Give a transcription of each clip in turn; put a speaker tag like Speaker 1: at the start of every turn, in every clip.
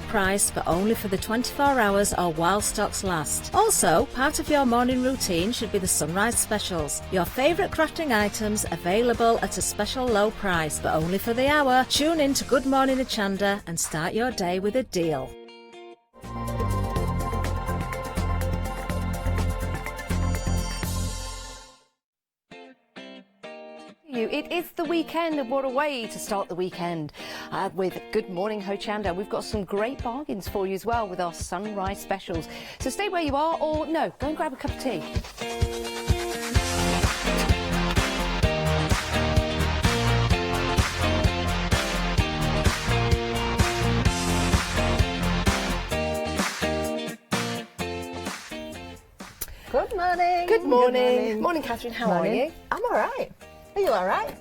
Speaker 1: price, but only for the 24 hours or while stocks last. Also, part of your morning routine should be the sunrise specials. Your favourite crafting items available at a special low price, but only for the hour. Tune in to Good Morning Hochanda and start your day with a deal.
Speaker 2: It is the weekend, and what a way to start the weekend with Good Morning Hochanda. We've got some great bargains for you as well with our sunrise specials. So stay where you are, or no, go and grab a cup of tea.
Speaker 3: Good morning.
Speaker 2: Good morning. Morning, Catherine. How are you?
Speaker 3: I'm all right. Are you all right?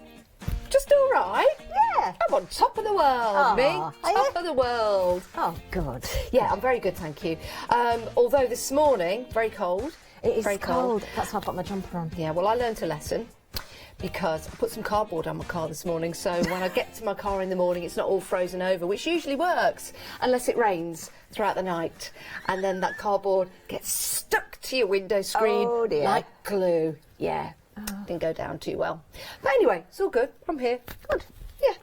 Speaker 2: Just all right.
Speaker 3: Yeah.
Speaker 2: I'm on top of the world, me. Top of the world.
Speaker 3: Oh, good.
Speaker 2: Yeah, I'm very good, thank you. Although this morning, very cold.
Speaker 3: It is
Speaker 2: very
Speaker 3: cold. That's why I've got my jumper on.
Speaker 2: Yeah, well, I learnt a lesson because I put some cardboard on my car this morning, so when I get to my car in the morning, it's not all frozen over, which usually works, unless it rains throughout the night, and then that cardboard gets stuck to your window screen like glue. Yeah. Didn't go down too well. But anyway, it's all good. I'm here. Good. Yeah.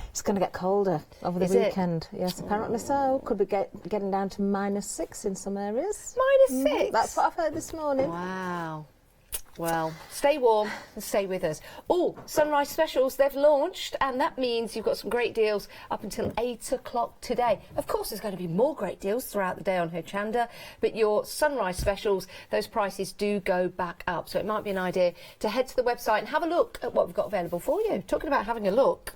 Speaker 3: It's going to get colder over the weekend. Yes, apparently so. Could be getting down to -6 in some areas.
Speaker 2: -6?
Speaker 3: That's what I've heard this morning.
Speaker 2: Wow. Well, stay warm and stay with us. Oh, sunrise specials, they've launched, and that means you've got some great deals up until 8 o'clock today. Of course, there's going to be more great deals throughout the day on Hochanda, but your sunrise specials, those prices do go back up. So it might be an idea to head to the website and have a look at what we've got available for you. Talking about having a look.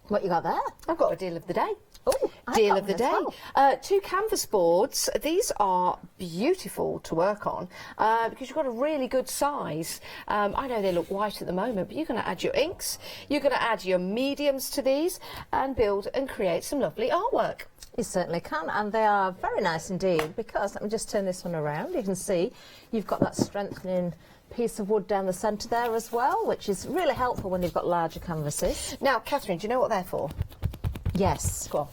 Speaker 3: What you got there?
Speaker 2: I've got a deal of the day.
Speaker 3: Oh,
Speaker 2: deal of the day. Well. 2 canvas boards. These are beautiful to work on because you've got a really good size. I know they look white at the moment, but you're going to add your inks, you're going to add your mediums to these and build and create some lovely artwork.
Speaker 3: You certainly can, and they are very nice indeed, because let me just turn this one around. You can see you've got that strengthening piece of wood down the centre there as well, which is really helpful when you've got larger canvases.
Speaker 2: Now, Catherine, do you know what they're for?
Speaker 3: Yes.
Speaker 2: Go on.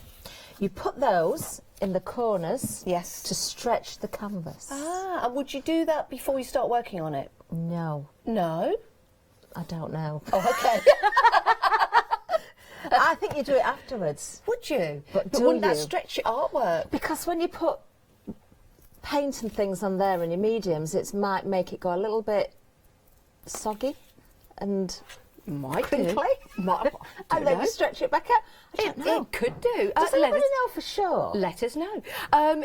Speaker 3: You put those in the corners,
Speaker 2: yes,
Speaker 3: to stretch the canvas.
Speaker 2: Ah, and would you do that before you start working on it?
Speaker 3: No.
Speaker 2: No?
Speaker 3: I don't know.
Speaker 2: Oh, okay.
Speaker 3: I think you do it afterwards.
Speaker 2: Would you?
Speaker 3: But
Speaker 2: wouldn't that stretch your artwork?
Speaker 3: Because when you put paint and things on there in your mediums, it might make it go a little bit soggy and crinkly. And then you stretch it back up. I don't know.
Speaker 2: It could do.
Speaker 3: Does anybody know for sure?
Speaker 2: Let us know.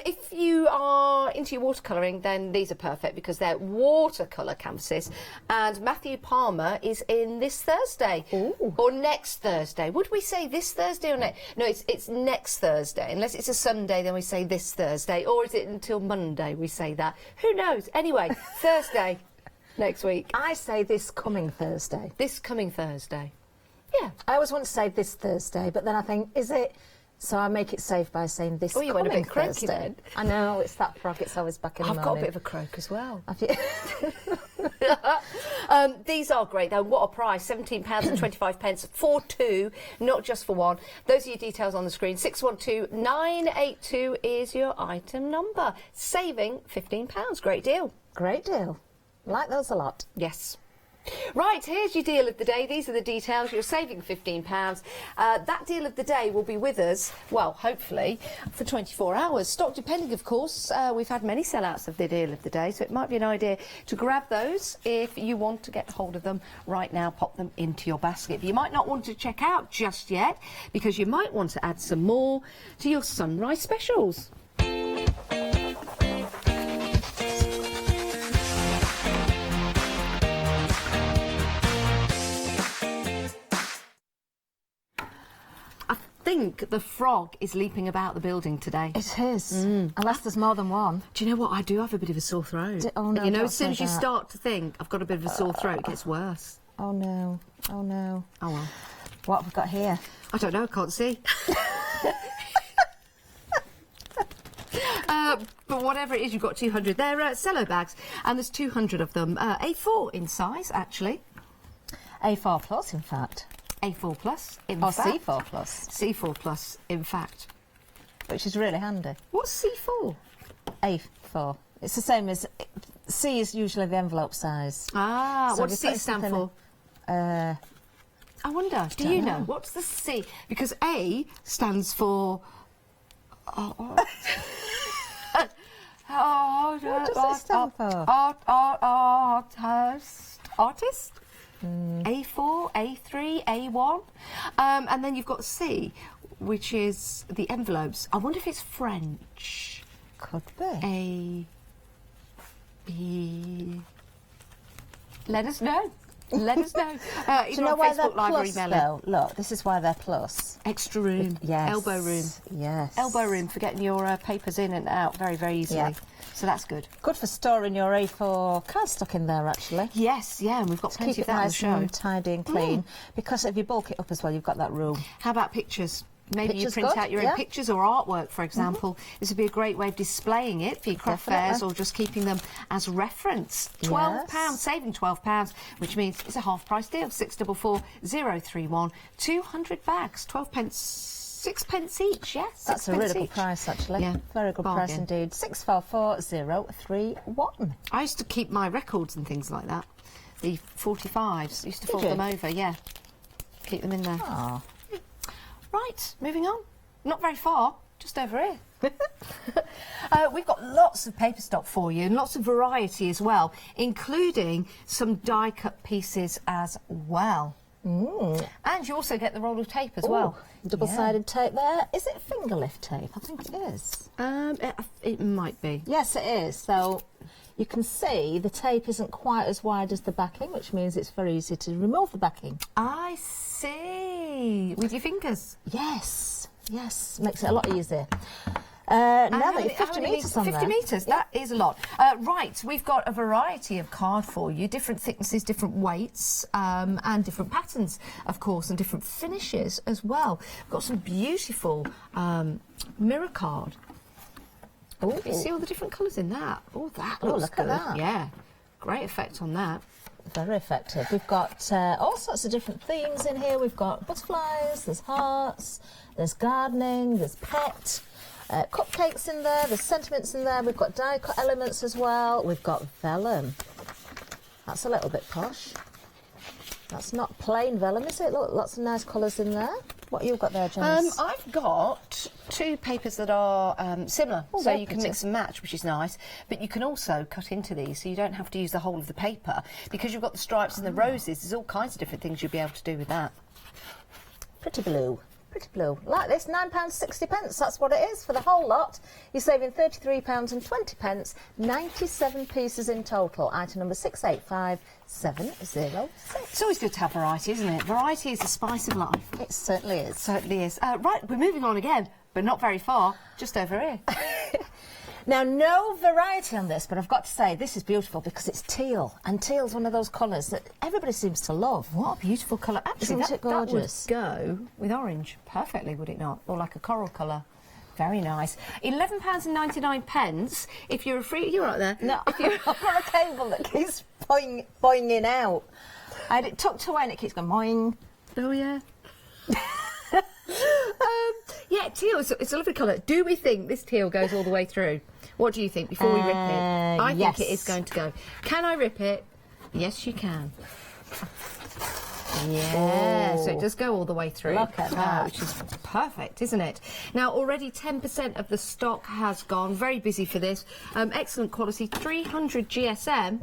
Speaker 2: If you are into your watercolouring, then these are perfect because they're watercolour canvases. And Matthew Palmer is in this Thursday.
Speaker 3: Ooh.
Speaker 2: Or next Thursday. Would we say this Thursday or next? No, it's next Thursday. Unless it's a Sunday, then we say this Thursday. Or is it until Monday we say that? Who knows? Anyway, Thursday. Next week.
Speaker 3: I say this coming Thursday.
Speaker 2: This coming Thursday. Yeah.
Speaker 3: I always want to say this Thursday, but then I think, is it? So I make it safe by saying this coming
Speaker 2: went a bit croaky
Speaker 3: Thursday.
Speaker 2: Then.
Speaker 3: I know, it's that frog, it's always back in the morning.
Speaker 2: I've got a bit of a croak as well.
Speaker 3: Have you?
Speaker 2: These are great though. What a price. £17.25 for 2, not just for 1. Those are your details on the screen. 612982 is your item number. Saving £15. Great deal.
Speaker 3: Great deal. Like those a lot.
Speaker 2: Yes. Right, here's your deal of the day. These are the details. You're saving £15. That deal of the day will be with us, well, hopefully, for 24 hours. Stock depending, of course. We've had many sellouts of the deal of the day, so it might be an idea to grab those if you want to get hold of them right now. Pop them into your basket. But you might not want to check out just yet because you might want to add some more to your sunrise specials. I think the frog is leaping about the building today.
Speaker 3: It is, unless there's more than one.
Speaker 2: Do you know what? I do have a bit of a sore throat.
Speaker 3: Oh no!
Speaker 2: You know, as soon as you start to think I've got a bit of a sore throat, it gets worse.
Speaker 3: Oh no! Oh no!
Speaker 2: Oh well.
Speaker 3: What have we got here?
Speaker 2: I don't know. I can't see. But whatever it is, you've got 200. They're cello bags, and there's 200 of them. A4 in size, actually.
Speaker 3: A4 plus, in fact.
Speaker 2: A4 plus, in
Speaker 3: or
Speaker 2: fact.
Speaker 3: C4 plus.
Speaker 2: C4 plus, in fact.
Speaker 3: which is really handy.
Speaker 2: What's C4?
Speaker 3: A4. It's the same as... C is usually the envelope size.
Speaker 2: Ah,
Speaker 3: So
Speaker 2: what does C stand for?
Speaker 3: I
Speaker 2: wonder, do you know? What's the C? Because A stands for... what
Speaker 3: does it stand for?
Speaker 2: Artist? A4, A3, A1. And then you've got C, which is the envelopes. I wonder if it's French.
Speaker 3: Could be.
Speaker 2: A, B... Let us know. Let us know.
Speaker 3: Do you know why they're
Speaker 2: Facebook Live
Speaker 3: plus, though? Look, this is why they're plus.
Speaker 2: Extra room.
Speaker 3: Yes.
Speaker 2: Elbow room.
Speaker 3: Yes.
Speaker 2: Elbow room for getting your papers in and out very, very easily.
Speaker 3: Yeah.
Speaker 2: So that's good.
Speaker 3: Good for storing your A4 cardstock in there, actually.
Speaker 2: Yes, yeah, and we've got plenty
Speaker 3: Keep
Speaker 2: of
Speaker 3: it
Speaker 2: that on the
Speaker 3: nice
Speaker 2: show.
Speaker 3: and tidy and clean. Because if you bulk it up as well, you've got that room.
Speaker 2: How about pictures? Maybe
Speaker 3: Pictures
Speaker 2: you print
Speaker 3: good,
Speaker 2: out your own pictures or artwork, for example. This would be a great way of displaying it for your craft fairs or just keeping them as reference. £12, saving £12, which means it's a half-price deal. 644031, 200 bags, 12 pence. 6 pence each, yes.
Speaker 3: That's a really good price, actually.
Speaker 2: Yeah,
Speaker 3: very good price indeed. 644031.
Speaker 2: I used to keep my records and things like that. The 45s. Used to fold them over, yeah. Keep them in there.
Speaker 3: Oh.
Speaker 2: Right, moving on. Not very far, just over here. We've got lots of paper stock for you and lots of variety as well, including some die-cut pieces as well. And you also get the roll of tape as well.
Speaker 3: Double-sided tape there. Is it finger lift tape? I think it is.
Speaker 2: It might be.
Speaker 3: Yes, it is. So you can see the tape isn't quite as wide as the backing, which means it's very easy to remove the backing.
Speaker 2: I see. With your fingers?
Speaker 3: Yes, yes. Makes it a lot easier. Now that you're 50 metres on
Speaker 2: 50
Speaker 3: there.
Speaker 2: metres, that is a lot. Right, we've got a variety of card for you, different thicknesses, different weights, and different patterns, of course, and different finishes as well. We've got some beautiful mirror card. Oh, you see all the different colours in that? Oh, that looks
Speaker 3: look
Speaker 2: good.
Speaker 3: at that.
Speaker 2: Yeah, great effect on that.
Speaker 3: Very effective. We've got all sorts of different themes in here. We've got butterflies, there's hearts, there's gardening, there's pet. Cupcakes in there, there's sentiments in there, we've got die-cut elements as well, we've got vellum. That's a little bit posh. That's not plain vellum, is it? Look, lots of nice colours in there. What you've got there, Janice?
Speaker 2: I've got two papers that are similar, so you can mix and match, which is nice, but you can also cut into these, so you don't have to use the whole of the paper. Because you've got the stripes and the roses, there's all kinds of different things you'll be able to do with that.
Speaker 3: Pretty blue. Pretty blue. Like this, £9.60. That's what it is for the whole lot. You're saving £33.20, 97 pieces in total. Item number 685706.
Speaker 2: It's always good to have variety, isn't it? Variety is the spice of life.
Speaker 3: It certainly is.
Speaker 2: Certainly is. Right, we're moving on again, but not very far, just over here.
Speaker 3: Now, no variety on this, but I've got to say, this is beautiful because it's teal. And teal's one of those colours that everybody seems to love.
Speaker 2: What a beautiful colour. Actually,
Speaker 3: Isn't it gorgeous?
Speaker 2: That would go with orange perfectly, would it not? Or like a coral colour. Very nice. £11.99 if you're a free... You're right there.
Speaker 3: No, I've got a cable that keeps boinging out. I had it tucked away and it keeps going boing.
Speaker 2: Oh, yeah. Yeah, teal, it's a lovely colour. Do we think this teal goes all the way through? What do you think before we rip it? I think it is going to go. Can I rip it? Yes, you can. Yeah, so it does go all the way through.
Speaker 3: Look at that.
Speaker 2: Which is perfect, isn't it? Now, already 10% of the stock has gone. Very busy for this. Excellent quality, 300 GSM.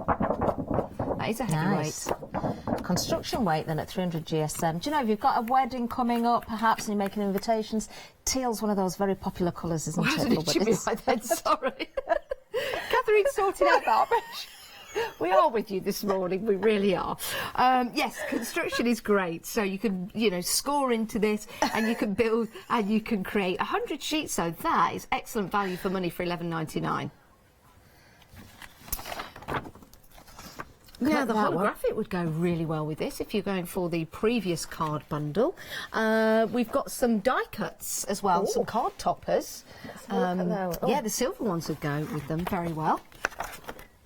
Speaker 2: That is a heavyweight.
Speaker 3: Construction weight then at 300 GSM. Do you know, if you've got a wedding coming up, perhaps, and you're making invitations, teal's one of those very popular colours, isn't it?
Speaker 2: Did you be like that? Sorry. Catherine sorted out that. We are with you this morning, we really are. Yes, construction is great, so you can, you know, score into this and you can build and you can create 100 sheets, so that is excellent value for money for $11.99. Now, the holographic would go really well with this if you're going for the previous card bundle. We've got some die cuts as well, some card toppers. Yeah, the silver ones would go with them very well.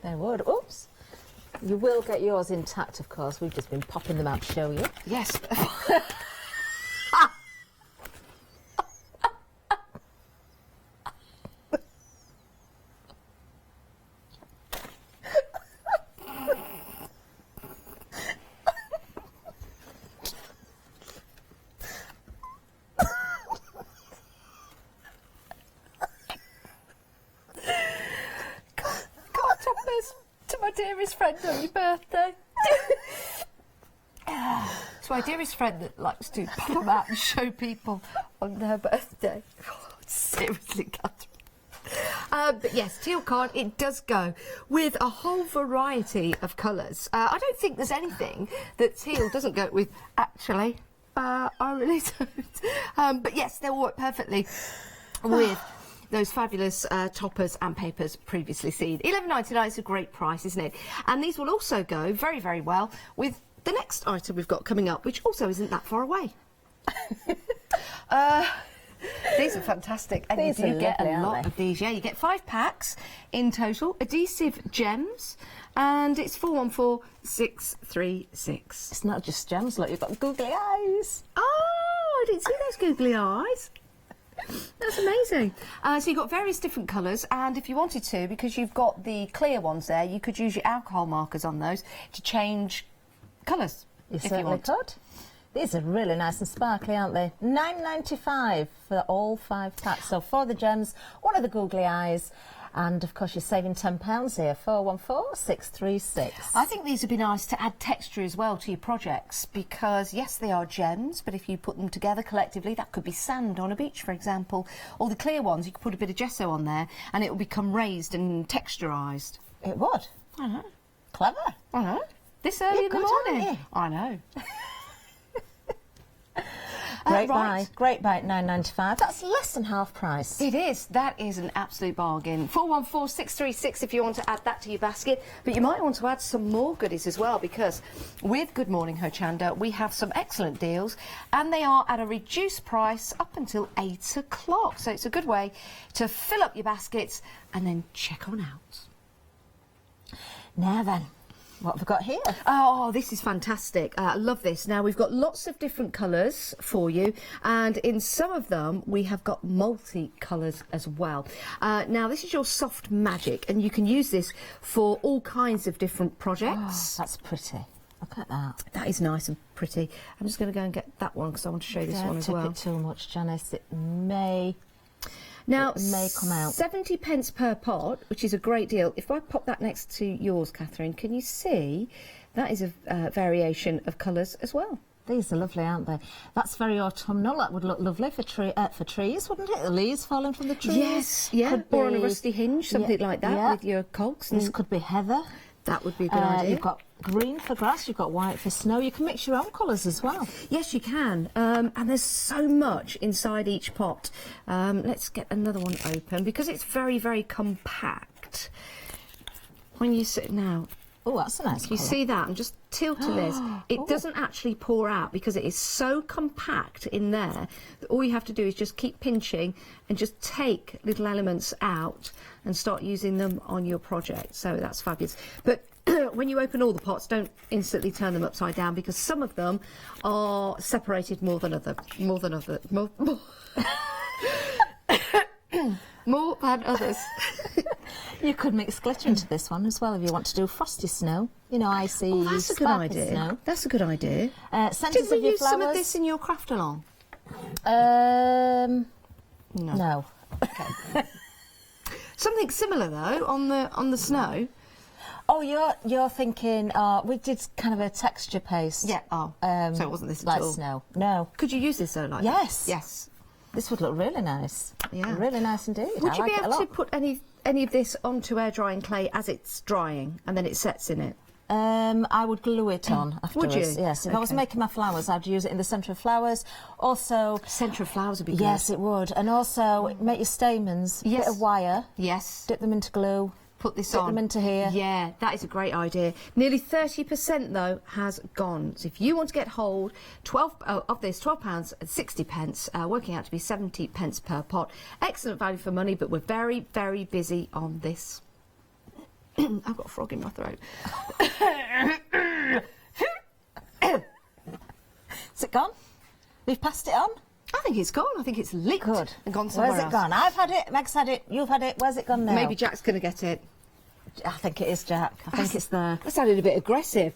Speaker 3: They would. Oops. You will get yours intact, of course. We've just been popping them out to show you.
Speaker 2: dearest friend on your birthday. It's my dearest friend that likes to come out and show people on their birthday. Oh, seriously, Catherine. But yes, teal card, it does go with a whole variety of colours. I don't think there's anything that teal doesn't go with, actually. I really don't. But yes, they'll work perfectly with those fabulous toppers and papers previously seen. $11.99 is a great price, isn't it? And these will also go very, very well with the next item we've got coming up, which also isn't that far away. These are fantastic, and
Speaker 3: these
Speaker 2: you do get
Speaker 3: lovely,
Speaker 2: a lot of these. Yeah, you get 5 packs in total. Adhesive gems, and it's 414636.
Speaker 3: It's not just gems, look, you've got googly eyes.
Speaker 2: Oh, I didn't see those googly eyes. That's amazing. So you've got various different colours, and if you wanted to, because you've got the clear ones there, you could use your alcohol markers on those to change colours.
Speaker 3: You certainly could. These are really nice and sparkly, aren't they? $9.95 for all 5 packs. So 4 of the gems, 1 of the googly eyes, and of course you're saving £10 here. 414636.
Speaker 2: I think these would be nice to add texture as well to your projects, because yes, they are gems, but if you put them together collectively, that could be sand on a beach, for example. Or the clear ones, you could put a bit of gesso on there, and it will become raised and texturised.
Speaker 3: It would.
Speaker 2: I know.
Speaker 3: Clever.
Speaker 2: I know. This early in the morning.
Speaker 3: You?
Speaker 2: I know.
Speaker 3: Great
Speaker 2: right.
Speaker 3: buy at $9.95. That's less than half price.
Speaker 2: It is. That is an absolute bargain. 414636 if you want to add that to your basket. But you might want to add some more goodies as well, because with Good Morning Hochanda, we have some excellent deals, and they are at a reduced price up until 8 o'clock. So it's a good way to fill up your baskets and then check on out.
Speaker 3: Now then, what have we got here?
Speaker 2: Oh, this is fantastic. I love this. Now, we've got lots of different colours for you, and in some of them, we have got multi-colours as well. Now, this is your soft magic, and you can use this for all kinds of different projects.
Speaker 3: Oh, that's pretty. Look at that.
Speaker 2: That is nice and pretty. I'm just going to go and get that one because I want to show you this one as well.
Speaker 3: Don't tip it too much, Janice. It may come out.
Speaker 2: 70 pence per pot, which is a great deal. If I pop that next to yours, Catherine, can you see that is a variation of colours as well?
Speaker 3: These are lovely, aren't they? That's very autumnal. That would look lovely for trees, wouldn't it? The leaves falling from the trees.
Speaker 2: Yes, yeah. Or on a rusty hinge, something like that, with your cogs.
Speaker 3: This could be heather.
Speaker 2: That would be a good idea.
Speaker 3: You've got green for grass, you've got white for snow. You can mix your own colours as well.
Speaker 2: Yes, you can. And there's so much inside each pot. Let's get another one open, because it's very, very compact. When you sit now...
Speaker 3: Oh, that's a nice
Speaker 2: You see that? I'm just tilting this. It doesn't actually pour out because it is so compact in there that all you have to do is just keep pinching and just take little elements out and start using them on your project. So that's fabulous. But when you open all the pots, don't instantly turn them upside down, because some of them are separated more than others. More than others.
Speaker 3: You could mix glitter into this one as well if you want to do frosty snow. You know, icy.
Speaker 2: Oh, that's a good idea.
Speaker 3: Snow.
Speaker 2: That's a good idea.
Speaker 3: Centres
Speaker 2: Did
Speaker 3: of
Speaker 2: we
Speaker 3: your
Speaker 2: use
Speaker 3: flowers.
Speaker 2: some of this in your craft along?
Speaker 3: No.
Speaker 2: Okay. Something similar though on the snow.
Speaker 3: Oh, you're thinking. We did kind of a texture paste.
Speaker 2: Yeah. Oh. So it wasn't this
Speaker 3: like
Speaker 2: at all.
Speaker 3: Snow. No.
Speaker 2: Could you use this though? Like
Speaker 3: Yes.
Speaker 2: Yes.
Speaker 3: This would look really nice.
Speaker 2: Yeah.
Speaker 3: Really nice indeed.
Speaker 2: Would you
Speaker 3: like
Speaker 2: be
Speaker 3: it a
Speaker 2: able to
Speaker 3: lot.
Speaker 2: put any of this onto air drying clay as it's drying and then it sets in it?
Speaker 3: I would glue it on afterwards.
Speaker 2: Would you?
Speaker 3: Yes. If I was making my flowers, I'd use it in the centre of flowers. Also,
Speaker 2: Centre of flowers would be good.
Speaker 3: yes, it would. And also, make your stamens.
Speaker 2: Yes.
Speaker 3: Bit of wire.
Speaker 2: Yes.
Speaker 3: Dip them into glue.
Speaker 2: Put this
Speaker 3: Dip
Speaker 2: on.
Speaker 3: them into here.
Speaker 2: Yeah, that is a great idea. Nearly 30% though has gone. So if you want to get hold of this, £12.60, working out to be 70 pence per pot. Excellent value for money, but we're very, very busy on this. I've got a frog in my throat.
Speaker 3: Is it gone? We've passed it on?
Speaker 2: I think it's gone. I think it's leaked
Speaker 3: Good.
Speaker 2: and gone somewhere
Speaker 3: Where's it
Speaker 2: else.
Speaker 3: gone? I've had it, Meg's had it, you've had it. Where's it gone now?
Speaker 2: Maybe Jack's going to get it.
Speaker 3: I think it is Jack. I think it's there.
Speaker 2: That sounded a bit aggressive.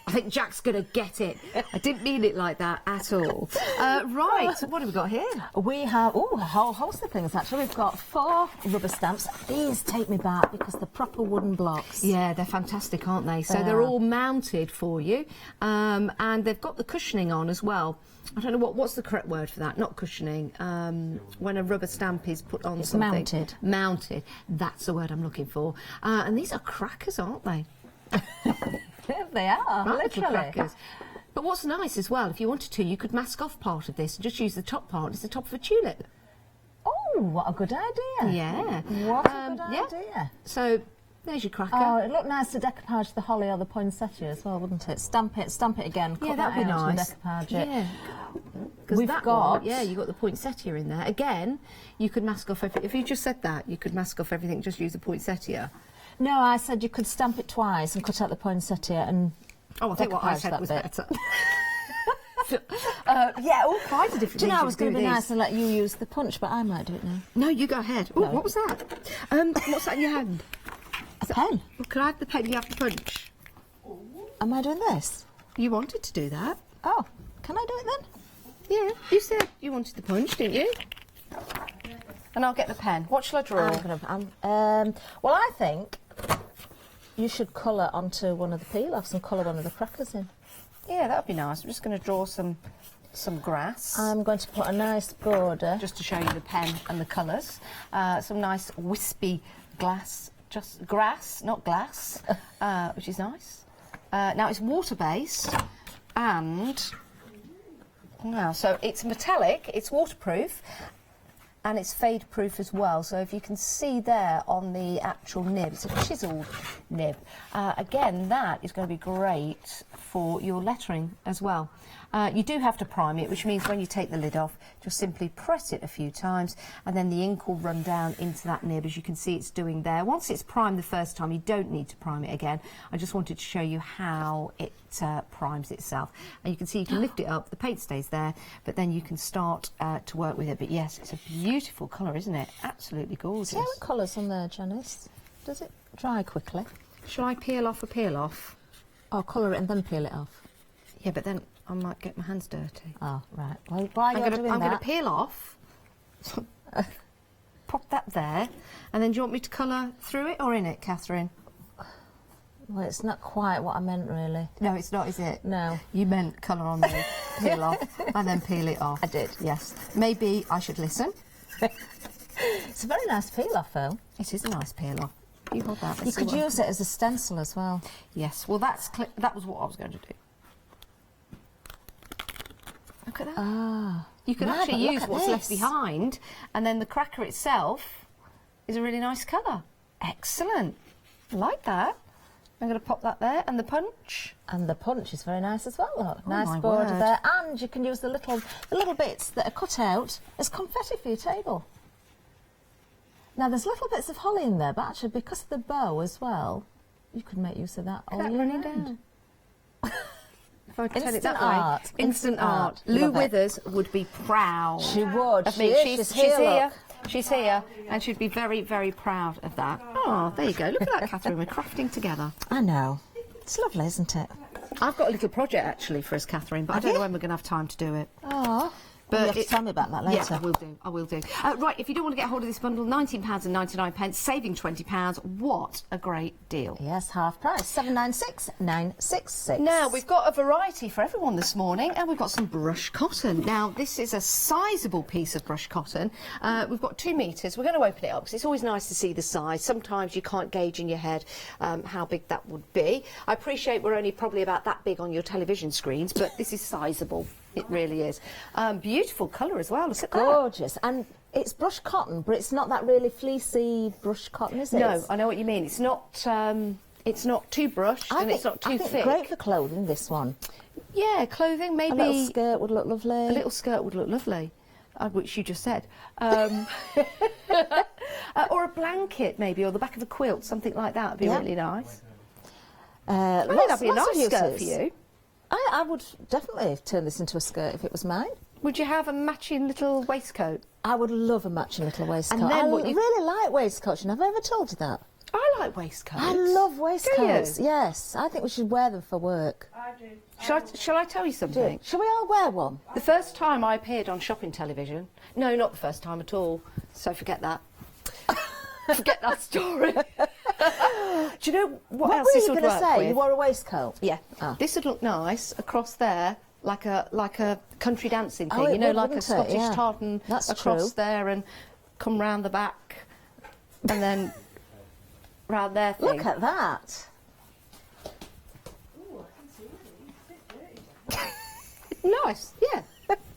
Speaker 2: I think Jack's going to get it. I didn't mean it like that at all. Right, what have we got here?
Speaker 3: We have, a whole host of things actually. We've got 4 rubber stamps. These take me back because they're proper wooden blocks.
Speaker 2: Yeah, they're fantastic, aren't they? So they're all mounted for you, and they've got the cushioning on as well. I don't know what's the correct word for that. Not cushioning. When a rubber stamp is put on something.
Speaker 3: Mounted.
Speaker 2: Mounted. That's the word I'm looking for. And these are crackers, aren't they?
Speaker 3: They are,
Speaker 2: Right,
Speaker 3: literally.
Speaker 2: crackers. But what's nice as well, if you wanted to, you could mask off part of this and just use the top part. It's the top of a tulip.
Speaker 3: Oh, what a good idea.
Speaker 2: Yeah.
Speaker 3: What a good idea.
Speaker 2: So there's your cracker.
Speaker 3: Oh, it'd look nice to decoupage the holly or the poinsettia as well, wouldn't it? Stamp it again.
Speaker 2: Yeah,
Speaker 3: cut
Speaker 2: that'd be
Speaker 3: that out
Speaker 2: nice.
Speaker 3: and decoupage it.
Speaker 2: Yeah. Because
Speaker 3: We've got...
Speaker 2: you've got the poinsettia in there. Again, you could mask off everything. If you just said that, you could mask off everything, just use the poinsettia.
Speaker 3: No, I said you could stamp it twice and cut out the poinsettia and...
Speaker 2: Oh, I think what I
Speaker 3: decoupage
Speaker 2: said
Speaker 3: that
Speaker 2: was
Speaker 3: bit.
Speaker 2: better.
Speaker 3: Yeah, all
Speaker 2: Kinds of different
Speaker 3: Do you know,
Speaker 2: things
Speaker 3: I was going to be
Speaker 2: these.
Speaker 3: nice and let you use the punch, but I might do it now.
Speaker 2: No, you go ahead. Oh,
Speaker 3: No.
Speaker 2: what was that? What's that in your hand?
Speaker 3: A pen.
Speaker 2: Well, can I have the pen? You have the punch.
Speaker 3: Am I doing this?
Speaker 2: You wanted to do that.
Speaker 3: Oh, can I do it then?
Speaker 2: Yeah, you said you wanted the punch, didn't you? And I'll get the pen. What shall I draw?
Speaker 3: Well, I think you should colour onto one of the peel-offs and colour one of the crackers in.
Speaker 2: Yeah, that would be nice. I'm just going to draw some grass.
Speaker 3: I'm going to put a nice border.
Speaker 2: Just to show you the pen and the colours. Some nice wispy grass, not glass, which is nice. Now it's water-based and... Wow, so it's metallic, it's waterproof, and it's fade-proof as well. So if you can see there on the actual nib, it's a chiselled nib. Again, that is going to be great for your lettering as well. You do have to prime it, which means when you take the lid off, just simply press it a few times, and then the ink will run down into that nib, as you can see it's doing there. Once it's primed the first time, you don't need to prime it again. I just wanted to show you how it primes itself. And you can see you can lift it up, the paint stays there, but then you can start to work with it. But yes, it's a beautiful colour, isn't it? Absolutely gorgeous.
Speaker 3: See how it colours on there, Janice? Does it dry quickly?
Speaker 2: Shall I peel off a peel off?
Speaker 3: Or colour it and then peel it off?
Speaker 2: Yeah, but then I might get my hands dirty.
Speaker 3: Oh, right. Well, while you're doing
Speaker 2: I'm
Speaker 3: that...
Speaker 2: going to peel off, pop that there, and then do you want me to colour through it or in it, Catherine?
Speaker 3: Well, it's not quite what I meant, really.
Speaker 2: No, it's not, is it?
Speaker 3: No.
Speaker 2: You meant colour on the peel off and then peel it off.
Speaker 3: I did.
Speaker 2: Yes. Maybe I should listen.
Speaker 3: It's a very nice peel-off, though.
Speaker 2: It is a nice peel off. You hold that.
Speaker 3: You could use it as a stencil as well.
Speaker 2: Yes. Well, that was what I was going to do. Look at that.
Speaker 3: Ah.
Speaker 2: You can
Speaker 3: No,
Speaker 2: actually
Speaker 3: but look
Speaker 2: use
Speaker 3: at
Speaker 2: what's left
Speaker 3: this.
Speaker 2: behind, and then the cracker itself is a really nice colour. Excellent. I like that. I'm going to pop that there, and the punch.
Speaker 3: And the punch is very nice as well, look. Nice
Speaker 2: my
Speaker 3: border
Speaker 2: word.
Speaker 3: there. And you can use the little bits that are cut out as confetti for your table. Now, there's little bits of holly in there, but actually, because of the bow as well, you could make use of that all
Speaker 2: Look at that
Speaker 3: year
Speaker 2: running
Speaker 3: round.
Speaker 2: down. If I turn it
Speaker 3: Instant
Speaker 2: that
Speaker 3: art.
Speaker 2: way. Instant art. Lou
Speaker 3: Love it.
Speaker 2: Withers would be proud.
Speaker 3: She would.
Speaker 2: Of me.
Speaker 3: She's here, look.
Speaker 2: She's here, and she'd be very, very proud of that. Oh, there you go. Look at that, Catherine. We're crafting together.
Speaker 3: I know. It's lovely, isn't it?
Speaker 2: I've got a little project actually for us, Catherine, but I don't know when we're going to have time to do it.
Speaker 3: Oh. But you have to tell me about that later.
Speaker 2: Yeah, I will do. Right, if you do want to get hold of this bundle, £19.99, saving £20. What a great deal.
Speaker 3: Yes, half price. 796,966.
Speaker 2: Now, we've got a variety for everyone this morning, and we've got some brush cotton. Now, this is a sizable piece of brush cotton. We've got 2 metres. We're going to open it up because it's always nice to see the size. Sometimes you can't gauge in your head how big that would be. I appreciate we're only probably about that big on your television screens, but this is sizable. It really is. Beautiful colour as well. Look at that.
Speaker 3: Gorgeous. And it's brush cotton, but it's not that really fleecy brush cotton, is it?
Speaker 2: No, I know what you mean. It's not too brushed and it's not too thick.
Speaker 3: Great for clothing, this one.
Speaker 2: Yeah, clothing, maybe.
Speaker 3: A little skirt would look lovely.
Speaker 2: A little skirt would look lovely, which you just said. Or a blanket, maybe, or the back of a quilt, something like that would be really nice. I think that'd be a nice skirt for you.
Speaker 3: I would definitely turn this into a skirt if it was mine.
Speaker 2: Would you have a matching little waistcoat?
Speaker 3: I would love a matching little waistcoat.
Speaker 2: And then
Speaker 3: I
Speaker 2: what you...
Speaker 3: really like waistcoats. Have I ever told you that?
Speaker 2: I I like waistcoats.
Speaker 3: I love waistcoats.
Speaker 2: Do you?
Speaker 3: Yes, I think we should wear them for work.
Speaker 4: I do.
Speaker 2: Shall I tell you something?
Speaker 3: Shall we all wear one?
Speaker 2: The first time I appeared on shopping television, no, not the first time at all, so forget that. Forget that story. Do you know what else
Speaker 3: were
Speaker 2: this
Speaker 3: you
Speaker 2: would
Speaker 3: going to
Speaker 2: work
Speaker 3: say?
Speaker 2: with?
Speaker 3: You wore a waistcoat?
Speaker 2: Yeah.
Speaker 3: Ah.
Speaker 2: This would look nice across there, like a country dancing thing.
Speaker 3: Oh,
Speaker 2: you
Speaker 3: it
Speaker 2: know,
Speaker 3: would,
Speaker 2: like a
Speaker 3: wouldn't it?
Speaker 2: Scottish
Speaker 3: Yeah.
Speaker 2: tartan
Speaker 3: That's
Speaker 2: across
Speaker 3: true.
Speaker 2: there and come round the back and then round there thing.
Speaker 3: Look at that.
Speaker 2: Nice, yeah.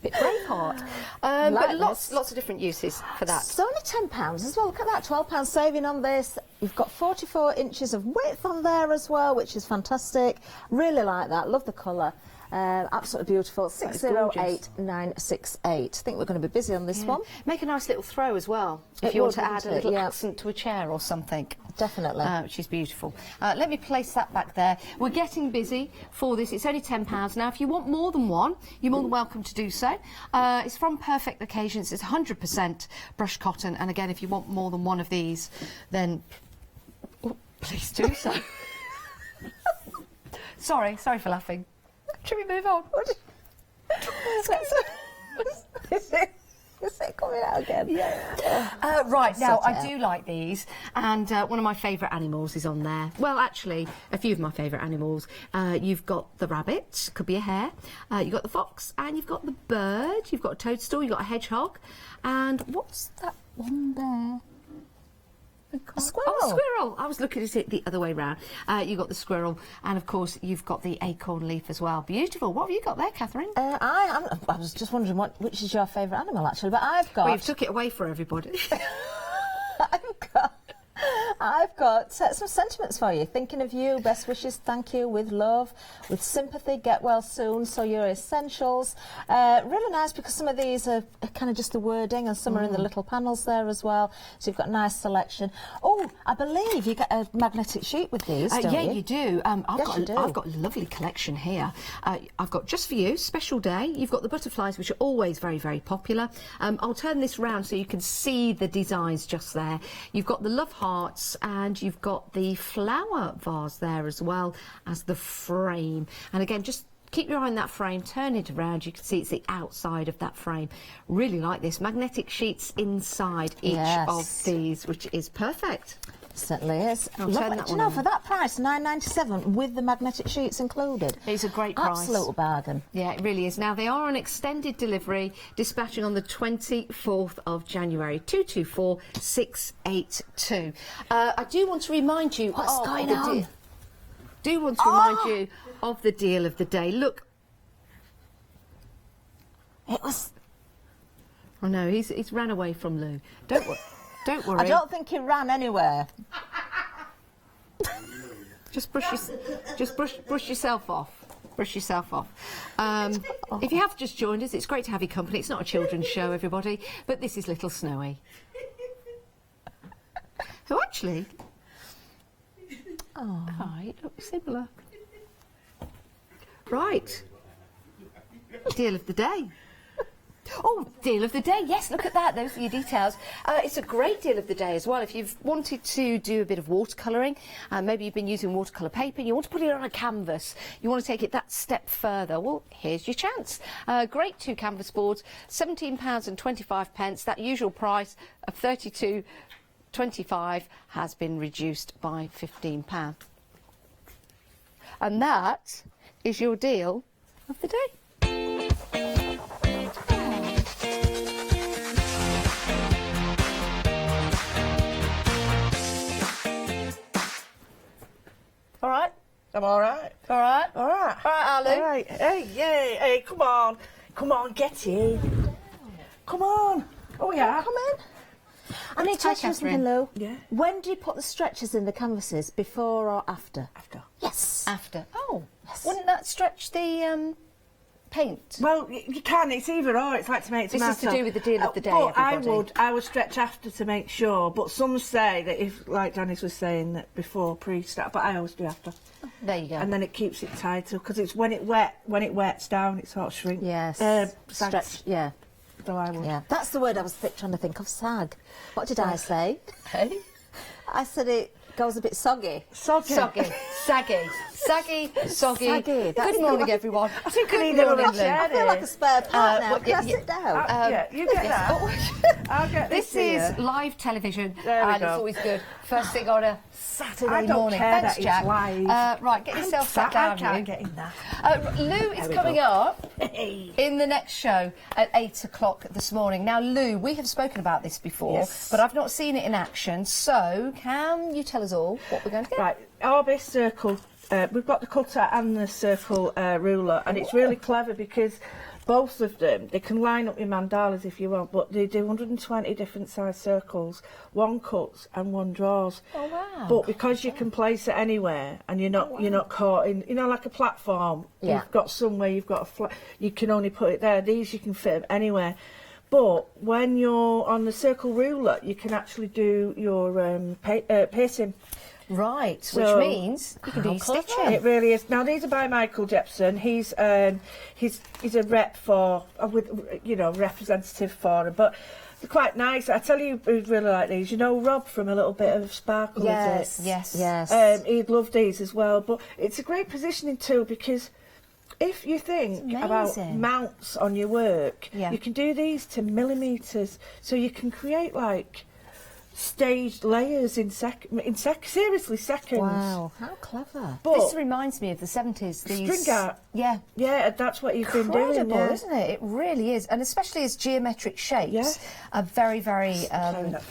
Speaker 2: Bit Braveheart.
Speaker 3: Like
Speaker 2: But
Speaker 3: this.
Speaker 2: lots of different uses for that.
Speaker 3: It's only £10 as well. Look at that, £12 saving on this. You've got 44 inches of width on there as well, which is fantastic. Really like that. Love the colour. Absolutely beautiful.
Speaker 2: is
Speaker 3: 608968. I think we're going to be busy on this one.
Speaker 2: Make a nice little throw as well,
Speaker 3: It
Speaker 2: if you want
Speaker 3: would,
Speaker 2: to add
Speaker 3: wouldn't
Speaker 2: a
Speaker 3: it?
Speaker 2: little
Speaker 3: Yeah.
Speaker 2: accent to a chair or something.
Speaker 3: Definitely.
Speaker 2: Which is beautiful. Let me place that back there. We're getting busy for this. It's only £10 now. If you want more than one, you're more than welcome to do so. It's from Perfect Occasions. It's 100% brushed cotton. And again, if you want more than one of these, then please do so. Sorry for laughing. Should we move on?
Speaker 3: Is it coming out again?
Speaker 2: Yeah. Right, now,
Speaker 3: Sort it
Speaker 2: I do like these, and one of my favourite animals is on there. Well, actually, a few of my favourite animals. You've got the rabbit, could be a hare, you've got the fox, and you've got the bird, you've got a toadstool, you've got a hedgehog, and what's that one there?
Speaker 3: A squirrel.
Speaker 2: Oh, a squirrel. I was looking at it the other way round. You've got the squirrel, and of course, you've got the acorn leaf as well. Beautiful. What have you got there, Catherine?
Speaker 3: I was just wondering which is your favourite animal, actually, but I've got...
Speaker 2: Well, you've took it away for everybody.
Speaker 3: I've got some sentiments for you. Thinking of you, best wishes, thank you, with love, with sympathy, get well soon, so your essentials. Really nice because some of these are kind of just the wording and some are in the little panels there as well. So you've got a nice selection. Oh, I believe you get a magnetic sheet with these, don't
Speaker 2: yeah,
Speaker 3: you?
Speaker 2: you do.
Speaker 3: Yes, you do.
Speaker 2: I've got a lovely collection here. I've got just for you, special day. You've got the butterflies, which are always very, very popular. I'll turn this round so you can see the designs just there. You've got the love hearts and you've got the flower vase there as well as the frame. And again, just keep your eye on that frame, turn it around, you can see it's the outside of that frame. Really like this. Magnetic sheets inside each of these, which is perfect.
Speaker 3: Certainly is.
Speaker 2: I'll turn that
Speaker 3: Do you
Speaker 2: one
Speaker 3: know,
Speaker 2: on.
Speaker 3: for that price, £9.97 with the magnetic sheets included.
Speaker 2: It's a great price.
Speaker 3: Absolute bargain.
Speaker 2: Yeah, it really is. Now, they are on extended delivery, dispatching on the 24th of January, 224682. I do want to remind you...
Speaker 3: What's going on?
Speaker 2: Do want to remind you of the deal of the day. Look.
Speaker 3: It was...
Speaker 2: Oh, no, he's ran away from Lou. Don't worry. Don't worry.
Speaker 3: I don't think he ran anywhere.
Speaker 2: Just brush yourself off. Brush yourself off. If you have just joined us, it's great to have your company. It's not a children's show, everybody, but this is Little Snowy. Who actually... Oh, I look similar. Right. Deal of the day. Oh, deal of the day. Yes, look at that. Those are your details. It's a great deal of the day as well. If you've wanted to do a bit of watercolouring, maybe you've been using watercolour paper and you want to put it on a canvas, you want to take it that step further, well, here's your chance. Great 2 canvas boards, £17.25. That usual price of £32.25 has been reduced by £15. And that is your deal of the day.
Speaker 4: All right. I'm all right.
Speaker 2: All right?
Speaker 4: All right.
Speaker 2: All right, Arlo.
Speaker 4: All right. Hey, yay. Hey, come on. Come on, get in. Come on. Oh, yeah.
Speaker 3: Come in. I need to ask you something, Lou.
Speaker 4: Yeah?
Speaker 3: When do you put the stretches in the canvases, before or after?
Speaker 4: After.
Speaker 3: Yes.
Speaker 2: After. Oh,
Speaker 3: Yes.
Speaker 2: wouldn't that stretch the paint?
Speaker 4: Well, you can. It's either or. It's like tomatoes.
Speaker 2: This is to do with the deal of the day,
Speaker 4: But
Speaker 2: everybody.
Speaker 4: I would stretch after to make sure. But some say that if, like Janice was saying, that before pre-start. But I always do after.
Speaker 2: There you go.
Speaker 4: And then it keeps it tighter because it's when it wets down, it sort of shrinks.
Speaker 3: Yes.
Speaker 4: Sags.
Speaker 3: Stretch. Yeah.
Speaker 4: So I would.
Speaker 3: Yeah. That's the word I was trying to think of. Sag. What did I say?
Speaker 2: Hey?
Speaker 3: I said it goes a bit soggy.
Speaker 4: Soggy.
Speaker 2: Saggy. Saggy.
Speaker 3: Saggy, that's
Speaker 2: Good morning, everyone.
Speaker 4: I think I
Speaker 2: Good
Speaker 4: need a
Speaker 2: morning,
Speaker 4: little
Speaker 2: Lou.
Speaker 3: I feel like a spare part now.
Speaker 2: well,
Speaker 3: Can I sit down?
Speaker 4: Yeah, you get that.
Speaker 2: Oh,
Speaker 4: I'll get
Speaker 2: this
Speaker 4: here.
Speaker 2: is live television,
Speaker 4: There we
Speaker 2: and
Speaker 4: go.
Speaker 2: it's always good. First thing on a Saturday
Speaker 4: I don't
Speaker 2: morning.
Speaker 4: care
Speaker 2: Thanks,
Speaker 4: that
Speaker 2: Jack.
Speaker 4: it's live.
Speaker 2: Right, get yourself sat down.
Speaker 4: I can't
Speaker 2: Lou.
Speaker 4: get in that.
Speaker 2: Lou is
Speaker 4: we
Speaker 2: coming
Speaker 4: go.
Speaker 2: up in the next show at 8 o'clock this morning. Now, Lou, we have spoken about this before,
Speaker 4: Yes.
Speaker 2: but I've not seen it in action. So, can you tell us all what we're going to get?
Speaker 4: Right, our base circle, we've got the cutter and the circle ruler, and it's really clever because both of them, they can line up your mandalas if you want, but they do 120 different size circles, one cuts and one draws.
Speaker 2: Oh, wow.
Speaker 4: But because you can place it anywhere and you're not caught in, like a platform,
Speaker 3: Yeah.
Speaker 4: you've got somewhere, you've got a flat, you can only put it there. These you can fit anywhere. But when you're on the circle ruler, you can actually do your piercing.
Speaker 2: Right,
Speaker 4: So-
Speaker 2: which means you can do your stitching.
Speaker 4: It really is. Now these are by Michael Jepson. He's a rep for representative for him, but they're quite nice. I tell you, who'd really like these. You know, Rob from A Little Bit of Sparkle.
Speaker 2: Yes,
Speaker 4: Is it?
Speaker 2: yes.
Speaker 4: He'd love these as well. But it's a great positioning tool because if you think about
Speaker 2: amazing.
Speaker 4: mounts on your work,
Speaker 2: Yeah.
Speaker 4: you can do these to millimetres, so you can create like staged layers in seriously seconds.
Speaker 3: Wow, how clever.
Speaker 4: But
Speaker 2: This reminds me of the 70s. These,
Speaker 4: string art.
Speaker 2: Yeah.
Speaker 4: Yeah, that's what you've been doing.
Speaker 2: Incredible,
Speaker 4: Yeah.
Speaker 2: isn't it? It really is. And especially as geometric shapes
Speaker 4: Yeah.
Speaker 2: are very, very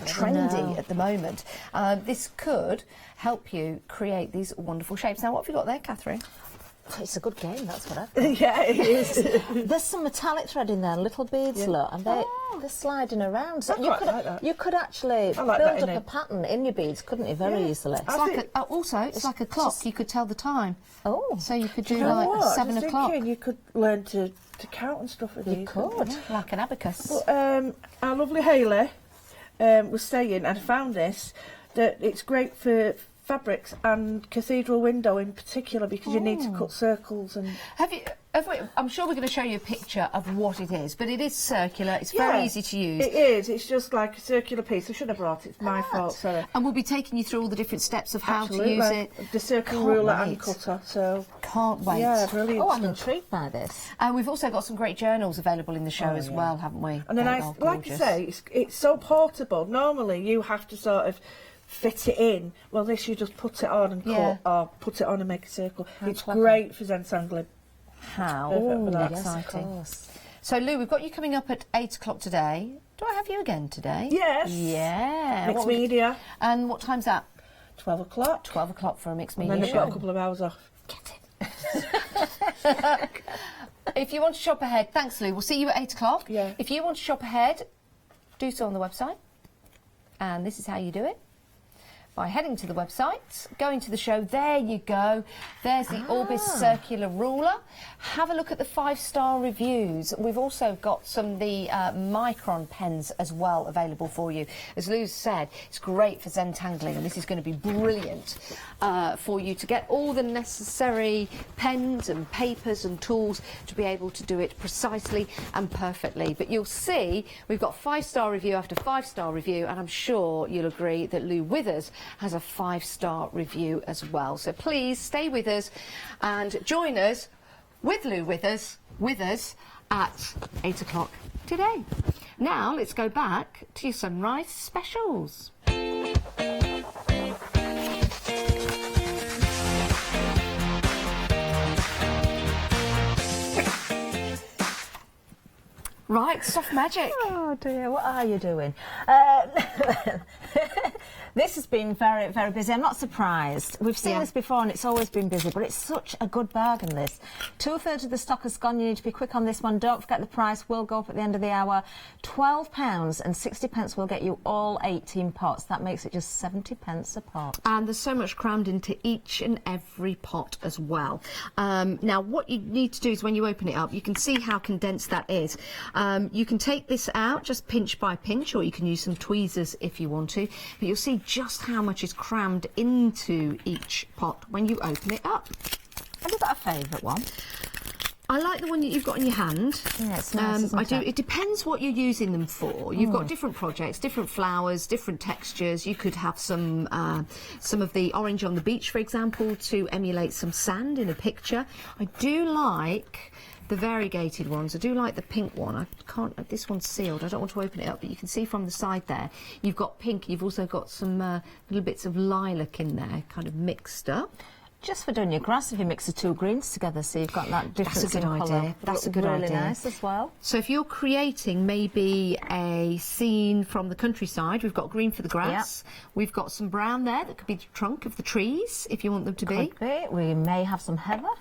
Speaker 2: trendy
Speaker 3: No.
Speaker 2: at the moment. This could help you create these wonderful shapes. Now, what have you got there, Catherine?
Speaker 3: It's a good game, that's what I've got.
Speaker 4: Yeah, it is.
Speaker 3: There's some metallic thread in there, little beads, look, and they're sliding around. So
Speaker 4: I quite like that.
Speaker 3: you could actually
Speaker 4: I like that
Speaker 3: build
Speaker 4: in
Speaker 3: up a
Speaker 4: it.
Speaker 3: pattern in your beads, couldn't you, very easily?
Speaker 2: It's like it's like a clock. You could tell the time.
Speaker 3: Oh,
Speaker 2: So you could do
Speaker 4: You know
Speaker 2: like
Speaker 4: what?
Speaker 2: 7
Speaker 4: Just
Speaker 2: o'clock.
Speaker 4: thinking you could learn to count and stuff with
Speaker 3: you
Speaker 4: these.
Speaker 3: could.
Speaker 2: Like an abacus.
Speaker 4: But, our lovely Hayley was saying, and I found this, that it's great for fabrics and cathedral window in particular because you need to cut circles and...
Speaker 2: I'm sure we're going to show you a picture of what it is, but it is circular. It's very easy to use.
Speaker 4: It is. It's just like a circular piece. I should have brought it. It's my fault, sorry.
Speaker 2: And we'll be taking you through all the different steps of how
Speaker 4: Absolutely.
Speaker 2: to use it.
Speaker 4: The circle
Speaker 2: Can't
Speaker 4: ruler
Speaker 2: wait.
Speaker 4: and cutter, so...
Speaker 2: Can't wait.
Speaker 4: Yeah, brilliant.
Speaker 3: Oh, I'm
Speaker 4: stuff.
Speaker 3: intrigued by this.
Speaker 2: And we've also got some great journals available in the show as well, haven't we?
Speaker 4: And then,
Speaker 2: They are
Speaker 4: like I
Speaker 2: gorgeous.
Speaker 4: say, it's so portable. Normally, you have to sort of fit it in. Well, this you just put it on and cut, or put it on and make a circle. It's
Speaker 3: clever.
Speaker 4: great for zentangling.
Speaker 2: How
Speaker 4: Perfect for that.
Speaker 3: Yes, of
Speaker 2: exciting.
Speaker 3: course.
Speaker 2: So, Lou, we've got you coming up at 8 o'clock today. Do I have you again today?
Speaker 4: Yes.
Speaker 2: Yeah.
Speaker 4: Mixed
Speaker 2: What we-
Speaker 4: media,
Speaker 2: And what time's that?
Speaker 4: 12 o'clock.
Speaker 2: 12 o'clock for a mixed
Speaker 4: And
Speaker 2: media
Speaker 4: then I've
Speaker 2: show.
Speaker 4: got a couple of hours off.
Speaker 2: If you want to shop ahead, thanks, Lou. We'll see you at 8 o'clock.
Speaker 4: Yeah.
Speaker 2: If you want to shop ahead, do so on the website. And this is how you do it. By heading to the website, going to the show, there you go. There's the Orbis circular ruler. Have a look at the 5-star reviews. We've also got some of the Micron pens as well available for you. As Lou said, it's great for zentangling, and this is going to be brilliant for you to get all the necessary pens and papers and tools to be able to do it precisely and perfectly. But you'll see we've got 5-star review after 5-star review, and I'm sure you'll agree that Lou Withers has a 5-star review as well. So please stay with us and join us with Lou Withers at 8 o'clock today. Now let's go back to your sunrise specials. Right, soft magic.
Speaker 3: Oh dear, what are you doing? This has been very, very busy. I'm not surprised. We've seen this before and it's always been busy, but it's such a good bargain, this. 2/3 of the stock has gone. You need to be quick on this one. Don't forget the price will go up at the end of the hour. £12.60 will get you all 18 pots. That makes it just 70p a pot.
Speaker 2: And there's so much crammed into each and every pot as well. Now, what you need to do is when you open it up, you can see how condensed that is. You can take this out just pinch by pinch, or you can use some tweezers if you want to. But you'll see just how much is crammed into each pot when you open it up.
Speaker 3: Have you got a favourite one?
Speaker 2: I like the one that you've got in your hand.
Speaker 3: Yeah, it's nice, isn't it?
Speaker 2: It depends what you're using them for. You've got different projects, different flowers, different textures. You could have some of the orange on the beach, for example, to emulate some sand in a picture. I do like the variegated ones. I do like the pink one. I can't. This one's sealed. I don't want to open it up, but you can see from the side there. You've got pink. You've also got some little bits of lilac in there, kind of mixed up.
Speaker 3: Just for doing your grass, if you mix the two greens together, so you've got that difference
Speaker 2: That's a good
Speaker 3: in
Speaker 2: idea.
Speaker 3: colour.
Speaker 2: That's a good idea.
Speaker 3: Really nice as well.
Speaker 2: So if you're creating maybe a scene from the countryside, we've got green for the grass. Yep. We've got some brown there that could be the trunk of the trees, if you want them to be.
Speaker 3: Could be. We may have some heather.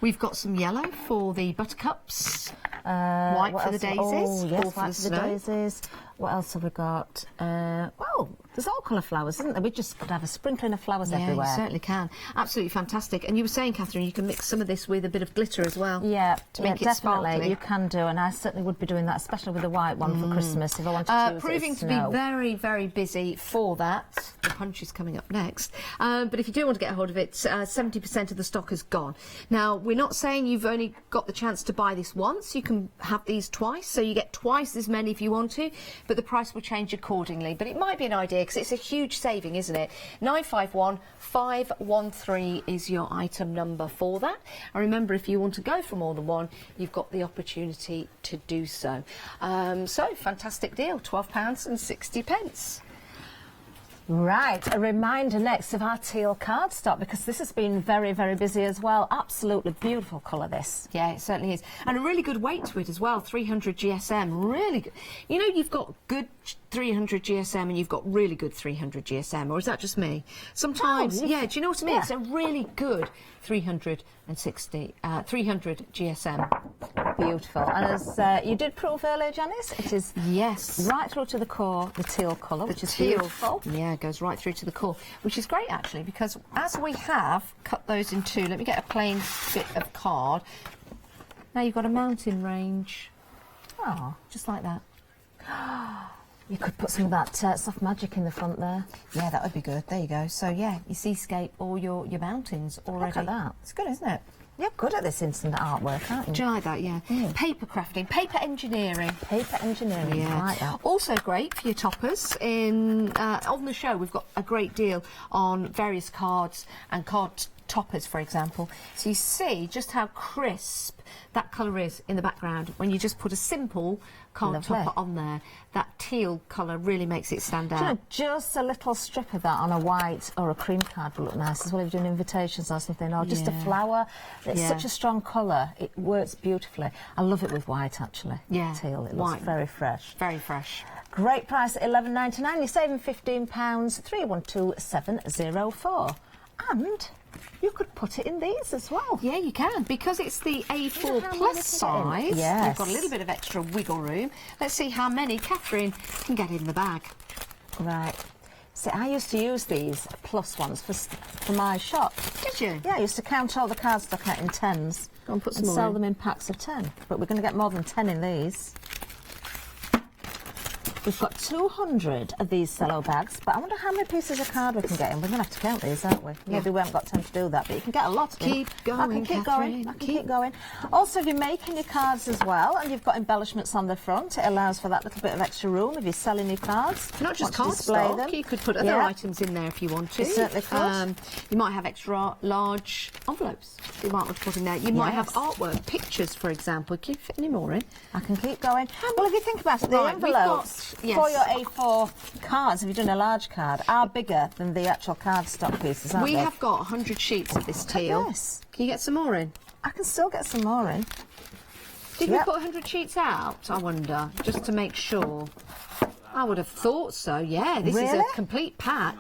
Speaker 2: We've got some yellow for the buttercups. White for the daisies.
Speaker 3: Oh, yes,
Speaker 2: white
Speaker 3: for the daisies. What else have we got? Well, there's all colour flowers, isn't there? We just could have a sprinkling of flowers everywhere.
Speaker 2: Yeah, you certainly can. Absolutely fantastic. And you were saying, Catherine, you can mix some of this with a bit of glitter as well.
Speaker 3: Yeah,
Speaker 2: to make it
Speaker 3: definitely.
Speaker 2: sparkly.
Speaker 3: You can do, and I certainly would be doing that, especially with the white one for Christmas if I wanted to use
Speaker 2: proving to be very, very busy for that. The punch is coming up next. But if you do want to get a hold of it, 70% of the stock is gone. Now, we're not saying you've only got the chance to buy this once. You can have these twice, so you get twice as many if you want to, but the price will change accordingly. But it might be an idea because it's a huge saving, isn't it? 951513 is your item number for that. And remember, if you want to go for more than one, you've got the opportunity to do so. So, fantastic deal, £12.60.
Speaker 3: Right, a reminder next of our teal cardstock, because this has been very, very busy as well. Absolutely beautiful colour, this.
Speaker 2: Yeah, it certainly is. And a really good weight to it as well, 300 GSM, really good. You know, you've got good 300 GSM and you've got really good 300 GSM, or is that just me? Sometimes, yeah, do you know what I mean? Yeah. It's a really good 300 GSM.
Speaker 3: Beautiful. And as you did prove earlier, Janice, it is right through to the core, the teal colour, which is beautiful.
Speaker 2: Yeah, it goes right through to the core, which is great actually, because as we have cut those in two, let me get a plain bit of card. Now you've got a mountain range. Oh, just like that.
Speaker 3: You could put some of that soft magic in the front there.
Speaker 2: Yeah, that would be good. There you go. So yeah, your seascape or your mountains already.
Speaker 3: Look at that.
Speaker 2: It's good, isn't it?
Speaker 3: You're good at this instant artwork, aren't you?
Speaker 2: Do you like that? Yeah. Paper crafting, paper engineering.
Speaker 3: Paper engineering,
Speaker 2: yeah.
Speaker 3: I like that.
Speaker 2: Also great for your toppers. On the show, we've got a great deal on various cards and card toppers, for example. So you see just how crisp that colour is in the background when you just put a simple card topper on there. That teal colour really makes it stand out.
Speaker 3: Do you know, just a little strip of that on a white or a cream card would look nice as well if you're doing invitations or something, or just a flower. It's such a strong colour, it works beautifully. I love it with white actually.
Speaker 2: Yeah,
Speaker 3: teal, it looks very fresh.
Speaker 2: Very fresh.
Speaker 3: Great price at £11.99. You're saving £15. 312704. And you could put it in these as well.
Speaker 2: Yeah, you can, because it's the A4 plus size.
Speaker 3: Yes.
Speaker 2: We've got a little bit of extra wiggle room. Let's see how many Catherine can get in the bag.
Speaker 3: Right. See, I used to use these plus ones for my shop.
Speaker 2: Did you?
Speaker 3: Yeah, I used to count all the cardstock out in tens.
Speaker 2: Go and put some
Speaker 3: and
Speaker 2: more
Speaker 3: sell
Speaker 2: in.
Speaker 3: them in packs of 10. But we're going to get more than 10 in these. We've got 200 of these cello bags, but I wonder how many pieces of card we can get in. We're going to have to count these, aren't we? Maybe we haven't got time to do that, but you can get a lot of them.
Speaker 2: Keep going,
Speaker 3: I can keep
Speaker 2: Catherine.
Speaker 3: going. I can keep going. Also, if you're making your cards as well, and you've got embellishments on the front, it allows for that little bit of extra room if you're selling your cards.
Speaker 2: Not just
Speaker 3: cardstock.
Speaker 2: You could put other items in there if you want to.
Speaker 3: You certainly could.
Speaker 2: You might have extra large envelopes you might want to put in there. You might have artwork, pictures, for example. Can you fit any more in?
Speaker 3: I can keep going. Well, if you think about it, the envelopes for your A4 cards, if you're doing a large card, are bigger than the actual cardstock pieces, aren't they?
Speaker 2: We have got 100 sheets of this teal.
Speaker 3: Yes.
Speaker 2: Can you get some more in?
Speaker 3: I can still get some more in.
Speaker 2: Did we put 100 sheets out, I wonder, just to make sure? I would have thought so, yeah. This is a complete pack.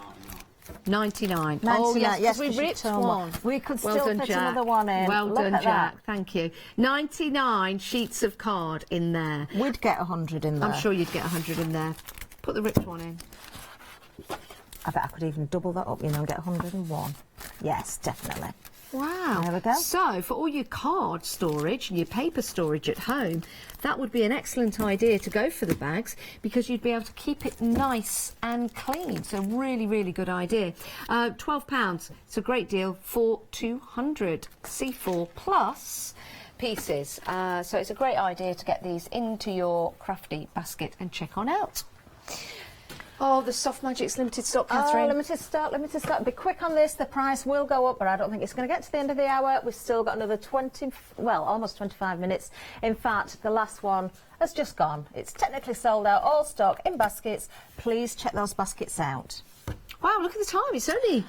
Speaker 2: 99. Oh, yes, we ripped one.
Speaker 3: We could still fit another one in.
Speaker 2: Well done, Jack. Thank you. 99 sheets of card in there.
Speaker 3: We'd get 100 in there.
Speaker 2: I'm sure you'd get 100 in there. Put the ripped one in.
Speaker 3: I bet I could even double that up, you know, and get 101. Yes, definitely.
Speaker 2: Wow.
Speaker 3: There we go.
Speaker 2: So, for all your card storage and your paper storage at home, that would be an excellent idea to go for the bags, because you'd be able to keep it nice and clean. So, really, really good idea. £12. It's a great deal for 200 C4 plus pieces. So it's a great idea to get these into your crafty basket and check on out. Oh, the Soft Magic's limited stock, Catherine.
Speaker 3: Oh, limited stock. Be quick on this. The price will go up, but I don't think it's going to get to the end of the hour. We've still got another almost 25 minutes. In fact, the last one has just gone. It's technically sold out, all stock in baskets. Please check those baskets out.
Speaker 2: Wow, look at the time. It's only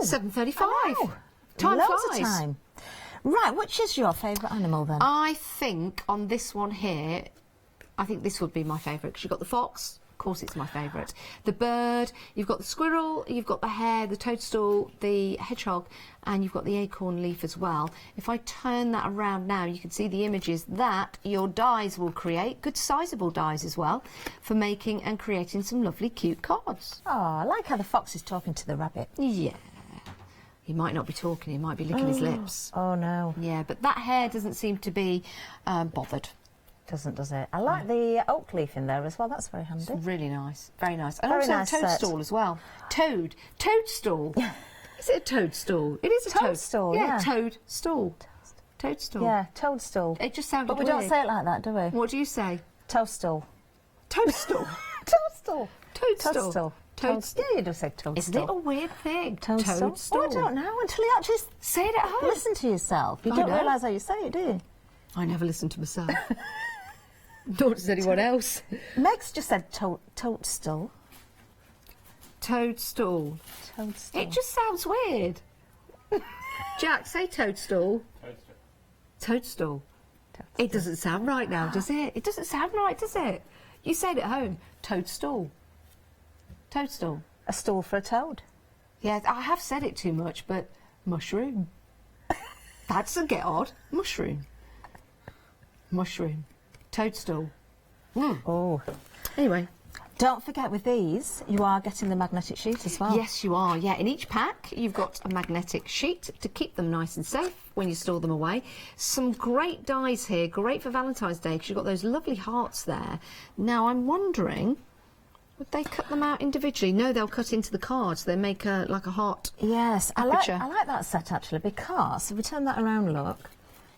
Speaker 2: 7:35. Time
Speaker 3: Loads
Speaker 2: flies.
Speaker 3: of time. Right, which is your favourite animal then?
Speaker 2: I think on this one here, I think this would be my favourite because you've got the fox. Of course, it's my favourite. The bird, you've got the squirrel, you've got the hare, the toadstool, the hedgehog, and you've got the acorn leaf as well. If I turn that around now, you can see the images that your dies will create, good sizable dies as well, for making and creating some lovely cute cards.
Speaker 3: Oh, I like how the fox is talking to the rabbit.
Speaker 2: Yeah. He might not be talking, he might be licking his lips.
Speaker 3: Oh, no.
Speaker 2: Yeah, but that hare doesn't seem to be bothered.
Speaker 3: Doesn't, does it? I like the oak leaf in there as well. That's very handy.
Speaker 2: It's really nice. Very nice. And
Speaker 3: Very
Speaker 2: also
Speaker 3: nice
Speaker 2: a toadstool as well. Toadstool. Is it a toadstool? It is a
Speaker 3: Toadstool, yeah.
Speaker 2: Toadstool. Toadstool.
Speaker 3: Yeah, toadstool.
Speaker 2: It just sounded
Speaker 3: But we
Speaker 2: weird.
Speaker 3: don't say it like that, do we?
Speaker 2: What do you say?
Speaker 3: Toadstool.
Speaker 2: Toadstool.
Speaker 3: Toadstool.
Speaker 2: Toadstool.
Speaker 3: Toadstool. Yeah, you do say toadstool.
Speaker 2: Isn't it a weird thing?
Speaker 3: Toadstool? Oh, I don't know until you actually
Speaker 2: say it at home.
Speaker 3: listen to yourself. You
Speaker 2: I
Speaker 3: don't
Speaker 2: know.
Speaker 3: realise how you say it, do you?
Speaker 2: I never listen to myself. Nor does anyone else.
Speaker 3: Meg's just said toadstool.
Speaker 2: Toadstool.
Speaker 3: Toadstool.
Speaker 2: It just sounds weird. Jack, say toadstool. Toadstool. It doesn't sound right now, does it? It doesn't sound right, does it? You say it at home. Toadstool. Toadstool.
Speaker 3: A stool for a toad.
Speaker 2: Yeah, I have said it too much, but mushroom. That's a get odd. Mushroom. Mushroom. Toadstool.
Speaker 3: Oh.
Speaker 2: Anyway.
Speaker 3: Don't forget with these, you are getting the magnetic sheet as well.
Speaker 2: Yes, you are. Yeah, in each pack, you've got a magnetic sheet to keep them nice and safe when you store them away. Some great dies here, great for Valentine's Day, because you've got those lovely hearts there. Now, I'm wondering, would they cut them out individually? No, they'll cut into the cards. They make like a heart.
Speaker 3: Yes, I like
Speaker 2: aperture.
Speaker 3: that set actually, because if we turn that around, look,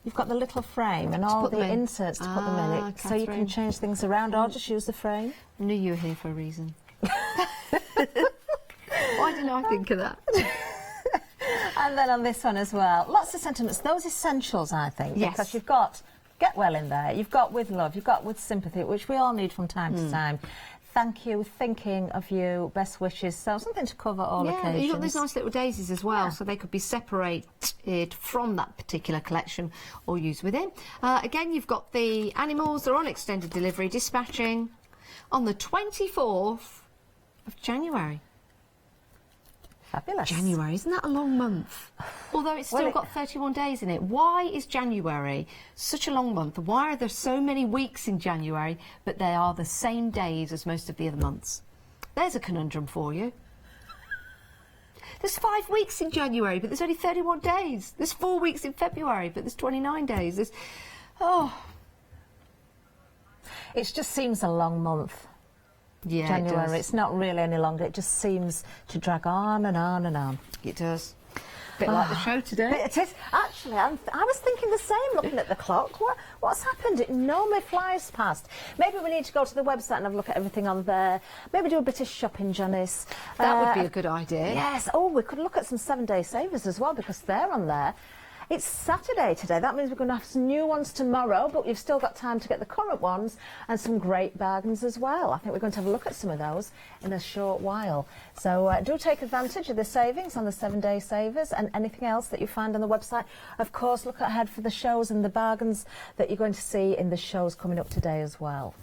Speaker 3: you've got the little frame and all
Speaker 2: put
Speaker 3: the
Speaker 2: them in.
Speaker 3: inserts to put them in it, so you can
Speaker 2: Catherine.
Speaker 3: change things around or just use the frame.
Speaker 2: I knew you were here for a reason. Why didn't I think of that?
Speaker 3: And then on this one as well, lots of sentiments. Those essentials, I think,
Speaker 2: Yes.
Speaker 3: because you've got get well in there, you've got with love, you've got with sympathy, which we all need from time to time. Thank you, thinking of you, best wishes. So something to cover all occasions.
Speaker 2: You've got these nice little daisies as well, so they could be separated from that particular collection or used within. Again, you've got the animals. They're on extended delivery, dispatching on the 24th of January.
Speaker 3: Fabulous.
Speaker 2: January, isn't that a long month? Although it's still got 31 days in it. Why is January such a long month? Why are there so many weeks in January, but they are the same days as most of the other months? There's a conundrum for you. There's 5 weeks in January, but there's only 31 days. There's 4 weeks in February, but there's 29 days.
Speaker 3: It just seems a long month.
Speaker 2: Yeah,
Speaker 3: January.
Speaker 2: it does.
Speaker 3: It's not really any longer. It just seems to drag on and on and on.
Speaker 2: It does. Bit like the show today.
Speaker 3: It is. Actually, I was thinking the same, looking at the clock. What's happened? It normally flies past. Maybe we need to go to the website and have a look at everything on there. Maybe do a bit of shopping, Janice.
Speaker 2: That would be a good idea.
Speaker 3: Yes. Oh, we could look at some 7-day savers as well, because they're on there. It's Saturday today. That means we're going to have some new ones tomorrow, but you've still got time to get the current ones and some great bargains as well. I think we're going to have a look at some of those in a short while. So do take advantage of the savings on the 7-day savers and anything else that you find on the website. Of course, look ahead for the shows and the bargains that you're going to see in the shows coming up today as well.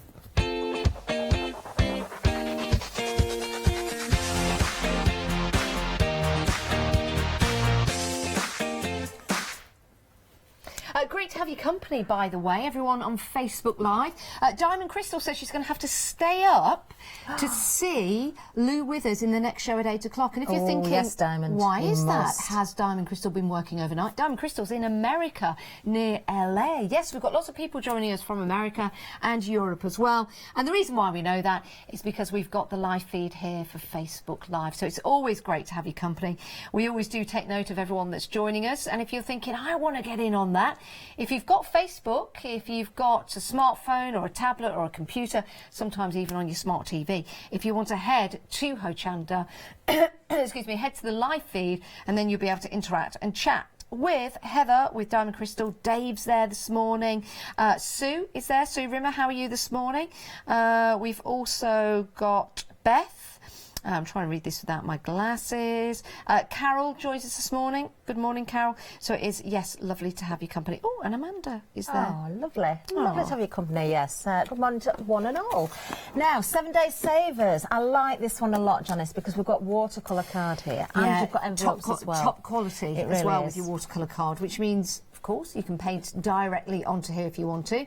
Speaker 2: Great to have your company, by the way, everyone on Facebook Live. Diamond Crystal says she's going to have to stay up to see Lou Withers in the next show at 8 o'clock. And if you're thinking,
Speaker 3: yes, Diamond,
Speaker 2: why
Speaker 3: you
Speaker 2: is
Speaker 3: must.
Speaker 2: that? Has Diamond Crystal been working overnight? Diamond Crystal's in America, near LA. Yes, we've got lots of people joining us from America and Europe as well. And the reason why we know that is because we've got the live feed here for Facebook Live. So it's always great to have your company. We always do take note of everyone that's joining us. And if you're thinking, I want to get in on that, if If you've got Facebook, if you've got a smartphone or a tablet or a computer, sometimes even on your smart TV, if you want to head to Hochanda, excuse me, head to the live feed, and then you'll be able to interact and chat with Heather, with Diamond Crystal. Dave's there this morning. Sue is there. Sue Rimmer, how are you this morning? We've also got Beth. I'm trying to read this without my glasses. Carol joins us this morning. Good morning, Carol. So it is, yes, lovely to have your company. Oh, and Amanda is there.
Speaker 3: Oh, lovely. Lovely to have your company, yes. Good morning to one and all. Now, 7 Day Savers. I like this one a lot, Janice, because we've got watercolour card here. And you've got envelopes as well.
Speaker 2: Top quality
Speaker 3: It
Speaker 2: as
Speaker 3: really
Speaker 2: well
Speaker 3: is.
Speaker 2: with your watercolour card, which means, of course, you can paint directly onto here if you want to.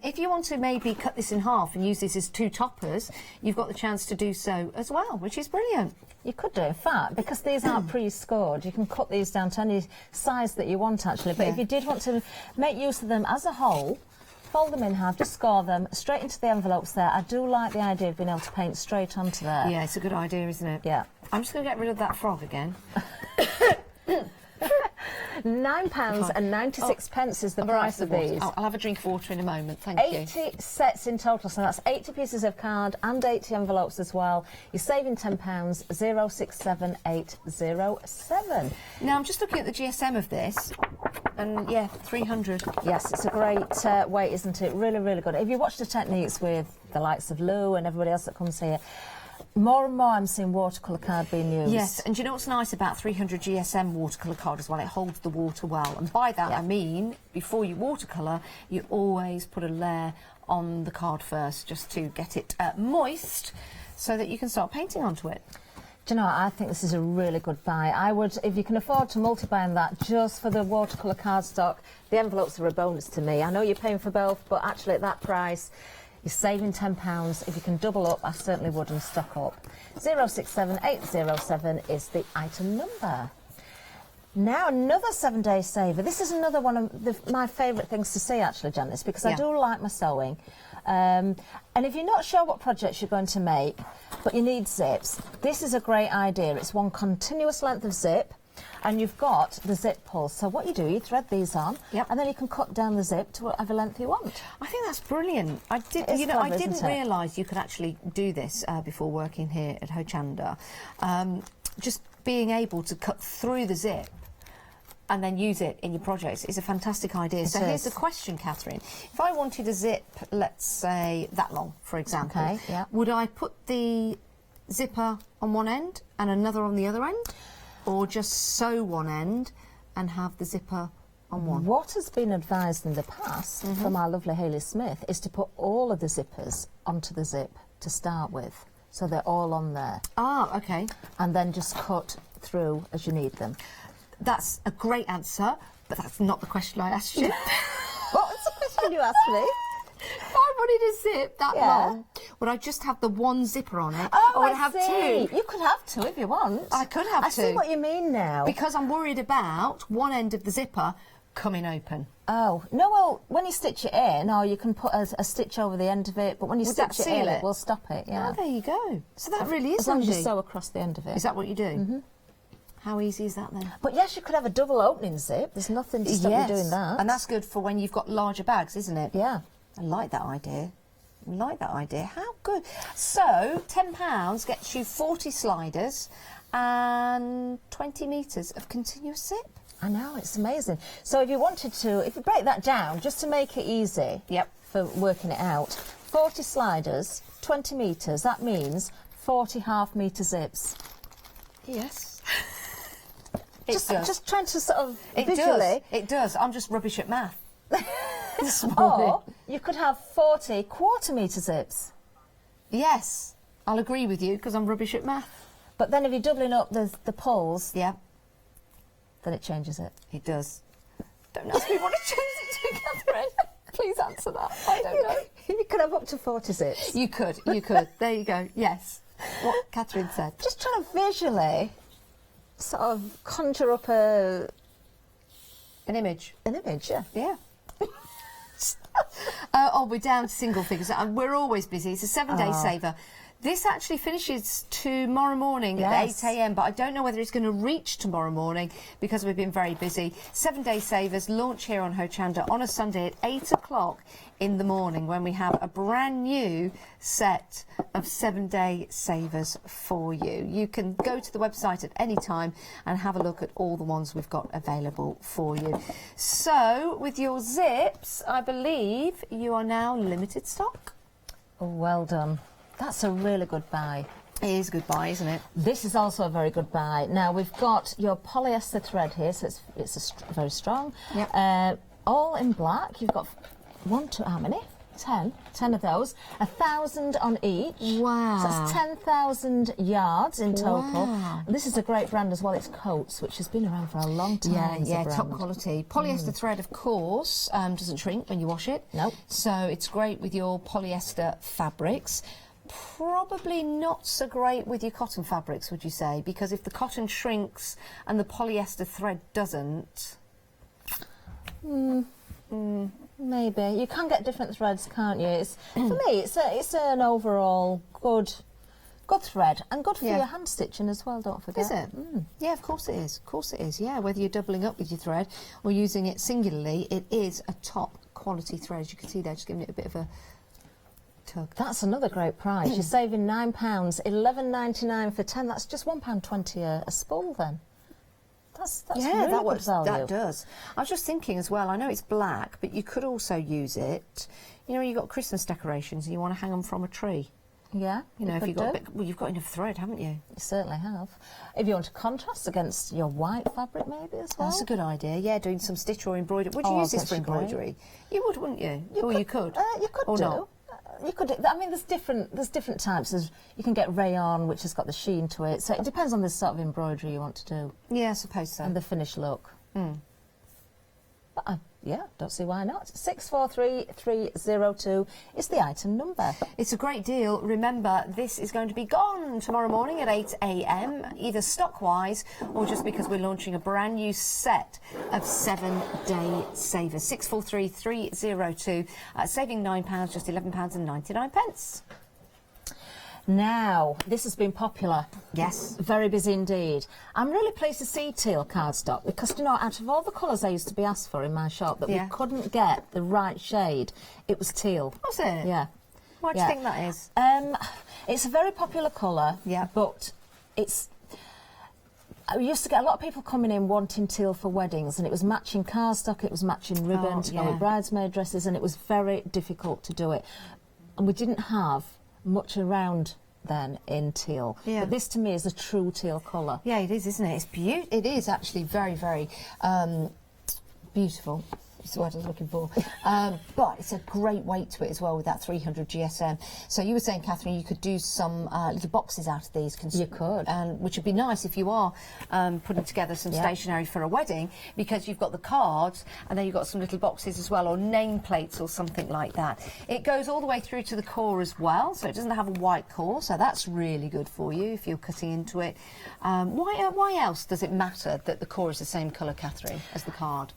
Speaker 2: If you want to maybe cut this in half and use this as 2 toppers, you've got the chance to do so as well, which is brilliant.
Speaker 3: You could do, in fact, because these aren't pre-scored, you can cut these down to any size that you want, actually. But if you did want to make use of them as a whole, fold them in half, just score them straight into the envelopes there. I do like the idea of being able to paint straight onto there.
Speaker 2: Yeah, it's a good idea, isn't it?
Speaker 3: Yeah.
Speaker 2: I'm just going to get rid of that frog again.
Speaker 3: £9.96 is the price of these.
Speaker 2: I'll have a drink of water in a moment, thank you.
Speaker 3: 80 sets in total, so that's 80 pieces of card and 80 envelopes as well. You're saving £10, 067807.
Speaker 2: Now, I'm just looking at the GSM of this, and yeah, 300.
Speaker 3: Yes, it's a great weight, isn't it? Really, really good. If you watch the techniques with the likes of Lou and everybody else that comes here, more and more I'm seeing watercolour card being used.
Speaker 2: Yes, and do you know what's nice about 300 GSM watercolour card as well? It holds the water well. And by that I mean, before you watercolour, you always put a layer on the card first, just to get it moist, so that you can start painting onto it.
Speaker 3: Do you know what? I think this is a really good buy. I would, if you can afford to multiply on that just for the watercolour cardstock, the envelopes are a bonus to me. I know you're paying for both, but actually at that price, you're saving £10. If you can double up, I certainly would, and stock up. 067807 is the item number. Now, another 7 Day saver. This is another one of my favourite things to see, actually, Janice, because I do like my sewing. And if you're not sure what projects you're going to make, but you need zips, this is a great idea. It's one continuous length of zip, and you've got the zip pulls. So what you do, you thread these on, and then you can cut down the zip to whatever length you want.
Speaker 2: I think that's brilliant. I didn't realise you could actually do this before working here at Hochanda. Just being able to cut through the zip and then use it in your projects is a fantastic idea. So here's the question, Catherine. If I wanted a zip, let's say that long, for example, would I put the zipper on one end and another on the other end? Or just sew one end and have the zipper on one?
Speaker 3: What has been advised in the past from our lovely Hayley Smith is to put all of the zippers onto the zip to start with. So they're all on there.
Speaker 2: Ah, OK.
Speaker 3: And then just cut through as you need them.
Speaker 2: That's a great answer, but that's not the question I asked you.
Speaker 3: What was the question you asked me?
Speaker 2: If I wanted a zip that long, would I just have the one zipper on it?
Speaker 3: Oh,
Speaker 2: or would
Speaker 3: I
Speaker 2: have
Speaker 3: see.
Speaker 2: two?
Speaker 3: You could have two if you want.
Speaker 2: I could have two.
Speaker 3: I see what you mean now.
Speaker 2: Because I'm worried about one end of the zipper coming open.
Speaker 3: Oh, no, well, when you stitch it in, or you can put a stitch over the end of it, but when you stitch it in, it will stop it,
Speaker 2: Oh, there you go. So that really is
Speaker 3: as long
Speaker 2: handy.
Speaker 3: as you sew across the end of it.
Speaker 2: Is that what you do? How easy is that then?
Speaker 3: But yes, you could have a double opening zip. There's nothing to stop you doing that.
Speaker 2: And that's good for when you've got larger bags, isn't it?
Speaker 3: Yeah.
Speaker 2: I like that idea. I like that idea. How good. So, £10 gets you 40 sliders and 20 metres of continuous zip.
Speaker 3: I know, it's amazing. So if you wanted to, if you break that down, just to make it easy for working it out, 40 sliders, 20 metres, that means 40 half-metre zips.
Speaker 2: Yes.
Speaker 3: Just trying to sort of visually.
Speaker 2: It does. I'm just rubbish at math.
Speaker 3: Or you could have 40 quarter-metre zips.
Speaker 2: Yes, I'll agree with you because I'm rubbish at math.
Speaker 3: But then if you're doubling up the pulls,
Speaker 2: then
Speaker 3: it changes it.
Speaker 2: It does. Don't ask me what it changes it to, Catherine. Please answer that. I don't know.
Speaker 3: You could have up to 40 zips.
Speaker 2: You could. There you go. Yes. What Catherine said.
Speaker 3: Just trying to visually sort of conjure up an image. An image, yeah.
Speaker 2: Yeah. We're down to single figures. We're always busy. It's a 7 Day saver. This actually finishes tomorrow morning at 8 a.m, but I don't know whether it's going to reach tomorrow morning because we've been very busy. 7-day savers launch here on Hochanda on a Sunday at 8 o'clock in the morning when we have a brand new set of 7-day savers for you. You can go to the website at any time and have a look at all the ones we've got available for you. So with your zips, I believe you are now limited stock.
Speaker 3: Oh, well done. That's a really good buy.
Speaker 2: It is a good buy, isn't it?
Speaker 3: This is also a very good buy. Now, we've got your polyester thread here, so it's very strong.
Speaker 2: Yep.
Speaker 3: All in black. You've got how many? 10 of those. 1,000 on each.
Speaker 2: Wow.
Speaker 3: So that's 10,000 yards in total.
Speaker 2: Wow.
Speaker 3: This is a great brand as well. It's Coats, which has been around for a long time.
Speaker 2: Yeah, top quality. Polyester thread, of course, doesn't shrink when you wash it.
Speaker 3: Nope.
Speaker 2: So it's great with your polyester fabrics. Probably not so great with your cotton fabrics, would you say? Because if the cotton shrinks and the polyester thread doesn't...
Speaker 3: Maybe. You can get different threads, can't you? For me, it's an overall good thread and good for your hand stitching as well, don't forget.
Speaker 2: Is it? Yeah, of course it is. Of course it is, yeah. Whether you're doubling up with your thread or using it singularly, it is a top quality thread. As you can see there, just giving it a bit of a tug.
Speaker 3: That's another great price. You're saving £9, $11.99 for 10. That's just £1.20 a spool then. That's really good value.
Speaker 2: That does. I was just thinking as well, I know it's black, but you could also use it, you know, you've got Christmas decorations and you want to hang them from a tree.
Speaker 3: Yeah,
Speaker 2: you know, if you've got you've got enough thread, haven't you?
Speaker 3: You certainly have. If you want to contrast against your white fabric, maybe as well.
Speaker 2: That's a good idea. Yeah, doing some stitch or embroidery. Would you use this for embroidery? You would, wouldn't you? You could.
Speaker 3: You could
Speaker 2: or
Speaker 3: do.
Speaker 2: Not.
Speaker 3: You could. I mean, there's different types. You can get rayon, which has got the sheen to it. So it depends on the sort of embroidery you want to do.
Speaker 2: Yeah, I suppose so.
Speaker 3: And the finished look. But yeah, don't see why not. 643302 is the item number.
Speaker 2: It's a great deal. Remember, this is going to be gone tomorrow morning at 8 a.m, either stock-wise or just because we're launching a brand new set of 7-day savers. 643302, saving £9, just £11.99.
Speaker 3: Now, this has been popular.
Speaker 2: Yes.
Speaker 3: Very busy indeed. I'm really pleased to see teal cardstock because, you know, out of all the colours I used to be asked for in my shop that we couldn't get the right shade, it was teal.
Speaker 2: Was it?
Speaker 3: Yeah.
Speaker 2: Why do you think that is?
Speaker 3: It's a very popular colour, but I used to get a lot of people coming in wanting teal for weddings, and it was matching cardstock, it was matching ribbon to go with bridesmaid dresses, and it was very difficult to do it. And we didn't have much around then in teal. Yeah. But this to me is a true teal colour.
Speaker 2: Yeah, it is, isn't it? It is actually very, very beautiful. That's the word I was looking for. But it's a great weight to it as well with that 300 GSM. So you were saying, Catherine, you could do some little boxes out of these.
Speaker 3: You could.
Speaker 2: Which would be nice if you are putting together some stationery for a wedding, because you've got the cards and then you've got some little boxes as well, or nameplates or something like that. It goes all the way through to the core as well, so it doesn't have a white core, so that's really good for you if you're cutting into it. Why else does it matter that the core is the same colour, Catherine, as the card?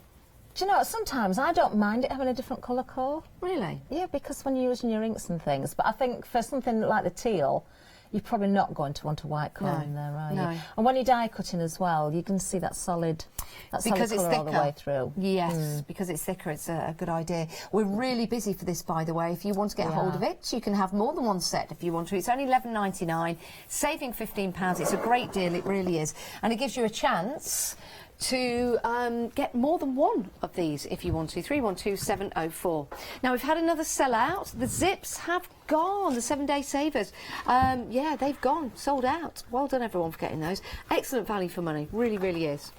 Speaker 3: Do you know, sometimes I don't mind it having a different colour core.
Speaker 2: Really?
Speaker 3: Yeah, because when you're using your inks and things. But I think for something like the teal, you're probably not going to want a white colour in there, are you? And when you're die cutting as well, you can see that solid colour all the way through.
Speaker 2: Yes, because it's thicker, it's a good idea. We're really busy for this, by the way. If you want to get hold of it, you can have more than one set if you want to. It's only $11.99, saving £15. It's a great deal, it really is. And it gives you a chance to get more than one of these if you want to. 312704. Now, we've had another sellout. The zips have gone, the 7-day savers. Yeah, they've gone, sold out. Well done, everyone, for getting those. Excellent value for money, really, really is.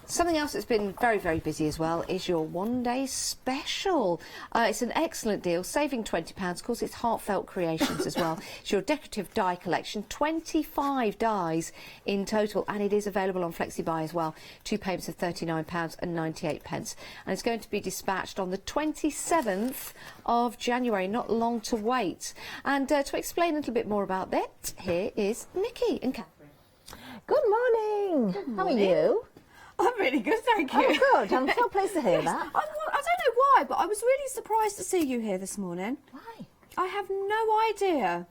Speaker 2: Something else that's been very, very busy as well is your one-day special. It's an excellent deal, saving £20. Of course, it's heartfelt creations as well. It's your decorative die collection, 25 dies in total, and it is available on FlexiBuy as well. 2 payments of £39.98. And it's going to be dispatched on the 27th of January, not long to wait. And to explain a little bit more about that, here is Nikki and Catherine.
Speaker 3: Good morning.
Speaker 2: Good morning.
Speaker 3: How are you?
Speaker 5: I'm really good, thank you.
Speaker 3: Oh, good. I'm so pleased to hear that.
Speaker 5: I don't know why, but I was really surprised to see you here this morning.
Speaker 3: Why?
Speaker 5: I have no idea.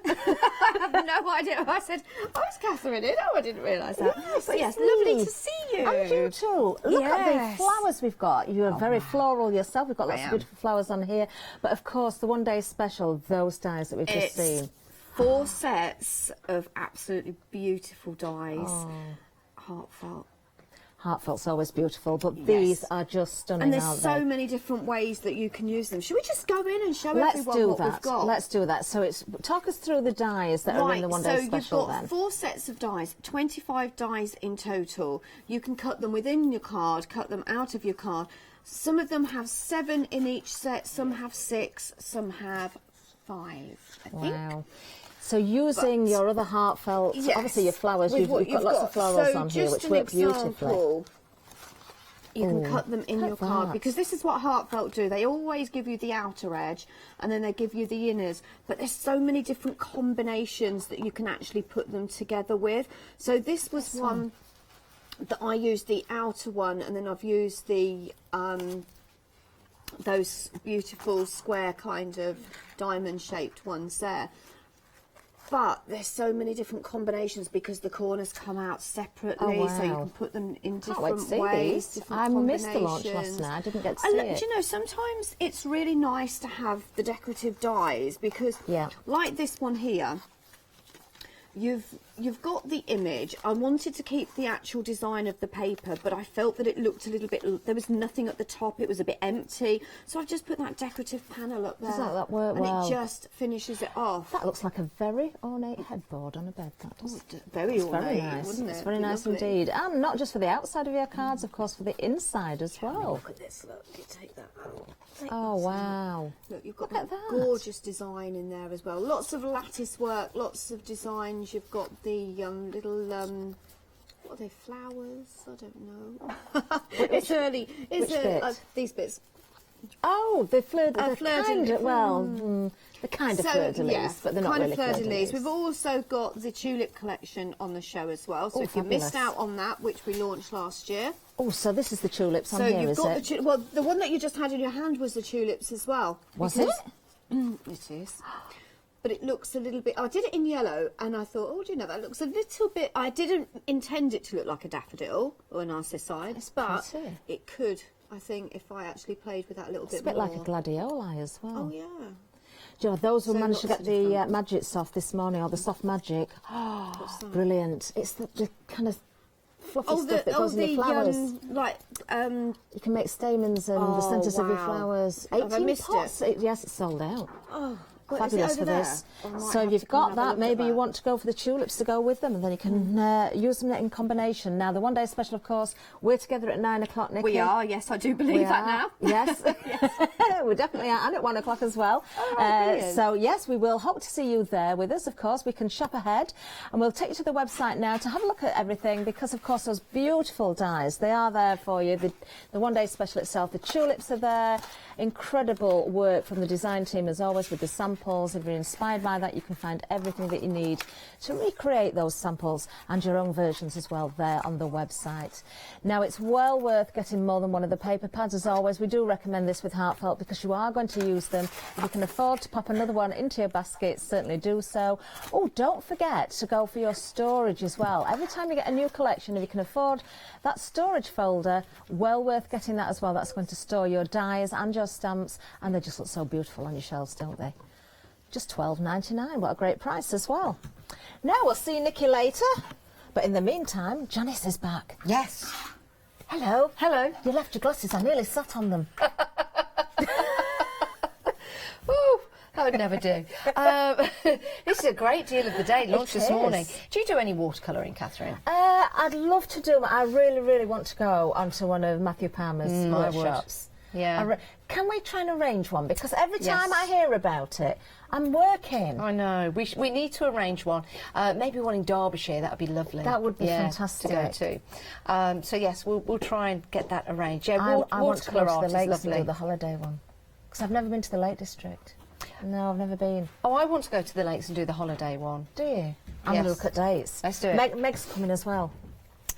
Speaker 5: I have no idea. I said, oh, it's Catherine in. Oh, I didn't realise that.
Speaker 3: Yes,
Speaker 5: But yes,
Speaker 3: it's
Speaker 5: lovely
Speaker 3: me.
Speaker 5: to see you.
Speaker 3: And you too. Look at the
Speaker 5: Yes.
Speaker 3: flowers we've got. You're very floral yourself. We've got lots
Speaker 5: I
Speaker 3: of
Speaker 5: am.
Speaker 3: beautiful flowers on here. But of course, the one day special, those dies that we've just seen.
Speaker 5: 4 sets of absolutely beautiful dies. Heartfelt.
Speaker 3: Heartfelt's always beautiful, but these are just stunning,
Speaker 5: And there's
Speaker 3: aren't
Speaker 5: so
Speaker 3: they?
Speaker 5: many different ways that you can use them. Should we just go in and show
Speaker 3: Let's
Speaker 5: everyone
Speaker 3: do
Speaker 5: what we've
Speaker 3: that.
Speaker 5: got?
Speaker 3: Let's do that. So talk us through the dies that are in the one day special
Speaker 5: you've got
Speaker 3: then.
Speaker 5: 4 sets of dies, 25 dies in total. You can cut them within your card, cut them out of your card. Some of them have 7 in each set, some have 6, some have 5, I think.
Speaker 3: Wow. So using your other heartfelt,
Speaker 5: Yes.
Speaker 3: obviously your flowers,
Speaker 5: With
Speaker 3: you've
Speaker 5: what
Speaker 3: got lots of flowers
Speaker 5: so
Speaker 3: on here
Speaker 5: just
Speaker 3: which
Speaker 5: an
Speaker 3: work beautifully.
Speaker 5: example, you can
Speaker 3: Ooh,
Speaker 5: cut them in
Speaker 3: look
Speaker 5: your
Speaker 3: at
Speaker 5: card,
Speaker 3: that.
Speaker 5: because this is what Heartfelt do. They always give you the outer edge and then they give you the inners, but there's so many different combinations that you can actually put them together with. So this was one that I used the outer one, and then I've used the those beautiful square kind of diamond shaped ones there. But there's so many different combinations because the corners come out separately,
Speaker 3: Oh,
Speaker 5: so you
Speaker 3: wow.
Speaker 5: can put them in
Speaker 3: Can't wait to
Speaker 5: different
Speaker 3: see
Speaker 5: ways.
Speaker 3: these.
Speaker 5: Different
Speaker 3: I missed the launch
Speaker 5: combinations.
Speaker 3: last night. I didn't get to
Speaker 5: And
Speaker 3: see
Speaker 5: look,
Speaker 3: it.
Speaker 5: do you know, sometimes it's really nice to have the decorative dies because, like this one here, you've got the image. I wanted to keep the actual design of the paper, but I felt that it looked a little bit, there was nothing at the top, it was a bit empty, so I've just put that decorative panel up there.
Speaker 3: Doesn't that work
Speaker 5: and
Speaker 3: well?
Speaker 5: it just finishes it off.
Speaker 3: That looks like a very ornate headboard on a bed, that does.
Speaker 5: Very
Speaker 3: It's
Speaker 5: ornate,
Speaker 3: very nice.
Speaker 5: wouldn't it?
Speaker 3: It's very
Speaker 5: Be
Speaker 3: nice
Speaker 5: lovely.
Speaker 3: indeed. And not just for the outside of your cards, of course, for the inside as well.
Speaker 5: Look at this, look, you take that out.
Speaker 3: Oh, wow.
Speaker 5: Look, you've got
Speaker 3: Look at
Speaker 5: that
Speaker 3: that.
Speaker 5: gorgeous design in there as well. Lots of lattice work, lots of designs. You've got the little, what are they, flowers? I don't know. It's early. It's
Speaker 3: which bit?
Speaker 5: these bits.
Speaker 3: Oh, the fleur de
Speaker 5: fleur de
Speaker 3: lis. The kind of fleur de lis,
Speaker 5: yeah,
Speaker 3: but they're not
Speaker 5: kind
Speaker 3: really
Speaker 5: of fleur de
Speaker 3: fleur de
Speaker 5: lis.
Speaker 3: lis.
Speaker 5: We've also got the tulip collection on the show as well. So
Speaker 3: Oh,
Speaker 5: if you missed
Speaker 3: fabulous.
Speaker 5: out on that, which we launched last year.
Speaker 3: Oh, so this is the tulips on
Speaker 5: So
Speaker 3: here,
Speaker 5: you've
Speaker 3: is
Speaker 5: got
Speaker 3: it?
Speaker 5: the well, the one that you just had in your hand was the tulips as well.
Speaker 3: Was
Speaker 5: because-
Speaker 3: it?
Speaker 5: It is. But it looks a little bit... I did it in yellow, and I thought, oh, do you know, that looks a little bit... I didn't intend it to look like a daffodil or a narcissi, but
Speaker 3: pretty.
Speaker 5: it could, I think, if I actually played with that a little
Speaker 3: It's a
Speaker 5: bit
Speaker 3: bit
Speaker 5: more.
Speaker 3: like a gladioli as well.
Speaker 5: Oh, yeah.
Speaker 3: Do you know, those who
Speaker 5: So
Speaker 3: managed to
Speaker 5: lots
Speaker 3: get
Speaker 5: of
Speaker 3: the
Speaker 5: different-
Speaker 3: magic soft this morning, or the soft magic.
Speaker 5: What's that?
Speaker 3: Brilliant. It's the kind of fluffy stuff that goes in the
Speaker 5: the
Speaker 3: flowers. You can make stamens and the
Speaker 5: Oh,
Speaker 3: centres of your
Speaker 5: wow.
Speaker 3: flowers.
Speaker 5: Have I
Speaker 3: 18
Speaker 5: missed
Speaker 3: pots. Yes, it's sold out.
Speaker 5: Oh, what, is it
Speaker 3: Fabulous
Speaker 5: over
Speaker 3: for
Speaker 5: there?
Speaker 3: this.
Speaker 5: I might
Speaker 3: So
Speaker 5: have
Speaker 3: if you've
Speaker 5: to come
Speaker 3: got
Speaker 5: and have a
Speaker 3: that,
Speaker 5: look at
Speaker 3: maybe you
Speaker 5: that.
Speaker 3: want to go for the tulips to go with them, and then you can use them in combination. Now, the one day special, of course, we're together at 9 o'clock, Nikki.
Speaker 5: We are, yes, I do believe
Speaker 3: We
Speaker 5: that
Speaker 3: are.
Speaker 5: now.
Speaker 3: Yes. We definitely are, and at 1 o'clock as well.
Speaker 5: brilliant.
Speaker 3: So, yes, we will hope to see you there with us, of course. We can shop ahead, and we'll take you to the website now to have a look at everything, because, of course, those beautiful dies, they are there for you. The one day special itself, the tulips are there. Incredible work from the design team, as always, with the samples. If you're inspired by that, you can find everything that you need to recreate those samples and your own versions as well there on the website. Now, it's well worth getting more than one of the paper pads. As always, we do recommend this with Heartfelt because you are going to use them. If you can afford to pop another one into your basket, certainly do so. Oh, don't forget to go for your storage as well. Every time you get a new collection, if you can afford that storage folder, well worth getting that as well. That's going to store your dies and your stamps, and they just look so beautiful on your shelves, don't they? Just $12.99. What a great price as well. Now we'll see Nikki later, but in the meantime, Janice is back.
Speaker 5: Yes.
Speaker 3: Hello.
Speaker 5: Hello.
Speaker 3: You left your glasses. I nearly sat on them.
Speaker 5: Ooh, I would never do. This is a great deal of the day, launched this
Speaker 3: is.
Speaker 5: morning. Do you do any watercolouring, Catherine?
Speaker 3: I'd love to do. I really, really want to go onto one of Matthew Palmer's
Speaker 5: I would.
Speaker 3: workshops.
Speaker 5: Yeah.
Speaker 3: Can we try and arrange one? Because every time
Speaker 5: Yes.
Speaker 3: I hear about it, I'm working.
Speaker 5: I know. We need to arrange one. Maybe one in Derbyshire. That would be lovely.
Speaker 3: That would be fantastic.
Speaker 5: to go to. So yes, we'll try and get that arranged. Yeah,
Speaker 3: I want to go
Speaker 5: watercolour
Speaker 3: to
Speaker 5: art
Speaker 3: the
Speaker 5: is
Speaker 3: lakes and
Speaker 5: lovely.
Speaker 3: do the holiday one. Because I've never been to the Lake District. No, I've never been.
Speaker 5: Oh, I want to go to the lakes and do the holiday one.
Speaker 3: Do you? I'm
Speaker 5: Yes.
Speaker 3: going to look at dates.
Speaker 5: Let's do it.
Speaker 3: Meg's coming as well.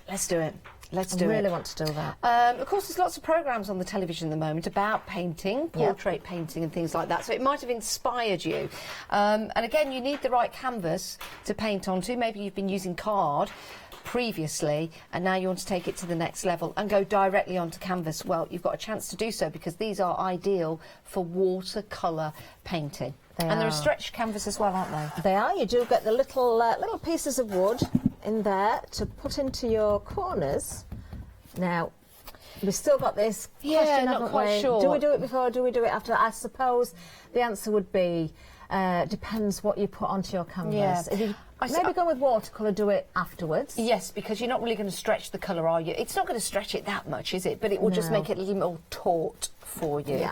Speaker 5: Let's do it.
Speaker 2: Let's do it.
Speaker 3: I really want to do that.
Speaker 2: Of course, there's lots of programmes on the television at the moment about painting, portrait painting and things like that, so it might have inspired you. And again, you need the right canvas to paint onto. Maybe you've been using card previously and now you want to take it to the next level and go directly onto canvas. Well, you've got a chance to do so because these are ideal for watercolour painting. And they're a stretched canvas as well, aren't they?
Speaker 3: They are. You do get the little pieces of wood in there to put into your corners. Now, we've still got this question,
Speaker 2: not
Speaker 3: haven't
Speaker 2: quite
Speaker 3: we?
Speaker 2: sure.
Speaker 3: Do we do it before or do we do it after? I suppose the answer would be depends what you put onto your canvas.
Speaker 2: Yeah.
Speaker 3: If you maybe go with watercolour, do it afterwards.
Speaker 2: Yes, because you're not really going to stretch the colour, are you? It's not going to stretch it that much, is it? But it will just make it a little more taut for you.
Speaker 3: Yeah.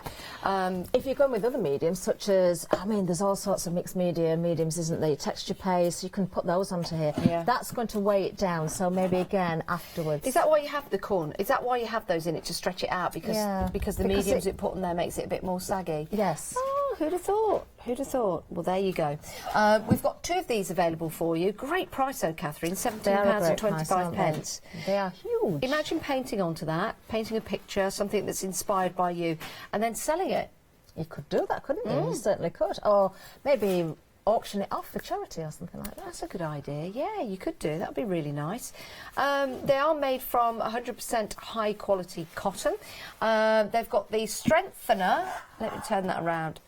Speaker 3: If you're going with other mediums, such as, I mean, there's all sorts of mixed mediums, isn't there? Texture paste, you can put those onto here.
Speaker 2: Yeah.
Speaker 3: That's going to weigh it down, so maybe again afterwards.
Speaker 2: Is that why you have the corn? Is that why you have those in it, to stretch it out? Because the mediums it put on there makes it a bit more saggy?
Speaker 3: Yes.
Speaker 2: Oh, who'd have thought? Who'd have thought? Well, there you go. We've got 2 of these available for you. Great price though, Catherine, £17.25.
Speaker 3: They are huge.
Speaker 2: Imagine painting onto that, painting a picture, something that's inspired by you, and then selling it.
Speaker 3: You could do that, couldn't you? You certainly could. Or maybe auction it off for charity or something like that.
Speaker 2: That's a good idea. Yeah, you could do. That would be really nice. They are made from 100% high quality cotton. They've got the strengthener. Let me turn that around.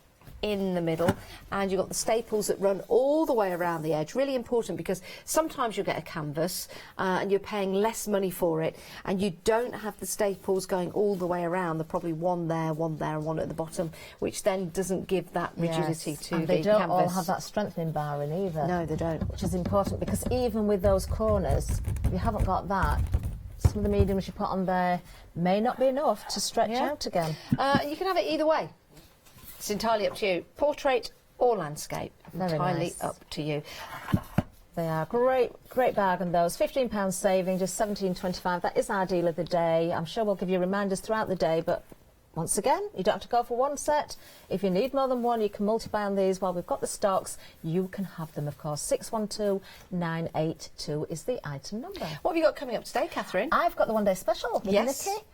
Speaker 2: In the middle, and you've got the staples that run all the way around the edge. Really important, because sometimes you'll get a canvas and you're paying less money for it and you don't have the staples going all the way around. There's probably one there and one at the bottom, which then doesn't give that rigidity to the canvas.
Speaker 3: They don't all have that strengthening bar in either.
Speaker 2: No, they don't. Which
Speaker 3: is important, because even with those corners, if you haven't got that, some of the mediums you put on there may not be enough to stretch out again.
Speaker 2: You can have it either way. It's entirely up to you. Portrait or landscape. Entirely up to you.
Speaker 3: They are great bargain those. £15 saving, just £17.25. That is our deal of the day. I'm sure we'll give you reminders throughout the day, but once again, you don't have to go for one set. If you need more than one, you can multiply on these. While we've got the stocks, you can have them, of course. 612982 is the item number.
Speaker 2: What have you got coming up today, Catherine?
Speaker 3: I've got the one-day special with Nikki.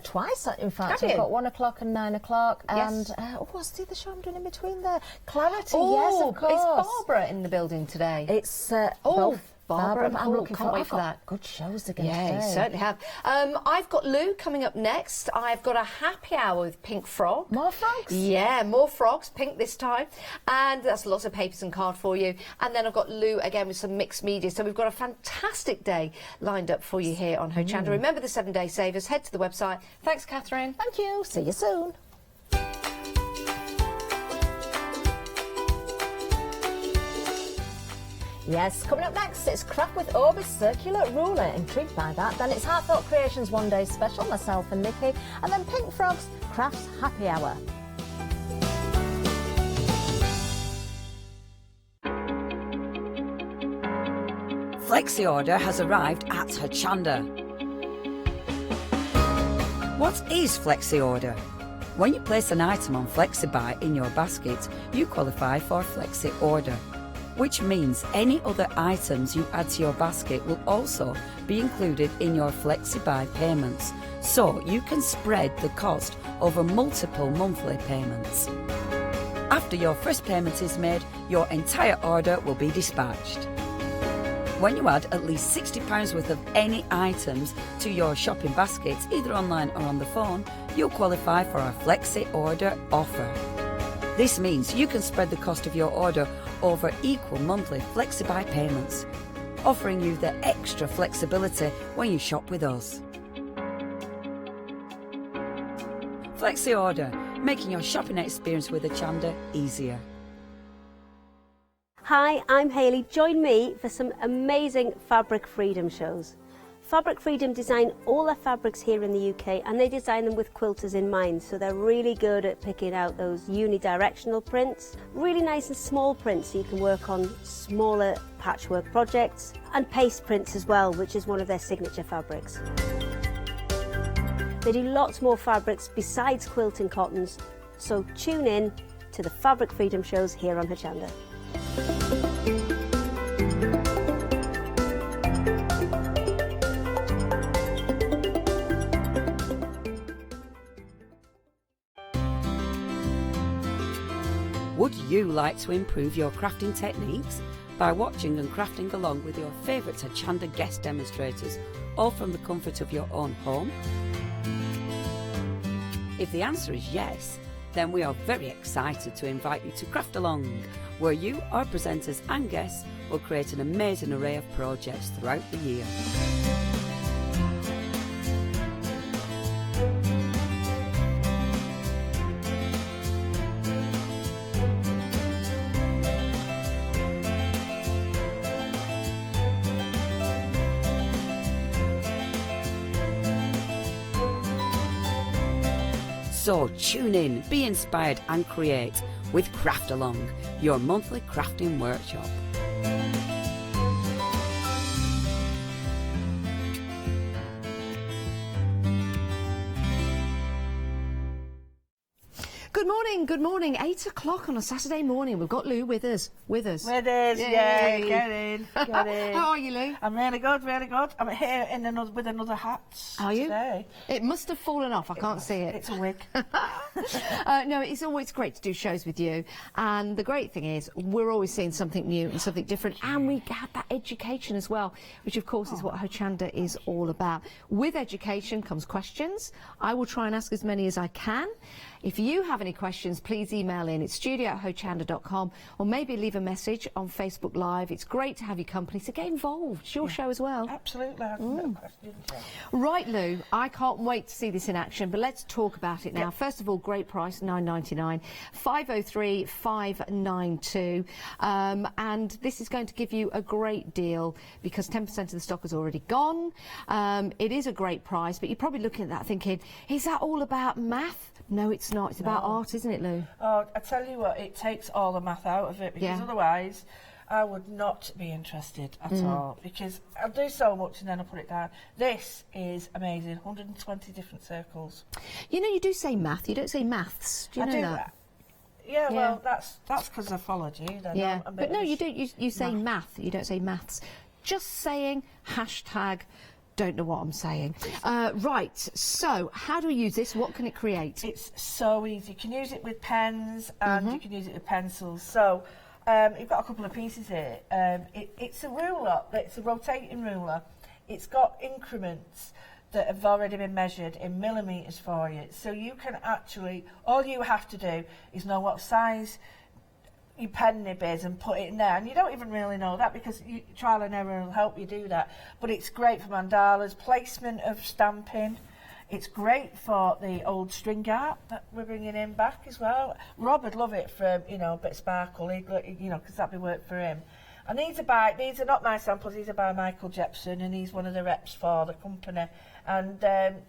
Speaker 3: Twice, in fact. I've got 1 o'clock and 9 o'clock. And what's the other show I'm doing in between there? Clarity, yes, of course.
Speaker 2: Is Barbara in the building today?
Speaker 3: It's both.
Speaker 2: Barbara and
Speaker 3: I'm looking
Speaker 2: can't wait for that.
Speaker 3: Good shows again
Speaker 2: Yeah,
Speaker 3: today.
Speaker 2: you certainly have. I've got Lou coming up next. I've got a happy hour with Pink Frog.
Speaker 3: More frogs?
Speaker 2: Yeah, more frogs, pink this time. And that's lots of papers and card for you. And then I've got Lou again with some mixed media. So we've got a fantastic day lined up for you here on Hochanda. Remember the 7-day savers. Head to the website. Thanks, Catherine.
Speaker 3: Thank you. See you soon. Yes, coming up next, it's Craft with Orbis Circular Ruler. Intrigued by that? Then it's Heartfelt Creations one-day special, myself and Nikki. And then Pink Frog's Crafts Happy Hour.
Speaker 6: Flexi Order has arrived at Hochanda. What is Flexi Order? When you place an item on FlexiBuy in your basket, you qualify for Flexi Order, which means any other items you add to your basket will also be included in your FlexiBuy payments, so you can spread the cost over multiple monthly payments. After your first payment is made, your entire order will be dispatched. When you add at least £60 worth of any items to your shopping basket, either online or on the phone, you'll qualify for our Flexi Order offer. This means you can spread the cost of your order over equal monthly FlexiBuy payments, offering you the extra flexibility when you shop with us. Flexi Order, making your shopping experience with Hochanda easier.
Speaker 7: Hi, I'm Hayley. Join me for some amazing Fabric Freedom shows. Fabric Freedom design all their fabrics here in the UK, and they design them with quilters in mind, so they're really good at picking out those unidirectional prints, really nice and small prints so you can work on smaller patchwork projects, and paste prints as well, which is one of their signature fabrics. They do lots more fabrics besides quilting cottons, so tune in to the Fabric Freedom shows here on Hochanda.
Speaker 6: Would you like to improve your crafting techniques by watching and crafting along with your favourite Hochanda guest demonstrators, all from the comfort of your own home? If the answer is yes, then we are very excited to invite you to Craft Along, where you, our presenters and guests, will create an amazing array of projects throughout the year. So tune in, be inspired and create with Craft Along, your monthly crafting workshop.
Speaker 2: Good morning. 8 o'clock on a Saturday morning. We've got Lou with us.
Speaker 4: With us, yeah,
Speaker 2: Yay.
Speaker 4: get in.
Speaker 2: How are you, Lou?
Speaker 4: I'm really good, really good. I'm here with another hat
Speaker 2: Are you?
Speaker 4: today.
Speaker 2: It must have fallen off. I can't see it.
Speaker 4: It's a wig.
Speaker 2: No, it's always great to do shows with you. And the great thing is we're always seeing something new and something different. And we have that education as well, which of course is what Hochanda is all about. With education comes questions. I will try and ask as many as I can. If you have any questions, please email in. It's studio@hochanda.com, or maybe leave a message on Facebook Live. It's great to have your company, so get involved. It's your show as well.
Speaker 4: Absolutely. I have no questions.
Speaker 2: Right, Lou, I can't wait to see this in action, but let's talk about it now. Yeah. First of all, great price, $9.99, 503 592, and this is going to give you a great deal because 10% of the stock has already gone. It is a great price, but you're probably looking at that thinking, is that all about math? No, it's not. It's about art, isn't it, Lou?
Speaker 4: Oh, I tell you what, it takes all the math out of it, because otherwise I would not be interested at all, because I'll do so much and then I'll put it down. This is amazing, 120 different circles.
Speaker 2: You know, you do say math, you don't say maths. Do you know that?
Speaker 4: Yeah, well, that's because I followed you. Then
Speaker 2: yeah, but no, you do. You say math, you don't say maths. Just saying hashtag. Don't know what I'm saying. Right, so how do we use this? What can it create?
Speaker 4: It's so easy. You can use it with pens and you can use it with pencils. So you've got a couple of pieces here. It's a ruler. It's a rotating ruler. It's got increments that have already been measured in millimetres for you. So you can actually, all you have to do is know what size your pen nib is and put it in there, and you don't even really know that because trial and error will help you do that. But it's great for mandalas, placement of stamping. It's great for the old string art that we're bringing in back as well. Rob would love it for, you know, a bit of sparkle, you know, because that'd be work for him. And these are not my samples, these are by Michael Jepson, and he's one of the reps for the company. And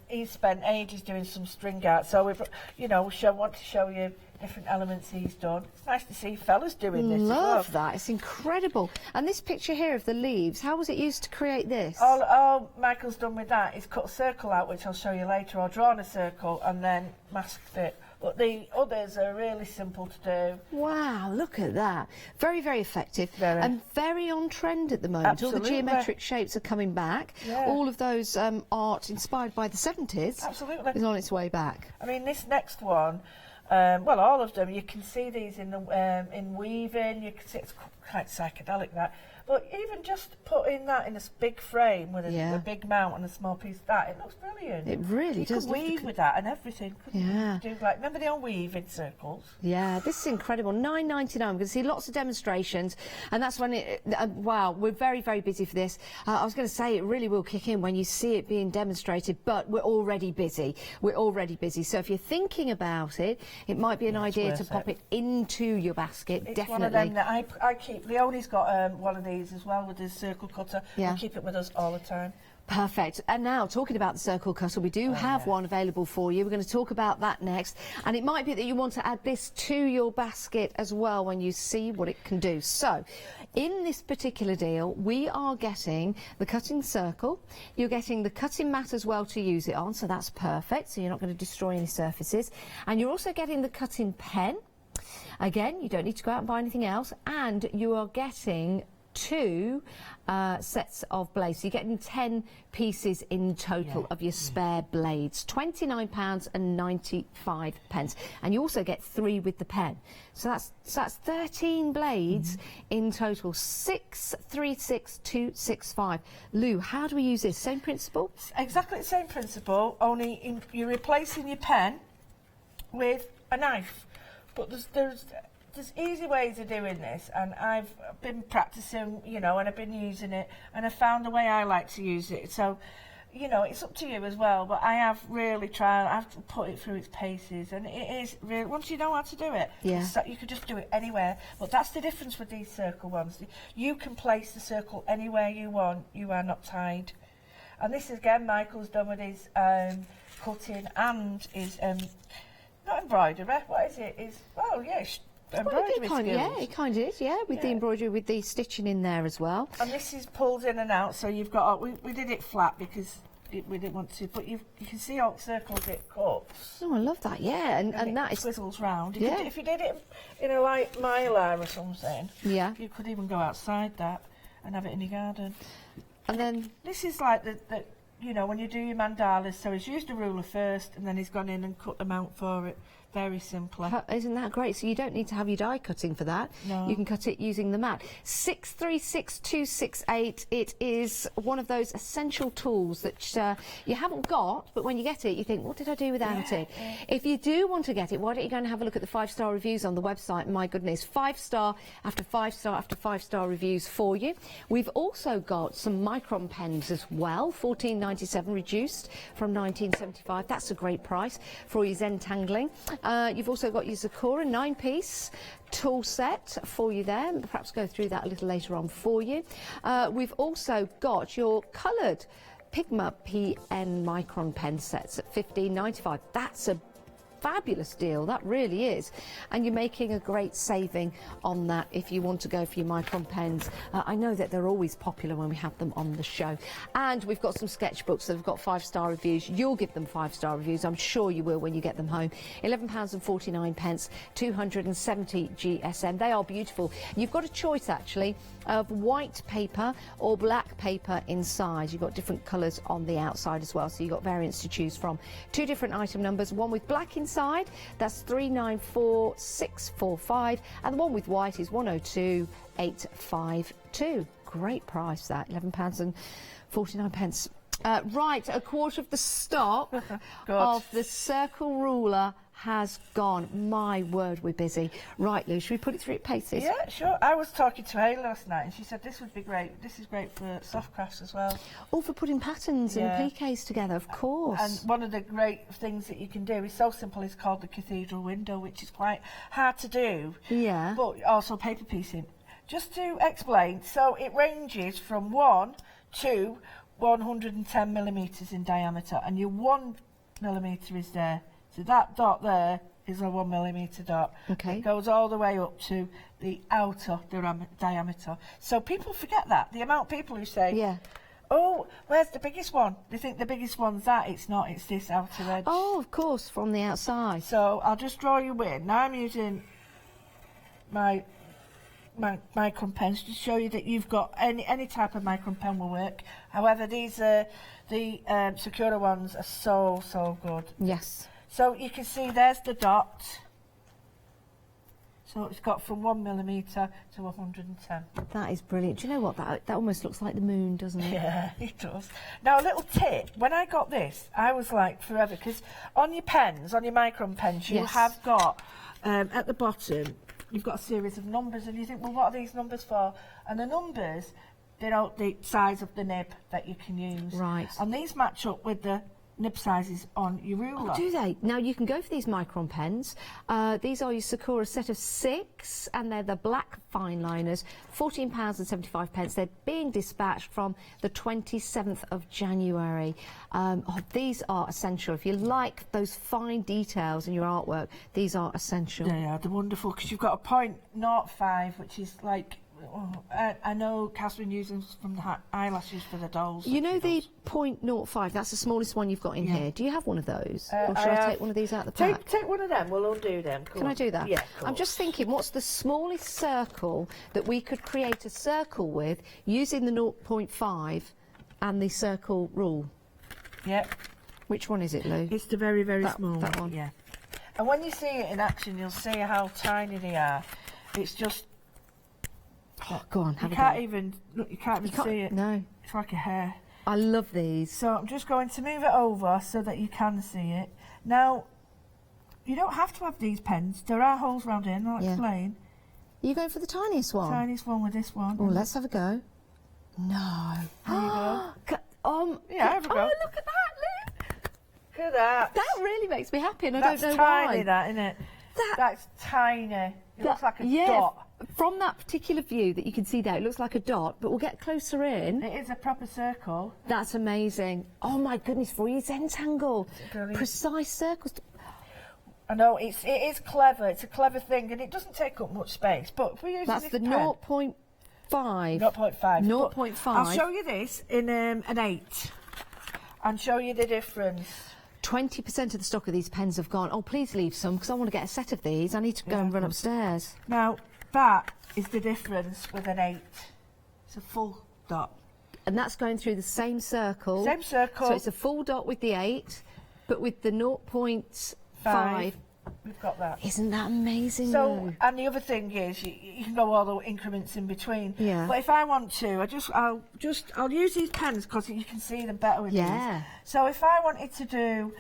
Speaker 4: he's spent ages doing some string art, so we've, you know, want to show you different elements he's done. It's nice to see fellas doing this.
Speaker 2: Love that, it's incredible. And this picture here of the leaves, how was it used to create this?
Speaker 4: All Michael's done with that is cut a circle out, which I'll show you later, or drawn a circle and then masked it. But the others are really simple to do.
Speaker 2: Wow, look at that. Very, very effective. And very on trend at the moment.
Speaker 4: Absolutely.
Speaker 2: All the geometric shapes are coming back.
Speaker 4: Yeah.
Speaker 2: All of those art inspired by the 70s is on its way back.
Speaker 4: I mean, this next one, well, all of them, you can see these in the in weaving, you can see it's quite psychedelic, that. But even just putting that in a big frame with a big mount and a small piece of that, it looks brilliant.
Speaker 2: It really does.
Speaker 4: You can weave with that and everything.
Speaker 2: Yeah.
Speaker 4: Do like, remember the old weaving circles?
Speaker 2: Yeah, this is incredible. $9.99. We're going to see lots of demonstrations, and that's when it. Wow, we're very, very busy for this. I was going to say it really will kick in when you see it being demonstrated, but we're already busy. We're already busy. So if you're thinking about it, it might be an idea to pop it into your basket.
Speaker 4: It's
Speaker 2: definitely.
Speaker 4: one of them that I keep. Leonie's got one of these as well with his circle cutter.
Speaker 2: Yeah.
Speaker 4: We keep it with us all the time.
Speaker 2: Perfect. And now, talking about the circle cutter, we do have one available for you. We're going to talk about that next. And it might be that you want to add this to your basket as well when you see what it can do. So, in this particular deal, we are getting the cutting circle. You're getting the cutting mat as well to use it on, so that's perfect. So you're not going to destroy any surfaces. And you're also getting the cutting pen. Again, you don't need to go out and buy anything else. And you are getting 2 sets of blades. So you're getting 10 pieces in total of your spare blades. £29.95, and you also get 3 with the pen. So that's 13 blades in total. 636265. Lou, how do we use this? Same principle?
Speaker 4: Exactly the same principle, only you're replacing your pen with a knife. But there's easy ways of doing this, and I've been practicing, you know, and I've been using it, and I found the way I like to use it. So, you know, it's up to you as well, but I have really tried, I've put it through its paces, and it is really, once you know how to do it, you could just do it anywhere. But that's the difference with these circle ones. You can place the circle anywhere you want, you are not tied. And this is, again, Michael's done with his cutting and his, not embroidery, what is it? Embroidery
Speaker 2: skills. Yeah, it kind of is, with the embroidery, with the stitching in there as well.
Speaker 4: And this is pulled in and out, so you've got, we did it flat because we didn't want to, but you can see all the circles it cuts.
Speaker 2: Oh, I love that, and that is...
Speaker 4: swizzles round. If you did it in a light mylar or something, you could even go outside that and have it in your garden.
Speaker 2: And then...
Speaker 4: This is like the you know, when you do your mandalas, so he's used a ruler first and then he's gone in and cut them out for it. Very simply.
Speaker 2: Isn't that great? So you don't need to have your die cutting for that.
Speaker 4: No.
Speaker 2: You can cut it using the mat. 636268. It is one of those essential tools that you haven't got, but when you get it, you think, what did I do without it? Yeah. If you do want to get it, why don't you go and have a look at the 5-star reviews on the website? My goodness, 5-star after 5-star after 5-star reviews for you. We've also got some micron pens as well, $14.97 reduced from $19.75. That's a great price for your Zentangling. You've also got your Sakura 9-piece tool set for you there. Perhaps go through that a little later on for you. We've also got your coloured Pigma PN micron pen sets at $15.95. That's a fabulous deal, that really is, and you're making a great saving on that if you want to go for your micron pens. I know that they're always popular when we have them on the show. And we've got some sketchbooks that have got 5-star reviews. You'll give them 5-star reviews, I'm sure you will when you get them home. £11.49, 270 GSM. They are beautiful. You've got a choice actually of white paper or black paper inside. You've got different colours on the outside as well, so you've got variants to choose from. 2 different item numbers, one with black inside, that's 394645, and the one with white is 102852. Great price, that, £11.49. Right, a quarter of the stock of the circle ruler has gone. My word, we're busy. Right, Lou, should we put it through at paces?
Speaker 4: Yeah, sure. I was talking to Hayley last night and she said this would be great. This is great for soft crafts as well.
Speaker 2: Oh, for putting patterns and pliques together, of course.
Speaker 4: And one of the great things that you can do is so simple, it's called the cathedral window, which is quite hard to do.
Speaker 2: Yeah.
Speaker 4: But also paper piecing. Just to explain, so it ranges from 1 to 110 millimetres in diameter, and your 1 millimetre is there. So that dot there is a 1 millimetre dot.
Speaker 2: Okay.
Speaker 4: It goes all the way up to the outer diameter. So people forget that. The amount of people who say, oh, where's the biggest one? They think the biggest one's that. It's not. It's this outer edge.
Speaker 2: Oh, of course, from the outside.
Speaker 4: So I'll just draw you in. Now I'm using my micron pens to show you that you've got any type of micron pen will work. However, these the Sakura ones are so good.
Speaker 2: Yes.
Speaker 4: So you can see there's the dot. So it's got from 1 millimetre to 110.
Speaker 2: That is brilliant. Do you know what? That almost looks like the moon, doesn't it?
Speaker 4: Yeah, it does. Now, a little tip. When I got this, I was like forever, because on your pens, on your micron pens, you have got at the bottom, you've got a series of numbers, and you think, well, what are these numbers for? And the numbers, they're the size of the nib that you can use.
Speaker 2: Right.
Speaker 4: And these match up with the nib sizes on your ruler.
Speaker 2: Oh, do they? Now you can go for these micron pens. These are your Sakura set of 6, and they're the black fine liners, £14.75. They're being dispatched from the 27th of January. These are essential. If you like those fine details in your artwork, these are essential.
Speaker 4: Yeah, they're wonderful, because you've got a .05, which is like I know Catherine uses from the eyelashes for the dolls.
Speaker 2: You know the 0.05, that's the smallest one you've got in here. Do you have one of those? Or should I take one of these out of the pack?
Speaker 4: Take one of them, we'll undo them.
Speaker 2: Can I do that?
Speaker 4: Yeah,
Speaker 2: I'm just thinking, what's the smallest circle that we could create a circle with using the 0.5 and the circle rule?
Speaker 4: Yep.
Speaker 2: Which one is it, Lou?
Speaker 4: It's the very, very small
Speaker 2: that one.
Speaker 4: Yeah. And when you see it in action, you'll see how tiny they are. It's just...
Speaker 2: Oh, go on, have
Speaker 4: you
Speaker 2: a
Speaker 4: can't
Speaker 2: go.
Speaker 4: even look. You can't even see it.
Speaker 2: No.
Speaker 4: It's like a hair.
Speaker 2: I love these.
Speaker 4: So I'm just going to move it over so that you can see it. Now, you don't have to have these pens. There are holes round here, and I'll explain.
Speaker 2: Are you going for the tiniest one?
Speaker 4: Tiniest one with this one.
Speaker 2: Oh, let's have a go. No.
Speaker 4: There you go.
Speaker 2: Yeah,
Speaker 4: have a go.
Speaker 2: Oh, look at that, Lou.
Speaker 4: Look at that.
Speaker 2: That really makes me happy, and I
Speaker 4: That's
Speaker 2: don't know
Speaker 4: tiny,
Speaker 2: why.
Speaker 4: that, isn't it? That's tiny. It looks like a
Speaker 2: yeah,
Speaker 4: dot.
Speaker 2: From that particular view that you can see there, it looks like a dot, but we'll get closer in.
Speaker 4: It is a proper circle.
Speaker 2: That's amazing. Oh my goodness, for each entangle.
Speaker 4: Brilliant.
Speaker 2: Precise circles.
Speaker 4: I know, it is clever. It's a clever thing, and it doesn't take up much space. But if we're using
Speaker 2: That's
Speaker 4: this
Speaker 2: the
Speaker 4: pen,
Speaker 2: 0.5.
Speaker 4: 0.5.
Speaker 2: 0.5.
Speaker 4: I'll show you this in an 8 and show you the difference.
Speaker 2: 20% of the stock of these pens have gone. Oh, please leave some, because I want to get a set of these. I need to go and run upstairs.
Speaker 4: Now, that is the difference with an 8. It's a full dot.
Speaker 2: And that's going through the same circle.
Speaker 4: Same circle.
Speaker 2: So it's a full dot with the 8, but with the 0.5.
Speaker 4: We've got that.
Speaker 2: Isn't that amazing?
Speaker 4: So,
Speaker 2: though?
Speaker 4: and the other thing is, you can go all the increments in between.
Speaker 2: Yeah.
Speaker 4: But if I want to, I'll use these pens because you can see them better with these. So if I wanted to do,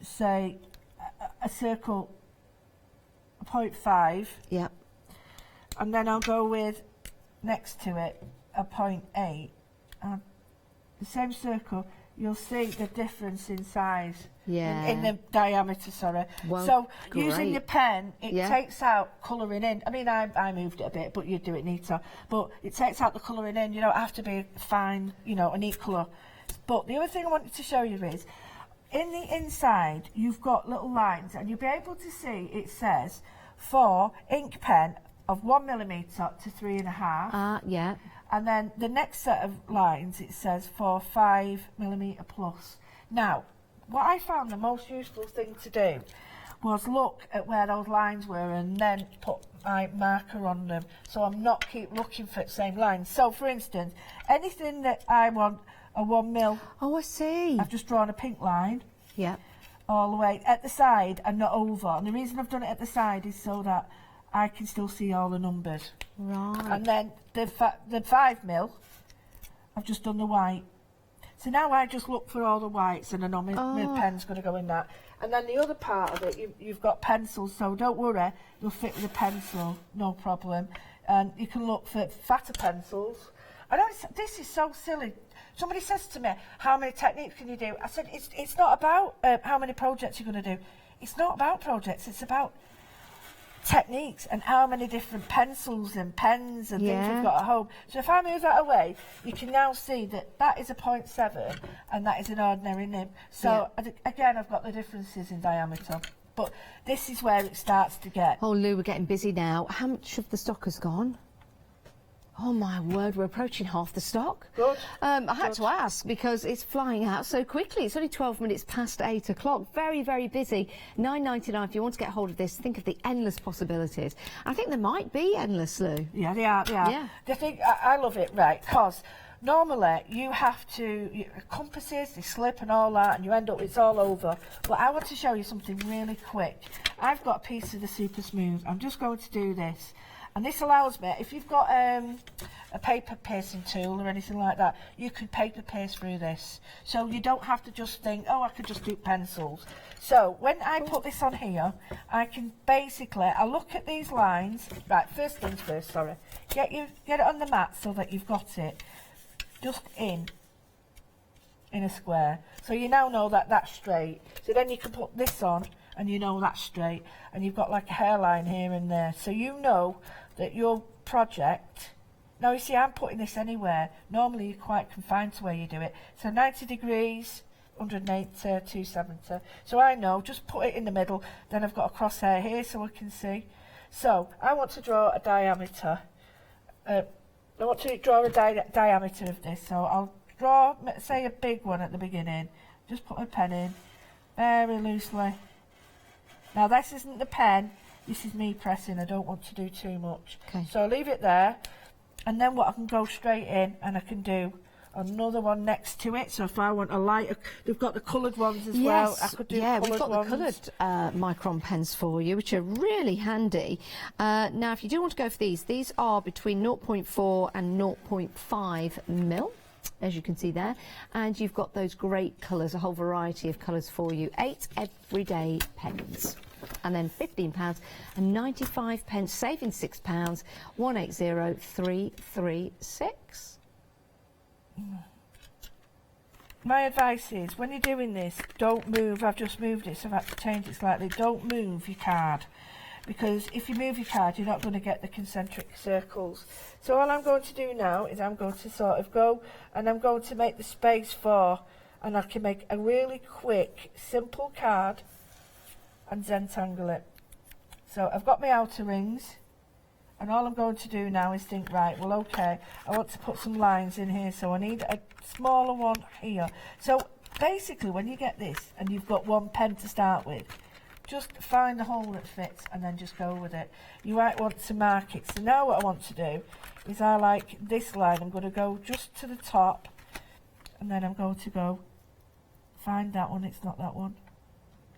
Speaker 4: say, a circle 0.5.
Speaker 2: Yeah.
Speaker 4: And then I'll go with, next to it, a 0.8. And the same circle, you'll see the difference in size.
Speaker 2: Yeah.
Speaker 4: In the diameter, sorry.
Speaker 2: Well,
Speaker 4: so
Speaker 2: great.
Speaker 4: using your pen, it takes out colouring in. I mean, I moved it a bit, but you'd do it neater. But it takes out the colouring in. You don't have to be fine, you know, a neat colour. But the other thing I wanted to show you is, in the inside, you've got little lines, and you'll be able to see it says for ink pen of 1mm to 3.5.
Speaker 2: Yeah.
Speaker 4: And then the next set of lines, it says for 5mm plus. Now, what I found the most useful thing to do was look at where those lines were and then put my marker on them, so I'm not keep looking for the same lines. So, for instance, anything that I want a 1mm.
Speaker 2: Oh, I see.
Speaker 4: I've just drawn a pink line.
Speaker 2: Yeah.
Speaker 4: All the way at the side and not over. And the reason I've done it at the side is so that I can still see all the numbers.
Speaker 2: Right.
Speaker 4: And then the 5mm, I've just done the white. So now I just look for all the whites, and I know my pen's going to go in that. And then the other part of it, you've got pencils, so don't worry, you'll fit with a pencil, no problem. And you can look for fatter pencils. I know this is so silly. Somebody says to me, how many techniques can you do? I said, it's not about how many projects you're going to do. It's not about projects, it's about techniques and how many different pencils and pens and things you've got at home. So if I move that away, you can now see that that is a 0.7 and that is an ordinary nib. So again, I've got the differences in diameter. But this is where it starts to get.
Speaker 2: Oh, Lou, we're getting busy now. How much of the stock has gone? Oh my word, we're approaching half the stock.
Speaker 4: Good.
Speaker 2: I had to ask because it's flying out so quickly. It's only 12 minutes past 8 o'clock. Very, very busy. $9.99 if you want to get hold of this. Think of the endless possibilities. I think there might be endless, Lou.
Speaker 4: Yeah, they are.
Speaker 2: Yeah.
Speaker 4: The thing, I love it, right, because normally you have to, compasses, they slip and all that, and you end up, it's all over. But I want to show you something really quick. I've got a piece of the Super Smooth. I'm just going to do this. And this allows me, if you've got a paper piercing tool or anything like that, you can paper pierce through this. So you don't have to just think, oh, I could just do pencils. So when I put this on here, I can basically, I look at these lines. Right, first things first, sorry. Get it on the mat so that you've got it just in a square. So you now know that that's straight. So then you can put this on and you know that's straight. And you've got like a hairline here and there. So you know that your project, now you see I'm putting this anywhere. Normally you're quite confined to where you do it. So 90 degrees, 180, 270. So I know, just put it in the middle. Then I've got a crosshair here so I can see. So I want to draw a diameter I want to draw a diameter of this, so I'll draw, say, a big one at the beginning. Just put my pen in very loosely. Now this isn't the pen, this is me pressing. I don't want to do too much.
Speaker 2: Okay.
Speaker 4: So I'll leave it there, and then what, I can go straight in and I can do another one next to it. So if I want a lighter, they've got the coloured ones as well. I could do
Speaker 2: yeah,
Speaker 4: coloured
Speaker 2: we've got
Speaker 4: ones.
Speaker 2: the coloured micron pens for you, which are really handy. Now, if you do want to go for these are between 0.4 and 0.5 mil, as you can see there, and you've got those great colours, a whole variety of colours for you. 8 everyday pens. And then £15 and 95 pence, saving £6, 180336.
Speaker 4: My advice is, when you're doing this, don't move. I've just moved it, so I've had to change it slightly. Don't move your card, because if you move your card, you're not going to get the concentric circles. So all I'm going to do now is I'm going to sort of go, and I'm going to make the space for, and I can make a really quick, simple card and Zentangle it. So I've got my outer rings, and all I'm going to do now is think, right, well, okay, I want to put some lines in here, so I need a smaller one here. So basically, when you get this and you've got one pen to start with, just find the hole that fits and then just go with it. You might want to mark it. So now what I want to do is, I like this line, I'm going to go just to the top, and then I'm going to go find that one. It's not that one.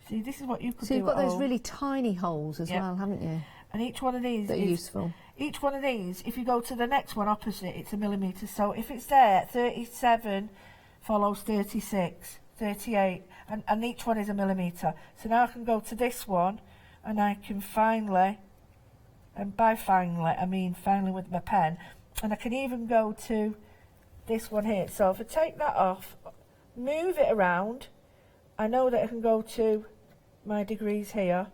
Speaker 4: See, this is what you could do.
Speaker 2: So you've got those
Speaker 4: home.
Speaker 2: really tiny holes as well, haven't you?
Speaker 4: And each one of these
Speaker 2: That are
Speaker 4: is
Speaker 2: useful.
Speaker 4: Each one of these, if you go to the next one opposite, it's a millimetre. So if it's there, 37 follows 36, 38, and each one is a millimetre. So now I can go to this one, and I can finally, and by finally, I mean finally with my pen, and I can even go to this one here. So if I take that off, move it around, I know that I can go to my degrees here,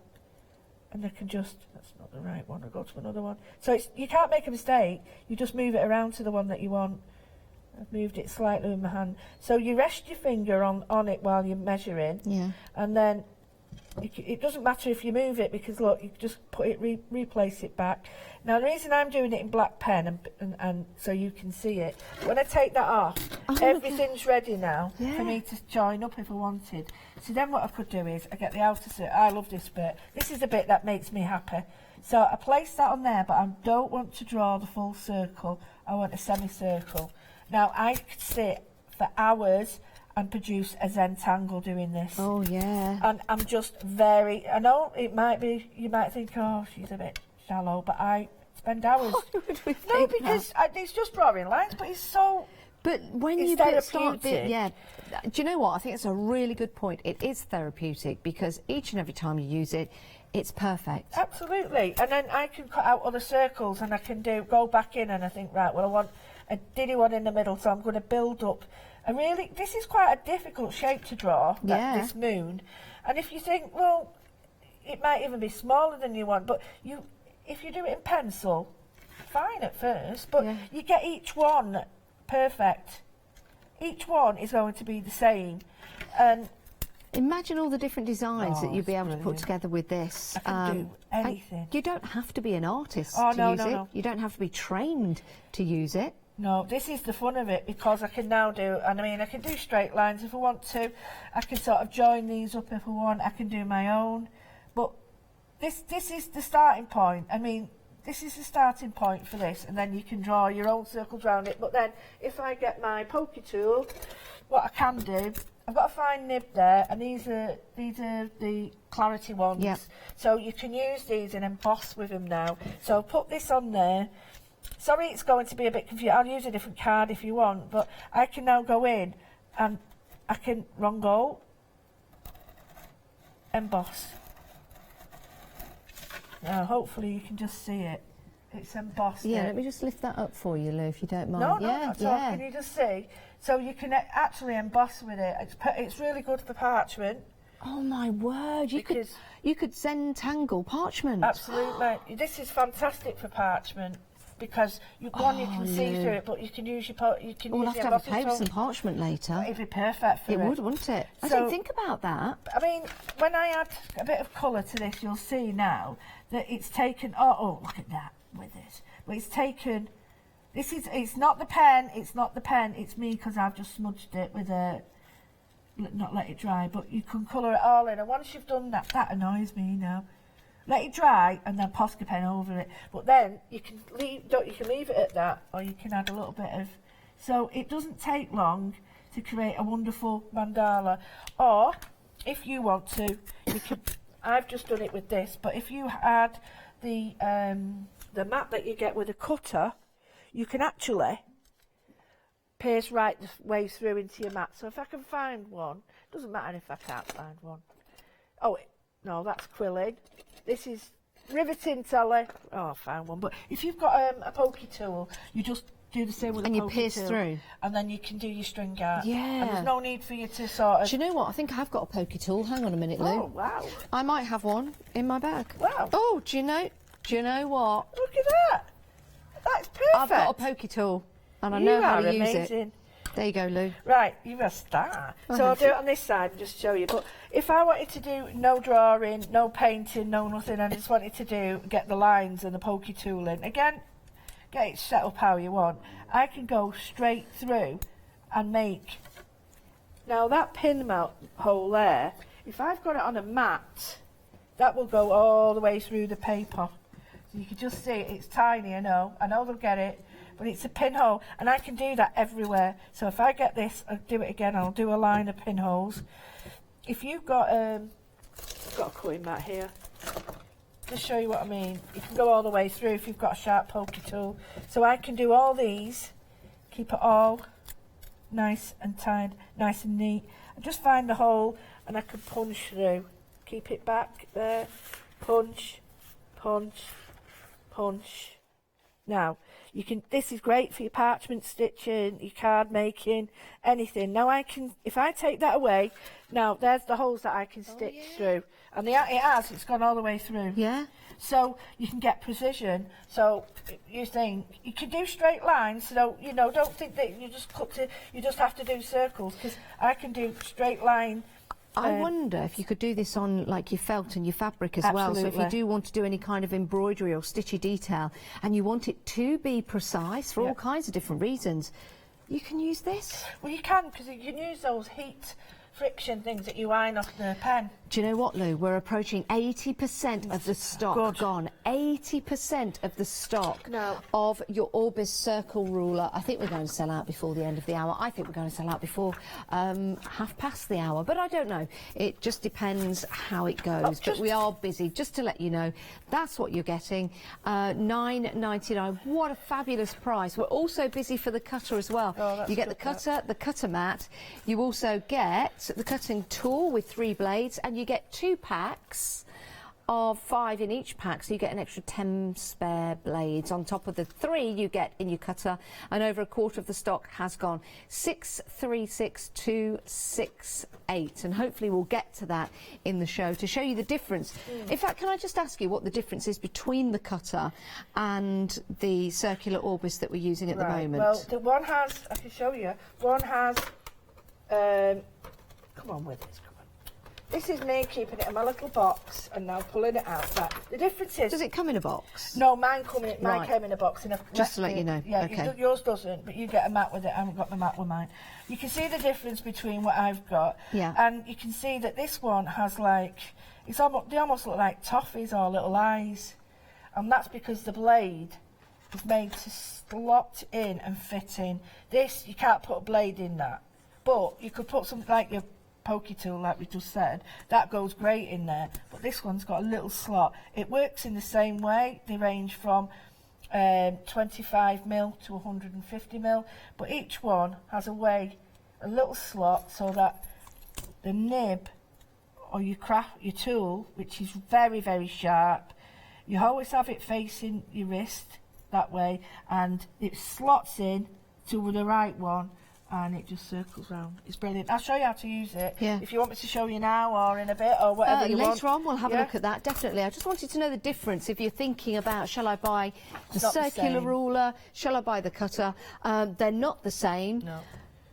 Speaker 4: and I can just, that's not the right one, I'll go to another one. So you can't make a mistake, you just move it around to the one that you want. I've moved it slightly with my hand. So you rest your finger on it while you're measuring, and then it doesn't matter if you move it, because look, you just put it, replace it back. Now the reason I'm doing it in black pen, and so you can see it, when I take that off, everything's ready now for me to join up if I wanted. So then what I could do is, I get the outer circle. I love this bit. This is the bit that makes me happy. So I place that on there, but I don't want to draw the full circle. I want a semicircle. Now I could sit for hours and produce a Zentangle doing this.
Speaker 2: Oh yeah.
Speaker 4: And I'm just very, I know it might be, you might think, oh, she's a bit shallow, but I spend hours. No, because it's just drawing lines, but it's so.
Speaker 2: But when
Speaker 4: it's
Speaker 2: you start, do you know what? I think it's a really good point. It is therapeutic, because each and every time you use it, it's perfect.
Speaker 4: Absolutely. And then I can cut out other circles, and I can go back in, and I think, right, well, I want a diddy one in the middle, so I'm going to build up. This is quite a difficult shape to draw, this moon. And if you think, well, it might even be smaller than you want, but if you do it in pencil, fine at first, but you get each one perfect. Each one is going to be the same. And
Speaker 2: imagine all the different designs that you'd be able to put together with this.
Speaker 4: I can do anything.
Speaker 2: You don't have to be an artist to use it. You don't have to be trained to use it.
Speaker 4: No, this is the fun of it, because I can now do, and I mean, I can do straight lines if I want to. I can sort of join these up if I want. I can do my own. But this is the starting point. I mean, this is the starting point for this, and then you can draw your own circles around it. But then, if I get my pokey tool, what I can do, I've got a fine nib there, and these are the clarity ones.
Speaker 2: Yep.
Speaker 4: So you can use these and emboss with them now. So I'll put this on there. Sorry, it's going to be a bit confusing. I'll use a different card if you want, but I can now go in and I can emboss. Now, hopefully you can just see it. It's embossed.
Speaker 2: Yeah, let me just lift that up for you, Lou, if you don't mind.
Speaker 4: No, not at all. Can you just see? So you can actually emboss with it. It's really good for parchment.
Speaker 2: Oh my word! You could Zentangle parchment.
Speaker 4: Absolutely. This is fantastic for parchment, because you can see through it, but you can use
Speaker 2: We'll have to have a paper and parchment later.
Speaker 4: It'd be perfect for it.
Speaker 2: It would, wouldn't it? I didn't think about that.
Speaker 4: I mean, when I add a bit of colour to this, you'll see now that it's taken. Oh, look at that with this. But it's taken It's not the pen, it's me because I've just smudged it with a, not let it dry, but you can colour it all in. And once you've done that, that annoys me now. Let it dry and then Posca pen over it. But then you can leave it at that, or you can add a little bit of, so it doesn't take long to create a wonderful mandala. Or if you want to, you can, I've just done it with this, but if you add the mat that you get with a cutter, you can actually pierce right the way through into your mat. So if I can find one, doesn't matter if I can't find one. Oh, no, that's quilling. This is riveting, Sally. Oh, I found one. But if you've got a pokey tool, you just do the same with a pokey tool.
Speaker 2: And you pierce through.
Speaker 4: And then you can do your string art.
Speaker 2: Yeah.
Speaker 4: And there's no need for you to sort of...
Speaker 2: Do you know what? I think I have got a pokey tool. Hang on a minute, Lou.
Speaker 4: Oh, wow.
Speaker 2: I might have one in my bag.
Speaker 4: Wow.
Speaker 2: Oh, do you know what?
Speaker 4: Look at that. That's perfect.
Speaker 2: I've got a pokey tool and I know how to use it. There you go, Lou.
Speaker 4: Right, you're a star. So I'll do it on this side and just show you. But if I wanted to do no drawing, no painting, no nothing, I just wanted to get the lines and the pokey tool in, again, get it set up how you want, I can go straight through and make... Now that pin mount hole there, if I've got it on a mat, that will go all the way through the paper. So you can just see it's tiny, I know they'll get it, but it's a pinhole, and I can do that everywhere. So if I get this, I'll do it again, I'll do a line of pinholes. If you've got, I've got a cutting mat here, just show you what I mean. You can go all the way through if you've got a sharp pokey tool. So I can do all these, keep it all nice and tight, nice and neat. I just find the hole, and I can punch through. Keep it back there, punch, punch, punch. Now, you can. This is great for your parchment stitching, your card making, anything. Now I can, if I take that away, now there's the holes that I can stitch through, and it's gone all the way through.
Speaker 2: Yeah.
Speaker 4: So you can get precision. So you think you can do straight lines. So don't think that you just have to do circles, because I can do straight line.
Speaker 2: I wonder if you could do this on like your felt and your fabric as well. So if you do want to do any kind of embroidery or stitchy detail and you want it to be precise for all kinds of different reasons, you can use this.
Speaker 4: Well, you can, because you can use those heat friction things that you iron off the pen.
Speaker 2: Do you know what, Lou? We're approaching 80% of the stock gone. 80% of the stock of your Orbis circle ruler. I think we're going to sell out before the end of the hour. I think we're going to sell out before half past the hour. But I don't know. It just depends how it goes. But we are busy. Just to let you know, that's what you're getting. $9.99. What a fabulous price. We're also busy for the cutter as well. You get the cutter mat. You also get the cutting tool with 3 blades, and you get 2 packs of 5 in each pack, so you get an extra 10 spare blades on top of the 3 you get in your cutter, and over a quarter of the stock has gone. 636268, and hopefully we'll get to that in the show to show you the difference. In fact, can I just ask you what the difference is between the cutter and the circular Orbis that we're using at the moment?
Speaker 4: Well, the one has, I can show you, one has come on with this, come on. This is me keeping it in my little box and now pulling it out. Right. The difference is...
Speaker 2: Does it come in a box?
Speaker 4: No, mine came in a box. And
Speaker 2: just to let you know.
Speaker 4: Yeah,
Speaker 2: okay.
Speaker 4: Yours doesn't, but you get a mat with it. I haven't got the mat with mine. You can see the difference between what I've got.
Speaker 2: Yeah.
Speaker 4: And you can see that this one has like... they almost look like toffees or little eyes. And that's because the blade is made to slot in and fit in. This, you can't put a blade in that. But you could put something like your pokey tool, like we just said, that goes great in there. But this one's got a little slot. It works in the same way. They range from 25mm to 150mm, but each one has a little slot, so that the nib or your tool, which is very, very sharp, you always have it facing your wrist that way, and it slots in to the right one, and it just circles round. It's brilliant. I'll show you how to use it.
Speaker 2: Yeah.
Speaker 4: If you want me to show you now or in a bit or whatever you want.
Speaker 2: Later on we'll have a look at that, definitely. I just wanted to know the difference if you're thinking about, shall I buy the circular ruler, shall I buy the cutter? They're not the same.
Speaker 4: No.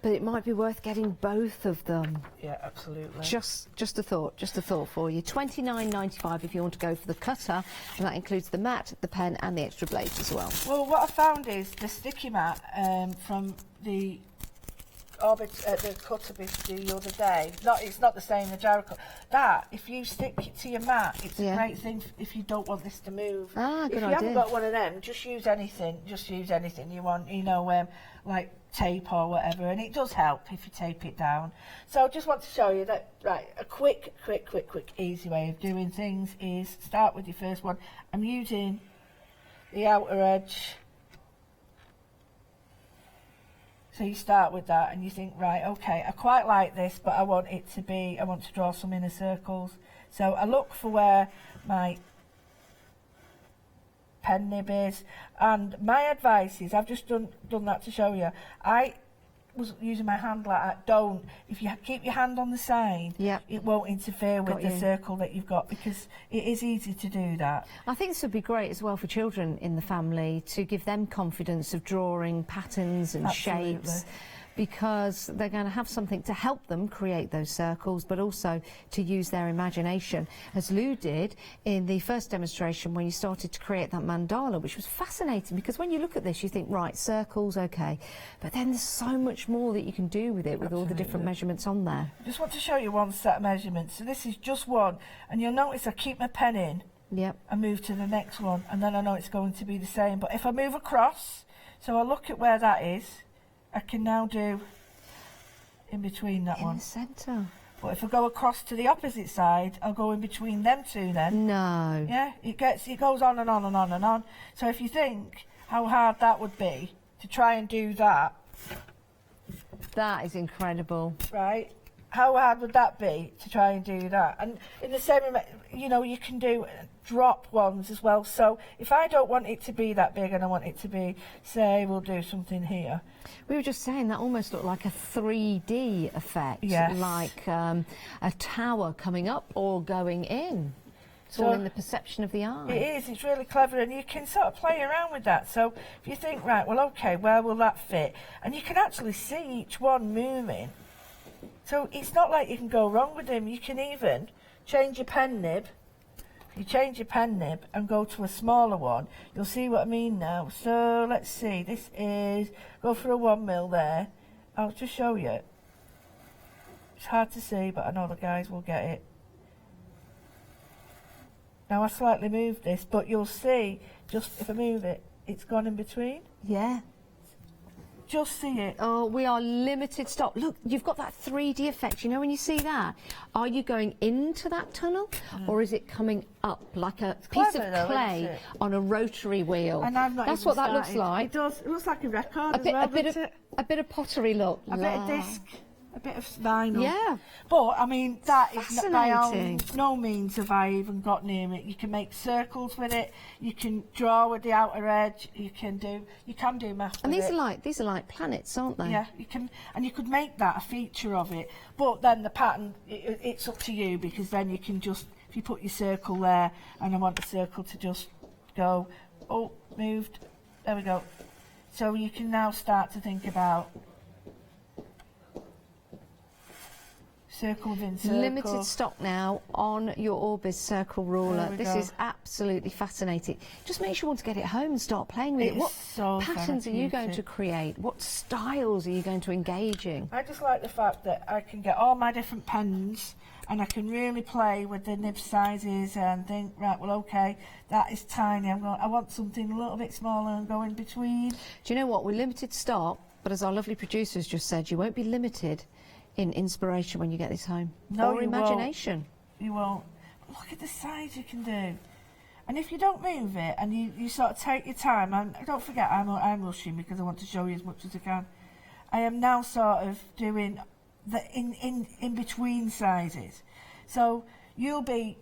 Speaker 2: But it might be worth getting both of them.
Speaker 4: Yeah, absolutely.
Speaker 2: Just a thought for you. $29.95 if you want to go for the cutter, and that includes the mat, the pen, and the extra blades as well.
Speaker 4: Well, what I found is the sticky mat from the the cutter the other day. It's not the same, the gyro cut. That, if you stick it to your mat, it's a great thing if you don't want this to move.
Speaker 2: Ah, good idea.
Speaker 4: If you haven't got one of them, just use anything. Just use anything you want. You know, like tape or whatever, and it does help if you tape it down. So I just want to show you that, right, a quick, easy way of doing things is start with your first one. I'm using the outer edge. So you start with that and you think, right, okay, I quite like this, but I want to draw some inner circles. So I look for where my pen nib is, and my advice is, I've just done that to show you. I was using my hand like that. If you keep your hand on the side, it won't interfere with the circle that you've got, because it is easy to do that.
Speaker 2: I think this would be great as well for children in the family, to give them confidence of drawing patterns and shapes, because they're going to have something to help them create those circles, but also to use their imagination, as Lou did in the first demonstration when you started to create that mandala, which was fascinating, because when you look at this you think, right, circles, okay, but then there's so much more that you can do with it, with all the different measurements on there.
Speaker 4: I just want to show you one set of measurements. So this is just one, and you'll notice I keep my pen in, and move to the next one, and then I know it's going to be the same. But if I move across, so I look at where that is, I can now do in between that one.
Speaker 2: In the centre.
Speaker 4: But if I go across to the opposite side, I'll go in between them two then.
Speaker 2: No.
Speaker 4: Yeah, it goes on and on and on and on. So if you think how hard that would be to try and do that.
Speaker 2: That is incredible.
Speaker 4: Right? How hard would that be to try and do that? And in the same, you know, you can do drop ones as well. So if I don't want it to be that big and I want it to be, say, we'll do something here.
Speaker 2: We were just saying that almost looked like a 3D effect, like a tower coming up or going in. It's all in the perception of the eye.
Speaker 4: It is, it's really clever, and you can sort of play around with that. So if you think, right, well, okay, where will that fit? And you can actually see each one moving. So it's not like you can go wrong with them. You can even change your pen nib. You change your pen nib and go to a smaller one. You'll see what I mean now. So let's see. This is, go for a 1mm there. I'll just show you. It's hard to see, but I know the guys will get it. Now I slightly moved this, but you'll see, just if I move it, it's gone in between.
Speaker 2: Yeah.
Speaker 4: Just see it.
Speaker 2: Oh, we are limited stock. Look, you've got that 3D effect. You know when you see that? Are you going into that tunnel, or is it coming up like a piece of clay on a rotary wheel?
Speaker 4: And I've not
Speaker 2: That's
Speaker 4: even
Speaker 2: what that looks
Speaker 4: started.
Speaker 2: like.
Speaker 4: It does. It looks like a record as well, doesn't it?
Speaker 2: A bit of pottery look.
Speaker 4: A bit of disc. A bit of vinyl.
Speaker 2: Yeah.
Speaker 4: But, I mean, that is not by no means have I even got near it. You can make circles with it. You can draw with the outer edge. You can do math
Speaker 2: And
Speaker 4: with
Speaker 2: these are like planets, aren't they?
Speaker 4: Yeah, you can, and you could make that a feature of it. But then the pattern, it's up to you, because then you can just, if you put your circle there, and I want the circle to just go, oh, moved, there we go. So you can now start to think about circle within circle.
Speaker 2: Limited stock now on your Orbis circle ruler. This is absolutely fascinating. Just makes you want to get it home and start playing with it. What patterns are you going to create? What styles are you going to engage in?
Speaker 4: I just like the fact that I can get all my different pens, and I can really play with the nib sizes and think, right, well, okay, that is tiny. I want something a little bit smaller and go in between.
Speaker 2: Do you know what? We're limited stock, but as our lovely producers just said, you won't be limited in inspiration when you get this home.
Speaker 4: No,
Speaker 2: or imagination.
Speaker 4: You won't. Look at the size you can do. And if you don't move it and you sort of take your time, and don't forget I'm rushing because I want to show you as much as I can. I am now sort of doing the in between sizes. So you'll be,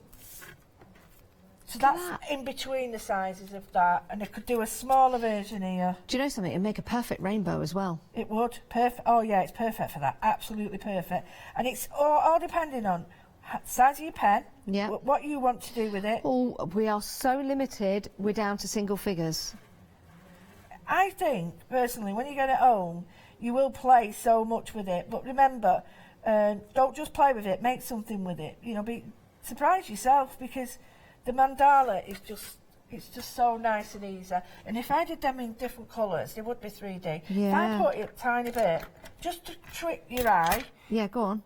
Speaker 4: so that's in between the sizes of that, and I could do a smaller version here.
Speaker 2: Do you know something? It'd make a perfect rainbow as well.
Speaker 4: It would. Perfect. Oh yeah, it's perfect for that. Absolutely perfect. And it's all depending on size of your pen, what you want to do with it.
Speaker 2: Oh, we are so limited, we're down to single figures.
Speaker 4: I think, personally, when you get it home, you will play so much with it. But remember, don't just play with it, make something with it. You know, surprise yourself, because the mandala is just, it's just so nice and easy. And if I did them in different colours, they would be 3D.
Speaker 2: Yeah.
Speaker 4: If I put it a tiny bit, just to trick your eye.
Speaker 2: Yeah, go on.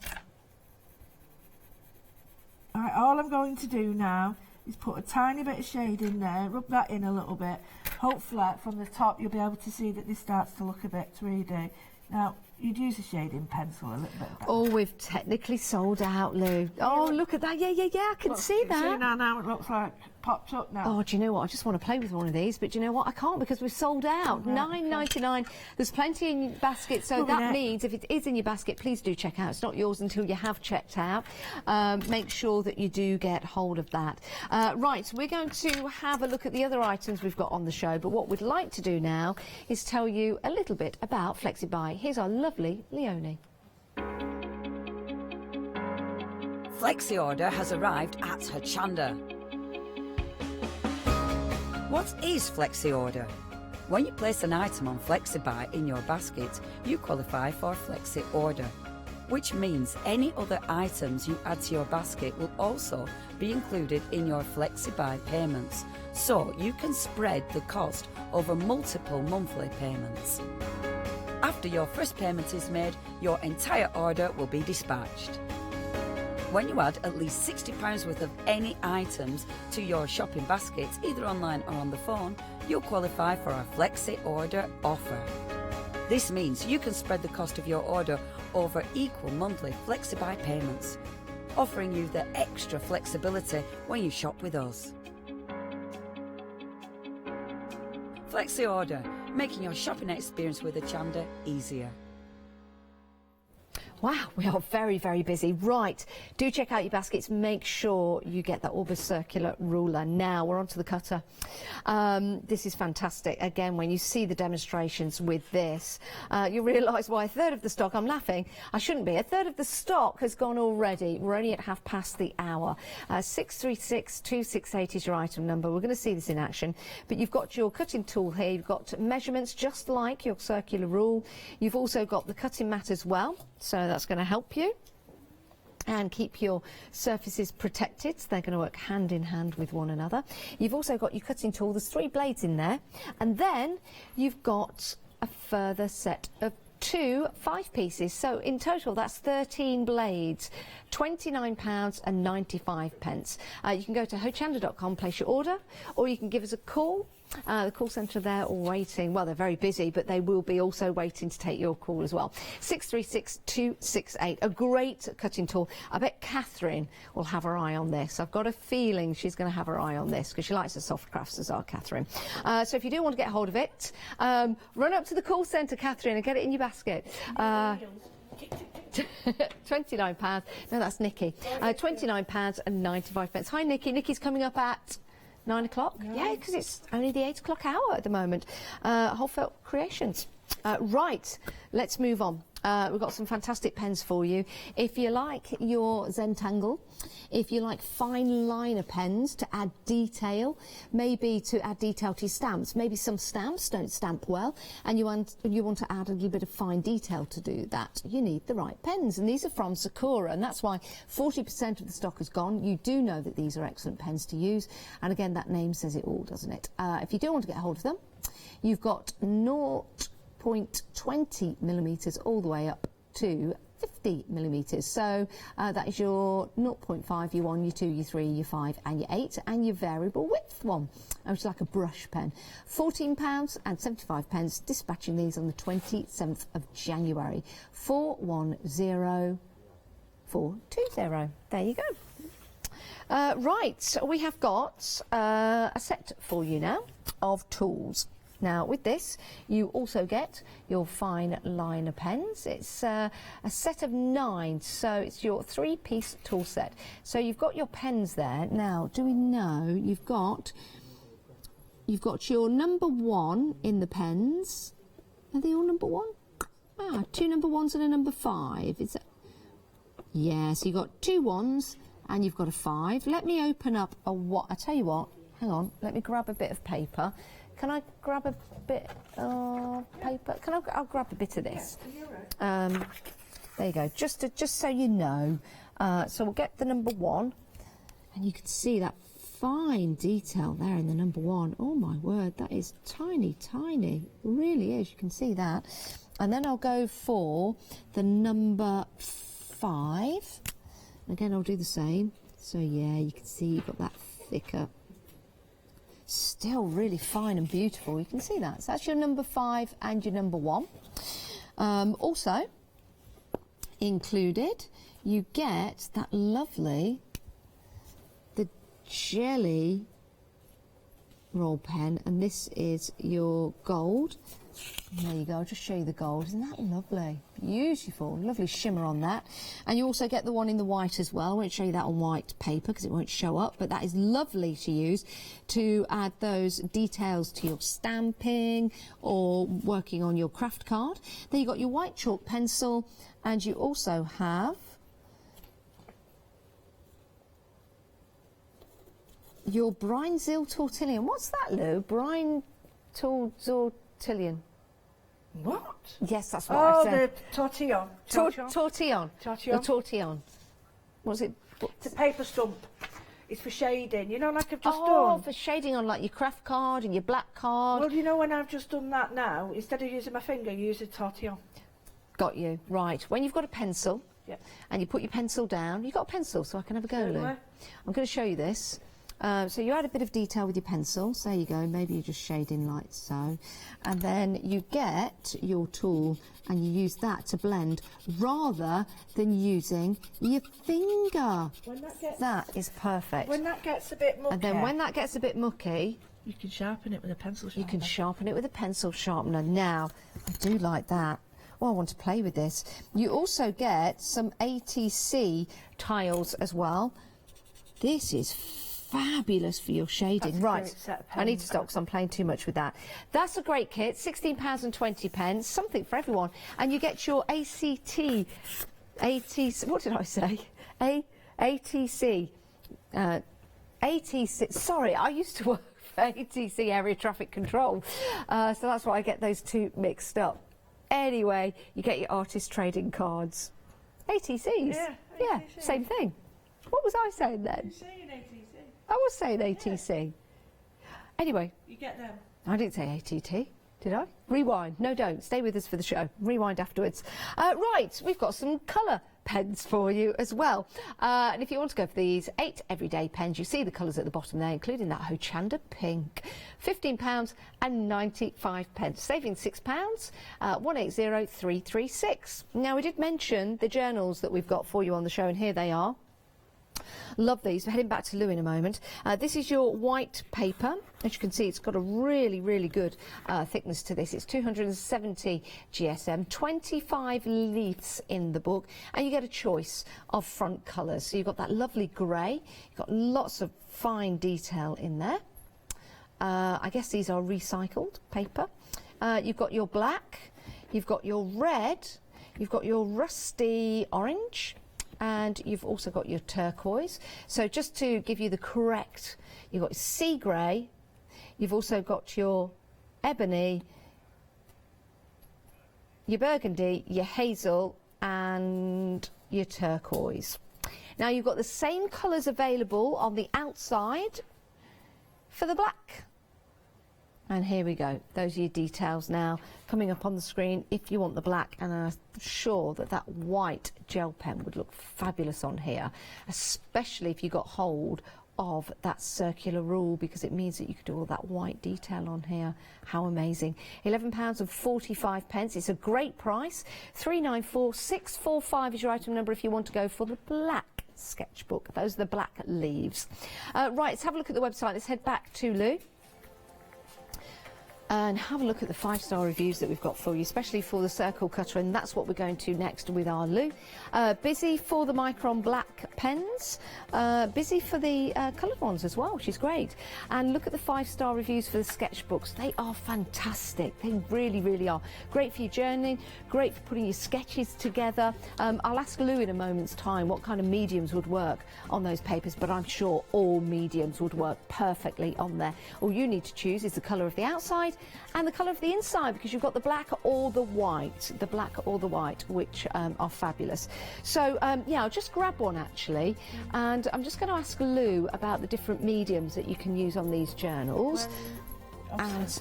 Speaker 4: Right, all I'm going to do now is put a tiny bit of shade in there, rub that in a little bit. Hopefully from the top you'll be able to see that this starts to look a bit 3D. Now, you'd use a shading pencil a little bit better.
Speaker 2: Oh, we've technically sold out, Lou. Oh, look at that. Yeah, I can see that.
Speaker 4: See now it looks like popped up now.
Speaker 2: Oh, do you know what? I just want to play with one of these, but do you know what? I can't, because we've sold out. $9.99. There's plenty in your basket, so that means if it is in your basket, please do check out. It's not yours until you have checked out. Make sure that you do get hold of that. Right, we're going to have a look at the other items we've got on the show, but what we'd like to do now is tell you a little bit about FlexiBuy. Here's our lovely Leonie.
Speaker 6: Flexi order has arrived at Hochanda. What is Flexi order? When you place an item on FlexiBuy in your basket, you qualify for Flexi order, which means any other items you add to your basket will also be included in your FlexiBuy payments, so you can spread the cost over multiple monthly payments. After your first payment is made, your entire order will be dispatched. When you add at least £60 worth of any items to your shopping basket, either online or on the phone, you'll qualify for our Flexi Order offer. This means you can spread the cost of your order over equal monthly FlexiBuy payments, offering you the extra flexibility when you shop with us. Flexi Order, making your shopping experience with Hochanda easier.
Speaker 2: Wow, we are very, very busy. Right, do check out your baskets. Make sure you get that Orbis circular ruler. Now, we're onto the cutter. This is fantastic. Again, when you see the demonstrations with this, you realise why a third of the stock, I'm laughing, I shouldn't be, a third of the stock has gone already. We're only at hour. 636268 is your item number. We're going to see this in action. But you've got your cutting tool here. You've got measurements just like your circular rule. You've also got the cutting mat as well. So that's going to help you and keep your surfaces protected. So they're going to work hand in hand with one another. You've also got your cutting tool. There's 3 blades in there. And then you've got a further set of 2 5-pieces. So in total, that's 13 blades, £29.95. You can go to hochanda.com, place your order, or you can give us a call. The call centre there all waiting. Well, they're very busy, but they will be also waiting to take your call as well. 636268, a great cutting tool. I bet Catherine will have her eye on this. I've got a feeling she's going to have her eye on this because she likes the soft crafts, as are Catherine. So if you do want to get hold of it, run up to the call centre, Catherine, and get it in your basket. £29. No, that's Nikki. £29.95. Hi, Nikki. Nikki's coming up at 9 o'clock? Yeah, because it's only the 8 o'clock hour at the moment. Wholefelt Creations. Right, let's move on. We've got some fantastic pens for you. If you like your Zentangle, if you like fine liner pens to add detail, maybe to add detail to your stamps, maybe some stamps don't stamp well, and you want to add a little bit of fine detail to do that, you need the right pens. And these are from Sakura, and that's why 40% of the stock is gone. You do know that these are excellent pens to use, and again, that name says it all, doesn't it? If you do want to get hold of them, you've got 0.20 millimetres all the way up to 50 millimetres. So that is your 0.5, your 1, your 2, your 3, your 5 and your 8, and your variable width one, which is like a brush pen. £14.75, dispatching these on the 27th of January. 410420. There you go. Right, so we have got a set for you now of tools. Now, with this, you also get your fine liner pens. It's a set of 9, so it's your 3-piece tool set. So you've got your pens there. Now, do we know you've got your number 1 in the pens? Are they all number 1? Ah, 2 number 1s and a number 5. Is that? Yeah, so you've got 2 1s and you've got a 5. Let me open up a what? I tell you what. Hang on. Let me grab a bit of paper, Can I grab a bit of paper? I'll grab a bit of this. There you go. Just so you know. So we'll get the number 1, and you can see that fine detail there in the number 1. Oh my word, that is tiny, tiny. It really is. You can see that. And then I'll go for the number 5. Again, I'll do the same. So yeah, you can see you've got that thicker. Still really fine and beautiful. You can see that. So that's your number 5 and your number 1. Also included, you get that lovely, the jelly roll pen, and this is your gold. There you go, I'll just show you the gold. Isn't that lovely? Beautiful, lovely shimmer on that. And you also get the one in the white as well. I won't show you that on white paper because it won't show up, but that is lovely to use to add those details to your stamping or working on your craft card. Then you've got your white chalk pencil, and you also have your Brine-Zil Tortillion. What's that, Lou? Tortillion.
Speaker 4: What?
Speaker 2: Yes, that's what I said.
Speaker 4: Oh, the tortillon.
Speaker 2: Tortillon. The tortillon. What's it?
Speaker 4: It's a paper stump. It's for shading. You know, like I've just done.
Speaker 2: Oh, for shading on like your craft card and your black card.
Speaker 4: Well, you know, when I've just done that now, instead of using my finger, you use a tortillon.
Speaker 2: Got you. Right. When you've got a pencil, and you put your pencil down, you've got a pencil, so I can have a go, Lou. I'm going to show you this. So you add a bit of detail with your pencil. So there you go. Maybe you just shade in like so. And then you get your tool and you use that to blend rather than using your finger. That is perfect.
Speaker 4: When that gets a bit mucky.
Speaker 2: And then when that gets a bit mucky,
Speaker 4: you can sharpen it with a pencil sharpener.
Speaker 2: You can sharpen it with a pencil sharpener. Now, I do like that. Oh, I want to play with this. You also get some ATC tiles as well. This is fabulous for your shading. Right, I need to stop because I'm playing too much with that. That's a great kit, £16.20, something for everyone. And you get your ATC, what did I say? ATC, sorry, I used to work for ATC, Area Traffic Control, so that's why I get those two mixed up. Anyway, you get your artist trading cards. ATCs? Yeah, same thing. What was I saying then?
Speaker 4: You're saying ATC.
Speaker 2: I was saying ATC. Anyway.
Speaker 4: You get them.
Speaker 2: I didn't say ATT, did I? Rewind. No, don't. Stay with us for the show. Rewind afterwards. Right, we've got some colour pens for you as well. And if you want to go for these 8 everyday pens, you see the colours at the bottom there, including that Hochanda pink. £15.95, saving £6, 180336. Now, we did mention the journals that we've got for you on the show, and here they are. Love these. We're heading back to Lou in a moment. This is your white paper. As you can see, it's got a really, really good thickness to this. It's 270 GSM, 25 leaves in the book, and you get a choice of front colours. So you've got that lovely grey. You've got lots of fine detail in there. I guess these are recycled paper. You've got your black. You've got your red. You've got your rusty orange. And you've also got your turquoise. So just to give you the correct, you've got sea grey, you've also got your ebony, your burgundy, your hazel and your turquoise. Now you've got the same colours available on the outside for the black. And here we go. Those are your details now coming up on the screen if you want the black. And I'm sure that that white gel pen would look fabulous on here, especially if you got hold of that circular rule, because it means that you could do all that white detail on here. How amazing. £11.45. It's a great price. 394645 is your item number if you want to go for the black sketchbook. Those are the black leaves. Right, let's have a look at the website. Let's head back to Lou. and have a look at the 5-star reviews that we've got for you, especially for the circle cutter, and that's what we're going to next with our Lou. Busy for the Micron black pens, busy for the coloured ones as well, which is great. And look at the 5-star reviews for the sketchbooks. They are fantastic. They really, really are. Great for your journaling, great for putting your sketches together. I'll ask Lou in a moment's time what kind of mediums would work on those papers, but I'm sure all mediums would work perfectly on there. All you need to choose is the colour of the outside and the colour of the inside, because you've got the black or the white, which are fabulous. So yeah, I'll just grab one actually, and I'm just going to ask Lou about the different mediums that you can use on these journals. And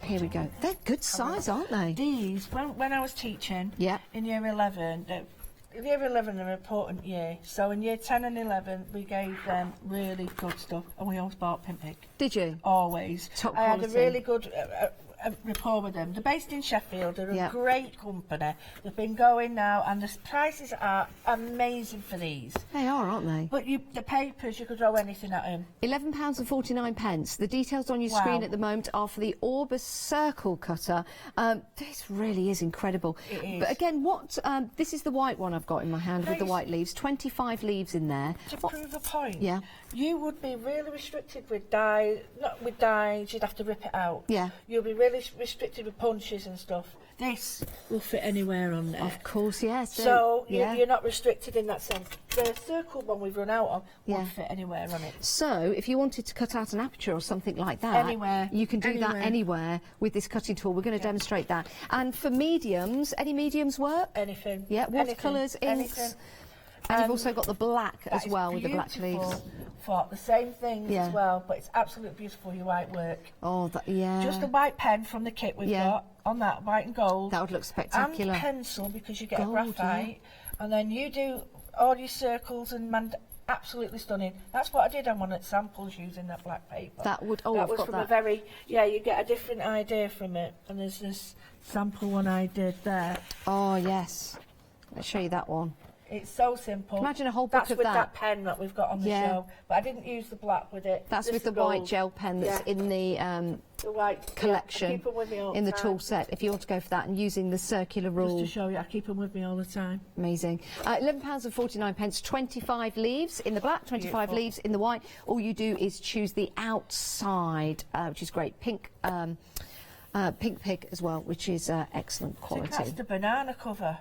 Speaker 2: here we go. They're good size, aren't they?
Speaker 4: These, when I was teaching in year 11, year 11 are an important year, so in year 10 and 11 we gave them really good stuff, and we always bought Pink Pig.
Speaker 2: Did you?
Speaker 4: Always.
Speaker 2: Top
Speaker 4: I
Speaker 2: quality.
Speaker 4: had a really good rapport with them. They're based in Sheffield. They're a great company. They've been going now, and the prices are amazing for these.
Speaker 2: They are, aren't they?
Speaker 4: But the papers, you could throw anything at them.
Speaker 2: £11.49. The details on your screen at the moment are for the Orbis Circle Cutter. This really is incredible.
Speaker 4: It is.
Speaker 2: But again, this is the white one I've got in my hand with the white leaves. 25 leaves in there.
Speaker 4: To prove a point,
Speaker 2: Yeah.
Speaker 4: you would be really restricted with dye. Not with dyes, you'd have to rip it out.
Speaker 2: Yeah.
Speaker 4: You'll be really restricted with punches and stuff. This will fit anywhere on there.
Speaker 2: Of course, yes.
Speaker 4: So you're not restricted in that sense. The circle one we've run out of would fit anywhere on it.
Speaker 2: So if you wanted to cut out an aperture or something like that,
Speaker 4: anywhere,
Speaker 2: you can do that anywhere with this cutting tool. We're going to demonstrate that. And for mediums, any mediums work?
Speaker 4: Anything.
Speaker 2: Yeah, watercolours, inks.
Speaker 4: Anything.
Speaker 2: And you've also got the black as well, with the black
Speaker 4: beautiful
Speaker 2: leaves.
Speaker 4: For the same thing as well, but it's absolutely beautiful, your white work.
Speaker 2: Oh, yeah.
Speaker 4: Just a white pen from the kit we've got on that, white and gold.
Speaker 2: That would look spectacular.
Speaker 4: And pencil, because you get
Speaker 2: Gold,
Speaker 4: a graphite. And then you do all your circles and absolutely stunning. That's what I did on one of the samples using that black paper.
Speaker 2: That would,
Speaker 4: that was from a very, you get a different idea from it. And there's this sample one I did there.
Speaker 2: Oh, yes. Let's show you that one.
Speaker 4: It's so simple.
Speaker 2: Imagine a whole book
Speaker 4: That's
Speaker 2: of
Speaker 4: with
Speaker 2: that.
Speaker 4: pen that we've got on the show, but I didn't use the black with it.
Speaker 2: That's with the
Speaker 4: gold.
Speaker 2: white gel pen that's in the
Speaker 4: white
Speaker 2: collection
Speaker 4: I keep them with me all
Speaker 2: in the
Speaker 4: time.
Speaker 2: tool set, if you want to go for that, and using the circular rule.
Speaker 4: Just to show you, I keep them with me all the time.
Speaker 2: Amazing. £11.49, 25 leaves in the black, 25 leaves in the white. All you do is choose the outside, which is great. Pink Pig as well, which is excellent quality.
Speaker 4: So that's the banana cover.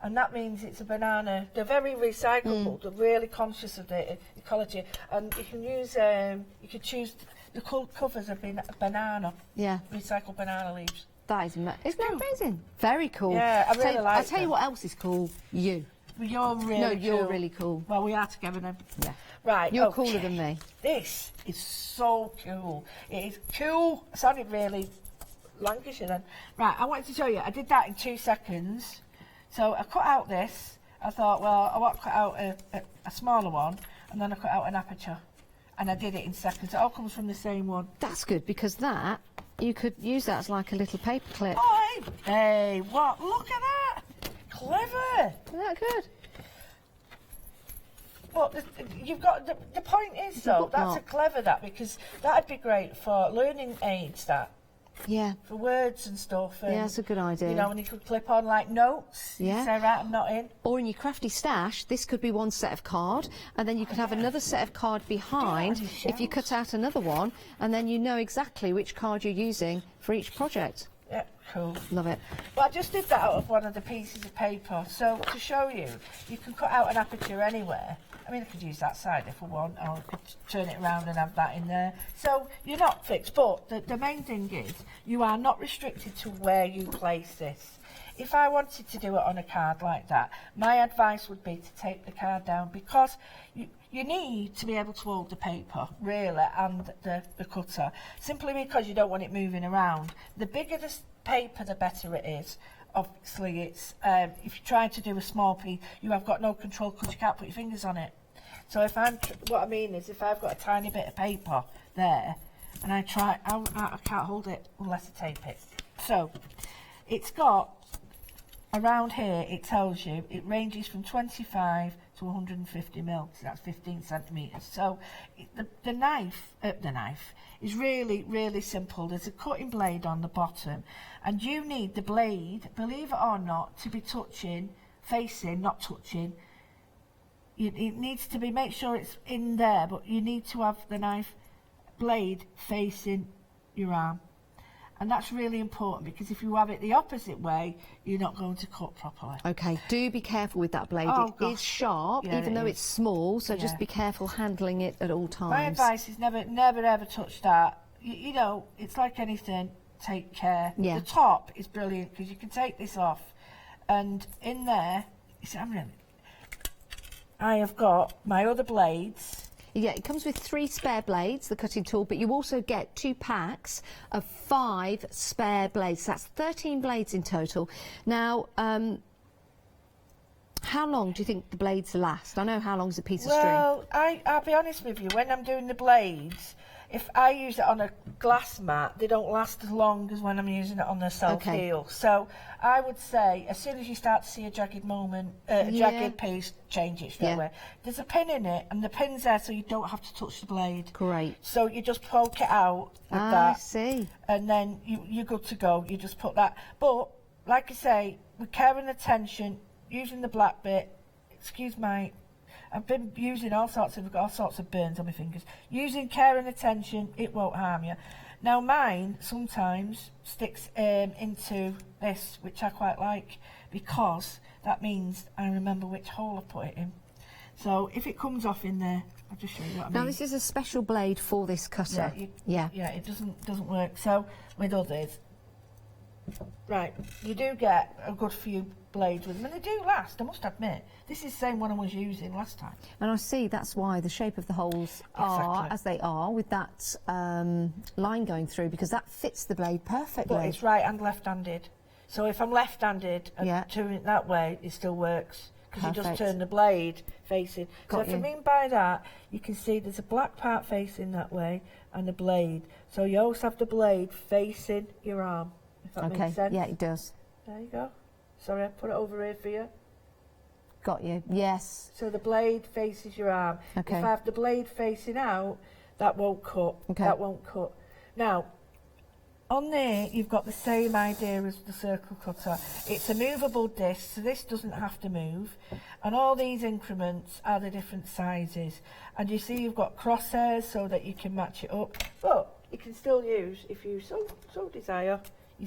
Speaker 4: And that means it's a banana. They're very recyclable. They're really conscious of the ecology. And you can use, you could choose, the covers have been banana.
Speaker 2: Yeah.
Speaker 4: Recycled banana leaves.
Speaker 2: That is, isn't that amazing? Very cool.
Speaker 4: Yeah, I really like
Speaker 2: I'll tell you what else is cool. You.
Speaker 4: Well, you're really cool.
Speaker 2: You're really cool.
Speaker 4: Well, we are together then.
Speaker 2: Yeah.
Speaker 4: Right.
Speaker 2: You're cooler than me.
Speaker 4: This is so cool. It is cool. It sounded really Lancashire then. Right, I wanted to show you. I did that in 2 seconds. So I cut out this. I thought, well, I want to cut out a smaller one, and then I cut out an aperture, and I did it in seconds. It all comes from the same one.
Speaker 2: That's good, because that, you could use that as like a little paper clip.
Speaker 4: Oh, hey, what? Look at that! Clever!
Speaker 2: Isn't that good?
Speaker 4: Well, you've got the point is though, that's a clever because that'd be great for learning aids. That.
Speaker 2: Yeah.
Speaker 4: For words and stuff. And,
Speaker 2: yeah, that's a good idea.
Speaker 4: You know, and you could clip on like notes.
Speaker 2: Yeah.
Speaker 4: You say, right, I'm not in.
Speaker 2: Or in your crafty stash, this could be one set of card, and then you could have another set of card behind if you cut out another one, and then you know exactly which card you're using for each project.
Speaker 4: Yeah, cool.
Speaker 2: Love it.
Speaker 4: Well, I just did that out of one of the pieces of paper. So to show you, you can cut out an aperture anywhere. I mean, I could use that side if I want, or I could turn it around and have that in there. So you're not fixed, but the main thing is you are not restricted to where you place this. If I wanted to do it on a card like that, my advice would be to take the card down, because you need to be able to hold the paper, really, and the cutter, simply because you don't want it moving around. The bigger the paper, the better it is. Obviously, it's if you're trying to do a small piece, you have got no control because you can't put your fingers on it. So if what I mean is, if I've got a tiny bit of paper there, and I can't hold it unless I tape it. So it's got around here it tells you it ranges from 25 to 150 mil, so that's 15 centimetres. So the knife is really simple. There's a cutting blade on the bottom, and you need the blade, believe it or not, to be facing, not touching. It needs to be, make sure it's in there, but you need to have the knife blade facing your arm. And that's really important, because if you have it the opposite way, you're not going to cut properly.
Speaker 2: Okay, do be careful with that blade.
Speaker 4: Oh,
Speaker 2: it is sharp,
Speaker 4: yeah,
Speaker 2: even though it's small, so just be careful handling it at all times.
Speaker 4: My advice is never ever touch that. You know, it's like anything, take care.
Speaker 2: Yeah.
Speaker 4: The top is brilliant, because you can take this off, and in there, I have got my other blades.
Speaker 2: Yeah, it comes with 3 spare blades, the cutting tool, but you also get 2 packs of 5 spare blades. That's 13 blades in total. Now, how long do you think the blades last? I know how long's a piece of string.
Speaker 4: Well, I'll be honest with you, when I'm doing the blades, if I use it on a glass mat, they don't last as long as when I'm using it on the self-heal. So I would say, as soon as you start to see a jagged moment, jagged piece, change it straight away. There's a pin in it, and the pin's there so you don't have to touch the blade.
Speaker 2: Great.
Speaker 4: So you just poke it out with that.
Speaker 2: I see.
Speaker 4: And then you're good to go. You just put that. But, like I say, with care and attention, using the black bit, I've been using I've got all sorts of burns on my fingers. Using care and attention, it won't harm you. Now mine sometimes sticks into this, which I quite like, because that means I remember which hole I put it in. So if it comes off in there, I'll just show you what I mean.
Speaker 2: Now this is a special blade for this cutter.
Speaker 4: Yeah, it doesn't work. So with others, right, you do get a good few blades with them, and they do last, I must admit. This is the same one I was using last time.
Speaker 2: And I see that's why the shape of the holes are as they are, with that line going through, because that fits the blade perfectly.
Speaker 4: But it's right and left-handed. So if I'm left-handed and turning it that way, it still works, because you just turn the blade facing. So if I mean by that, you can see there's a black part facing that way and the blade. So you always have the blade facing your arm, if that makes sense.
Speaker 2: Yeah, it does.
Speaker 4: There you go. Sorry, I put it over here for you.
Speaker 2: Got you, yes.
Speaker 4: So the blade faces your arm.
Speaker 2: Okay.
Speaker 4: If I have the blade facing out, that won't cut.
Speaker 2: Okay.
Speaker 4: That won't cut. Now, on there, you've got the same idea as the circle cutter. It's a movable disc, so this doesn't have to move. And all these increments are the different sizes. And you see you've got crosshairs so that you can match it up. But you can still use, if you so desire, you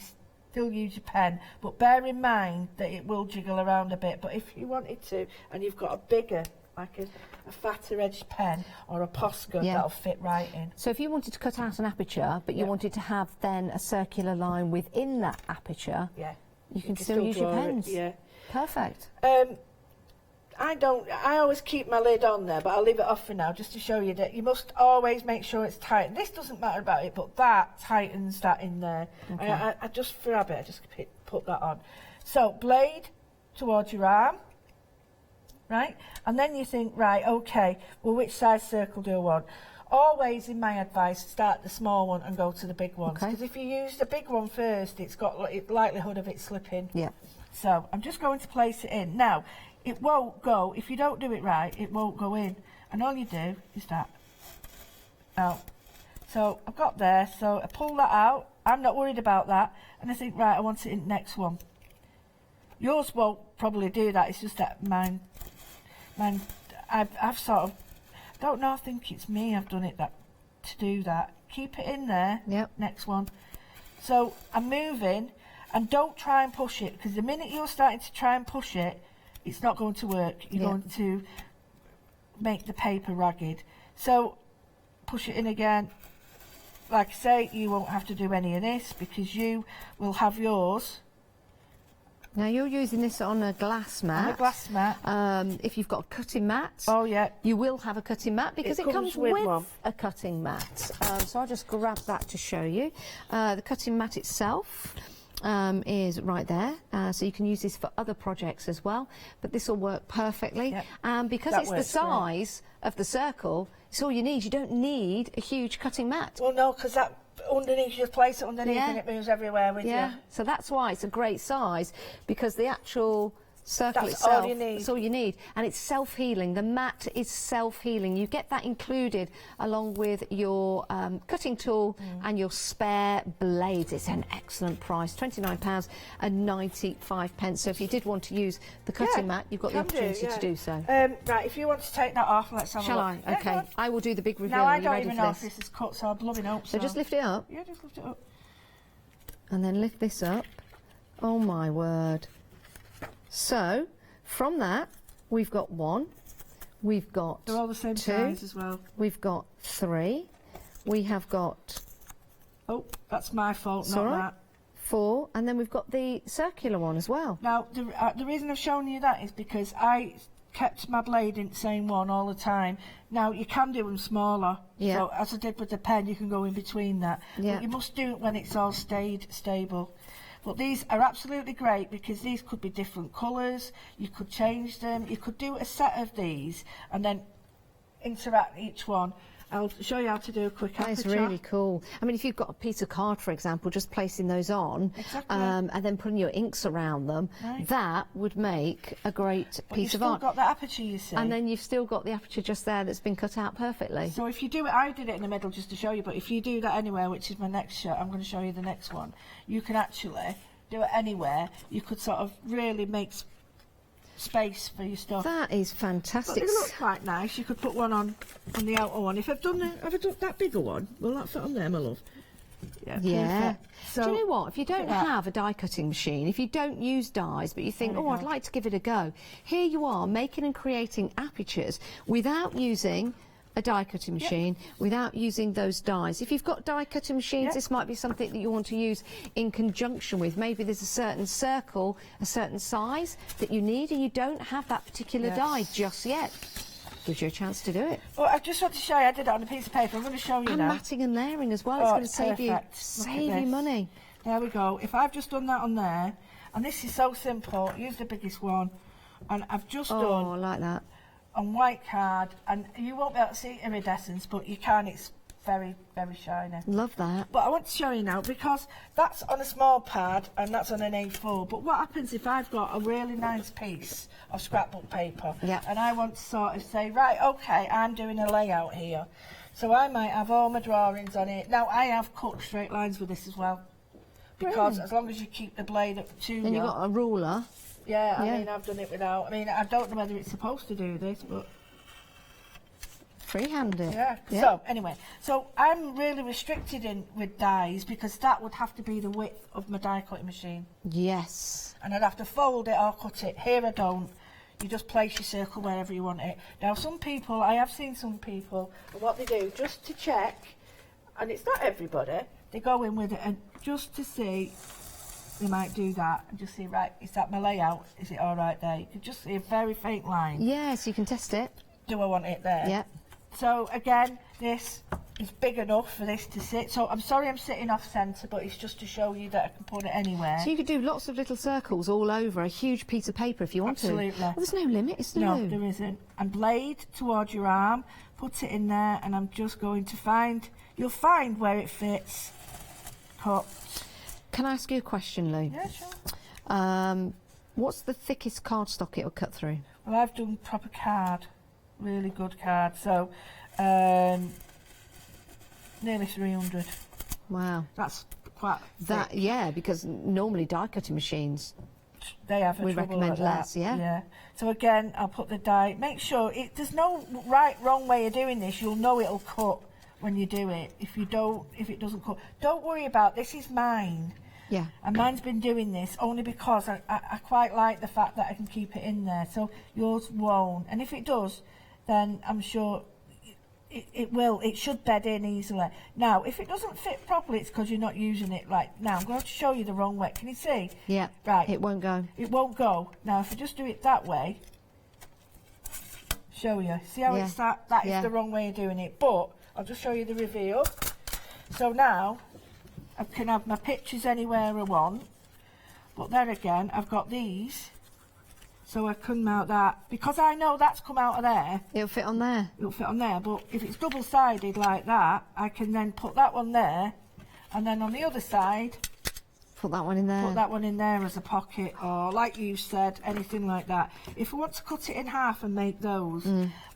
Speaker 4: still use your pen, but bear in mind that it will jiggle around a bit. But if you wanted to, and you've got a bigger, like a fatter edged pen or a Posca, that'll fit right in.
Speaker 2: So if you wanted to cut out an aperture, but you wanted to have then a circular line within that aperture, you can still use your pens. Perfect.
Speaker 4: I always keep my lid on there, but I'll leave it off for now, just to show you that you must always make sure it's tight. This doesn't matter about it, but that tightens that in there. Okay. I just, for habit, I just put that on. So, blade towards your arm, right? And then you think, right, okay, well, which size circle do I want? Always, in my advice, start the small one and go to the big ones. Because if you use the big one first, it's got likelihood of it slipping.
Speaker 2: Yeah.
Speaker 4: So, I'm just going to place it in. Now, it won't go, if you don't do it right, it won't go in. And all you do is that. Now, so I've got there, so I pull that out. I'm not worried about that. And I think, right, I want it in the next one. Yours won't probably do that. It's just that mine, I've sort of, don't know, I think it's me, I've done it to do that. Keep it in there, next one. So I'm moving, and don't try and push it, because the minute you're starting to try and push it, it's not going to work. You're going to make the paper ragged. So push it in again. Like I say, you won't have to do any of this, because you will have yours.
Speaker 2: Now you're using this on a glass mat.
Speaker 4: On a glass mat.
Speaker 2: If you've got a cutting mat, you will have a cutting mat, because it comes with a cutting mat. So I'll just grab that to show you. The cutting mat itself is right there, so you can use this for other projects as well, but this will work perfectly. Because it's the size of the circle, it's all you need. You don't need a huge cutting mat.
Speaker 4: Well, no, because that underneath, you just place it underneath
Speaker 2: Yeah.
Speaker 4: and it moves everywhere with
Speaker 2: Yeah,
Speaker 4: you.
Speaker 2: so that's why it's a great size, because the actual circle
Speaker 4: That's all
Speaker 2: itself,
Speaker 4: you need.
Speaker 2: that's all you need. And it's self-healing. The mat is self-healing. You get that included along with your cutting tool and your spare blades. It's an excellent price, £29.95. So if you did want to use the cutting mat, you've got the
Speaker 4: Can do,
Speaker 2: opportunity
Speaker 4: yeah.
Speaker 2: to do so.
Speaker 4: Right, if you want to take that off, let's have
Speaker 2: Shall
Speaker 4: a
Speaker 2: I?
Speaker 4: look. Yeah,
Speaker 2: Okay,
Speaker 4: go on.
Speaker 2: I will do the big reveal.
Speaker 4: Now,
Speaker 2: Are
Speaker 4: I
Speaker 2: you
Speaker 4: don't
Speaker 2: ready
Speaker 4: even
Speaker 2: for
Speaker 4: know
Speaker 2: this?
Speaker 4: if this is cut, so I'm blooming up.
Speaker 2: So just lift it up.
Speaker 4: Yeah, just lift it up.
Speaker 2: And then lift this up. Oh my word. So from that we've got 1, we've got
Speaker 4: They're all the same
Speaker 2: 2,
Speaker 4: size as well.
Speaker 2: we've got 3, we have got
Speaker 4: Oh, that's my fault,
Speaker 2: it's
Speaker 4: not
Speaker 2: all right,
Speaker 4: that.
Speaker 2: 4, and then we've got the circular one as well.
Speaker 4: Now, the reason I've shown you that is because I kept my blade in the same one all the time. Now, you can do them smaller.
Speaker 2: Yeah.
Speaker 4: So, as I did with the pen, you can go in between that.
Speaker 2: Yeah.
Speaker 4: But you must do it when it's all stable. But these are absolutely great because these could be different colours. You could change them. You could do a set of these and then interact each one. I'll show you how to do a quick
Speaker 2: That is
Speaker 4: aperture.
Speaker 2: really cool. I mean, if you've got a piece of card, for example, just placing those on
Speaker 4: Exactly.
Speaker 2: and then putting your inks around them,
Speaker 4: Right.
Speaker 2: that would make a great
Speaker 4: But
Speaker 2: piece
Speaker 4: you've
Speaker 2: of
Speaker 4: still
Speaker 2: art.
Speaker 4: got the aperture, you see.
Speaker 2: And then you've still got the aperture just there that's been cut out perfectly.
Speaker 4: So if you do it, I did it in the middle just to show you, but if you do that anywhere, which is my next shot, I'm going to show you the next one, you can actually do it anywhere. You could sort of really make space for your stuff.
Speaker 2: That is
Speaker 4: But
Speaker 2: fantastic.
Speaker 4: they look quite nice. You could put one on the outer one. If I've done that bigger one, will that fit on there, my love?
Speaker 2: Yeah.
Speaker 4: Perfect. So,
Speaker 2: do you know what? If you
Speaker 4: look at
Speaker 2: don't
Speaker 4: that.
Speaker 2: have a die cutting machine, if you don't use dies, but you think,
Speaker 4: There we
Speaker 2: oh, I'd
Speaker 4: go.
Speaker 2: like to give it a go, here you are making and creating apertures without using a die cutting machine, without using those dies. If you've got die cutting machines,
Speaker 4: Yep.
Speaker 2: this might be something that you want to use in conjunction with. Maybe there's a certain circle, a certain size that you need, and you don't have that particular
Speaker 4: Yes.
Speaker 2: die just yet. Gives you a chance to do it.
Speaker 4: Well, I just want to show you. I did it on a piece of paper. I'm going to show you
Speaker 2: And
Speaker 4: now.
Speaker 2: matting and layering as well.
Speaker 4: Oh,
Speaker 2: It's going to save
Speaker 4: perfect. Look at
Speaker 2: you
Speaker 4: this.
Speaker 2: money.
Speaker 4: There we go. If I've just done that on there, and this is so simple, use the biggest one, and I've just
Speaker 2: Oh,
Speaker 4: done
Speaker 2: I like that.
Speaker 4: on white card, and you won't be able to see iridescence, but you can. It's very, very shiny.
Speaker 2: Love that.
Speaker 4: But I want to show you now, because that's on a small pad and that's on an A4. But what happens if I've got a really nice piece of scrapbook paper
Speaker 2: Yeah.
Speaker 4: and I want to sort of say, right, okay, I'm doing a layout here. So I might have all my drawings on it. Now, I have cut straight lines with this as well. Because as long as you keep the blade up to
Speaker 2: Then
Speaker 4: you.
Speaker 2: you've got a ruler.
Speaker 4: Yeah, I
Speaker 2: Yeah.
Speaker 4: mean, I've done it without. I mean, I don't know whether it's supposed to do this, but
Speaker 2: Free-handed.
Speaker 4: yeah. So anyway, so I'm really restricted in with dies because that would have to be the width of my die cutting machine,
Speaker 2: Yes.
Speaker 4: and I'd have to fold it or cut it. Here I don't. You just place your circle wherever you want it. Now, some people, I have seen some people, what they do just to check, and it's not everybody. They go in with it and just to see. They might do that and just see, right, is that my layout? Is it all right there? You can just see a very faint line.
Speaker 2: Yes, you can test it.
Speaker 4: Do I want it there?
Speaker 2: Yeah.
Speaker 4: So again, this is big enough for this to sit. So I'm sorry I'm sitting off centre, but it's just to show you that I can put it anywhere.
Speaker 2: So you could do lots of little circles all over a huge piece of paper if you want
Speaker 4: Absolutely.
Speaker 2: to. Well, there's no limit, is there?
Speaker 4: No, there isn't. And blade towards your arm, put it in there, and I'm just going to find, you'll find where it fits. Cut.
Speaker 2: Can I ask you a question, Lou?
Speaker 4: Yeah, sure.
Speaker 2: What's the thickest cardstock it'll cut through?
Speaker 4: Well, I've done proper card, really good card. So, nearly 300.
Speaker 2: Wow.
Speaker 4: That's quite
Speaker 2: That,
Speaker 4: thick.
Speaker 2: yeah, because normally die cutting machines.
Speaker 4: They have a
Speaker 2: We
Speaker 4: trouble
Speaker 2: recommend
Speaker 4: like
Speaker 2: less,
Speaker 4: that.
Speaker 2: yeah.
Speaker 4: So again, I'll put the die. Make sure there's no wrong way of doing this. You'll know it'll cut when you do it. If it doesn't cut, don't worry about this. Is mine.
Speaker 2: Yeah.
Speaker 4: And mine's been doing this only because I quite like the fact that I can keep it in there. So yours won't. And if it does, then I'm sure it will. It should bed in easily. Now, if it doesn't fit properly, it's because you're not using it. Like now, I'm going to show you the wrong way. Can you see?
Speaker 2: Yeah.
Speaker 4: Right.
Speaker 2: It won't go.
Speaker 4: It won't go. Now, if I just do it that way, show you. See how
Speaker 2: Yeah.
Speaker 4: it's that? That is
Speaker 2: Yeah.
Speaker 4: the wrong way of doing it. But I'll just show you the reveal. So now, I can have my pictures anywhere I want. But then again, I've got these. So I can mount that. Because I know that's come out of there,
Speaker 2: It'll fit on there.
Speaker 4: it'll fit on there. But if it's double-sided like that, I can then put that one there And then on the other side,
Speaker 2: Put that one in there.
Speaker 4: put that one in there as a pocket, or like you said, anything like that. If you want to cut it in half and make those,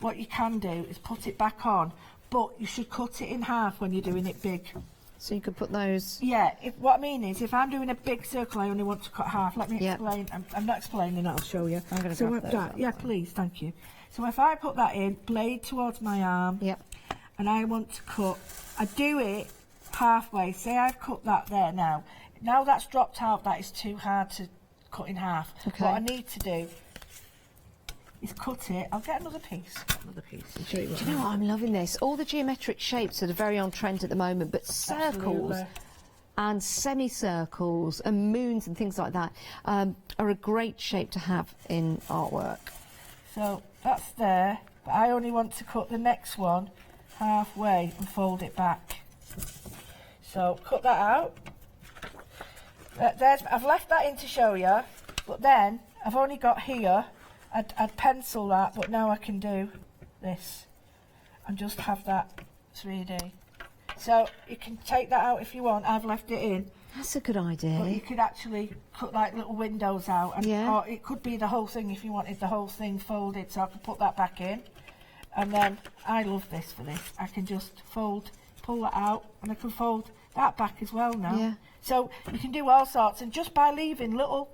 Speaker 4: what you can do is put it back on, but you should cut it in half when you're doing it big.
Speaker 2: So you could put those.
Speaker 4: Yeah, what I mean is, if I'm doing a big circle, I only want to cut half. Let me explain. I'm not explaining, I'll show you.
Speaker 2: I'm going to grab those.
Speaker 4: Yeah, please, thank you. So if I put that in, blade towards my arm, and I want to cut, I do it halfway. Say I've cut that there now. Now that's dropped out, that is too hard to cut in half.
Speaker 2: Okay.
Speaker 4: What I need to do is cut it. I'll get another piece. And show you what
Speaker 2: Do you know what? I'm loving this. All the geometric shapes that are very on trend at the moment, but circles
Speaker 4: Absolutely.
Speaker 2: and semicircles and moons and things like that are a great shape to have in artwork.
Speaker 4: So that's there, but I only want to cut the next one halfway and fold it back. So cut that out. I've left that in to show you, but then I've only got here. I'd pencil that, but now I can do this and just have that 3D. So you can take that out if you want. I've left it in.
Speaker 2: That's a good idea.
Speaker 4: But you could actually cut like little windows out, and or it could be the whole thing if you wanted the whole thing folded. So I could put that back in, and then I love this for this. I can just pull that out, and I can fold that back as well now.
Speaker 2: Yeah.
Speaker 4: So you can do all sorts, and just by leaving little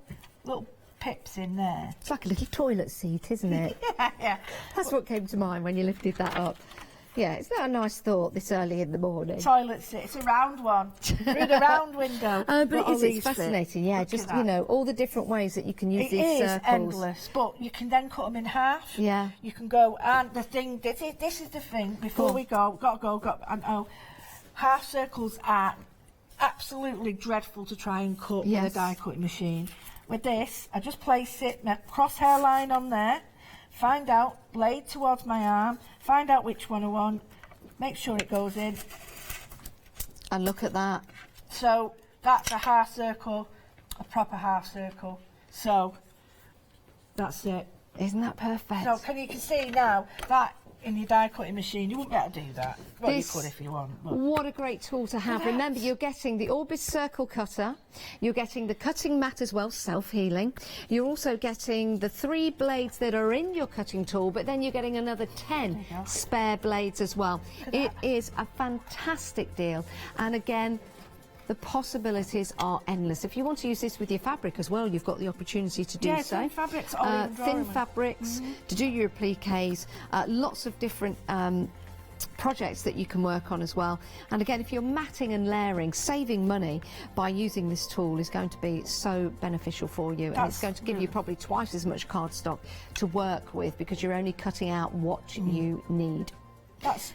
Speaker 4: pips in there.
Speaker 2: It's like a little toilet seat, isn't it?
Speaker 4: Yeah.
Speaker 2: That's what came to mind when you lifted that up. Yeah, it's not a nice thought this early in the morning.
Speaker 4: Toilet seat. It's a round one through the round window.
Speaker 2: But
Speaker 4: All
Speaker 2: it's
Speaker 4: these
Speaker 2: fascinating.
Speaker 4: fit.
Speaker 2: Yeah,
Speaker 4: Look
Speaker 2: just
Speaker 4: at that.
Speaker 2: all the different ways that you can use
Speaker 4: It
Speaker 2: these
Speaker 4: is
Speaker 2: circles.
Speaker 4: endless, but you can then cut them in half.
Speaker 2: Yeah.
Speaker 4: You can go, and the thing, this is the thing, before we go, half circles are absolutely dreadful to try and cut with a die cutting machine. With this, I just place it, my crosshair line on there, find out, blade towards my arm, find out which one I want, make sure it goes in.
Speaker 2: And look at that.
Speaker 4: So that's a half circle, a proper half circle. So that's it.
Speaker 2: Isn't that perfect?
Speaker 4: So you can see now that in your die cutting machine, you wouldn't be able to do that. Well,
Speaker 2: This-
Speaker 4: you could if you want. But
Speaker 2: What a great tool to have. Remember, you're getting the Orbis Circle Cutter, you're getting the cutting mat as well, self-healing. You're also getting the 3 blades that are in your cutting tool, but then you're getting another 10 spare blades as well. It is a fantastic deal. And again, the possibilities are endless. If you want to use this with your fabric as well, you've got the opportunity to do
Speaker 4: yeah,
Speaker 2: so.
Speaker 4: thin fabrics or even
Speaker 2: Thin
Speaker 4: drawing.
Speaker 2: fabrics, to do your appliques, lots of different projects that you can work on as well. And again, if you're matting and layering, saving money by using this tool is going to be so beneficial for you, and it's going to give you probably twice as much cardstock to work with because you're only cutting out what you need.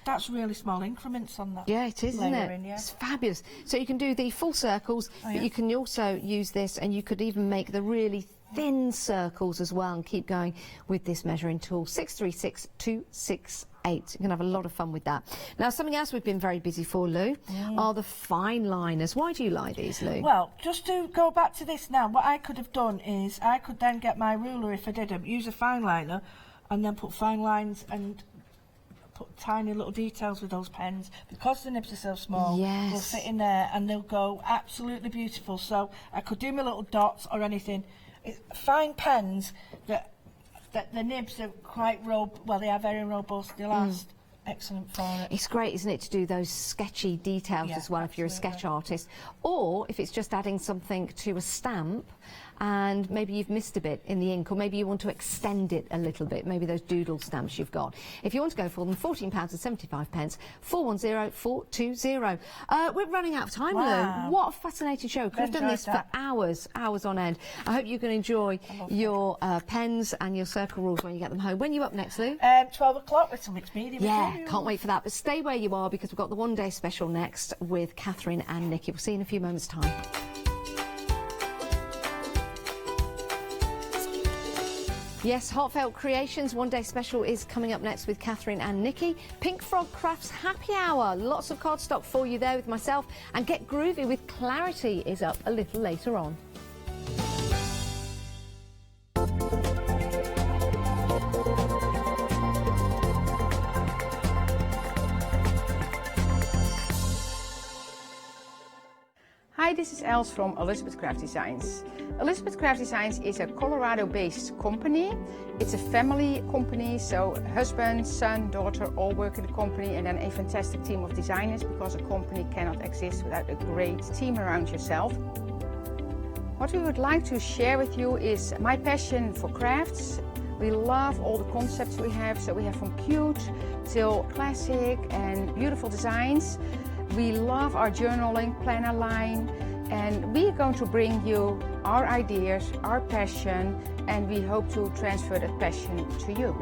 Speaker 4: That's really small increments on that.
Speaker 2: Yeah, it is, isn't
Speaker 4: layering,
Speaker 2: it?
Speaker 4: yeah.
Speaker 2: It's fabulous. So you can do the full circles, but you can also use this, and you could even make the really thin circles as well and keep going with this measuring tool. 636268. You can have a lot of fun with that. Now, something else we've been very busy for, Lou, are the fine liners. Why do you like these, Lou?
Speaker 4: Well, just to go back to this now, what I could have done is I could then get my ruler, if I didn't, use a fine liner and then put fine lines and put tiny little details with those pens. Because the nibs are so small, they'll fit in there and they'll go absolutely beautiful. So I could do my little dots or anything. Fine pens that the nibs are quite they are very robust. They last excellent for it.
Speaker 2: It's great, isn't it, to do those sketchy details as well if you're a sketch artist, or if it's just adding something to a stamp and maybe you've missed a bit in the ink, or maybe you want to extend it a little bit, maybe those doodle stamps you've got. If you want to go for them, £14.75, 410420. We're running out of time,
Speaker 4: Wow.
Speaker 2: Lou. What a fascinating show. Could have done this for hours on end. I hope you can enjoy your pens and your circle rules when you get them home. When are you up next, Lou?
Speaker 4: 12 o'clock with some mixed media.
Speaker 2: Yeah,
Speaker 4: material.
Speaker 2: can't wait for that. But stay where you are because we've got the one-day special next with Catherine and Nikki. We'll see you in a few moments' time. Yes, Heartfelt Creations one-day special is coming up next with Catherine and Nikki. Pink Frog Crafts Happy Hour. Lots of cardstock for you there with myself. And Get Groovy with Clarity is up a little later on.
Speaker 8: this is Els from Elizabeth Craft Designs. Elizabeth Craft Designs is a Colorado-based company. It's a family company, so husband, son, daughter all work in the company, and then a fantastic team of designers, because a company cannot exist without a great team around yourself. What we would like to share with you is my passion for crafts. We love all the concepts we have, so we have from cute till classic and beautiful designs. We love our journaling planner line, and we are going to bring you our ideas, our passion, and we hope to transfer that passion to you.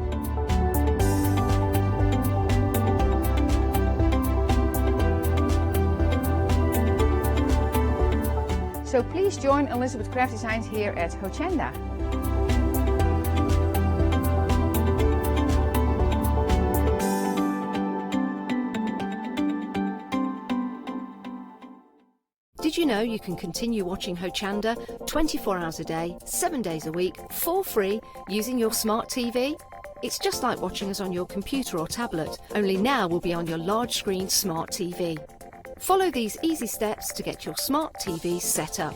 Speaker 8: So please join Elizabeth Craft Designs here at Hochanda.
Speaker 2: Did you know you can continue watching Hochanda 24 hours a day, 7 days a week, for free, using your smart TV? It's just like watching us on your computer or tablet, only now we'll be on your large screen smart TV. Follow these easy steps to get your smart TV set up.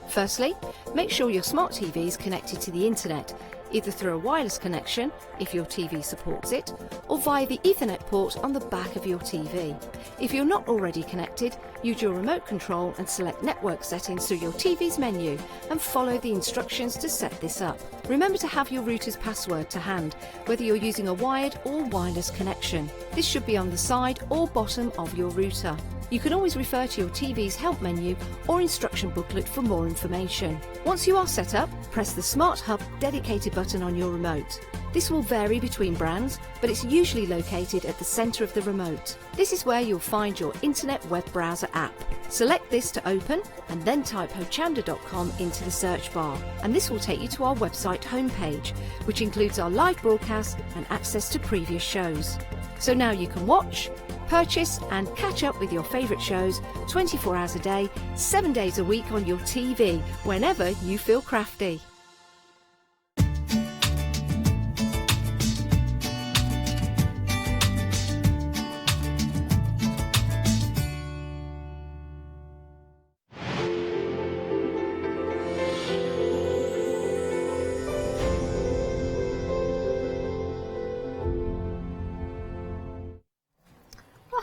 Speaker 2: Firstly, make sure your smart TV is connected to the internet, either through a wireless connection, if your TV supports it, or via the Ethernet port on the back of your TV. If you're not already connected, use your remote control and select network settings through your TV's menu and follow the instructions to set this up. Remember to have your router's password to hand, whether you're using a wired or wireless connection. This should be on the side or bottom of your router. You can always refer to your TV's help menu or instruction booklet for more information. Once you are set up, press the Smart Hub dedicated button on your remote. This will vary between brands, but it's usually located at the centre of the remote. This is where you'll find your internet web browser app. Select this to open and then type hochanda.com into the search bar, and this will take you to our website homepage, which includes our live broadcast and access to previous shows. So now you can watch, purchase and catch up with your favourite shows 24 hours a day, 7 days a week on your TV, whenever you feel crafty.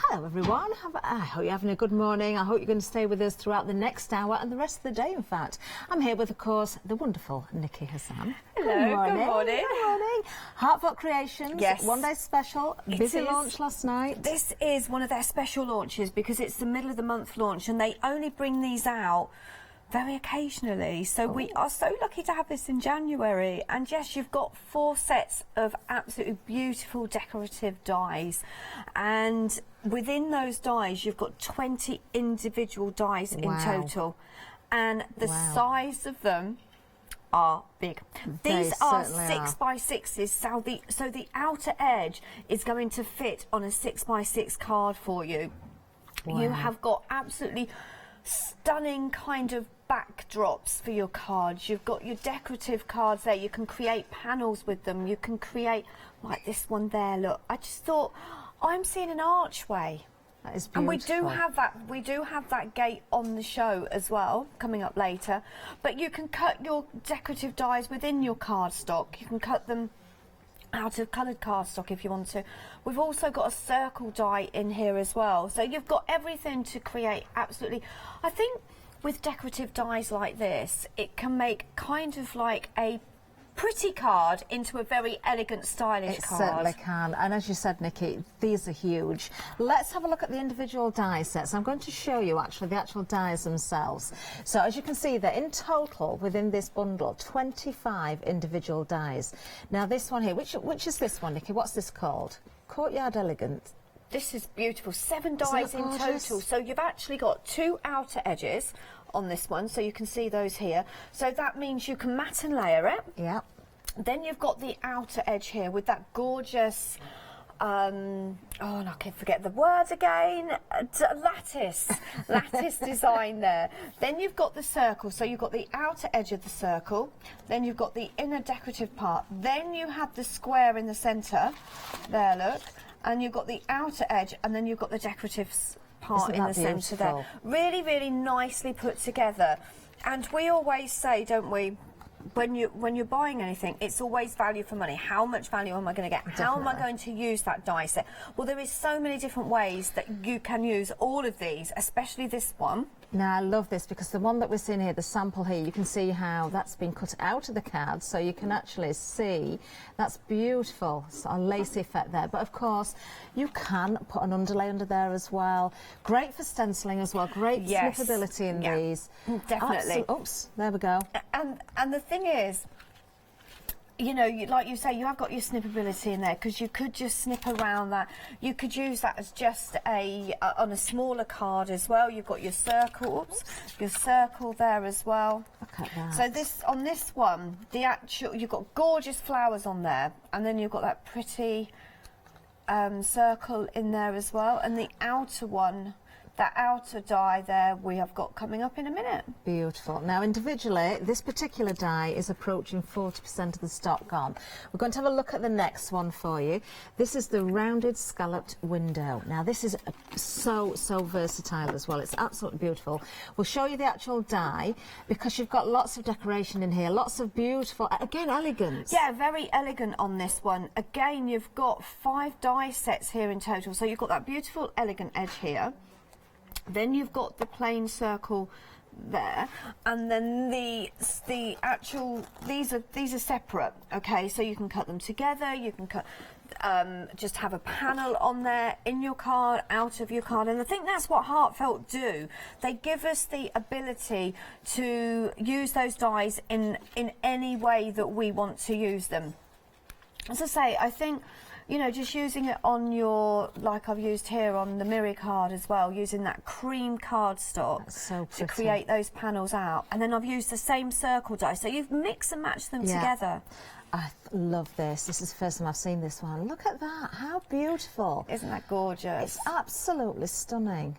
Speaker 3: Hello everyone, I hope you're having a good morning. I hope you're going to stay with us throughout the next hour and the rest of the day, in fact. I'm here with, of course, the wonderful Nikki Hassan.
Speaker 9: Hello, good morning.
Speaker 3: Good morning. Heartfelt Creations,
Speaker 9: Yes.
Speaker 3: one day special,
Speaker 9: It
Speaker 3: busy
Speaker 9: is.
Speaker 3: launch last night.
Speaker 9: This is one of their special launches because it's the middle of the month launch and they only bring these out very occasionally. So we are so lucky to have this in January. And yes, you've got 4 sets of absolutely beautiful decorative dies. And within those dies, you've got 20 individual dies in total. And the size of them are big. These are 6 by 6s, so the outer edge is going to fit on a 6 by 6 card for you. You have got absolutely stunning kind of backdrops for your cards. You've got your decorative cards there. You can create panels with them. You can create, like this one there, look. I just thought, I'm seeing an archway.
Speaker 3: That is beautiful.
Speaker 9: And we do have that gate on the show as well, coming up later. But you can cut your decorative dies within your cardstock. You can cut them out of coloured cardstock if you want to. We've also got a circle die in here as well. So you've got everything to create absolutely. I think with decorative dies like this, it can make kind of like a pretty card into a very elegant, stylish card.
Speaker 3: It certainly can. And as you said, Nikki, these are huge. Let's have a look at the individual die sets. I'm going to show you actually the actual dies themselves. So as you can see, they're in total within this bundle 25 individual dies. Now this one here, which is this one, Nikki? What's this called? Courtyard Elegant.
Speaker 9: This is beautiful. 7 dies in total. So you've actually got 2 outer edges on this one, so you can see those here. So that means you can mat and layer it.
Speaker 3: Yeah.
Speaker 9: Then you've got the outer edge here with that gorgeous, and I can forget the word again, lattice design there. Then you've got the circle, so you've got the outer edge of the circle, then you've got the inner decorative part, then you have the square in the centre, there look, and you've got the outer edge, and then you've got the decorative part in the centre there. Really, really nicely put together. And we always say, don't we, when you're buying anything, it's always value for money. How much value am I going to get?
Speaker 3: Definitely.
Speaker 9: How am I going to use that die set? Well, there is so many different ways that you can use all of these, especially this one.
Speaker 3: Now, I love this because the one that we're seeing here, the sample here, you can see how that's been cut out of the card, so you can actually see that's beautiful. It's a lacy effect there. But of course, you can put an underlay under there as well. Great for stenciling as well. Great snippability in these.
Speaker 9: Definitely.
Speaker 3: Oops, there we go.
Speaker 9: And the thing is, you know, like you say, you have got your snippability in there because you could just snip around that. You could use that as just on a smaller card as well. You've got your circle, your circle there as well.
Speaker 3: Look at that.
Speaker 9: So on this one, you've got gorgeous flowers on there, and then you've got that pretty circle in there as well, and the outer one. That outer die there we have got coming up in a minute.
Speaker 3: Beautiful. Now, individually, this particular die is approaching 40% of the stock gone. We're going to have a look at the next one for you. This is the rounded scalloped window. Now, this is so versatile as well. It's absolutely beautiful. We'll show you the actual die because you've got lots of decoration in here, lots of beautiful, again, elegance.
Speaker 9: Yeah, very elegant on this one. Again, you've got 5 die sets here in total. So you've got that beautiful, elegant edge here. Then you've got the plain circle there, and then the actual these are separate. Okay, so you can cut them together. You can cut just have a panel on there in your card, out of your card, and I think that's what Heartfelt do. They give us the ability to use those dies in any way that we want to use them. As I say, I think, you know, just using it on your, like I've used here on the Miri card as well, using that cream cardstock to create those panels out. And then I've used the same circle die, so you've mixed and matched them together.
Speaker 3: I love this. This is the first time I've seen this one. Look at that. How beautiful.
Speaker 9: Isn't that gorgeous?
Speaker 3: It's absolutely stunning.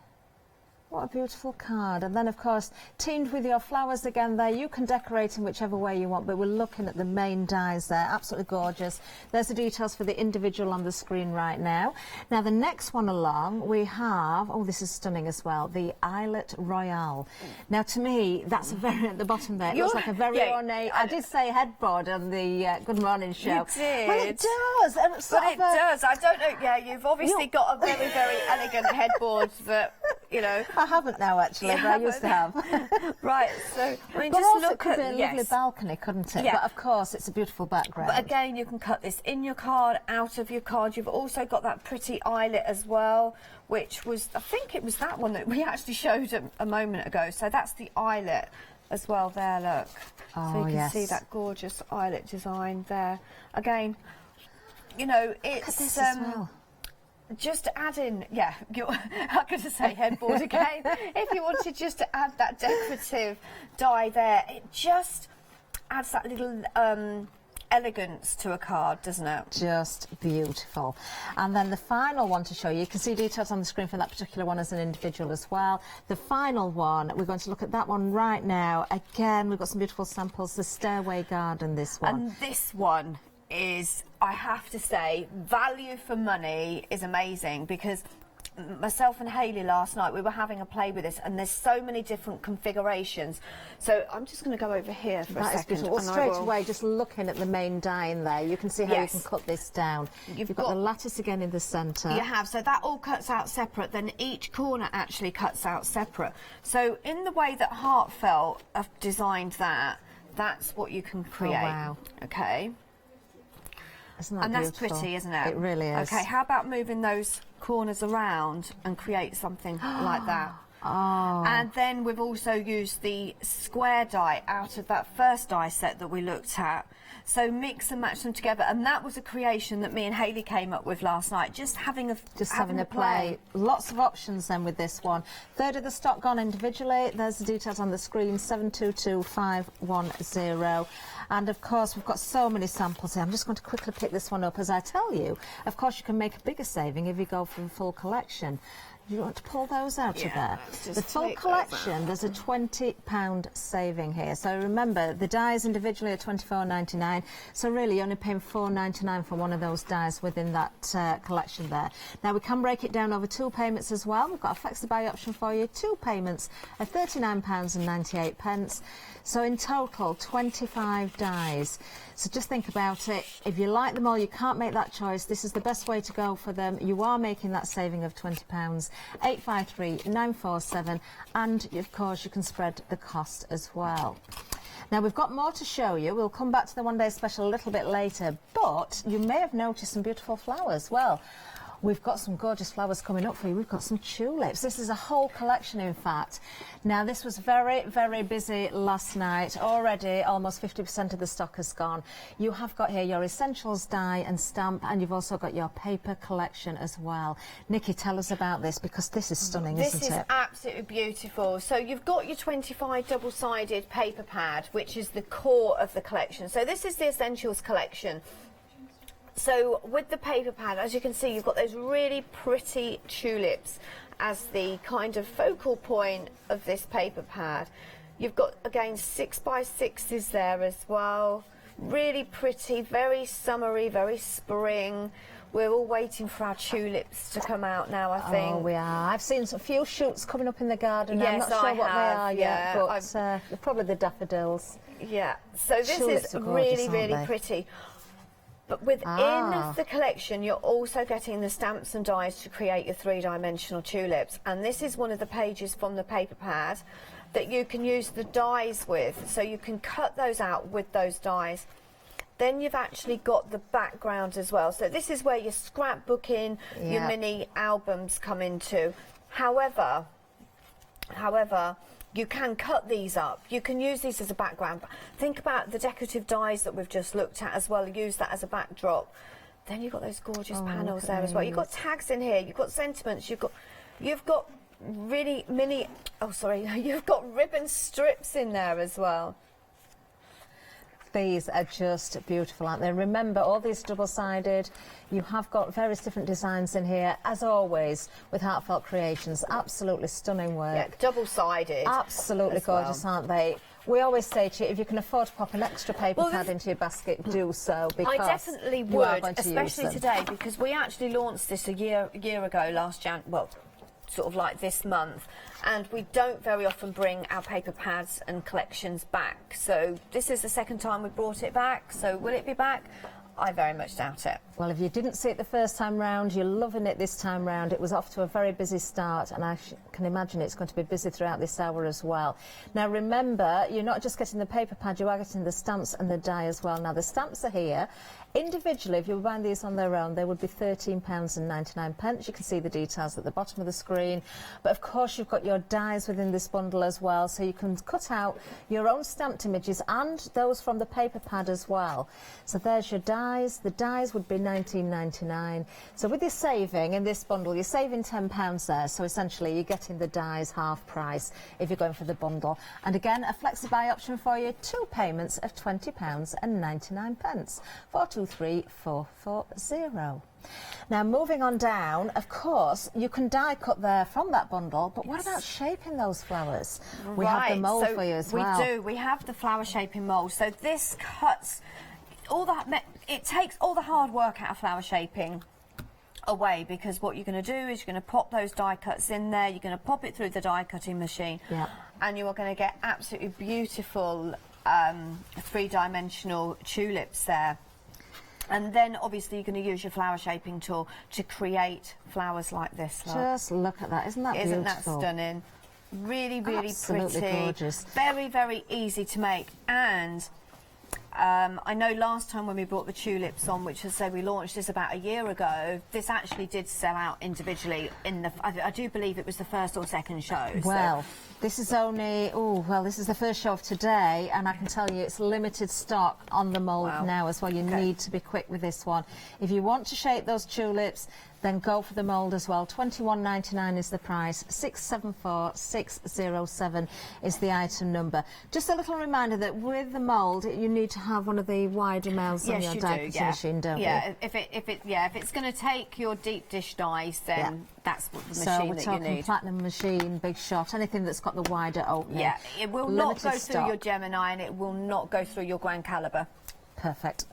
Speaker 3: What a beautiful card. And then, of course, teamed with your flowers again there. You can decorate in whichever way you want, but we're looking at the main dies there. Absolutely gorgeous. There's the details for the individual on the screen right now. Now, the next one along, we have, oh, this is stunning as well, the Eyelet Royale. Now, to me, that's very at the bottom there. It looks like a very ornate, I did say headboard on the Good Morning show.
Speaker 9: You did.
Speaker 3: Well, it does.
Speaker 9: But it does. I don't know. Yeah, you've obviously got a very, very elegant headboard that, you know.
Speaker 3: I haven't now, actually, but I used to have.
Speaker 9: Right, so I mean,
Speaker 3: but
Speaker 9: just
Speaker 3: also
Speaker 9: look
Speaker 3: it could
Speaker 9: at
Speaker 3: be a lovely balcony, couldn't it?
Speaker 9: Yeah.
Speaker 3: But of course, it's a beautiful background.
Speaker 9: But again, you can cut this in your card, out of your card. You've also got that pretty eyelet as well, which was, I think it was that one that we actually showed a moment ago. So that's the eyelet as well there, look.
Speaker 3: Oh,
Speaker 9: so you can see that gorgeous eyelet design there. Again, you know, it's...
Speaker 3: Look at this as well.
Speaker 9: Just add in, yeah, I'm going to say headboard again. If you wanted just to add that decorative die there, it just adds that little elegance to a card, doesn't it?
Speaker 3: Just beautiful. And then the final one to show you, you can see details on the screen for that particular one as an individual as well. The final one, we're going to look at that one right now. Again, we've got some beautiful samples, the Stairway Garden, this one.
Speaker 9: And this one is, I have to say, value for money is amazing, because myself and Hayley last night, we were having a play with this, and there's so many different configurations. So I'm just going to go over here for a second.
Speaker 3: Well, straight away, just looking at the main die in there, you can see how you can cut this down. You've got the lattice again in the centre.
Speaker 9: You have, so that all cuts out separate, then each corner actually cuts out separate. So in the way that Heartfelt have designed that, that's what you can create.
Speaker 3: Oh, wow.
Speaker 9: Okay.
Speaker 3: Isn't that
Speaker 9: and
Speaker 3: beautiful?
Speaker 9: That's pretty, isn't it?
Speaker 3: It really is.
Speaker 9: Okay, how about moving those corners around and create something like that?
Speaker 3: Oh.
Speaker 9: And then we've also used the square die out of that first die set that we looked at. So mix and match them together, and that was a creation that me and Hayley came up with last night. Just having a
Speaker 3: play. Lots of options then with this one. Third of the stock gone individually. There's the details on the screen, 722510. And of course, we've got so many samples here. I'm just going to quickly pick this one up as I tell you. Of course, you can make a bigger saving if you go for the full collection. You want to pull those out of there? The full collection, there's a £20 saving here. So remember, the dies individually are £24.99. So really, you're only paying £4.99 for one of those dies within that collection there. Now, we can break it down over 2 payments as well. We've got a flexi-buy option for you. 2 payments of £39.98. So in total, 25 dies. So just think about it. If you like them all, you can't make that choice. This is the best way to go for them. You are making that saving of £20. 853 947, and of course you can spread the cost as well. Now we've got more to show you. We'll come back to the one day special a little bit later, but you may have noticed some beautiful flowers. Well, we've got some gorgeous flowers coming up for you. We've got some tulips. This is a whole collection, in fact. Now, this was very, very busy last night. Already, almost 50% of the stock has gone. You have got here your essentials die and stamp, and you've also got your paper collection as well. Nikki, tell us about this, because this is stunning, isn't it?
Speaker 5: This is absolutely beautiful. So you've got your 25 double-sided paper pad, which is the core of the collection. So this is the essentials collection. So with the paper pad, as you can see, you've got those really pretty tulips as the kind of focal point of this paper pad. You've got, again, 6x6s there as well. Really pretty, very summery, very spring. We're all waiting for our tulips to come out now, I think.
Speaker 3: Oh, we are. I've seen a few shoots coming up in the garden.
Speaker 5: Yes,
Speaker 3: I'm not sure what they are
Speaker 5: yeah,
Speaker 3: yet, but they're probably the daffodils.
Speaker 5: Yeah, so this
Speaker 3: Tulips
Speaker 5: is
Speaker 3: are gorgeous,
Speaker 5: really,
Speaker 3: aren't
Speaker 5: really
Speaker 3: they?
Speaker 5: pretty. But within the collection, you're also getting the stamps and dies to create your 3-dimensional tulips. And this is one of the pages from the paper pad that you can use the dies with. So you can cut those out with those dies. Then you've actually got the background as well. So this is where your scrapbooking, your mini albums come into. However, you can cut these up. You can use these as a background. Think about the decorative dies that we've just looked at as well. Use that as a backdrop. Then you've got those gorgeous panels there as well. You've got tags in here. You've got sentiments. You've got really mini. Oh, sorry. You've got ribbon strips in there as well.
Speaker 3: These are just beautiful, aren't they? Remember, all these double-sided. You have got various different designs in here, as always, with Heartfelt Creations. Absolutely stunning work.
Speaker 5: Yeah, double-sided.
Speaker 3: Absolutely gorgeous, aren't they? We always say to you, if you can afford to pop an extra paper pad into your basket, do so, because
Speaker 5: I definitely would, especially today, because we actually launched this a year ago, sort of like this month, and we don't very often bring our paper pads and collections back. So this is the second time we brought it back. So will it be back? I very much doubt it.
Speaker 3: Well, if you didn't see it the first time round, you're loving it this time round. It was off to a very busy start, and I can imagine it's going to be busy throughout this hour as well. Now, remember, you're not just getting the paper pad, you are getting the stamps and the die as well. Now, the stamps are here. Individually, if you were buying these on their own, they would be £13.99. You can see the details at the bottom of the screen. But, of course, you've got your dies within this bundle as well, so you can cut out your own stamped images and those from the paper pad as well. So there's your dies. The dies would be £19.99. So with your saving in this bundle, you're saving £10 there. So essentially, you're getting the dies half price if you're going for the bundle. And again, a flexi-buy option for you, 2 payments of £20.99. 423440. Now, moving on down, of course, you can die cut there from that bundle, but what about shaping those flowers? We have the mould for you as well.
Speaker 5: We do. We have the flower shaping mould. So this cuts all that. It takes all the hard work out of flower shaping away, because what you're going to do is you're going to pop those die cuts in there. You're going to pop it through the die cutting machine, and you are going to get absolutely beautiful 3-dimensional tulips there. And then, obviously, you're going to use your flower shaping tool to create flowers like this. Look.
Speaker 3: Just look at that. Isn't that beautiful?
Speaker 5: Isn't that stunning? Really, really
Speaker 3: Absolutely
Speaker 5: pretty.
Speaker 3: Gorgeous.
Speaker 5: Very, very easy to make. And I know last time when we brought the tulips on, which, as I say, we launched this about a year ago, this actually did sell out individually in the, I do believe it was the first or second show.
Speaker 3: Well, this is only, this is the first show of today, and I can tell you it's limited stock on the mould now as well. You need to be quick with this one. If you want to shape those tulips, then go for the mould as well. £21.99 is the price. 674607 is the item number. Just a little reminder that with the mould, you need to have one of the wider mouths on your die cutting machine, don't you?
Speaker 5: If it's going to take your deep dish dies, then that's what the machine
Speaker 3: so we're
Speaker 5: that
Speaker 3: talking
Speaker 5: you need.
Speaker 3: platinum machine, big shot, anything that's got the wider opening.
Speaker 5: Yeah, it will not go
Speaker 3: stock.
Speaker 5: through your Gemini, and it will not go through your Grand Caliber.
Speaker 3: Perfect.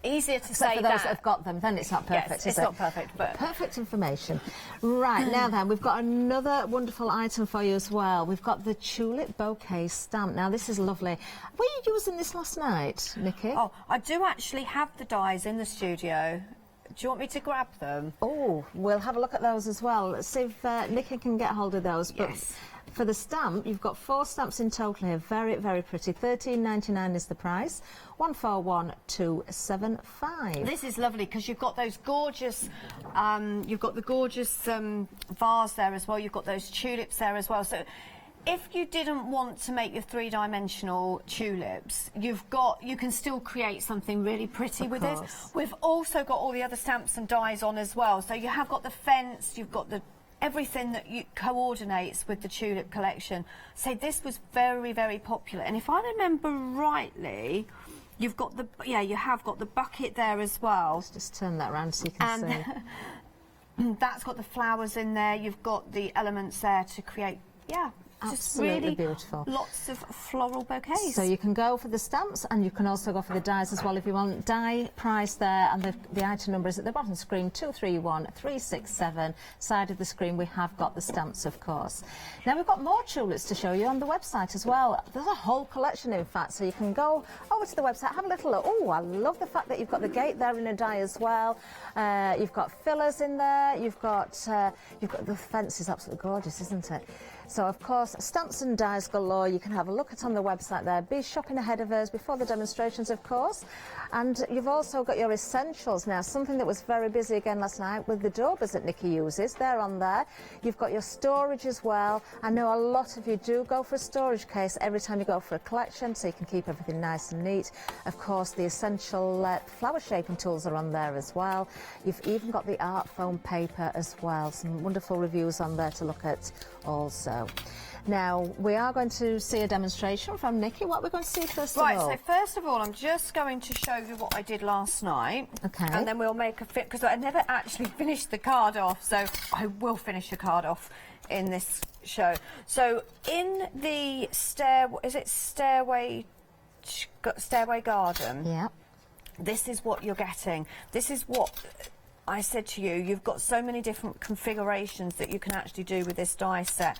Speaker 5: Easier to
Speaker 3: Except
Speaker 5: say
Speaker 3: for
Speaker 5: that.
Speaker 3: those that have got them, then it's not perfect,
Speaker 5: Yes,
Speaker 3: is
Speaker 5: it's
Speaker 3: it?
Speaker 5: not perfect, but
Speaker 3: Perfect information. Right, now then, we've got another wonderful item for you as well. We've got the tulip bouquet stamp. Now, this is lovely. Were you using this last night, Nikki?
Speaker 5: Oh, I do actually have the dies in the studio. Do you want me to grab them?
Speaker 3: Oh, we'll have a look at those as well. Let's see if Nikki can get hold of those. But
Speaker 5: Yes.
Speaker 3: for the stamp, you've got 4 stamps in total here. Very, very pretty. £13.99 is the price. 141275.
Speaker 5: This is lovely because you've got those gorgeous, vase there as well. You've got those tulips there as well. So, if you didn't want to make your 3-dimensional tulips, you can still create something really pretty with this. We've also got all the other stamps and dies on as well. So you have got the fence, you've got the everything that coordinates with the tulip collection. So this was very, very popular. And if I remember rightly, you have got the bucket there as well.
Speaker 3: Let's just turn that around so you can see.
Speaker 5: That's got the flowers in there. You've got the elements there to create, just
Speaker 3: Absolutely
Speaker 5: really
Speaker 3: beautiful.
Speaker 5: Lots of floral bouquets.
Speaker 3: So you can go for the stamps and you can also go for the dies as well if you want. Die price there, and the item number is at the bottom screen, 231367. Side of the screen we have got the stamps, of course. Now we've got more tulips to show you on the website as well. There's a whole collection, in fact, so you can go over to the website, have a little look. Oh, I love the fact that you've got the gate there in a die as well. You've got fillers in there. You've got the fence is absolutely gorgeous, isn't it? So, of course, stamps and dies galore. You can have a look at on the website there. Be shopping ahead of us before the demonstrations, of course. And you've also got your essentials now, something that was very busy again last night with the Dobers that Nikki uses. They're on there. You've got your storage as well. I know a lot of you do go for a storage case every time you go for a collection, so you can keep everything nice and neat. Of course, the essential flower shaping tools are on there as well. You've even got the art foam paper as well. Some wonderful reviews on there to look at also. Now, we are going to see a demonstration from Nikki. What we're going to see first of all?
Speaker 5: Right, so first of all, I'm just going to show you what I did last night.
Speaker 3: Okay.
Speaker 5: And then we'll make a fit, because I never actually finished the card off, so I will finish the card off in this show. So, in the stairway garden,
Speaker 3: Yeah.
Speaker 5: this is what you're getting. This is what I said to you, you've got so many different configurations that you can actually do with this die set.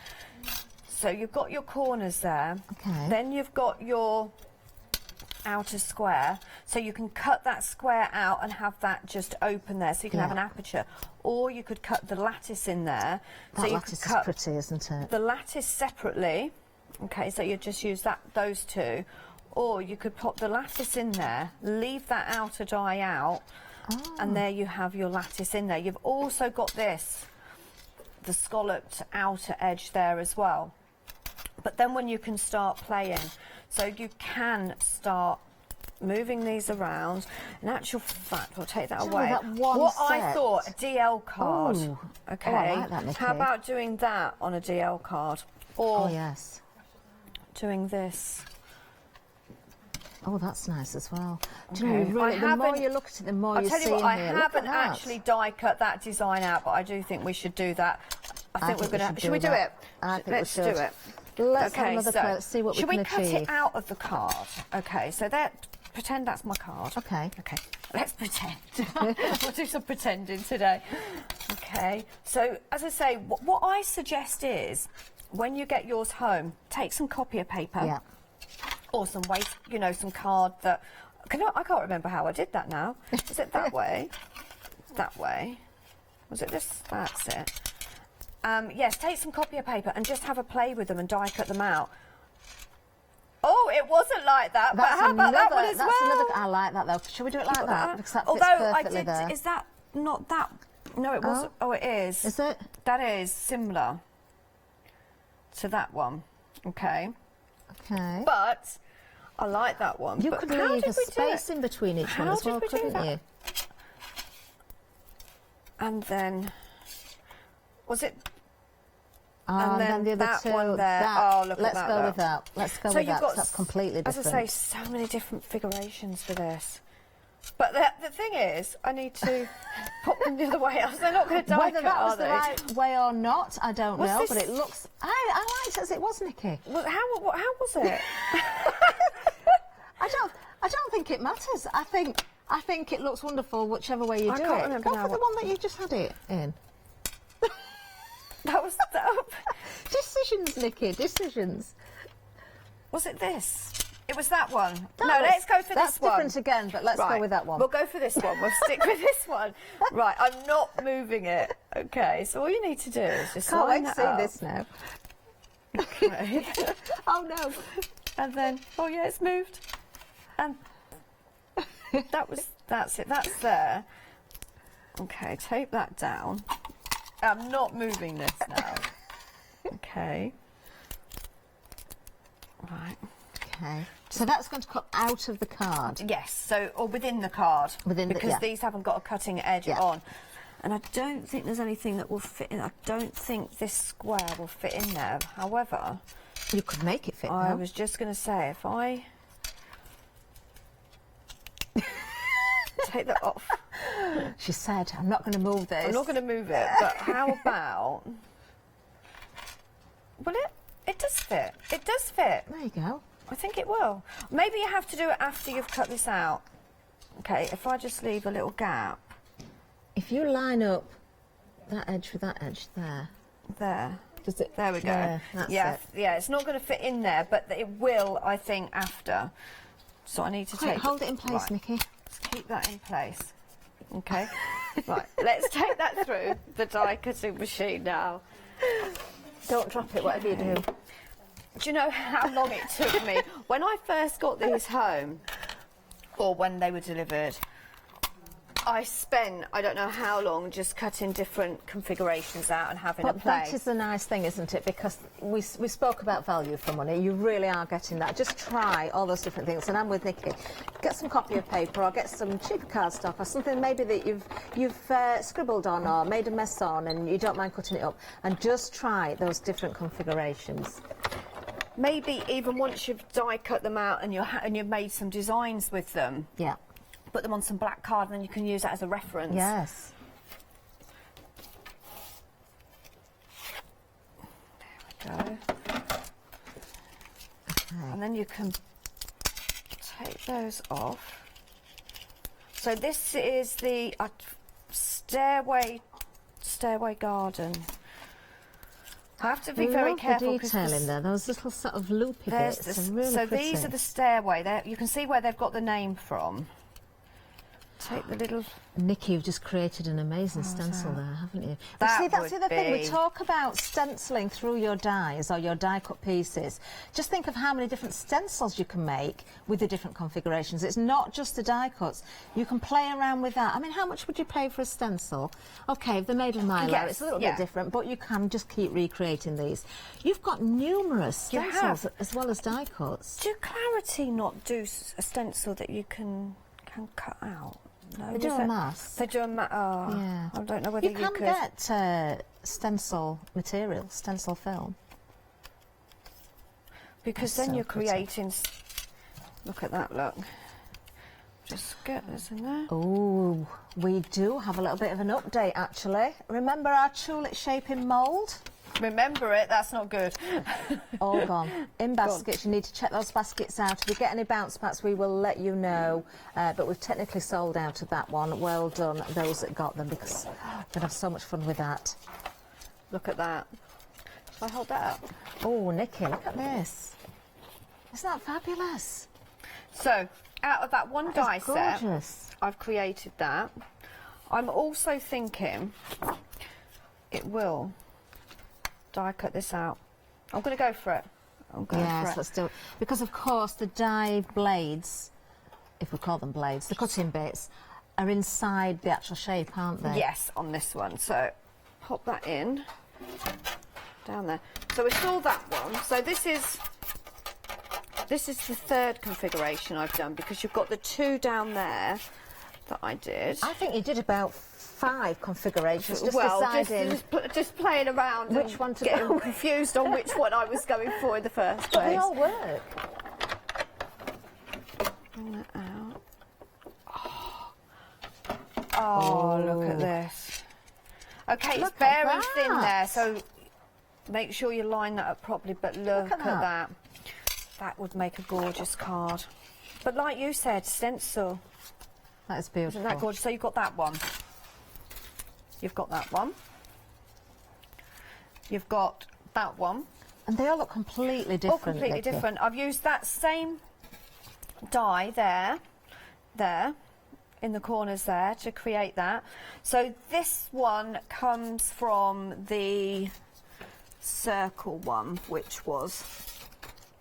Speaker 5: So you've got your corners there.
Speaker 3: Okay.
Speaker 5: Then you've got your outer square. So you can cut that square out and have that just open there, so you can have an aperture. Or you could cut the lattice in there.
Speaker 3: That
Speaker 5: so you
Speaker 3: lattice
Speaker 5: could cut
Speaker 3: is pretty, isn't it?
Speaker 5: the lattice separately. Okay, so you just use those two. Or you could pop the lattice in there, leave that outer die out, and there you have your lattice in there. You've also got the scalloped outer edge there as well. But then when you can start playing, so you can start moving these around. In actual fact, we'll take that away.
Speaker 3: That one
Speaker 5: what
Speaker 3: set.
Speaker 5: I thought, a DL card.
Speaker 3: Ooh.
Speaker 5: Okay.
Speaker 3: Oh, I like that, Nikki.
Speaker 5: How about doing that on a DL card? Or
Speaker 3: Oh, yes.
Speaker 5: doing this.
Speaker 3: Oh, that's nice as well. Do
Speaker 5: Okay.
Speaker 3: you know, really, the more
Speaker 5: haven't-
Speaker 3: you look at it, the more
Speaker 5: I'll
Speaker 3: you
Speaker 5: tell
Speaker 3: see
Speaker 5: you what,
Speaker 3: in
Speaker 5: I
Speaker 3: here. Look at
Speaker 5: haven't
Speaker 3: that.
Speaker 5: actually die cut that design out, but I do think we should do that. I think we're going to. Should we do it?
Speaker 3: I think
Speaker 5: Let's
Speaker 3: we should.
Speaker 5: do it.
Speaker 3: Let's have
Speaker 5: Okay,
Speaker 3: another
Speaker 5: so
Speaker 3: let's see what we
Speaker 5: should
Speaker 3: can
Speaker 5: we cut
Speaker 3: achieve.
Speaker 5: it out of the card? Okay, so pretend that's my card.
Speaker 3: Okay.
Speaker 5: Okay, let's pretend. We'll do some pretending today. Okay, so as I say, what I suggest is when you get yours home, take some copier paper.
Speaker 3: Yeah.
Speaker 5: Or some waste, some card that. I can't remember how I did that now. Is it that way? That way. Was it this? That's it. Yes, take some copier paper and just have a play with them and die cut them out. Oh, it wasn't like that. But how about that one as well?
Speaker 3: I like that though. Should we do it like that? Because that fits
Speaker 5: Although
Speaker 3: perfectly there.
Speaker 5: is that not that? No, it wasn't. Oh, it is.
Speaker 3: Is it?
Speaker 5: That is similar to that one. Okay.
Speaker 3: Okay.
Speaker 5: But I like that one.
Speaker 3: You
Speaker 5: but
Speaker 3: could
Speaker 5: how
Speaker 3: leave
Speaker 5: did
Speaker 3: a
Speaker 5: we do
Speaker 3: space
Speaker 5: it?
Speaker 3: in between each one
Speaker 5: How
Speaker 3: as
Speaker 5: did
Speaker 3: well,
Speaker 5: we do
Speaker 3: couldn't
Speaker 5: that?
Speaker 3: you?
Speaker 5: And then, was it?
Speaker 3: And then the other
Speaker 5: that
Speaker 3: two.
Speaker 5: one there.
Speaker 3: That,
Speaker 5: Oh, look
Speaker 3: let's
Speaker 5: at that.
Speaker 3: go
Speaker 5: look.
Speaker 3: with that. Let's go
Speaker 5: So
Speaker 3: with
Speaker 5: you've
Speaker 3: that.
Speaker 5: got
Speaker 3: 'cause that's completely different.
Speaker 5: As I say, so many different figurations for this. But the thing is, I need to pop them the other way, else they're not going to die.
Speaker 3: Whether that was the right way or not, I don't know.
Speaker 5: this-
Speaker 3: But it looks. I liked it as it was, Nikki.
Speaker 5: Well, how was it?
Speaker 3: I don't think it matters. I think it looks wonderful whichever way you
Speaker 5: I
Speaker 3: do
Speaker 5: can't
Speaker 3: it.
Speaker 5: remember
Speaker 3: Go
Speaker 5: now
Speaker 3: for the
Speaker 5: what-
Speaker 3: one that you just had it in.
Speaker 5: That was
Speaker 3: Decisions, Nikki. Decisions.
Speaker 5: Was it this? It was that one.
Speaker 3: That
Speaker 5: No,
Speaker 3: was-
Speaker 5: let's go for
Speaker 3: that's
Speaker 5: this one.
Speaker 3: different again, but let's
Speaker 5: Right.
Speaker 3: go with that one.
Speaker 5: We'll go for this one. We'll stick with this one. Right, I'm not moving it. Okay, so all you need to do is just
Speaker 3: Can't
Speaker 5: line
Speaker 3: wait to
Speaker 5: that
Speaker 3: see
Speaker 5: up.
Speaker 3: this now.
Speaker 5: Okay.
Speaker 3: Oh no.
Speaker 5: And then, oh yeah, it's moved. And that's it, that's there. Okay, tape that down. I'm not moving this now. Okay. Right.
Speaker 3: Okay. So that's going to come out of the card.
Speaker 5: Yes, so, or within the card. Because
Speaker 3: yeah.
Speaker 5: these haven't got a cutting edge
Speaker 3: Yeah.
Speaker 5: on. And I don't think there's anything that will fit in. I don't think this square will fit in there. However,
Speaker 3: You could make it fit.
Speaker 5: I
Speaker 3: now.
Speaker 5: was just going to say, if I take that off.
Speaker 3: She said, "I'm not going to move this."
Speaker 5: I'm not going to move it, but how about... Well, it does fit. It does fit.
Speaker 3: There you go.
Speaker 5: I think it will. Maybe you have to do it after you've cut this out. Okay, if I just leave a little gap.
Speaker 3: If you line up that edge with that edge there.
Speaker 5: There.
Speaker 3: Does it?
Speaker 5: There we go.
Speaker 3: Yeah, that's
Speaker 5: yeah,
Speaker 3: it.
Speaker 5: yeah, it's not going to fit in there, but it will, I think, after. So I need to
Speaker 3: Quick,
Speaker 5: take...
Speaker 3: hold it in place,
Speaker 5: Right.
Speaker 3: Nikki.
Speaker 5: Let's keep that in place. Okay. Right, let's take that through the die cutting machine now.
Speaker 3: Don't drop it, whatever you do.
Speaker 5: Do you know how long it took me? When I first got these home, or when they were delivered, I spent, I don't know how long, just cutting different configurations out and having a
Speaker 3: But
Speaker 5: play.
Speaker 3: that is the nice thing, isn't it? Because we spoke about value for money. You really are getting that. Just try all those different things. And I'm with Nikki. Get some copy of paper or get some cheaper cardstock or something maybe that you've scribbled on or made a mess on and you don't mind cutting it up. And just try those different configurations.
Speaker 5: Maybe even once you've die cut them out and you've made some designs with them,
Speaker 3: Yeah.
Speaker 5: put them on some black card and then you can use that as a reference.
Speaker 3: Yes.
Speaker 5: There we go.
Speaker 3: Okay.
Speaker 5: And then you can take those off. So this is the stairway garden. I have to be very careful.
Speaker 3: The detail in there. Those little sort of loopy
Speaker 5: There's
Speaker 3: bits
Speaker 5: this,
Speaker 3: are really
Speaker 5: so
Speaker 3: pretty.
Speaker 5: these are the stairway. There, you can see where they've got the name from. Take the little...
Speaker 3: Nikki, you've just created an amazing stencil there, haven't you? But
Speaker 5: That
Speaker 3: see, that's
Speaker 5: would
Speaker 3: the other thing. We
Speaker 5: be-
Speaker 3: talk about stenciling through your dies or your die-cut pieces. Just think of how many different stencils you can make with the different configurations. It's not just the die-cuts. You can play around with that. I mean, how much would you pay for a stencil? OK, if they're made of mylar,
Speaker 5: Yes,
Speaker 3: it's a little
Speaker 5: yeah.
Speaker 3: bit different, but you can just keep recreating these. You've got numerous
Speaker 5: You
Speaker 3: stencils
Speaker 5: have.
Speaker 3: as well as die-cuts.
Speaker 5: Do Clarity not do a stencil that you can cut out? No,
Speaker 3: They do
Speaker 5: is
Speaker 3: a
Speaker 5: it-
Speaker 3: mask.
Speaker 5: They do a mask. Oh,
Speaker 3: Yeah.
Speaker 5: I don't know whether
Speaker 3: You can
Speaker 5: could.
Speaker 3: get stencil material, stencil film.
Speaker 5: Because
Speaker 3: That's
Speaker 5: then
Speaker 3: so
Speaker 5: you're
Speaker 3: pretty.
Speaker 5: creating... Look at that, look. Just get this in there.
Speaker 3: Oh, we do have a little bit of an update actually. Remember our tulip shaping mould?
Speaker 5: Remember it, that's not good.
Speaker 3: All gone. In baskets, you need to check those baskets out. If you get any bounce backs, we will let you know. But we've technically sold out of that one. Well done, those that got them, because we're going to have so much fun with that.
Speaker 5: Look at that. Shall I hold that up?
Speaker 3: Oh, Nikki, look at this. Isn't that fabulous?
Speaker 5: So, out of that one die
Speaker 3: It's
Speaker 5: set,
Speaker 3: gorgeous.
Speaker 5: I've created that. I'm also thinking it will die cut this out. I'm going to go for it. I'm going for
Speaker 3: Yes,
Speaker 5: it.
Speaker 3: let's do it. Because, of course, the die blades, if we call them blades, the cutting bits, are inside the actual shape, aren't they?
Speaker 5: Yes, on this one. So, pop that in. Down there. So we saw that one. So this is the third configuration I've done because you've got the two down there that I did.
Speaker 3: I think you did about 5 configurations. Just
Speaker 5: well,
Speaker 3: deciding
Speaker 5: just playing around
Speaker 3: which
Speaker 5: and
Speaker 3: one to
Speaker 5: getting
Speaker 3: go with.
Speaker 5: confused on which one I was going for in the first
Speaker 3: But they
Speaker 5: place.
Speaker 3: all work.
Speaker 5: Bring that out. Oh, look at this. Okay,
Speaker 3: Look
Speaker 5: it's very
Speaker 3: at
Speaker 5: thin there,
Speaker 3: that.
Speaker 5: so make sure you line that up properly, but look at
Speaker 3: that.
Speaker 5: that. That would make a gorgeous card. But like you said, stencil.
Speaker 3: That is beautiful.
Speaker 5: Isn't that gorgeous? So you've got that one. You've got that one. You've got that one.
Speaker 3: And they all look completely different.
Speaker 5: All completely
Speaker 3: Vicky.
Speaker 5: different. I've used that same die there, in the corners there to create that. So this one comes from the circle one, which was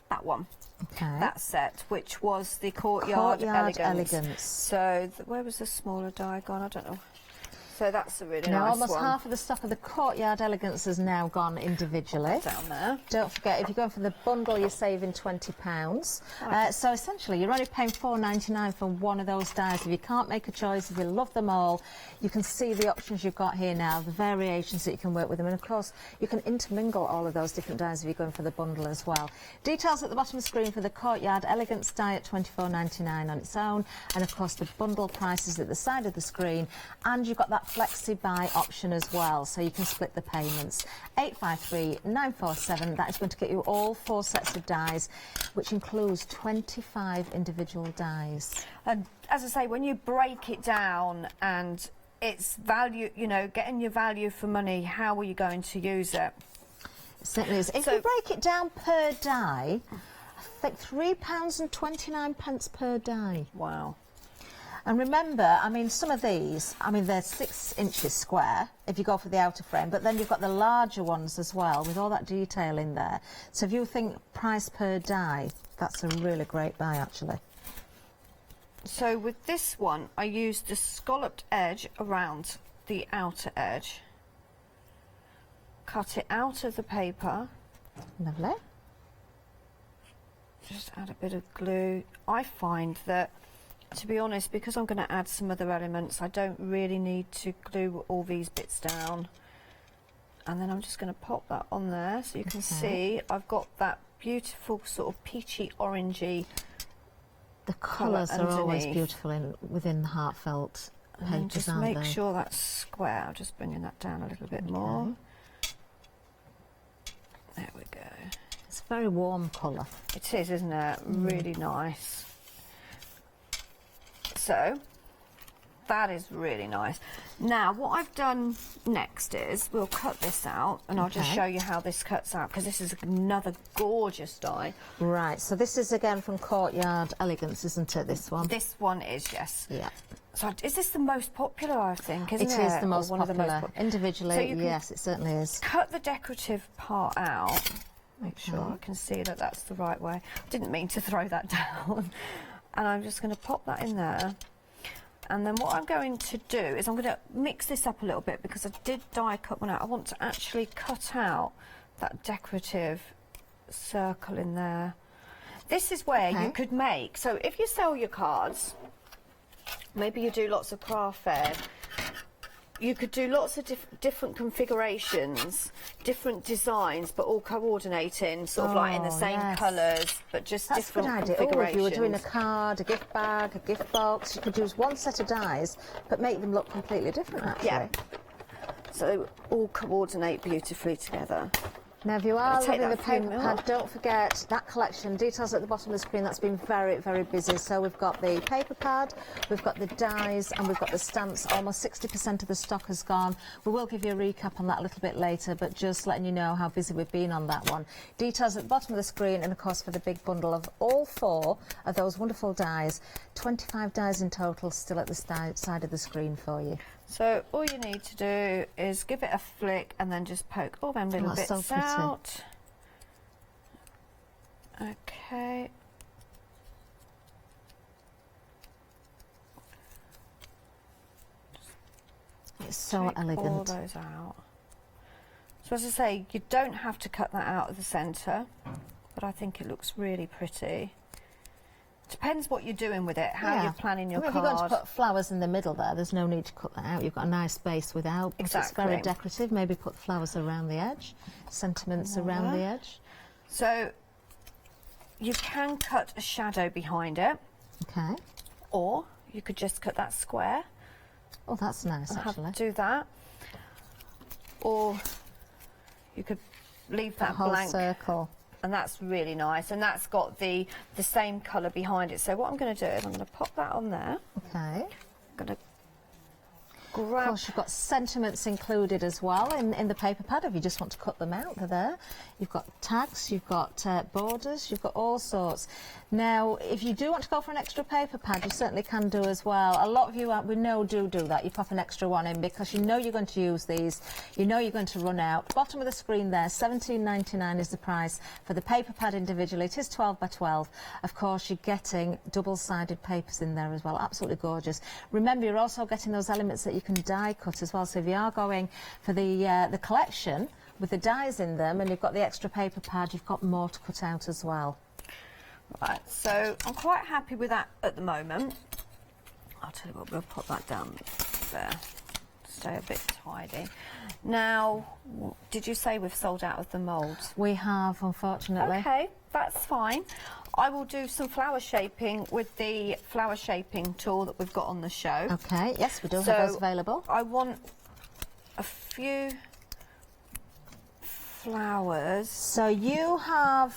Speaker 5: that one.
Speaker 3: Okay.
Speaker 5: That set, which was the Courtyard Elegance.
Speaker 3: Elegance.
Speaker 5: So where was the smaller die gone? I don't know. So that's a really
Speaker 3: Now,
Speaker 5: nice
Speaker 3: almost
Speaker 5: one.
Speaker 3: half of the stock of the Courtyard Elegance has now gone individually.
Speaker 5: Down there.
Speaker 3: Don't forget, if you're going for the bundle, you're saving £20. So essentially, you're only paying $4.99 for one of those dies. If you can't make a choice, if you love them all, you can see the options you've got here now, the variations that you can work with them. And of course, you can intermingle all of those different dies if you're going for the bundle as well. Details at the bottom of the screen for the Courtyard Elegance die at $24.99 on its own. And of course, the bundle prices at the side of the screen. And you've got that flexi buy option as well, so you can split the payments. 853-947, that is going to get you all 4 sets of dies, which includes 25 individual dies.
Speaker 5: And as I say, when you break it down and it's value, you know, getting your value for money, how are you going to use it?
Speaker 3: It certainly is. If you break it down per die, I think £3.29 per die.
Speaker 5: Wow.
Speaker 3: And remember, I mean, some of these, I mean, they're 6 inches square if you go for the outer frame, but then you've got the larger ones as well with all that detail in there. So if you think price per die, that's a really great buy, actually.
Speaker 5: So with this one, I used the scalloped edge around the outer edge. Cut it out of the paper.
Speaker 3: Lovely.
Speaker 5: Just add a bit of glue. I find that, to be honest, because I'm going to add some other elements, I don't really need to glue all these bits down. And then I'm just going to pop that on there so you can see I've got that beautiful sort of peachy orangey.
Speaker 3: The colours are always beautiful within the heartfelt
Speaker 5: And
Speaker 3: papers,
Speaker 5: just
Speaker 3: aren't
Speaker 5: make
Speaker 3: they?
Speaker 5: sure that's square. I'm just bringing that down a little bit more. There we go.
Speaker 3: It's a very warm colour.
Speaker 5: It is, isn't it? Really nice. So, that is really nice. Now, what I've done next is we'll cut this out, and I'll just show you how this cuts out, because this is another gorgeous die.
Speaker 3: Right, so this is again from Courtyard Elegance, isn't it, this one?
Speaker 5: This one is, yes.
Speaker 3: Yeah.
Speaker 5: So is this the most popular, I think, isn't it?
Speaker 3: It is the
Speaker 5: Or
Speaker 3: most
Speaker 5: one of
Speaker 3: popular.
Speaker 5: the most popular.
Speaker 3: Individually,
Speaker 5: So you can
Speaker 3: yes, it certainly is.
Speaker 5: cut the decorative part out. Make sure I can see that that's the right way. I didn't mean to throw that down. And I'm just going to pop that in there. And then what I'm going to do is I'm going to mix this up a little bit, because I did die cut one out. I want to actually cut out that decorative circle in there. This is where you could make, so if you sell your cards, maybe you do lots of craft fairs, you could do lots of different configurations, different designs, but all coordinating, sort of like in the same colours, but just
Speaker 3: That's
Speaker 5: different
Speaker 3: a good idea.
Speaker 5: configurations.
Speaker 3: If you were doing a card, a gift bag, a gift box, you could use one set of dies, but make them look completely different, actually.
Speaker 5: Yeah. So all coordinate beautifully together.
Speaker 3: Now, if you are
Speaker 5: Take
Speaker 3: loving the
Speaker 5: that fume
Speaker 3: paper
Speaker 5: out.
Speaker 3: pad, don't forget that collection. Details at the bottom of the screen. That's been very, very busy. So we've got the paper pad, we've got the dies, and we've got the stamps. Almost 60% of the stock has gone. We will give you a recap on that a little bit later, but just letting you know how busy we've been on that one. Details at the bottom of the screen, and of course for the big bundle of all 4 of those wonderful dies. 25 dies in total, still at the side of the screen for you.
Speaker 5: So all you need to do is give it a flick and then just poke all them little
Speaker 3: that's so
Speaker 5: bits
Speaker 3: pretty.
Speaker 5: out. Okay.
Speaker 3: It's so
Speaker 5: Take
Speaker 3: elegant.
Speaker 5: all those out. So as I say, you don't have to cut that out of the centre, but I think it looks really pretty.
Speaker 9: Depends what you're doing with it, how you're planning your
Speaker 3: I mean,
Speaker 9: card.
Speaker 3: if you're going to put flowers in the middle there, there's no need to cut that out. You've got a nice base without.
Speaker 9: Exactly.
Speaker 3: It's very decorative. Maybe put flowers around the edge, sentiments around the edge.
Speaker 9: So you can cut a shadow behind it.
Speaker 3: Okay.
Speaker 9: Or you could just cut that square.
Speaker 3: Oh, that's nice, actually.
Speaker 9: Do that. Or you could leave that
Speaker 3: whole
Speaker 9: blank.
Speaker 3: circle.
Speaker 9: And that's really nice. And that's got the same colour behind it. So what I'm going to do is I'm going to pop that on there.
Speaker 3: Okay.
Speaker 9: I'm going to
Speaker 3: Of
Speaker 9: grab...
Speaker 3: course, you've got sentiments included as well in the paper pad if you just want to cut them out. They're there. You've got tags, you've got borders, you've got all sorts. Now, if you do want to go for an extra paper pad, you certainly can do as well. A lot of you, we know, do that. You pop an extra one in because you know you're going to use these. You know you're going to run out. Bottom of the screen there, £17.99 is the price for the paper pad individually. It is 12 by 12. Of course, you're getting double-sided papers in there as well. Absolutely gorgeous. Remember, you're also getting those elements that you can die cut as well. So if you are going for the collection with the dies in them and you've got the extra paper pad, you've got more to cut out as well.
Speaker 9: Right, so I'm quite happy with that at the moment. I'll tell you what, we'll put that down there. Stay a bit tidy. Now, did you say we've sold out of the moulds?
Speaker 3: We have, unfortunately.
Speaker 9: Okay, that's fine. I will do some flower shaping with the flower shaping tool that we've got on the show.
Speaker 3: Okay, yes, we do have those available.
Speaker 9: I want a few flowers.
Speaker 3: So you have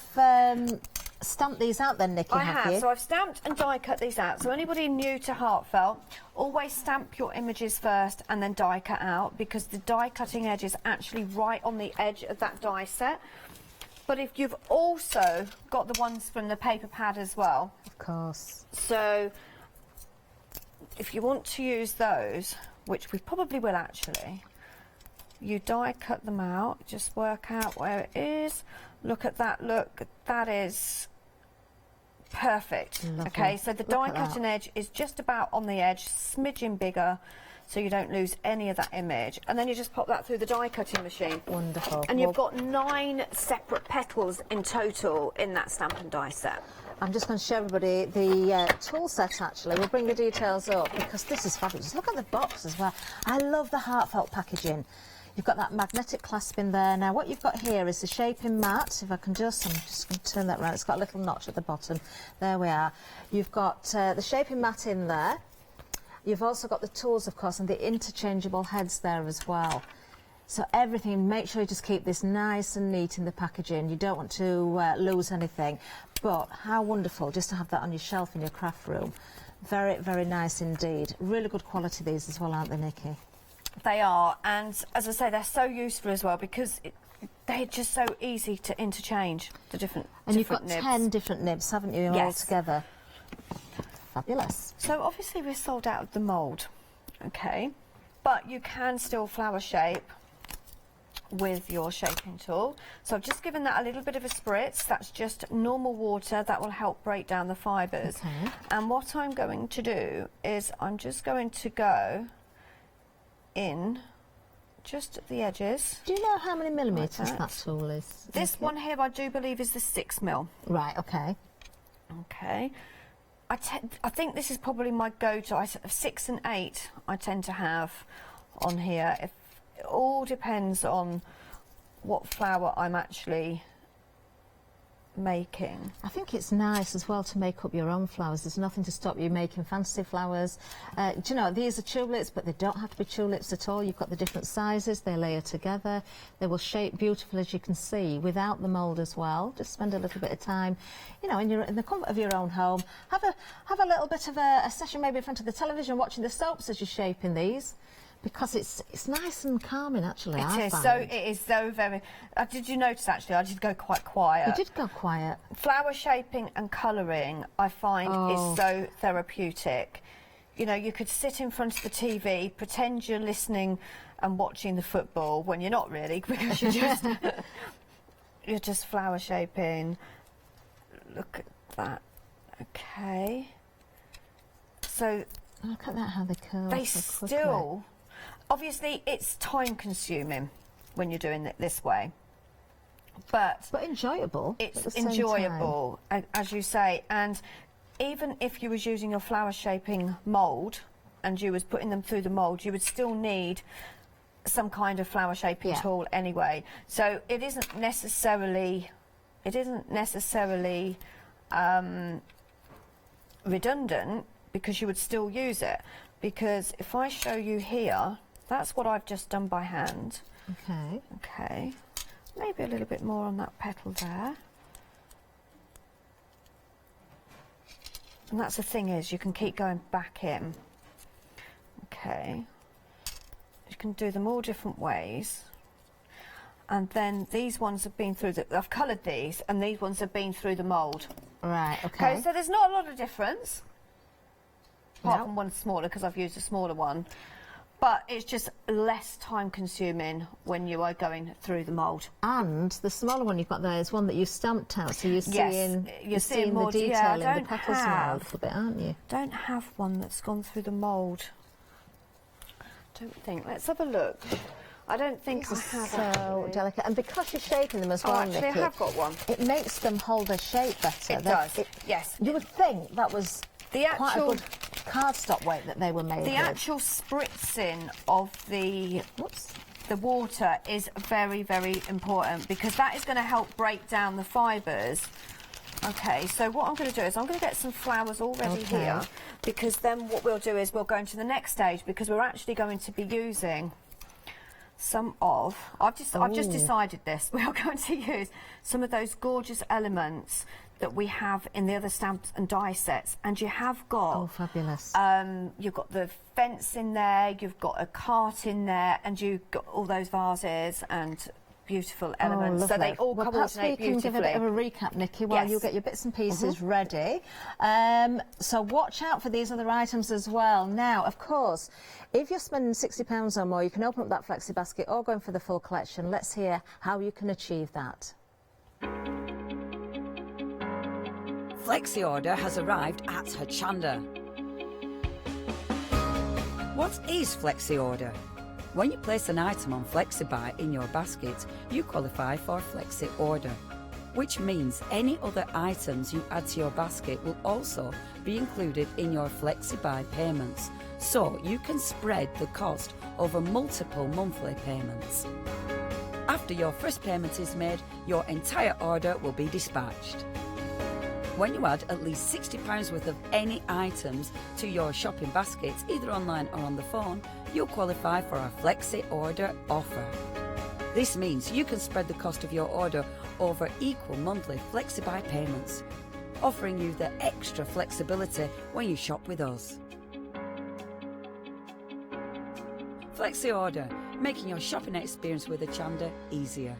Speaker 3: stamped these out then, Nikki,
Speaker 9: I
Speaker 3: have
Speaker 9: have.
Speaker 3: you?
Speaker 9: So I've stamped and die cut these out. So anybody new to Heartfelt, always stamp your images first and then die cut out, because the die cutting edge is actually right on the edge of that die set. But if you've also got the ones from the paper pad as well.
Speaker 3: Of course.
Speaker 9: So if you want to use those, which we probably will actually, you die cut them out, just work out where it is. Look at that, look, that is perfect.
Speaker 3: Lovely.
Speaker 9: Okay, so the die cutting edge is just about on the edge, smidgen bigger, so you don't lose any of that image. And then you just pop that through the die cutting machine.
Speaker 3: Wonderful.
Speaker 9: And you've got 9 separate petals in total in that stamp and die set.
Speaker 3: I'm just going to show everybody the tool set, actually. We'll bring the details up because this is fabulous. Look at the box as well. I love the Heartfelt packaging. You've got that magnetic clasp in there. Now, what you've got here is the shaping mat. If I can I'm just going to turn that around. It's got a little notch at the bottom. There we are. You've got the shaping mat in there. You've also got the tools, of course, and the interchangeable heads there as well. So everything, make sure you just keep this nice and neat in the packaging. You don't want to lose anything. But how wonderful just to have that on your shelf in your craft room. Very, very nice indeed. Really good quality these as well, aren't they, Nikki?
Speaker 9: They are, and as I say, they're so useful as well because they're just so easy to interchange the different
Speaker 3: And you've got
Speaker 9: nibs.
Speaker 3: 10 different nibs, haven't you, all together? Fabulous.
Speaker 9: So obviously we're sold out of the mould, okay, but you can still flower shape with your shaping tool. So I've just given that a little bit of a spritz. That's just normal water that will help break down the fibres.
Speaker 3: Okay.
Speaker 9: And what I'm going to do is I'm just going to go in just at the edges.
Speaker 3: Do you know how many millimetres
Speaker 9: Like
Speaker 3: that tool is?
Speaker 9: This one here I do believe is the 6mm.
Speaker 3: Right, okay.
Speaker 9: Okay. I think this is probably my go-to. 6 and 8 I tend to have on here. It all depends on what flower I'm actually making.
Speaker 3: I think it's nice as well to make up your own flowers. There's nothing to stop you making fancy flowers. Do you know, these are tulips, but they don't have to be tulips at all. You've got the different sizes, they layer together. They will shape beautiful, as you can see, without the mould as well. Just spend a little bit of time, you know, in the comfort of your own home. Have a little bit of a session maybe in front of the television watching the soaps as you're shaping these. Because it's nice and calming, actually.
Speaker 9: It is so very. Did you notice actually? I did go quite quiet.
Speaker 3: You did go quiet.
Speaker 9: Flower shaping and colouring, I find, is so therapeutic. You know, you could sit in front of the TV, pretend you're listening and watching the football when you're not really, because you're just flower shaping. Look at that. Okay. So
Speaker 3: look at that, how they curl.
Speaker 9: They
Speaker 3: so
Speaker 9: still. Obviously, it's time-consuming when you're doing it this way, but
Speaker 3: enjoyable.
Speaker 9: It's enjoyable, as you say, and even if you was using your flower shaping mould and you was putting them through the mould, you would still need some kind of flower shaping tool anyway. So it isn't necessarily redundant, because you would still use it. Because if I show you here, that's what I've just done by hand.
Speaker 3: Okay.
Speaker 9: Okay. Maybe a little bit more on that petal there. And that's the thing, is you can keep going back in. Okay. You can do them all different ways. And then these ones have been through I've coloured these, and these ones have been through the mould.
Speaker 3: Right, okay.
Speaker 9: So there's not a lot of difference, apart from one smaller, because I've used a smaller one. But it's just less time consuming when you are going through the mould.
Speaker 3: And the smaller one you've got there is one that you stamped out, so you're seeing
Speaker 9: more
Speaker 3: the detail in the
Speaker 9: don't
Speaker 3: petals now a little bit, aren't you?
Speaker 9: Don't have one that's gone through the mould. Don't think. Let's have a look. I don't think I have.
Speaker 3: So
Speaker 9: actually.
Speaker 3: delicate, and because you're shaping them as well,
Speaker 9: actually,
Speaker 3: Nikki,
Speaker 9: I have got one.
Speaker 3: It makes them hold their shape better.
Speaker 9: It does. Yes.
Speaker 3: You would think that was
Speaker 9: The
Speaker 3: quite a
Speaker 9: actual
Speaker 3: good cardstock weight that they were made
Speaker 9: The
Speaker 3: with.
Speaker 9: actual spritzing of the water is very, very important, because that is going to help break down the fibres. Okay, so what I'm going to do is I'm going to get some flowers already here, because then what we'll do is we'll go into the next stage, because we're actually going to be using some of, I've just decided this, we are going to use some of those gorgeous elements that we have in the other stamps and die sets. And you have got...
Speaker 3: Oh, fabulous.
Speaker 9: You've got the fence in there, you've got a cart in there, and you've got all those vases and beautiful elements. So they all coordinate beautifully.
Speaker 3: Perhaps we can give a bit of a recap, Nikki, while you get your bits and pieces ready. So watch out for these other items as well. Now, of course, if you're spending £60 or more, you can open up that flexi basket or go in for the full collection. Let's hear how you can achieve that.
Speaker 6: Flexi order has arrived at Hochanda. What is Flexi order? When you place an item on FlexiBuy in your basket, you qualify for Flexi order, which means any other items you add to your basket will also be included in your FlexiBuy payments, so you can spread the cost over multiple monthly payments. After your first payment is made, your entire order will be dispatched. When you add at least £60 worth of any items to your shopping basket, either online or on the phone, you'll qualify for our Flexi Order offer. This means you can spread the cost of your order over equal monthly FlexiBuy payments, offering you the extra flexibility when you shop with us. Flexi Order, making your shopping experience with Hochanda easier.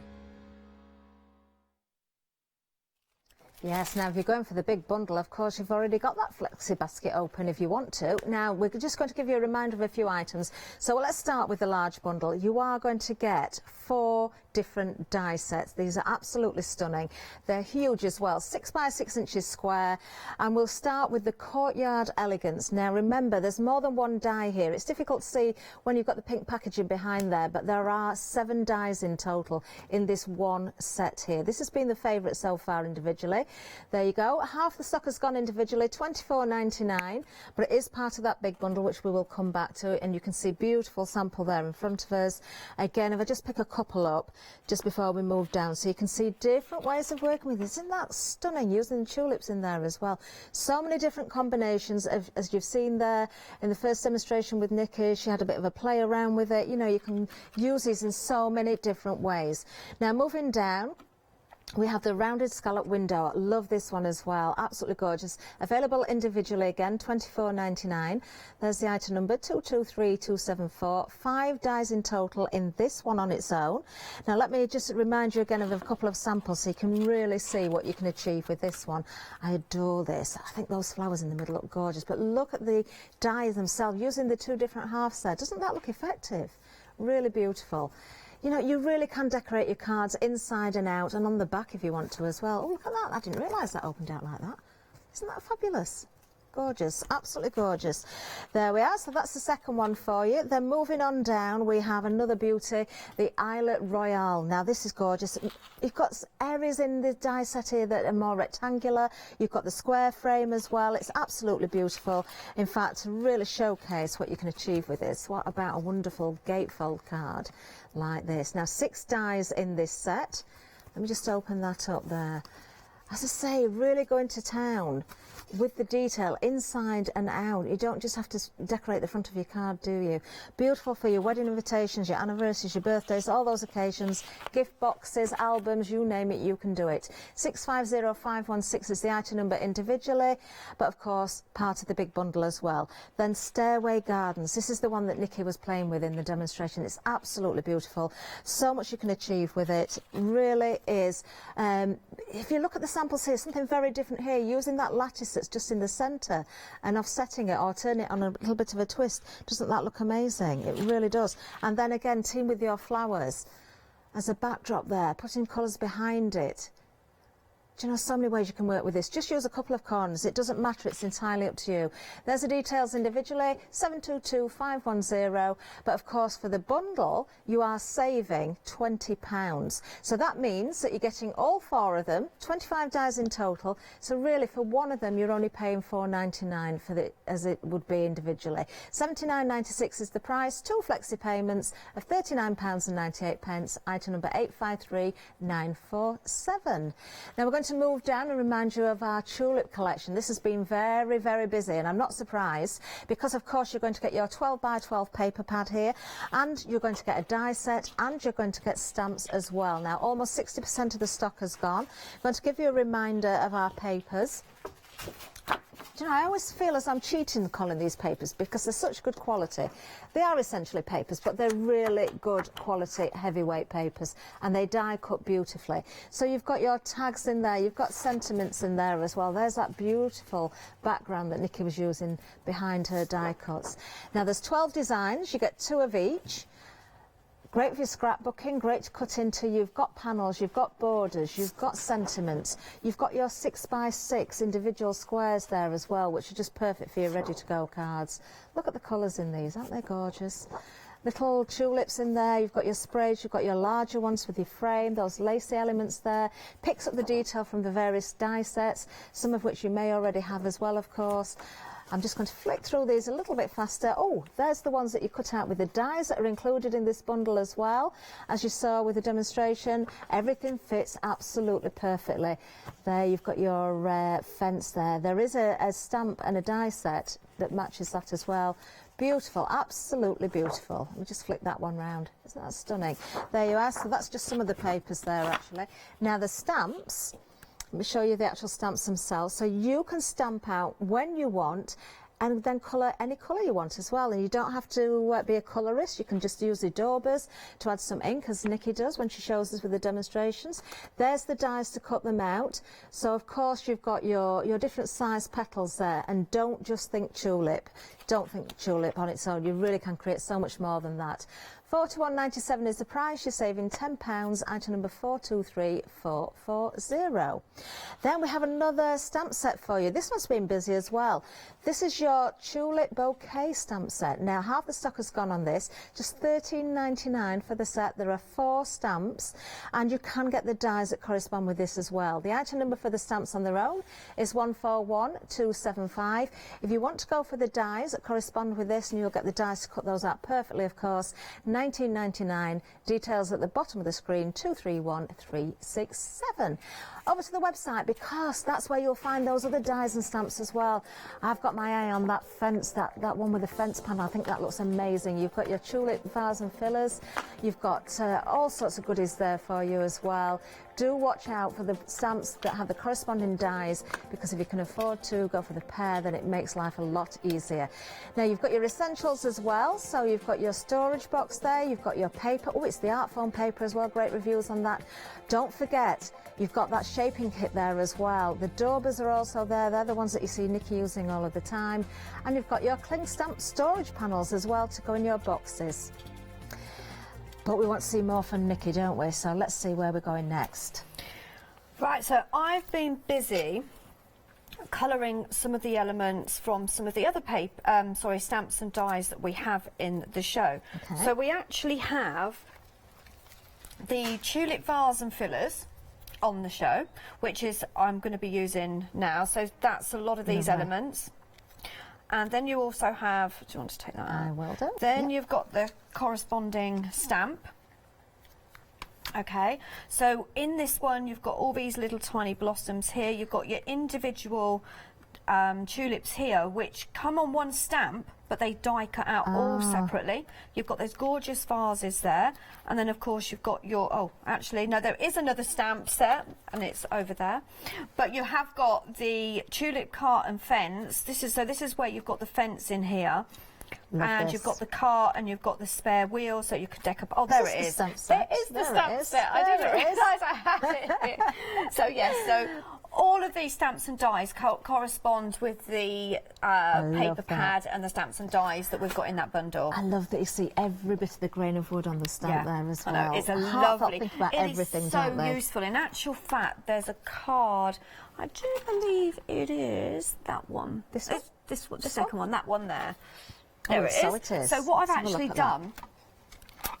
Speaker 3: Yes, now if you're going for the big bundle, of course, you've already got that flexi basket open if you want to. Now, we're just going to give you a reminder of a few items. So let's start with the large bundle. You are going to get 4 different die sets. These are absolutely stunning. They're huge as well, 6 by 6 inches square. And we'll start with the Courtyard Elegance. Now, remember, there's more than one die here. It's difficult to see when you've got the pink packaging behind there, but there are 7 dies in total in this one set here. This has been the favourite so far individually. There you go. Half the stock has gone individually, £24.99, but it is part of that big bundle, which we will come back to. And you can see beautiful sample there in front of us. Again, if I just pick a couple up just before we move down, so you can see different ways of working with this. Isn't that stunning? Using the tulips in there as well. So many different combinations, as you've seen there in the first demonstration with Nikki. She had a bit of a play around with it. You know, you can use these in so many different ways. Now, moving down, we have the rounded scallop window. Love this one as well. Absolutely gorgeous. Available individually again, £24.99. There's the item number 223274. 5 dies in total in this one on its own. Now let me just remind you again of a couple of samples so you can really see what you can achieve with this one. I adore this. I think those flowers in the middle look gorgeous, but look at the dies themselves using the 2 different halves there. Doesn't that look effective? Really beautiful. You know, you really can decorate your cards inside and out, and on the back if you want to as well. Oh, look at that. I didn't realise that opened out like that. Isn't that fabulous? Gorgeous, absolutely gorgeous. There we are, so that's the second one for you. Then moving on down, we have another beauty, the Islet Royale. Now this is gorgeous. You've got areas in the die set here that are more rectangular. You've got the square frame as well. It's absolutely beautiful. In fact, to really showcase what you can achieve with this, what about a wonderful gatefold card like this? Now 6 dies in this set. Let me just open that up there. As I say, really going to town with the detail inside and out. You don't just have to decorate the front of your card, do you? Beautiful for your wedding invitations, your anniversaries, your birthdays, all those occasions, gift boxes, albums, you name it, you can do it. 650516 is the item number individually, but of course part of the big bundle as well. Then Stairway Gardens. This is the one that Nikki was playing with in the demonstration. It's absolutely beautiful. So much you can achieve with it. Really is. If you look at the samples here, something very different here, using that lattice that's just in the centre and offsetting it or turning it on a little bit of a twist. Doesn't that look amazing? It really does. And then again, team with your flowers as a backdrop there, putting colours behind it. Do you know, so many ways you can work with this. Just use a couple of corners. It doesn't matter. It's entirely up to you. There's the details individually, 722510. But of course, for the bundle, you are saving £20. So that means that you're getting all 4 of them, 25 dies in total. So really, for one of them, you're only paying £4.99 for the, as it would be individually. £79.96 is the price. 2 flexi payments of £39.98. Item number 853947. Now we're going to move down and remind you of our tulip collection. This has been very, very busy, and I'm not surprised because of course you're going to get your 12 by 12 paper pad here, and you're going to get a die set, and you're going to get stamps as well. Now almost 60% of the stock has gone. I'm going to give you a reminder of our papers. Do you know, I always feel as I'm cheating calling these papers because they're such good quality. They are essentially papers, but they're really good quality heavyweight papers, and they die cut beautifully. So you've got your tags in there, you've got sentiments in there as well. There's that beautiful background that Nikki was using behind her die cuts. Now there's 12 designs, you get 2 of each. Great for your scrapbooking, great to cut into. You've got panels, you've got borders, you've got sentiments, you've got your 6 by 6 individual squares there as well, which are just perfect for your ready-to-go cards. Look at the colours in these, aren't they gorgeous? Little tulips in there, you've got your sprays, you've got your larger ones with your frame, those lacy elements there. Picks up the detail from the various die sets, some of which you may already have as well, of course. I'm just going to flick through these a little bit faster. Oh, there's the ones that you cut out with the dies that are included in this bundle as well. As you saw with the demonstration, everything fits absolutely perfectly. There you've got your fence there. There is a stamp and a die set that matches that as well. Beautiful, absolutely beautiful. Let me just flick that one round. Isn't that stunning? There you are. So that's just some of the papers there actually. Now the stamps, let me show you the actual stamps themselves. So you can stamp out when you want and then colour any colour you want as well. And you don't have to be a colourist. You can just use the daubers to add some ink, as Nikki does when she shows us with the demonstrations. There's the dies to cut them out. So of course you've got your different size petals there, and don't just think tulip. Don't think tulip on its own. You really can create so much more than that. £41.97 is the price. You're saving £10. Item number 423440. Then we have another stamp set for you. This one's been busy as well. This is your tulip bouquet stamp set. Now half the stock has gone on this. Just £13.99 for the set. There are 4 stamps, and you can get the dies that correspond with this as well. The item number for the stamps on their own is 141275. If you want to go for the dies that correspond with this, and you'll get the dies to cut those out perfectly, of course, £19.99. Details at the bottom of the screen, 231367. Over to the website, because that's where you'll find those other dies and stamps as well. I've got my eye on that fence, that one with the fence panel. I think that looks amazing. You've got your tulip vase and fillers. You've got all sorts of goodies there for you as well. Do watch out for the stamps that have the corresponding dies, because if you can afford to go for the pair, then it makes life a lot easier. Now you've got your essentials as well. So you've got your storage box there. You've got your paper. Oh, it's the art foam paper as well. Great reviews on that. Don't forget, you've got that shaping kit there as well. The daubers are also there. They're the ones that you see Nikki using all of the time. And you've got your cling stamp storage panels as well to go in your boxes. But we want to see more from Nikki, don't we? So let's see where we're going next.
Speaker 9: Right, so I've been busy colouring some of the elements from some of the other paper, stamps and dies that we have in the show.
Speaker 3: Okay.
Speaker 9: So we actually have the tulip vase and fillers on the show, which is I'm going to be using now. So that's a lot of these elements. And then you also have, do you want to take that out?
Speaker 3: I will do.
Speaker 9: Then you've got the corresponding stamp. Okay, so in this one you've got all these little tiny blossoms here. You've got your individual tulips here, which come on one stamp, but they die cut out all separately. You've got those gorgeous vases there, and then of course you've got your, oh, actually, no, there is another stamp set, and it's over there. But you have got the tulip cart and fence. This is where you've got the fence in here. And you've got the cart and you've got the spare wheel, so you could deck up. Oh, there it is. There is the stamp set. I didn't realise I had it here. So yes, so all of these stamps and dies correspond with the paper pad and the stamps and dies that we've got in that bundle.
Speaker 3: I love that you see every bit of the grain of wood on the stamp there as well.
Speaker 9: I know, it's a lovely.
Speaker 3: Think about everything,
Speaker 9: is so
Speaker 3: don't they?
Speaker 9: useful. In actual fact, there's a card. I do believe it is that one.
Speaker 3: This one?
Speaker 9: This one, the second one. That one there.
Speaker 3: Oh,
Speaker 9: There
Speaker 3: so it is.
Speaker 9: So what I've
Speaker 3: Let's have a
Speaker 9: actually
Speaker 3: look at
Speaker 9: done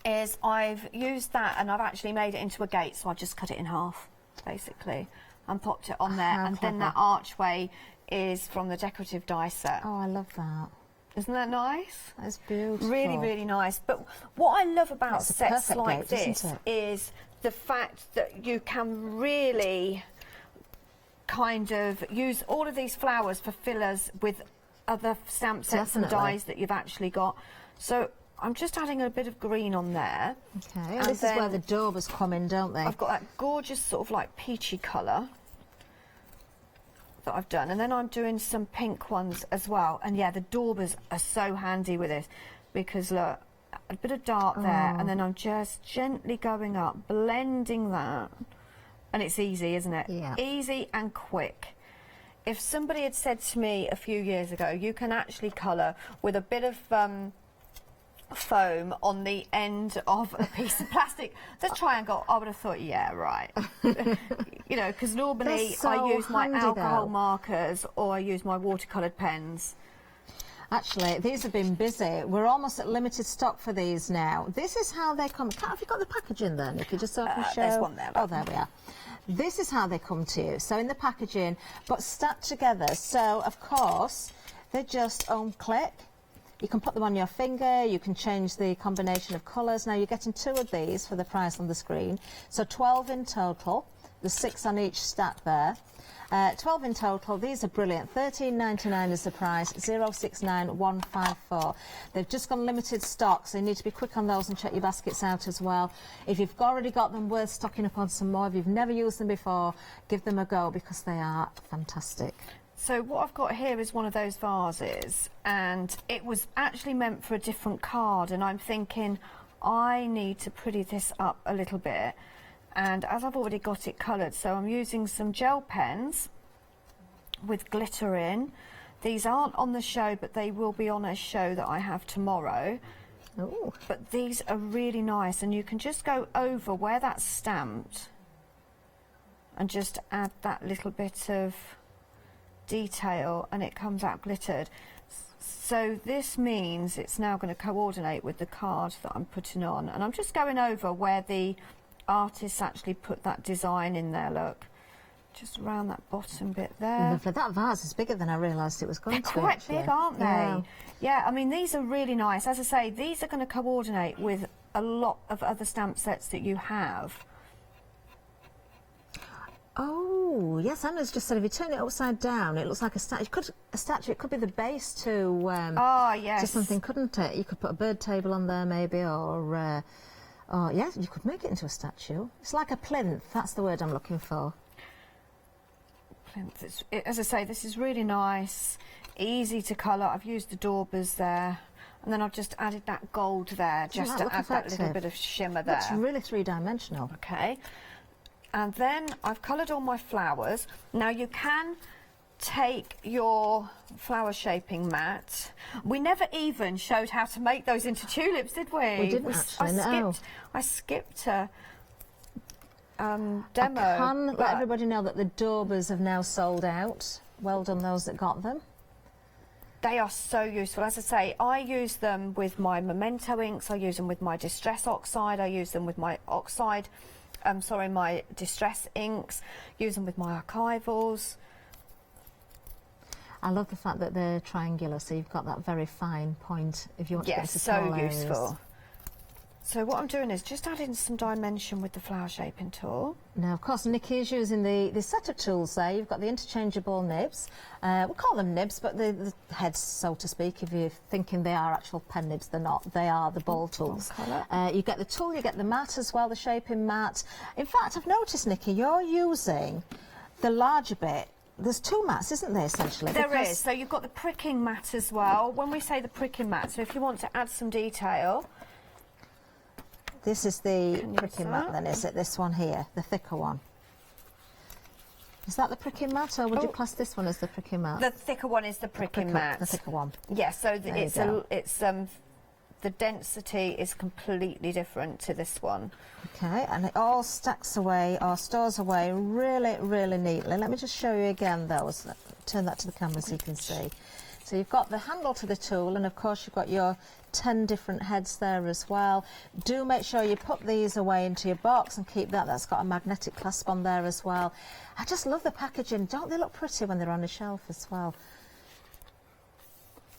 Speaker 9: is I've used that and I've actually made it into a gate, so I've just cut it in half, basically, and popped it on there.
Speaker 3: How
Speaker 9: And then
Speaker 3: clever.
Speaker 9: that archway is from the decorative die set.
Speaker 3: Oh, I love that.
Speaker 9: Isn't that nice?
Speaker 3: That's beautiful.
Speaker 9: Really, really nice. But what I love about
Speaker 3: It's a
Speaker 9: sets
Speaker 3: perfect
Speaker 9: like
Speaker 3: gate,
Speaker 9: this
Speaker 3: isn't
Speaker 9: is the fact that you can really kind of use all of these flowers for fillers with other stamp sets and
Speaker 3: Definitely.
Speaker 9: dies that you've actually got. So I'm just adding a bit of green on there.
Speaker 3: Okay,
Speaker 9: And
Speaker 3: this is where
Speaker 9: then
Speaker 3: the daubers come in, don't they?
Speaker 9: I've got that gorgeous sort of like peachy colour that I've done, and then I'm doing some pink ones as well. And yeah, the daubers are so handy with this, because look, a bit of dark there, and then I'm just gently going up, blending that, and it's easy, isn't it?
Speaker 3: Yeah.
Speaker 9: Easy and quick. If somebody had said to me a few years ago, you can actually colour with a bit of foam on the end of a piece of plastic, the triangle, I would have thought, yeah, right. You know, because normally
Speaker 3: They're so
Speaker 9: I use my
Speaker 3: handy,
Speaker 9: alcohol
Speaker 3: though.
Speaker 9: markers or I use my watercoloured pens.
Speaker 3: Actually, these have been busy. We're almost at limited stock for these now. This is how they come. Have you got the packaging there, Nikki? Just so I can show.
Speaker 9: There's one there.
Speaker 3: Oh, there we are. This is how they come to you. So in the packaging, but stacked together. So, of course, they're just on click. You can put them on your finger. You can change the combination of colours. Now, you're getting 2 of these for the price on the screen. So 12 in total. There's 6 on each stack there. 12 in total. These are brilliant. £13.99 is the price. 069154. They've just gone limited stock, so you need to be quick on those and check your baskets out as well. If you've already got them, worth stocking up on some more. If you've never used them before, give them a go, because they are fantastic.
Speaker 9: So what I've got here is one of those vases, and it was actually meant for a different card, and I'm thinking I need to pretty this up a little bit. And as I've already got it coloured, so I'm using some gel pens with glitter in. These aren't on the show, but they will be on a show that I have tomorrow.
Speaker 3: Ooh.
Speaker 9: But these are really nice, and you can just go over where that's stamped and just add that little bit of detail, and it comes out glittered. So this means it's now going to coordinate with the card that I'm putting on, and I'm just going over where the artists actually put that design in there. Look, just around that bottom bit there.
Speaker 3: Lovely. That vase is bigger than I realised it was going
Speaker 9: They're
Speaker 3: to.
Speaker 9: quite
Speaker 3: actually.
Speaker 9: big, aren't they?
Speaker 3: Yeah.
Speaker 9: Yeah, I mean, these are really nice. As I say, these are going to coordinate with a lot of other stamp sets that you have.
Speaker 3: Oh, yes, Anna's just said if you turn it upside down, it looks like a statue. It could be the base to,
Speaker 9: Yes.
Speaker 3: to something, couldn't it? You could put a bird table on there maybe, or yeah, you could make it into a statue. It's like a plinth, that's the word I'm looking for.
Speaker 9: Plinth. As I say, this is really nice, easy to colour. I've used the daubers there, and then I've just added that gold there, just to add that little bit of shimmer there.
Speaker 3: It's really three-dimensional.
Speaker 9: Okay. And then I've coloured all my flowers. Now you can take your flower shaping mat. We never even showed how to make those into tulips, did we?
Speaker 3: We didn't actually, no.
Speaker 9: I skipped a demo.
Speaker 3: I can let everybody know that the daubers have now sold out. Well done those that got them.
Speaker 9: They are so useful. As I say, I use them with my Memento inks, I use them with my Distress Oxide, I use them with my my Distress inks, use them with my archivals.
Speaker 3: I love the fact that they're triangular, so you've got that very fine point if you want to get into small
Speaker 9: so
Speaker 3: areas.
Speaker 9: useful. So what I'm doing is just adding some dimension with the flower shaping tool.
Speaker 3: Now, of course, Nikki is using the set of tools there. You've got the interchangeable nibs. We'll call them nibs, but the heads, so to speak, if you're thinking they are actual pen nibs, they're not. They are the ball tools. You get the tool, you get the mat as well, the shaping mat. In fact, I've noticed, Nikki, you're using the larger bit. There's two mats, isn't there, essentially?
Speaker 9: There is. So you've got the pricking mat as well. When we say the pricking mat, so if you want to add some detail...
Speaker 3: This is the pricking mat then, is it? This one here, the thicker one. Is that the pricking mat, or would you class this one as the pricking mat?
Speaker 9: The thicker one is the pricking mat.
Speaker 3: The thicker one.
Speaker 9: Yes, so the density is completely different to this one.
Speaker 3: Okay, and it all stacks away or stores away really, really neatly. Let me just show you again, though. Turn that to the camera so you can see. So you've got the handle to the tool, and of course you've got your 10 different heads there as well. Do make sure you put these away into your box and keep that. That's got a magnetic clasp on there as well. I just love the packaging. Don't they look pretty when they're on a shelf as well?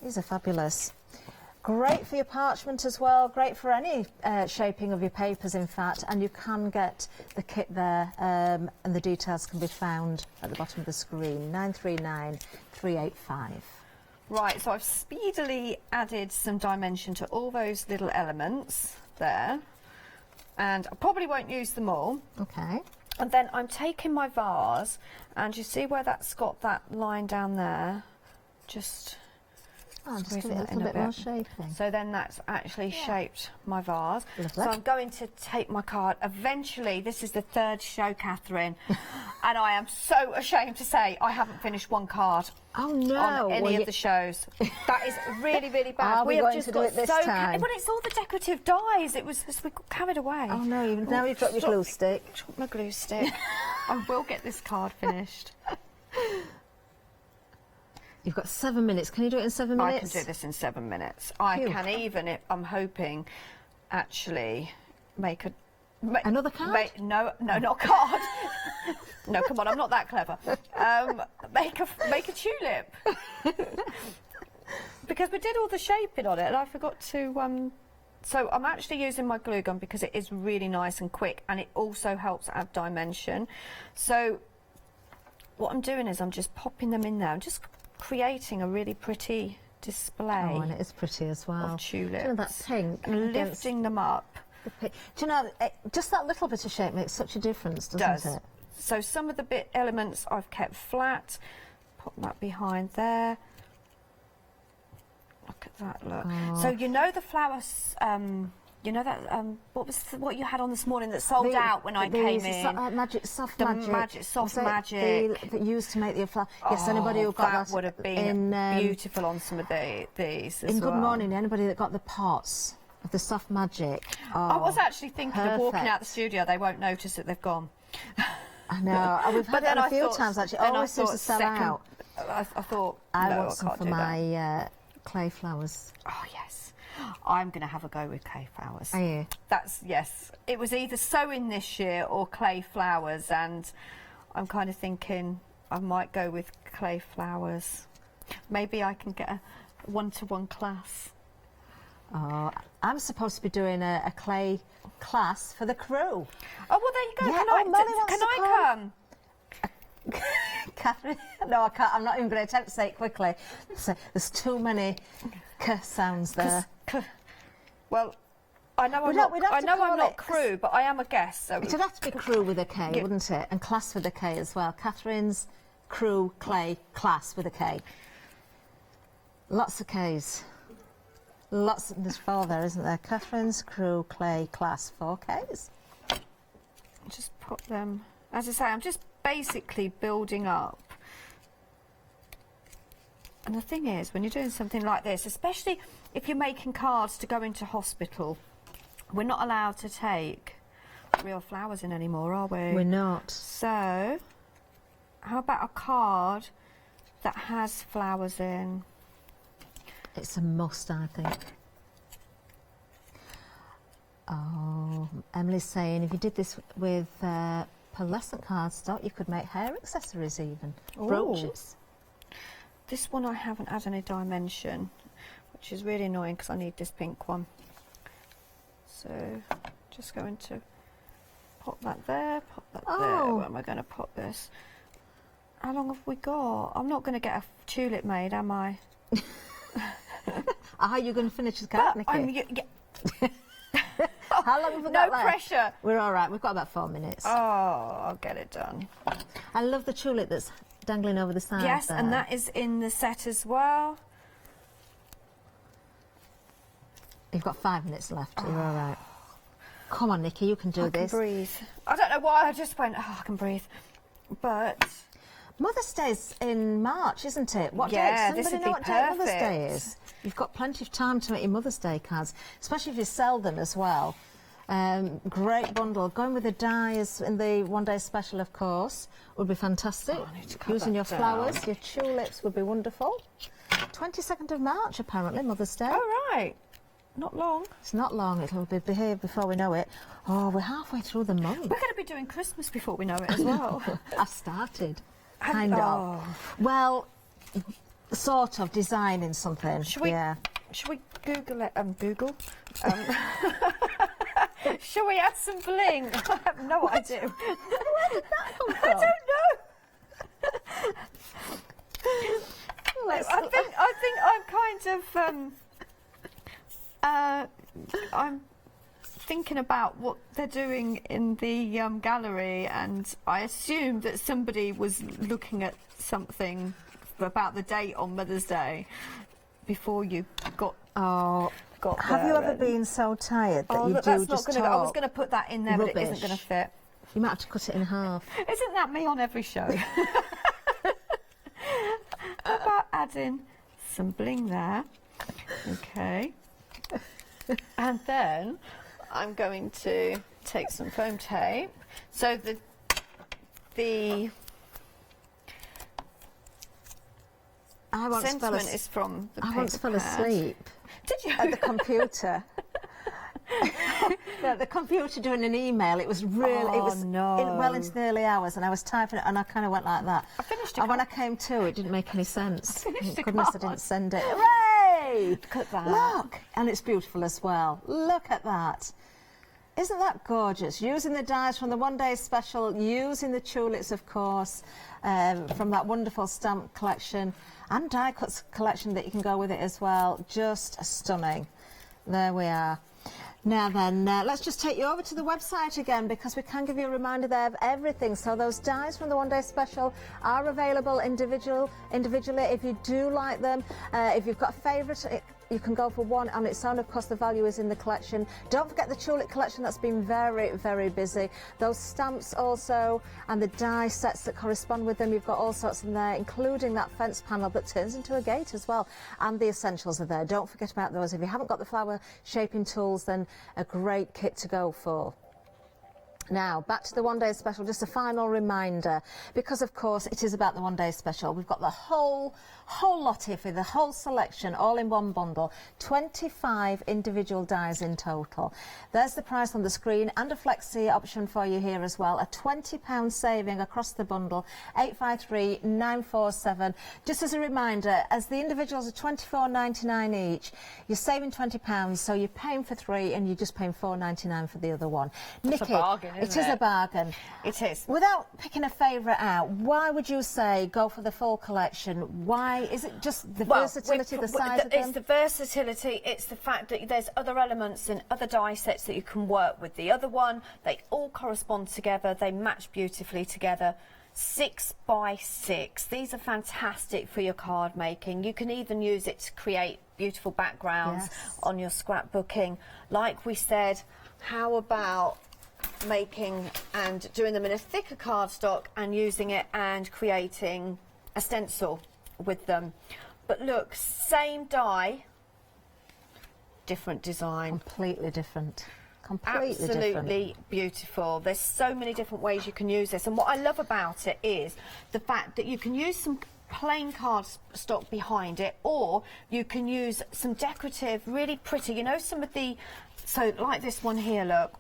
Speaker 3: These are fabulous. Great for your parchment as well. Great for any shaping of your papers, in fact. And you can get the kit there, and the details can be found at the bottom of the screen. 939385.
Speaker 9: Right, so I've speedily added some dimension to all those little elements there, and I probably won't use them all.
Speaker 3: Okay.
Speaker 9: And then I'm taking my vase, and you see where that's got that line down there? Just
Speaker 3: give it a little bit more shaping.
Speaker 9: So then that's actually shaped my vase.
Speaker 3: Lovely.
Speaker 9: So I'm going to take my card. Eventually, this is the third show, Catherine, and I am so ashamed to say I haven't finished one card.
Speaker 3: Oh no!
Speaker 9: On any of the shows. That is really, really bad.
Speaker 3: We have just got it this time.
Speaker 9: But it's all the decorative dyes. It was we got carried away.
Speaker 3: Oh no! Now you've got your glue stick.
Speaker 9: Drop my glue stick. I will get this card finished.
Speaker 3: You've got 7 minutes. Can you do it in 7 minutes?
Speaker 9: I can do this in 7 minutes. I can even, I'm hoping, actually make
Speaker 3: another card?
Speaker 9: No, not a card. No, come on, I'm not that clever. Make a tulip. Because we did all the shaping on it, and I forgot to. So I'm actually using my glue gun because it is really nice and quick, and it also helps add dimension. So what I'm doing is I'm just popping them in there. I'm just creating a really pretty display.
Speaker 3: Oh, and it is pretty as well.
Speaker 9: Of tulips.
Speaker 3: Do you know that pink?
Speaker 9: And lifting them up.
Speaker 3: Do you know, just that little bit of shape makes such a difference, doesn't it?
Speaker 9: So some of the elements I've kept flat. Pop that behind there. Look at that, look. Oh. So you know the flowers, you know that, what you had on this morning that sold out when I came in?
Speaker 3: Soft magic.
Speaker 9: That
Speaker 3: used to make the flower. Yes, anybody who got that
Speaker 9: would have been beautiful on some of these as
Speaker 3: Good Morning, anybody that got the pots of the soft magic. Oh,
Speaker 9: I was actually thinking of walking out the studio. They won't notice that they've gone.
Speaker 3: I know. We've had that a few times actually. Always seems to sell out.
Speaker 9: I thought
Speaker 3: I want some for my clay flowers.
Speaker 9: Oh yes, I'm going to have a go with clay flowers.
Speaker 3: Are you?
Speaker 9: Yes. It was either sewing this year or clay flowers, and I'm kind of thinking I might go with clay flowers. Maybe I can get a one-to-one class.
Speaker 3: Oh, I'm supposed to be doing a clay class for the crew.
Speaker 9: Oh well, there you go.
Speaker 3: Yeah,
Speaker 9: Can I come?
Speaker 3: Catherine, no, I can't. I'm not even going to attempt to say it quickly. So there's too many k sounds there.
Speaker 9: Well, I know I'm not crew, but I am a guest. So
Speaker 3: it would have to be crew with a K, wouldn't it? And class with a K as well. Catherine's crew clay class with a K. Lots of Ks. There's 4 there, isn't there? Catherine's crew clay class, 4 Ks.
Speaker 9: Just put them. As I say, I'm just basically building up. And the thing is, when you're doing something like this, especially if you're making cards to go into hospital, we're not allowed to take real flowers in anymore, are we?
Speaker 3: We're not.
Speaker 9: So, how about a card that has flowers in.
Speaker 3: It's a must, I think. Oh, Emily's saying if you did this with pearlescent cardstock, you could make hair accessories even.
Speaker 9: Ooh.
Speaker 3: Brooches.
Speaker 9: This one I haven't had any dimension, which is really annoying because I need this pink one. So, just going to pop that there, pop that there. Where am I going to pop this? How long have we got? I'm not going to get a tulip made, am I?
Speaker 3: How are you going to finish the card, Nikki? How long have we got
Speaker 9: No
Speaker 3: left?
Speaker 9: pressure.
Speaker 3: We're all right. We've got about 4 minutes.
Speaker 9: Oh, I'll get it done.
Speaker 3: I love the tulip that's dangling over the side.
Speaker 9: Yes,
Speaker 3: there.
Speaker 9: and that is in the set as well.
Speaker 3: You've got 5 minutes left. You're all right. Come on, Nikki, you can do this.
Speaker 9: I can breathe. I don't know why I just went, oh, I can breathe. But
Speaker 3: Mother's Day's in March, isn't it? What
Speaker 9: Yeah,
Speaker 3: date?
Speaker 9: this
Speaker 3: Somebody
Speaker 9: would
Speaker 3: know
Speaker 9: be
Speaker 3: what date Mother's Day
Speaker 9: perfect.
Speaker 3: is? You've got plenty of time to make your Mother's Day cards, especially if you sell them as well. Great bundle. Going with the dies in the one-day special, of course, would be fantastic.
Speaker 9: Oh, I need to cut
Speaker 3: Using
Speaker 9: that
Speaker 3: your
Speaker 9: down.
Speaker 3: flowers, your tulips would be wonderful. 22nd of March, apparently, Mother's Day.
Speaker 9: oh right, not long.
Speaker 3: It's not long. It'll be here before we know it. Oh, we're halfway through the month.
Speaker 9: We're going to be doing Christmas before we know it as well.
Speaker 3: I've started.
Speaker 9: Have-
Speaker 3: Kind of.
Speaker 9: oh.
Speaker 3: Well, sort of designing something.
Speaker 9: Should we?
Speaker 3: Yeah.
Speaker 9: Should we Google it? Google. Shall we add some bling? I have no idea.
Speaker 3: Where did that come
Speaker 9: I
Speaker 3: from?
Speaker 9: don't know. I think I'm kind of I'm thinking about what they're doing in the gallery, and I assumed that somebody was looking at something about the date on Mother's Day before you got.
Speaker 3: Have you
Speaker 9: there
Speaker 3: ever
Speaker 9: and-
Speaker 3: been so tired that
Speaker 9: Oh,
Speaker 3: you
Speaker 9: look,
Speaker 3: do
Speaker 9: that's not
Speaker 3: just
Speaker 9: going to.
Speaker 3: talk?
Speaker 9: I was going to put that in there, but it isn't
Speaker 3: rubbish?
Speaker 9: going to fit.
Speaker 3: You might have to cut it in half.
Speaker 9: Isn't that me on every show? How about adding some bling there? Okay. And then I'm going to take some foam tape. So the
Speaker 3: I once fell
Speaker 9: sentiment is from the
Speaker 3: I once fell
Speaker 9: papercraft.
Speaker 3: asleep
Speaker 9: Did you?
Speaker 3: at the computer. The computer doing an email. It was really. It
Speaker 9: Oh,
Speaker 3: was
Speaker 9: no.
Speaker 3: well into the early hours, and I was typing it, and I kind of went like that.
Speaker 9: I finished
Speaker 3: And when I
Speaker 9: card.
Speaker 3: came to, it didn't make any sense.
Speaker 9: finished
Speaker 3: Thank
Speaker 9: a
Speaker 3: goodness I
Speaker 9: card.
Speaker 3: didn't send it. Hooray!
Speaker 9: Look at that.
Speaker 3: Look, and it's beautiful as well. Look at that. Isn't that gorgeous? Using the dies from the one-day special, using the tulips, of course, from that wonderful stamp collection and die cuts collection that you can go with it as well. Just stunning. There we are. Now then, let's just take you over to the website again, because we can give you a reminder there of everything. So those dies from the one-day special are available individually if you do like them. If you've got a favourite, you can go for one on its own. Of course, the value is in the collection. Don't forget the tulip collection. That's been very, very busy. Those stamps also, and the die sets that correspond with them. You've got all sorts in there, including that fence panel that turns into a gate as well. And the essentials are there. Don't forget about those. If you haven't got the flower shaping tools, then a great kit to go for. Now, back to the one-day special, just a final reminder, because of course it is about the one-day special. We've got the whole lot here for the whole selection, all in one bundle. 25 individual dies in total. There's the price on the screen, and a flexi option for you here as well. A £20 saving across the bundle, 853-947. Just as a reminder, as the individuals are £24.99 each, you're saving £20, so you're paying for 3 and you're just paying £4.99 for the other one.
Speaker 9: It's a
Speaker 3: Nikki,
Speaker 9: bargain,
Speaker 3: it
Speaker 9: isn't
Speaker 3: is a bargain.
Speaker 9: It is.
Speaker 3: Without picking a favourite out, why would you say go for the full collection? Why is it just the versatility, the size of them?
Speaker 9: It's the versatility, it's the fact that there's other elements and other die sets that you can work with. The other one, they all correspond together, they match beautifully together. 6 by 6. These are fantastic for your card making. You can even use it to create beautiful backgrounds on your scrapbooking. Like we said, how about making and doing them in a thicker cardstock and using it and creating a stencil with them. But look, same die, different design.
Speaker 3: Completely different. Completely
Speaker 9: Absolutely
Speaker 3: different.
Speaker 9: beautiful. There's so many different ways you can use this, and what I love about it is the fact that you can use some plain cardstock behind it, or you can use some decorative, really pretty, you know, some of the, so like this one here, look.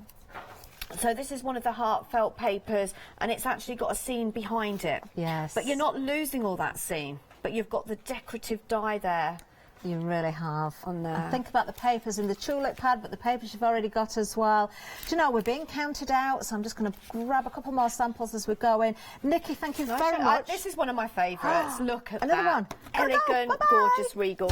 Speaker 9: So this is one of the heartfelt papers, and it's actually got a scene behind it.
Speaker 3: Yes.
Speaker 9: But you're not losing all that scene, but you've got the decorative die there.
Speaker 3: You really have.
Speaker 9: On there.
Speaker 3: And think about the papers in the tulip pad, but the papers you've already got as well. Do you know, we're being counted out, so I'm just going to grab a couple more samples as we're going. Nikki, thank you very much.
Speaker 9: This is one of my favourites. Look at
Speaker 3: Another
Speaker 9: that.
Speaker 3: one.
Speaker 9: Elegant,
Speaker 3: Bye-bye.
Speaker 9: gorgeous, regal.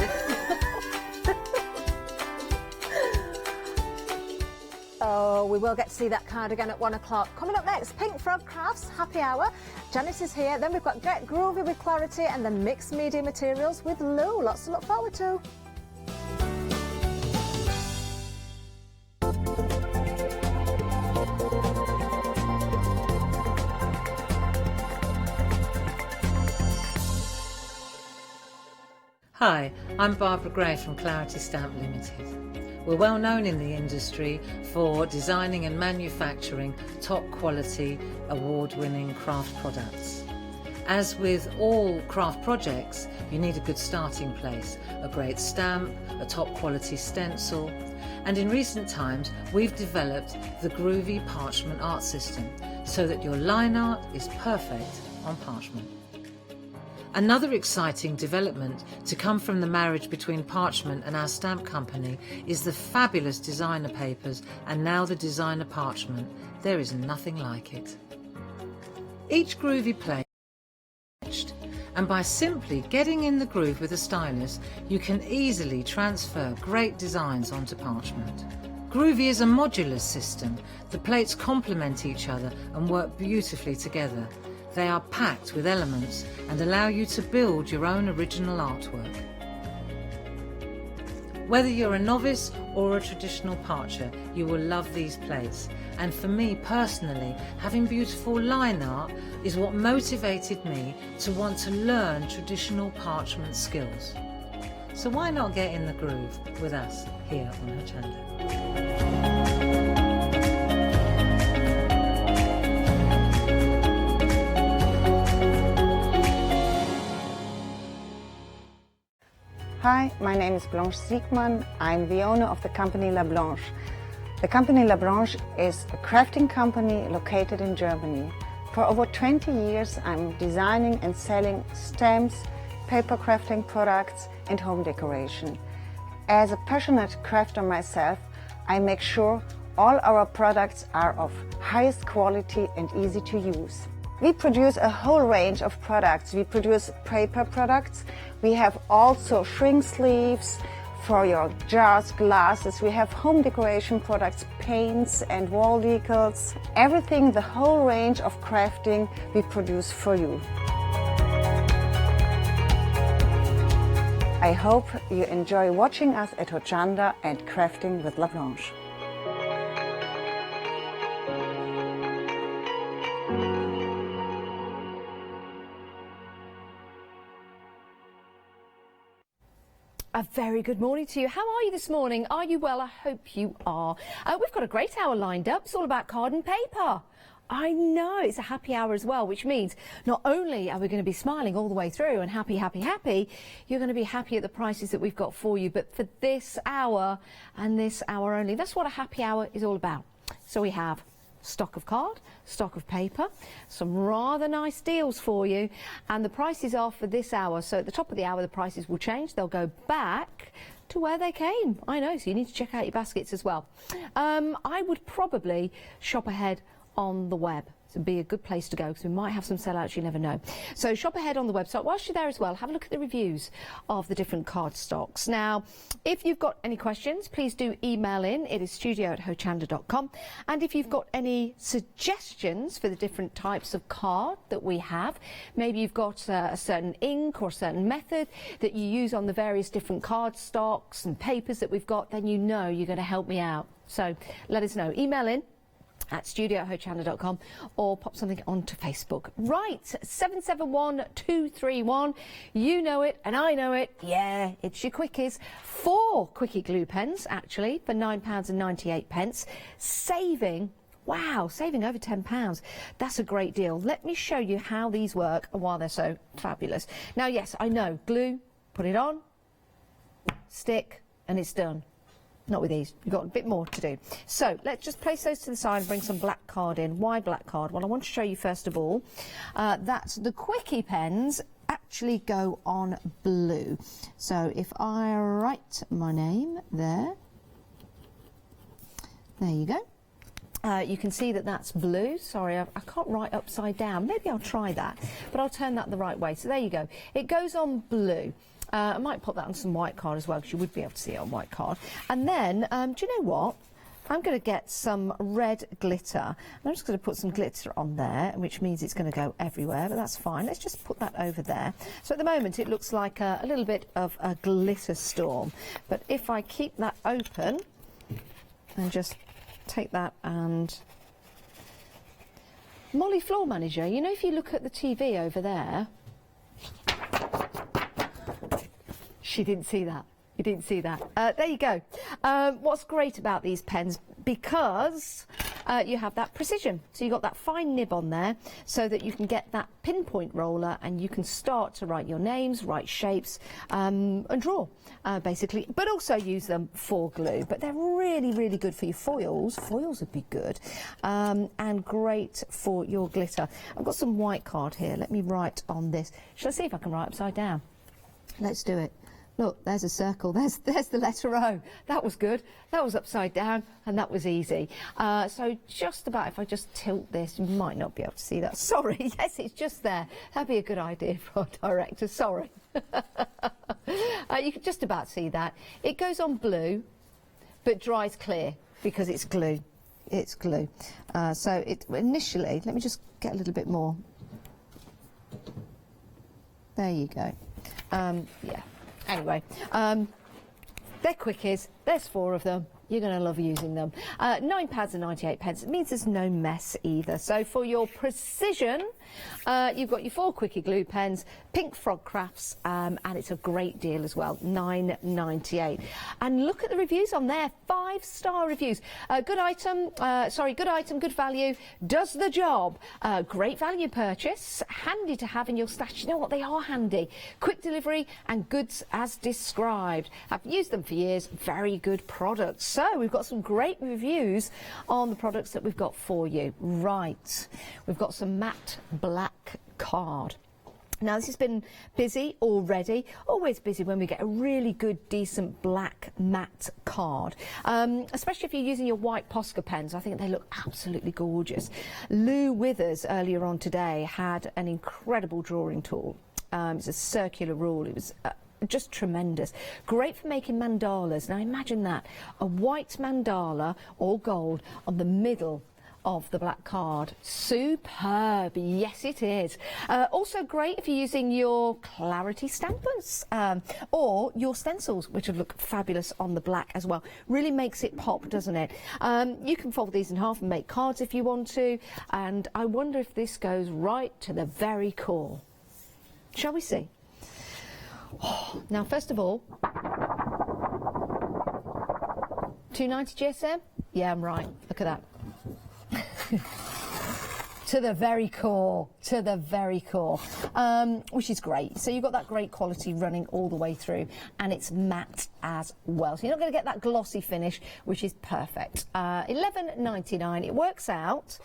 Speaker 3: Oh, we will get to see that card again at 1 o'clock. Coming up next, Pink Frog Crafts, Happy Hour. Janice is here. Then we've got Get Groovy with Clarity and then Mixed Media Materials with Lou. Lots to look forward to.
Speaker 10: Hi, I'm Barbara Gray from Clarity Stamp Limited. We're well known in the industry for designing and manufacturing top quality, award-winning craft products. As with all craft projects, you need a good starting place, a great stamp, a top quality stencil, and in recent times we've developed the Groovy Parchment Art System so that your line art is perfect on parchment. Another exciting development to come from the marriage between Parchment and our stamp company is the fabulous designer papers and now the designer parchment. There is nothing like it. Each groovy plate is etched, and by simply getting in the groove with a stylus, you can easily transfer great designs onto parchment. Groovy is a modular system. The plates complement each other and work beautifully together. They are packed with elements and allow you to build your own original artwork. Whether you're a novice or a traditional parcher, you will love these plates. And for me personally, having beautiful line art is what motivated me to want to learn traditional parchment skills. So why not get in the groove with us here on Hochanda?
Speaker 11: Hi, my name is Blanche Siegmann. I'm the owner of the company La Blanche. The company La Blanche is a crafting company located in Germany. For over 20 years I'm designing and selling stamps, paper crafting products and home decoration. As a passionate crafter myself, I make sure all our products are of highest quality and easy to use. We produce a whole range of products. We produce paper products. We have also shrink sleeves for your jars, glasses. We have home decoration products, paints and wall decals. Everything, the whole range of crafting we produce for you. I hope you enjoy watching us at Hochanda and crafting with La Blanche.
Speaker 2: A very good morning to you. How are you this morning? Are you well? I hope you are. We've got a great hour lined up. It's all about card and paper. I know, it's a happy hour as well, which means not only are we going to be smiling all the way through and happy, you're going to be happy at the prices that we've got for you. But for this hour and this hour only, that's what a happy hour is all about. So we have stock of card, stock of paper, some rather nice deals for you, and the prices are for this hour. So at the top of the hour the prices will change. They'll go back to where they came. I know, so you need to check out your baskets as well. I would probably shop ahead on the web. It'd be a good place to go because we might have some sellouts, you never know. So shop ahead on the website. Whilst you're there as well, have a look at the reviews of the different card stocks. Now, if you've got any questions, please do email in. It is studio@hochanda.com. And if you've got any suggestions for the different types of card that we have, maybe you've got a certain ink or a certain method that you use on the various different card stocks and papers that we've got, then you know you're going to help me out. So let us know. Email in at studio@hochanda.com or pop something onto Facebook. Right, 771231. You know it and I know it. Yeah, it's your quickies. 4 quickie glue pens, actually, for £9.98, saving Wow, saving over £10. That's a great deal. Let me show you how these work and why they're so fabulous. Now, yes, I know, glue, put it on, stick, and it's done. Not with these. You've got a bit more to do. So let's just place those to the side and bring some black card in. Why black card? Well, I want to show you first of all that the Quickie pens actually go on blue. So if I write my name there you go. You can see that that's blue. Sorry, I can't write upside down. Maybe I'll try that, but I'll turn that the right way. So there you go. It goes on blue. I might put that on some white card as well, because you would be able to see it on white card. And then, do you know what? I'm going to get some red glitter. And I'm just going to put some glitter on there, which means it's going to go everywhere, but that's fine. Let's just put that over there. So at the moment, it looks like a little bit of a glitter storm. But if I keep that open and just take that and... Molly Floor Manager, you know, if you look at the TV over there... She didn't see that. You didn't see that. There you go. What's great about these pens, because you have that precision. So you've got that fine nib on there so that you can get that pinpoint roller and you can start to write your names, write shapes and draw, basically. But also use them for glue. But they're really, really good for your foils. Foils would be good. And great for your glitter. I've got some white card here. Let me write on this. Shall I see if I can write upside down? Let's do it. Look, there's a circle. There's the letter O. That was good. That was upside down, and that was easy. So just about, if I just tilt this, you might not be able to see that. Sorry. Yes, it's just there. That'd be a good idea for our director. Sorry. You can just about see that. It goes on blue, but dries clear because it's glue. It's glue. So it initially, let me just get a little bit more. There you go. Yeah. Anyway, they're quickies. There's 4 of them. You're going to love using them. £9.98. It means there's no mess either. So for your precision, you've got your 4 Quickie glue pens, Pink Frog Crafts, and it's a great deal as well, £9.98. And look at the reviews on there, 5-star reviews. Good item, good value, does the job. Great value purchase, handy to have in your stash. You know what, they are handy. Quick delivery and goods as described. I've used them for years, very good products. So we've got some great reviews on the products that we've got for you. Right, we've got some matte black card. Now this has been busy already, always busy when we get a really good decent black matte card, especially if you're using your white Posca pens. I think they look absolutely gorgeous. Lou Withers earlier on today had an incredible drawing tool. It's a circular rule. It was just tremendous. Great for making mandalas. Now imagine that, a white mandala, all gold, on the middle of the black card. Superb. Yes, it is. Also great if you're using your clarity stampers or your stencils, which would look fabulous on the black as well. Really makes it pop, doesn't it? You can fold these in half and make cards if you want to. And I wonder if this goes right to the very core. Shall we see? Oh, now, first of all, 290 GSM? Yeah, I'm right. Look at that. To the very core, which is great. So you've got that great quality running all the way through, and it's matte as well. So you're not going to get that glossy finish, which is perfect. £11.99. It works out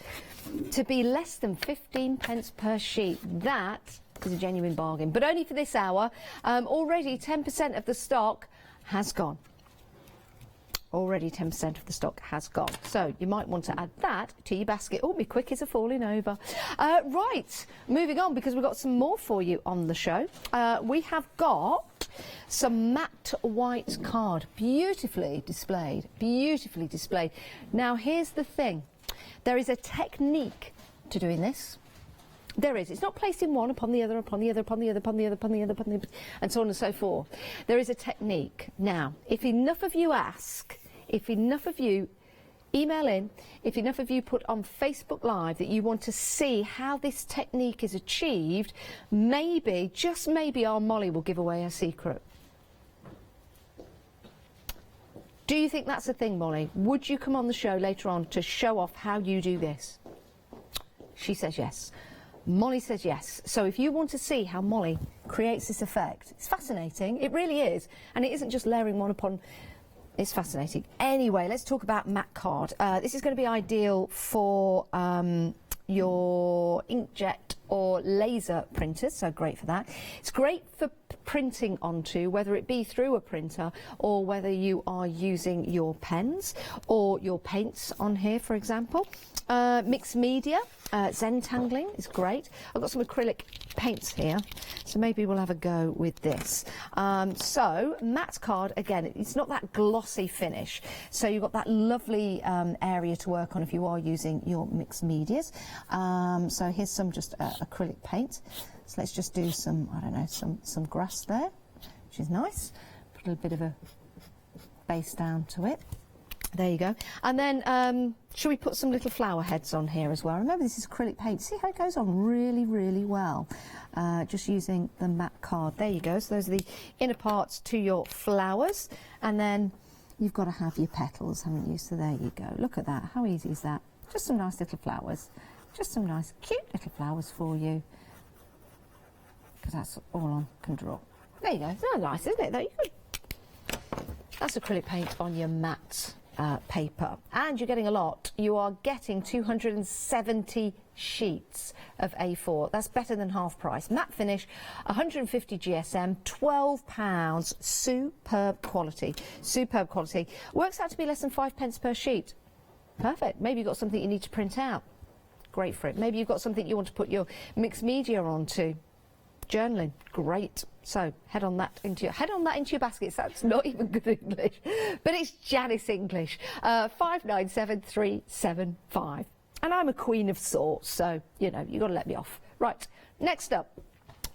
Speaker 2: to be less than 15p per sheet. That is a genuine bargain, but only for this hour. Already 10% of the stock has gone. Already 10% of the stock has gone. So you might want to add that to your basket. Oh, my quickies are falling over. Right, moving on, because we've got some more for you on the show. We have got some matte white card, beautifully displayed, beautifully displayed. Now here's the thing, there is a technique to doing this. There is. It's not placed in one upon the other, upon the other, upon the other, upon the other, upon the other, upon the other, and so on and so forth. There is a technique. Now, if enough of you ask, if enough of you email in, if enough of you put on Facebook Live that you want to see how this technique is achieved, maybe, just maybe, our Molly will give away her secret. Do you think that's a thing, Molly? Would you come on the show later on to show off how you do this? She says yes. Molly says yes. So if you want to see how Molly creates this effect, it's fascinating. It really is. And it isn't just layering one upon... It's fascinating. Anyway, let's talk about matte card. This is going to be ideal for your inkjet or laser printers, so great for that. It's great for printing onto, whether it be through a printer or whether you are using your pens or your paints on here, for example. Mixed media, Zentangling is great. I've got some acrylic paints here, so maybe we'll have a go with this. So matte card, again, it's not that glossy finish, so you've got that lovely area to work on if you are using your mixed medias. So here's some just acrylic paint. So let's just do some, I don't know, some grass there, which is nice. Put a little bit of a base down to it. There you go. And then, should we put some little flower heads on here as well? Remember, this is acrylic paint. See how it goes on really, really well. Just using the matte card. There you go. So those are the inner parts to your flowers. And then you've got to have your petals, haven't you? So there you go. Look at that. How easy is that? Just some nice little flowers. Just some nice, cute little flowers for you. Because that's all I can draw. There you go. It's not nice, isn't it? That's acrylic paint on your matte paper, and you're getting a lot. You are getting 270 sheets of A4. That's better than half price. Matte finish, 150 GSM, £12. Superb quality. Superb quality. Works out to be less than 5p per sheet. Perfect. Maybe you've got something you need to print out. Great for it. Maybe you've got something you want to put your mixed media onto. Journaling, great. So head on that into your baskets. That's not even good English, but it's Janice English. 597375. And I'm a queen of sorts, so you know you got to let me off. Right. Next up,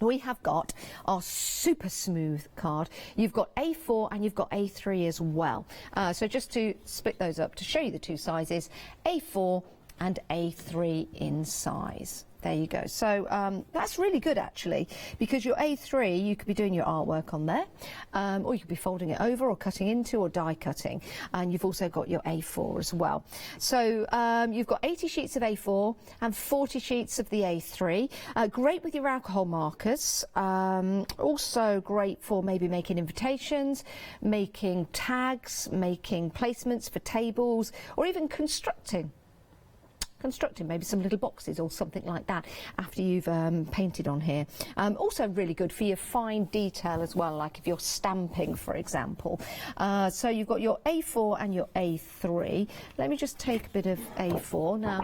Speaker 2: we have got our super smooth card. You've got A4 and you've got A3 as well. So just to split those up to show you the two sizes, A4 and A3 in size. There you go. So that's really good, actually, because your A3, you could be doing your artwork on there, or you could be folding it over or cutting into or die cutting. And you've also got your A4 as well. So you've got 80 sheets of A4 and 40 sheets of the A3. Great with your alcohol markers. Also great for maybe making invitations, making tags, making placements for tables, or even constructing maybe some little boxes or something like that after you've painted on here. Also really good for your fine detail as well, like if you're stamping, for example. So you've got your A4 and your A3. Let me just take a bit of A4 now.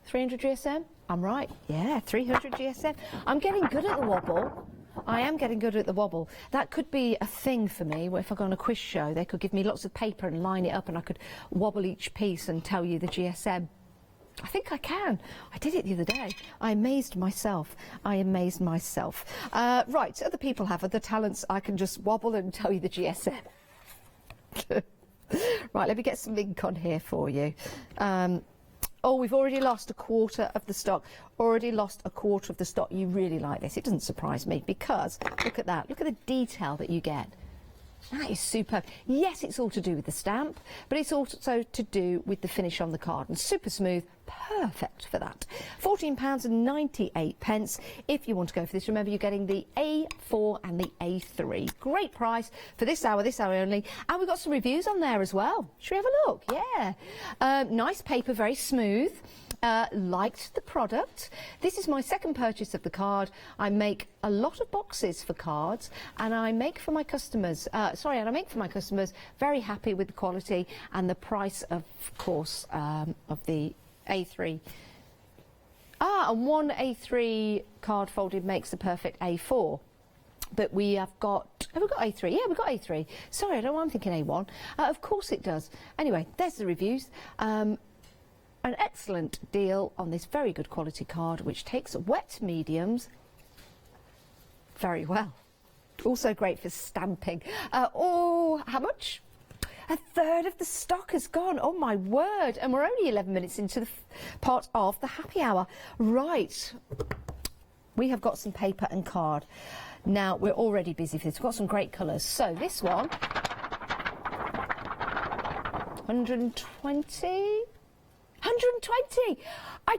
Speaker 2: 300 GSM? I'm right. Yeah, 300 GSM. I'm getting good at the wobble. I am getting good at the wobble. That could be a thing for me, where if I go on a quiz show, they could give me lots of paper and line it up and I could wobble each piece and tell you the GSM. I think I can. I did it the other day. I amazed myself. Right, other people have other talents. I can just wobble and tell you the GSM. Right, let me get some ink on here for you. Oh, we've already lost a quarter of the stock. Already lost a quarter of the stock. You really like this. It doesn't surprise me because look at that. Look at the detail that you get. That is superb. Yes, it's all to do with the stamp, but it's also to do with the finish on the card. And super smooth, perfect for that. £14.98. If you want to go for this, remember you're getting the A4 and the A3. Great price for this hour only. And we've got some reviews on there as well. Should we have a look? Yeah. Nice paper, very smooth. Liked the product. This is my second purchase of the card. I make a lot of boxes for cards, and I make for my customers. Very happy with the quality and the price, of course, of the A3. And one A3 card folded makes the perfect A4. But we have got A3? Yeah, we've got A3. Sorry, I don't know why I'm thinking A1. Of course it does. Anyway, there's the reviews. An excellent deal on this very good quality card, which takes wet mediums very well. Also great for stamping. Oh, how much? A third of the stock has gone. Oh my word. And we're only 11 minutes into the part of the happy hour. Right. We have got some paper and card. Now, we're already busy for this. We've got some great colours. So, this one, 120? 120! I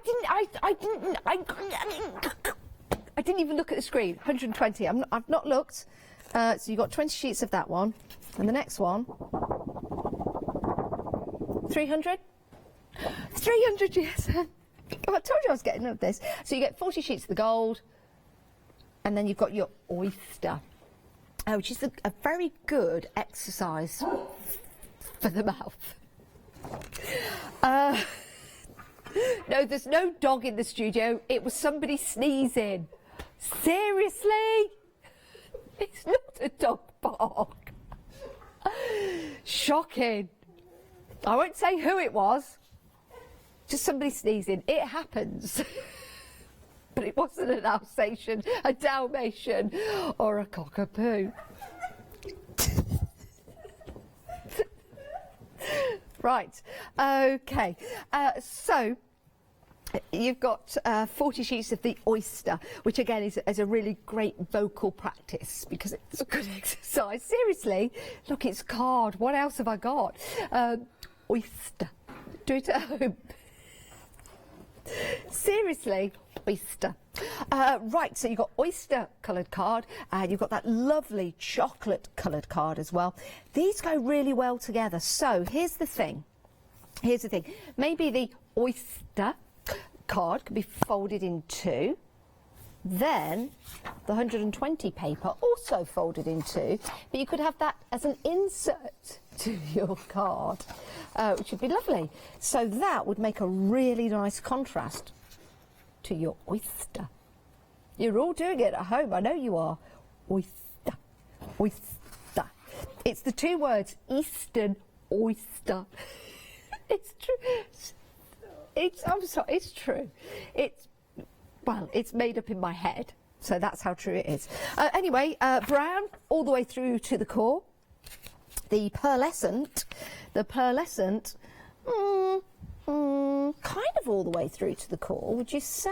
Speaker 2: didn't even look at the screen. 120. I've not looked. So you've got 20 sheets of that one. And the next one, 300? 300, yes. I told you I was getting of this. So you get 40 sheets of the gold, and then you've got your oyster, which is a very good exercise for the mouth. No, there's no dog in the studio. It was somebody sneezing. Seriously? It's not a dog bark. Shocking. I won't say who it was. Just somebody sneezing. It happens. But it wasn't an Alsatian, a Dalmatian, or a cockapoo. Right. Okay. So you've got 40 sheets of the oyster, which again is a really great vocal practice because it's a good exercise. Seriously, look, it's card. What else have I got? Oyster. Do it at home. Seriously, oyster. Right, so you've got oyster coloured card, and you've got that lovely chocolate coloured card as well. These go really well together. So here's the thing. Maybe the oyster card could be folded in two. Then the 120 paper also folded in two, but you could have that as an insert to your card, which would be lovely. So that would make a really nice contrast to your oyster. You're all doing it at home, I know you are. Oyster, oyster. It's the two words, Eastern oyster. It's true. I'm sorry, it's true. Well, it's made up in my head, so that's how true it is. Anyway, brown all the way through to the core. The pearlescent, kind of all the way through to the core, would you say?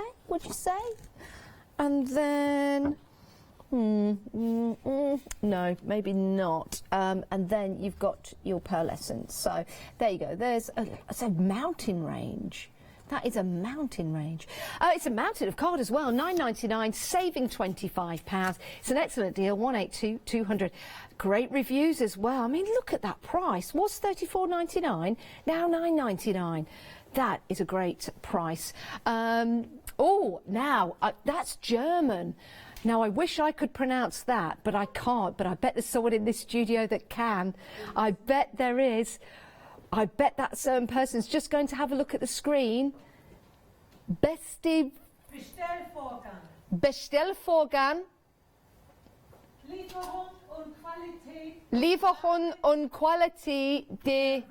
Speaker 2: And then, no, maybe not. And then you've got your pearlescent. So there you go. There's a mountain range. That is a mountain range. It's a mountain of card as well, £9.99, saving £25. It's an excellent deal, 182,200. Great reviews as well. I mean, look at that price. Was £34.99, now £9.99. That is a great price. That's German. Now, I wish I could pronounce that, but I can't. But I bet there's someone in this studio that can. I bet there is. I bet that certain person's just going to have a look at the screen.
Speaker 10: Bestellvorgang.
Speaker 2: Bestellvorgang. Lieferung und Qualität de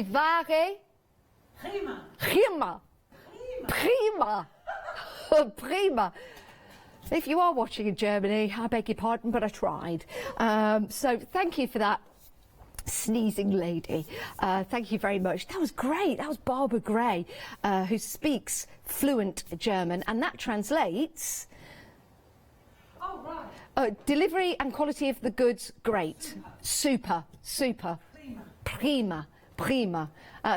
Speaker 2: Ware. Prima. If you are watching in Germany, I beg your pardon, but I tried. So thank you for that, sneezing lady. Thank you very much. That was great. That was Barbara Gray, who speaks fluent German, and that translates delivery and quality of the goods, great. Super. Prima.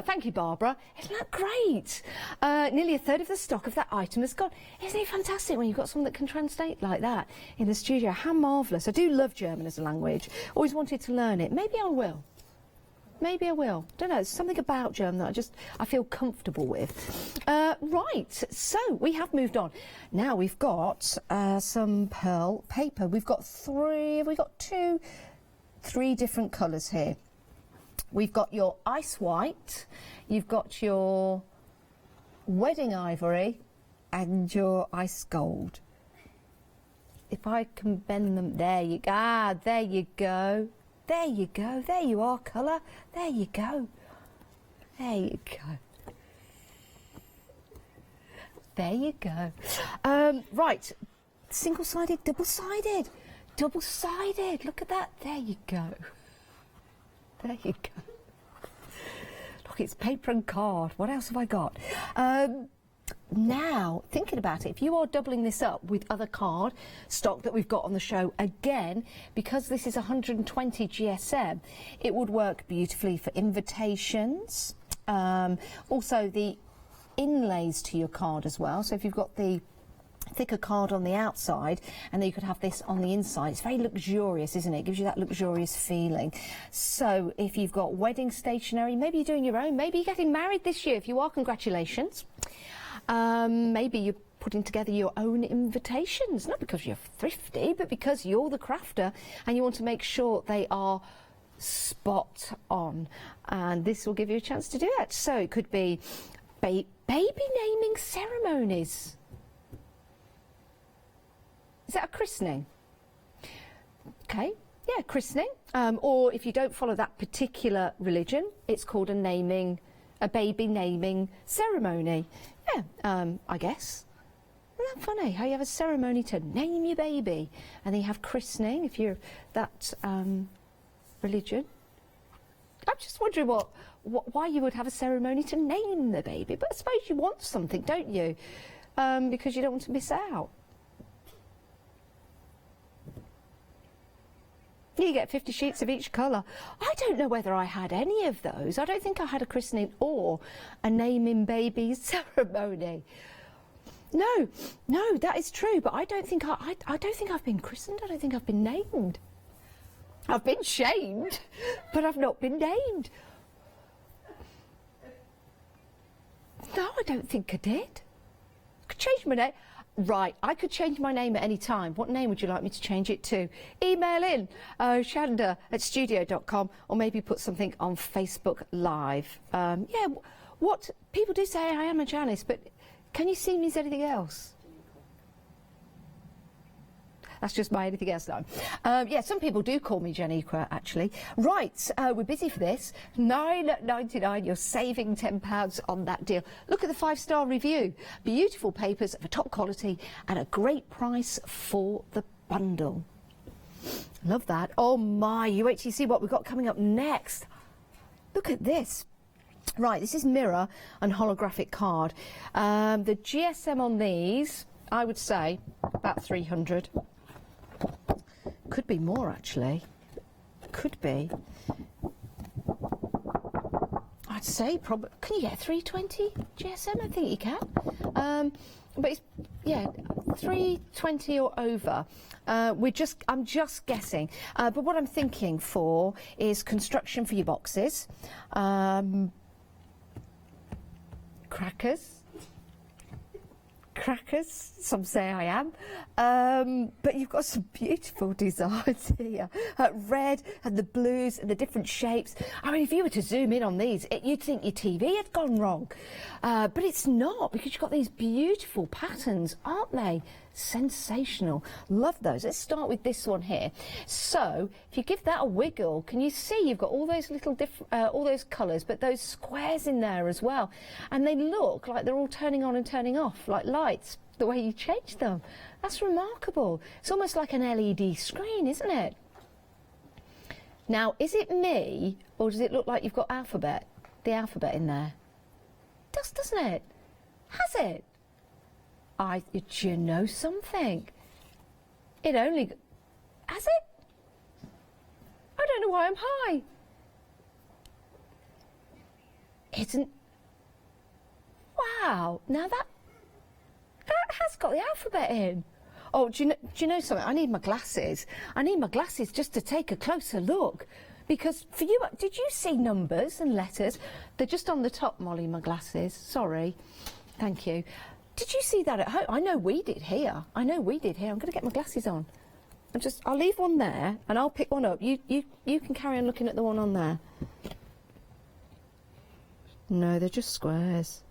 Speaker 2: Thank you, Barbara. Isn't that great? Nearly a third of the stock of that item has gone. Isn't it fantastic when you've got someone that can translate like that in the studio? How marvellous. I do love German as a language. Always wanted to learn it. Maybe I will. Don't know, there's something about German that I feel comfortable with. Right, so we have moved on. Now we've got some pearl paper. We've got three different colours here. We've got your ice white, you've got your wedding ivory, and your ice gold. If I can bend them, there you go. There you are, colour. There you go. Right, single-sided, double-sided. Look at that. There you go. Look, it's paper and card. What else have I got? now, thinking about it, if you are doubling this up with other card stock that we've got on the show, again, because this is 120 GSM, it would work beautifully for invitations. Also, the inlays to your card as well. So if you've got the thicker card on the outside and then you could have this on the inside, it's very luxurious, isn't it? It gives you that luxurious feeling. So if you've got wedding stationery, maybe you're doing your own, maybe you're getting married this year. If you are, congratulations. Maybe you're putting together your own invitations, not because you're thrifty, but because you're the crafter and you want to make sure they are spot on, and this will give you a chance to do that. So it could be baby naming ceremonies. Is that a christening? Okay, yeah, christening. Or if you don't follow that particular religion, it's called a baby naming ceremony. Yeah, I guess. Isn't that funny how you have a ceremony to name your baby and then you have christening if you're that religion? I'm just wondering why you would have a ceremony to name the baby, but I suppose you want something, don't you? Because you don't want to miss out. You get 50 sheets of each colour. I don't know whether I had any of those. I don't think I had a christening or a naming baby ceremony. No, that is true. But I don't think I don't think I've been christened. I don't think I've been named. I've been shamed, but I've not been named. No, I don't think I did. I could change my name. Right, I could change my name at any time. What name would you like me to change it to? Email in hochanda@studio.com, or maybe put something on Facebook Live. Yeah, what people do say I am a Janice, but can you see me as anything else? That's just my anything else now. Yeah, some people do call me Janiqua, actually. Right, we're busy for this. £9.99, you're saving £10 on that deal. Look at the 5-star review. Beautiful papers of a top quality and a great price for the bundle. Love that. Oh my, you wait till you see what we've got coming up next. Look at this. Right, this is mirror and holographic card. The GSM on these, I would say, about 300. Could be more, actually. Could be. I'd say probably. Can you get 320 GSM? I think you can. But it's, yeah, 320 or over. I'm just guessing. But what I'm thinking for is construction for your boxes, crackers, some say I am, but you've got some beautiful designs here. Red and the blues and the different shapes. I mean, if you were to zoom in on these, you'd think your TV had gone wrong, but it's not, because you've got these beautiful patterns, aren't they? Sensational. Love those. Let's start with this one here. So if you give that a wiggle, can you see you've got all those little all those colours, but those squares in there as well, and they look like they're all turning on and turning off like lights, the way you change them. That's remarkable. It's almost like an LED screen, isn't it? Now, is it me, or does it look like you've got the alphabet in there? It does, doesn't it? Has it? Do you know something? It only... Has it? I don't know why I'm high. Isn't... Wow. Now that has got the alphabet in. Oh, do you know something? I need my glasses. I need my glasses just to take a closer look. Because for you, did you see numbers and letters? They're just on the top, Molly, my glasses. Sorry. Thank you. Did you see that at home? I know we did here. I'm going to get my glasses on. I'll leave one there and I'll pick one up. You can carry on looking at the one on there. No, they're just squares.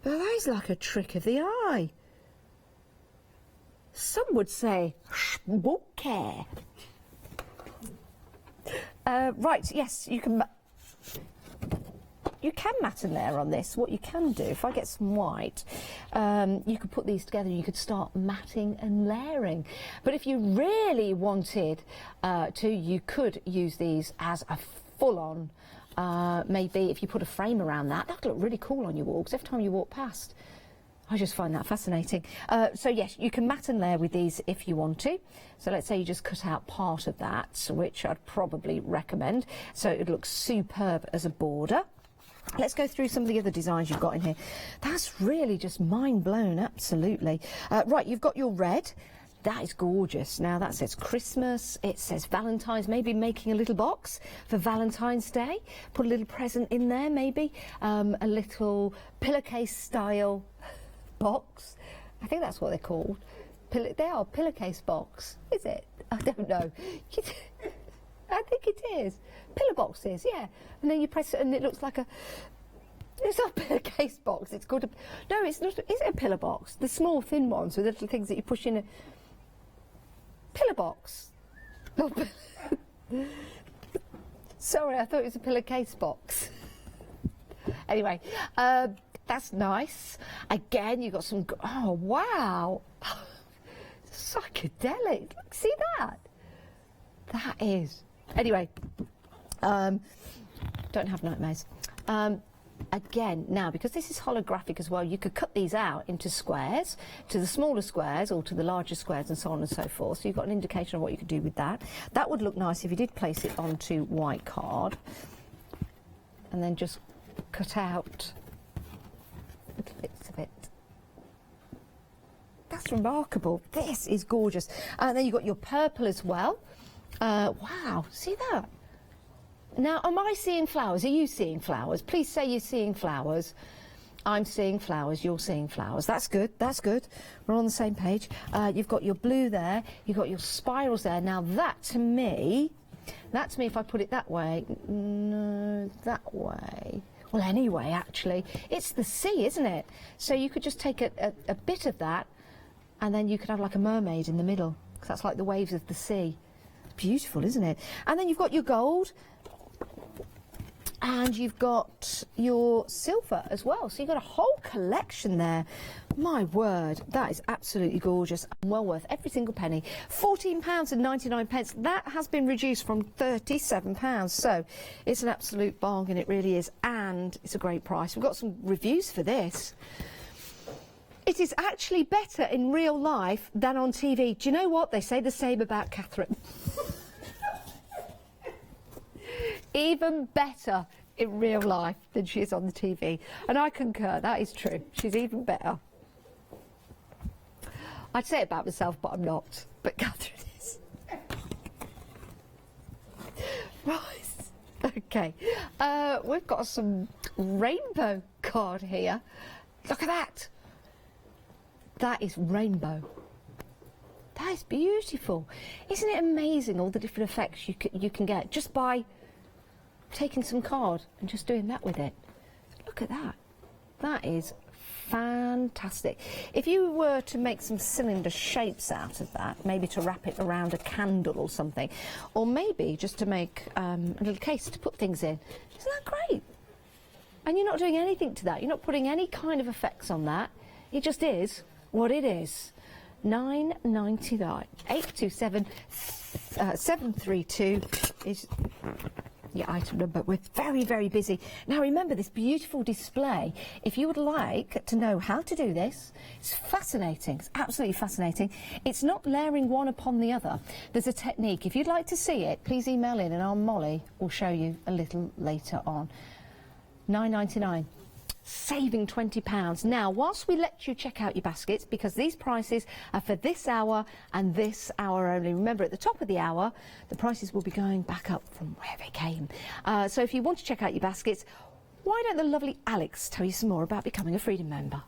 Speaker 2: But that is like a trick of the eye. Some would say, spooky. Right, yes, you can mat in there on this. What you can do, if I get some white, you could put these together and you could start matting and layering. But if you really wanted to, you could use these as a full-on maybe if you put a frame around that, that'd look really cool on your wall, because every time you walk past, I just find that fascinating. So yes, you can mat and layer with these if you want to. So let's say you just cut out part of that, which I'd probably recommend. So it looks superb as a border. Let's go through some of the other designs you've got in here. That's really just mind blown, absolutely. Right, you've got your red. That is gorgeous. Now that says Christmas, it says Valentine's, maybe making a little box for Valentine's Day. Put a little present in there, maybe. A little pillowcase style box. I think that's what they're called. They are pillowcase box, is it? I don't know. I think it is. Pillow boxes, yeah. And then you press it and it looks like a... It's not a pillowcase box, it's called a... No, it's not. Is it a pillow box? The small thin ones with the little things that you push in a... Pillow box. Sorry, I thought it was a pillowcase box. Anyway, that's nice. Again, you've got some... Oh, wow. Psychedelic. Look, see that? That is... Anyway, don't have nightmares. Again, now, because this is holographic as well, you could cut these out into squares, to the smaller squares or to the larger squares and so on and so forth. So you've got an indication of what you could do with that. That would look nice if you did place it onto white card and then just cut out little bits of it. That's remarkable. This is gorgeous. And then you've got your purple as well. Wow, see that? Now, am I seeing flowers? Are you seeing flowers? Please say you're seeing flowers. I'm seeing flowers, you're seeing flowers. That's good, that's good. We're on the same page. You've got your blue there, you've got your spirals there. Now that to me, if I put it that way, no, that way. Well, anyway, actually, it's the sea, isn't it? So you could just take a bit of that and then you could have like a mermaid in the middle, because that's like the waves of the sea. Beautiful, isn't it? And then you've got your gold. And you've got your silver as well. So you've got a whole collection there. My word, that is absolutely gorgeous and well worth every single penny. £14.99. That has been reduced from £37. So it's an absolute bargain, it really is. And it's a great price. We've got some reviews for this. It is actually better in real life than on TV. Do you know what? They say the same about Catherine. Even better in real life than she is on the TV. And I concur, that is true. She's even better. I'd say it about myself, but I'm not. But Catherine is. Right. Okay. We've got some rainbow card here. Look at that. That is rainbow. That is beautiful. Isn't it amazing all the different effects you can get just by taking some card and just doing that with it? Look at that. That is fantastic. If you were to make some cylinder shapes out of that, maybe to wrap it around a candle or something, or maybe just to make a little case to put things in, isn't that great? And you're not doing anything to that. You're not putting any kind of effects on that. It just is what it is. £9.99. 827 732 is your item number. We're very, very busy. Now remember this beautiful display. If you would like to know how to do this, it's fascinating. It's absolutely fascinating. It's not layering one upon the other. There's a technique. If you'd like to see it, please email in and our Molly will show you a little later on. £9.99. Saving £20. Now, whilst we let you check out your baskets, because these prices are for this hour and this hour only. Remember, at the top of the hour, the prices will be going back up from where they came. So if you want to check out your baskets, why don't the lovely Alex tell you some more about becoming a Freedom member?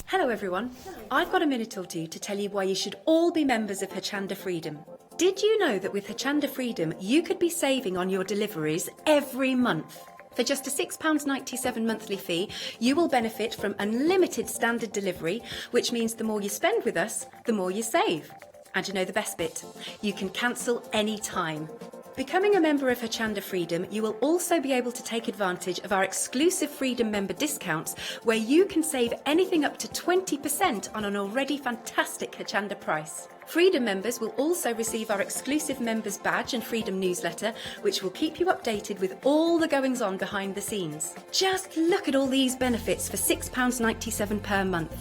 Speaker 12: Hello everyone. I've got a minute or two to tell you why you should all be members of Hochanda Freedom. Did you know that with Hochanda Freedom, you could be saving on your deliveries every month? For just a £6.97 monthly fee, you will benefit from unlimited standard delivery, which means the more you spend with us, the more you save. And you know the best bit? You can cancel any time. Becoming a member of Hochanda Freedom, you will also be able to take advantage of our exclusive Freedom member discounts, where you can save anything up to 20% on an already fantastic Hochanda price. Freedom members will also receive our exclusive members badge and Freedom newsletter, which will keep you updated with all the goings on behind the scenes. Just look at all these benefits for £6.97 per month.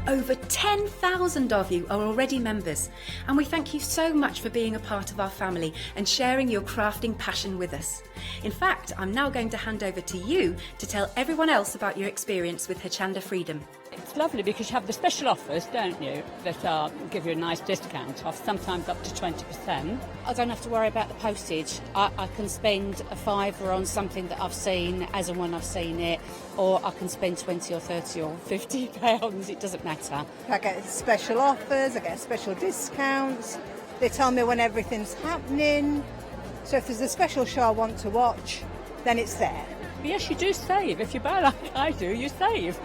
Speaker 12: Over 10,000 of you are already members, and we thank you so much for being a part of our family and sharing your crafting passion with us. In fact, I'm now going to hand over to you to tell everyone else about your experience with Hochanda Freedom.
Speaker 13: It's lovely because you have the special offers, don't you, that give you a nice discount off, sometimes up to 20%.
Speaker 14: I don't have to worry about the postage. I can spend a £5 on something that I've seen as and when I've seen it, or I can spend 20 or 30 or 50 pounds, it doesn't matter.
Speaker 15: I get special offers, I get special discounts, they tell me when everything's happening, so if there's a special show I want to watch, then it's there.
Speaker 13: Yes, you do save. If you buy like I do, you save.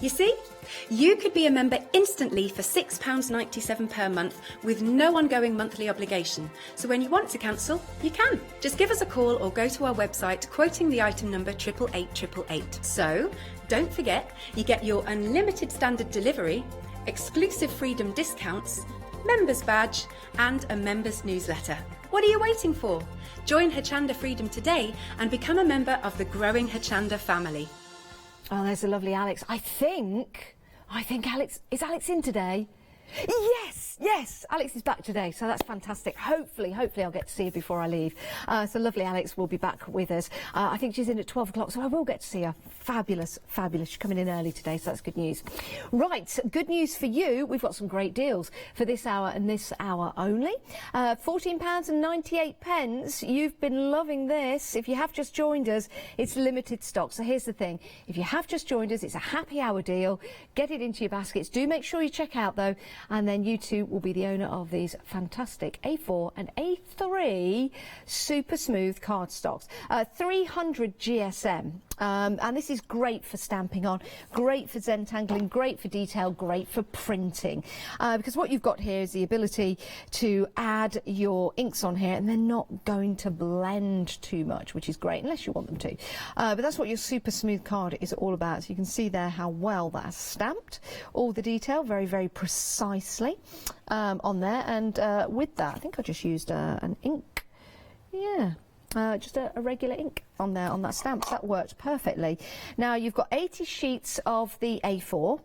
Speaker 12: You see? You could be a member instantly for £6.97 per month with no ongoing monthly obligation. So when you want to cancel, you can. Just give us a call or go to our website quoting the item number 88888. So don't forget, you get your unlimited standard delivery, exclusive Freedom discounts, members badge and a members newsletter. What are you waiting for? Join Hochanda Freedom today and become a member of the growing Hochanda family.
Speaker 2: Oh, there's the lovely Alex. I think Alex, is Alex in today? Yes, Alex is back today, so that's fantastic. Hopefully I'll get to see her before I leave. So lovely Alex will be back with us. I think she's in at 12 o'clock, so I will get to see her. Fabulous. She's coming in early today, so that's good news. Right, good news for you. We've got some great deals for this hour and this hour only. £14.98. You've been loving this. If you have just joined us, it's limited stock. So here's the thing. If you have just joined us, it's a happy hour deal. Get it into your baskets. Do make sure you check out, though, and then you too will be the owner of these fantastic A4 and A3 super smooth cardstocks. 300 GSM. And this is great for stamping on, great for zentangling, great for detail, great for printing. Because what you've got here is the ability to add your inks on here and they're not going to blend too much, which is great, unless you want them to. But that's what your super smooth card is all about. So you can see there how well that's stamped. All the detail very, very precisely on there. And with that, I think I just used an ink. Yeah. Just a regular ink on there on that stamp. That worked perfectly. Now you've got 80 sheets of the A4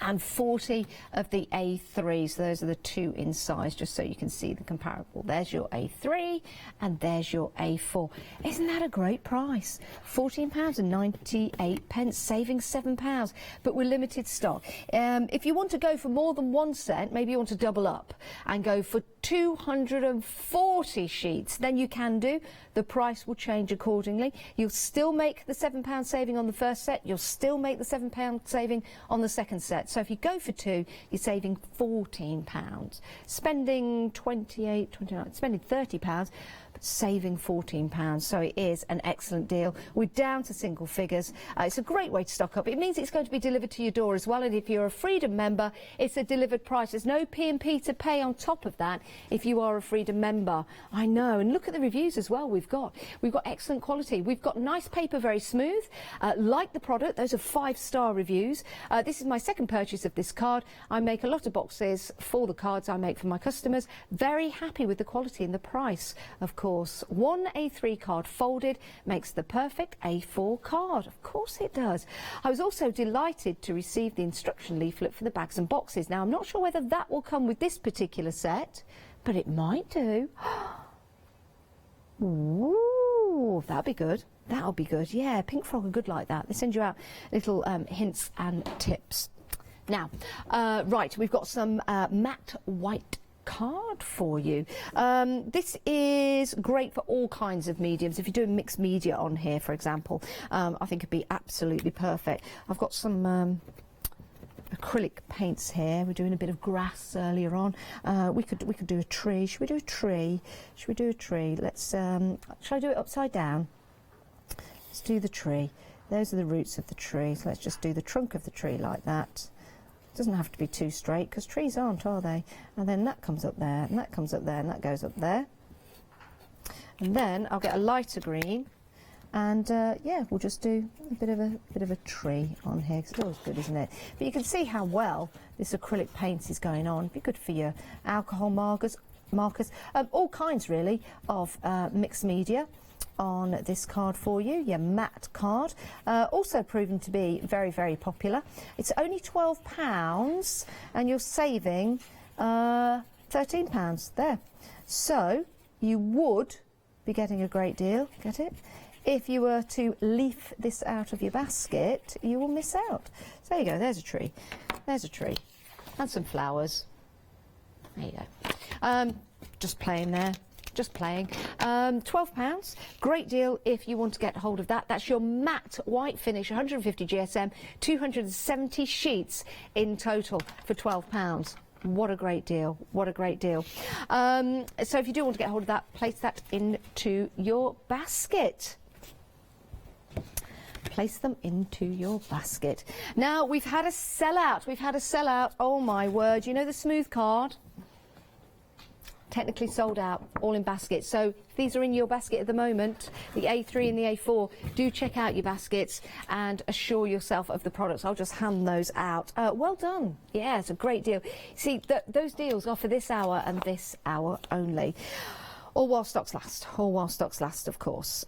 Speaker 2: and 40 of the A3. So those are the two in size, just so you can see the comparable. There's your A3 and there's your A4. Isn't that a great price? £14.98, saving £7, but we're limited stock. If you want to go for more than 1 set, maybe you want to double up and go for 240 sheets, then you can do. The price will change accordingly. You'll still make the £7 saving on the first set. You'll still make the £7 saving on the second set. So if you go for 2, you're saving £14. Spending 28, 29, spending £30, but saving £14. So it is an excellent deal. We're down to single figures. It's a great way to stock up. It means it's going to be delivered to your door as well. And if you're a Freedom member, it's a delivered price. There's no P&P to pay on top of that if you are a Freedom member. I know. And look at the reviews as well we've got excellent quality. We've got nice paper, very smooth. Like the product. Those are 5-star reviews. This is my second purchase of this card. I make a lot of boxes for the cards I make for my customers. Very happy with the quality and the price, of course. One A3 card folded makes the perfect A4 card. Of course it does. I was also delighted to receive the instruction leaflet for the bags and boxes. Now, I'm not sure whether that will come with this particular set, but it might do. Ooh, that'll be good. That'll be good. Yeah, Pink Frog are good like that. They send you out little hints and tips. Now, right, we've got some matte white card for you. This is great for all kinds of mediums. If you're doing mixed media on here, for example, I think it'd be absolutely perfect. I've got some acrylic paints here. We're doing a bit of grass earlier on. We could do a tree. Should we do a tree? Should we do a tree? Let's shall I do it upside down? Let's do the tree. Those are the roots of the tree. So let's just do the trunk of the tree like that. It doesn't have to be too straight because trees aren't, are they? And then that comes up there, and that comes up there, and that goes up there. And then I'll get a lighter green And yeah, we'll just do a bit of a tree on here, 'cause it's always good, isn't it? But you can see how well this acrylic paint is going on. Be good for your alcohol markers, all kinds really of mixed media on this card for you, your matte card. Also proven to be very, very popular. It's only £12 and you're saving £13 there. So you would be getting a great deal, get it? If you were to leaf this out of your basket, you will miss out. So there you go, there's a tree. There's a tree. And some flowers. There you go. Just playing there. Just playing. £12. Great deal if you want to get hold of that. That's your matte white finish, 150 GSM, 270 sheets in total for £12. What a great deal. What a great deal. So if you do want to get hold of that, place that into your basket. Place them into your basket. Now, we've had a sellout. We've had a sellout. Oh, my word. You know the smooth card? Technically sold out, all in baskets. So if these are in your basket at the moment, the A3 and the A4, do check out your baskets and assure yourself of the products. I'll just hand those out. Well done. Yeah, it's a great deal. See, those deals are for this hour and this hour only. All while stocks last. All while stocks last, of course.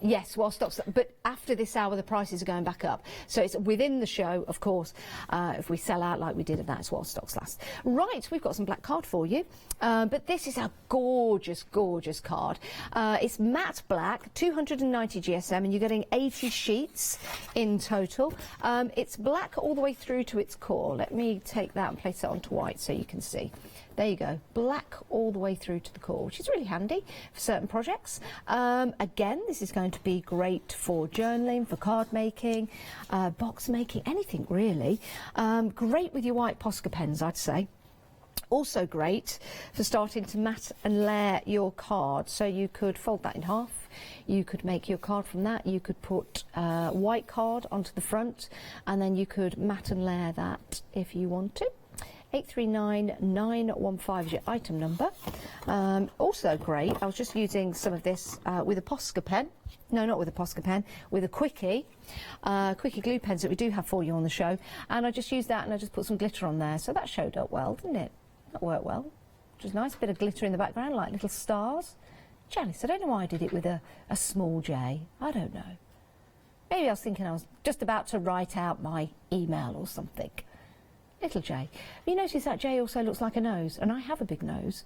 Speaker 2: Yes, while stocks, but after this hour the prices are going back up. So it's within the show, of course. If we sell out like we did, that's while stocks last. Right, we've got some black card for you. But this is a gorgeous, gorgeous card. It's matte black, 290 GSM, and you're getting 80 sheets in total. It's black all the way through to its core. Let me take that and place it onto white so you can see. There you go, black all the way through to the core, which is really handy for certain projects. Again, this is going to be great for journaling, for card making, box making, anything really. Great with your white Posca pens, I'd say. Also great for starting to mat and layer your card. So you could fold that in half. You could make your card from that. You could put white card onto the front, and then you could mat and layer that if you want to. 839915 is your item number. Also great, I was just using some of this with a Posca pen. No, not with a Posca pen, with a Quickie. Quickie glue pens that we do have for you on the show. And I just used that and I just put some glitter on there. So that showed up well, didn't it? That worked well. Which is nice, a bit of glitter in the background, like little stars. Jealous, I don't know why I did it with a small J. I don't know. Maybe I was thinking I was just about to write out my email or something. Little J. Have you noticed that J also looks like a nose? And I have a big nose.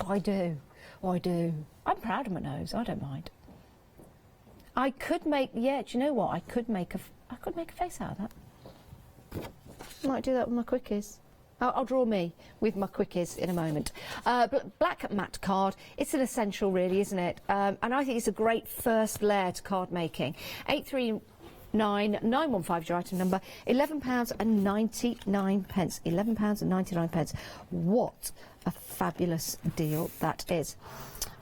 Speaker 2: I do. I do. I'm proud of my nose. I don't mind. I could make, yeah, do you know what? I could make a face out of that. Might do that with my Quickies. I'll draw me with my Quickies in a moment. Black matte card, it's an essential really, isn't it? And I think it's a great first layer to card making. 839915 is your item number. £11.99. £11.99. What a fabulous deal that is.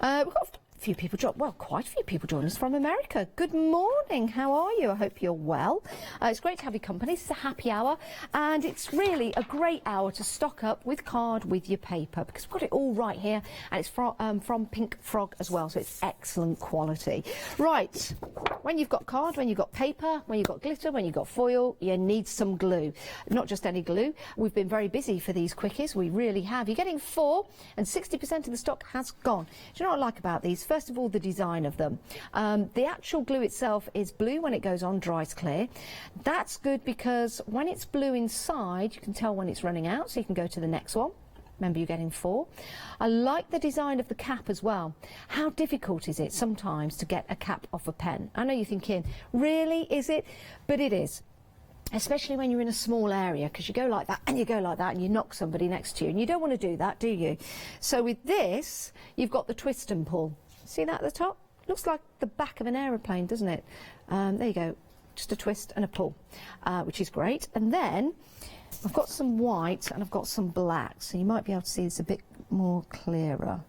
Speaker 2: We've got a few people quite a few people join us from America. Good morning, how are you? I hope you're well. It's great to have your company. It's a happy hour, and it's really a great hour to stock up with card, with your paper, because we've got it all right here, and it's from Pink Frog as well, so it's excellent quality. Right, when you've got card, when you've got paper, when you've got glitter, when you've got foil, you need some glue. Not just any glue. We've been very busy for these quickies, we really have. You're getting 4, and 60% of the stock has gone. Do you know what I like about these? First of all, the design of them. The actual glue itself is blue when it goes on, dries clear. That's good because when it's blue inside, you can tell when it's running out, so you can go to the next one. Remember, you're getting 4. I like the design of the cap as well. How difficult is it sometimes to get a cap off a pen? I know you're thinking, really, is it? But it is. Especially when you're in a small area, because you go like that and you go like that and you knock somebody next to you, and you don't want to do that, do you? So with this, you've got the twist and pull. See that at the top? Looks like the back of an aeroplane, doesn't it? There you go, just a twist and a pull, which is great. And then I've got some white and I've got some black, so you might be able to see this a bit more clearer.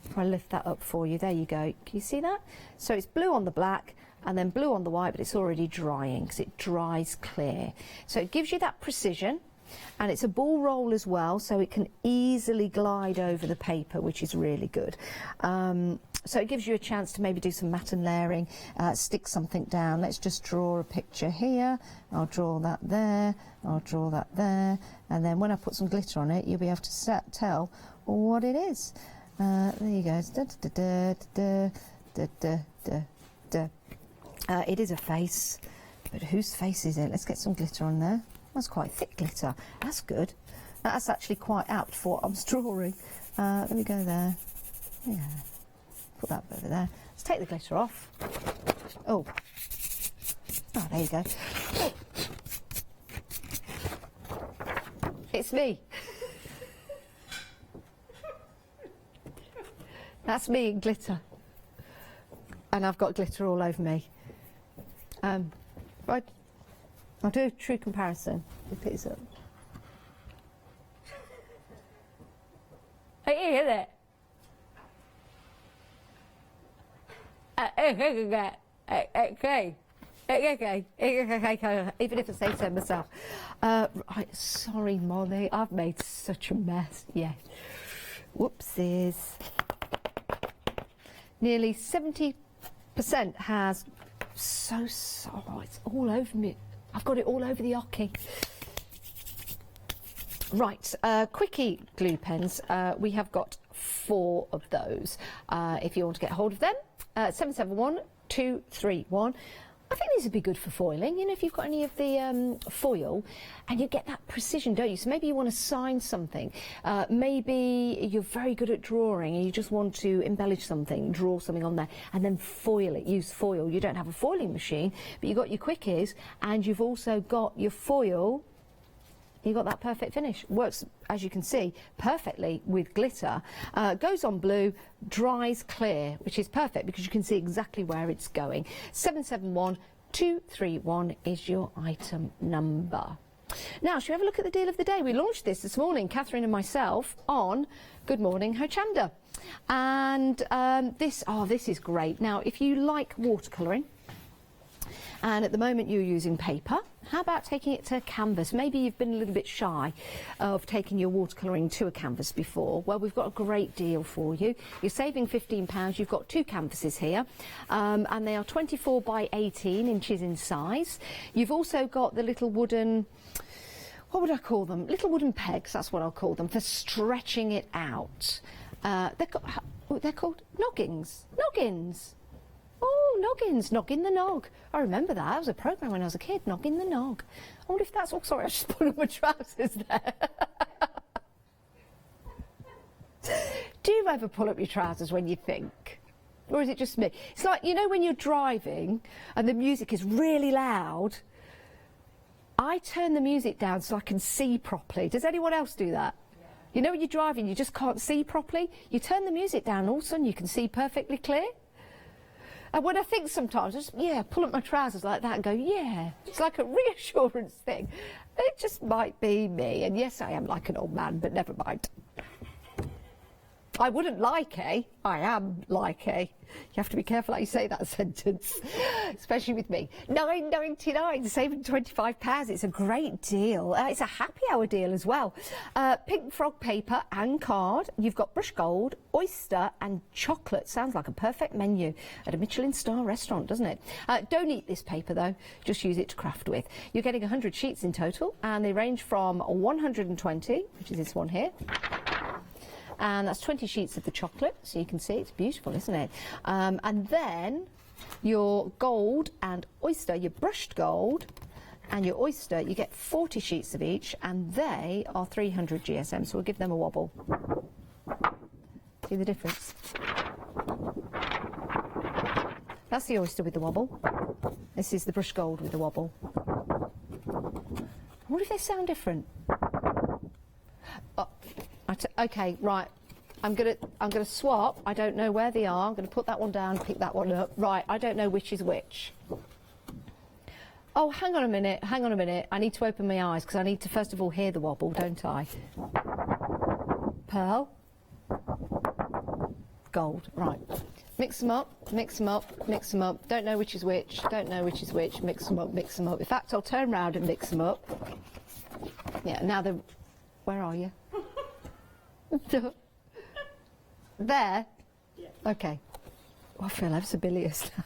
Speaker 2: If I lift that up for you, there you go. Can you see that? So it's blue on the black and then blue on the white, but it's already drying because it dries clear. So it gives you that precision. and it's a ball roll as well, so it can easily glide over the paper, which is really good. So it gives you a chance to maybe do some matte and layering, stick something down. Let's just draw a picture here. I'll draw that there, I'll draw that there, and then when I put some glitter on it, you'll be able to tell what it is. There you go. It is a face, but whose face is it? Let's get some glitter on there. That's quite thick glitter. That's good. That's actually quite apt for what I was drawing. Let me go there. Yeah. Put that over there. Let's take the glitter off. Oh, there you go. Oh. It's me. That's me in glitter. And I've got glitter all over me. Right. I'll do a true comparison. If it's up. It is, isn't it? Even if I say so myself. Right, sorry, Molly, I've made such a mess. Yeah. Whoopsies. Nearly 70% has it's all over me. I've got it all over the hockey. Right, quickie glue pens. We have got 4 of those. If you want to get hold of them, 771 231. I think these would be good for foiling. You know, if you've got any of the foil, and you get that precision, don't you? So maybe you want to sign something. Maybe you're very good at drawing and you just want to embellish something, draw something on there, and then foil it. Use foil. You don't have a foiling machine, but you've got your quickies, and you've also got your foil. You've got that perfect finish. Works, as you can see, perfectly with glitter. Goes on blue, dries clear, which is perfect because you can see exactly where it's going. 771 231 is your item number. Now, shall we have a look at the deal of the day? We launched this morning, Catherine and myself, on Good Morning Hochanda. And this is great. Now, if you like watercolouring, and at the moment you're using paper, how about taking it to canvas? Maybe you've been a little bit shy of taking your watercolouring to a canvas before. Well, we've got a great deal for you. You're saving £15. You've got 2 canvases here, and they are 24 by 18 inches in size. You've also got the little wooden, what would I call them? Little wooden pegs, that's what I'll call them, for stretching it out. They're called noggins. Noggins. Oh, noggins, Noggin the Nog. I remember that. That was a programme when I was a kid, Noggin the Nog. I wonder if that's... Oh, sorry, I just put on my trousers there. Do you ever pull up your trousers when you think? Or is it just me? It's like, you know, when you're driving and the music is really loud, I turn the music down so I can see properly. Does anyone else do that? Yeah. You know, when you're driving, you just can't see properly. You turn the music down, and all of a sudden you can see perfectly clear. And when I think sometimes, I just, pull up my trousers like that and go, yeah. It's like a reassurance thing. It just might be me. And yes, I am like an old man, but never mind. I wouldn't like a. I am like a. You have to be careful how you say that sentence, especially with me. £9.99, saving £25. It's a great deal. It's a happy hour deal as well. Pink frog paper and card. You've got brushed gold, oyster and chocolate. Sounds like a perfect menu at a Michelin star restaurant, doesn't it? Don't eat this paper though. Just use it to craft with. You're getting 100 sheets in total, and they range from 120, which is this one here. And that's 20 sheets of the chocolate, so you can see it's beautiful, isn't it? And then your gold and oyster, your brushed gold and your oyster, you get 40 sheets of each, and they are 300 GSM, so we'll give them a wobble. See the difference? That's the oyster with the wobble. This is the brushed gold with the wobble. I wonder if they sound different. Okay, right. I'm gonna swap. I don't know where they are. I'm gonna put that one down, pick that one up. Right, I don't know which is which. Oh, hang on a minute. I need to open my eyes because I need to first of all hear the wobble, don't I? Pearl. Gold. Right. Mix them up. Don't know which is which. Mix them up. In fact, I'll turn round and mix them up. Yeah, now where are you? There? Yeah. Okay. Oh, I feel ever so bilious now.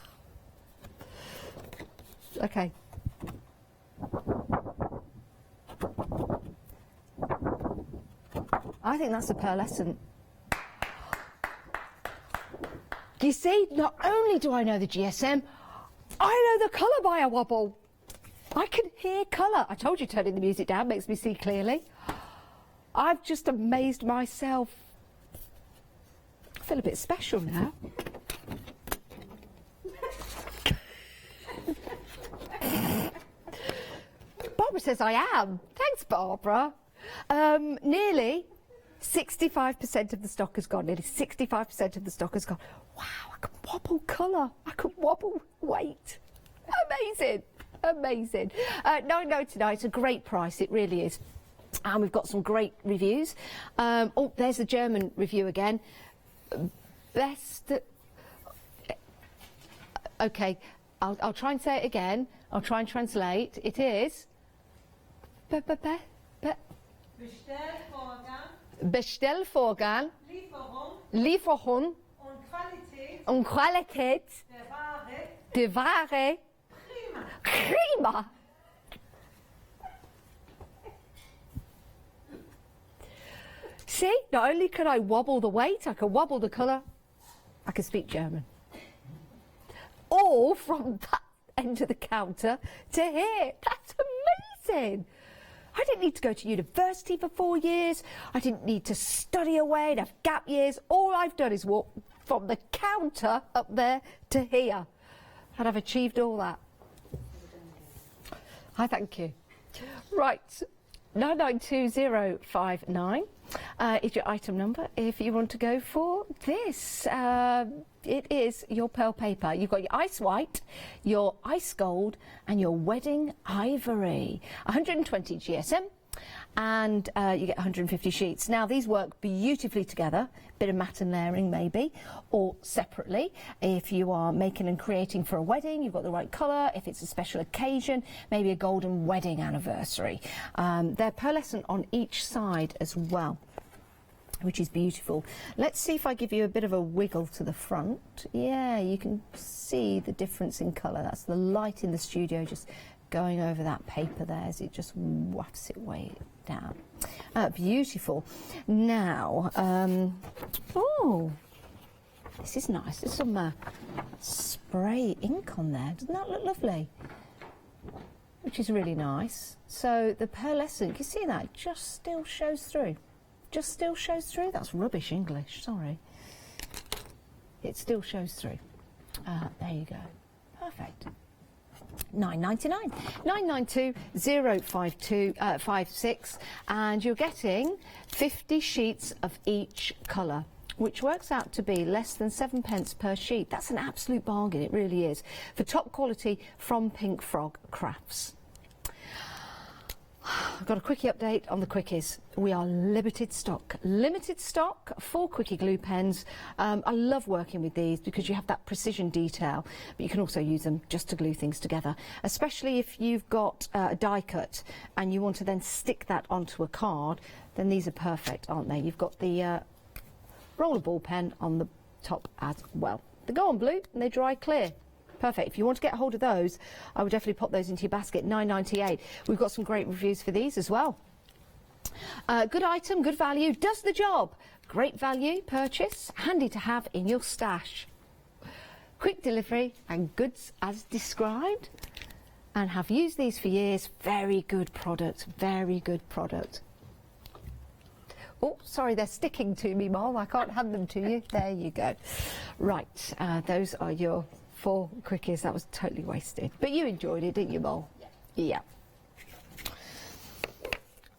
Speaker 2: Okay. I think that's a pearlescent. You see, not only do I know the GSM, I know the colour by a wobble. I can hear colour. I told you turning the music down makes me see clearly. I've just amazed myself. I feel a bit special now. Barbara says I am. Thanks, Barbara. Nearly 65% of the stock has gone. Nearly 65% of the stock has gone. Wow, I can wobble colour. I can wobble weight. Amazing. Amazing. $9.99, it's a great price, it really is. And we've got some great reviews. Oh, there's the German review again. Best... Okay, I'll try and say it again. I'll try and translate. It is... Bestellvorgang, Lieferung und Qualität der Ware prima. See, not only can I wobble the weight, I can wobble the colour, I can speak German. All from that end of the counter to here. That's amazing. I didn't need to go to university for 4 years. I didn't need to study away and have gap years. All I've done is walk from the counter up there to here. And I've achieved all that. I thank you. Right, 992059 is your item number if you want to go for this. It is your pearl paper. You've got your ice white, your ice gold and your wedding ivory. 120 GSM and you get 150 sheets. Now these work beautifully together, bit of matte and layering maybe, or separately. If you are making and creating for a wedding, you've got the right colour. If it's a special occasion, maybe a golden wedding anniversary. They're pearlescent on each side as well, which is beautiful. Let's see if I give you a bit of a wiggle to the front. Yeah, you can see the difference in colour. That's the light in the studio just going over that paper there as it just wafts it way down. Beautiful. Now, oh, this is nice. There's some spray ink on there. Doesn't that look lovely? Which is really nice. So the pearlescent, you see that? It just still shows through. Just still shows through. That's rubbish English, sorry. It still shows through. There you go. Perfect. $9.99. 99205256 and you're getting 50 sheets of each colour, which works out to be less than 7p per sheet. That's an absolute bargain, it really is, for top quality from Pink Frog Crafts. I've got a quickie update on the quickies. We are limited stock for quickie glue pens. I love working with these because you have that precision detail, but you can also use them just to glue things together, especially if you've got a die cut and you want to then stick that onto a card. Then these are perfect, aren't they? You've got the roller ball pen on the top as well. They go on blue and they dry clear. Perfect. If you want to get hold of those, I would definitely pop those into your basket. $9.98. We've got some great reviews for these as well. Good item, good value, does the job. Great value purchase, handy to have in your stash. Quick delivery and goods as described. And have used these for years. Very good product, very good product. Oh, sorry, they're sticking to me, Mom. I can't hand them to you. There you go. Right, those are your 4 quickies. That was totally wasted. But you enjoyed it, didn't you, Mol? Yeah.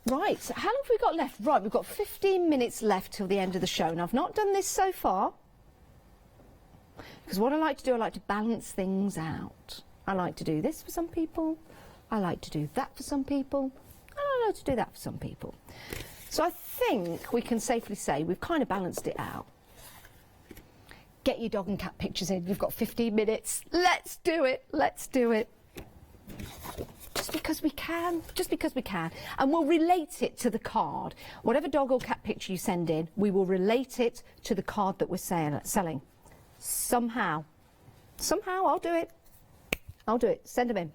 Speaker 2: Right, how long have we got left? Right, we've got 15 minutes left till the end of the show. Now, I've not done this so far, because what I like to do, I like to balance things out. I like to do this for some people. I like to do that for some people. And I like to do that for some people. So I think we can safely say we've kind of balanced it out. Get your dog and cat pictures in. You've got 15 minutes. Let's do it. Let's do it. Just be because we can, just because we can. And we'll relate it to the card. Whatever dog or cat picture you send in, we will relate it to the card that we're selling. Somehow. Somehow, I'll do it. I'll do it. Send them in.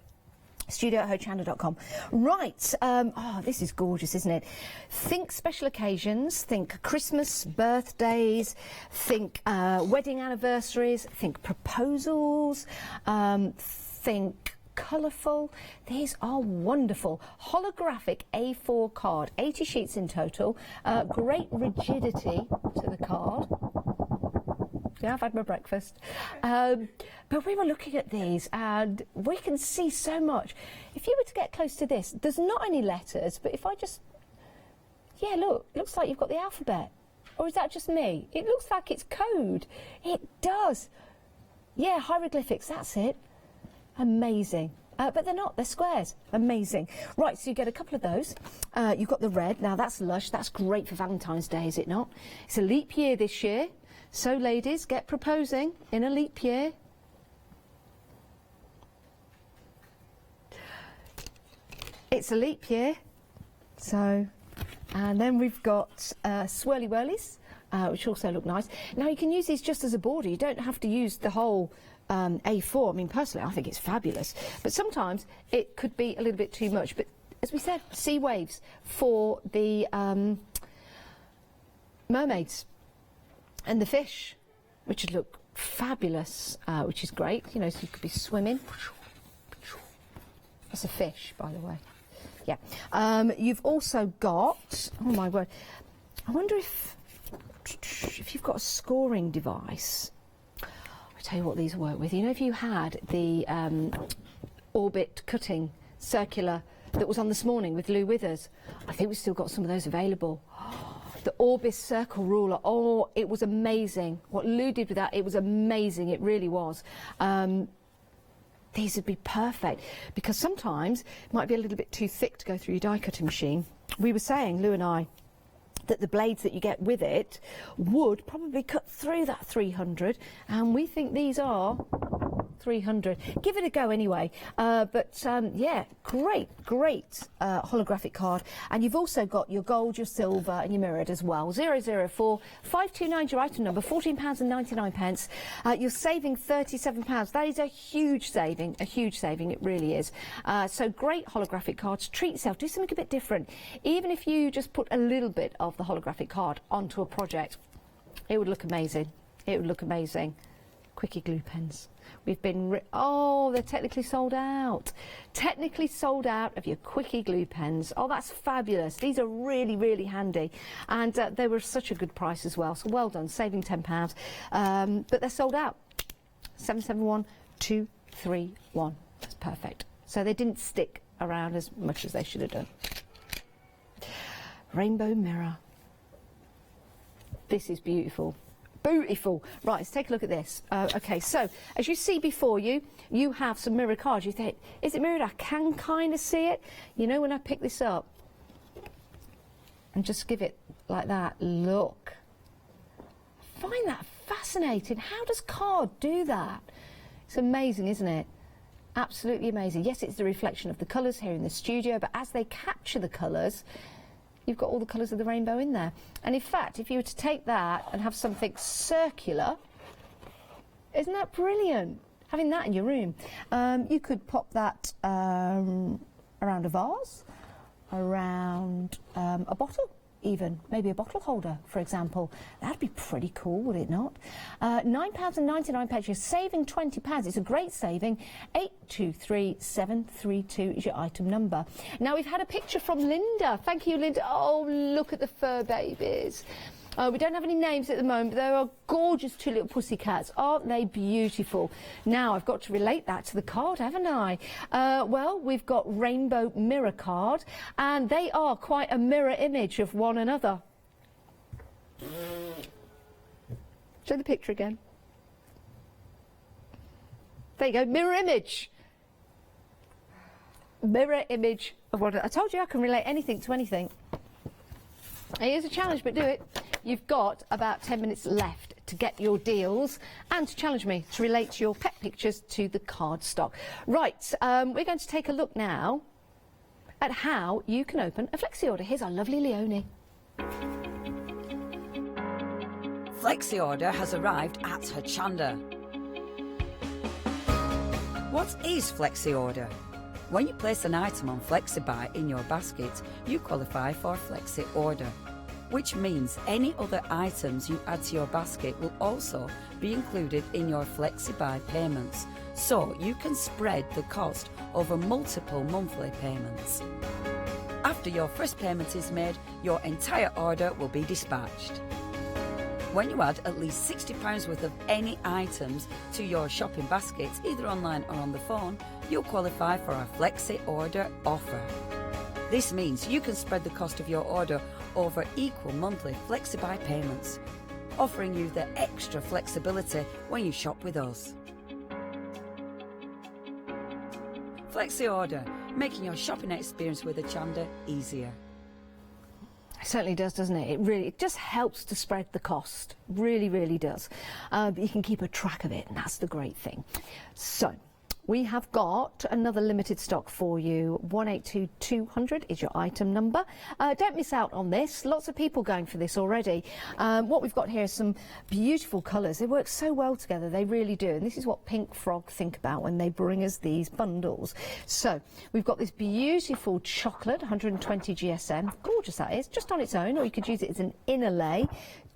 Speaker 2: studio@hochanda.com. Right, oh, this is gorgeous, isn't it? Think special occasions, think Christmas, birthdays, think wedding anniversaries, think proposals, think colourful. These are wonderful. Holographic A4 card, 80 sheets in total, great rigidity to the card. Yeah, I've had my breakfast. But we were looking at these and we can see so much. If you were to get close to this, there's not any letters, but if I just... Yeah, look, it looks like you've got the alphabet. Or is that just me? It looks like it's code. It does. Yeah, hieroglyphics, that's it. Amazing. But they're not, they're squares. Amazing. Right, so you get a couple of those. You've got the red. Now, that's lush. That's great for Valentine's Day, is it not? It's a leap year this year. So, ladies, get proposing in a leap year. It's a leap year. So, and then we've got swirly whirlies, which also look nice. Now, you can use these just as a border. You don't have to use the whole A4. I mean, personally, I think it's fabulous. But sometimes it could be a little bit too much. But as we said, sea waves for the mermaids. And the fish, which would look fabulous, which is great, you know, so you could be swimming. That's a fish, by the way. Yeah. You've also got, oh my word, I wonder if you've got a scoring device. I'll tell you what these work with. You know, if you had the orbit cutting circular that was on this morning with Lou Withers, I think we've still got some of those available. The Orbis Circle Ruler, oh, it was amazing. What Lou did with that, it was amazing, it really was. These would be perfect, because sometimes it might be a little bit too thick to go through your die cutting machine. We were saying, Lou and I, that the blades that you get with it would probably cut through that 300, and we think these are 300. Give it a go anyway. Yeah, great holographic card. And you've also got your gold, your silver and your mirrored as well. 004 529 your item number, £14.99. You're saving £37. That is a huge saving, it really is. So great holographic cards. Treat yourself, do something a bit different. Even if you just put a little bit of the holographic card onto a project, it would look amazing. It would look amazing. Quickie glue pens. We've been, oh, they're technically sold out. Technically sold out of your Quickie glue pens. Oh, that's fabulous. These are really, really handy. And they were such a good price as well. So well done, saving £10. But they're sold out. 771231. That's perfect. So they didn't stick around as much as they should have done. Rainbow mirror. This is beautiful. Beautiful. Right, let's take a look at this. Okay, so as you see before you, you have some mirror cards. You think, is it mirrored? I can kind of see it. You know, when I pick this up and just give it like that, look. I find that fascinating. How does card do that? It's amazing, isn't it? Absolutely amazing. Yes, it's the reflection of the colours here in the studio, but as they capture the colours, you've got all the colours of the rainbow in there. And in fact, if you were to take that and have something circular, isn't that brilliant? Having that in your room. You could pop that around a vase, around a bottle even, maybe a bottle holder, for example. That'd be pretty cool, would it not? £9.99, you're saving £20. It's a great saving. 823732 is your item number. Now, we've had a picture from Linda. Thank you, Linda. Oh, look at the fur babies. We don't have any names at the moment, but they are gorgeous two little pussycats. Aren't they beautiful? Now, I've got to relate that to the card, haven't I? Well, we've got rainbow mirror card, and they are quite a mirror image of one another. Show the picture again. There you go, mirror image. Mirror image of one another. I told you I can relate anything to anything. It is a challenge, but do it. You've got about 10 minutes left to get your deals and to challenge me to relate your pet pictures to the card stock. Right, we're going to take a look now at how you can open a flexi order. Here's our lovely Leonie.
Speaker 6: Flexi order has arrived at Hochanda. What is flexi order? When you place an item on FlexiBuy in your basket, you qualify for flexi order, which means any other items you add to your basket will also be included in your FlexiBuy payments, so you can spread the cost over multiple monthly payments. After your first payment is made, your entire order will be dispatched. When you add at least £60 worth of any items to your shopping basket, either online or on the phone, you'll qualify for our Flexi Order offer. This means you can spread the cost of your order over equal monthly FlexiBuy payments, offering you the extra flexibility when you shop with us. Flexi Order, making your shopping experience with Hochanda easier.
Speaker 2: It certainly does, doesn't it? It just helps to spread the cost. Really, really does. But you can keep a track of it, and that's the great thing. So, we have got another limited stock for you. 182200 is your item number. Don't miss out on this. Lots of people going for this already. What we've got here is some beautiful colours. They work so well together, they really do. And this is what Pink Frog think about when they bring us these bundles. So we've got this beautiful chocolate, 120 GSM. Gorgeous that is, just on its own, or you could use it as an inlay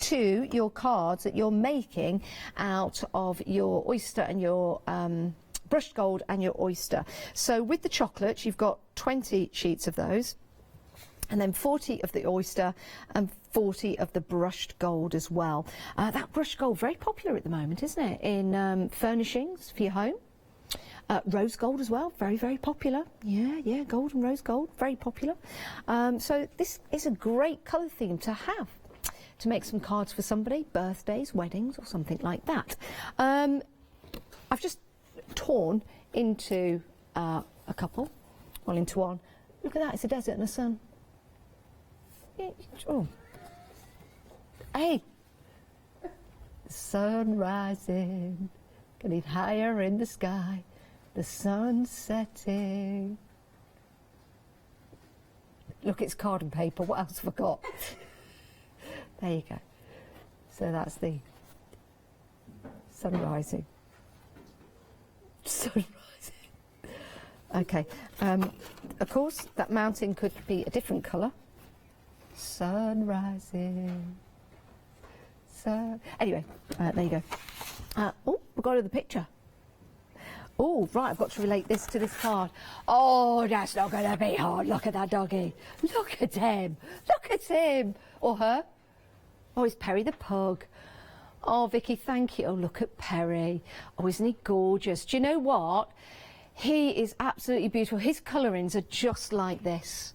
Speaker 2: to your cards that you're making out of your oyster and your brushed gold and your oyster. So with the chocolates, you've got 20 sheets of those, and then 40 of the oyster and 40 of the brushed gold as well. That brushed gold, very popular at the moment, isn't it? In furnishings for your home. Rose gold as well, very, very popular. Yeah, gold and rose gold, very popular. So this is a great colour theme to have, to make some cards for somebody, birthdays, weddings, or something like that. I've just torn into a couple, well, into one. Look at that, it's a desert and a sun. Oh. Hey, the sun rising, getting higher in the sky, the sun setting. Look, it's card and paper, what else have I got? There you go. So that's the sun rising. Sun rising. Okay, of course that mountain could be a different colour. Sun rising. So anyway, there you go. Oh, we've got the picture. Oh, right, I've got to relate this to this card. Oh, that's not going to be hard. Look at that doggy. Look at him. Look at him. Or her. Oh, it's Perry the pug. Oh, Vicky, thank you. Oh, look at Perry. Oh, isn't he gorgeous? Do you know what? He is absolutely beautiful. His colourings are just like this.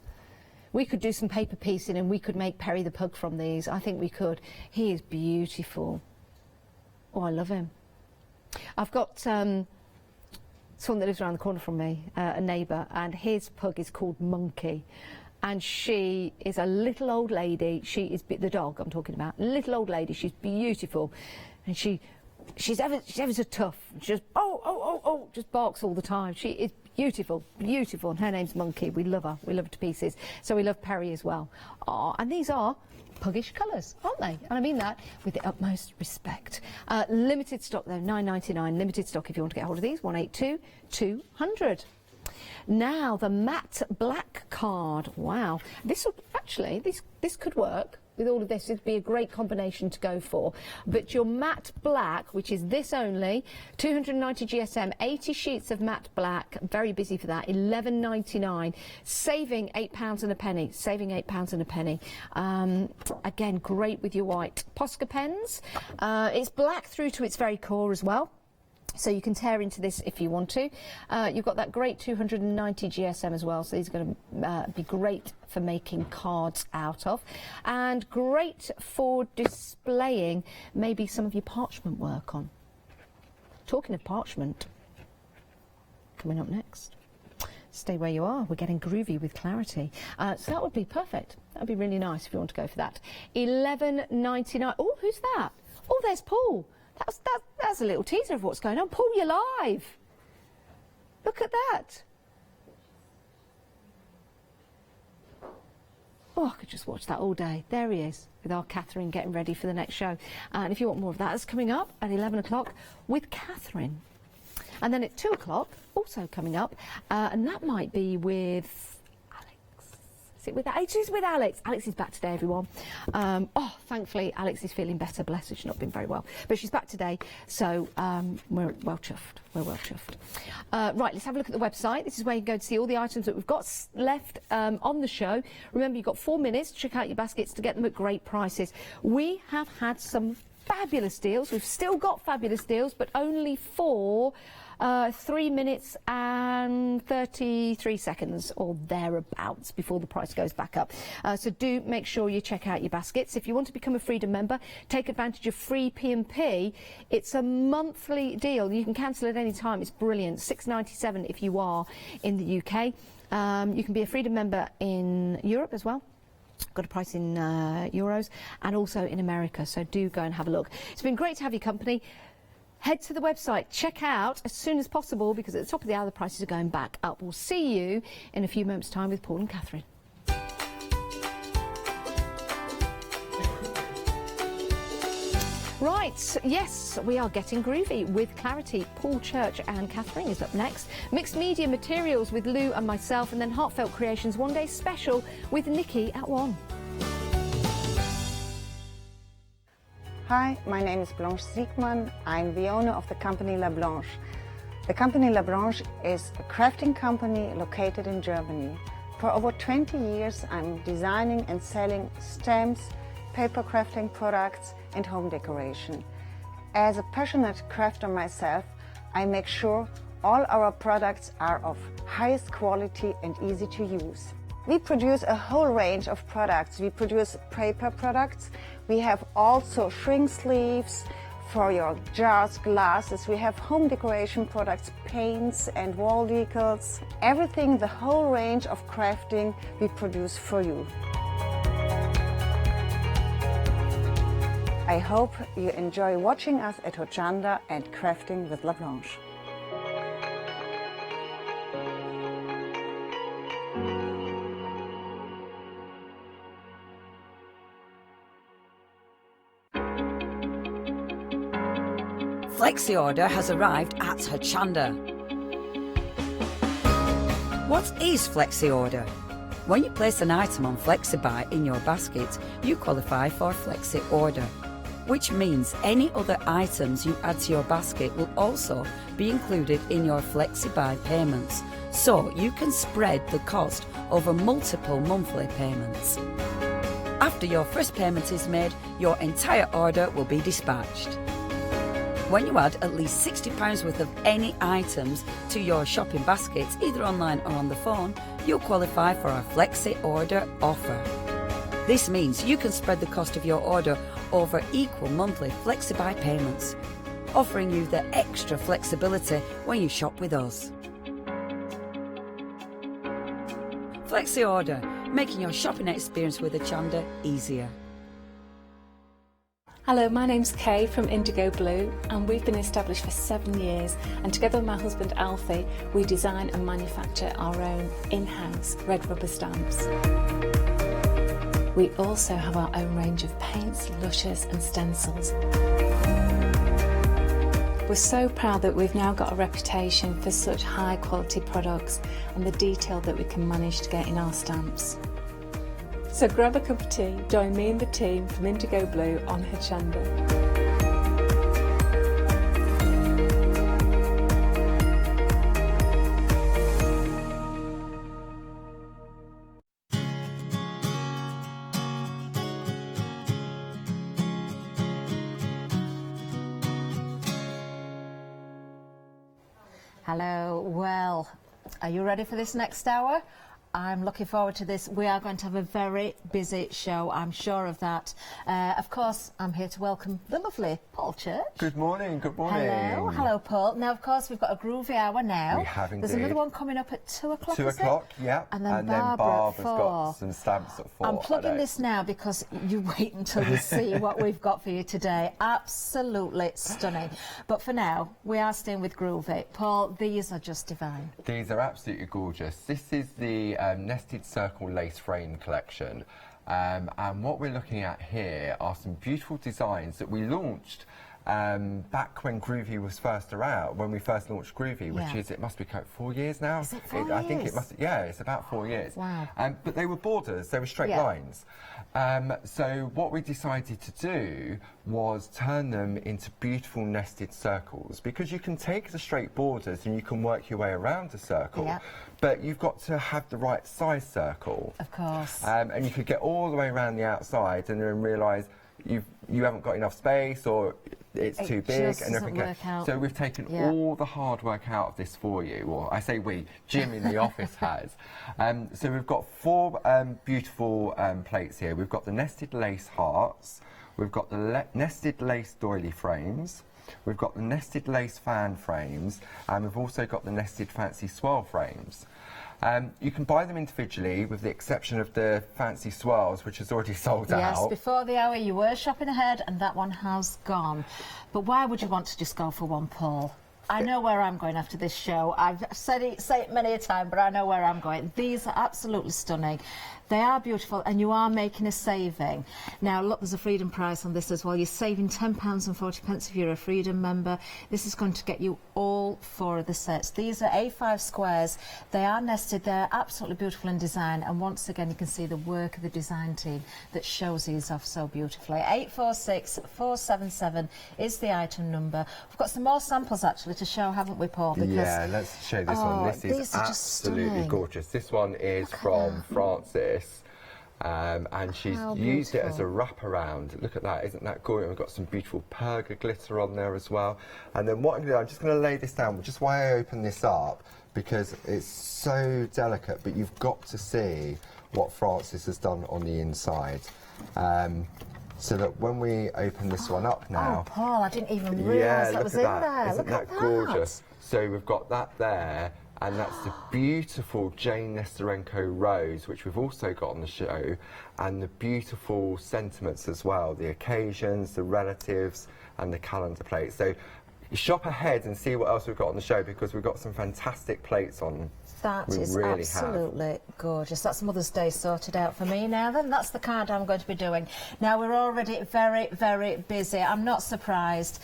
Speaker 2: We could do some paper piecing and we could make Perry the pug from these. I think we could. He is beautiful. Oh, I love him. I've got someone that lives around the corner from me, a neighbour, and his pug is called Monkey. And she is a little old lady. She is the dog I'm talking about. Little old lady. She's beautiful, and she's ever so tough. She just just barks all the time. She is beautiful, beautiful. And her name's Monkey. We love her. We love her to pieces. So we love Perry as well. Oh, and these are puggish colours, aren't they? And I mean that with the utmost respect. Limited stock though, £9.99. Limited stock if you want to get hold of these. 182200. Now the matte black card. Wow, this could work with all of this. It'd be a great combination to go for. But your matte black, which is this only, 290 GSM, 80 sheets of matte black. I'm very busy for that. £11.99, saving £8 and a penny. Saving £8 and a penny. Again, great with your white Posca pens. It's black through to its very core as well. So you can tear into this if you want to. You've got that great 290 GSM as well, so these are going to be great for making cards out of, and great for displaying maybe some of your parchment work on. Talking of parchment, coming up next. Stay where you are, we're getting groovy with clarity. So that would be perfect. That would be really nice if you want to go for that. £11.99. Oh, who's that? Oh, there's Paul. That's a little teaser of what's going on. Paul, you're live. Look at that. Oh, I could just watch that all day. There he is, with our Catherine getting ready for the next show. And if you want more of that, it's coming up at 11 o'clock with Catherine. And then at 2 o'clock, also coming up, and that might be with Alex. Is it with Alex? It is with Alex. Alex is back today, everyone. Oh, thankfully, Alex is feeling better. Bless her, she's not been very well. But she's back today, so we're well chuffed. We're well chuffed. Right, let's have a look at the website. This is where you can go to see all the items that we've got left on the show. Remember, you've got 4 minutes to check out your baskets to get them at great prices. We have had some fabulous deals. We've still got fabulous deals, but only for 3 minutes and 33 seconds or thereabouts before the price goes back up. So do make sure you check out your baskets. If you want to become a Freedom member, take advantage of free P&P. It's a monthly deal. You can cancel at any time. It's brilliant. £6.97 if you are in the UK. You can be a Freedom member in Europe as well. Got a price in euros and also in America, so do go and have a look. It's been great to have your company. Head to the website, check out as soon as possible, because at the top of the hour the prices are going back up. We'll see you in a few moments' time with Paul and Catherine. Right, yes, we are getting groovy with clarity. Paul Church and Catherine is up next. Mixed media materials with Lou and myself, and then Heartfelt Creations One Day Special with Nikki at 1.
Speaker 11: Hi, my name is Blanche Siegmann. I'm the owner of the company La Blanche. The company La Blanche is a crafting company located in Germany. For over 20 years, I'm designing and selling stamps, paper crafting products and home decoration. As a passionate crafter myself, I make sure all our products are of highest quality and easy to use. We produce a whole range of products. We produce paper products. We have also shrink sleeves for your jars, glasses. We have home decoration products, paints and wall decals. Everything, the whole range of crafting we produce for you. I hope you enjoy watching us at Hochanda and crafting with La Blanche.
Speaker 6: Flexi order has arrived at Hochanda. What is Flexi order? When you place an item on FlexiBuy in your basket, you qualify for Flexi order, which means any other items you add to your basket will also be included in your FlexiBuy payments, so you can spread the cost over multiple monthly payments. After your first payment is made, your entire order will be dispatched. When you add at least £60 worth of any items to your shopping baskets, either online or on the phone, you'll qualify for our Flexi Order offer. This means you can spread the cost of your order over equal monthly FlexiBuy payments, offering you the extra flexibility when you shop with us. Flexi Order, making your shopping experience with Hochanda easier.
Speaker 16: Hello, my name's Kay from Indigo Blue, and we've been established for 7 years, and together with my husband Alfie we design and manufacture our own in-house red rubber stamps. We also have our own range of paints, lushes and stencils. We're so proud that we've now got a reputation for such high quality products and the detail that we can manage to get in our stamps. So grab a cup of tea, join me and the team from Indigo Blue on Hochanda.
Speaker 1: Hello, well, are you ready for this next hour? I'm looking forward to this. We are going to have a very busy show, I'm sure of that. Of course, I'm here to welcome the lovely Paul Church.
Speaker 17: Good morning, good morning.
Speaker 1: Hello, hello Paul. Now, of course, we've got a groovy hour now.
Speaker 17: We have indeed.
Speaker 1: There's another one coming up at 2 o'clock,
Speaker 17: 2 o'clock, yeah.
Speaker 1: And then
Speaker 17: Barbara's
Speaker 1: Barbara at 4.
Speaker 17: got some stamps at 4.
Speaker 1: I'm plugging this now because you wait until you see what we've got for you today. Absolutely stunning. But for now, we are staying with groovy. Paul, these are just divine.
Speaker 17: These are absolutely gorgeous. This is the Nested Circle Lace Frame collection. And what we're looking at here are some beautiful designs that we launched back when Groovy was first around, when we first launched Groovy, which is, it must be 4 years now.
Speaker 2: Is it 4 years?
Speaker 17: I think it must, yeah, it's about 4 years.
Speaker 2: Wow.
Speaker 17: But they were borders, they were straight lines. So what we decided to do was turn them into beautiful nested circles, because you can take the straight borders and you can work your way around a circle, but you've got to have the right size circle.
Speaker 2: Of course.
Speaker 17: And you could get all the way around the outside and then realise you haven't got enough space, or it's too big and everything. So we've taken all the hard work out of this for you, or I say we, Jim in the office has. So we've got 4 beautiful plates here. We've got the nested lace hearts, we've got the nested lace doily frames, we've got the nested lace fan frames, and we've also got the nested fancy swirl frames. You can buy them individually, with the exception of the fancy swirls, which has already sold out.
Speaker 2: Yes, before the hour you were shopping ahead, and that one has gone. But why would you want to just go for one, Paul? I know where I'm going after this show. I've say it many a time, but I know where I'm going. These are absolutely stunning. They are beautiful, and you are making a saving. Now, look, there's a Freedom price on this as well. You're saving £10.40 if you're a Freedom member. This is going to get you all 4 of the sets. These are A5 squares. They are nested. They're absolutely beautiful in design. And once again, you can see the work of the design team that shows these off so beautifully. 846477 is the item number. We've got some more samples, actually, to show, haven't we, Paul? Because,
Speaker 17: yeah, let's show this one. This is absolutely gorgeous. This one is from Frances. And she's used it as a wraparound. Look at that, isn't that gorgeous? We've got some beautiful perga glitter on there as well. And then what I'm going to do, I'm just going to lay this down, just while I open this up, because it's so delicate, but you've got to see what Frances has done on the inside. So that when we open this one up now...
Speaker 2: Oh, Paul, I didn't even realise that was in there.
Speaker 17: Isn't that gorgeous? So we've got that there. And that's the beautiful Jane Nesterenko rose, which we've also got on the show, and the beautiful sentiments as well, the occasions, the relatives, and the calendar plates. So you shop ahead and see what else we've got on the show, because we've got some fantastic plates on.
Speaker 2: That is absolutely gorgeous. That's Mother's Day sorted out for me now. Then that's the card I'm going to be doing. Now, we're already very, very busy. I'm not surprised.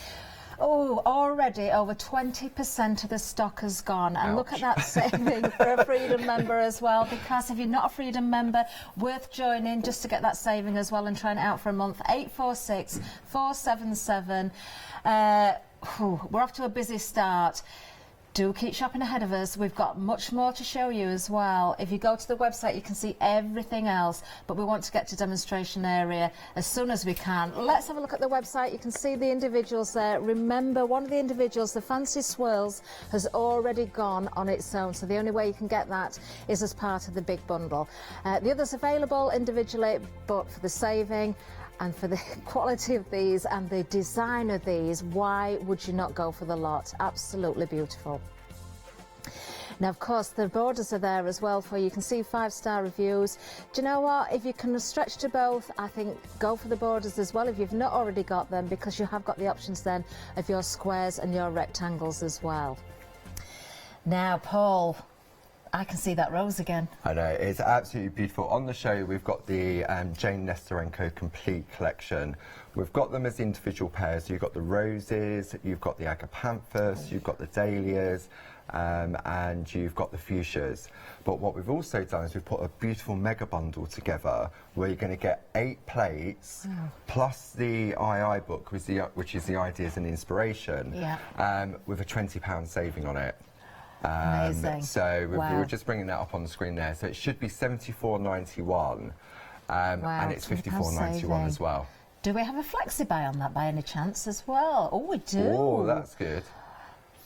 Speaker 2: Oh, already over 20% of the stock has gone. And look at that saving for a Freedom member as well, because if you're not a Freedom member, worth joining just to get that saving as well and trying it out for a month. 846477. We're off to a busy start. Do keep shopping ahead of us. We've got much more to show you as well. If you go to the website, you can see everything else, but we want to get to demonstration area as soon as we can. Let's have a look at the website. You can see the individuals there. Remember, one of the individuals, the Fancy Swirls, has already gone on its own, so the only way you can get that is as part of the big bundle. The others available individually, but for the saving and for the quality of these and the design of these, why would you not go for the lot? Absolutely beautiful. Now, of course, the borders are there as well for you. You can see 5-star reviews. Do you know what? If you can stretch to both, I think go for the borders as well if you've not already got them, because you have got the options then of your squares and your rectangles as well. Now, Paul, I can see that rose again.
Speaker 17: I know, it's absolutely beautiful. On the show, we've got the Jane Nesterenko Complete Collection. We've got them as individual pairs. You've got the roses, you've got the agapanthus, you've got the dahlias, and you've got the fuchsias. But what we've also done is we've put a beautiful mega bundle together where you're going to get 8 plates plus the II book, which is the Ideas and Inspiration, with a £20 saving on it.
Speaker 2: Amazing.
Speaker 17: So we're just bringing that up on the screen there. So it should be £74.91, and it's £54.91 as well.
Speaker 2: Do we have a flexi buy on that by any chance as well? Oh, we do.
Speaker 17: Oh, that's good.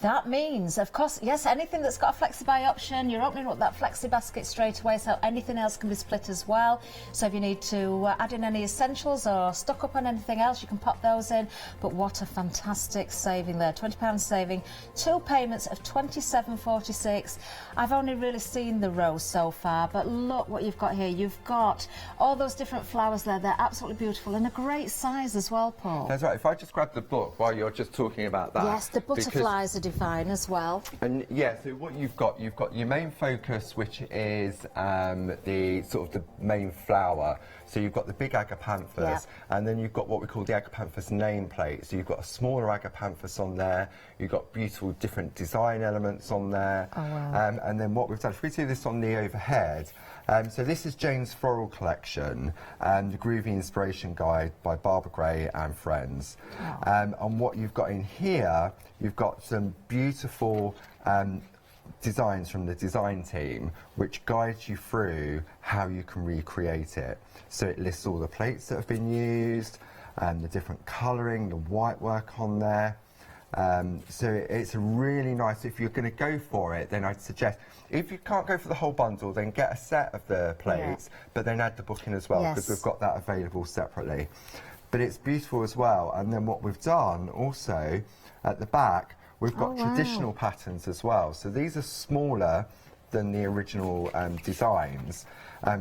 Speaker 2: That means, of course, yes, anything that's got a flexi-buy option, you're opening up that flexi basket straight away, so anything else can be split as well. So if you need to add in any essentials or stock up on anything else, you can pop those in. But what a fantastic saving there, £20 saving, 2 payments of £27.46. I've only really seen the rose so far, but look what you've got here. You've got all those different flowers there. They're absolutely beautiful and a great size as well, Paul.
Speaker 17: That's right. If I just grab the book while you're just talking about that.
Speaker 2: Yes, the butterflies are divine as well.
Speaker 17: And yeah, so what you've got your main focus, which is the sort of the main flower. So you've got the big agapanthus, and then you've got what we call the agapanthus nameplate. So you've got a smaller agapanthus on there. You've got beautiful different design elements on there.
Speaker 3: Oh, wow.
Speaker 17: And then what we've done, if we do this on the overhead, so this is Jane's Floral Collection, the Groovy Inspiration Guide by Barbara Gray and friends. And what you've got in here, you've got some beautiful designs from the design team which guides you through how you can recreate it. So it lists all the plates that have been used, the different colouring, the white work on there. So it's really nice. If you're going to go for it, then I'd suggest, if you can't go for the whole bundle, then get a set of the plates, but then add the book in as well, because we've got that available separately. But it's beautiful as well. And then what we've done also at the back, we've got traditional patterns as well. So these are smaller than the original designs.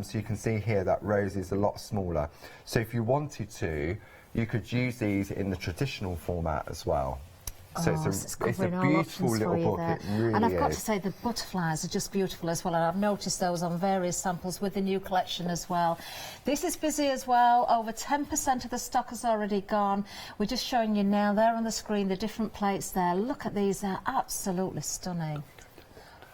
Speaker 17: So you can see here that rose is a lot smaller. So if you wanted to, you could use these in the traditional format as well. So it's a beautiful little book, it really is.
Speaker 1: And I've got to say the butterflies are just beautiful as well, and I've noticed those on various samples with the new collection as well. This is busy as well, over 10% of the stock has already gone. We're just showing you now there on the screen the different plates there. Look at these, they're absolutely stunning.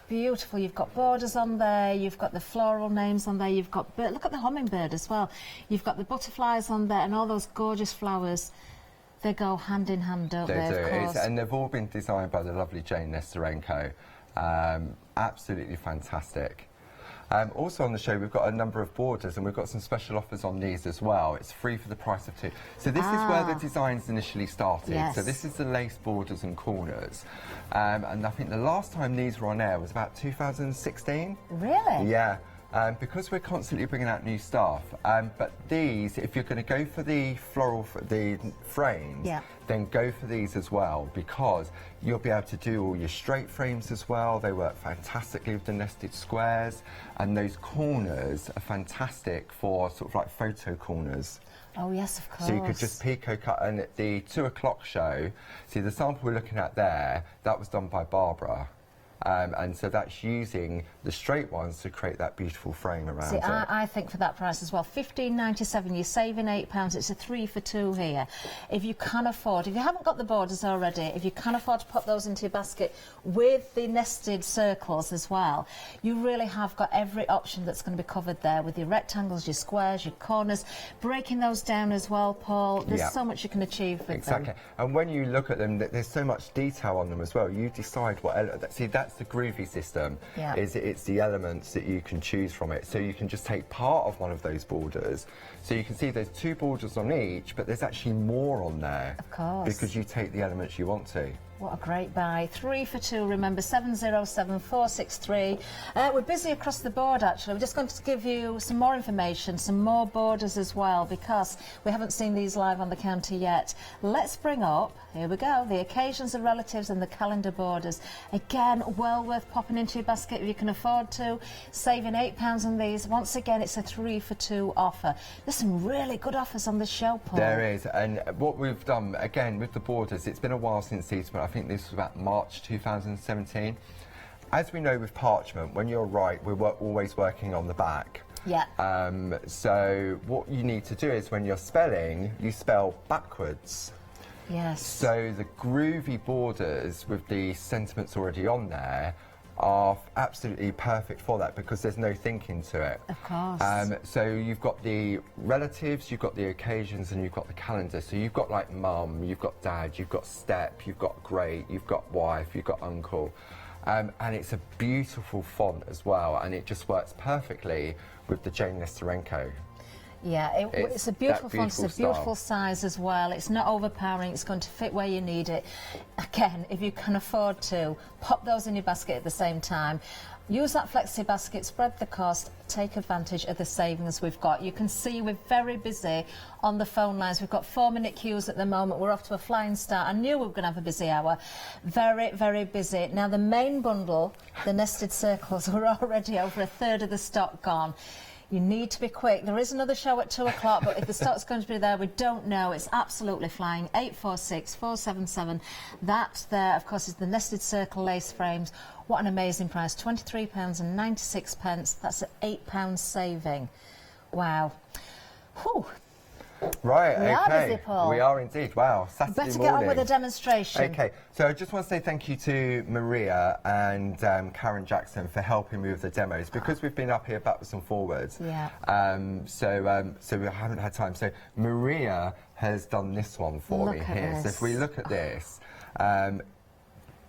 Speaker 1: Beautiful. You've got borders on there, you've got the floral names on there, you've got, look at the hummingbird as well. You've got the butterflies on there and all those gorgeous flowers. They go hand in hand, don't they?
Speaker 17: They do, and they've all been designed by the lovely Jane Nesterenko. Absolutely fantastic. Also on the show, we've got a number of borders, and we've got some special offers on these as well. It's free for the price of 2. So this is where the designs initially started.
Speaker 1: Yes.
Speaker 17: So this is the lace borders and corners. And I think the last time these were on air was about 2016.
Speaker 1: Really?
Speaker 17: Yeah. Because we're constantly bringing out new stuff, but these, if you're going to go for the floral, the frames, then go for these as well, because you'll be able to do all your straight frames as well. They work fantastically with the nested squares, and those corners are fantastic for sort of like photo corners.
Speaker 1: Oh yes, of course.
Speaker 17: So you could just pico cut, and at the 2 o'clock show, see the sample we're looking at there, that was done by Barbara. And so that's using the straight ones to create that beautiful frame around it.
Speaker 1: I think for that price as well, $15.97, you're saving £8. It's a 3 for 2 here. If you can afford, if you haven't got the borders already, if you can afford to put those into your basket with the nested circles as well, you really have got every option that's going to be covered there with your rectangles, your squares, your corners, breaking those down as well, Paul. There's so much you can achieve with them.
Speaker 17: Exactly. And when you look at them, there's so much detail on them as well. You decide what, see, that's the groovy system, it's the elements that you can choose from it. So you can just take part of one of those borders. So you can see there's 2 borders on each, but there's actually more on there.
Speaker 1: Of course.
Speaker 17: Because you take the elements you want to.
Speaker 1: What a great buy. 3 for 2, remember, 707463. We're busy across the board, actually. We're just going to give you some more information, some more borders as well, because we haven't seen these live on the counter yet. Let's bring up, here we go, the occasions of relatives and the calendar borders. Again, well worth popping into your basket if you can afford to. Saving £8 on these. Once again, it's a 3 for 2 offer. There's some really good offers on this show, Paul.
Speaker 17: There is, and what we've done, again, with the borders, it's been a while since these, but I think this was about March 2017. As we know with parchment, when you're right, we're always working on the back.
Speaker 1: Yeah.
Speaker 17: So what you need to do is when you're spelling, you spell backwards.
Speaker 1: Yes.
Speaker 17: So the groovy borders with the sentiments already on there are absolutely perfect for that, because there's no thinking to it.
Speaker 1: Of course.
Speaker 17: So you've got the relatives, you've got the occasions, and you've got the calendar. So you've got like mum, you've got dad, you've got step, you've got great, you've got wife, you've got uncle. And it's a beautiful font as well, and it just works perfectly with the Jane Nesterenko.
Speaker 1: Yeah, it's a beautiful font, it's a beautiful
Speaker 17: style.
Speaker 1: size as well. It's not overpowering, it's going to fit where you need it. Again, if you can afford to, pop those in your basket at the same time. Use that flexi basket, spread the cost, take advantage of the savings we've got. You can see we're very busy on the phone lines. We've got 4-minute queues at the moment. We're off to a flying start. I knew we were going to have a busy hour. Very, very busy. Now, the main bundle, the nested circles, are already over a third of the stock gone. You need to be quick. There is another show at 2 o'clock, but if the stock's going to be there, we don't know. It's absolutely flying. 846477. That there, of course, is the nested circle lace frames. What an amazing price. £23.96. That's an £8 saving. Wow.
Speaker 3: Whew.
Speaker 17: Right,
Speaker 3: We are
Speaker 17: okay.
Speaker 3: busy, Paul.
Speaker 17: We are indeed. Wow, Saturday
Speaker 3: Better
Speaker 17: morning.
Speaker 3: get on with the demonstration.
Speaker 17: Okay, so I just want to say thank you to Maria and Karen Jackson for helping me with the demos, because we've been up here backwards and forwards.
Speaker 3: Yeah.
Speaker 17: So we haven't had time. So Maria has done this one for me here. So if we look at this,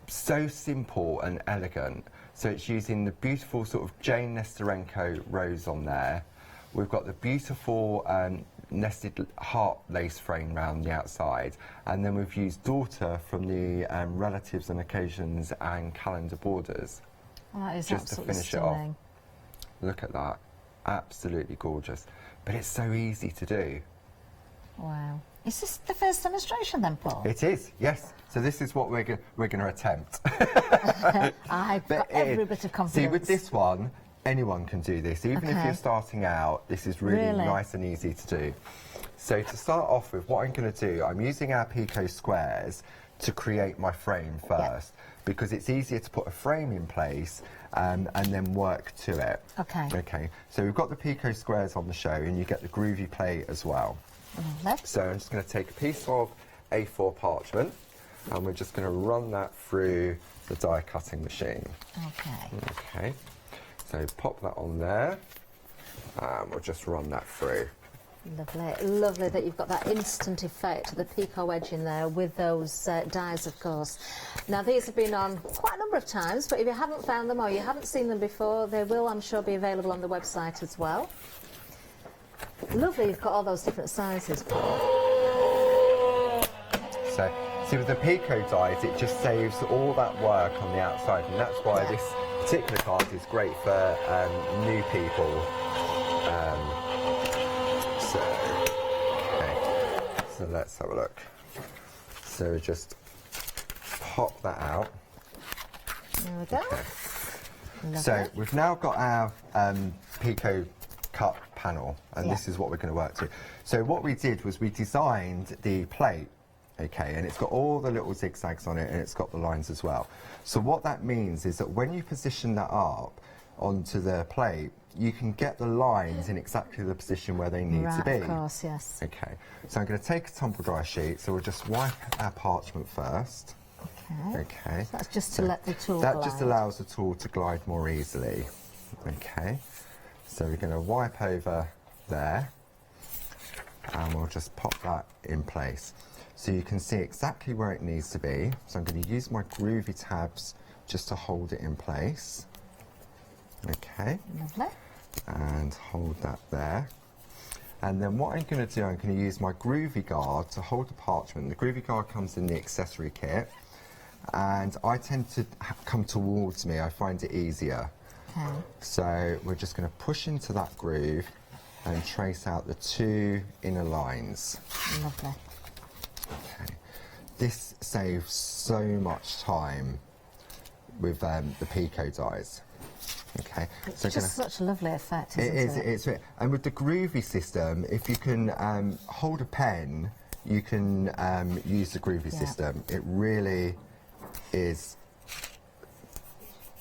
Speaker 17: so simple and elegant. So it's using the beautiful sort of Jane Nesterenko rose on there. We've got the beautiful nested heart lace frame round the outside, and then we've used daughter from the relatives and occasions and calendar borders.
Speaker 3: Oh, that is
Speaker 17: just to finish it off. Look at that, absolutely gorgeous. But it's so easy to do.
Speaker 3: Wow. Is this the first demonstration then, Paul?
Speaker 17: It is, yes. So this is what we're going to attempt.
Speaker 3: I've got every bit of confidence.
Speaker 17: See, with this one, anyone can do this, even if you're starting out. This is really nice and easy to do. So to start off with, what I'm going to do, I'm using our Pico squares to create my frame first, because it's easier to put a frame in place and then work to it.
Speaker 3: Okay.
Speaker 17: Okay, so we've got the Pico squares on the show, and you get the groovy plate as well. So I'm just going to take a piece of A4 parchment, and we're just going to run that through the die cutting machine.
Speaker 3: Okay.
Speaker 17: Okay. So pop that on there, and we'll just run that through.
Speaker 3: Lovely, lovely that you've got that instant effect of the Pico edge in there with those dies, of course. Now these have been on quite a number of times, but if you haven't found them or you haven't seen them before, they will, I'm sure, be available on the website as well. Lovely, you've got all those different sizes.
Speaker 17: So, see, with the Pico dies, it just saves all that work on the outside, and that's why this particular card is great for new people. So let's have a look. So just pop that out.
Speaker 3: There we go.
Speaker 17: Okay. So we've now got our Pico cut panel, and this is what we're going to work to. So what we did was we designed the plate. Okay, and it's got all the little zigzags on it, and it's got the lines as well. So what that means is that when you position that up onto the plate, you can get the lines in exactly the position where they need to be.
Speaker 3: Of course, yes.
Speaker 17: Okay, so I'm going to take a tumble dry sheet, so we'll just wipe our parchment first.
Speaker 3: Okay.
Speaker 17: Okay.
Speaker 3: So that's just to let the tool
Speaker 17: That
Speaker 3: glide.
Speaker 17: just allows the tool to glide more easily. Okay, so we're going to wipe over there, and we'll just pop that in place. So you can see exactly where it needs to be. So I'm going to use my groovy tabs just to hold it in place. Okay.
Speaker 3: Lovely.
Speaker 17: And hold that there. And then what I'm going to do, I'm going to use my groovy guard to hold the parchment. The groovy guard comes in the accessory kit, and I tend to come towards me. I find it easier.
Speaker 3: Okay.
Speaker 17: So we're just going to push into that groove and trace out the two inner lines.
Speaker 3: Lovely.
Speaker 17: Okay. This saves so much time with the Pico dies. Okay.
Speaker 3: It's
Speaker 17: so
Speaker 3: just such a lovely effect, isn't it?
Speaker 17: It's and with the groovy system, if you can hold a pen, you can use the groovy system. It really is.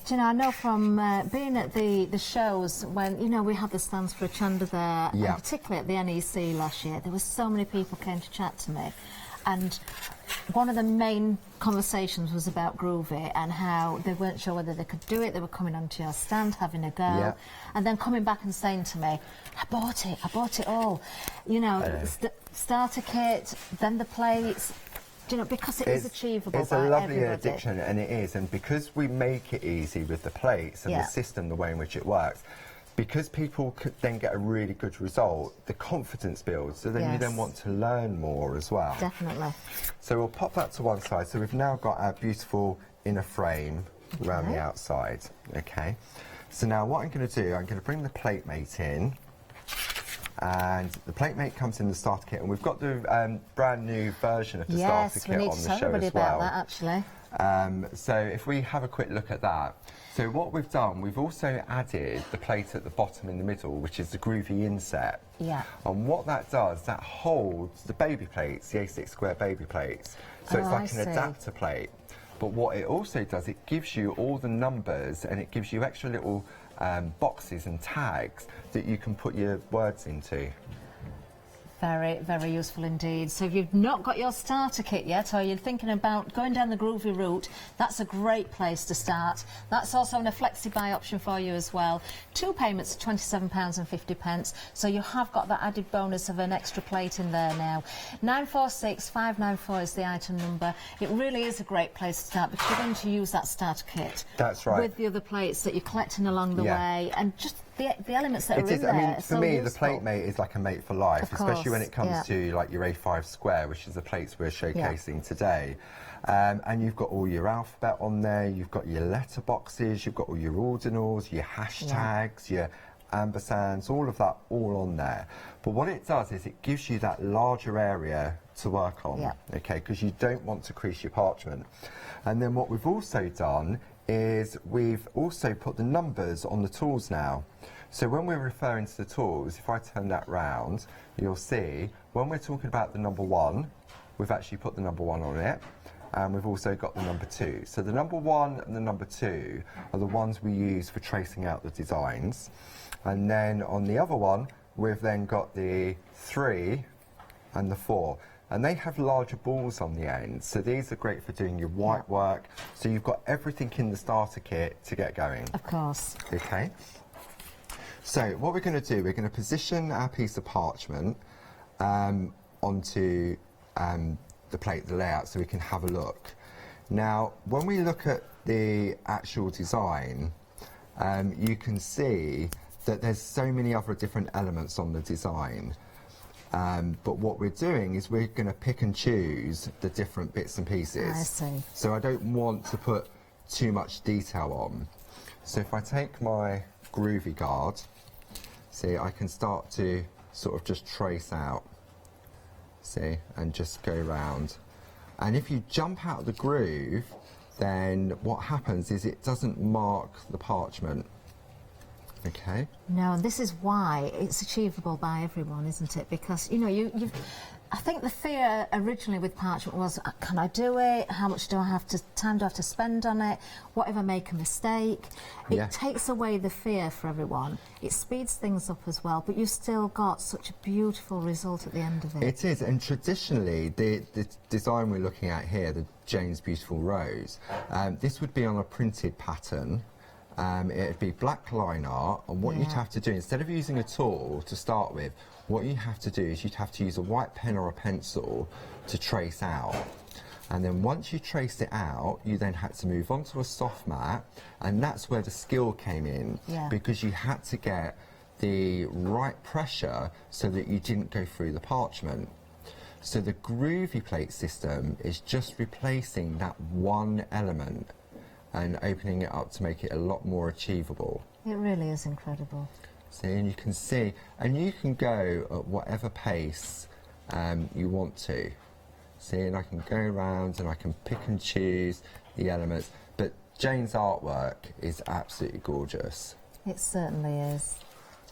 Speaker 3: Do you know, I know from being at the shows when, you know, we had the stands for Hochanda there, and particularly at the NEC last year, there were so many people came to chat to me, and one of the main conversations was about groovy and how they weren't sure whether they could do it. They were coming onto your stand, having a go, and then coming back and saying to me, I bought it all. You know, starter kit, then the plates. You know, because it is achievable.
Speaker 17: It's a lovely addiction, and it is. And because we make it easy with the plates and the system, the way in which it works, because people could then get a really good result, the confidence builds. So then you then want to learn more as well.
Speaker 3: Definitely.
Speaker 17: So we'll pop that to one side. So we've now got our beautiful inner frame around the outside. Okay. So now what I'm going to do, I'm going to bring the plate mate in. And the plate mate comes in the starter kit, and we've got the brand new version of the starter kit on the show as well.
Speaker 3: About that, actually.
Speaker 17: So if we have a quick look at that, so what we've done, we've also added the plate at the bottom in the middle, which is the groovy inset.
Speaker 3: Yeah.
Speaker 17: And what that does, that holds the baby plates, the A6 square baby plates. So it's like an adapter plate. But what it also does, it gives you all the numbers, and it gives you extra little boxes and tags that you can put your words into.
Speaker 1: Very, very useful indeed. So if you've not got your starter kit yet, or you're thinking about going down the groovy route, that's a great place to start. That's also a flexi buy option for you as well. 2 payments of £27.50, so you have got that added bonus of an extra plate in there now. 946594 is the item number. It really is a great place to start because you're going to use that starter kit.
Speaker 17: That's right.
Speaker 1: With the other plates that you're collecting along the way, and just the elements that are in
Speaker 17: there.
Speaker 1: I
Speaker 17: mean, for me, the plate mate is like a mate for life, especially when it comes to like your A5 square, which is the plates we're showcasing today. And you've got all your alphabet on there, you've got your letter boxes, you've got all your ordinals, your hashtags, your ampersands, all of that all on there. But what it does is it gives you that larger area to work on, okay, because you don't want to crease your parchment. And then what we've also done is we've also put the numbers on the tools now. So when we're referring to the tools, if I turn that round, you'll see when we're talking about the number 1, we've actually put the number 1 on it, and we've also got the number 2. So the number 1 and the number 2 are the ones we use for tracing out the designs. And then on the other one, we've then got the 3 and the 4. And they have larger balls on the end, so these are great for doing your white work. So you've got everything in the starter kit to get going.
Speaker 1: Of course.
Speaker 17: Okay. So what we're going to do, we're going to position our piece of parchment onto the plate, the layout, so we can have a look. Now, when we look at the actual design, you can see that there's so many other different elements on the design. But what we're doing is we're going to pick and choose the different bits and pieces.
Speaker 1: I see.
Speaker 17: So I don't want to put too much detail on. So if I take my groovy guard, see, I can start to sort of just trace out, see, and just go round. And if you jump out of the groove, then what happens is it doesn't mark the parchment. Okay.
Speaker 1: No, and this is why it's achievable by everyone, isn't it? Because, you know, I think the fear originally with parchment was, can I do it? How much do I have to, time do I have to spend on it? What if I make a mistake? It takes away the fear for everyone. It speeds things up as well, but you've still got such a beautiful result at the end of it.
Speaker 17: It is, and traditionally, the design we're looking at here, the Jane's Beautiful Rose, this would be on a printed pattern. It'd be black line art, and what you'd have to do, instead of using a tool to start with, what you have to do is you'd have to use a white pen or a pencil to trace out. And then once you traced it out, you then had to move on to a soft mat, and that's where the skill came in, because you had to get the right pressure so that you didn't go through the parchment. So the groovy plate system is just replacing that one element and opening it up to make it a lot more achievable.
Speaker 1: It really is incredible.
Speaker 17: See, and you can see, and you can go at whatever pace you want to. See, and I can go around and I can pick and choose the elements, but Jane's artwork is absolutely gorgeous.
Speaker 1: It certainly is.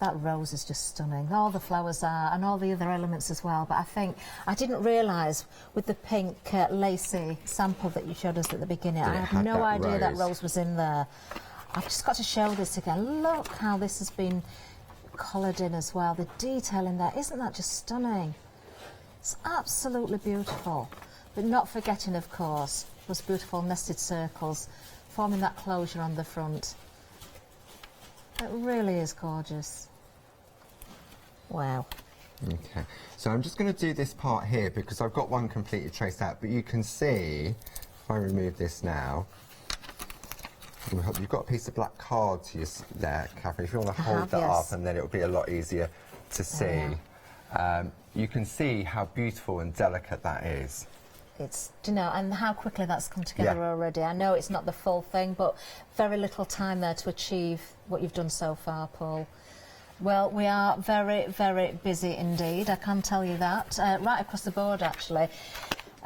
Speaker 1: That rose is just stunning. All the flowers are, and all the other elements as well. But I think I didn't realise with the pink lacy sample that you showed us at the beginning, I had no idea that rose was in there. I've just got to show this again. Look how this has been coloured in as well. The detail in there, isn't that just stunning? It's absolutely beautiful. But not forgetting, of course, those beautiful nested circles forming that closure on the front. It really is gorgeous. Wow.
Speaker 17: Okay, so I'm just going to do this part here because I've got one completely traced out, but you can see, if I remove this now, you've got a piece of black card to your there, Catherine. If you want to hold that up, and then it'll be a lot easier to see. You can see how beautiful and delicate that is.
Speaker 1: It's, you know, and how quickly that's come together already. I know it's not the full thing, but very little time there to achieve what you've done so far, Paul. Well, we are very, very busy indeed, I can tell you that. Right across the board, actually.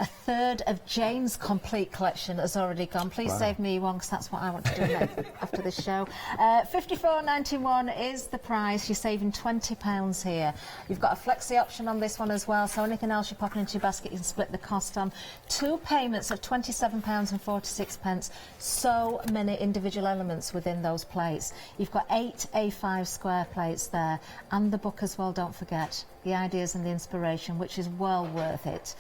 Speaker 1: A third of Jane's complete collection has already gone. Please save me one, because that's what I want to do next after this show. £54.91 is the price. You're saving £20 here. You've got a flexi option on this one as well, so anything else you're popping into your basket, you can split the cost on. 2 payments of £27.46. So many individual elements within those plates. You've got 8 A5 square plates there, and the book as well, don't forget. the ideas and the inspiration, which is well worth it.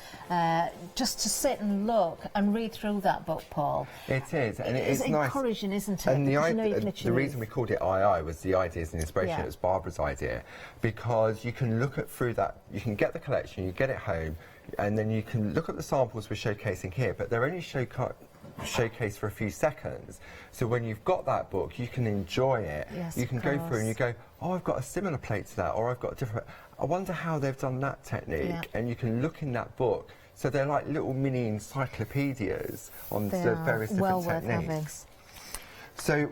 Speaker 1: Just to sit and look and read through that book, Paul.
Speaker 17: It is, and it's nice.
Speaker 1: Encouraging, isn't it?
Speaker 17: And
Speaker 1: the
Speaker 17: reason we called it II was the ideas and inspiration.
Speaker 1: Yeah.
Speaker 17: It was Barbara's idea, because you can look through that. You can get the collection, you get it home, and then you can look at the samples we're showcasing here, but they're only showcased for a few seconds. So when you've got that book, you can enjoy it.
Speaker 1: Yes,
Speaker 17: you can go through and you go, oh, I've got a similar plate to that, or I've got a different. I wonder how they've done that technique.
Speaker 1: Yeah.
Speaker 17: And you can look in that book. So they're like little mini encyclopedias on the various different techniques. So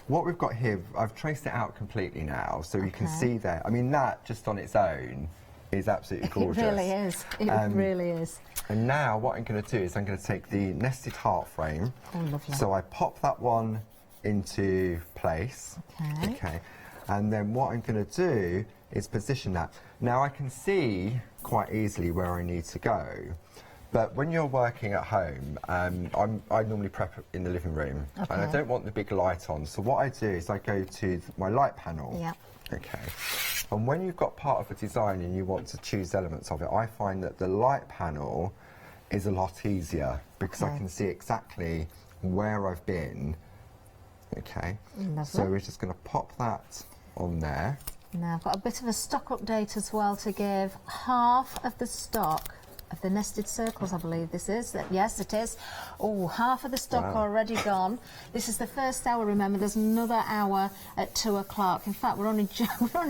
Speaker 17: what we've got here, I've traced it out completely now, so you can see there. I mean, that just on its own is absolutely gorgeous.
Speaker 1: It really is. It really is.
Speaker 17: And now what I'm going to do is I'm going to take the nested heart frame.
Speaker 1: Oh, lovely.
Speaker 17: So I pop that one into place. Okay. And then what I'm going to do is position that. Now I can see quite easily where I need to go. But when you're working at home, I normally prep in the living room. And I don't want the big light on. So what I do is I go to my light panel.
Speaker 1: Yeah.
Speaker 17: Okay. And when you've got part of a design and you want to choose elements of it, I find that the light panel is a lot easier because I can see exactly where I've been. Okay.
Speaker 1: Lovely.
Speaker 17: So we're just going to pop that on there.
Speaker 1: Now I've got a bit of a stock update as well to give. Half of the stock of the nested circles, I believe this is. Yes, it is. Oh, half of the stock already gone. This is the first hour, remember. There's another hour at 2 o'clock. In fact, we're only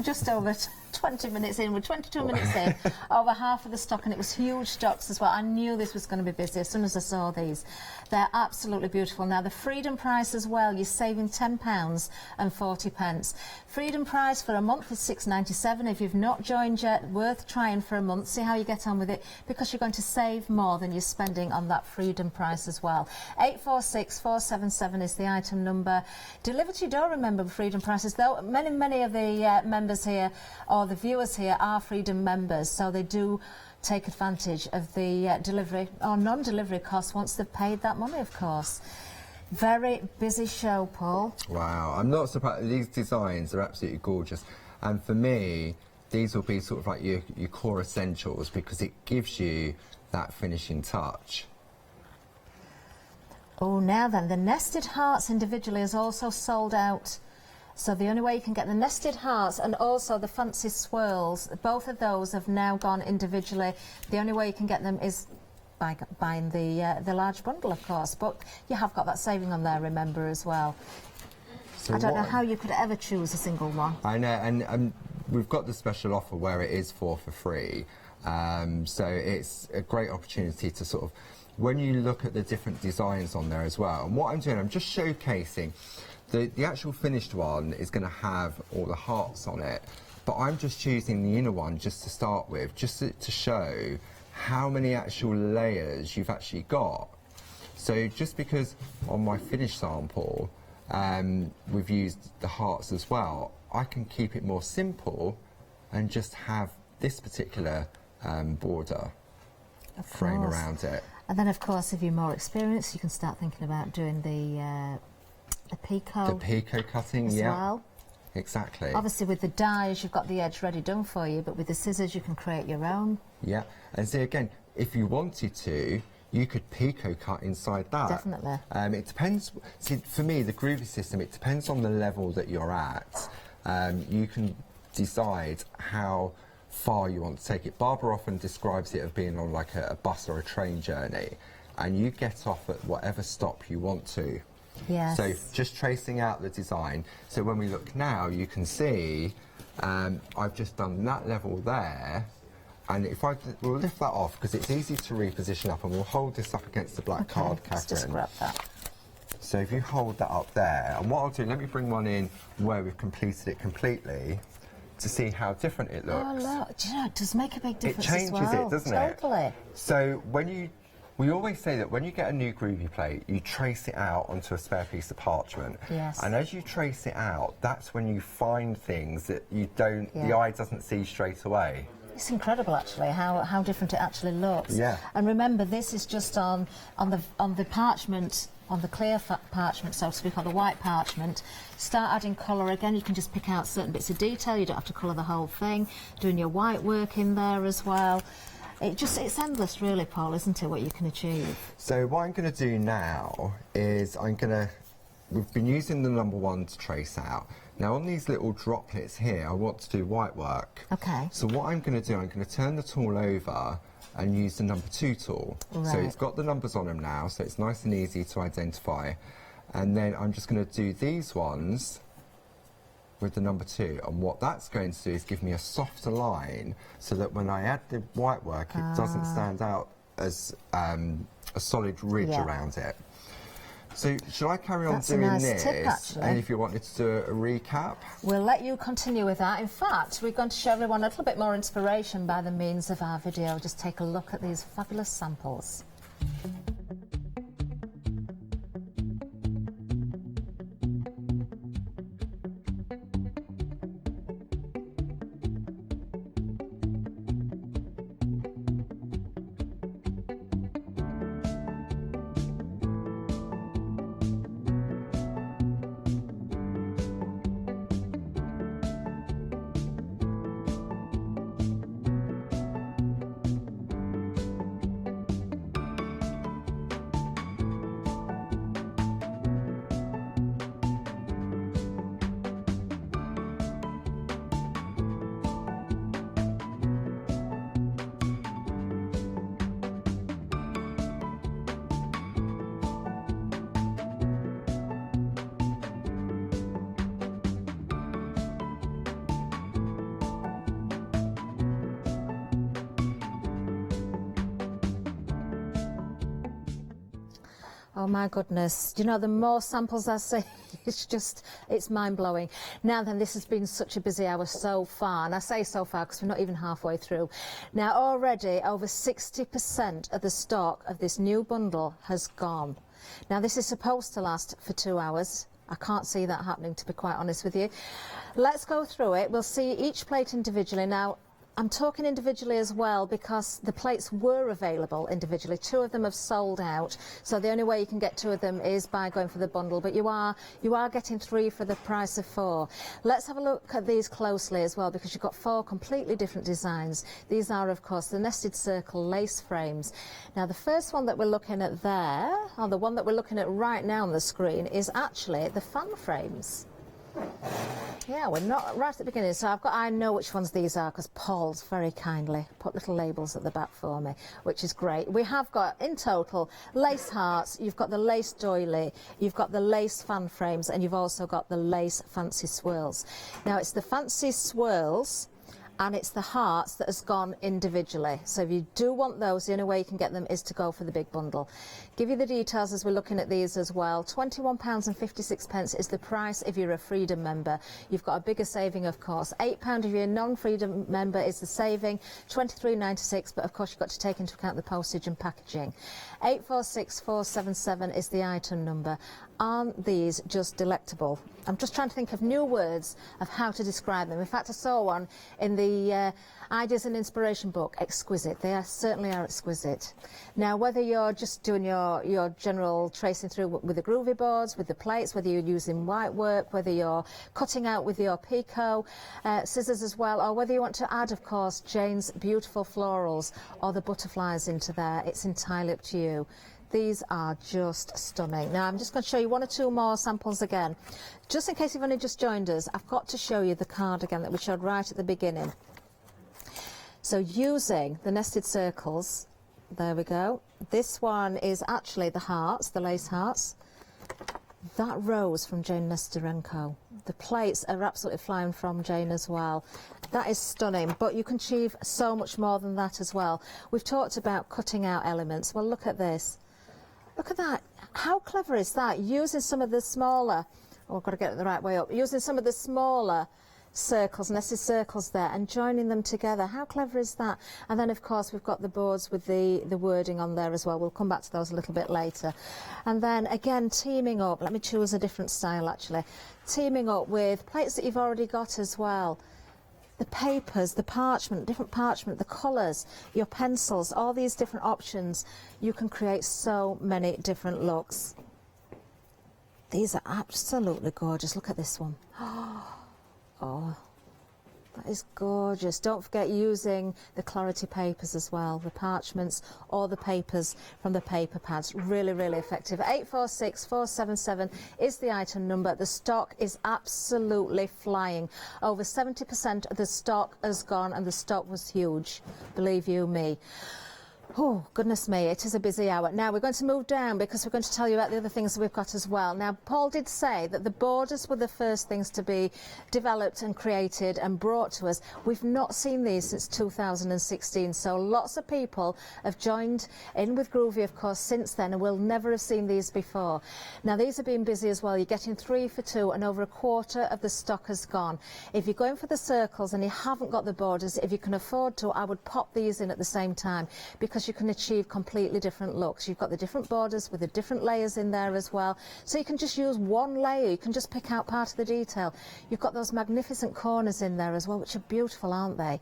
Speaker 1: just over 20 minutes in. We're 22 minutes in. Over half of the stock, and it was huge stocks as well. I knew this was going to be busy as soon as I saw these. They're absolutely beautiful. Now, the Freedom price as well, you're saving £10 and 40 pence. Freedom price for a month is £6.97. If you've not joined yet, worth trying for a month. See how you get on with it, because you're going to save more than you're spending on that Freedom price as well. 846477 is the item number. Delivered to your door, remember, Freedom prices, though many of the members here, or the viewers here, are Freedom members, so they do take advantage of the delivery or non-delivery costs once they've paid that money, of course. Very busy show, Paul.
Speaker 17: Wow, I'm not surprised. These designs are absolutely gorgeous, and for me these will be sort of like your core essentials, because it gives you that finishing touch.
Speaker 1: Oh, now then, the nested hearts individually is also sold out. So the only way you can get the nested hearts and also the fancy swirls, both of those have now gone individually. The only way you can get them is by buying the large bundle, of course. But you have got that saving on there, remember, as well. So I don't know how you could ever choose a single one.
Speaker 17: I know, and we've got the special offer where it is for free. So it's a great opportunity to sort of, when you look at the different designs on there as well. And what I'm doing, I'm just showcasing. The actual finished one is going to have all the hearts on it, but I'm just choosing the inner one just to start with, just to show how many actual layers you've actually got. So just because on my finished sample we've used the hearts as well, I can keep it more simple and just have this particular border frame around it.
Speaker 1: And then, of course, if you're more experienced, you can start thinking about doing the picot.
Speaker 17: The picot cutting,
Speaker 1: as well.
Speaker 17: Exactly.
Speaker 1: Obviously, with the dies, you've got the edge ready done for you, but with the scissors, you can create your own.
Speaker 17: Yeah, and see, again, if you wanted to, you could picot cut inside that.
Speaker 1: Definitely.
Speaker 17: It depends. See, for me, the groovy system, it depends on the level that you're at. You can decide how far you want to take it. Barbara often describes it as being on like a bus or a train journey, and you get off at whatever stop you want to.
Speaker 1: Yes.
Speaker 17: So just tracing out the design. So when we look now, you can see I've just done that level there. And if we'll lift that off, because it's easy to reposition up, and we'll hold this up against the black card, Catherine.
Speaker 1: Let's just grab that.
Speaker 17: So if you hold that up there, and what I'll do, let me bring one in where we've completed it completely to see how different it looks.
Speaker 1: Oh, look, do you know, it does make a big difference.
Speaker 17: It changes
Speaker 1: as well.
Speaker 17: it, doesn't it?
Speaker 1: Totally.
Speaker 17: So we always say that when you get a new groovy plate, you trace it out onto a spare piece of parchment.
Speaker 1: Yes.
Speaker 17: And as you trace it out, that's when you find things that you don't, the eye doesn't see straight away.
Speaker 1: It's incredible, actually, how different it actually looks.
Speaker 17: Yeah.
Speaker 1: And remember, this is just on the parchment on the clear parchment, so to speak, on the white parchment. Start adding colour. Again, you can just pick out certain bits of detail. You don't have to colour the whole thing. Doing your white work in there as well. It's endless really, Paul, isn't it, what you can achieve?
Speaker 17: So what I'm going to do now is we've been using the number 1 to trace out. Now on these little droplets here, I want to do white work.
Speaker 1: Okay.
Speaker 17: So what I'm going to do, I'm going to turn the tool over and use the number 2 tool.
Speaker 1: Right.
Speaker 17: So it's got the numbers on them now, so it's nice and easy to identify. And then I'm just going to do these ones with the number 2, and what that's going to do is give me a softer line so that when I add the white work it doesn't stand out as a solid ridge around it. So should I carry on doing this?
Speaker 1: Tip, actually.
Speaker 17: And if you wanted to do a recap?
Speaker 1: We'll let you continue with that. In fact, we're going to show everyone a little bit more inspiration by the means of our video. Just take a look at these fabulous samples. Oh my goodness, do you know, the more samples I see, it's mind-blowing. Now then, this has been such a busy hour so far, and I say so far because we're not even halfway through. Now already over 60% of the stock of this new bundle has gone. Now this is supposed to last for 2 hours. I can't see that happening, to be quite honest with you. Let's go through it. We'll see each plate individually. Now, I'm talking individually as well because the plates were available individually. 2 of them have sold out, so the only way you can get 2 of them is by going for the bundle, but you are getting 3 for the price of 4. Let's have a look at these closely as well, because you've got 4 completely different designs. These are, of course, the nested circle lace frames. Now the first one that we're looking at there, or the one that we're looking at right now on the screen, is actually the fan frames. Yeah, we're not right at the beginning, so I know which ones these are because Paul's very kindly put little labels at the back for me, which is great. We have got, in total, lace hearts, you've got the lace doily, you've got the lace fan frames, and you've also got the lace fancy swirls. Now, it's the fancy swirls and it's the hearts that has gone individually. So if you do want those, the only way you can get them is to go for the big bundle. Give you the details as we're looking at these as well. £21.56 is the price if you're a Freedom member. You've got a bigger saving, of course. £8 if you're a non-Freedom member is the saving, £23.96, but of course you've got to take into account the postage and packaging. 846477 is the item number. Aren't these just delectable? I'm just trying to think of new words of how to describe them. In fact, I saw one in the Ideas and Inspiration book, exquisite. They certainly are exquisite. Now, whether you're just doing your general tracing through with the groovy boards, with the plates, whether you're using white work, whether you're cutting out with your picot scissors as well, or whether you want to add, of course, Jane's beautiful florals or the butterflies into there, it's entirely up to you. These are just stunning. Now, I'm just going to show you 1 or 2 more samples again. Just in case you've only just joined us, I've got to show you the card again that we showed right at the beginning. So using the nested circles, there we go. This one is actually the hearts, the lace hearts. That rose from Jane Nesterenko. The plates are absolutely flying from Jane as well. That is stunning, but you can achieve so much more than that as well. We've talked about cutting out elements. Well, look at this. Look at that. How clever is that? Using some of the smaller, oh, I've got to get it the right way up, using some of the smaller circles, nested circles there, and joining them together. How clever is that? And then, of course, we've got the boards with the wording on there as well. We'll come back to those a little bit later. And then, again, teaming up. Let me choose a different style, actually. Teaming up with plates that you've already got as well. The papers, the parchment, different parchment, the colours, your pencils, all these different options. You can create so many different looks.
Speaker 3: These are absolutely gorgeous. Look at this one. Oh, that is gorgeous. Don't forget using the clarity papers as well, the parchments or the papers from the paper pads. Really, really effective. 846477 is the item number. The stock is absolutely flying. Over 70% of the stock has gone, and the stock was huge, believe you me. Oh, goodness me, it is a busy hour. Now, we're going to move down because we're going to tell you about the other things that we've got as well. Now, Paul did say that the borders were the first things to be developed and created and brought to us. We've not seen these since 2016, so lots of people have joined in with Groovy, of course, since then, and will never have seen these before. Now, these have been busy as well. You're getting 3 for 2, and over a quarter of the stock has gone. If you're going for the circles and you haven't got the borders, if you can afford to, I would pop these in at the same time, because you can achieve completely different looks. You've got the different borders with the different layers in there as well, so you can just use one layer. You can just pick out part of the detail. You've got those magnificent corners in there as well, which are beautiful, aren't they?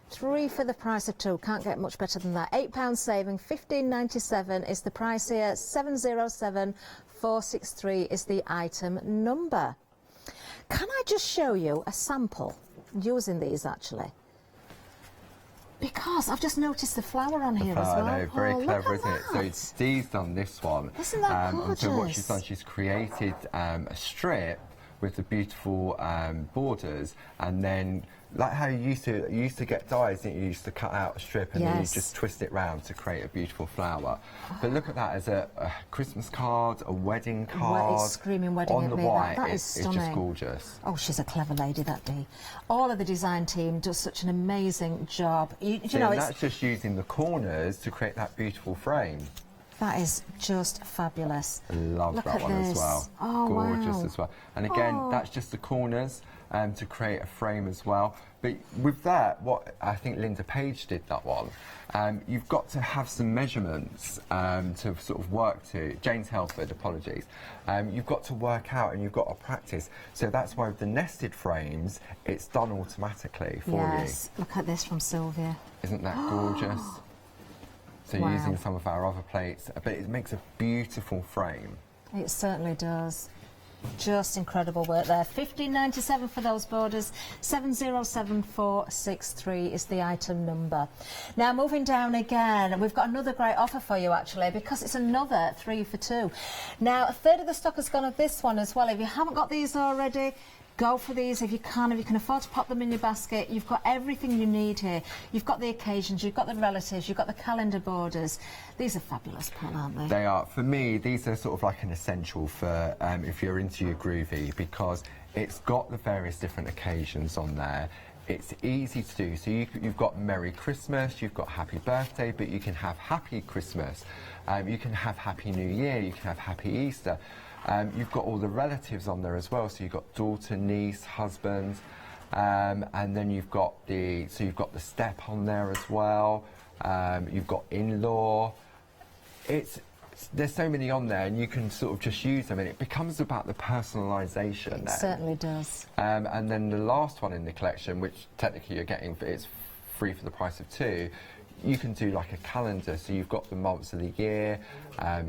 Speaker 3: 3 for the price of 2. Can't get much better than that. £8 saving. £15.97 is the price here. 707463 is the item number. Can I just show you a sample using these actually? Because I've just noticed the flower on here as well.
Speaker 17: No, very clever, isn't it?
Speaker 3: That.
Speaker 17: So Dee's done this one.
Speaker 3: Isn't that gorgeous?
Speaker 17: And so what she's done, she's created a strip with the beautiful borders, and then like how you used to get dyes, didn't you? You used to cut out a strip and then you just twist it round to create a beautiful flower. But look at that as a Christmas card, a wedding card.
Speaker 3: It's screaming wedding
Speaker 17: on
Speaker 3: at
Speaker 17: the
Speaker 3: me.
Speaker 17: white.
Speaker 3: That is stunning.
Speaker 17: It's just gorgeous.
Speaker 3: Oh, she's a clever lady, that Dee. All of the design team does such an amazing job. You know,
Speaker 17: that's just using the corners to create that beautiful frame.
Speaker 3: That is just fabulous.
Speaker 17: I love
Speaker 3: Look
Speaker 17: that
Speaker 3: at
Speaker 17: one
Speaker 3: this.
Speaker 17: as well.
Speaker 3: Oh,
Speaker 17: gorgeous
Speaker 3: wow.
Speaker 17: as well. And again, that's just the corners to create a frame as well. But with that, what I think Linda Page did that one, you've got to have some measurements to sort of work to. James Helford, apologies. You've got to work out and you've got to practice. So that's why with the nested frames, it's done automatically for you.
Speaker 3: Yes, look at this from Sylvia.
Speaker 17: Isn't that gorgeous? So
Speaker 3: Wow.
Speaker 17: using some of our other plates, but it makes a beautiful frame.
Speaker 3: It certainly does. Just incredible work there. £15.97 for those borders. 707463 is the item number. Now moving down again, we've got another great offer for you actually, because it's another 3 for 2. Now a third of the stock has gone of this one as well. If you haven't got these already, go for these if you can afford to pop them in your basket. You've got everything you need here. You've got the occasions, you've got the relatives, you've got the calendar borders. These are fabulous, Paul, aren't they?
Speaker 17: They are. For me, these are sort of like an essential for if you're into your groovy, because it's got the various different occasions on there. It's easy to do. So you've got Merry Christmas, you've got Happy Birthday, but you can have Happy Christmas. You can have Happy New Year, you can have Happy Easter. You've got all the relatives on there as well, so you've got daughter, niece, husband, and then you've got the step on there as well. You've got in-law. There's so many on there, and you can sort of just use them, and it becomes about the personalisation.
Speaker 3: It certainly does.
Speaker 17: And then the last one in the collection, which technically you're getting, it's free for the price of 2. You can do like a calendar, so you've got the months of the year,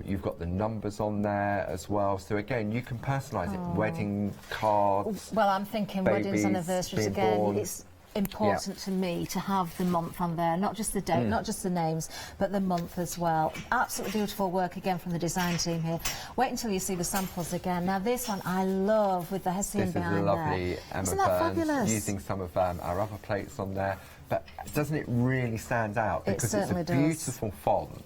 Speaker 17: you've got the numbers on there as well. So again, you can personalise it. Wedding cards.
Speaker 3: Well, I'm thinking weddings, anniversaries again.
Speaker 17: Born.
Speaker 3: It's important to me to have the month on there, not just the date, not just the names, but the month as well. Absolutely beautiful work again from the design team here. Wait until you see the samples again. Now this one I love with the Hessian behind there.
Speaker 17: This is lovely Emma
Speaker 3: Isn't that
Speaker 17: Burns
Speaker 3: fabulous?
Speaker 17: using some of our other plates on there. But doesn't it really stand out? Because it's a beautiful font.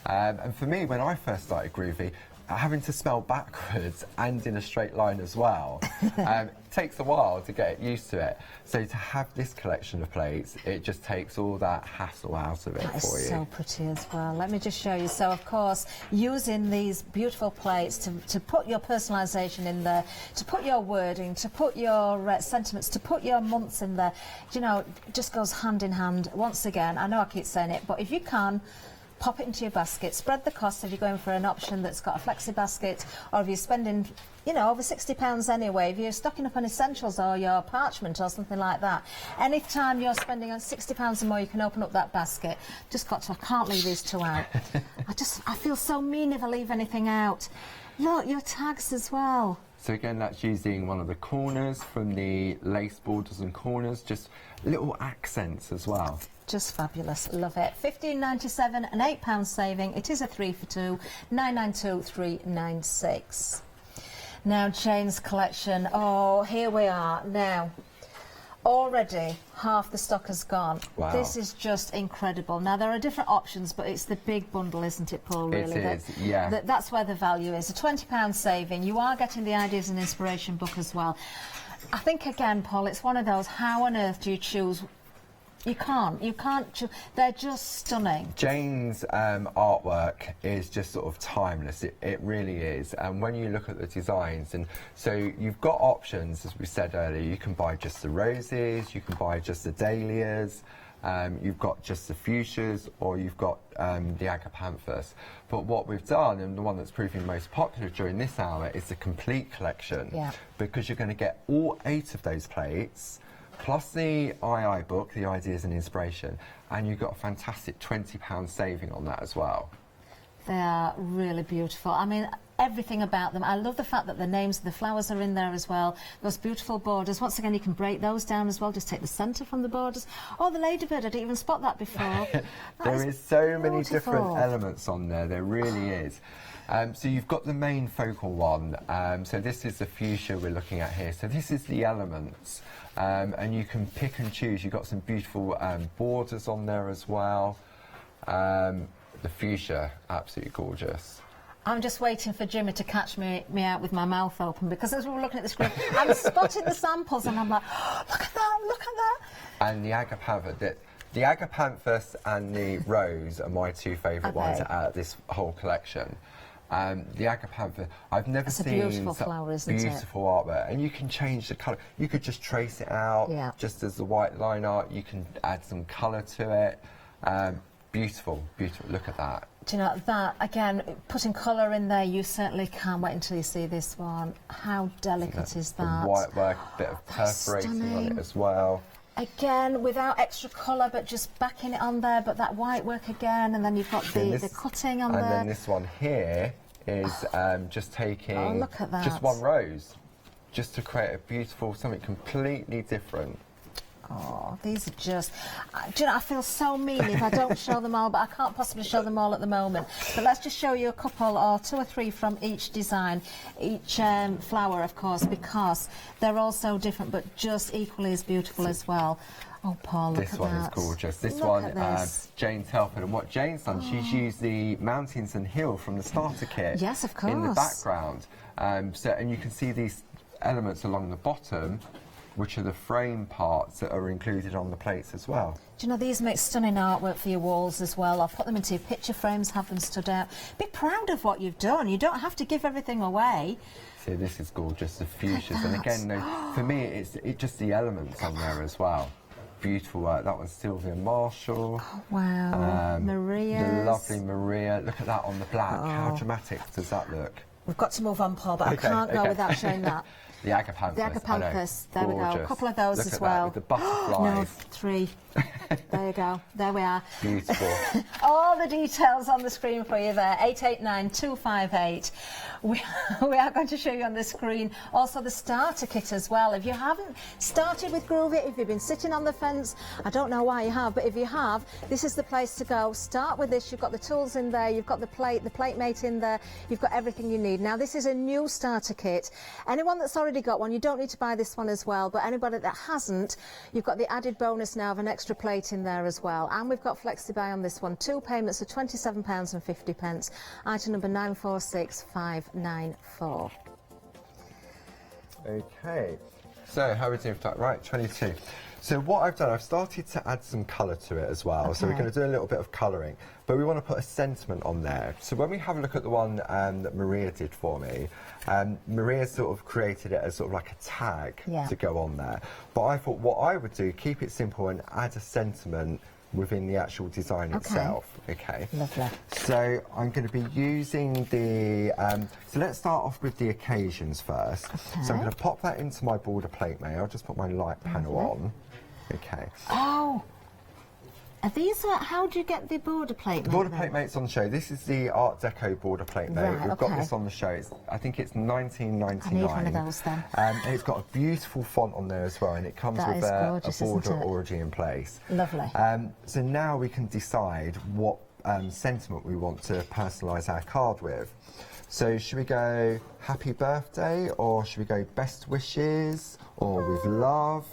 Speaker 17: And for me, when I first started Groovy, having to spell backwards and in a straight line as well, takes a while to get used to it. So to have this collection of plates, it just takes all that hassle out of it
Speaker 3: that
Speaker 17: for you.
Speaker 3: That is so pretty as well. Let me just show you. So, of course, using these beautiful plates to put your personalisation in there, to put your wording, to put your sentiments, to put your months in there, you know, it just goes hand in hand. Once again, I know I keep saying it, but if you can, pop it into your basket, spread the cost if you're going for an option that's got a flexi basket, or if you're spending, you know, over £60 anyway, if you're stocking up on essentials or your parchment or something like that. Anytime you're spending on £60 or more, you can open up that basket. I can't leave these 2 out. I feel so mean if I leave anything out. Look, your tags as well.
Speaker 17: So again, that's using one of the corners from the lace borders and corners, just little accents as well.
Speaker 3: Just fabulous, love it. £15.97 and £8 saving. It is a 3 for 2, 992 396. Now Jane's collection. Oh, here we are now. Already half the stock has gone.
Speaker 17: Wow.
Speaker 3: This is just incredible. Now there are different options, but it's the big bundle, isn't it, Paul? Really,
Speaker 17: it is, yeah.
Speaker 3: That's where the value is. A £20 saving. You are getting the Ideas and Inspiration book as well. I think again, Paul, it's one of those. How on earth do you choose? You can't. They're just stunning.
Speaker 17: Jane's artwork is just sort of timeless. It really is. And when you look at the designs, and so you've got options, as we said earlier. You can buy just the roses, you can buy just the dahlias, you've got just the fuchsias, or you've got the agapanthus. But what we've done, and the one that's proving most popular during this hour, is the complete collection.
Speaker 3: Yeah.
Speaker 17: Because you're going to get all 8 of those plates, plus the II book, the Ideas and Inspiration, and you've got a fantastic £20 saving on that as well.
Speaker 3: They are really beautiful. I mean, everything about them. I love the fact that the names of the flowers are in there as well. Those beautiful borders. Once again, you can break those down as well. Just take the centre from the borders. Oh, the ladybird, I didn't even spot that before.
Speaker 17: There is so many different elements on there. There really is. So you've got the main focal one. So this is the fuchsia we're looking at here. So this is the elements. And you can pick and choose. You've got some beautiful borders on there as well. The fuchsia, absolutely gorgeous.
Speaker 3: I'm just waiting for Jimmy to catch me out with my mouth open, because as we were looking at the screen, I'm spotting the samples and I'm like, oh, look at that, look at that.
Speaker 17: And the agapanthus, the agapanthus and the rose are my 2 favourite ones out of this whole collection. The agapanthus, I've never seen
Speaker 3: a beautiful flower, isn't it?
Speaker 17: Beautiful artwork, and you can change the colour. You could just trace it out, just as the white line art. You can add some colour to it. Beautiful, beautiful. Look at that.
Speaker 3: Do you know that again? Putting colour in there, you certainly can't wait until you see this one. How delicate is that?
Speaker 17: The white work, a bit of perforating on it as well.
Speaker 3: Again, without extra colour, but just backing it on there. But that white work again, and then you've got the cutting on there.
Speaker 17: And then this one here is just taking
Speaker 3: look at that.
Speaker 17: Just one rose, just to create a beautiful, something completely different.
Speaker 3: Oh, these are just... do you know, I feel so mean if I don't show them all, but I can't possibly show them all at the moment. But let's just show you a couple, or 2 or 3 from each design, each flower, of course, because they're all so different, but just equally as beautiful as well. Oh, Paul, look at that.
Speaker 17: This one is gorgeous. This one, Jane Telford, and what Jane's done, she's used the mountains and hill from the starter kit.
Speaker 3: Yes, of course.
Speaker 17: In the background. And you can see these elements along the bottom, which are the frame parts that are included on the plates as well.
Speaker 3: Do you know, these make stunning artwork for your walls as well. I'll put them into your picture frames, have them stood out. Be proud of what you've done. You don't have to give everything away.
Speaker 17: See, this is gorgeous, the fuchsias. And again, for me, it's just the elements on there as well. Beautiful work. That was Sylvia Marshall.
Speaker 3: Oh, wow. Maria.
Speaker 17: The lovely Maria. Look at that on the black. How dramatic does that look?
Speaker 3: We've got to move on, Paul, but I can't go without showing that.
Speaker 17: The agapanthus.
Speaker 3: The agapanthus. There we go. A couple of those
Speaker 17: as
Speaker 3: well.
Speaker 17: With the butterflies.
Speaker 3: No, 3. There you go. There we are.
Speaker 17: Beautiful.
Speaker 3: All the details on the screen for you there. 889258. We are going to show you on the screen also the starter kit as well. If you haven't started with Groove It, if you've been sitting on the fence, I don't know why you have, but if you have, this is the place to go. Start with this. You've got the tools in there. You've got the plate mate in there. You've got everything you need. Now, this is a new starter kit. Anyone that's already got one, you don't need to buy this one as well, but anybody that hasn't, you've got the added bonus now of an extra plate in there as well. And we've got FlexiBuy on this one. 2 payments of £27.50. Item number 946594.
Speaker 17: Okay, so how are we doing for that? Right, 22. So what I've done, I've started to add some colour to it as well. Okay. So we're going to do a little bit of colouring, but we want to put a sentiment on there. So when we have a look at the one that Maria did for me, Maria sort of created it as sort of like a tag to go on there. But I thought what I would do, keep it simple and add a sentiment within the actual design itself. Okay.
Speaker 3: Lovely.
Speaker 17: So I'm going to be using the... so let's start off with the occasions first. Okay. So I'm going to pop that into my border plate, May. I'll just put my light panel on. Okay.
Speaker 3: Oh! Are these, how do you get the border plate mate?
Speaker 17: Border plate mate's on the show. This is the Art Deco border plate mate.
Speaker 3: Right,
Speaker 17: We've got this on the show. I think it's $19.99.
Speaker 3: I need one of those then.
Speaker 17: It's got a beautiful font on there as well, and it comes with
Speaker 3: gorgeous,
Speaker 17: a border already in place.
Speaker 3: Lovely.
Speaker 17: So now we can decide what sentiment we want to personalise our card with. So should we go happy birthday, or should we go best wishes, or with love?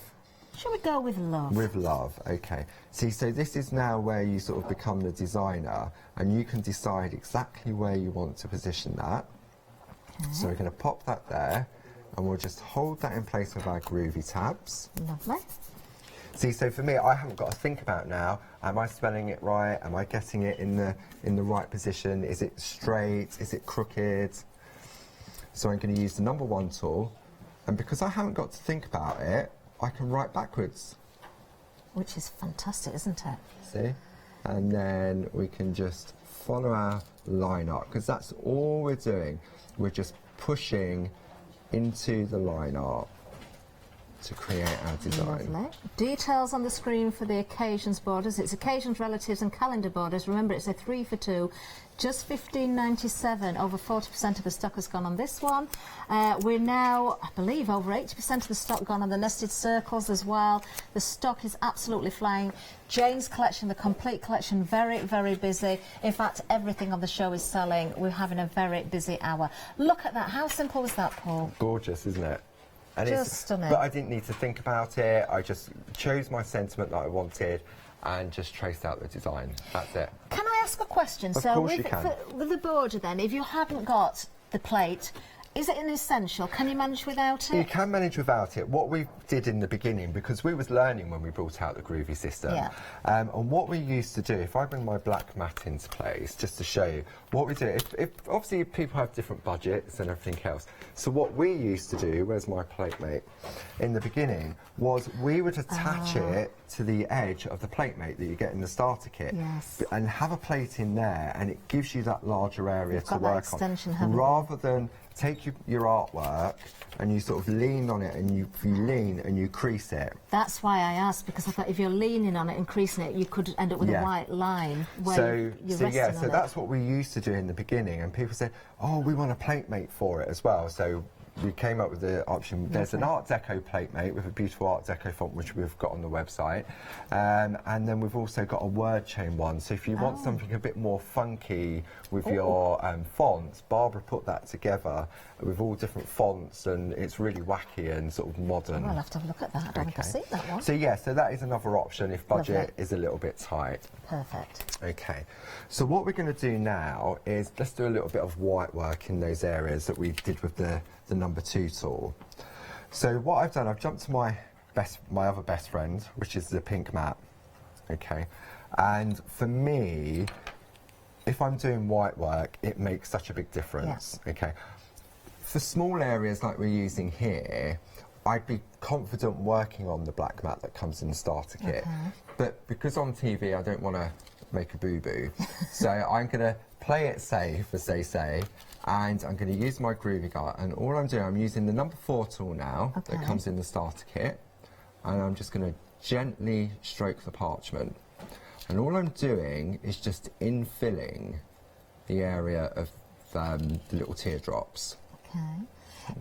Speaker 3: Shall we go with love?
Speaker 17: With love, okay. See, so this is now where you sort of become the designer, and you can decide exactly where you want to position that. Okay. So we're going to pop that there, and we'll just hold that in place with our groovy tabs.
Speaker 3: Lovely.
Speaker 17: See, so for me, I haven't got to think about now, am I spelling it right? Am I getting it in the right position? Is it straight? Is it crooked? So I'm going to use the number 1 tool, and because I haven't got to think about it, I can write backwards.
Speaker 3: Which is fantastic, isn't it?
Speaker 17: See? And then we can just follow our line art, because that's all we're doing. We're just pushing into the line art to create our design.
Speaker 3: Lovely. Details on the screen for the occasions borders. It's occasions, relatives and calendar borders. Remember, it's a 3 for 2. Just $15.97. Over 40% of the stock has gone on this one. We're now, I believe, over 80% of the stock gone on the nested circles as well. The stock is absolutely flying. Jane's collection, the complete collection, very, very busy. In fact, everything on the show is selling. We're having a very busy hour. Look at that. How simple was that, Paul?
Speaker 17: Gorgeous, isn't it? And
Speaker 3: just stunning.
Speaker 17: But I didn't need to think about it. I just chose my sentiment that I wanted and just traced out the design. That's it.
Speaker 3: Can I ask a question?
Speaker 17: Of course you can.
Speaker 3: With the border then, if you haven't got the plate, is it an essential? Can you manage without it?
Speaker 17: You can manage without it. What we did in the beginning, because we was learning when we brought out the groovy system, and what we used to do, if I bring my black mat into place, just to show you, what we do, if obviously people have different budgets and everything else, so what we used to do, where's my plate mate, in the beginning, was we would attach it to the edge of the plate mate that you get in the starter kit, and have a plate in there, and it gives you that larger area to work on, rather than take your artwork and you sort of lean on it, and you lean and you crease it.
Speaker 3: That's why I asked, because I thought if you're leaning on it and creasing it, you could end up with a white line where you're resting on it.
Speaker 17: That's what we used to do in the beginning, and people said, oh, we want a plate mate for it as well. So we came up with the option. There's an Art Deco plate mate with a beautiful Art Deco font, which we've got on the website, and then we've also got a word chain one. So if you want something a bit more funky with your fonts, Barbara put that together with all different fonts, and it's really wacky and sort of modern.
Speaker 3: I'll have to have a look at that. I don't think I've seen that one.
Speaker 17: So yeah, so that is another option if budget is a little bit tight.
Speaker 3: Perfect.
Speaker 17: Okay, so what we're going to do now is let's do a little bit of white work in those areas that we did with the number 2 tool. So what I've done, I've jumped to my other best friend, which is the pink mat. Okay, and for me, if I'm doing white work, it makes such a big difference. Okay, for small areas like we're using here, I'd be confident working on the black mat that comes in the starter kit. But because on TV I don't want to make a boo-boo, so I'm going to play it safe, as they say, and I'm going to use my groovy guide, and all I'm doing, I'm using the number 4 tool now that comes in the starter kit, and I'm just going to gently stroke the parchment. And all I'm doing is just infilling the area of the little teardrops.
Speaker 3: Okay.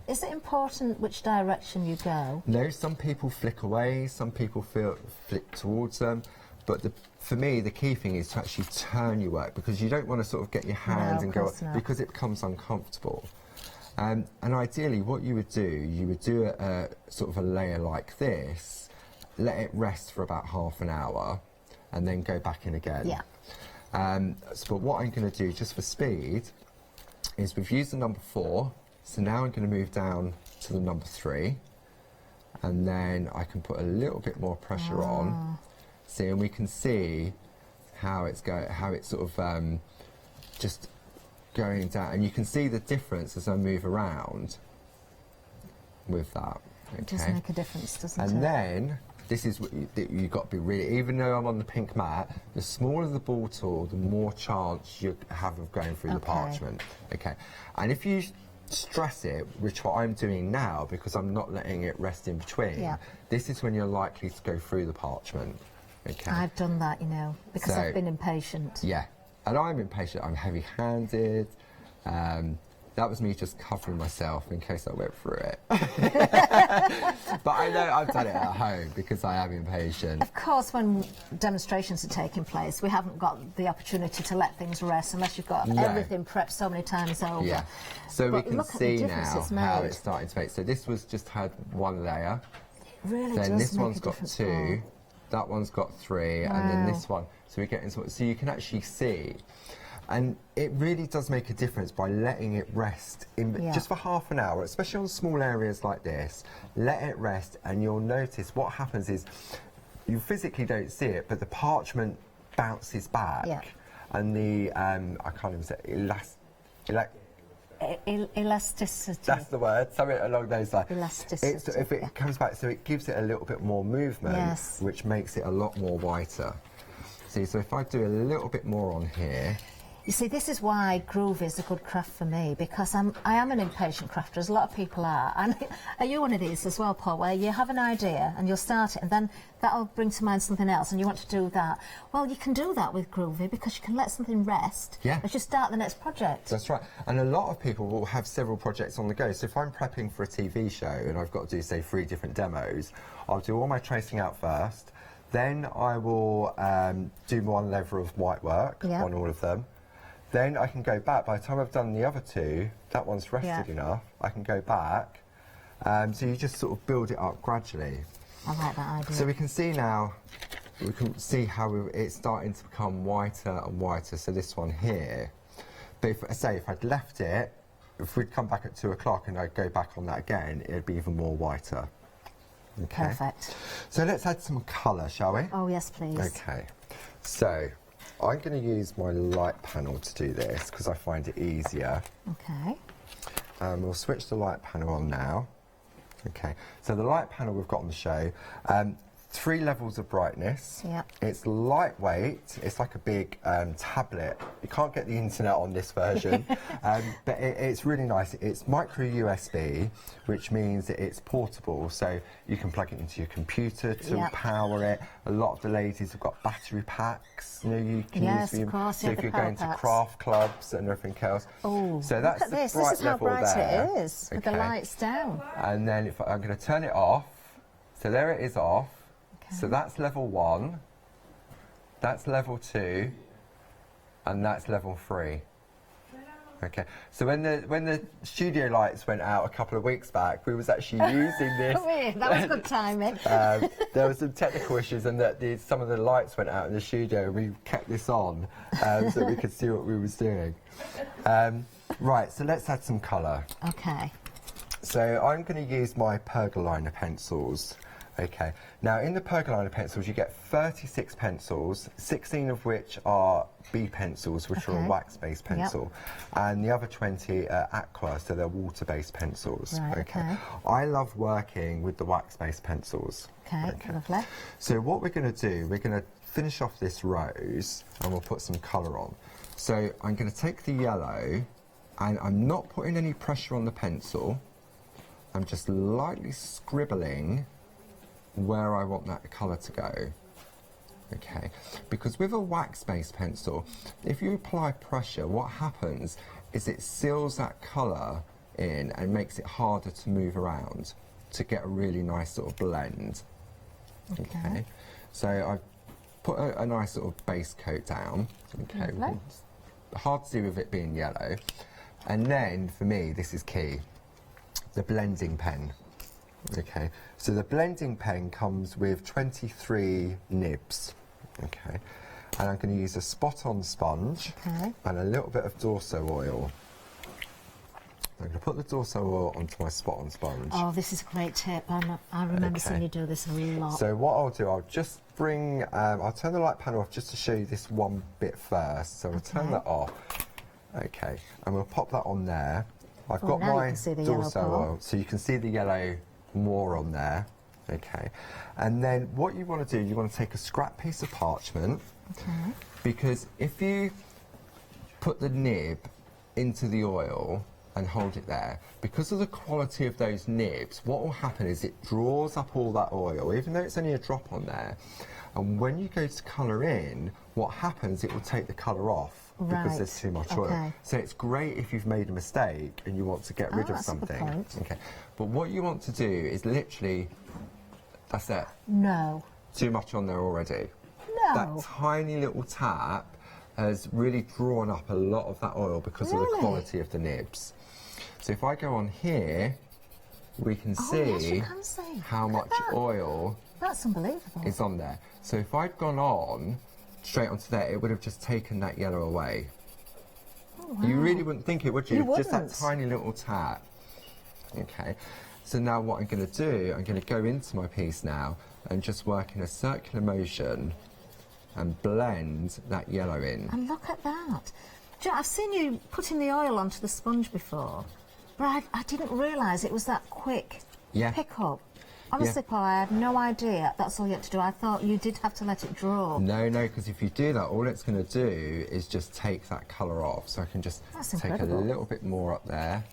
Speaker 3: Is it important which direction you go?
Speaker 17: No, some people flick away, some people flick towards them, but for me the key thing is to actually turn your work, because you don't want to sort of get your hands and go, because it becomes uncomfortable. And ideally what you would do a sort of a layer like this, let it rest for about half an hour, and then go back in again. But what I'm going to do, just for speed, is we've used the number 4, so now I'm going to move down to the number 3, and then I can put a little bit more pressure on. See, and we can see how it's sort of just going down, and you can see the difference as I move around with that. Okay.
Speaker 3: It does make a difference, doesn't it?
Speaker 17: And then this is what you've got to be really, even though I'm on the pink mat, the smaller the ball tool, the more chance you have of going through the parchment. Okay, and if you stress it, which what I'm doing now, because I'm not letting it rest in between, this is when you're likely to go through the parchment. Okay.
Speaker 3: I've done that, you know, because I've been impatient.
Speaker 17: Yeah, and I'm impatient. I'm heavy-handed. That was me just covering myself in case I went through it. But I know I've done it at home because I am impatient.
Speaker 3: Of course, when demonstrations are taking place, we haven't got the opportunity to let things rest unless you've got everything prepped so many times over.
Speaker 17: Yeah, so
Speaker 3: but
Speaker 17: we can see now how it's starting to make. So this was just had one layer.
Speaker 3: It really
Speaker 17: then
Speaker 3: does
Speaker 17: this
Speaker 3: make
Speaker 17: one's
Speaker 3: a
Speaker 17: got
Speaker 3: difference,
Speaker 17: two, that one's got three, and then this one. So we get into so you can actually see. And it really does make a difference by letting it rest in just for half an hour, especially on small areas like this. Let it rest and you'll notice what happens is you physically don't see it, but the parchment bounces back and the, I can't even say,
Speaker 3: elasticity.
Speaker 17: That's the word, something along those lines.
Speaker 3: Elasticity.
Speaker 17: If it comes back, so it gives it a little bit more movement, which makes it a lot more whiter. See, so if I do a little bit more on here,
Speaker 3: you see, this is why groove is a good craft for me, because I am an impatient crafter, as a lot of people are. And are you one of these as well, Paul, where you have an idea and you'll start it and then that'll bring to mind something else and you want to do that? Well, you can do that with groovy because you can let something rest as you start the next project.
Speaker 17: That's right. And a lot of people will have several projects on the go. So if I'm prepping for a TV show and I've got to do, say, 3 different demos, I'll do all my tracing out first. Then I will do one level of white work on all of them. Then I can go back. By the time I've done the other 2, that one's rested enough, I can go back. So you just sort of build it up gradually.
Speaker 3: I like that idea.
Speaker 17: So we can see now, we can see how it's starting to become whiter and whiter. So this one here. But if I'd left it, if we'd come back at 2 o'clock and I'd go back on that again, it'd be even more whiter. Okay.
Speaker 3: Perfect.
Speaker 17: So let's add some colour, shall we?
Speaker 3: Oh, yes, please.
Speaker 17: Okay. So I'm going to use my light panel to do this because I find it easier.
Speaker 3: Okay.
Speaker 17: We'll switch the light panel on now. Okay. So the light panel we've got on the show, 3 levels of brightness.
Speaker 3: Yeah.
Speaker 17: It's lightweight. It's like a big tablet. You can't get the internet on this version, but it's really nice. It's micro USB, which means that it's portable, so you can plug it into your computer to power it. A lot of the ladies have got battery packs. You know, you can use for
Speaker 3: of course.
Speaker 17: so if you're going to craft clubs and everything else.
Speaker 3: Oh,
Speaker 17: so that's
Speaker 3: look at this.
Speaker 17: bright
Speaker 3: This is how
Speaker 17: level
Speaker 3: bright
Speaker 17: there.
Speaker 3: it is with the lights down.
Speaker 17: And then if I'm going to turn it off, so there it is off. So that's level 1, that's level 2, and that's level 3. Okay. So when the studio lights went out a couple of weeks back, we was actually using this.
Speaker 3: That was good timing.
Speaker 17: There were some technical issues, and that some of the lights went out in the studio. We kept this on so we could see what we was doing. Right. So let's add some colour.
Speaker 3: Okay.
Speaker 17: So I'm going to use my pergoliner pencils. Okay, now in the pergoliner pencils you get 36 pencils, 16 of which are B pencils, which are a wax-based pencil, and the other 20 are aqua, so they're water-based pencils.
Speaker 3: Right, okay.
Speaker 17: I love working with the wax-based pencils.
Speaker 3: Okay, lovely.
Speaker 17: So what we're going to do, we're going to finish off this rose and we'll put some colour on. So I'm going to take the yellow, and I'm not putting any pressure on the pencil, I'm just lightly scribbling where I want that colour to go. Okay, because with a wax-based pencil, if you apply pressure, what happens is it seals that colour in and makes it harder to move around to get a really nice sort of blend. Okay, so I've put a nice sort of base coat down. Okay, hard to do with it being yellow. And then, for me, this is key, the blending pen. Okay, so the blending pen comes with 23 nibs, okay, and I'm going to use a spot-on sponge and a little bit of Dorso oil. I'm going to put the Dorso oil onto my spot-on sponge.
Speaker 3: Oh, this is a great tip. I remember seeing you do this a lot.
Speaker 17: So what I'll do, I'll just bring, I'll turn the light panel off just to show you this one bit first. So I'll turn that off. Okay, and we'll pop that on there. I've got my Dorso oil, so you can see the yellow more on there. Okay, and then what you want to do, you want to take a scrap piece of parchment, because if you put the nib into the oil, and hold it there. Because of the quality of those nibs, what will happen is it draws up all that oil, even though it's only a drop on there. And when you go to colour in, what happens, it will take the colour off because there's too much oil. So it's great if you've made a mistake and you want to get rid of something. Okay. But what you want to do is literally, that's it.
Speaker 3: No.
Speaker 17: Too much on there already.
Speaker 3: No.
Speaker 17: That tiny little tap has really drawn up a lot of that oil because of the quality of the nibs. So if I go on here, we can see how much oil is on there. So if I'd gone on straight onto there, it would have just taken that yellow away. Oh, wow. You really wouldn't think it, would you? Just that tiny little tap. Okay. So now what I'm going to do, I'm going to go into my piece now and just work in a circular motion and blend that yellow in.
Speaker 3: And look at that. I've seen you putting the oil onto the sponge before, but I didn't realise it was that quick pick-up. Honestly, Paul, I had no idea that's all you had to do. I thought you did have to let it draw.
Speaker 17: No, because if you do that, all it's going to do is just take that colour off. So I can just take a little bit more up there.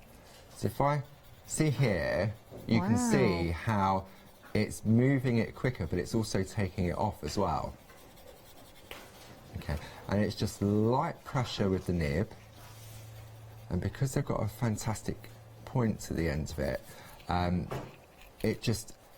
Speaker 17: So if I see here, you can see how it's moving it quicker, but it's also taking it off as well. Okay, and it's just light pressure with the nib, and because they've got a fantastic point to the end of it,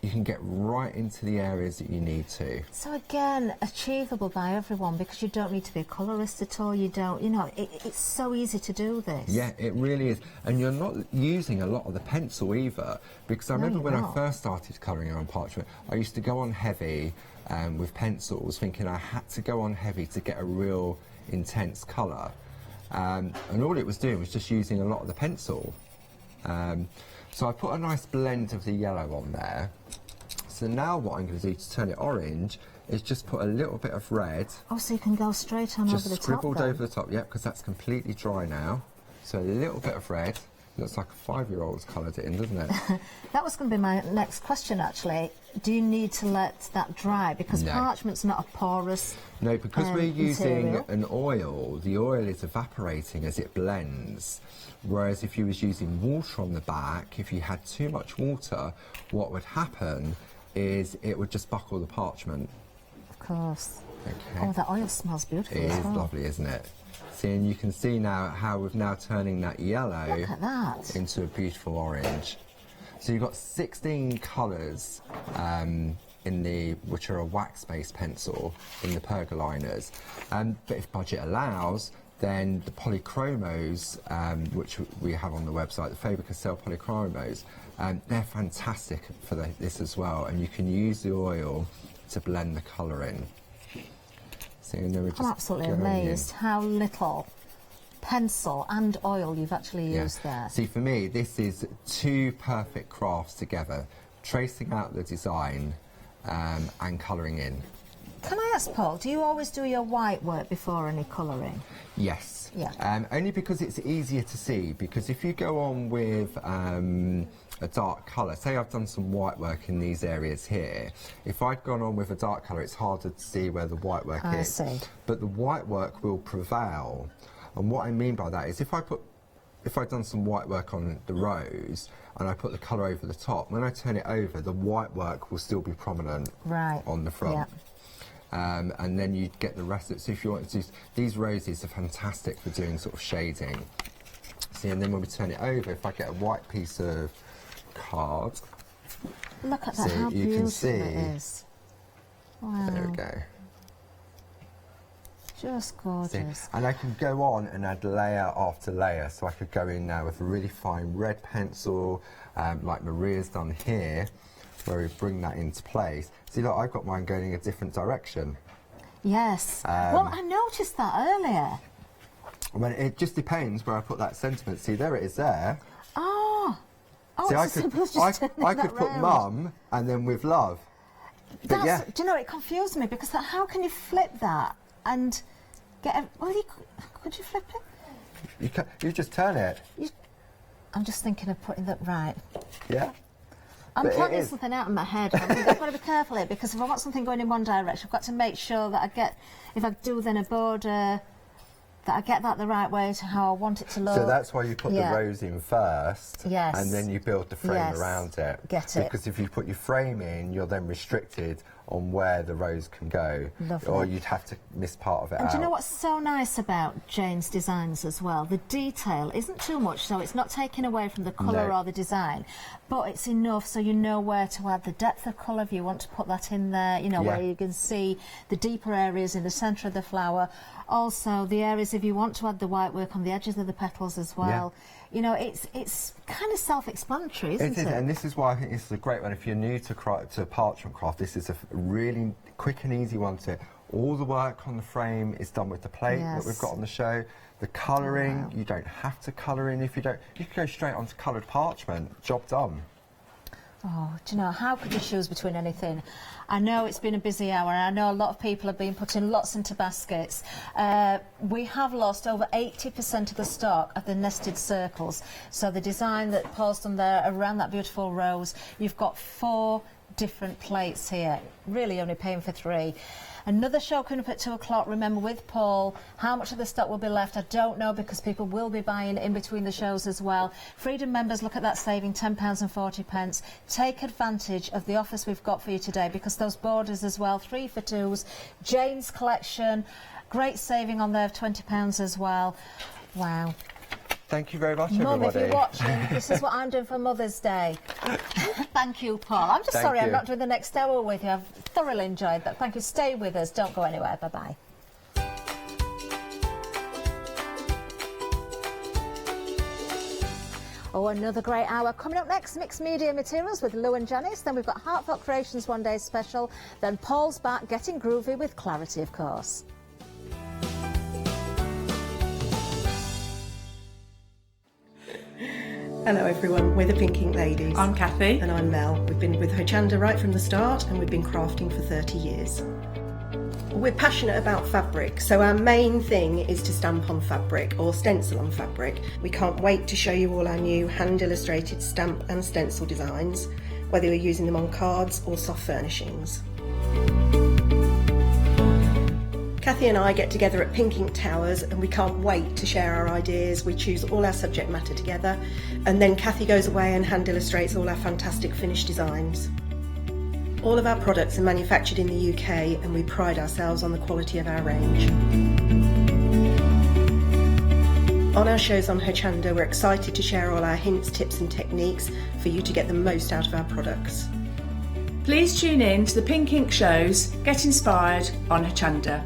Speaker 17: you can get right into the areas that you need to.
Speaker 3: So again, achievable by everyone, because you don't need to be a colourist at all. You don't, you know, it's so easy to do this.
Speaker 17: Yeah, it really is. And you're not using a lot of the pencil either, because I remember when I first started colouring on parchment, I used to go on heavy with pencils, thinking I had to go on heavy to get a real intense colour. And all it was doing was just using a lot of the pencil. So I put a nice blend of the yellow on there. So now what I'm going to do to turn it orange is just put a little bit of red.
Speaker 3: Oh, so you can go straight on over the top.
Speaker 17: Just scribbled over the top, because that's completely dry now. So a little bit of red. Looks like a 5-year-old's coloured it in, doesn't it?
Speaker 3: That was going to be my next question, actually. Do you need to let that dry? Because parchment's not a porous
Speaker 17: No, because we're using
Speaker 3: material.
Speaker 17: an oil, the oil is evaporating as it blends. Whereas if you was using water on the back, if you had too much water, what would happen is it would just buckle the parchment.
Speaker 3: Of course.
Speaker 17: Okay.
Speaker 3: Oh, that oil smells beautiful
Speaker 17: It
Speaker 3: as
Speaker 17: is
Speaker 3: well.
Speaker 17: lovely, isn't it? See, and you can see now how we're now turning that yellow
Speaker 3: Look at that.
Speaker 17: into a beautiful orange. So you've got 16 colours which are a wax-based pencil in the pergoliners. But if budget allows, then the polychromos, which we have on the website, the Faber-Castell polychromos, they're fantastic for this as well, and you can use the oil to blend the colour in. See, and then we're just
Speaker 3: I'm absolutely amazed how little pencil and oil you've actually used there.
Speaker 17: See, for me, this is two perfect crafts together, tracing out the design and colouring in.
Speaker 3: Can I ask, Paul, do you always do your white work before any colouring?
Speaker 17: Yes.
Speaker 3: Yeah.
Speaker 17: Only because it's easier to see, because if you go on with a dark colour, say I've done some white work in these areas here, if I'd gone on with a dark colour, it's harder to see where the white work is.
Speaker 3: I see.
Speaker 17: But the white work will prevail. And what I mean by that is if I've done some white work on the rose and I put the colour over the top, when I turn it over, the white work will still be prominent on the front.
Speaker 3: Yeah.
Speaker 17: And then you get the rest of it. So if you want to do, these roses are fantastic for doing sort of shading. See, and then when we turn it over, if I get a white piece of card,
Speaker 3: look at that, how
Speaker 17: you can see,
Speaker 3: it is. Wow.
Speaker 17: There we go.
Speaker 3: Just gorgeous.
Speaker 17: See? And I can go on and add layer after layer. So I could go in now with a really fine red pencil, like Maria's done here, where we bring that into place. See, look, I've got mine going in a different direction.
Speaker 3: Yes. Well, I noticed that earlier.
Speaker 17: Well, it just depends where I put that sentiment. See, there it is there.
Speaker 3: Oh. Oh,
Speaker 17: See, I could put
Speaker 3: round.
Speaker 17: mum and then with love. But yeah.
Speaker 3: Do you know, it confused me, because how can you flip that and get... could you flip it?
Speaker 17: You just turn it.
Speaker 3: I'm just thinking of putting that right.
Speaker 17: Yeah.
Speaker 3: I'm planning something out in my head. I've got to be careful here, because if I want something going in one direction, I've got to make sure that I get, if I do then a border that I get that the right way to how I want it to look.
Speaker 17: So that's why you put the rose in first,
Speaker 3: yes,
Speaker 17: and then you build the frame around it.
Speaker 3: Get it.
Speaker 17: Because if you put your frame in, you're then restricted on where the rose can go.
Speaker 3: Lovely.
Speaker 17: Or you'd have to miss part of it
Speaker 3: And
Speaker 17: out.
Speaker 3: do you know what's so nice about Jane's designs as well? The detail isn't too much, so it's not taking away from the colour or the design, but it's enough so you know where to add the depth of colour if you want to put that in there, you know, where you can see the deeper areas in the centre of the flower. Also, the areas if you want to add the white work on the edges of the petals as well. You know, it's kind of self-explanatory, isn't it?
Speaker 17: It is, and this is why I think this is a great one. If you're new to parchment craft, this is a really quick and easy one to. All the work on the frame is done with the plate that we've got on the show. The colouring, you don't have to colour in if you don't. You can go straight onto coloured parchment. Job done.
Speaker 3: Oh, do you know, how could you choose between anything? I know it's been a busy hour, and I know a lot of people have been putting lots into baskets. We have lost over 80% of the stock of the nested circles. So the design that Paul's done there around that beautiful rose, you've got 4 different plates here, really only paying for 3. Another show coming up at 2 o'clock, remember, with Paul. How much of the stock will be left, I don't know, because people will be buying in between the shows as well. Freedom members, look at that saving, £10.40. Take advantage of the offers we've got for you today, because those borders as well, 3 for 2s. Jane's collection, great saving on there of £20 as well. Wow.
Speaker 17: Thank you very much,
Speaker 3: Mum,
Speaker 17: everybody.
Speaker 3: if you're watching, this is what I'm doing for Mother's Day. Thank you, Paul. I'm just sorry I'm not doing the next hour with you. I've thoroughly enjoyed that. Thank you. Stay with us. Don't go anywhere. Bye-bye. Oh, another great hour. Coming up next, Mixed Media Materials with Lou and Janice. Then we've got Heartfelt Creations One Day Special. Then Paul's back, getting groovy with Clarity, of course.
Speaker 18: Hello everyone, we're the Pink Ink Ladies.
Speaker 19: I'm Kathy.
Speaker 18: And I'm Mel. We've been with Hochanda right from the start, and we've been crafting for 30 years. We're passionate about fabric, so our main thing is to stamp on fabric or stencil on fabric. We can't wait to show you all our new hand illustrated stamp and stencil designs, whether you're using them on cards or soft furnishings. Kathy and I get together at Pink Ink Towers, and we can't wait to share our ideas. We choose all our subject matter together, and then Kathy goes away and hand illustrates all our fantastic finished designs. All of our products are manufactured in the UK, and we pride ourselves on the quality of our range. On our shows on Hochanda, we're excited to share all our hints, tips and techniques for you to get the most out of our products.
Speaker 19: Please tune in to the Pink Ink shows, get inspired on Hochanda.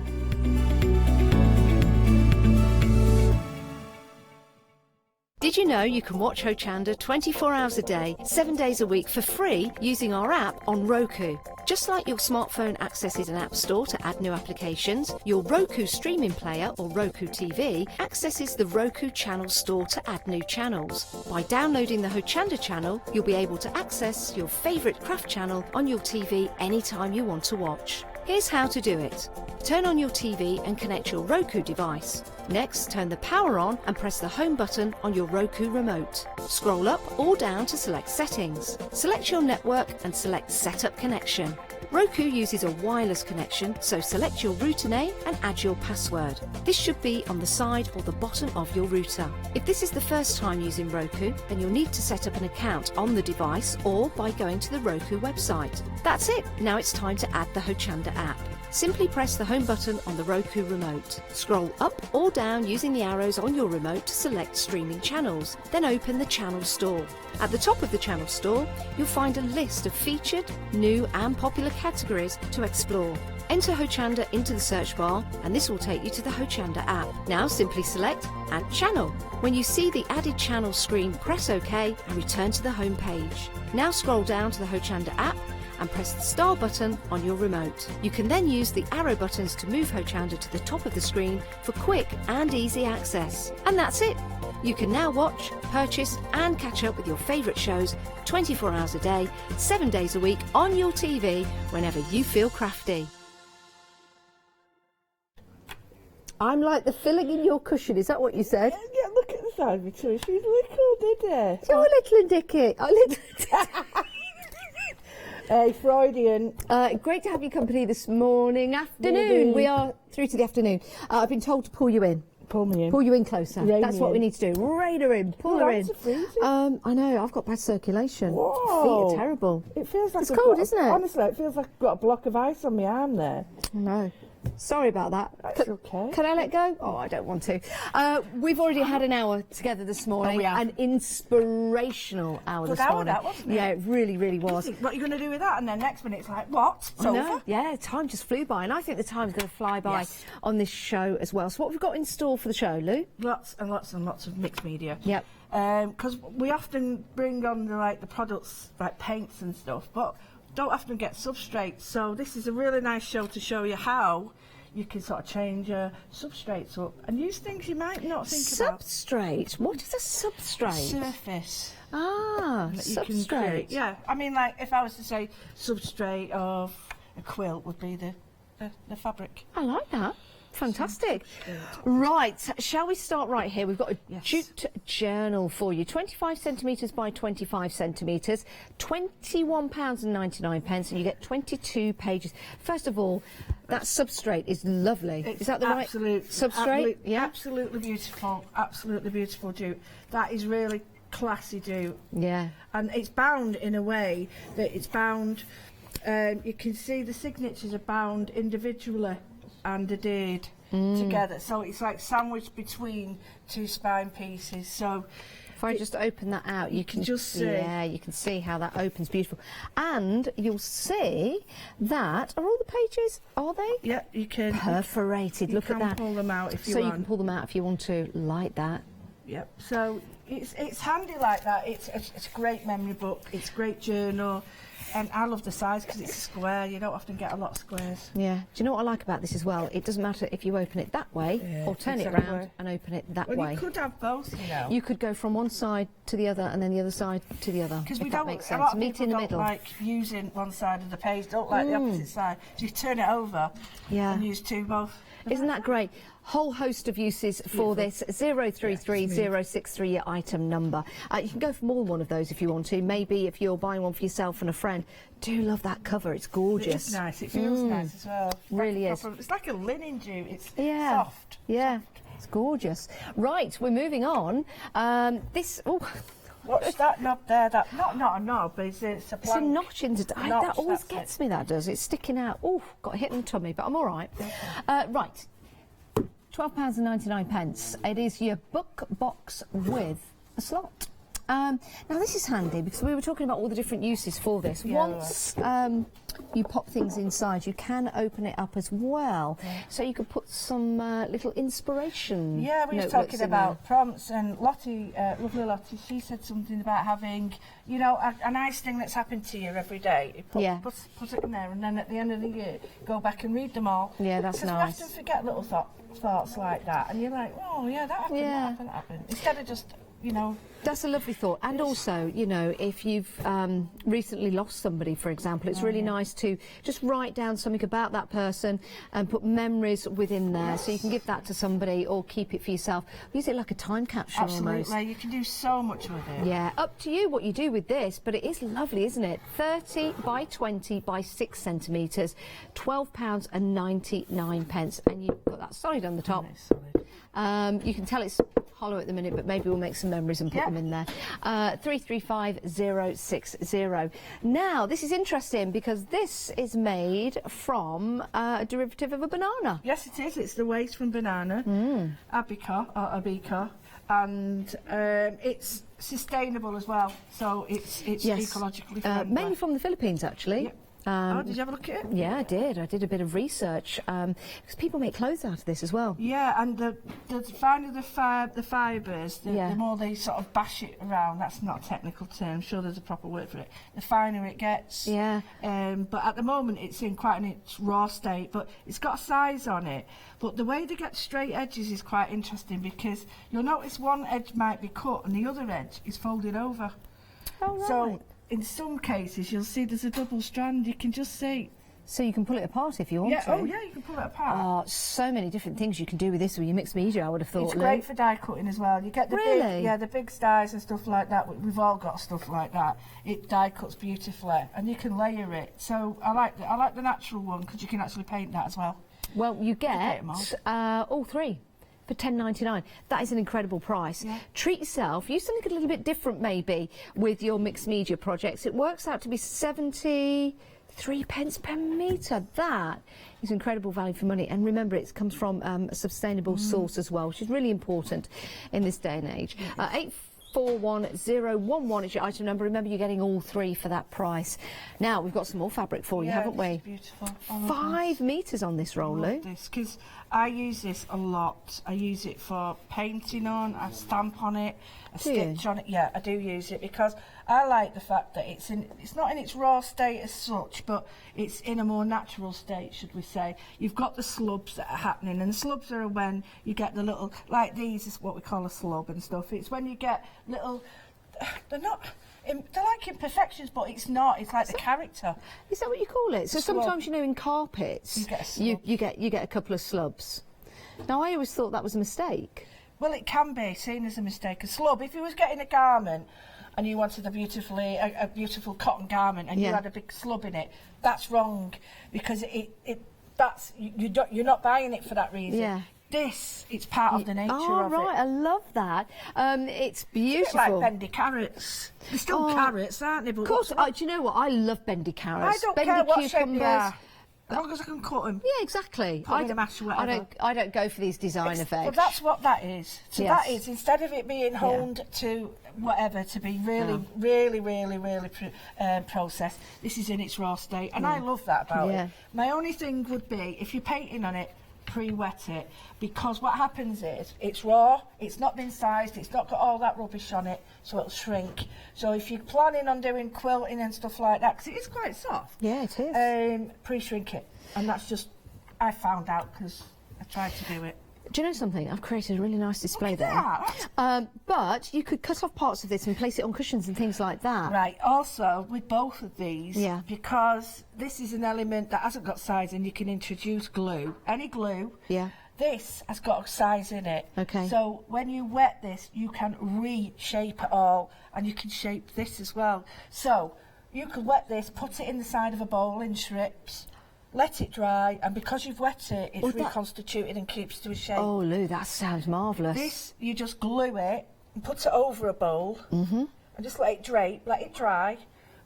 Speaker 20: Did you know you can watch Hochanda 24 hours a day, 7 days a week for free using our app on Roku? Just like your smartphone accesses an app store to add new applications, your Roku streaming player or Roku TV accesses the Roku channel store to add new channels. By downloading the Hochanda channel, you'll be able to access your favourite craft channel on your TV anytime you want to watch. Here's how to do it. Turn on your TV and connect your Roku device. Next, turn the power on and press the home button on your Roku remote. Scroll up or down to select Settings. Select your network and select Setup Connection. Roku uses a wireless connection, so select your router name and add your password. This should be on the side or the bottom of your router. If this is the first time using Roku, then you'll need to set up an account on the device or by going to the Roku website. That's it. Now it's time to add the Hochanda app. Simply press the home button on the Roku remote. Scroll up or down using the arrows on your remote to select streaming channels. Then open the channel store. At the top of the channel store, you'll find a list of featured, new and popular categories to explore. Enter Hochanda into the search bar and this will take you to the Hochanda app. Now simply select Add Channel. When you see the added channel screen, press OK and return to the home page. Now scroll down to the Hochanda app and press the star button on your remote. You can then use the arrow buttons to move Hochanda to the top of the screen for quick and easy access. And that's it. You can now watch, purchase and catch up with your favourite shows 24 hours a day, 7 days a week on your TV whenever you feel crafty.
Speaker 2: I'm like the filling in your cushion, is that what you said?
Speaker 4: Yeah, look at the side of me too. She's little, Diddy.
Speaker 2: You're little and Dicky. Oh, little
Speaker 4: Hey, Freudian.
Speaker 2: Great to have your company this morning, afternoon. We are through to the afternoon. I've been told to pull you in.
Speaker 4: pull me in.
Speaker 2: Pull you in closer.
Speaker 4: Rein
Speaker 2: That's
Speaker 4: me
Speaker 2: what we
Speaker 4: in.
Speaker 2: need to do. Rein her in. Pull her in. I know. I've got bad circulation.
Speaker 4: Whoa.
Speaker 2: Feet are terrible.
Speaker 4: It feels like
Speaker 2: It's
Speaker 4: I've
Speaker 2: cold,
Speaker 4: got
Speaker 2: isn't it?
Speaker 4: Honestly, it feels like I've got a block of ice on my arm there.
Speaker 2: No. Sorry about that.
Speaker 4: That's okay.
Speaker 2: Can I let go? Oh, I don't want to. We've already had an hour together this morning.
Speaker 4: we have.
Speaker 2: An inspirational hour
Speaker 4: Good
Speaker 2: this
Speaker 4: hour
Speaker 2: morning.
Speaker 4: that, wasn't it?
Speaker 2: Yeah, it really, really was.
Speaker 4: You think, what are you going to do with that? And then next minute it's like, what? It's
Speaker 2: I know.
Speaker 4: over?
Speaker 2: Yeah, time just flew by, and I think the time's going to fly by on this show as well. So what have we got in store for the show, Lou?
Speaker 4: Lots and lots and lots of mixed media.
Speaker 2: Yep.
Speaker 4: Because we often bring on the products like paints and stuff, but don't often get substrates. So this is a really nice show to show you how you can sort of change your substrates up and use things you might not think about.
Speaker 2: Substrate? What is a substrate?
Speaker 4: Surface.
Speaker 2: Ah,
Speaker 4: that you can
Speaker 2: substrate.
Speaker 4: create. Yeah, I mean, like if I was to say substrate of a quilt would be the fabric.
Speaker 2: I like that. Fantastic. Right, shall we start right here? We've got a jute journal for you. 25 centimetres by 25 centimetres, £21.99, and you get 22 pages. First of all, that substrate is lovely. Is that the right substrate?
Speaker 4: Yeah. Absolutely beautiful. Absolutely beautiful jute. That is really classy jute.
Speaker 2: Yeah.
Speaker 4: And it's bound in a way that it's bound, you can see the signatures are bound individually and adhered together, so it's like sandwiched between two spine pieces. So
Speaker 2: if I just open that out, you can
Speaker 4: just see.
Speaker 2: Yeah, you can see how that opens beautiful, and you'll see that are all the pages. Are they?
Speaker 4: Yeah, you can
Speaker 2: perforated. Look at that.
Speaker 4: Pull them out if you
Speaker 2: want.
Speaker 4: want.
Speaker 2: So you can pull them out if you want to, like that.
Speaker 4: Yep. So it's handy like that. It's a great memory book. It's a great journal. And I love the size because it's a square. You don't often get a lot of squares.
Speaker 2: Yeah. Do you know what I like about this as well? It doesn't matter if you open it that way or turn it round and open it that way.
Speaker 4: You could have both, you know.
Speaker 2: You could go from one side to the other and then the other side to the other.
Speaker 4: Because
Speaker 2: if that makes sense.
Speaker 4: A lot of
Speaker 2: Meet
Speaker 4: people
Speaker 2: in the
Speaker 4: don't
Speaker 2: middle.
Speaker 4: like using one side of the page. Don't like the opposite side. So you turn it over and use both.
Speaker 2: Isn't that great? Whole host of uses for this. 033063 your item number. You can go for more than one of those if you want to. Maybe if you're buying one for yourself and a friend. Do love that cover. It's gorgeous.
Speaker 4: It's nice. It feels nice as well.
Speaker 2: Really is.
Speaker 4: It's like a linen jute. It's
Speaker 2: soft. Yeah. It's gorgeous. Right, we're moving on. This. Oh.
Speaker 4: What's that knob there? That not a knob, but it's a plank.
Speaker 2: It's a notch into
Speaker 4: Notch,
Speaker 2: that always gets me. That does. It's sticking out. Oh, got hit in the tummy, but I'm all right. Right. £12.99. It is your book box with a slot. Now this is handy because we were talking about all the different uses for this.
Speaker 4: Yeah,
Speaker 2: Once you pop things inside, you can open it up as well, so you could put some little inspiration.
Speaker 4: Yeah, we were talking about prompts, and Lottie, lovely Lottie, she said something about having, you know, a nice thing that's happened to you every day. You put it in there, and then at the end of the year, go back and read them all.
Speaker 2: Yeah, that's nice.
Speaker 4: Because we often forget little thoughts like that, and you're like, oh yeah, that happened, that happened. Instead of just, you know.
Speaker 2: That's a lovely thought. And also, you know, if you've recently lost somebody, for example, it's really nice to just write down something about that person and put memories within there. So you can give that to somebody or keep it for yourself. Use it like a time capsule almost.
Speaker 4: Absolutely, you can do so much with it.
Speaker 2: Yeah, up to you what you do with this, but it is lovely, isn't it? 30 by 20 by 6 centimetres, £12.99, and you've got that solid on the top. You can tell it's hollow at the minute, but maybe we'll make some memories and put them in there. 335060. Now, this is interesting because this is made from a derivative of a banana.
Speaker 4: Yes, it is. It's the waste from banana, Arabica, and it's sustainable as well. So it's ecologically friendly.
Speaker 2: Mainly from the Philippines, actually.
Speaker 4: Yep. Did you have a look at it?
Speaker 2: Yeah, I did. I did a bit of research because people make clothes out of this as well.
Speaker 4: Yeah, and the finer the fibres, the more they sort of bash it around. That's not a technical term. I'm sure there's a proper word for it. The finer it gets.
Speaker 2: Yeah.
Speaker 4: But at the moment it's in quite its raw state, but it's got a size on it. But the way they get straight edges is quite interesting because you'll notice one edge might be cut and the other edge is folded over.
Speaker 2: Oh, right.
Speaker 4: So in some cases, you'll see there's a double strand. You can just see.
Speaker 2: So you can pull it apart if you want to.
Speaker 4: Oh, yeah, you can pull it apart.
Speaker 2: Oh, so many different things you can do with this with your mixed media, I would have thought.
Speaker 4: It's great for die cutting as well. You get the the big dies and stuff like that. We've all got stuff like that. It die cuts beautifully, and you can layer it. So I like the natural one because you can actually paint that as well.
Speaker 2: Well, you get all three for £10.99. That is an incredible price. Treat yourself. Use something a little bit different maybe with your mixed media projects. It works out to be 73 pence per metre. That is incredible value for money. And remember, it comes from a sustainable source as well, which is really important in this day and age. 841011 is your item number. Remember, you're getting all 3 for that price. Now, we've got some more fabric for you, haven't we?
Speaker 4: Beautiful.
Speaker 2: 5 metres on this roll, Lou.
Speaker 4: Because I use this a lot. I use it for painting on, I stamp on it, I stitch on it. Yeah, I do use it because I like the fact that it's not in its raw state as such, but it's in a more natural state, should we say. You've got the slubs that are happening, and the slubs are when you get the little, like these is what we call a slub and stuff. It's when you get little, they're like imperfections, but it's not. It's like the character.
Speaker 2: Is that what you call it? So sometimes, you know, in carpets, you get a couple of slubs. Now, I always thought that was a mistake.
Speaker 4: Well, it can be seen as a mistake. A slub, if you was getting a garment and you wanted a beautiful cotton garment and you had a big slub in it, that's wrong, because you're not buying it for that reason.
Speaker 2: Yeah.
Speaker 4: It's part of the nature of it.
Speaker 2: Oh, right, I love that. It's beautiful.
Speaker 4: A bit like bendy carrots. They're still carrots, aren't they? But
Speaker 2: of course, do you know what? I love bendy carrots.
Speaker 4: I don't
Speaker 2: bendy
Speaker 4: care what shape they are, as long as I can cut them.
Speaker 2: Yeah, exactly.
Speaker 4: Put in a mash or whatever.
Speaker 2: I don't go for these designer veg.
Speaker 4: But that's what that is. So that is, instead of it being honed to whatever, to be really processed, this is in its raw state, and I love that about it. My only thing would be, if you're painting on it, pre-wet it, because what happens is it's raw, it's not been sized, it's not got all that rubbish on it, so it'll shrink. So if you're planning on doing quilting and stuff like that, because it is quite soft,
Speaker 2: it is,
Speaker 4: pre-shrink it. And that's just, I found out because I tried to do it.
Speaker 2: Do you know something? I've created a really nice display there. But you could cut off parts of this and place it on cushions and things like that.
Speaker 4: Right. Also, with both of these, because this is an element that hasn't got size, and you can introduce glue, any glue.
Speaker 2: Yeah.
Speaker 4: This has got a size in it.
Speaker 2: Okay.
Speaker 4: So when you wet this, you can reshape it all, and you can shape this as well. So you could wet this, put it in the side of a bowl in strips, let it dry, and because you've wet it, it's reconstituted and keeps to a shape.
Speaker 2: Oh, Lou, that sounds marvellous.
Speaker 4: This, you just glue it and put it over a bowl, and just let it drape, let it dry,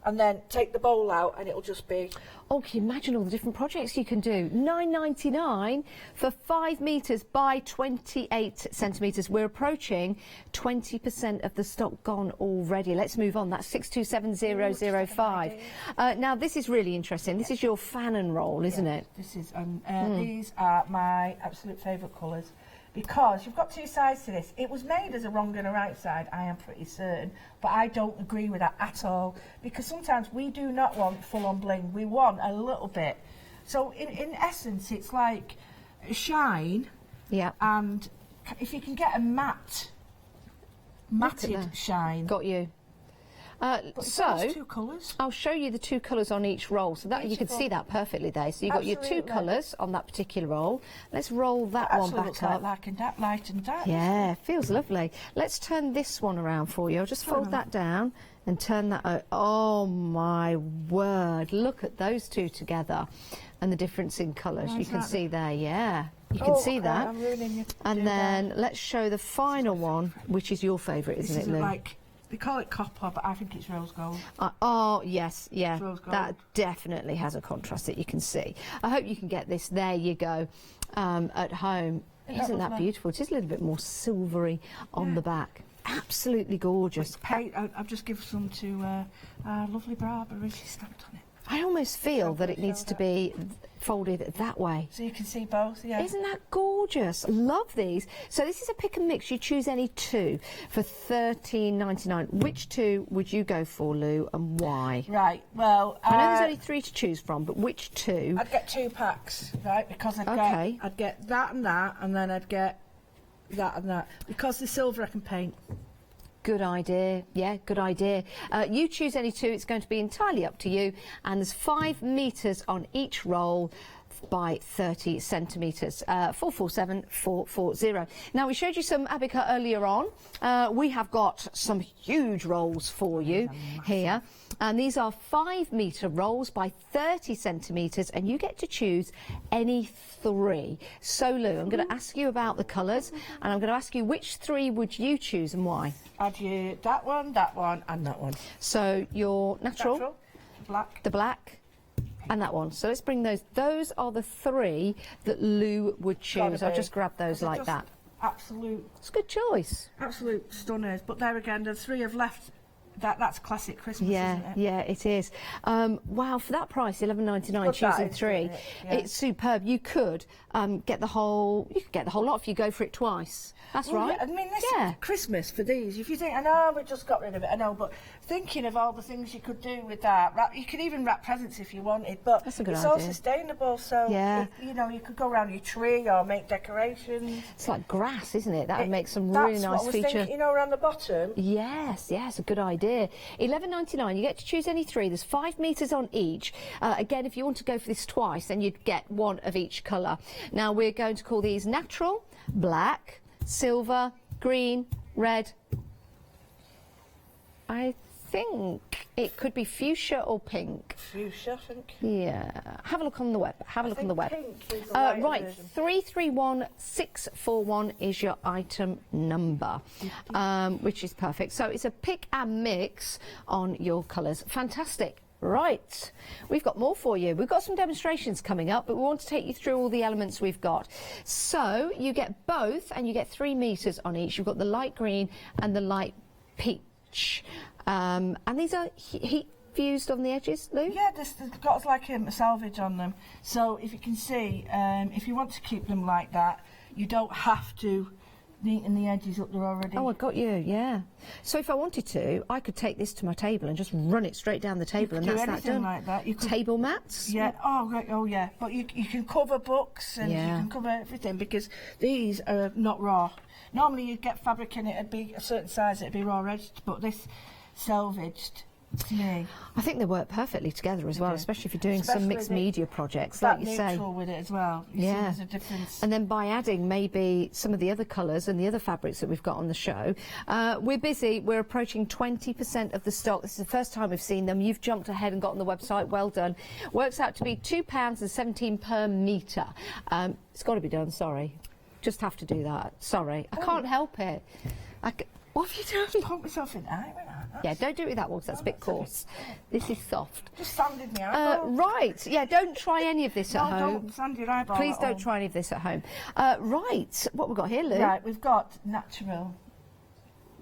Speaker 4: and then take the bowl out, and it'll just be...
Speaker 2: Oh, can you imagine all the different projects you can do? £9.99 for 5 metres by 28 centimetres. We're approaching 20% of the stock gone already. Let's move on. That's 627005. Now, this is really interesting. This is your fan and roll, isn't it?
Speaker 4: This is, these are my absolute favourite colours, because you've got 2 sides to this. It was made as a wrong and a right side, I am pretty certain, but I don't agree with that at all, because sometimes we do not want full-on bling, we want a little bit. So in essence, it's like a shine, and if you can get a matted shine.
Speaker 2: Got you. So
Speaker 4: 2 colours.
Speaker 2: I'll show you the 2 colours on each roll, so that you can see that perfectly there. So you've got your 2 colours on that particular roll. Let's roll that one back up.
Speaker 4: Like light and dark.
Speaker 2: Yeah, feels lovely. Let's turn this one around for you. I'll just fold that down and turn that. Oh my word! Look at those 2 together, and the difference in colours. You can see there. Yeah. You can see that.
Speaker 4: I'm ruining you.
Speaker 2: And then let's show the final one, which is your favourite, isn't it, Lou?
Speaker 4: Like, they call it copper, but I think it's rose gold.
Speaker 2: Oh, yes, yeah.
Speaker 4: Rose gold.
Speaker 2: That definitely has a contrast that you can see. I hope you can get this. There you go. At home. Isn't that beautiful? It is a little bit more silvery on the back. Absolutely gorgeous.
Speaker 4: I've just given some to lovely Barbara. She stamped on it.
Speaker 2: I almost feel that it needs to be folded that way.
Speaker 4: So you can see both, yeah.
Speaker 2: Isn't that gorgeous? Love these. So this is a pick and mix. You choose any 2 for $13.99. Which 2 would you go for, Lou, and why?
Speaker 4: Right, well...
Speaker 2: I know there's only 3 to choose from, but which 2?
Speaker 4: I'd get 2 packs, right, because I'd get that, and then I'd get that and that. Because the silver I can paint.
Speaker 2: Good idea. Yeah, good idea. You choose any 2. It's going to be entirely up to you. And there's 5 metres on each roll. by 30 centimetres. 447440. Now, we showed you some Abaca earlier on. We have got some huge rolls for you here. And these are 5-metre rolls by 30 centimetres, and you get to choose any 3. So, Lou, I'm going to ask you about the colours, and I'm going to ask you which 3 would you choose and why?
Speaker 4: I'd use that one, and that one.
Speaker 2: So, your natural,
Speaker 4: black,
Speaker 2: the black, and that one. So let's bring those. Those are the 3 that Lou would choose. I'll just grab those like that.
Speaker 4: Absolute.
Speaker 2: It's a good choice.
Speaker 4: Absolute stunners. But there again, the 3 have left. That's classic Christmas,
Speaker 2: yeah,
Speaker 4: isn't it?
Speaker 2: Yeah, it is. Wow, for that price, $11.99, choosing 3, it's superb. You could get the whole. You could get the whole lot if you go for it twice. That's right.
Speaker 4: Yeah, I mean, this is Christmas for these. If you think, I know we just got rid of it, I know, but thinking of all the things you could do with that, you could even wrap presents if you wanted. But
Speaker 2: that's a good
Speaker 4: it's
Speaker 2: idea.
Speaker 4: all sustainable, so you know, you could go around your tree or make decorations.
Speaker 2: It's like grass, isn't it? That would make some really nice feature.
Speaker 4: Thinking, you know, around the bottom.
Speaker 2: Yes, yes, a good idea. $11.99. You get to choose any 3. There's 5 metres on each. Again, if you want to go for this twice, then you'd get 1 of each colour. Now we're going to call these natural, black, silver, green, red. I think it could be fuchsia or pink.
Speaker 4: Fuchsia, I think.
Speaker 2: Yeah. Have a look on the web. Have a look on the web.
Speaker 4: Pink is the
Speaker 2: right, 331641 is your item number, which is perfect. So it's a pick and mix on your colours. Fantastic. Right, we've got more for you. We've got some demonstrations coming up, but we want to take you through all the elements we've got. So you get both, and you get 3 metres on each. You've got the light green and the light peach. And these are heat fused on the edges, Lou?
Speaker 4: Yeah, they've got like a salvage on them. So if you can see, if you want to keep them like that, you don't have to neaten the edges up there already.
Speaker 2: Oh, I got you, yeah. So if I wanted to, I could take this to my table and just run it straight down the table, and that's that done.
Speaker 4: Like that. You could,
Speaker 2: table mats?
Speaker 4: Yeah. Oh, great. Oh, yeah. But you can cover books and you can cover everything, because these are not raw. Normally you'd get fabric in it, it'd be a certain size, it'd be raw edged, but this salvaged. To me.
Speaker 2: I think they work perfectly together as well, especially if you're doing some mixed media projects, like you say.
Speaker 4: Neutral with it as well. You see there's a difference.
Speaker 2: And then by adding maybe some of the other colours and the other fabrics that we've got on the show, we're busy. We're approaching 20% of the stock. This is the first time we've seen them. You've jumped ahead and got on the website. Well done. Works out to be £2.17 per metre. It's got to be done. Sorry, just have to do that. Sorry, I can't help it. What have you done?
Speaker 4: Pump myself in the eye with that.
Speaker 2: Yeah, don't do it with that one, because that's a bit coarse. This is soft.
Speaker 4: Just sanded me eyeball.
Speaker 2: Right, yeah, don't try any of this at home.
Speaker 4: Don't sand your eyeball.
Speaker 2: Please don't try any of this at home. Right, what we've got here, Lou?
Speaker 4: Right, we've got natural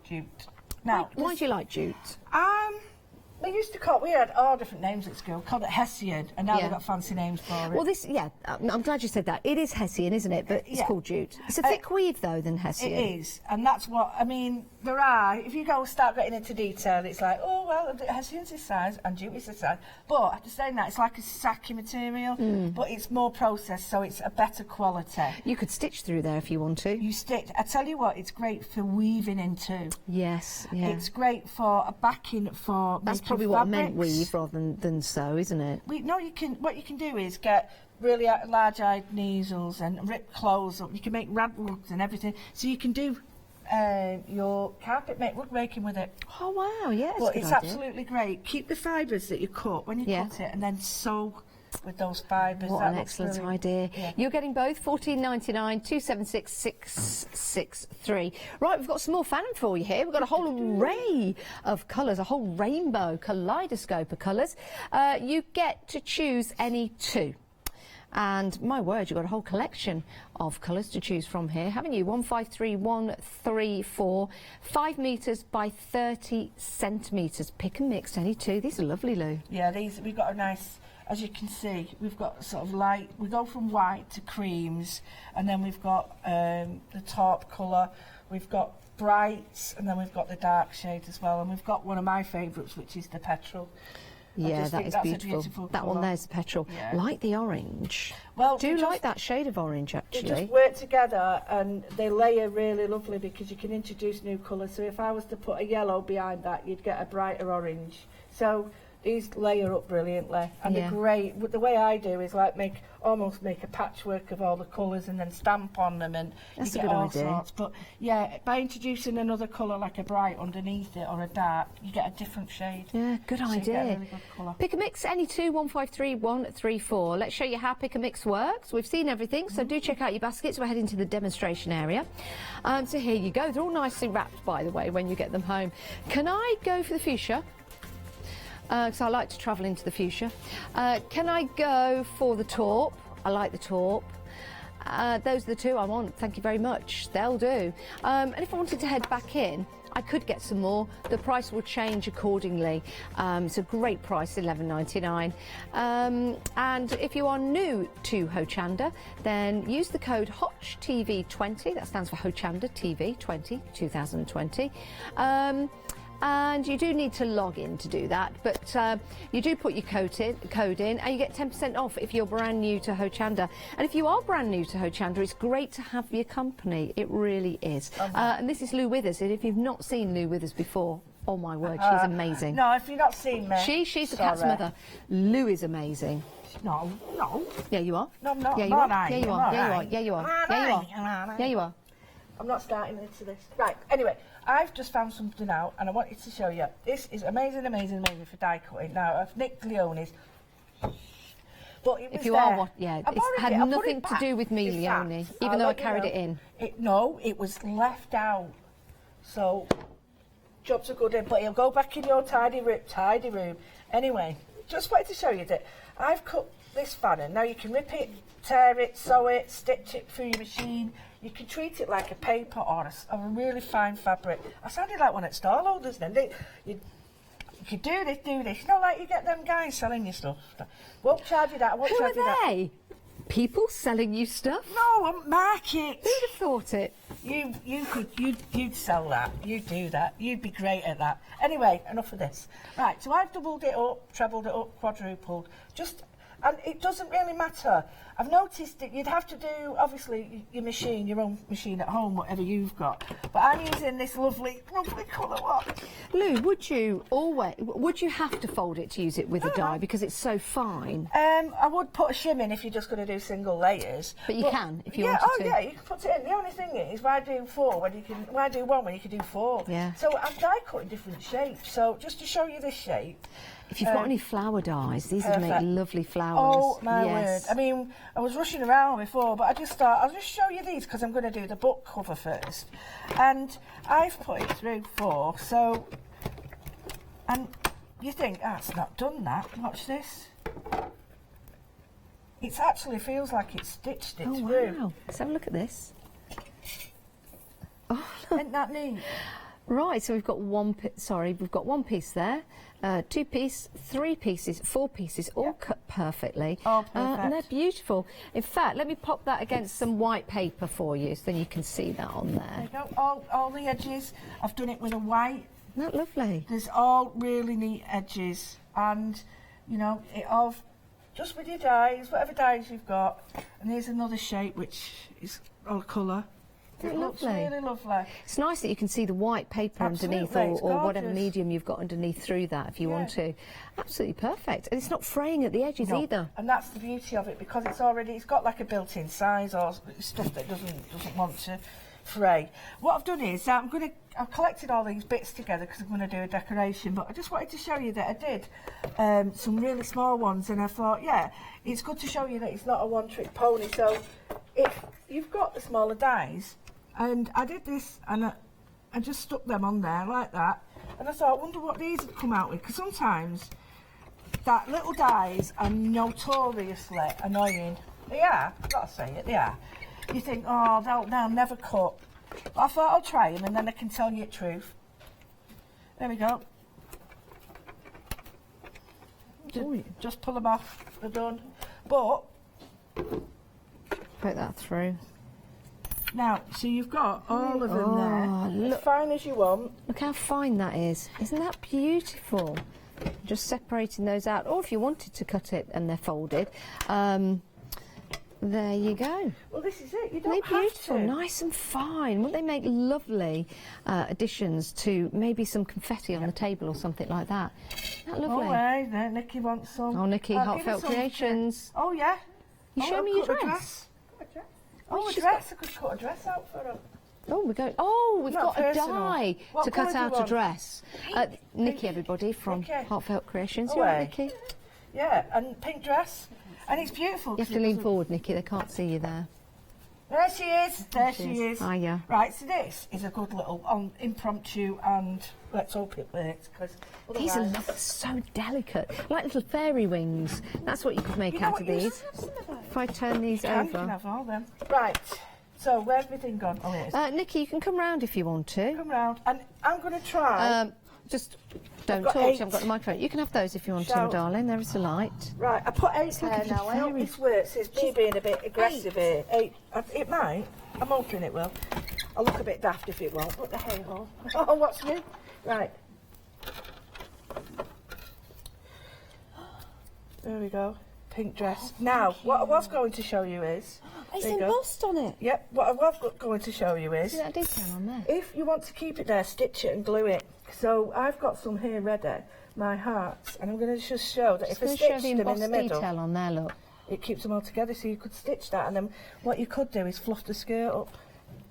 Speaker 4: jute. Now,
Speaker 2: why do you like jute?
Speaker 4: We had all different names at school, called it Hessian, and now they've got fancy names for it.
Speaker 2: Well, I'm glad you said that. It is Hessian, isn't it? But it's called jute. It's a thick weave, though, than Hessian.
Speaker 4: It is, and that's what, I mean, there are, if you start getting into detail, it's like, oh, well, Hessian's this size, and jute is this size. But, after saying that, it's like a sacky material, but it's more processed, so it's a better quality.
Speaker 2: You could stitch through there if you want to.
Speaker 4: You stitch. I tell you what, it's great for weaving into.
Speaker 2: Yes, yeah.
Speaker 4: It's great for a backing for
Speaker 2: That's probably what I meant, weave rather than sew, isn't it?
Speaker 4: What you can do is get really large-eyed easels and rip clothes up. You can make rad rugs and everything. So you can do your rug making with it.
Speaker 2: Oh wow, yes.
Speaker 4: But it's absolutely great. Keep the fibres that you cut when you cut it, and then sew with those fibres.
Speaker 2: What an excellent idea. Yeah. You're getting both, $14.99, 276663. Right, we've got some more Fanon for you here. We've got a whole array of colours, a whole rainbow kaleidoscope of colours. You get to choose any 2. And my word, you've got a whole collection of colours to choose from here, haven't you? 153134, 5 metres by 30 centimetres. Pick and mix any 2. These are lovely, Lou.
Speaker 4: Yeah, we've got a nice, as you can see, we've got sort of light, we go from white to creams, and then we've got the taupe colour, we've got brights, and then we've got the dark shade as well, and we've got one of my favourites, which is the petrol.
Speaker 2: Yeah, that is beautiful. That one there's the petrol. Yeah. Like the orange.
Speaker 4: Well,
Speaker 2: do like that shade of orange, actually.
Speaker 4: They just work together and they layer really lovely, because you can introduce new colours. So if I was to put a yellow behind that, you'd get a brighter orange. So These layer up brilliantly, and they're great. The way I do is like almost make a patchwork of all the colours and then stamp on them, and
Speaker 2: That's
Speaker 4: you
Speaker 2: a
Speaker 4: get
Speaker 2: good
Speaker 4: all
Speaker 2: idea.
Speaker 4: sorts. But yeah, by introducing another colour like a bright underneath it or a dark, you get a different shade.
Speaker 2: Yeah, good
Speaker 4: so
Speaker 2: idea.
Speaker 4: You get a really good colour.
Speaker 2: Pick a mix, any 2153134. Let's show you how Pick a Mix works. We've seen everything, so do check out your baskets. We're heading to the demonstration area. So here you go. They're all nicely wrapped, by the way, when you get them home. Can I go for the fuchsia? Because I like to travel into the fuchsia. Can I go for the taupe? I like the taupe. Those are the two I want, thank you very much. They'll do. And if I wanted to head back in, I could get some more. The price will change accordingly. It's a great price, $11.99. And if you are new to Hochanda, then use the code HOCHTV20. That stands for Hochanda TV 2020. And you do need to log in to do that, but you do put your code in and you get 10% off if you're brand new to Hochanda. And if you are brand new to Hochanda, it's great to have your company. It really is. And this is Lou Withers, and if you've not seen Lou Withers before, oh my word, she's amazing.
Speaker 4: No, if you've not seen me...
Speaker 2: She's the cat's mother. Lou is amazing.
Speaker 4: No.
Speaker 2: Yeah, you are.
Speaker 4: No, I'm not.
Speaker 2: Yeah, you are. Yeah, you are. Yeah, you are. Yeah, you are. Yeah, you are. Yeah, you are.
Speaker 4: I'm not starting into this. Right, anyway, I've just found something out and I wanted to show you. This is amazing, amazing, amazing for die cutting. Now, I've nicked Leone's. But it was
Speaker 2: if you
Speaker 4: there.
Speaker 2: are what, yeah, it's had nothing to do with me, Leone, even though I carried it in.
Speaker 4: No, it was left out. So, jobs are good in, but it'll go back in your tidy room. Anyway, just wanted to show you that I've cut this fannon. Now you can rip it, tear it, sew it, stitch it through your machine. You can treat it like a paper or a really fine fabric. I sounded like one at stall holders then. You do this. You know, like you get them guys selling you stuff. Won't charge you that.
Speaker 2: Who are they? People selling you stuff?
Speaker 4: No, market.
Speaker 2: Who'd have thought it?
Speaker 4: You'd sell that. You'd do that. You'd be great at that. Anyway, enough of this. Right, so I've doubled it up, trebled it up, quadrupled. And it doesn't really matter. I've noticed that you'd have to do, obviously, your own machine at home, whatever you've got. But I'm using this lovely colour one.
Speaker 2: Lou, would you have to fold it to use it with a die because it's so fine?
Speaker 4: I would put a shim in if you're just going to do single layers.
Speaker 2: But you can if you wanted to.
Speaker 4: Yeah, you can put it in. The only thing is, why do one when you can do four?
Speaker 2: Yeah.
Speaker 4: So I'm die cutting different shapes. So just to show you this shape.
Speaker 2: If you've got any flower dies, these would make lovely flowers.
Speaker 4: Oh, my word. I mean, I was rushing around before, but I just thought, I'll just show you these because I'm going to do the book cover first. And I've put it through 4, so... And you think, it's not done that. Watch this. It actually feels like it's stitched it through.
Speaker 2: Wow. Let's have a look at this.
Speaker 4: Oh, isn't that neat?
Speaker 2: Right, so we've got one piece there, 2 pieces, 3 pieces, 4 pieces, all cut perfectly.
Speaker 4: Oh, perfect.
Speaker 2: And they're beautiful. In fact, let me pop that against some white paper for you, so then you can see that on there.
Speaker 4: There you go. All the edges, I've done it with a white.
Speaker 2: Isn't that lovely?
Speaker 4: There's all really neat edges, and you know, it all just with your dies, whatever dies you've got. And here's another shape which is all colour. It looks really lovely.
Speaker 2: It's nice that you can see the white paper underneath, or whatever medium you've got underneath through that if you want to. Absolutely perfect. And it's not fraying at the edges either.
Speaker 4: And that's the beauty of it, because it's got like a built-in size or stuff that doesn't want to fray. What I've done is I've collected all these bits together because I'm going to do a decoration, but I just wanted to show you that I did some really small ones, and I thought, it's good to show you that it's not a one-trick pony. So if you've got the smaller dies, and I did this, and I just stuck them on there like that, and I thought, I wonder what these have come out with, because sometimes that little dies are notoriously annoying. They are, I've got to say it, they are. You think, they'll never cut. But I thought I'll try them, and then I can tell you the truth. There we go. Just pull them off, they're done. But
Speaker 2: put that through.
Speaker 4: Now, so you've got all of them there, as fine as you want.
Speaker 2: Look how fine that is. Isn't that beautiful? Just separating those out, or if you wanted to cut it and they're folded, There you go.
Speaker 4: Well, this is it. You don't
Speaker 2: They're
Speaker 4: have
Speaker 2: beautiful,
Speaker 4: to.
Speaker 2: nice and fine. Wouldn't they make lovely additions to maybe some confetti on the table or something like that? Isn't that lovely?
Speaker 4: Oh, right, there, Nikki wants some.
Speaker 2: Oh, Nikki, Heartfelt Creations.
Speaker 4: Oh, yeah.
Speaker 2: You show me your dress.
Speaker 4: Oh, a dress. I could cut a dress out for her.
Speaker 2: Oh, we've
Speaker 4: Not
Speaker 2: got a
Speaker 4: personal.
Speaker 2: die
Speaker 4: What
Speaker 2: to cut
Speaker 4: colour do you
Speaker 2: out a
Speaker 4: want?
Speaker 2: dress. Nikki, everybody, from
Speaker 4: Nikki.
Speaker 2: Heartfelt Creations.
Speaker 4: Oh,
Speaker 2: You right,
Speaker 4: eh?
Speaker 2: Nikki?
Speaker 4: Yeah, and pink dress. And it's beautiful.
Speaker 2: You have to lean forward, Nikki. They can't see you there.
Speaker 4: There she is. There she is.
Speaker 2: Hiya.
Speaker 4: Right, so this is a good little impromptu, and let's hope it works, because
Speaker 2: These are so delicate, like little fairy wings. That's what you could make out of these. If I turn these
Speaker 4: You
Speaker 2: over.
Speaker 4: can have all them. Right, so where's everything gone? Oh, it is.
Speaker 2: Nikki, you can come round if you want to.
Speaker 4: Come round, and I'm going to try.
Speaker 2: Just don't
Speaker 4: got
Speaker 2: talk,
Speaker 4: 8.
Speaker 2: I've got the microphone. You can have those if you want to,
Speaker 4: Shall-
Speaker 2: darling. There is a light.
Speaker 4: Right, I put 8
Speaker 2: Look
Speaker 4: there
Speaker 2: at the
Speaker 4: now. I hope
Speaker 2: fairy.
Speaker 4: this works. It's me being a bit aggressive here. 8. It might. I'm hoping it will. I'll look a bit daft if it won't. Look the hay hole. Oh, what's new? Right. There we go. Pink dress. Now, what I was going to show you is...
Speaker 9: It's
Speaker 4: there you go.
Speaker 9: embossed on it.
Speaker 4: Yep, what I was going to show you is...
Speaker 2: See that detail on there?
Speaker 4: If you want to keep it there, stitch it and glue it. So I've got some here ready, my hearts, and I'm going to just show that if I
Speaker 2: Just
Speaker 4: stitch
Speaker 2: show the
Speaker 4: them in the
Speaker 2: embossed
Speaker 4: middle,
Speaker 2: detail on there, look.
Speaker 4: it keeps them all together, so you could stitch that, and then what you could do is fluff the skirt up.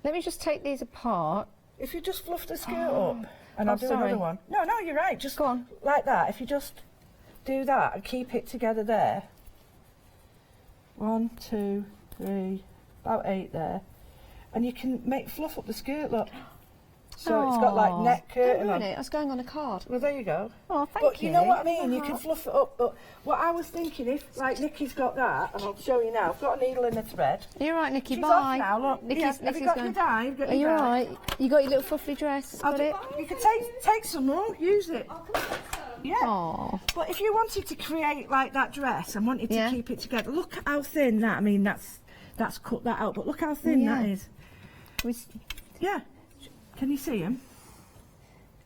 Speaker 2: Let me just take these apart.
Speaker 4: If you just fluff the skirt up, and I'll do
Speaker 2: sorry.
Speaker 4: another one. No, you're right, just go on. Like that. If you just do that and keep it together there. 1, 2, 3, about 8 there. And you can fluff up the skirt, look. So it's got like neck curtain on.
Speaker 2: That's going on a card.
Speaker 4: Well, there you go.
Speaker 2: Oh, thank
Speaker 4: But
Speaker 2: you.
Speaker 4: you know what I mean? You can fluff it up. But what I was thinking, if like Nikki's got that, and I'll show you now. I've got a needle and a thread.
Speaker 2: You're right, Nikki.
Speaker 4: She's
Speaker 2: bye.
Speaker 4: off now. Look,
Speaker 2: Nikki's,
Speaker 4: have you got your dye? You've got
Speaker 2: Are you
Speaker 4: your
Speaker 2: all
Speaker 4: dye?
Speaker 2: right? You got your little fluffy dress? Got it?
Speaker 4: You can take some more. Use it. Yeah.
Speaker 2: Aww.
Speaker 4: But if you wanted to create like that dress and wanted to keep it together, look how thin that. I mean, that's cut that out. But look how thin that is. Yeah. Can you see them?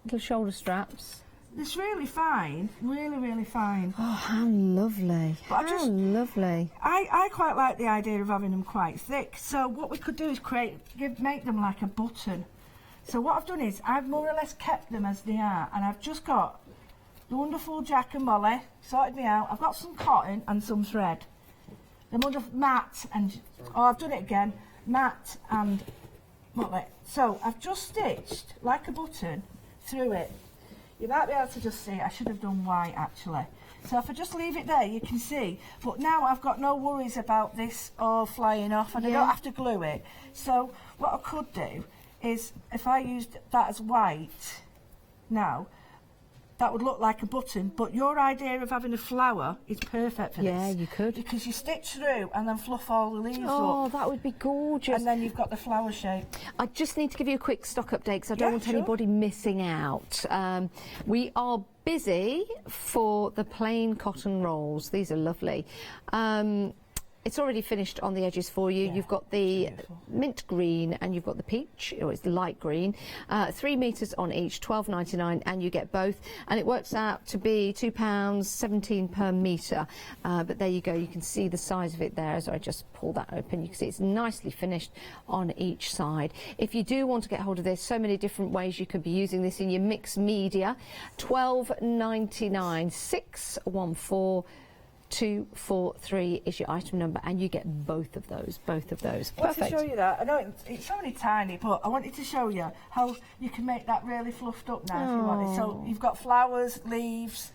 Speaker 2: Little shoulder straps.
Speaker 4: It's really fine, really fine.
Speaker 2: Oh, how lovely.
Speaker 4: But
Speaker 2: how lovely.
Speaker 4: I quite like the idea of having them quite thick. So what we could do is make them like a button. So what I've done is I've more or less kept them as they are, and I've just got the wonderful Jack and Molly sorted me out. I've got some cotton and some thread. The wonderful matte and I've done it again, matte and Molly. So I've just stitched like a button through it. You might be able to just see, I should have done white actually. So if I just leave it there, you can see. But now I've got no worries about this all flying off, and I don't have to glue it. So what I could do is, if I used that as white now, that would look like a button, but your idea of having a flower is perfect for this.
Speaker 2: Yeah, you could.
Speaker 4: Because you stitch through and then fluff all the leaves up.
Speaker 2: Oh, that would be gorgeous.
Speaker 4: And then you've got the flower shape.
Speaker 2: I just need to give you a quick stock update because I don't want anybody missing out. We are busy for the plain cotton rolls. These are lovely. It's already finished on the edges for you. You've got the mint green and you've got the peach, or it's the light green. 3 metres on each, £12.99, and you get both. And it works out to be £2.17 per metre. But there you go. You can see the size of it there as I just pull that open. You can see it's nicely finished on each side. If you do want to get hold of this, so many different ways you could be using this in your mixed media. £12.99, 614 243 is your item number, and you get both of those.
Speaker 4: I want
Speaker 2: Perfect.
Speaker 4: to show you that. I know it's only tiny, but I wanted to show you how you can make that really fluffed up now if you want it. So you've got flowers, leaves,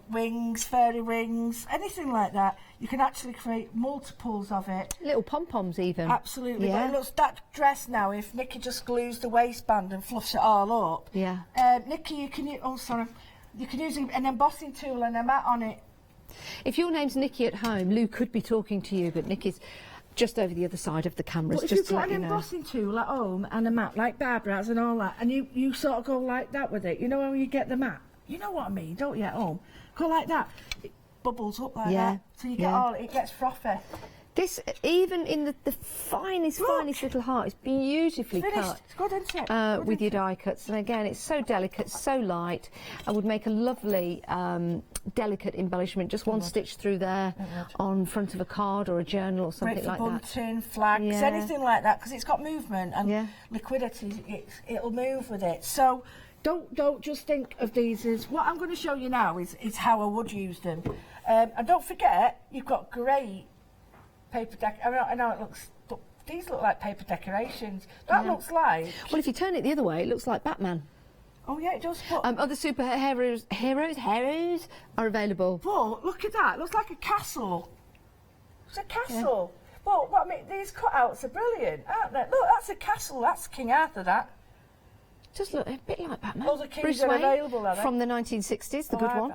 Speaker 4: wings, fairy wings, anything like that. You can actually create multiples of it.
Speaker 2: Little pom-poms even.
Speaker 4: Absolutely.
Speaker 2: Yeah.
Speaker 4: But it looks, that dress now, if Nikki just glues the waistband and fluffs it all up.
Speaker 2: Yeah.
Speaker 4: Nikki, you can use an embossing tool and a mat on it.
Speaker 2: If your name's Nikki at home, Lou could be talking to you, but Nikki's just over the other side of the cameras.
Speaker 4: But if
Speaker 2: just
Speaker 4: you've
Speaker 2: to
Speaker 4: got
Speaker 2: let
Speaker 4: an
Speaker 2: you know.
Speaker 4: embossing tool at home and a mat like Barbara has and all that, and you sort of go like that with it, you know when you get the mat? You know what I mean, don't you, at home? Go like that. It bubbles up like that. So you get it gets frothy.
Speaker 2: This, even in the finest little heart, is beautifully cut.
Speaker 4: It's good, isn't it?
Speaker 2: With your die cuts, and again, it's so delicate, so light, and would make a lovely delicate embellishment. Just one stitch through there on front of a card or a journal or something like that.
Speaker 4: Bunting, flags, anything like that, because it's got movement and liquidity. It'll move with it. So don't just think of these as what I'm going to show you now is how I would use them. And don't forget, you've got great paper I know it looks, but these look like paper decorations. That looks like...
Speaker 2: Well, if you turn it the other way, it looks like Batman.
Speaker 4: Oh yeah, it does.
Speaker 2: Other heroes are available.
Speaker 4: But look at that, it looks like a castle. It's a castle. Yeah. But what I mean, these cutouts are brilliant, aren't they? Look, that's a castle, that's King Arthur, that.
Speaker 2: Does look a bit like Batman.
Speaker 4: All the kings
Speaker 2: Bruce
Speaker 4: are
Speaker 2: Wayne,
Speaker 4: available, are they?
Speaker 2: from the 1960s, the good one.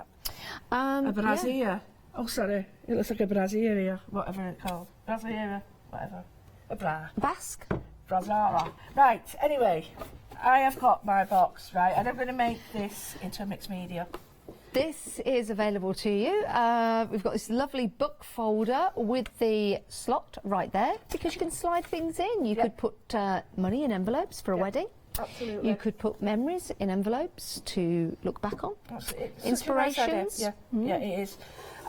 Speaker 4: A brassiere. Oh, sorry. It looks like a brassiere, whatever it's called. Brassiere, whatever. A bra.
Speaker 2: Basque.
Speaker 4: Brazzara. Right, anyway, I have got my box, right, and I'm going to make this into a mixed media.
Speaker 2: This is available to you. We've got this lovely book folder with the slot right there, because you can slide things in. You could put money in envelopes for a wedding.
Speaker 4: Absolutely.
Speaker 2: You could put memories in envelopes to look back on. Inspirations.
Speaker 4: Yeah, it is.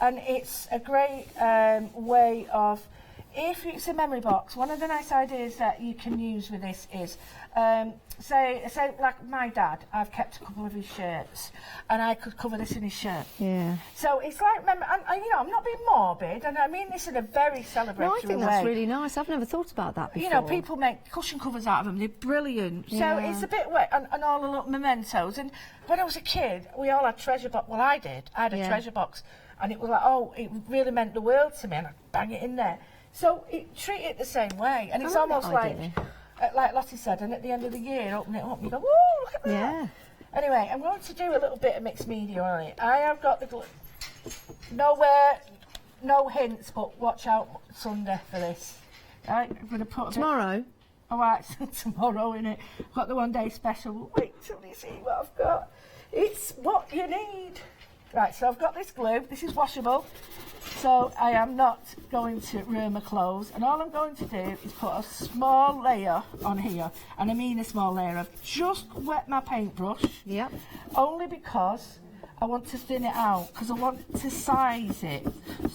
Speaker 4: And it's a great way of, if it's a memory box, one of the nice ideas that you can use with this is, say like my dad, I've kept a couple of his shirts, and I could cover this in his shirt.
Speaker 2: Yeah.
Speaker 4: So it's like, you know, I'm not being morbid, and I mean this in a very celebratory way.
Speaker 2: No, I think that's really nice. I've never thought about that before.
Speaker 4: You know, people make cushion covers out of them. They're brilliant. Yeah. So it's a bit wet, and all the little mementos. And when I was a kid, we all had treasure box. Well, I did. I had a treasure box. And it was like, oh, it really meant the world to me, and I'd bang it in there. So treat it the same way, and it's almost like Lottie said, and at the end of the year, open it up and you go, whoa, look at that.
Speaker 2: Yeah.
Speaker 4: Anyway, I'm going to do a little bit of mixed media on it. I have got the glue. No hints, but watch out Sunday for this. Right, I'm going to put
Speaker 2: tomorrow.
Speaker 4: Oh, right, tomorrow, innit? I've got the 1 day special. Wait till you see what I've got. It's what you need. Right, so I've got this glue. This is washable, so I am not going to ruin my clothes. And all I'm going to do is put a small layer on here, and I mean a small layer. I've just wet my paintbrush.
Speaker 2: Yep.
Speaker 4: Only because I want to thin it out, because I want to size it.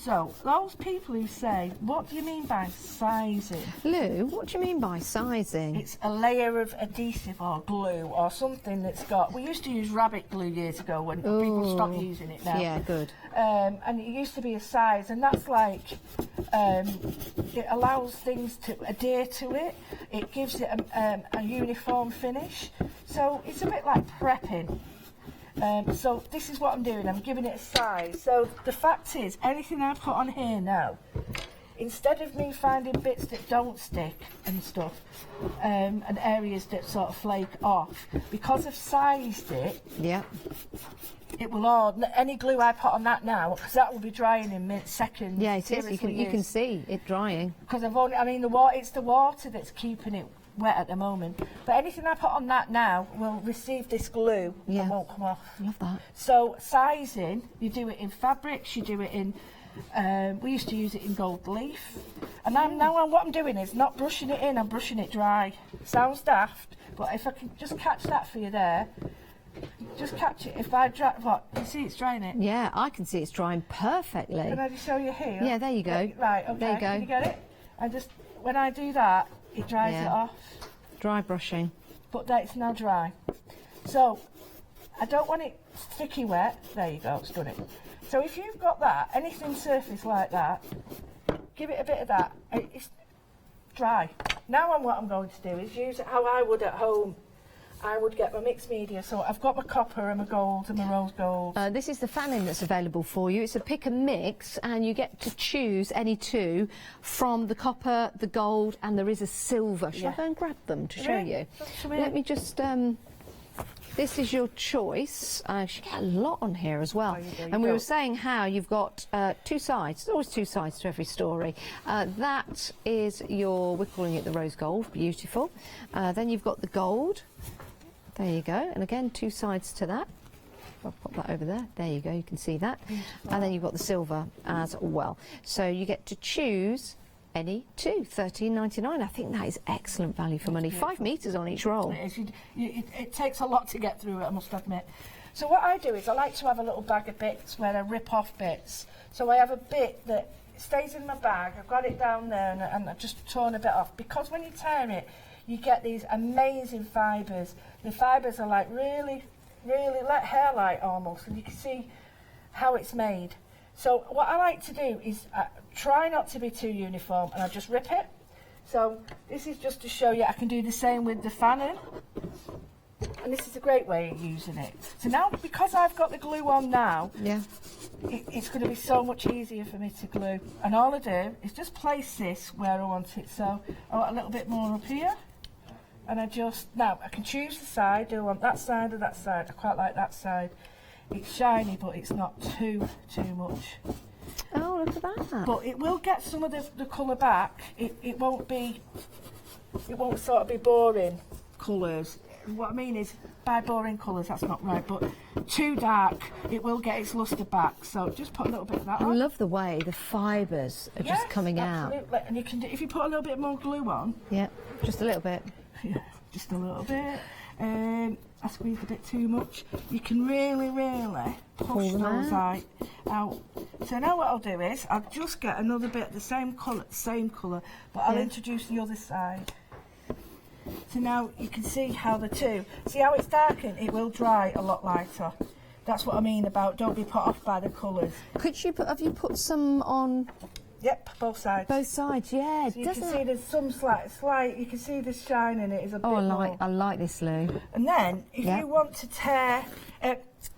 Speaker 4: So those people who say, what do you mean by sizing?
Speaker 2: Lou, what do you mean by sizing?
Speaker 4: It's a layer of adhesive or glue or something that's got... We used to use rabbit glue years ago when people stopped using it now.
Speaker 2: Yeah, good.
Speaker 4: And it used to be a size, and that's like... it allows things to adhere to it. It gives it a uniform finish. So it's a bit like prepping. So this is what I'm doing, I'm giving it a size. So the fact is, anything I put on here now, instead of me finding bits that don't stick and stuff, and areas that sort of flake off, because I've sized it, it will all, any glue I put on that now, because that will be drying in mid-seconds.
Speaker 2: Yeah, it is, you can see it drying.
Speaker 4: Because it's the water that's keeping it wet at the moment, but anything I put on that now will receive this glue and won't come off.
Speaker 2: Love that.
Speaker 4: So sizing, you do it in fabrics, you do it in we used to use it in gold leaf, and what I'm doing is not brushing it in, I'm brushing it dry. Sounds daft, but if I can just catch that for you there, just catch it. If I dry, what, you see it's drying it?
Speaker 2: Yeah, I can see it's drying perfectly.
Speaker 4: Can I just show you here?
Speaker 2: Yeah, there you go.
Speaker 4: Right, okay,
Speaker 2: there you go.
Speaker 4: Can you get it? And just, when I do that, it dries it off.
Speaker 2: Dry brushing.
Speaker 4: But it's now dry. So, I don't want it sticky wet. There you go, it's done it. So if you've got that, anything surface like that, give it a bit of that. It's dry. Now what I'm going to do is use it how I would at home. I would get my mixed media, so I've got my copper and my gold and my rose gold.
Speaker 2: This is the fanning that's available for you. It's a pick and mix, and you get to choose any two from the copper, the gold, and there is a silver. Shall I go and grab them to show you? Let me just... this is your choice. You get a lot on here as well. And we were saying how you've got two sides. There's always two sides to every story. That is your, we're calling it the rose gold, beautiful. Then you've got the gold. There you go. And again, two sides to that. I'll pop that over there. There you go, you can see that. Beautiful. And then you've got the silver as well. So you get to choose any two, $13.99. I think that is excellent value for money. 5 metres on each roll.
Speaker 4: It takes a lot to get through it, I must admit. So what I do is I like to have a little bag of bits where I rip off bits. So I have a bit that stays in my bag, I've got it down there and I've just torn a bit off. Because when you tear it, you get these amazing fibres. The fibres are like really like hair light almost, and you can see how it's made. So what I like to do is try not to be too uniform, and I just rip it. So this is just to show you I can do the same with the fanning. And this is a great way of using it. So now, because I've got the glue on now, it's going to be so much easier for me to glue. And all I do is just place this where I want it. So I want a little bit more up here. And now I can choose the side. Do I want that side or that side? I quite like that side. It's shiny, but it's not too much.
Speaker 2: Oh, look at that.
Speaker 4: But it will get some of the colour back. It won't sort of be boring colours. What I mean is, by boring colours, that's not right, but too dark, it will get its lustre back. So just put a little bit of that on.
Speaker 2: I love the way the fibres are just coming
Speaker 4: absolutely. And you can do, if you put a little bit more glue on.
Speaker 2: Yeah, just a little bit.
Speaker 4: Yeah, just a little bit. I squeezed a bit too much. You can really push those out. So now what I'll do is, I'll just get another bit of the same colour, but I'll introduce the other side. So now you can see how see how it's darkened? It will dry a lot lighter. That's what I mean about don't be put off by the colours.
Speaker 2: Have you put some on?
Speaker 4: Yep, both sides.
Speaker 2: Both sides, yeah.
Speaker 4: So you can see there's some slight, you can see the shine in it is a bit more.
Speaker 2: I like this, Lou.
Speaker 4: And then, if you want to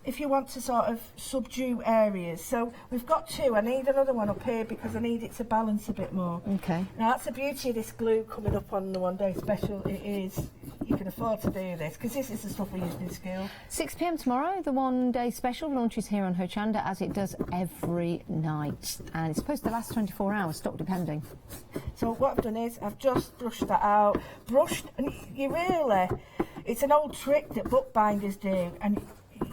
Speaker 4: if you want to sort of subdue areas, so we've got two, I need another one up here because I need it to balance a bit more.
Speaker 2: Okay.
Speaker 4: Now that's the beauty of this glue coming up on the 1 day special, it is, you can afford to do this, because this is the stuff we use in school.
Speaker 2: 6 p.m. tomorrow, the 1 day special launches here on Hochanda, as it does every night. And it's supposed to last 24 hours, stock depending.
Speaker 4: So what I've done is, I've just brushed that out. And you really, it's an old trick that bookbinders do, and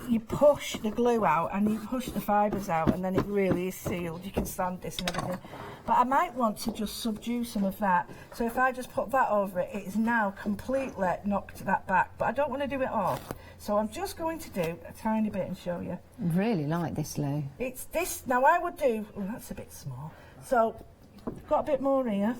Speaker 4: you push the glue out and you push the fibres out, and then it really is sealed. You can sand this and everything. But I might want to just subdue some of that. So if I just put that over it, it is now completely knocked that back. But I don't want to do it all. So I'm just going to do a tiny bit and show you.
Speaker 2: I really like this, Lou.
Speaker 4: It's this, now I would do, oh, that's a bit small. So, got a bit more here.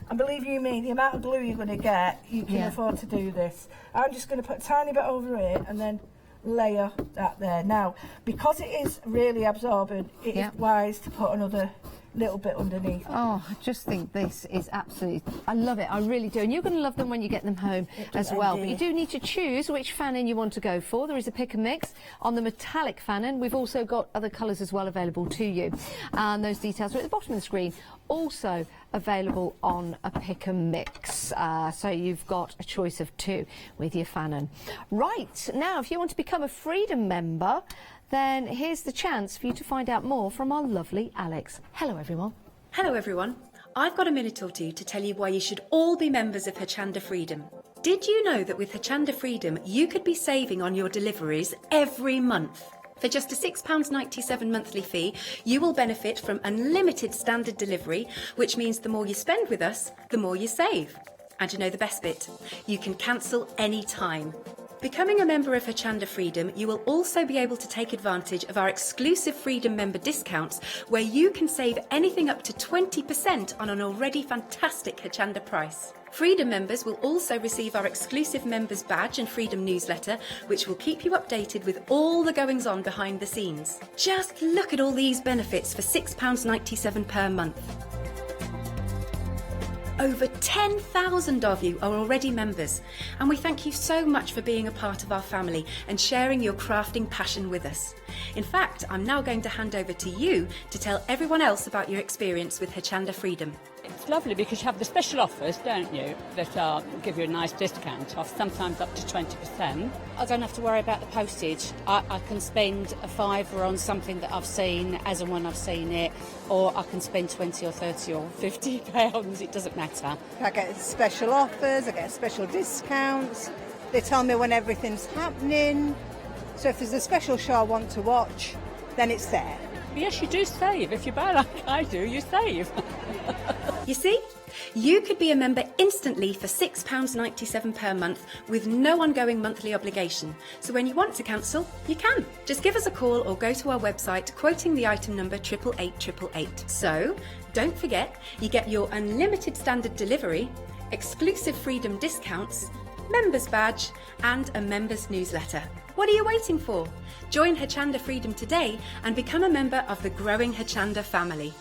Speaker 4: And believe you me, the amount of glue you're going to get, you can afford to do this. I'm just going to put a tiny bit over here and then layer that there. Now, because it is really absorbent, it is wise to put another little bit underneath.
Speaker 2: Oh, I just think this is absolutely, I love it, I really do. And you're going to love them when you get them home as well. But you do need to choose which fanning you want to go for. There is a pick and mix on the metallic fanning. We've also got other colours as well available to you. And those details are at the bottom of the screen. Also available on a pick and mix. So you've got a choice of 2 with your fanning. Right, now if you want to become a Freedom member, then here's the chance for you to find out more from our lovely Alex. Hello, everyone.
Speaker 12: Hello, everyone. I've got a minute or two to tell you why you should all be members of Hochanda Freedom. Did you know that with Hochanda Freedom, you could be saving on your deliveries every month? For just a £6.97 monthly fee, you will benefit from unlimited standard delivery, which means the more you spend with us, the more you save. And you know the best bit? You can cancel any time. Becoming a member of Hochanda Freedom, you will also be able to take advantage of our exclusive Freedom member discounts, where you can save anything up to 20% on an already fantastic Hochanda price. Freedom members will also receive our exclusive members badge and Freedom newsletter, which will keep you updated with all the goings on behind the scenes. Just look at all these benefits for £6.97 per month. Over 10,000 of you are already members, and we thank you so much for being a part of our family and sharing your crafting passion with us. In fact, I'm now going to hand over to you to tell everyone else about your experience with Hochanda Freedom.
Speaker 13: It's lovely because you have the special offers, don't you, that give you a nice discount off, sometimes up to 20%.
Speaker 14: I don't have to worry about the postage. I can spend a £5 on something that I've seen as and when I've seen it, or I can spend 20 or 30 or 50 pounds, it doesn't matter.
Speaker 15: I get special offers, I get special discounts, they tell me when everything's happening, so if there's a special show I want to watch, then it's there.
Speaker 13: But yes, you do save. If you buy like I do, you save.
Speaker 12: You see? You could be a member instantly for £6.97 per month with no ongoing monthly obligation. So when you want to cancel, you can. Just give us a call or go to our website quoting the item number 88888. So don't forget, you get your unlimited standard delivery, exclusive Freedom discounts, members badge and a members newsletter. What are you waiting for? Join Hochanda Freedom today and become a member of the growing Hochanda family.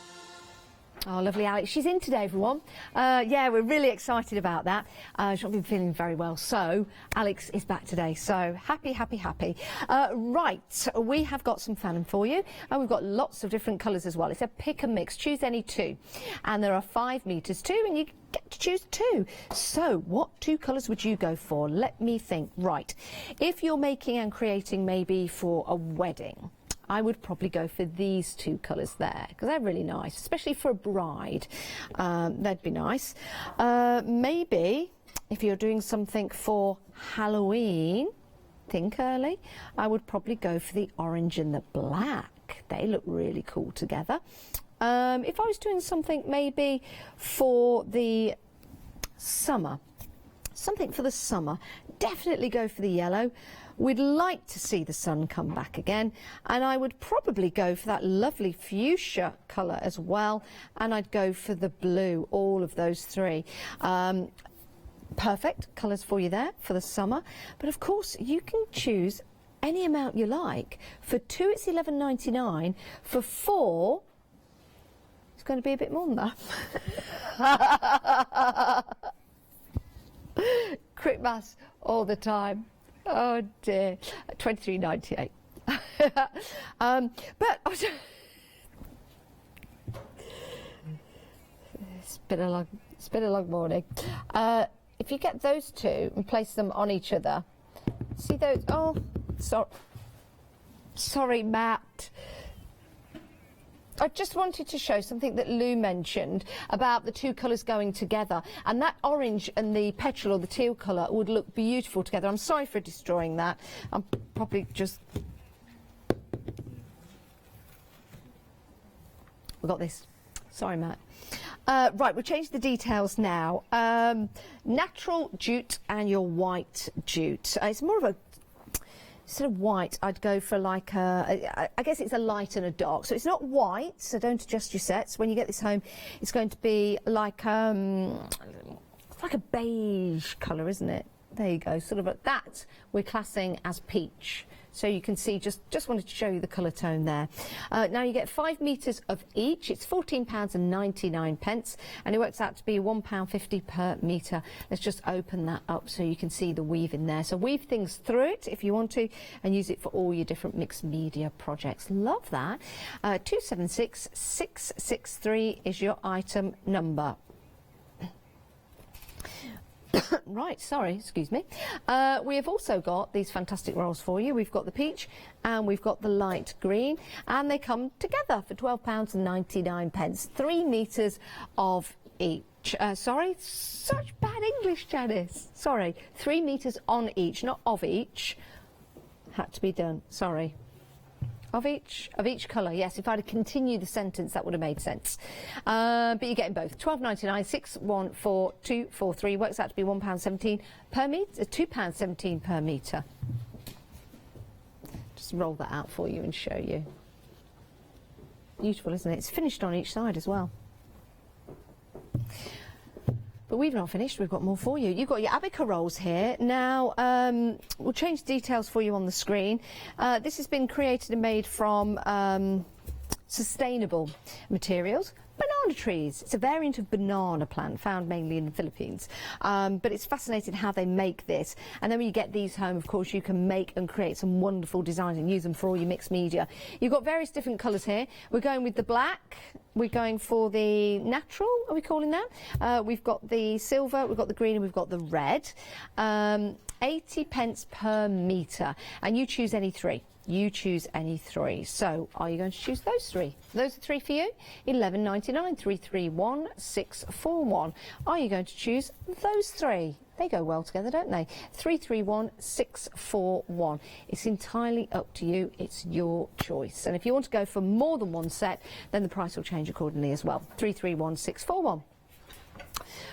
Speaker 2: Oh, lovely Alex. She's in today, everyone. Yeah, we're really excited about that. She's not been feeling very well, so Alex is back today. So happy, happy, happy. Right, we have got some fanning for you, and we've got lots of different colours as well. It's a pick and mix. Choose any two, and there are 5 metres too, and you get to choose 2. So what 2 colours would you go for? Let me think. Right, if you're making and creating maybe for a wedding, I would probably go for these 2 colours there because they're really nice, especially for a bride. They'd be nice. Maybe if you're doing something for Halloween, think early, I would probably go for the orange and the black. They look really cool together. If I was doing something maybe for the summer, definitely go for the yellow. We'd like to see the sun come back again, and I would probably go for that lovely fuchsia colour as well, and I'd go for the blue, all of those 3. Perfect colours for you there for the summer, but of course you can choose any amount you like. For 2 it's £11.99, for 4 it's going to be a bit more than that. Quick maths all the time. Oh dear, £23.98. But it's been a long morning. If you get those 2 and place them on each other, see those? Oh, sorry, Matt. I just wanted to show something that Lou mentioned about the 2 colours going together, and that orange and the petrol or the teal colour would look beautiful together. I'm sorry for destroying that. I'm probably just... We got this. Sorry, Matt. Right, we'll change the details now. Natural jute and your white jute. It's more of a... Instead of white, I'd go for like I guess it's a light and a dark. So it's not white, so don't adjust your sets. When you get this home, it's going to be like it's like a beige colour, isn't it? There you go, sort of that we're classing as peach. So you can see, just wanted to show you the colour tone there. Now you get 5 metres of each. It's £14.99, and it works out to be £1.50 per metre. Let's just open that up so you can see the weave in there. So weave things through it if you want to, and use it for all your different mixed media projects. Love that. 276663 is your item number. Right, sorry, excuse me. We have also got these fantastic rolls for you. We've got the peach and we've got the light green, and they come together for £12.99. 3 metres of each. Sorry, such bad English, Janice. Sorry, 3 metres on each, not of each. Had to be done, sorry. Of each colour, yes. If I'd have continued the sentence, that would have made sense. But you're getting both. £12.99, 614243 works out to be £1.17 per metre, £2.17 per metre. Just roll that out for you and show you. Beautiful, isn't it? It's finished on each side as well. But we've not finished, we've got more for you. You've got your Abaca rolls here. Now, we'll change details for you on the screen. This has been created and made from sustainable materials. Banana trees. It's a variant of banana plant found mainly in the Philippines. But it's fascinating how they make this. And then when you get these home, of course, you can make and create some wonderful designs and use them for all your mixed media. You've got various different colours here. We're going with the black. We're going for the natural, are we calling that? We've got the silver, we've got the green, and we've got the red. 80 pence per metre. And you choose any 3. You choose any three. So, are you going to choose those three? Those are three for you. 11.99, 331641. Are you going to choose those three? They go well together, don't they? 331641. It's entirely up to you. It's your choice. And if you want to go for more than one set, then the price will change accordingly as well. 331641.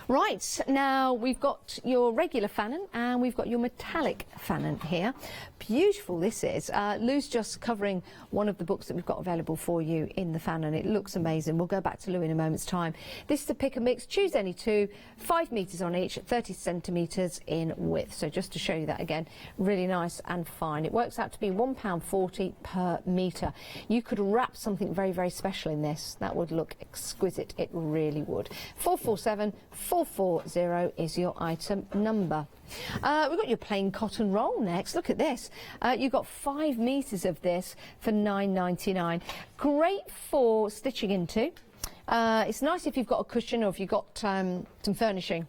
Speaker 2: Right, now we've got your regular fanon and we've got your metallic fanon here. Beautiful this is. Lou's just covering one of the books that we've got available for you in the fanon. It looks amazing. We'll go back to Lou in a moment's time. This is a pick and mix. Choose any two, 5 metres on each, 30 centimetres in width. So just to show you that again, really nice and fine. It works out to be £1.40 per metre. You could wrap something very, very special in this. That would look exquisite. It really would. 447440 is your item number. We've got your plain cotton roll next. Look at this. You've got 5 metres of this for £9.99. Great for stitching into. It's nice if you've got a cushion or if you've got some furnishing.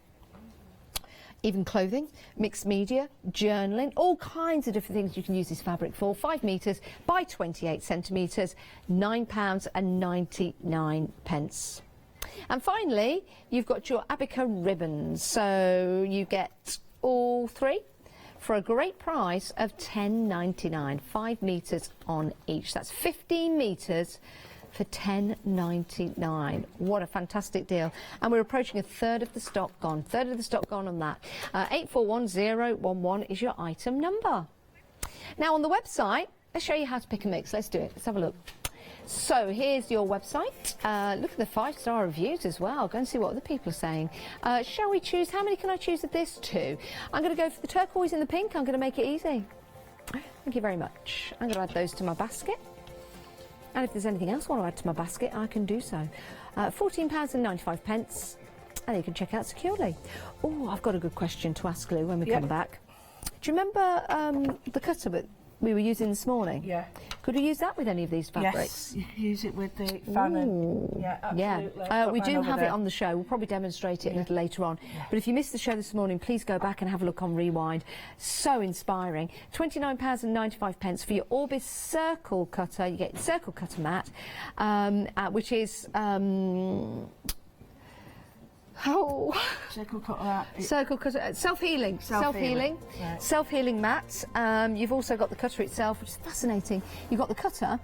Speaker 2: Even clothing, mixed media, journaling, all kinds of different things you can use this fabric for. 5 metres by 28 centimetres, £9.99. And finally, you've got your Abaca ribbons. So you get all 3 for a great price of £10.99. 5 metres on each. That's 15 metres for £10.99. What a fantastic deal. And we're approaching a third of the stock gone. Third of the stock gone on that. 841011 is your item number. Now on the website, let's show you how to pick and mix. Let's do it. Let's have a look. So here's your website. Look at the 5-star reviews as well. Go and see what other people are saying. Shall we choose? How many can I choose of this? 2. I'm going to go for the turquoise and the pink. I'm going to make it easy. Thank you very much. I'm going to add those to my basket. And if there's anything else I want to add to my basket, I can do so. £14.95. And you can check out securely. Oh, I've got a good question to ask Lou when we come back. Do you remember the cutter that we were using this morning?
Speaker 4: Yeah.
Speaker 2: Could we use that with any of these fabrics?
Speaker 4: Yes, you can use it with the fanon. Yeah, absolutely.
Speaker 2: Yeah. We do have it on the show. We'll probably demonstrate it a little later on. Yeah. But if you missed the show this morning, please go back and have a look on Rewind. So inspiring. £29.95 for your Orbis circle cutter. You get circle cutter mat, which is...
Speaker 4: Circle cutter.
Speaker 2: Self-healing. Self-healing. Right. Self-healing mat. You've also got the cutter itself, which is fascinating. You've got the cutter,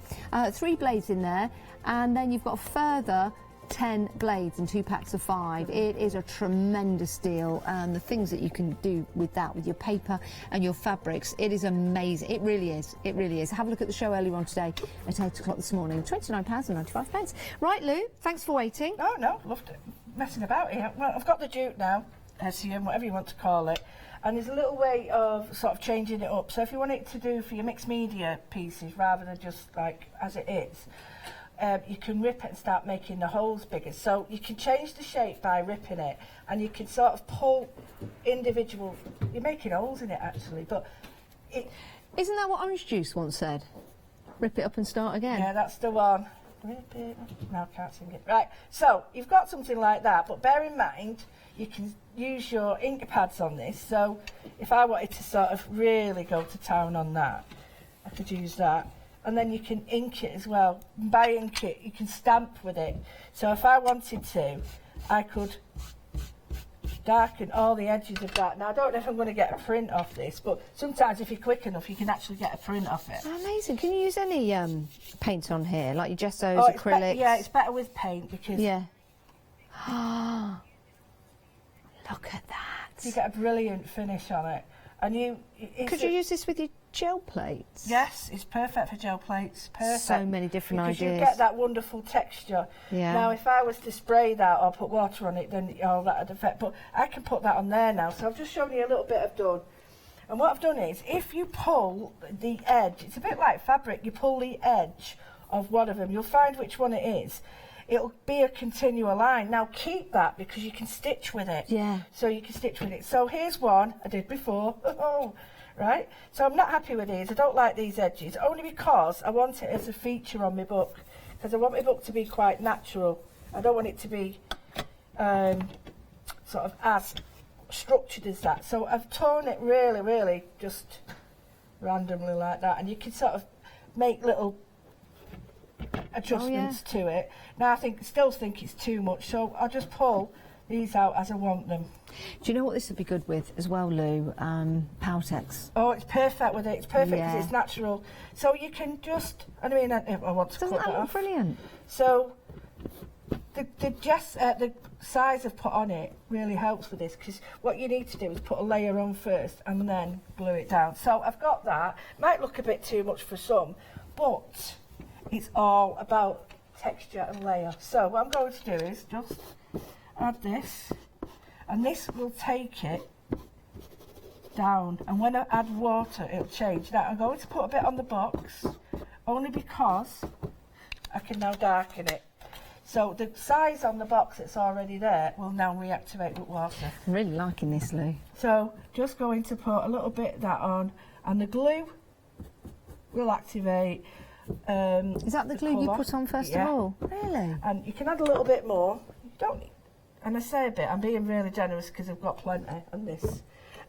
Speaker 2: 3 blades in there, and then you've got a further 10 blades in 2 packs of 5. It is a tremendous deal, and the things that you can do with that, with your paper and your fabrics, it is amazing. It really is. It really is. Have a look at the show earlier on today at 8 o'clock this morning. £29.95. Right, Lou, thanks for waiting.
Speaker 4: Oh, no, loved it. Messing about here. Well, I've got the jute now, SEM, whatever you want to call it, and there's a little way of sort of changing it up. So if you want it to do for your mixed media pieces rather than just like as it is, you can rip it and start making the holes bigger. So you can change the shape by ripping it, and you can sort of pull individual. You're making holes in it actually, but
Speaker 2: isn't that what Orange Juice once said? Rip it up and start again.
Speaker 4: Yeah, that's the one. No, I can't sing it. Right, so you've got something like that, but bear in mind you can use your ink pads on this. So if I wanted to sort of really go to town on that, I could use that. And then you can ink it as well. By ink it, you can stamp with it. So if I wanted to, I could darken all the edges of that. Now I don't know if I'm going to get a print off this, but sometimes if you're quick enough you can actually get a print off it.
Speaker 2: Oh, amazing. Can you use any paint on here, like your gessos, acrylics?
Speaker 4: Yeah, it's better with paint because...
Speaker 2: Yeah. Look at that.
Speaker 4: You get a brilliant finish on it. And
Speaker 2: could you use this with your gel plates?
Speaker 4: Yes, it's perfect for gel plates. Perfect.
Speaker 2: So many different ideas.
Speaker 4: Because you get that wonderful texture.
Speaker 2: Yeah.
Speaker 4: Now, if I was to spray that or put water on it, then that would affect. But I can put that on there now. So I've just shown you a little bit I've done. And what I've done is, if you pull the edge, it's a bit like fabric. You pull the edge of one of them, you'll find which one it is. It'll be a continual line. Now keep that because you can stitch with it.
Speaker 2: Yeah.
Speaker 4: So you can stitch with it. So here's one I did before. Right? So I'm not happy with these. I don't like these edges, only because I want it as a feature on my book. Because I want my book to be quite natural. I don't want it to be sort of as structured as that. So I've torn it really, really just randomly like that. And you can sort of make little adjustments to it. Now I still think it's too much, so I'll just pull these out as I want them.
Speaker 2: Do you know what this would be good with as well, Lou? Powtex.
Speaker 4: Oh, it's perfect with it. It's perfect because it's natural. So you can just, I mean, I want to cut that off.
Speaker 2: Brilliant.
Speaker 4: So the size I've put on it really helps with this, because what you need to do is put a layer on first and then glue it down. So I've got that. Might look a bit too much for some, but it's all about texture and layer. So what I'm going to do is just add this, and this will take it down, and when I add water it'll change. Now I'm going to put a bit on the box only because I can now darken it. So the size on the box that's already there will now reactivate with water.
Speaker 2: I'm really liking this, Lou.
Speaker 4: So just going to put a little bit of that on, and the glue will activate.
Speaker 2: Is that the glue you put on first of all? Really?
Speaker 4: And you can add a little bit more. You don't need, and I say a bit, I'm being really generous because I've got plenty on this.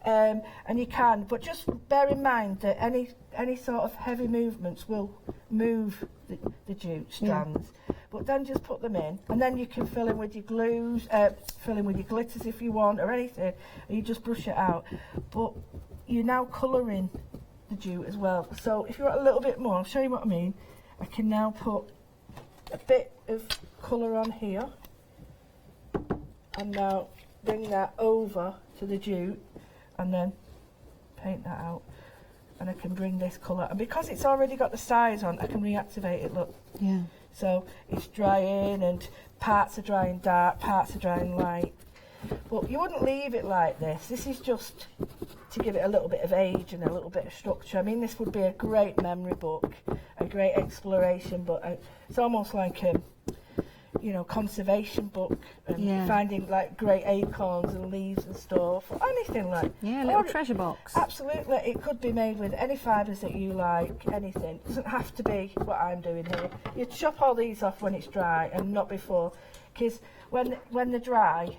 Speaker 4: And you can, but just bear in mind that any sort of heavy movements will move the jute strands. But then just put them in, and then you can fill in with your glues, fill in with your glitters if you want, or anything, and you just brush it out. But you're now colouring the jute as well. So if you want a little bit more, I'll show you what I mean. I can now put a bit of colour on here, and now bring that over to the jute, and then paint that out. And I can bring this colour, and because it's already got the size on, I can reactivate it, look.
Speaker 2: Yeah.
Speaker 4: So it's drying, and parts are drying dark, parts are drying light. But you wouldn't leave it like this. This is just to give it a little bit of age and a little bit of structure. I mean, this would be a great memory book, a great exploration book. It's almost like a, you know, conservation book, and finding like great acorns and leaves and stuff, or anything like.
Speaker 2: Yeah, a little treasure box.
Speaker 4: Absolutely, it could be made with any fibres that you like. Anything, it doesn't have to be what I'm doing here. You chop all these off when it's dry and not before, because when they're dry,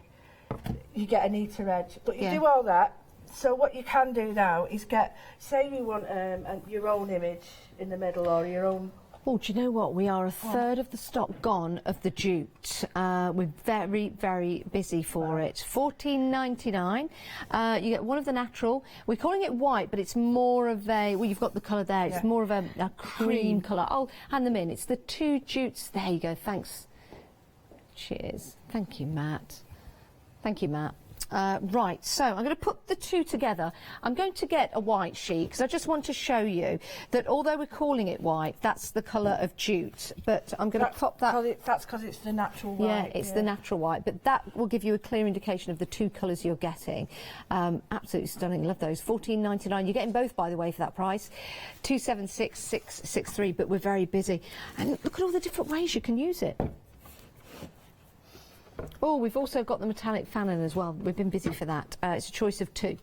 Speaker 4: you get a neater edge. But you do all that. So what you can do now is get, say you want your own image in the middle, or your own.
Speaker 2: Oh, do you know what? We are a third of the stock gone of the jute. We're very, very busy for it. $14.99. You get one of the natural. We're calling it white, but it's more of a, well, you've got the colour there. It's more of a cream colour. I'll hand them in. It's the two jutes. There you go. Thanks. Cheers. Thank you, Matt. Thank you, Matt. Right, so I'm going to put the two together. I'm going to get a white sheet because I just want to show you that although we're calling it white, that's the colour of jute. But I'm going to pop that.
Speaker 4: That's because it's the natural white.
Speaker 2: Yeah, it's the natural white. But that will give you a clear indication of the two colours you're getting. Absolutely stunning. Love those. $14.99. You're getting both, by the way, for that price. 276663. But we're very busy. And look at all the different ways you can use it. Oh, we've also got the metallic fanon as well. We've been busy for that. It's a choice of two.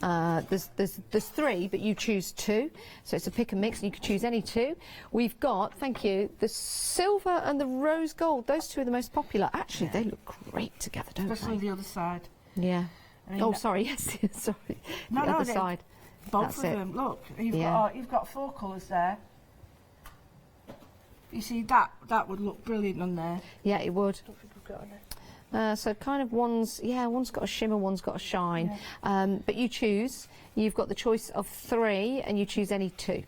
Speaker 2: There's three, but you choose two. So it's a pick and mix, and you can choose any two. We've got, thank you, the silver and the rose gold. Those two are the most popular. Actually, they look great together, don't
Speaker 4: Especially the other side.
Speaker 2: Yeah.
Speaker 4: I mean,
Speaker 2: oh, sorry. Yes, sorry.
Speaker 4: No,
Speaker 2: the other side.
Speaker 4: Both of them. Look, you've got four colours there. You see, that would look brilliant on there.
Speaker 2: Yeah, it would. So kind of one's got a shimmer, one's got a shine. Yeah. But you choose. You've got the choice of three, and you choose any two.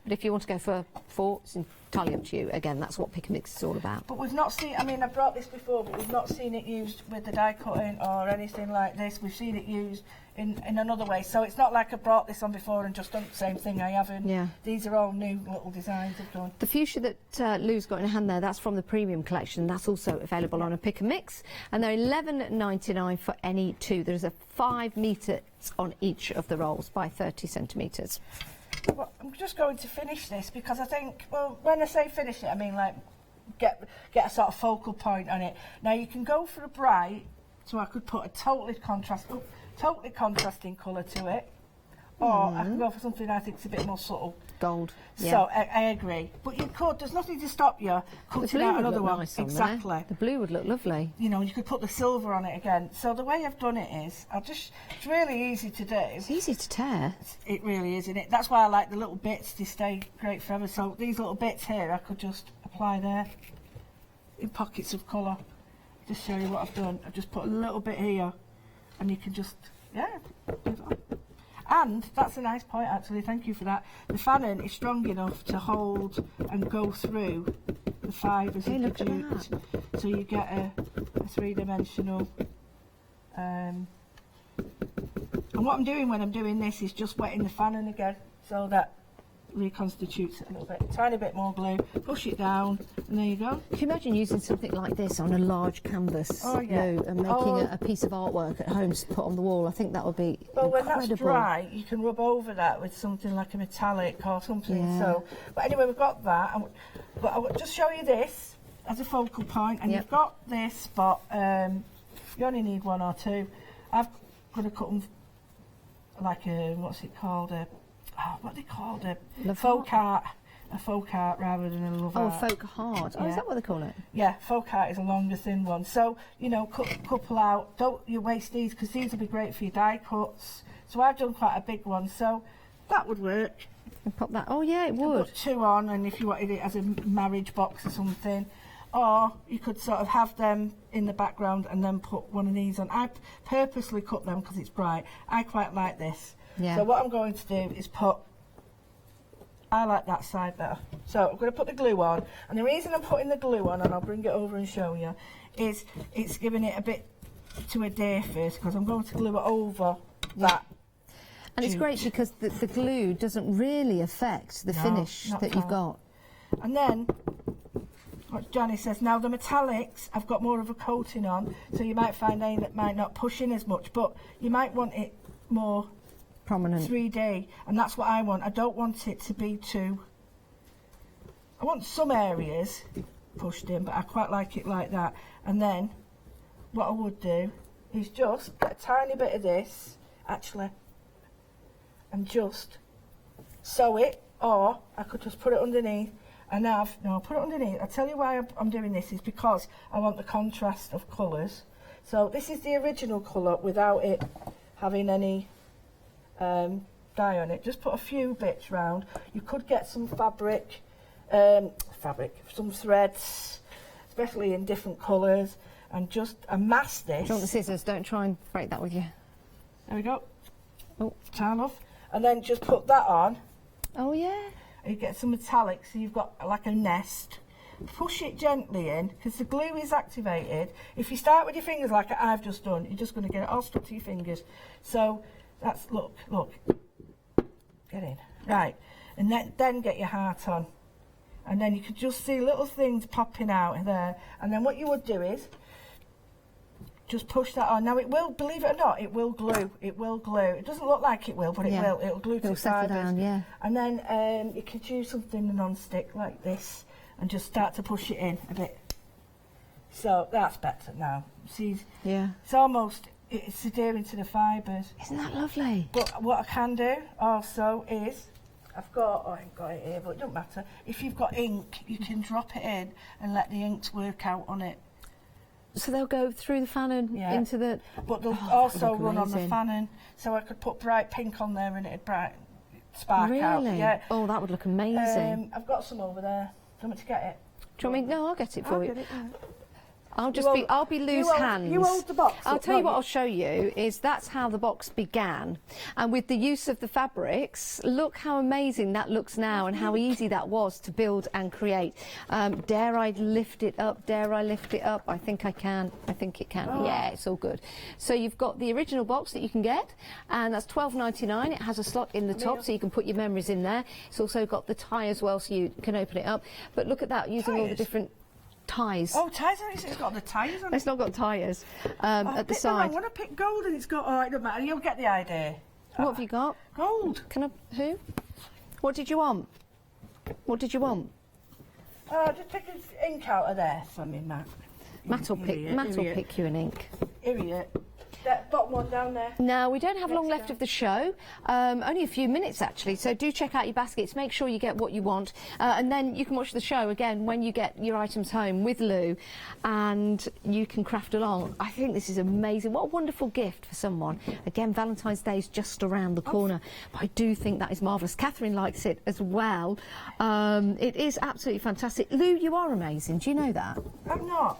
Speaker 2: But if you want to go for four, it's entirely up to you. Again, that's what pick and mix is all about.
Speaker 4: But we've not seen, I mean, I've brought this before, but we've not seen it used with the die cutting or anything like this. We've seen it used in another way. So it's not like I brought this on before and just done the same thing. I haven't. Yeah. These are all new little designs I've done.
Speaker 2: The fuchsia that Lou's got in her hand there, that's from the premium collection. That's also available on a pick and mix. And they're $11.99 for any two. There's a 5 metres on each of the rolls by 30 centimetres.
Speaker 4: Well, I'm just going to finish this because I think, well, when I say finish it, I mean like get a sort of focal point on it. Now you can go for a bright, so I could put a totally contrasting colour to it, or I can go for something I think is a bit more subtle.
Speaker 2: Gold.
Speaker 4: So I agree. But you could, there's nothing to stop you cutting out another one.
Speaker 2: Nice on
Speaker 4: exactly.
Speaker 2: There. The blue would look lovely.
Speaker 4: You know, you could put the silver on it again. So the way I've done it is, it's really easy to do.
Speaker 2: It's easy to tear.
Speaker 4: It really is, isn't it? That's why I like the little bits, they stay great forever. So these little bits here, I could just apply there in pockets of colour. Just show you what I've done. I've just put a little bit here, and you can just, do that. And that's a nice point, actually. Thank you for that. The fanning is strong enough to hold and go through the fibres of the jute, so you get a three-dimensional. And what I'm doing when I'm doing this is just wetting the fanning again, so that reconstitutes it a little bit. A tiny bit more glue, push it down, and there you go.
Speaker 2: Can you imagine using something like this on a large canvas, and making a piece of artwork at home to put on the wall? I think that would be incredible.
Speaker 4: When that's dry, you can rub over that with something like a metallic or something.
Speaker 2: Yeah.
Speaker 4: So, but anyway, we've got that. But I'll just show you this as a focal point, and you've got this, but you only need one or two. I've got to cut them like a, what's it called? What are they called? A folk art. A folk art rather than a love art.
Speaker 2: Oh, folk art. Oh, is that what they call it?
Speaker 4: Yeah, folk art is a longer thin one. So, you know, cut a couple out. Don't you waste these, because these will be great for your die cuts. So I've done quite a big one, so that would work.
Speaker 2: And pop that. Oh yeah, it would.
Speaker 4: Put two on, and if you wanted it as a marriage box or something, or you could sort of have them in the background and then put one of these on. I purposely cut them because it's bright. I quite like this.
Speaker 2: Yeah.
Speaker 4: So what I'm going to do is I like that side better. So I'm going to put the glue on, and the reason I'm putting the glue on, and I'll bring it over and show you, is it's giving it a bit to adhere first, because I'm going to glue it over that.
Speaker 2: And it's great because the glue doesn't really affect the finish that you've got.
Speaker 4: And then, what Johnny says, now the metallics, I've got more of a coating on, so you might find any that might not push in as much, but you might want it more
Speaker 2: prominent,
Speaker 4: 3D, and that's what I want. I don't want it to be too, I want some areas pushed in, but I quite like it like that. And then what I would do is just get a tiny bit of this, actually, and just sew it, or I could just put it underneath and put it underneath. I'll tell you why I'm doing this, is because I want the contrast of colours. So this is the original colour without it having any dye on it. Just put a few bits round. You could get some fabric, some threads, especially in different colours, and just amass this.
Speaker 2: Do you want the scissors? Don't try and break that with you.
Speaker 4: There we go.
Speaker 2: Oh,
Speaker 4: turn off, and then just put that on.
Speaker 2: Oh yeah.
Speaker 4: And you get some metallic, so you've got like a nest. Push it gently in, because the glue is activated. If you start with your fingers like I've just done, you're just going to get it all stuck to your fingers. So that's, look, get in. Right, and then get your heart on. And then you can just see little things popping out there. And then what you would do is just push that on. Now it will, believe it or not, it will glue. It will glue. It doesn't look like it will, but it will. It'll glue to the fibres.
Speaker 2: Down, yeah.
Speaker 4: And then you could use something non-stick like this and just start to push it in a bit. So that's better now. See, it's almost, it's adhering to the fibres.
Speaker 2: Isn't that lovely?
Speaker 4: But what I can do also is, I ain't got it here, but it doesn't matter. If you've got ink, you can drop it in and let the inks work out on it.
Speaker 2: So they'll go through the fanning into the...
Speaker 4: But they'll also run on the fanning, so I could put bright pink on there and it'd spark out.
Speaker 2: Really?
Speaker 4: Yeah.
Speaker 2: Oh, that would look amazing.
Speaker 4: I've got some over there. Do you want me to get it?
Speaker 2: Do you want me? No, I'll get it for you.
Speaker 4: Get it, yeah.
Speaker 2: I'll be loose hands.
Speaker 4: You hold the box.
Speaker 2: I'll tell you what I'll show you is that's how the box began, and with the use of the fabrics, look how amazing that looks now and how easy that was to build and create. Dare I lift it up? Dare I lift it up? I think I can. I think it can. Oh. Yeah, it's all good. So you've got the original box that you can get, and that's $12.99. It has a slot in the top so you can put your memories in there. It's also got the tie as well, so you can open it up. But look at that, using all the different ties.
Speaker 4: Oh, ties on it? It's got the tyres on it?
Speaker 2: It's not got tyres at the side.
Speaker 4: I want to pick gold and it's got... Oh, it doesn't matter. You'll get the idea.
Speaker 2: What have you got?
Speaker 4: Gold.
Speaker 2: Can I... Who? What did you want? What did you want?
Speaker 4: Just pick ink out of there for me, Matt.
Speaker 2: Matt will pick you an ink.
Speaker 4: Idiot. That bottom one down there.
Speaker 2: Now, we don't have long left of the show, only a few minutes actually, so do check out your baskets, make sure you get what you want, and then you can watch the show again when you get your items home with Lou, and you can craft along. I think this is amazing. What a wonderful gift for someone. Again, Valentine's Day is just around the corner, but I do think that is marvellous. Catherine likes it as well. It is absolutely fantastic. Lou, you are amazing. Do you know that?
Speaker 4: I'm not.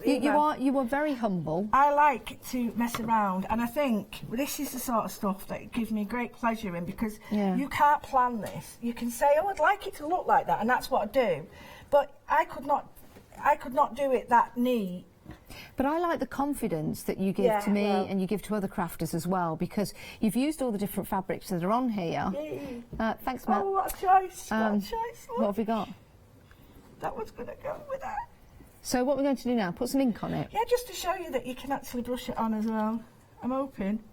Speaker 2: You are very humble.
Speaker 4: I like to mess around, and I think this is the sort of stuff that gives me great pleasure in, because you can't plan this. You can say, oh, I'd like it to look like that, and that's what I do, but I could not do it that neat.
Speaker 2: But I like the confidence that you give to me and you give to other crafters as well, because you've used all the different fabrics that are on here. Thanks, Matt.
Speaker 4: Oh, what a choice! What a choice!
Speaker 2: What have we got?
Speaker 4: That one's going to go with that.
Speaker 2: So what we're going to do now, put some ink on it.
Speaker 4: Yeah, just to show you that you can actually brush it on as well. I'm hoping.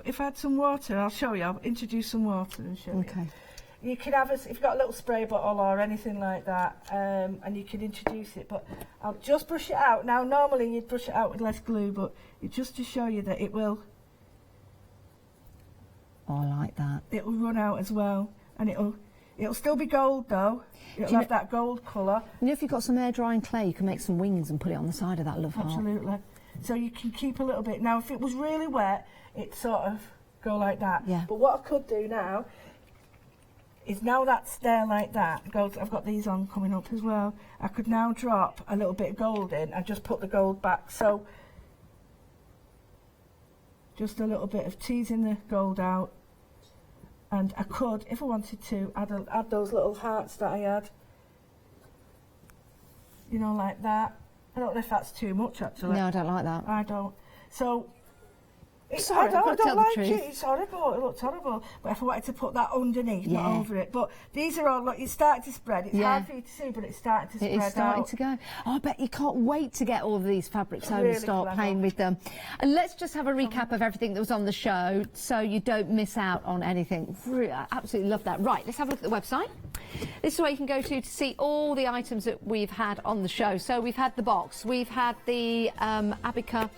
Speaker 4: If I had some water, I'll show you. I'll introduce some water and show you. You can have if you've got a little spray bottle or anything like that, and you can introduce it. But I'll just brush it out. Now, normally you'd brush it out with less glue, but it's just to show you that it will.
Speaker 2: Oh, I like that.
Speaker 4: It will run out as well, and it'll still be gold though. It'll have that gold colour.
Speaker 2: You know, if you've got some air drying clay, you can make some wings and put it on the side of that love heart.
Speaker 4: Absolutely. So you can keep a little bit. Now, if it was really wet, it'd sort of go like that.
Speaker 2: Yeah.
Speaker 4: But what I could do now is, now that's there like that, I've got these on coming up as well, I could now drop a little bit of gold in and just put the gold back. So just a little bit of teasing the gold out. And I could, if I wanted to, add those little hearts that I had. You know, like that. I don't know if that's too much, actually.
Speaker 2: No, I don't like that.
Speaker 4: I don't. So,
Speaker 2: Sorry,
Speaker 4: I don't like
Speaker 2: it.
Speaker 4: It's horrible. It looks horrible. But if I wanted to put that underneath, not over it. But these are all, look, it's starting to spread. It's hard for you to see, but it's starting to spread out.
Speaker 2: It is starting to go. Oh, I bet you can't wait to get all of these fabrics home and start playing with them. And let's just have a recap of everything that was on the show so you don't miss out on anything. I absolutely love that. Right, let's have a look at the website. This is where you can go to see all the items that we've had on the show. So we've had the box, we've had the Abaca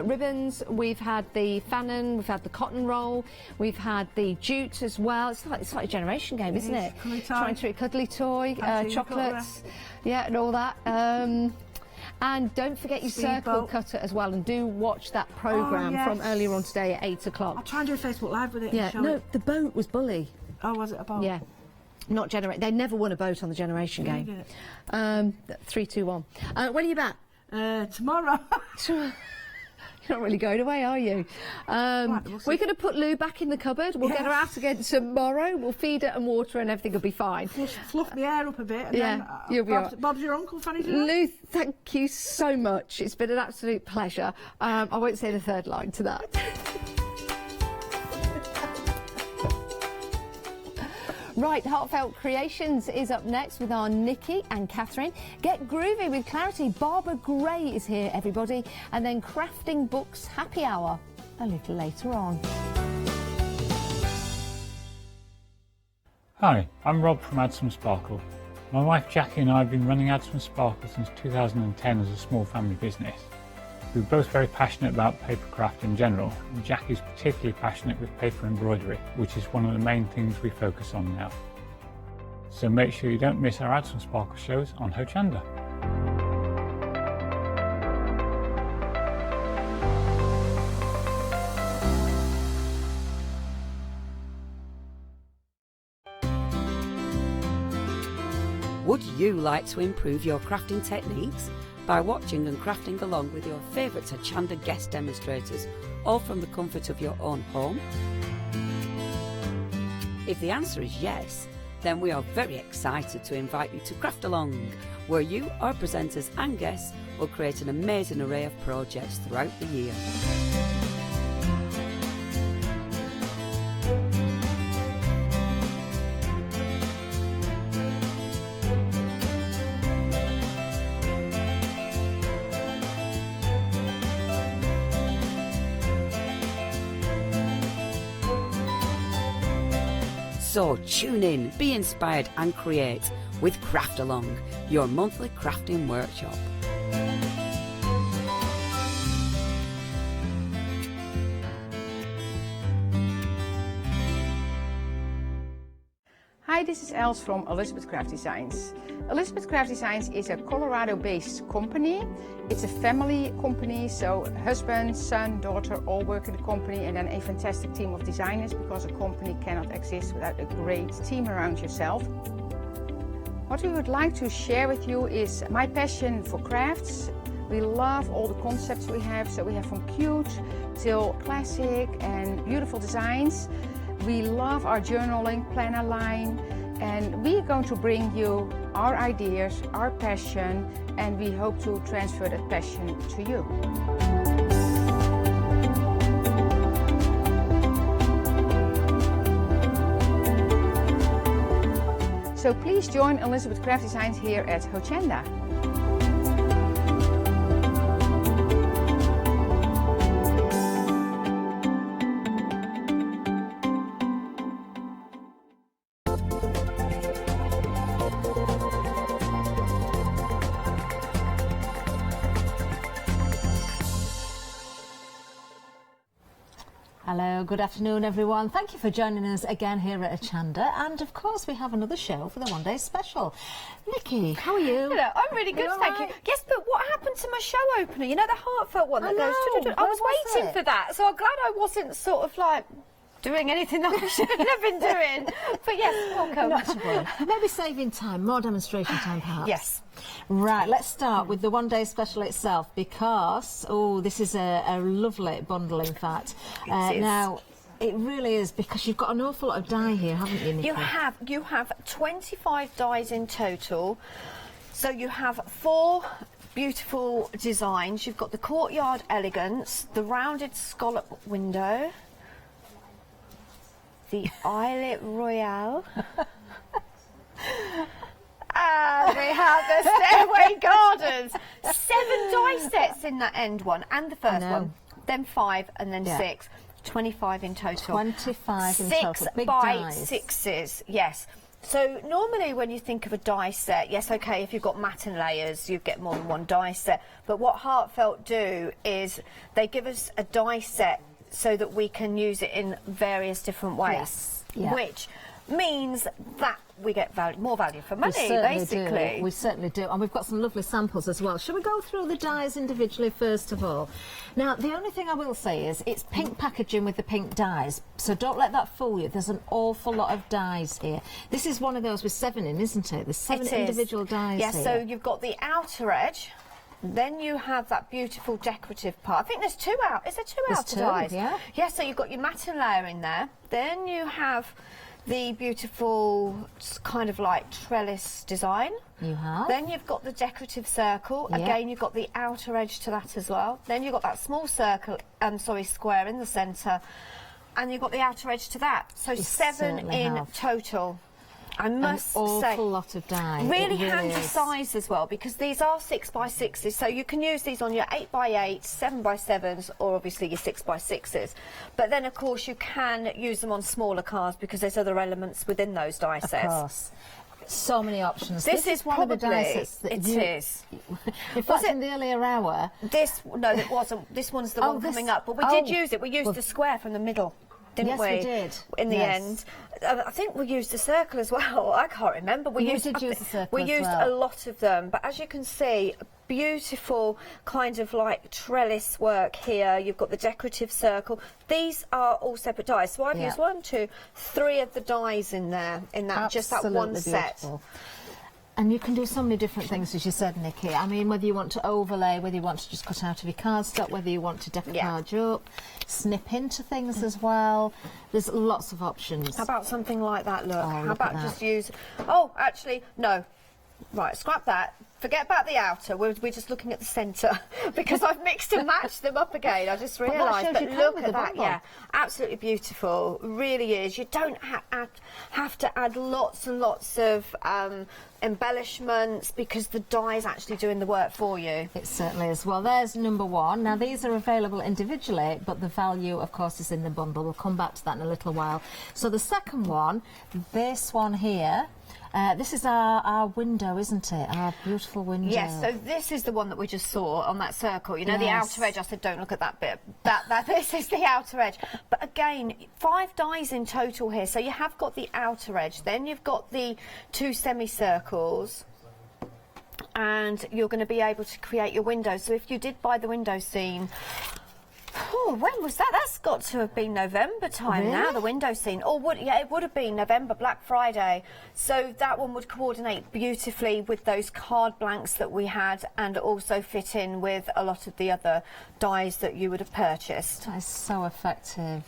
Speaker 2: ribbons, we've had the fanon, we've had the cotton roll, we've had the jute as well. It's like a generation game, isn't it? Trying to cuddly toy, chocolates, and all that. And don't forget your circle cutter as well, and do watch that programme from earlier on today at 8 o'clock.
Speaker 4: I'll try and do a Facebook Live with it.
Speaker 2: Yeah,
Speaker 4: and show
Speaker 2: no,
Speaker 4: it.
Speaker 2: the boat was bully.
Speaker 4: Oh, was it a boat?
Speaker 2: Yeah. Not generate. They never won a boat on the generation game. 3, 2, 1. When are you back?
Speaker 4: Tomorrow.
Speaker 2: You're not really going away, are you? We're going to put Lou back in the cupboard. We'll get her out again tomorrow. We'll feed her and water, and everything will be fine.
Speaker 4: Fluff the hair up a bit. And then,
Speaker 2: you'll be right.
Speaker 4: Bob's your uncle, funny to
Speaker 2: Lou, thank you so much. It's been an absolute pleasure. I won't say the third line to that. Right, Heartfelt Creations is up next with our Nikki and Catherine. Get groovy with clarity. Barbara Gray is here, everybody. And then Crafting Books Happy Hour a little later on.
Speaker 21: Hi, I'm Rob from Add Some Sparkle. My wife Jackie and I have been running Add Some Sparkle since 2010 as a small family business. We're both very passionate about papercraft in general, and Jackie's particularly passionate with paper embroidery, which is one of the main things we focus on now. So make sure you don't miss our Add Some Sparkle shows on Hochanda.
Speaker 6: Would you like to improve your crafting techniques by watching and crafting along with your favourite Hochanda guest demonstrators, all from the comfort of your own home? If the answer is yes, then we are very excited to invite you to Craft Along, where you, our presenters and guests, will create an amazing array of projects throughout the year. So tune in, be inspired and create with Craft Along, your monthly crafting workshop.
Speaker 8: this is Els from Elizabeth Craft Designs. Elizabeth Craft Designs is a Colorado-based company. It's a family company, so husband, son, daughter all work in the company, and then a fantastic team of designers, because a company cannot exist without a great team around yourself. What we would like to share with you is my passion for crafts. We love all the concepts we have, so we have from cute till classic and beautiful designs. We love our journaling planner line, and we are going to bring you our ideas, our passion, and we hope to transfer that passion to you. So please join Elizabeth Craft Designs here at Hochanda.
Speaker 1: Hello, good afternoon everyone. Thank you for joining us again here at Hochanda, and of course we have another show for the one day special. Nikki, how are you?
Speaker 9: Hello, I'm really good, thank you. Yes, but what happened to my show opener? You know, the heartfelt one that goes... I was waiting for that, so I'm glad I wasn't sort of like doing anything that I shouldn't have been doing. But yes, welcome.
Speaker 1: Not to worry. Maybe saving time, more demonstration time perhaps.
Speaker 9: Yes.
Speaker 1: Right, let's start with the one day special itself, because, oh, this is a lovely bundle in fact.
Speaker 9: It is.
Speaker 1: Now, it really is, because you've got an awful lot of dye here, haven't you, Nikki?
Speaker 9: You have 25 dies in total. So you have 4 beautiful designs. You've got the courtyard elegance, the rounded scallop window, the eyelet royale. And we have the stairway gardens. 7 die sets in that end one, and the first one. Then 5, and then 6. 25 in total.
Speaker 1: 25 in total.
Speaker 9: 6
Speaker 1: Big
Speaker 9: by
Speaker 1: dies.
Speaker 9: 6s, yes. So normally when you think of a die set, yes, okay, if you've got matten layers, you get more than 1 die set. But what Heartfelt do is they give us a die set so that we can use it in various different ways.
Speaker 1: Yes. Yeah.
Speaker 9: Which means that we get more value for money,
Speaker 1: We certainly
Speaker 9: basically.
Speaker 1: do. We certainly do. And we've got some lovely samples as well. Shall we go through the dies individually first of all? Now, the only thing I will say is it's pink packaging with the pink dies, so don't let that fool you. There's an awful lot of dies here. This is one of those with 7 in, isn't it? There's 7 individual dies
Speaker 9: yes,
Speaker 1: here.
Speaker 9: so you've got the outer edge, then you have that beautiful decorative part. I think there's 2 out. Is there 2 outer dies?
Speaker 1: Yeah.
Speaker 9: Yeah, so you've got your matten layer in there. Then you have the beautiful kind of like trellis design.
Speaker 1: You have.
Speaker 9: Then you've got the decorative circle.
Speaker 1: Yeah.
Speaker 9: Again, you've got the outer edge to that as well. Then you've got that small circle, square in the centre. And you've got the outer edge to that. So
Speaker 1: You
Speaker 9: 7
Speaker 1: certainly
Speaker 9: in
Speaker 1: have.
Speaker 9: total. I must
Speaker 1: An
Speaker 9: say,
Speaker 1: awful lot of dye.
Speaker 9: really
Speaker 1: It
Speaker 9: handy
Speaker 1: is.
Speaker 9: size as well, because these are 6 by 6s, so you can use these on your 8 by 8s, 7 by 7s, or obviously your 6 by 6s. But then, of course, you can use them on smaller cars because there's other elements within those die sets.
Speaker 1: Of course. So many options.
Speaker 9: This is
Speaker 1: one of the die sets that
Speaker 9: it
Speaker 1: you...
Speaker 9: is.
Speaker 1: In fact, in the earlier hour...
Speaker 9: No, it wasn't. This one's the one coming up. But we did use it. We used the square from the middle. Didn't we?
Speaker 1: Yes, we did.
Speaker 9: In the
Speaker 1: Yes.
Speaker 9: end. I think we used the circle as well. I can't remember.
Speaker 1: We did use the circle
Speaker 9: We
Speaker 1: as
Speaker 9: used
Speaker 1: well.
Speaker 9: a lot of them. But as you can see, beautiful kind of like trellis work here. You've got the decorative circle. These are all separate dies. So I've used 1, 2, 3 of the dies in there, in that just that one
Speaker 1: Absolutely
Speaker 9: set.
Speaker 1: beautiful. And you can do so many different things, as you said, Nikki. I mean, whether you want to overlay, whether you want to just cut out of your cardstock, whether you want to decoupage up, snip into things as well. There's lots of options.
Speaker 9: How about something like that, look? How
Speaker 1: look at
Speaker 9: about
Speaker 1: that.
Speaker 9: just use... Oh, actually, no. Right, scrap that. Forget about the outer. We're just looking at the centre because I've mixed and matched them up again. I just
Speaker 1: But that
Speaker 9: realised.
Speaker 1: shows
Speaker 9: But
Speaker 1: you can
Speaker 9: look
Speaker 1: with
Speaker 9: at
Speaker 1: the
Speaker 9: that,
Speaker 1: bundle.
Speaker 9: yeah. Absolutely beautiful. Really is. You don't have to add lots and lots of embellishments because the die is actually doing the work for you.
Speaker 1: It certainly is. Well, there's number 1. Now, these are available individually, but the value, of course, is in the bundle. We'll come back to that in a little while. So the second one, this one here,
Speaker 3: This is our window, isn't it? Our beautiful window.
Speaker 5: Yes, so this is the one that we just saw on that circle. You know, the
Speaker 3: Yes.
Speaker 5: outer edge, I said don't look at that bit. This is the outer edge. But again, 5 dies in total here. So you have got the outer edge, then you've got the 2 semicircles, and you're going to be able to create your window. So if you did buy the window scene, when was that? That's got to have been November time now, the window scene. Or it would have been November, Black Friday. So that one would coordinate beautifully with those card blanks that we had, and also fit in with a lot of the other dies that you would have purchased.
Speaker 3: That is so effective.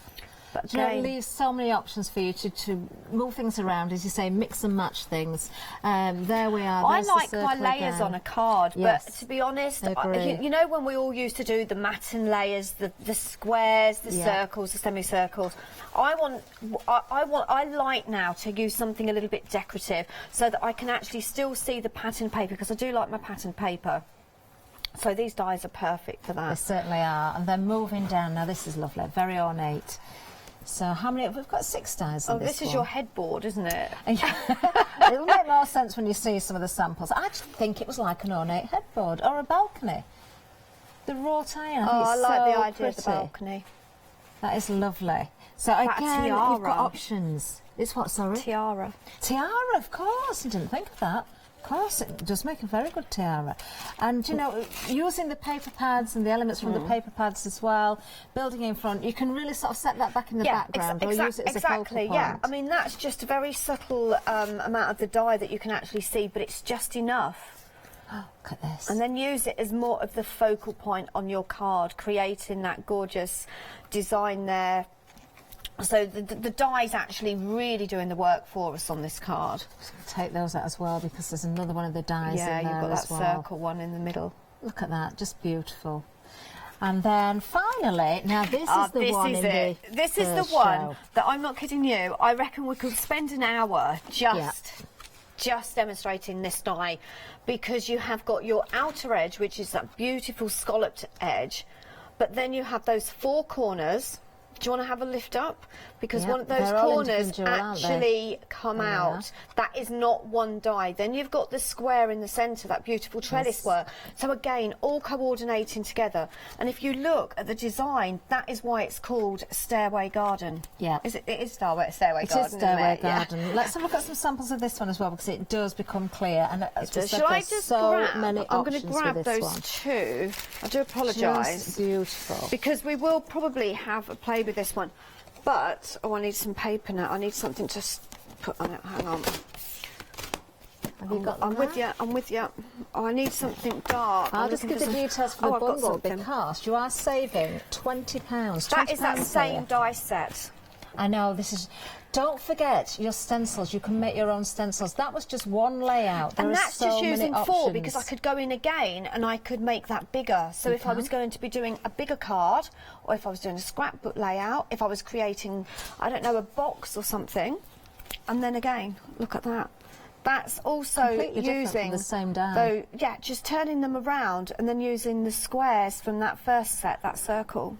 Speaker 5: But
Speaker 3: You know, it leaves so many options for you to move things around, as you say, mix and match things. There we are.
Speaker 5: I
Speaker 3: There's the
Speaker 5: like my
Speaker 3: circle
Speaker 5: layers
Speaker 3: again.
Speaker 5: on a card,
Speaker 3: Yes.
Speaker 5: but to be honest,
Speaker 3: I agree.
Speaker 5: you know when we all used to do the matten layers, the squares, the circles, the semicircles. I like now to use something a little bit decorative, so that I can actually still see the pattern paper, because I do like my pattern paper. So these dies are perfect for that.
Speaker 3: They certainly are. And then moving down, now this is lovely, very ornate. So how many? We've got 6 dies in this
Speaker 5: this is
Speaker 3: one.
Speaker 5: your headboard, isn't it?
Speaker 3: It'll make more sense when you see some of the samples. I just think it was like an ornate headboard or a balcony. The wrought iron.
Speaker 5: I like
Speaker 3: so
Speaker 5: the idea
Speaker 3: pretty.
Speaker 5: of the balcony.
Speaker 3: That is lovely. So
Speaker 5: That
Speaker 3: again,
Speaker 5: tiara.
Speaker 3: you've got options. It's what, sorry?
Speaker 5: Tiara.
Speaker 3: Tiara, of course. I didn't think of that. Of course, it does make a very good tiara. And, you know, using the paper pads and the elements from the paper pads as well, building in front, you can really sort of set that back in the background or use it as a focal point.
Speaker 5: Yeah. I mean, that's just a very subtle amount of the dye that you can actually see, but it's just enough.
Speaker 3: Oh, look at this.
Speaker 5: And then use it as more of the focal point on your card, creating that gorgeous design there. So the dye's actually really doing the work for us on this card.
Speaker 3: Take those out as well, because there's another one of the dies in there
Speaker 5: you've got
Speaker 3: as
Speaker 5: that
Speaker 3: well.
Speaker 5: circle one in the middle.
Speaker 3: Look at that, just beautiful. And then finally, now this is the one in the
Speaker 5: This is the
Speaker 3: first
Speaker 5: one
Speaker 3: show.
Speaker 5: that, I'm not kidding you, I reckon we could spend an hour just demonstrating this dye, because you have got your outer edge, which is that beautiful scalloped edge, but then you have those 4 corners. Do you want to have a lift up? Because one of those corners actually come out. That is not one die. Then you've got the square in the centre, that beautiful trellis work. So again, all coordinating together. And if you look at the design, that is why it's called Stairway Garden.
Speaker 3: Yeah.
Speaker 5: It is Stairway Garden.
Speaker 3: It is Stairway Garden.
Speaker 5: Yeah.
Speaker 3: Let's have a look at some samples of this one as well, because it does become clear. And
Speaker 5: Shall I just grab?
Speaker 3: many
Speaker 5: I'm going
Speaker 3: options
Speaker 5: to grab
Speaker 3: with this
Speaker 5: those
Speaker 3: one.
Speaker 5: 2. I do apologise.
Speaker 3: Just beautiful.
Speaker 5: Because we will probably have a play with this one. But, I need some paper now. I need something to put on it. Hang on.
Speaker 3: Have you got
Speaker 5: I'm with you. I'm with you. Oh, I need something dark.
Speaker 3: I'll just give the details for the
Speaker 5: I've got
Speaker 3: bundle,
Speaker 5: something.
Speaker 3: because you are saving £20.
Speaker 5: That is that
Speaker 3: £20
Speaker 5: same
Speaker 3: here.
Speaker 5: die set.
Speaker 3: I know, this is... Don't forget your stencils. You can make your own stencils. That was just one layout. There
Speaker 5: And
Speaker 3: are
Speaker 5: that's
Speaker 3: so
Speaker 5: just
Speaker 3: many
Speaker 5: using 4,
Speaker 3: options.
Speaker 5: because I could go in again and I could make that bigger. So if I was going to be doing a bigger card, or if I was doing a scrapbook layout, if I was creating, I don't know, a box or something, and then again, look at that. That's also
Speaker 3: Completely different from
Speaker 5: using
Speaker 3: the same die.
Speaker 5: So yeah, just turning them around and then using the squares from that first set, that circle.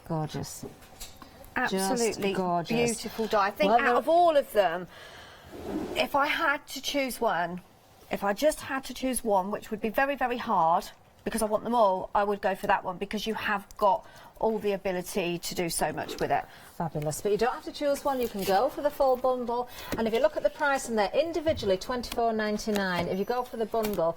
Speaker 3: Gorgeous.
Speaker 5: Absolutely
Speaker 3: Just gorgeous.
Speaker 5: beautiful die. I think
Speaker 3: Well,
Speaker 5: out of all of them, if I had to choose one, if I just had to choose one, which would be very, very hard, because I want them all, I would go for that one, because you have got all the ability to do so much with it.
Speaker 3: Fabulous. But you don't have to choose one. You can go for the full bundle. And if you look at the price in there, individually £24.99. If you go for the bundle,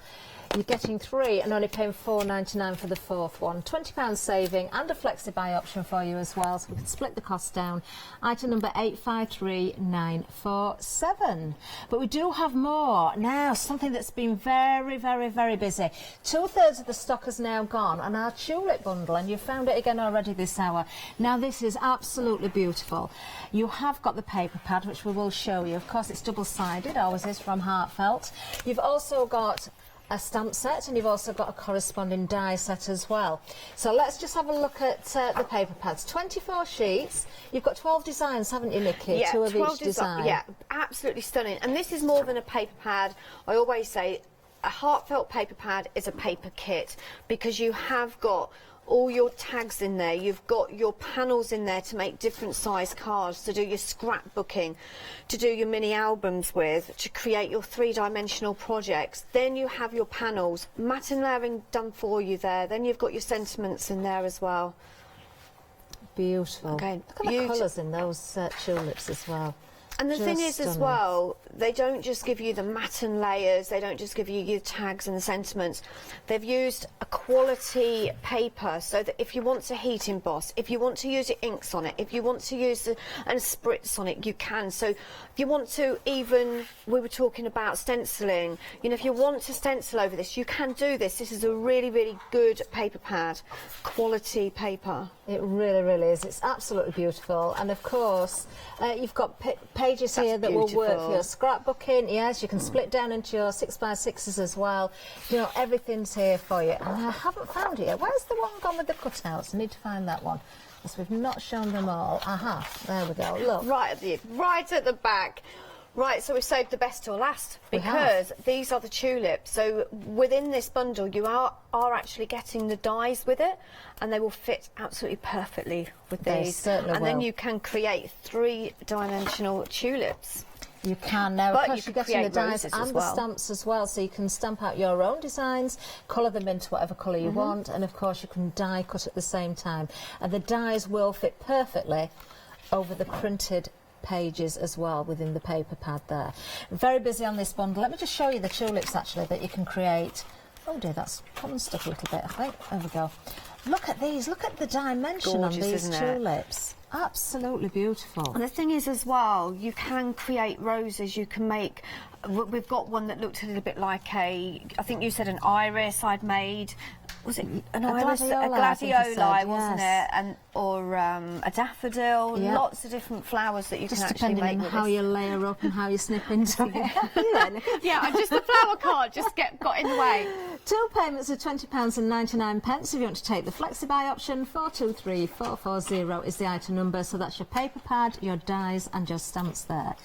Speaker 3: you're getting 3 and only paying £4.99 for the 4th one. £20 saving and a flexi-buy option for you as well, so we can split the cost down. Item number 853947. But we do have more. Now, something that's been very, very, very busy. 2/3 of the stock has now gone on our tulip bundle, and you've found it again already this hour. Now, this is absolutely beautiful. You have got the paper pad, which we will show you. Of course, it's double-sided, always is, from Heartfelt. You've also got a stamp set, and you've also got a corresponding die set as well. So let's just have a look at the paper pads. 24 sheets. You've got 12 designs, haven't you, Nikki?
Speaker 5: Yeah,
Speaker 3: 2 of
Speaker 5: 12
Speaker 3: each design.
Speaker 5: Yeah, absolutely stunning. And this is more than a paper pad. I always say a Heartfelt paper pad is a paper kit, because you have got all your tags in there. You've got your panels in there to make different size cards, to do your scrapbooking, to do your mini albums with, to create your three-dimensional projects. Then you have your panels, matte and layering done for you there. Then you've got your sentiments in there as well.
Speaker 3: Beautiful.
Speaker 5: Okay.
Speaker 3: Look at the colours in those tulips as well.
Speaker 5: And the thing is as well, they don't just give you the matte and layers, they don't just give you your tags and the sentiments. They've used a quality paper so that if you want to heat emboss, if you want to use your inks on it, if you want to use and spritz on it, you can. So if you want to even, we were talking about stenciling, you know, if you want to stencil over this, you can do this. This is a really, really good paper pad, quality paper.
Speaker 3: It really, really is. It's absolutely beautiful. And of course, you've got pages here that will work for your scrapbooking. Yes, you can split down into your 6x6s as well. You know, everything's here for you. And I haven't found it yet. Where's the one gone with the cutouts? I need to find that one. Because we've not shown them all. Aha, there we go. Look.
Speaker 5: Right at the back. Right, so we've saved the best till last because these are the tulips. So within this bundle, you are actually getting the dies with it, and they will fit absolutely perfectly with these.
Speaker 3: Certainly
Speaker 5: and then you can create three-dimensional tulips.
Speaker 3: You can now, of
Speaker 5: But
Speaker 3: course,
Speaker 5: you
Speaker 3: you're
Speaker 5: can
Speaker 3: getting the
Speaker 5: create
Speaker 3: dies
Speaker 5: roses
Speaker 3: and
Speaker 5: as
Speaker 3: the
Speaker 5: well.
Speaker 3: stamps as well, so you can stamp out your own designs, colour them into whatever colour you want, and of course you can die cut at the same time. And the dies will fit perfectly over the printed pages as well within the paper pad there. Very busy on this bundle. Let me just show you the tulips actually that you can create. Oh dear, that's come and stuck a little bit, I think. There we go. Look at these, look at the dimension on these tulips. Absolutely beautiful.
Speaker 5: And the thing is as well, you can create roses, you can make, we've got one that looked a little bit like a, I think you said an iris I'd made. Was it an iris? A gladioli, wasn't it? And or a daffodil.
Speaker 3: Yep.
Speaker 5: Lots of different flowers that you
Speaker 3: just
Speaker 5: can actually make
Speaker 3: depending on
Speaker 5: with
Speaker 3: how
Speaker 5: this.
Speaker 3: you layer up and how you snip into it.
Speaker 5: Yeah, I'm just the flower card just got in the way.
Speaker 3: 2 payments of £20.99 if you want to take the FlexiBuy option. 423440 is the item number, so that's your paper pad, your dies and your stamps there.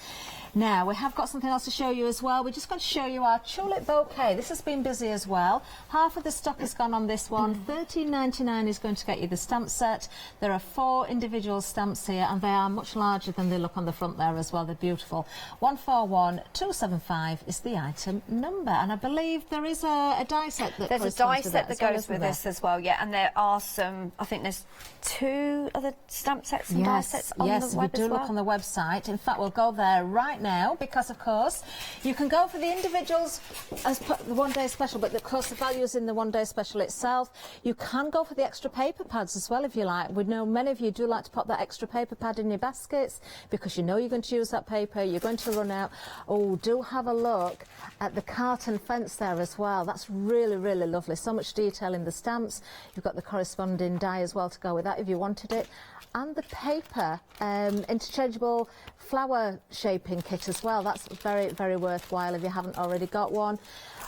Speaker 3: Now, we have got something else to show you as well. We're just going to show you our tulip bouquet. This has been busy as well. Half of the stock has gone on this one. $13.99 is going to get you the stamp set. There are 4 individual stamps here, and they are much larger than they look on the front there as well. They're beautiful. 141275 is the item number, and I believe there is a die set that
Speaker 5: There's a die set that goes
Speaker 3: with
Speaker 5: this as well, yeah, and there are some, I think there's 2 other stamp sets and die sets on the web as well.
Speaker 3: Yes, we do look on the website. In fact, we'll go there right now because, of course, you can go for the individuals as the one-day special, but of course the value is in the one-day special itself. You can go for the extra paper pads as well if you like. We know many of you do like to pop that extra paper pad in your baskets because you know you're going to use that paper, you're going to run out. Oh, do have a look at the carton fence there as well. That's really, really lovely. So much detail in the stamps. You've got the corresponding die as well to go with that if you wanted it. And the paper interchangeable flower shaping kit as well. That's very, very worthwhile if you haven't already got one.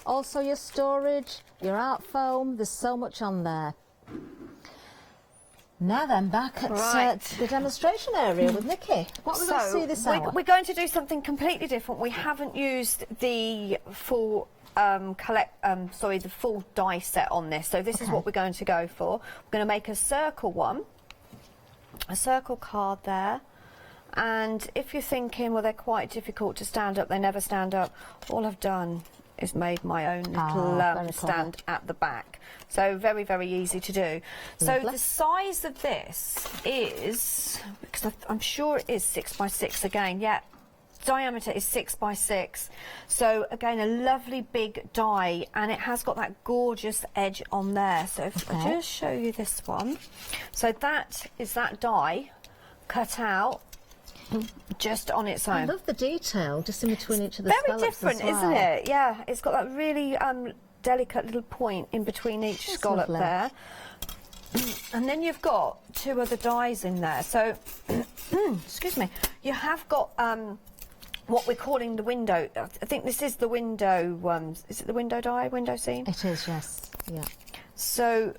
Speaker 3: Also your storage, your art foam, there's so much on there. Now then, back at the demonstration area with Nikki. What are we going to see this hour?
Speaker 5: We're going to do something completely different. We haven't used the full the full die set on this. So this is what we're going to go for. We're going to make a circle one. A circle card there, and if you're thinking, well, they're quite difficult to stand up, they never stand up, all I've done is made my own little stand at the back. So very, very easy to do. So the size of this is, because I'm sure it is 6x6 again, yeah, diameter is 6x6, so again a lovely big die, and it has got that gorgeous edge on there. So if I just show you this one, so that is that die cut out just on its own.
Speaker 3: I love the detail just in between each of the
Speaker 5: very
Speaker 3: scallops
Speaker 5: different
Speaker 3: as well.
Speaker 5: Isn't it? Yeah, it's got that really delicate little point in between each scallop there. And then you've got 2 other dies in there, so excuse me, you have got what we're calling the window. I think this is the window. Is it the window die, window scene?
Speaker 3: It is, yes. Yeah.
Speaker 5: So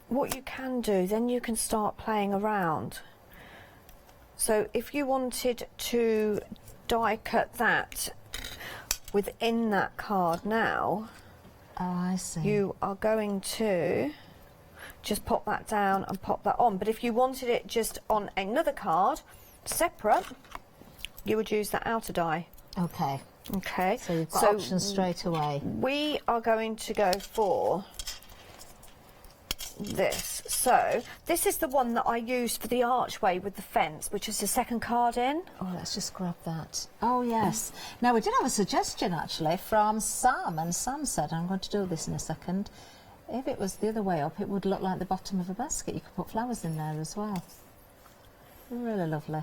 Speaker 5: what you can do, then you can start playing around. So if you wanted to die cut that within that card now,
Speaker 3: oh, I see.
Speaker 5: you are going to just pop that down and pop that on. But if you wanted it just on another card, separate, you would use that outer die.
Speaker 3: Okay.
Speaker 5: Okay.
Speaker 3: So you've got options straight away.
Speaker 5: We are going to go for this. So this is the one that I used for the archway with the fence, which is the second card in.
Speaker 3: Oh, let's just grab that. Oh, yes. Now, we did have a suggestion, actually, from Sam, and Sam said, I'm going to do this in a second, if it was the other way up, it would look like the bottom of a basket. You could put flowers in there as well. Really lovely.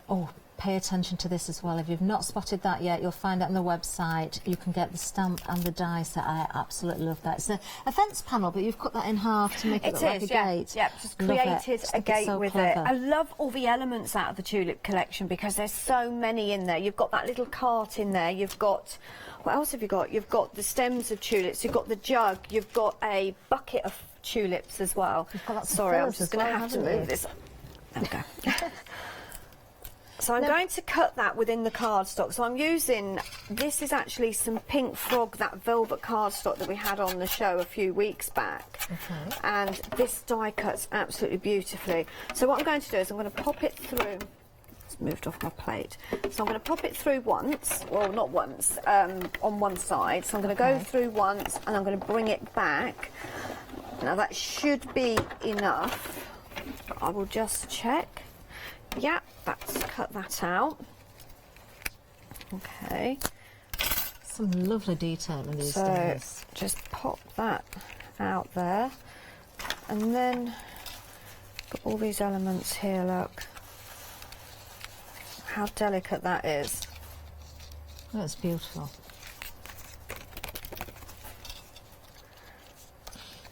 Speaker 3: Oh, pay attention to this as well. If you've not spotted that yet, you'll find it on the website. You can get the stamp and the die set. I absolutely love that. It's a fence panel, but you've cut that in half to make it look like a gate.
Speaker 5: Yeah, just created a gate with it. I love all the elements out of the tulip collection because there's so many in there. You've got that little cart in there. You've got, what else have you got? You've got the stems of tulips. You've got the jug. You've got a bucket of tulips as well. Sorry, I'm just going to have to move this. There we go. So I'm going to cut that within the cardstock. So I'm using, this is actually some Pink Frog, that velvet cardstock that we had on the show a few weeks back. Okay. And this die cuts absolutely beautifully. So what I'm going to do is I'm going to pop it through. It's moved off my plate. So I'm going to pop it through once, well not once, on one side. So I'm going to go through once and I'm going to bring it back. Now that should be enough. I will just check. Yeah, that's cut that out. Okay.
Speaker 3: Some lovely detail in these days.
Speaker 5: Just pop that out there. And then got all these elements here, look. How delicate that is.
Speaker 3: That's beautiful.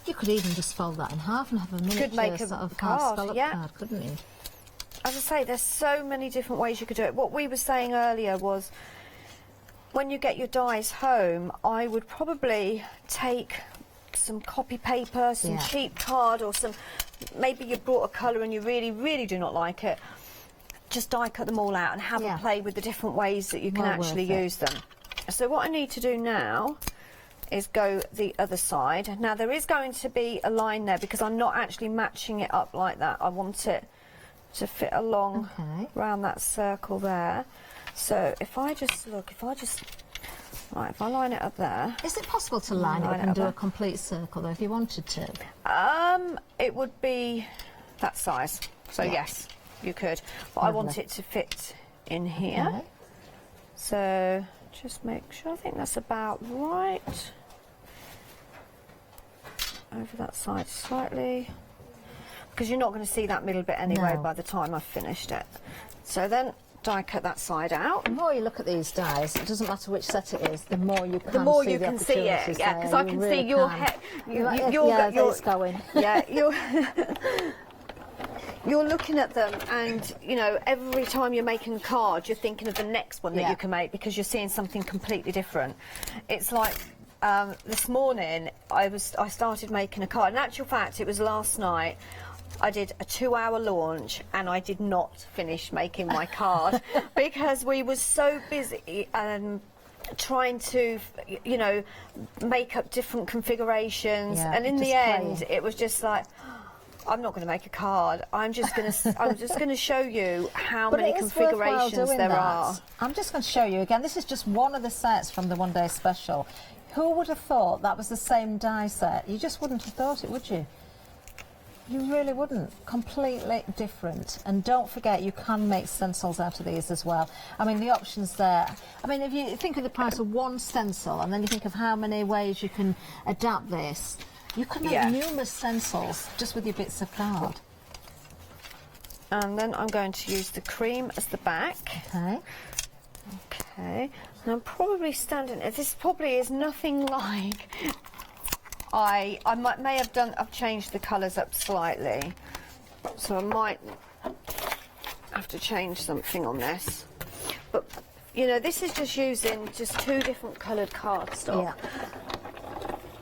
Speaker 3: You could even just fold that in half and have a miniature sort of half scallop card, couldn't you?
Speaker 5: As I say, there's so many different ways you could do it. What we were saying earlier was, when you get your dies home, I would probably take some copy paper, some cheap card, or some, maybe you brought a colour and you really, really do not like it. Just die cut them all out and have a play with the different ways that you can actually use them. So what I need to do now is go the other side. Now there is going to be a line there because I'm not actually matching it up like that. I want it to fit along around that circle there. So if I just look, if I line it up there.
Speaker 3: Is it possible to line it up and do a complete circle though if you wanted to?
Speaker 5: It would be that size. So yes, you could. But I want it to fit in here. Okay. So just make sure, I think that's about right. Over that side slightly. Because you're not going to see that middle bit anyway by the time I've finished it. So then die cut that side out.
Speaker 3: The more you look at these dies, it doesn't matter which set it is, the more you can
Speaker 5: see it. Yeah, because I can see your head.
Speaker 3: It's going.
Speaker 5: Yeah, you're looking at them, and you know every time you're making a card, you're thinking of the next one that you can make because you're seeing something completely different. It's like. This morning I started making a card. In actual fact, it was last night. I did a 2-hour launch and I did not finish making my card because we were so busy trying to, you know, make up different configurations, and in the end it was just like, I'm not going to make a card. I'm just going to show you how many configurations there are.
Speaker 3: I'm just going to show you again. This is just one of the sets from the one-day special. Who would have thought that was the same die set? You just wouldn't have thought it, would you? You really wouldn't. Completely different. And don't forget, you can make stencils out of these as well. I mean, the options there. I mean, if you think of the price of one stencil, and then you think of how many ways you can adapt this, you can make numerous stencils just with your bits of card.
Speaker 5: And then I'm going to use the cream as the back.
Speaker 3: Okay.
Speaker 5: Okay. And I'm probably standing. This probably is nothing like. I may have done. I've changed the colours up slightly, so I might have to change something on this. But you know, this is just using just 2 different coloured cardstock. Yeah.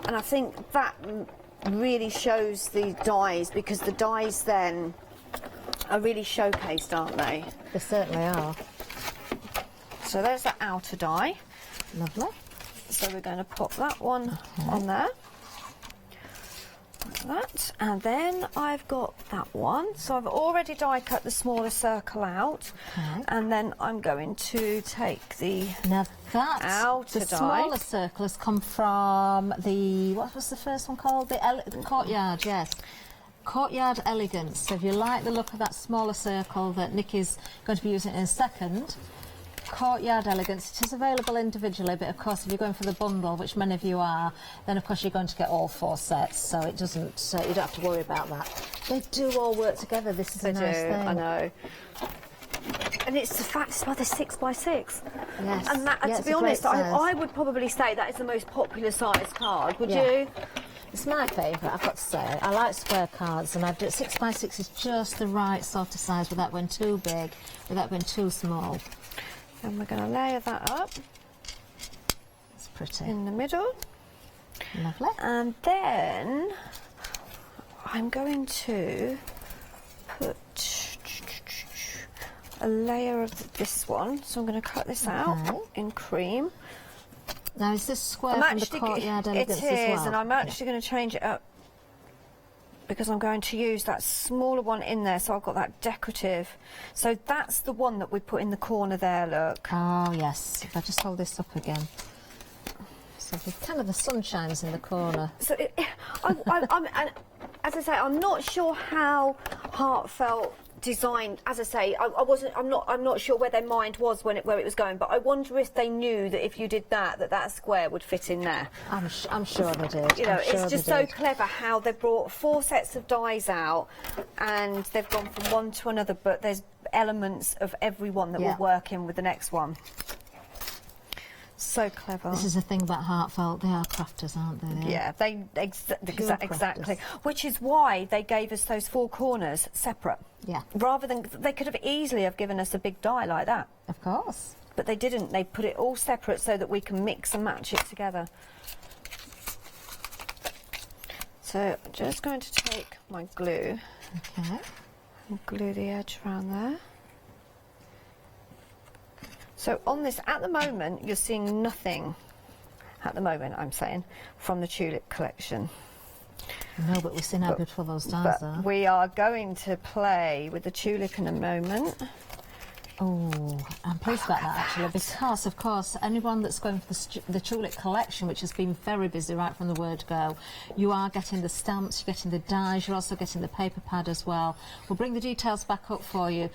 Speaker 5: And I think that really shows the dies, because the dies then are really showcased, aren't they?
Speaker 3: They certainly are.
Speaker 5: So there's the outer die.
Speaker 3: Lovely.
Speaker 5: So we're going to pop that one on there.
Speaker 9: That, and then I've got that one. So I've already die cut the smaller circle out, and then I'm going to take the outer
Speaker 3: the
Speaker 9: die.
Speaker 3: smaller circle has come from the, what was the first one called? The Courtyard, yes. Courtyard Elegance. So if you like the look of that smaller circle that Nikki's going to be using in a second, Courtyard Elegance. It is available individually, but of course if you're going for the bundle, which many of you are, then of course you're going to get all 4 sets, so it doesn't, you don't have to worry about that. They do all work together. This is a nice thing.
Speaker 9: I know. And it's the fact it's about the 6x6.
Speaker 3: Yes.
Speaker 9: And that, to be honest, I would probably say that is the most popular size card. Would you?
Speaker 3: It's my favourite, I've got to say. I like square cards, and 6x6 is just the right sort of size without being too big, without being too small.
Speaker 9: And we're going to layer that up.
Speaker 3: It's pretty.
Speaker 9: In the middle.
Speaker 3: Lovely.
Speaker 9: And then I'm going to put a layer of this one. So I'm going to cut this out in cream.
Speaker 3: Now, is this square from the Courtyard Elegance as well?
Speaker 9: It is, and I'm actually going to change it up because I'm going to use that smaller one in there, so I've got that decorative. So that's the one that we put in the corner there, look.
Speaker 3: Oh, yes. If I just hold this up again. So kind of the sun shines in the corner.
Speaker 9: So, and as I say, I'm not sure how heartfelt designed. As I say, I'm not sure where their mind was where it was going, but I wonder if they knew that if you did that square would fit in there.
Speaker 3: I'm sure they did.
Speaker 9: You know, it's just so clever how they've brought 4 sets of dies out and they've gone from one to another, but there's elements of every one that will work in with the next one. So clever.
Speaker 3: This is the thing about Heartfelt. They are crafters, aren't they?
Speaker 9: Yeah, exactly. Which is why they gave us those 4 corners separate.
Speaker 3: Yeah.
Speaker 9: Rather than, they could have easily have given us a big die like that.
Speaker 3: Of course.
Speaker 9: But they didn't. They put it all separate so that we can mix and match it together. So I'm just going to take my glue.
Speaker 3: Okay.
Speaker 9: And glue the edge around there. So on this, at the moment, you're seeing nothing, at the moment, I'm saying, from the tulip collection.
Speaker 3: No, but we've seen how beautiful those dies are.
Speaker 9: We are going to play with the tulip in a moment.
Speaker 3: Oh, I'm pleased about that, actually, because, of course, anyone that's going for the tulip collection, which has been very busy right from the word go, you are getting the stamps, you're getting the dies, you're also getting the paper pad as well. We'll bring the details back up for you.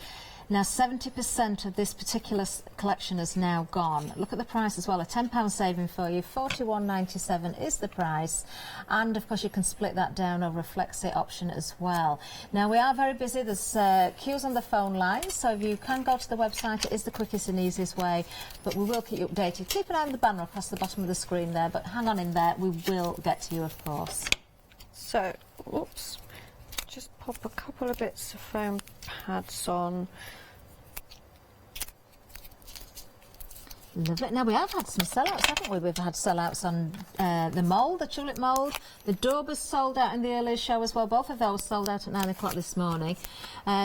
Speaker 3: Now, 70% of this particular collection is now gone. Look at the price as well, a £10 saving for you. £41.97 is the price. And, of course, you can split that down over a flexi option as well. Now, we are very busy. There's queues on the phone lines, so if you can go to the website, it is the quickest and easiest way. But we will keep you updated. Keep an eye on the banner across the bottom of the screen there, but hang on in there. We will get to you, of course.
Speaker 9: So, whoops. Just pop a couple of bits of foam pads on.
Speaker 3: Lovely. Now, we have had some sellouts, haven't we? We've had sellouts on the mould, the tulip mould. The Daubers sold out in the earlier show as well. Both of those sold out at 9 o'clock this morning.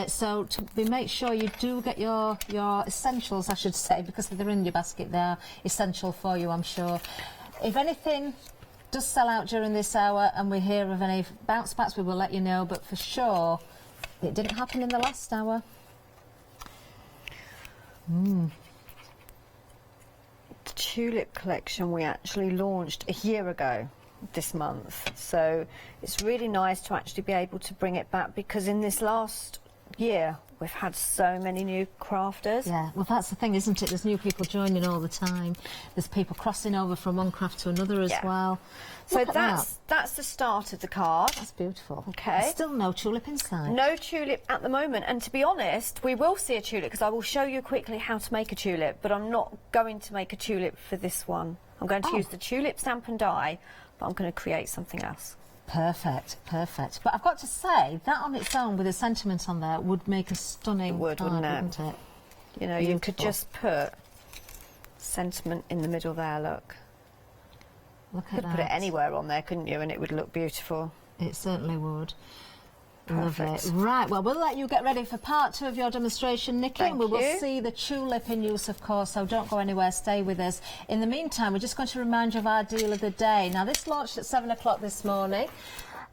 Speaker 3: So make sure you do get your essentials, I should say, because if they're in your basket, they're essential for you, I'm sure. If anything does sell out during this hour and we hear of any bounce backs, we will let you know, but for sure it didn't happen in the last hour.
Speaker 9: The tulip collection we actually launched a year ago this month, so it's really nice to actually be able to bring it back, because in this last year we've had so many new crafters.
Speaker 3: Yeah, well, that's the thing, isn't it? There's new people joining all the time. There's people crossing over from one craft to another as well.
Speaker 9: So that's the start of the card.
Speaker 3: That's beautiful.
Speaker 9: Okay.
Speaker 3: There's still no tulip inside.
Speaker 9: No tulip at the moment, and to be honest, we will see a tulip, because I will show you quickly how to make a tulip, but I'm not going to make a tulip for this one. I'm going to use the tulip stamp and die, but I'm going to create something else.
Speaker 3: Perfect, perfect. But I've got to say, that on its own, with a sentiment on there, would make a stunning card, wouldn't it?
Speaker 9: You know, you could just put sentiment in the middle there, look.
Speaker 3: Look at that.
Speaker 9: You could put it anywhere on there, couldn't you, and it would look beautiful.
Speaker 3: It certainly would.
Speaker 9: Perfect.
Speaker 3: Lovely. Right, well, we'll let you get ready for part 2 of your demonstration, Nikki, and we will see the tulip in use, of course, so don't go anywhere, stay with us. In the meantime, we're just going to remind you of our deal of the day. Now, this launched at 7 o'clock this morning.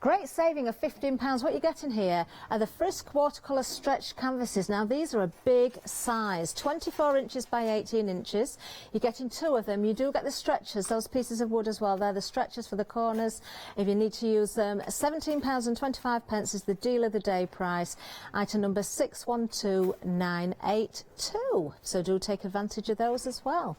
Speaker 1: Great saving of £15. What you're getting here are the Frisk watercolour stretch canvases. Now these are a big size, 24 inches by 18 inches. You're getting 2 of them. You do get the stretchers, those pieces of wood as well. They're the stretchers for the corners if you need to use them. £17.25 is the deal of the day price. Item number 612982. So do take advantage of those as well.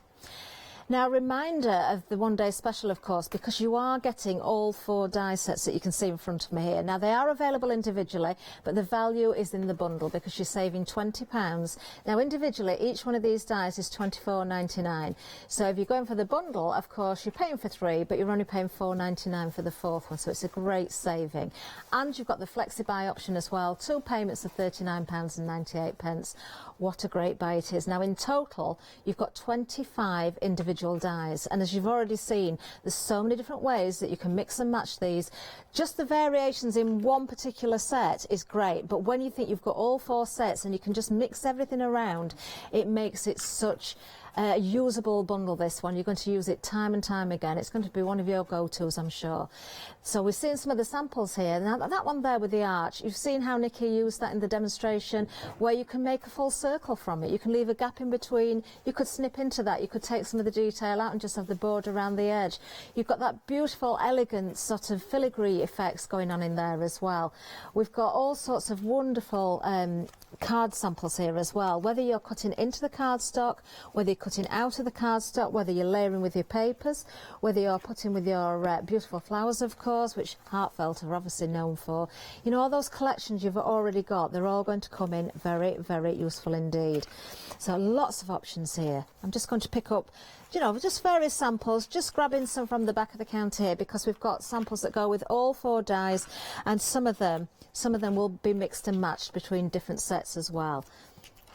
Speaker 1: Now, reminder of the one-day special, of course, because you are getting all 4 die sets that you can see in front of me here. Now, they are available individually, but the value is in the bundle because you're saving £20. Now, individually, each one of these dies is £24.99. So if you're going for the bundle, of course, you're paying for 3, but you're only paying £4.99 for the 4th one, so it's a great saving. And you've got the flexi-buy option as well, 2 payments of £39.98. What a great buy it is. Now, in total, you've got 25 individual dies, and as you've already seen, there's so many different ways that you can mix and match these. Just the variations in one particular set is great, but when you think you've got all 4 sets and you can just mix everything around, it makes it such a usable bundle, this one. You're going to use it time and time again. It's going to be one of your go-tos, I'm sure. So we've seen some of the samples here. Now that one there with the arch, you've seen how Nikki used that in the demonstration, where you can make a full circle from it. You can leave a gap in between. You could snip into that. You could take some of the detail out and just have the border around the edge. You've got that beautiful, elegant sort of filigree effects going on in there as well. We've got all sorts of wonderful card samples here as well, whether you're cutting into the cardstock, whether you're cutting out of the cardstock, whether you're layering with your papers, whether you're putting with your beautiful flowers, of course, which Heartfelt are obviously known for. You know, all those collections you've already got, they're all going to come in very, very useful indeed. So lots of options here. I'm just going to pick up, you know, just various samples, just grabbing some from the back of the counter here, because we've got samples that go with all 4 dies, and some of them will be mixed and matched between different sets as well.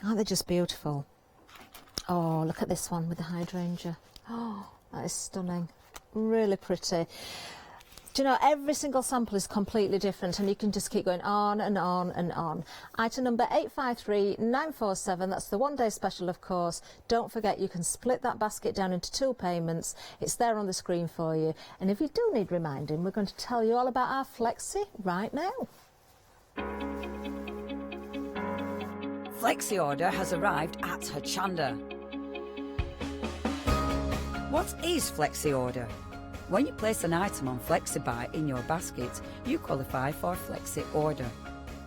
Speaker 1: Aren't they just beautiful? Oh, look at this one with the hydrangea. Oh, that is stunning. Really pretty. Do you know, every single sample is completely different, and you can just keep going on and on and on. Item number 853947, that's the one-day special, of course. Don't forget, you can split that basket down into 2 payments. It's there on the screen for you. And if you do need reminding, we're going to tell you all about our Flexi right now.
Speaker 6: Flexi order has arrived at Hochanda. What is Flexi order? When you place an item on FlexiBuy in your basket, you qualify for Flexi order,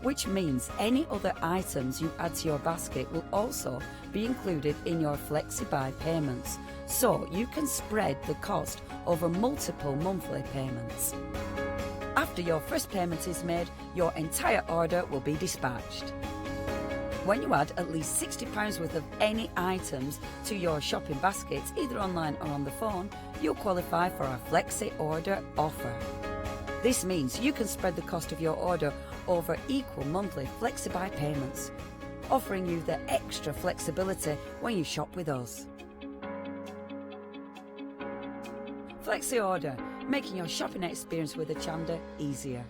Speaker 6: which means any other items you add to your basket will also be included in your FlexiBuy payments, so you can spread the cost over multiple monthly payments. After your first payment is made, your entire order will be dispatched. When you add at least £60 worth of any items to your shopping basket, either online or on the phone, you'll qualify for our Flexi order offer. This means you can spread the cost of your order over equal monthly FlexiBuy payments, offering you the extra flexibility when you shop with us. Flexi order, making your shopping experience with Hochanda easier.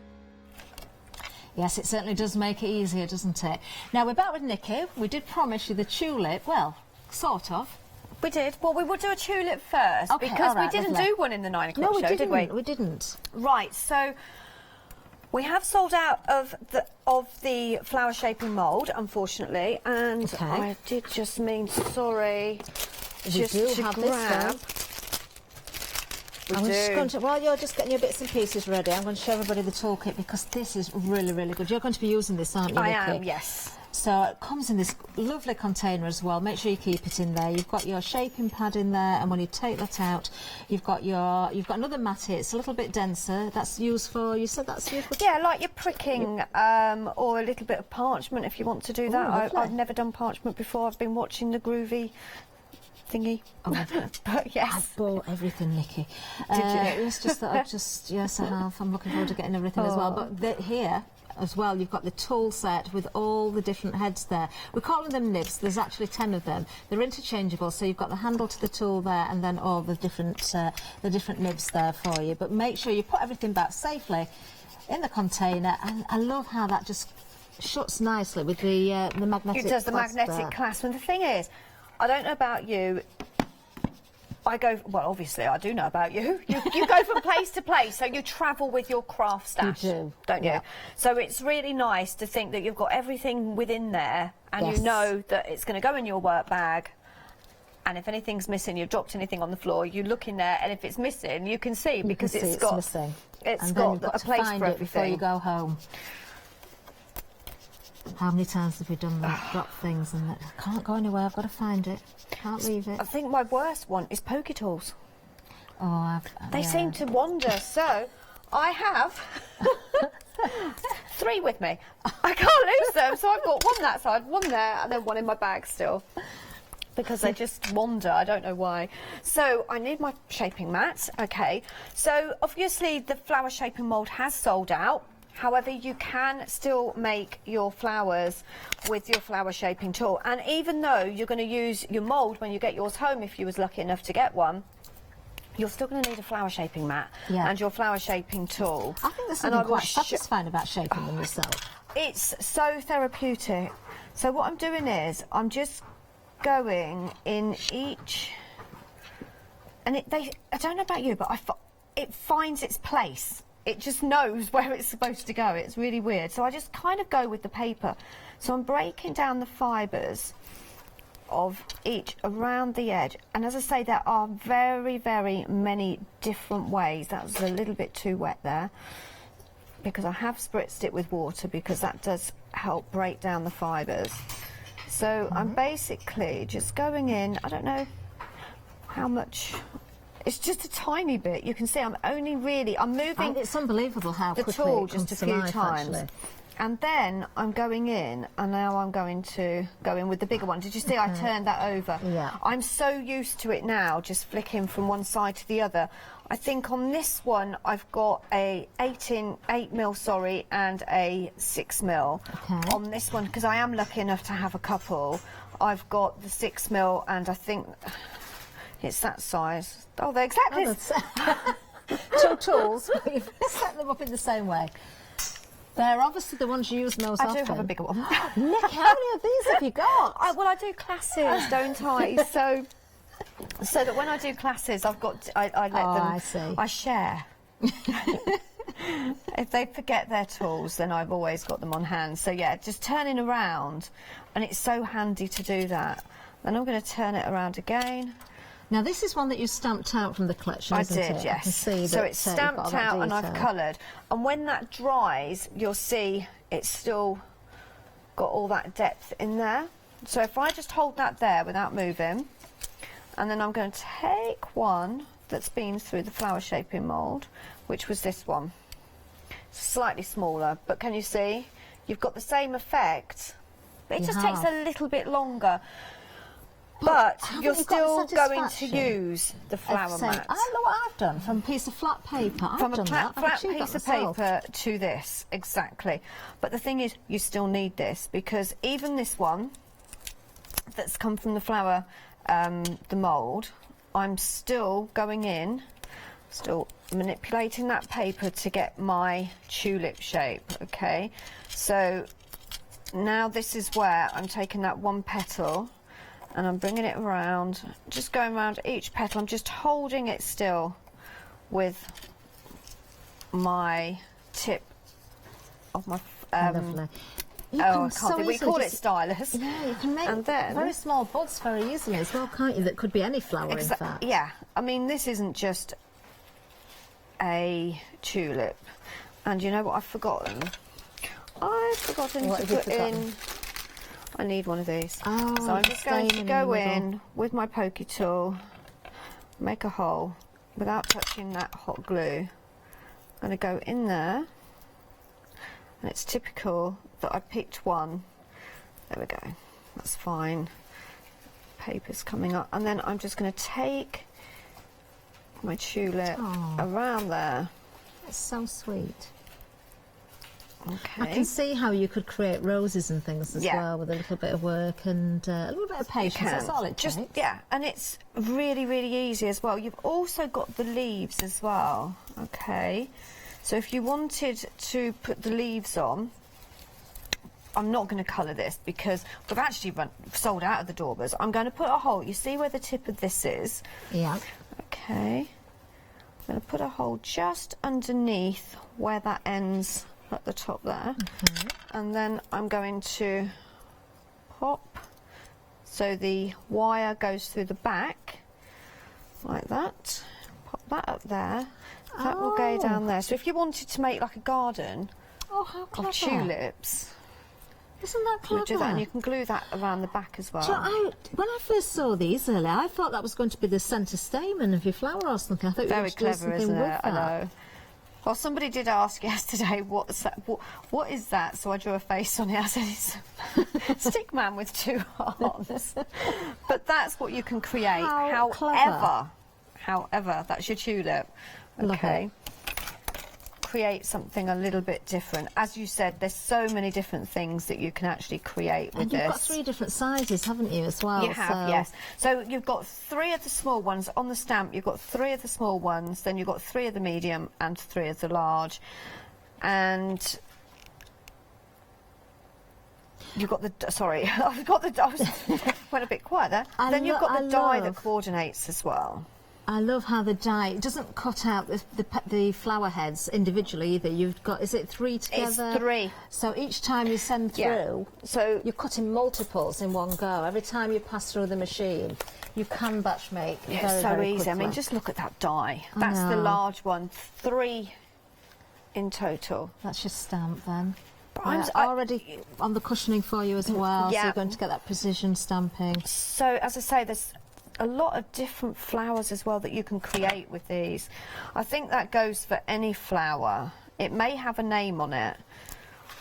Speaker 1: Yes, it certainly does make it easier, doesn't it? Now, we're back with Nikki. We did promise you the tulip. Well, sort of.
Speaker 9: We did. Well, we would do a tulip first,
Speaker 1: okay,
Speaker 9: because
Speaker 1: right,
Speaker 9: we didn't do one in the 9 o'clock show, did we?
Speaker 1: We didn't.
Speaker 9: Right, so we have sold out of the flower shaping mould, unfortunately, and
Speaker 1: okay.
Speaker 9: I did just mean, sorry,
Speaker 1: we
Speaker 9: just
Speaker 1: do
Speaker 9: to
Speaker 1: have
Speaker 9: grab.
Speaker 1: I'm just going to, while you're just getting your bits and pieces ready, I'm going to show everybody the toolkit, because this is really, really good. You're going to be using this, aren't you, Nikki?
Speaker 9: I am, yes.
Speaker 1: So it comes in this lovely container as well. Make sure you keep it in there. You've got your shaping pad in there, and when you take that out, you've got another mat here. It's a little bit denser. That's used for, you said that's used for?
Speaker 9: Yeah, like your pricking, or a little bit of parchment if you want to do that. I've never done parchment before. I've been watching the groovy thingy.
Speaker 1: Oh,
Speaker 9: but yes.
Speaker 1: I bought everything, Nikki.
Speaker 9: Did you?
Speaker 1: It's just that yes, I have. I'm looking forward to getting everything as well. But here as well, you've got the tool set with all the different heads there. We're calling them nibs. There's actually 10 of them. They're interchangeable, so you've got the handle to the tool there, and then all the different nibs there for you. But make sure you put everything back safely in the container. And I love how that just shuts nicely with the magnetic clasp.
Speaker 9: It does, the magnetic clasp. And the thing is, I don't know about you,
Speaker 5: I go, well, obviously I do know about you. You go from place to place, so you travel with your craft stash, don't you? So it's really nice to think that you've got everything within there, and you know that it's going to go in your work bag. And if anything's missing, you've dropped anything on the floor, you look in there, and if it's missing, you can see because it's got a place for everything
Speaker 3: before you go home. How many times have we done that? Drop things and I can't go anywhere. I've got to find it. Can't leave it.
Speaker 5: I think my worst one is poker tools.
Speaker 3: Oh,
Speaker 5: they seem to wander. So I have 3 with me. I can't lose them, so I've got one that side, one there, and then one in my bag still. Because they just wander, I don't know why. So I need my shaping mat, okay. So obviously the flower shaping mould has sold out. However, you can still make your flowers with your flower shaping tool. And even though you're going to use your mould when you get yours home, if you was lucky enough to get one, you're still going to need a flower shaping mat and your flower shaping tool.
Speaker 3: I think there's something quite satisfying about shaping them yourself.
Speaker 5: It's so therapeutic. So what I'm doing is I'm just going in each, and I don't know about you, but it finds its place. It just knows where it's supposed to go. It's really weird. So I just kind of go with the paper. So I'm breaking down the fibres of each around the edge. And as I say, there are very, very many different ways. That was a little bit too wet there, because I have spritzed it with water, because that does help break down the fibres. So I'm basically just going in, I don't know how much. It's just a tiny bit. You can see I'm moving.
Speaker 3: It's unbelievable how
Speaker 5: the
Speaker 3: quickly
Speaker 5: tool
Speaker 3: it comes
Speaker 5: just a
Speaker 3: to
Speaker 5: few
Speaker 3: life,
Speaker 5: times.
Speaker 3: actually.
Speaker 5: And then I'm going in, and now I'm going to go in with the bigger one. Did you see I turned that over?
Speaker 3: Yeah.
Speaker 5: I'm so used to it now, just flicking from one side to the other. I think on this one I've got a 8mm, and a 6mm on this one, because I am lucky enough to have a couple. I've got the 6mm, and I think it's that size. Oh, they're exactly
Speaker 3: two tools. We've set them up in the same way. They're obviously the ones you use most often.
Speaker 5: I do have a bigger one.
Speaker 3: Nick, how many of these have you got?
Speaker 5: Well, I do classes, don't I? So that when I do classes, I've got I let them. I share. If they forget their tools, then I've always got them on hand. So yeah, just turning around, and it's so handy to do that. Then I'm going to turn it around again.
Speaker 3: Now this is one that you stamped out from the collection, isn't it?
Speaker 5: I did, yes.
Speaker 3: I can see
Speaker 5: so
Speaker 3: that,
Speaker 5: it's stamped out and I've coloured. And when that dries, you'll see it's still got all that depth in there. So if I just hold that there without moving, and then I'm going to take one that's been through the flower shaping mould, which was this one. Slightly smaller, but can you see? You've got the same effect, but it just takes a little bit longer. But you're still going to use the flower mat.
Speaker 3: I know what I've done from a piece of flat paper.
Speaker 5: From a flat piece of paper to this, exactly. But the thing is, you still need this, because even this one that's come from the flower, the mould, I'm still going in, still manipulating that paper to get my tulip shape, okay? So now this is where I'm taking that one petal, and I'm bringing it around, just going around each petal. I'm just holding it still with my tip of my...
Speaker 3: Lovely.
Speaker 5: We call it stylus.
Speaker 3: Yeah, you can make very small buds very easily as well, can't you? That could be any flower, in fact.
Speaker 5: Yeah, I mean, this isn't just a tulip. And you know what I've forgotten? I've forgotten to put in... I need one of these.
Speaker 3: Oh,
Speaker 5: so I'm just going to go in with my pokey tool, make a hole without touching that hot glue. I'm going to go in there, and it's typical that I picked one. There we go. That's fine. Paper's coming up, and then I'm just going to take my tulip around there.
Speaker 3: That's so sweet.
Speaker 5: Okay.
Speaker 3: I can see how you could create roses and things as well with a little bit of work and a little bit of patience. That's all it takes.
Speaker 5: Yeah, and it's really, really easy as well. You've also got the leaves as well. Okay, so if you wanted to put the leaves on, I'm not going to colour this because we've actually sold out of the daubers. I'm going to put a hole. You see where the tip of this is?
Speaker 3: Yeah.
Speaker 5: Okay. I'm going to put a hole just underneath where that ends at the top there. And then I'm going to pop so the wire goes through the back like that. Pop that up there. That will go down there. So if you wanted to make like a garden of tulips,
Speaker 3: isn't that clever?
Speaker 5: you do that, and you can glue that around the back as well.
Speaker 3: So when I first saw these earlier, I thought that was going to be the centre stamen of your flower or something. I thought
Speaker 5: Very
Speaker 3: you were
Speaker 5: clever,
Speaker 3: doing
Speaker 5: isn't
Speaker 3: something
Speaker 5: it?
Speaker 3: with
Speaker 5: I
Speaker 3: that.
Speaker 5: know. Well, somebody did ask yesterday, what's that? What is that? So I drew a face on it. I said, it's a stick man with two arms. But that's what you can create. However, that's your tulip. Okay. Create something a little bit different. As you said, there's so many different things that you can actually create with this.
Speaker 3: And you've got 3 different sizes, haven't you, as well?
Speaker 5: You have, yes. So you've got 3 of the small ones on the stamp. You've got 3 of the small ones. Then you've got 3 of the medium and 3 of the large. And you've got the... Sorry, I've got the... I went a bit quiet there. Then you've got the die that coordinates as well.
Speaker 3: I love how the die doesn't cut out the flower heads individually either. You've got, is it 3 together?
Speaker 5: It's 3.
Speaker 3: So each time you send through,
Speaker 5: so
Speaker 3: you're cutting multiples in one go. Every time you pass through the machine, you can batch make very,
Speaker 5: so
Speaker 3: very
Speaker 5: easy.
Speaker 3: quickly.
Speaker 5: I mean, just look at that die. That's the large one. 3 in total.
Speaker 3: That's your stamp then.
Speaker 5: I'm
Speaker 3: already on the cushioning for you as well,
Speaker 5: Yeah.
Speaker 3: so you're going to get that precision stamping.
Speaker 5: So, as I say, there's a lot of different flowers as well that you can create with these. I think that goes for any flower. It may have a name on it,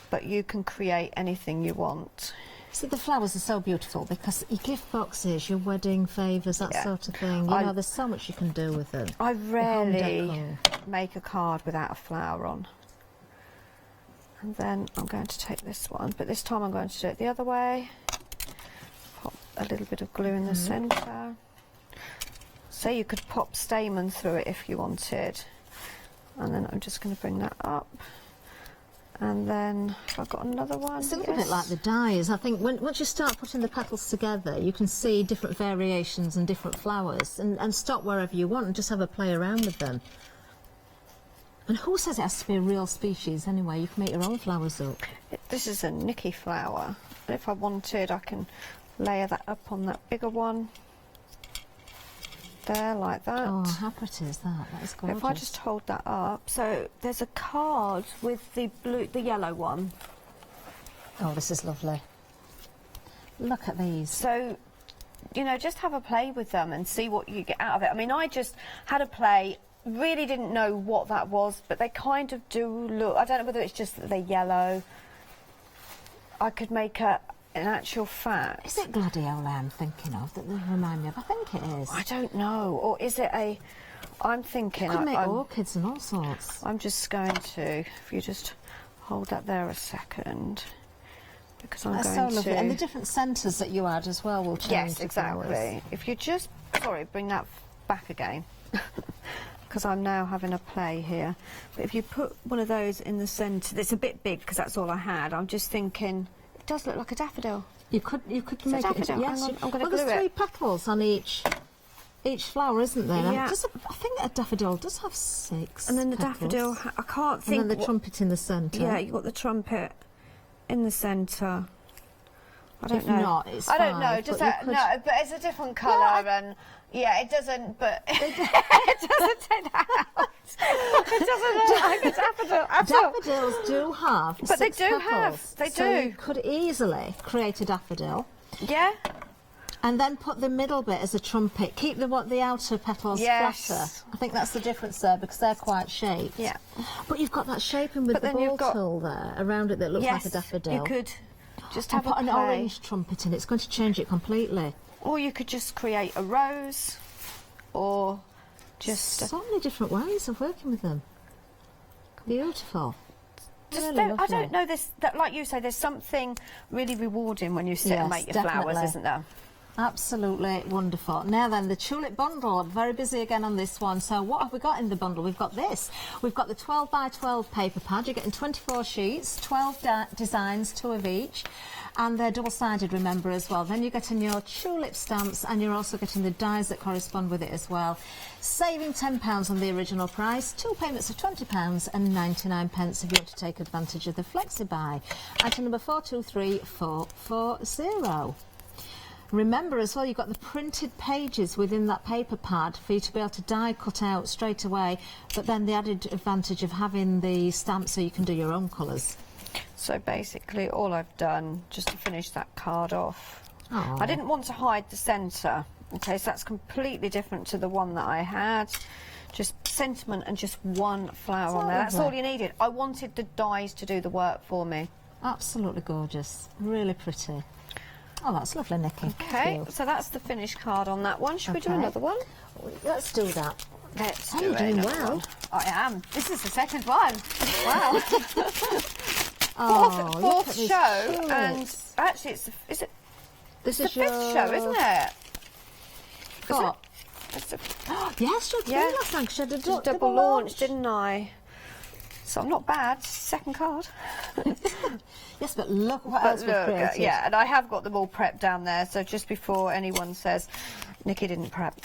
Speaker 5: but you can create anything you want.
Speaker 3: See, the flowers are so beautiful because your gift boxes, your wedding favours, that sort of thing. You know, there's so much you can do with them.
Speaker 5: I rarely make a card without a flower on. And then I'm going to take this one, but this time I'm going to do it the other way. Pop a little bit of glue in the centre. So you could pop stamen through it if you wanted. And then I'm just going to bring that up. And then I've got another one.
Speaker 3: It's a little bit like the dies. I think once you start putting the petals together, you can see different variations and different flowers, and stop wherever you want and just have a play around with them. And who says it has to be a real species anyway? You can make your own flowers up.
Speaker 5: This is a Nicky flower. And if I wanted, I can layer that up on that bigger one. There, like that.
Speaker 3: Oh, how pretty is that? That is gorgeous.
Speaker 5: If I just hold that up, so there's a card with the yellow one.
Speaker 3: Oh, this is lovely. Look at these.
Speaker 5: So, you know, just have a play with them and see what you get out of it. I mean, I just had a play, really didn't know what that was, but they kind of do look, I don't know whether it's just that they're yellow. I could make in actual fact...
Speaker 3: Is it gladiola I'm thinking of that they remind me of? I think it is.
Speaker 5: I don't know. Or is it a... I'm thinking...
Speaker 3: You could make orchids and all sorts.
Speaker 5: I'm just going to... If you just hold that there a second... Because I'm
Speaker 3: That's
Speaker 5: going
Speaker 3: so lovely.
Speaker 5: to...
Speaker 3: And the different centres that you add as well will change.
Speaker 5: Yes, exactly. If you just... Sorry, bring that back again. Because I'm now having a play here. But if you put one of those in the centre... It's a bit big because that's all I had. I'm just thinking... It does look like a daffodil.
Speaker 3: You could make it
Speaker 5: daffodil.
Speaker 3: yes.
Speaker 5: I'm going to glue
Speaker 3: there's
Speaker 5: it.
Speaker 3: 3 petals on each flower, isn't there?
Speaker 5: Yeah.
Speaker 3: I think a daffodil does have 6.
Speaker 5: And then the
Speaker 3: petals.
Speaker 5: daffodil, I can't think.
Speaker 3: And then the trumpet in the centre.
Speaker 5: Yeah, you've got the trumpet in the centre. I don't know.
Speaker 3: Not, it's
Speaker 5: I don't know.
Speaker 3: 5,
Speaker 5: Just
Speaker 3: but
Speaker 5: no, but it's a different colour, and yeah, it doesn't. But it doesn't take that out. It doesn't look like a daffodil at all.
Speaker 3: Daffodils do have,
Speaker 5: but they
Speaker 3: 6
Speaker 5: do
Speaker 3: petals,
Speaker 5: have. They
Speaker 3: so
Speaker 5: do.
Speaker 3: You could easily create a daffodil.
Speaker 5: Yeah.
Speaker 3: And then put the middle bit as a trumpet. Keep the outer petals flatter. I think that's the difference there because they're quite shaped.
Speaker 5: Yeah.
Speaker 3: But you've got that shaping with the ball tool there around it that looks like a daffodil.
Speaker 5: You could just
Speaker 3: and
Speaker 5: have
Speaker 3: put an orange trumpet in. It's going to change it completely.
Speaker 5: Or you could just create a rose, or just
Speaker 3: so many different ways of working with them. Beautiful.
Speaker 5: Just
Speaker 3: Really
Speaker 5: I don't know this. That, like you say, there's something really rewarding when you sit and make your flowers, isn't there?
Speaker 3: Absolutely wonderful. Now then, the tulip bundle. I'm very busy again on this one. So what have we got in the bundle? We've got this. We've got the 12 by 12 paper pad. You're getting 24 sheets, 12 designs, 2 of each. And they're double-sided, remember, as well. Then you're getting your tulip stamps, and you're also getting the dies that correspond with it as well. Saving £10 on the original price, 2 payments of £20 and 99 pence if you want to take advantage of the flexi-buy. Item number 423440. Remember as well, you've got the printed pages within that paper pad for you to be able to die cut out straight away, but then the added advantage of having the stamp so you can do your own colours.
Speaker 5: So basically all I've done, just to finish that card off,
Speaker 3: Aww.
Speaker 5: I didn't want to hide the centre, okay, so that's completely different to the one that I had. Just sentiment and just one flower on there, that's all you needed. I wanted the dies to do the work for me.
Speaker 3: Absolutely gorgeous, really pretty. Oh, that's lovely, Nikki.
Speaker 5: Okay, so that's the finished card on that one. Should we do another one?
Speaker 3: Let's do that.
Speaker 5: Let's
Speaker 3: Oh,
Speaker 5: do
Speaker 3: you're doing
Speaker 5: another
Speaker 3: well.
Speaker 5: one. I am. This is the second one. Wow.
Speaker 3: Oh, look at
Speaker 5: fourth
Speaker 3: these
Speaker 5: show,
Speaker 3: tulips.
Speaker 5: and actually, it's the, is it?
Speaker 3: This
Speaker 5: it's
Speaker 3: is
Speaker 5: the fifth
Speaker 3: your
Speaker 5: show, isn't it?
Speaker 3: What?
Speaker 5: It's the,
Speaker 3: yes, you had three last time 'cause you had a
Speaker 5: double launch, didn't I? So I'm not bad. Second card.
Speaker 3: Yes, but look what else we've created.
Speaker 5: Yeah, and I have got them all prepped down there. So just before anyone says, Nikki didn't prep.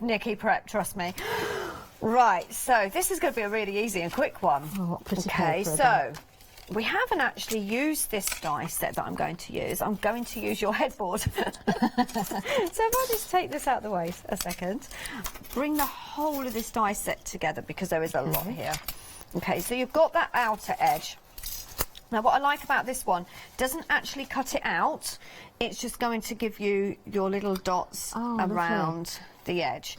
Speaker 5: Nikki prepped, trust me. Right, so this is going to be a really easy and quick one.
Speaker 3: Oh, pretty
Speaker 5: okay,
Speaker 3: paper,
Speaker 5: so we haven't actually used this die set that I'm going to use. I'm going to use your headboard. So if I just take this out of the way a second, bring the whole of this die set together because there is a lot here. Okay, so you've got that outer edge. Now what I like about this one, doesn't actually cut it out, it's just going to give you your little dots around the edge.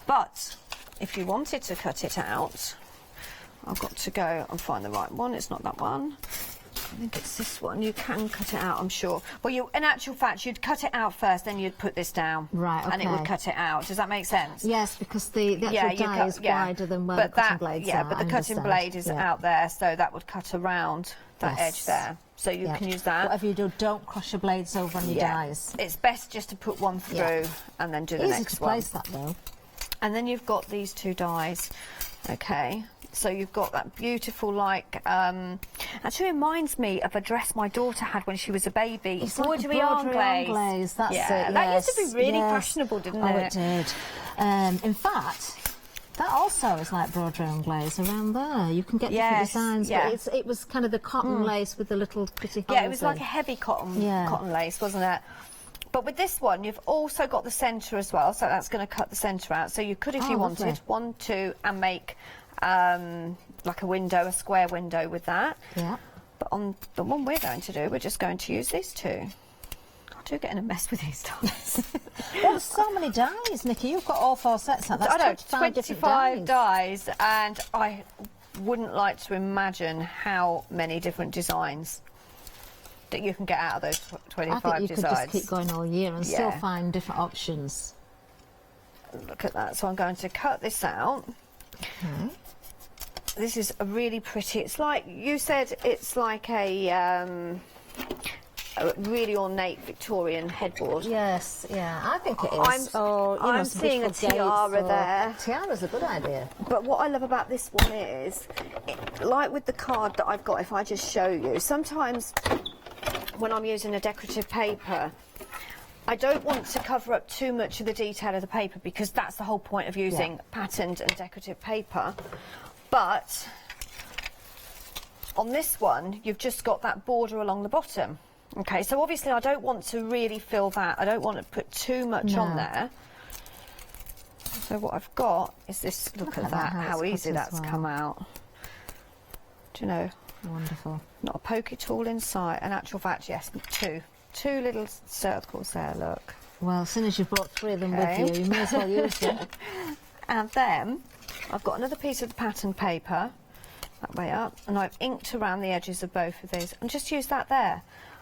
Speaker 5: But if you wanted to cut it out, I've got to go and find the right one. It's not that one. I think it's this one. You can cut it out, I'm sure. Well, in actual fact, you'd cut it out first, then you'd put this down.
Speaker 3: Right, okay.
Speaker 5: And it would cut it out. Does that make sense?
Speaker 3: Yes, because the actual die is wider than where the cutting blades are.
Speaker 5: Yeah, but the cutting blade is out there, so that would cut around that edge there. So you can use that.
Speaker 3: Whatever you do, don't cross your blades over on your dies.
Speaker 5: It's best just to put one through and then do the next one.
Speaker 3: Easy to place that though.
Speaker 5: And then you've got these two dies, okay. So you've got that beautiful, like, actually reminds me of a dress my daughter had when she was a baby.
Speaker 3: It's like a broderie anglaise, that's it.
Speaker 5: That used to be really fashionable, didn't it?
Speaker 3: Oh, it did. In fact, that also is like broderie anglaise around there. You can get different designs, but it was kind of the cotton lace with the little pretty holes.
Speaker 5: Yeah, it was like a heavy cotton lace, wasn't it? But with this one, you've also got the centre as well, so that's going to cut the centre out. So you could, if you wanted, 1, 2, and make like a window, a square window with that.
Speaker 3: Yeah.
Speaker 5: But on the one we're going to do, we're just going to use these two. I do get in a mess with these dies.
Speaker 3: Well, there's so many dies, Nikki. You've got all 4 sets. That's
Speaker 5: 25 dies, and I wouldn't like to imagine how many different designs that you can get out of those 25
Speaker 3: I think you
Speaker 5: designs.
Speaker 3: could just keep going all year and still find different options.
Speaker 5: Look at that. So I'm going to cut this out.
Speaker 3: Okay.
Speaker 5: This is a really pretty, it's like, you said it's like a really ornate Victorian headboard.
Speaker 3: Yes, yeah, I think it is.
Speaker 5: I'm seeing a tiara there.
Speaker 3: Tiara's a good idea.
Speaker 5: But what I love about this one is, like with the card that I've got, if I just show you, sometimes when I'm using a decorative paper, I don't want to cover up too much of the detail of the paper because that's the whole point of using patterned and decorative paper. But on this one, you've just got that border along the bottom. Okay, so obviously I don't want to really fill that. I don't want to put too much on there. So what I've got is this, look at that, how easy that's come out. Do you know?
Speaker 3: Wonderful.
Speaker 5: Not a pokey tool inside. In actual fact, yes, two little circles there, look.
Speaker 3: Well, as soon as you've brought 3 of them with you, you may as well use them.
Speaker 5: And then I've got another piece of the pattern paper, that way up, and I've inked around the edges of both of these, and just use that there.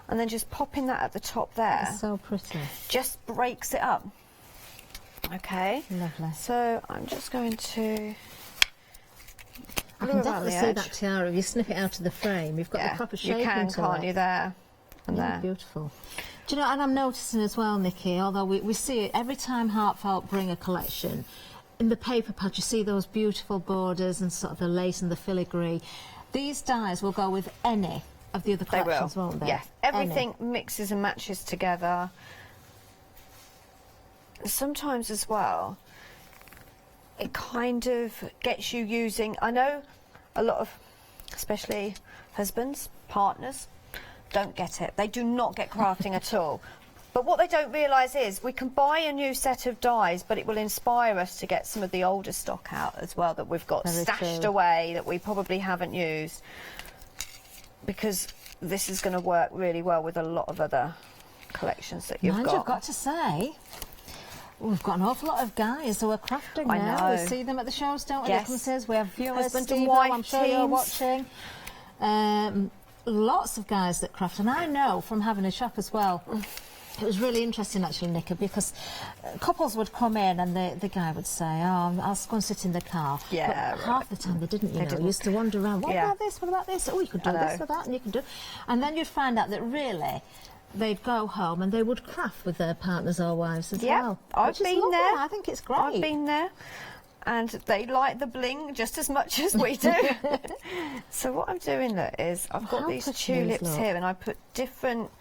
Speaker 5: And then just popping that at the top there.
Speaker 3: That's so pretty.
Speaker 5: Just breaks it up. Okay.
Speaker 3: Lovely.
Speaker 5: So I'm just going to...
Speaker 3: I can definitely see that tiara. If you snip it out of the frame, you've got the proper shape into it.
Speaker 5: You can, can't you, there? And there.
Speaker 3: Beautiful.
Speaker 1: Do you know, and I'm noticing as well, Nikki, although we see it every time Heartfelt bring a collection, in the paper pad you see those beautiful borders and sort of the lace and the filigree. These dyes will go with any of the other collections, won't they?
Speaker 5: Yeah, everything mixes and matches together. Sometimes as well, it kind of gets you using, I know a lot of, especially husbands, partners, don't get it. They do not get crafting at all. But what they don't realise is we can buy a new set of dyes, but it will inspire us to get some of the older stock out as well that we've got stashed away that we probably haven't used. Because this is going to work really well with a lot of other collections that you've got.
Speaker 1: I've got to say, we've got an awful lot of guys who are crafting now. We see them at the shows, don't we?
Speaker 5: Yes.
Speaker 1: We have viewers,
Speaker 5: Husband
Speaker 1: Steve,
Speaker 5: and wife
Speaker 1: I'm sure you're watching. Lots of guys that craft, and I know from having a shop as well. It was really interesting actually, Nicky, because couples would come in and the guy would say, oh, I'll go and sit in the car.
Speaker 5: Yeah,
Speaker 1: but half the time they didn't, you know. You used to wander around, what about this, what about this? Oh, you could do this or that, and you could do... And then you'd find out that really they'd go home and they would craft with their partners or wives as well.
Speaker 5: I've been there.
Speaker 1: I think it's great.
Speaker 5: I've been there. And they like the bling just as much as we do. So what I'm doing look, is I've got these tulips here, and I put different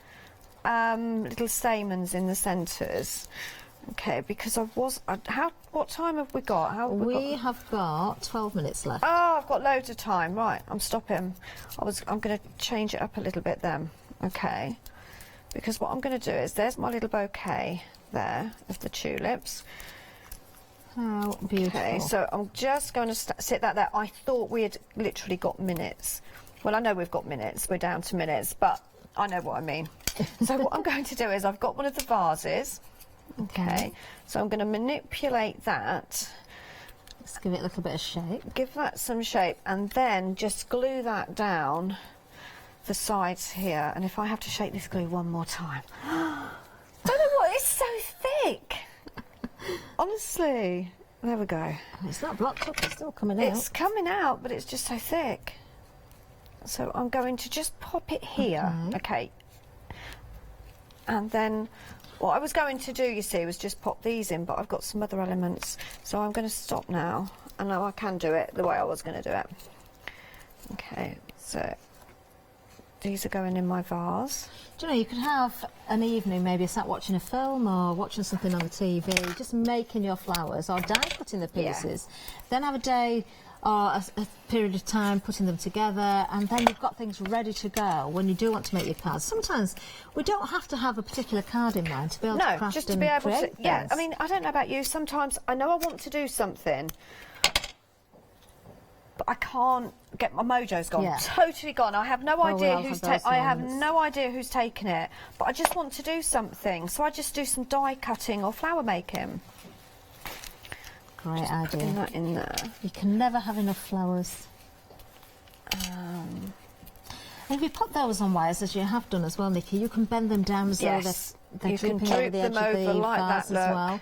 Speaker 5: little stamens in the centres. Okay, because what time have we got?
Speaker 1: We have got 12 minutes left.
Speaker 5: Oh, I've got loads of time. Right, I'm stopping. I'm going to change it up a little bit then. Okay, because what I'm going to do is there's my little bouquet there of the tulips.
Speaker 1: How beautiful.
Speaker 5: Okay, so I'm just going to sit that there. I thought we had literally got minutes. Well, I know we've got minutes. We're down to minutes, but I know what I mean. So what I'm going to do is I've got one of the vases. Okay. So I'm going to manipulate that.
Speaker 1: Let's give it a little bit of shape.
Speaker 5: Give that some shape, and then just glue that down the sides here. And if I have to shake this glue one more time. Don't know what, it's so thick. Honestly. There we go.
Speaker 1: It's not blocked up, it's still coming out.
Speaker 5: It's coming out, but it's just so thick. So I'm going to just pop it here. Okay. And then what I was going to do, you see, was just pop these in, but I've got some other elements. So I'm going to stop now. And now I can do it the way I was going to do it. Okay, so these are going in my vase.
Speaker 1: Do you know, you could have an evening, maybe sat watching a film or watching something on the TV, just making your flowers or die cutting the pieces. Then have a day or a period of time putting them together, and then you've got things ready to go when you do want to make your cards. Sometimes we don't have to have a particular card in mind to be able to craft
Speaker 5: just to
Speaker 1: and
Speaker 5: be able to.
Speaker 1: create
Speaker 5: Yeah,
Speaker 1: things.
Speaker 5: I mean, I don't know about you. Sometimes I know I want to do something, but I can't get my mojo's gone.
Speaker 1: Yeah.
Speaker 5: Totally gone. I have no
Speaker 1: Well, we
Speaker 5: idea
Speaker 1: all
Speaker 5: who's
Speaker 1: have those
Speaker 5: I have
Speaker 1: moments.
Speaker 5: no idea who's taken it, but I just want to do something. So I just do some die cutting or flower making.
Speaker 1: Great
Speaker 5: just
Speaker 1: idea.
Speaker 5: Putting that in there.
Speaker 1: You can never have enough flowers. And if you put those on wires, as you have done as well, Nikki, you can bend them down as though they're
Speaker 5: you can
Speaker 1: drooping over
Speaker 5: droop
Speaker 1: the edge
Speaker 5: them
Speaker 1: of
Speaker 5: over
Speaker 1: the
Speaker 5: like
Speaker 1: vase
Speaker 5: that.
Speaker 1: as well.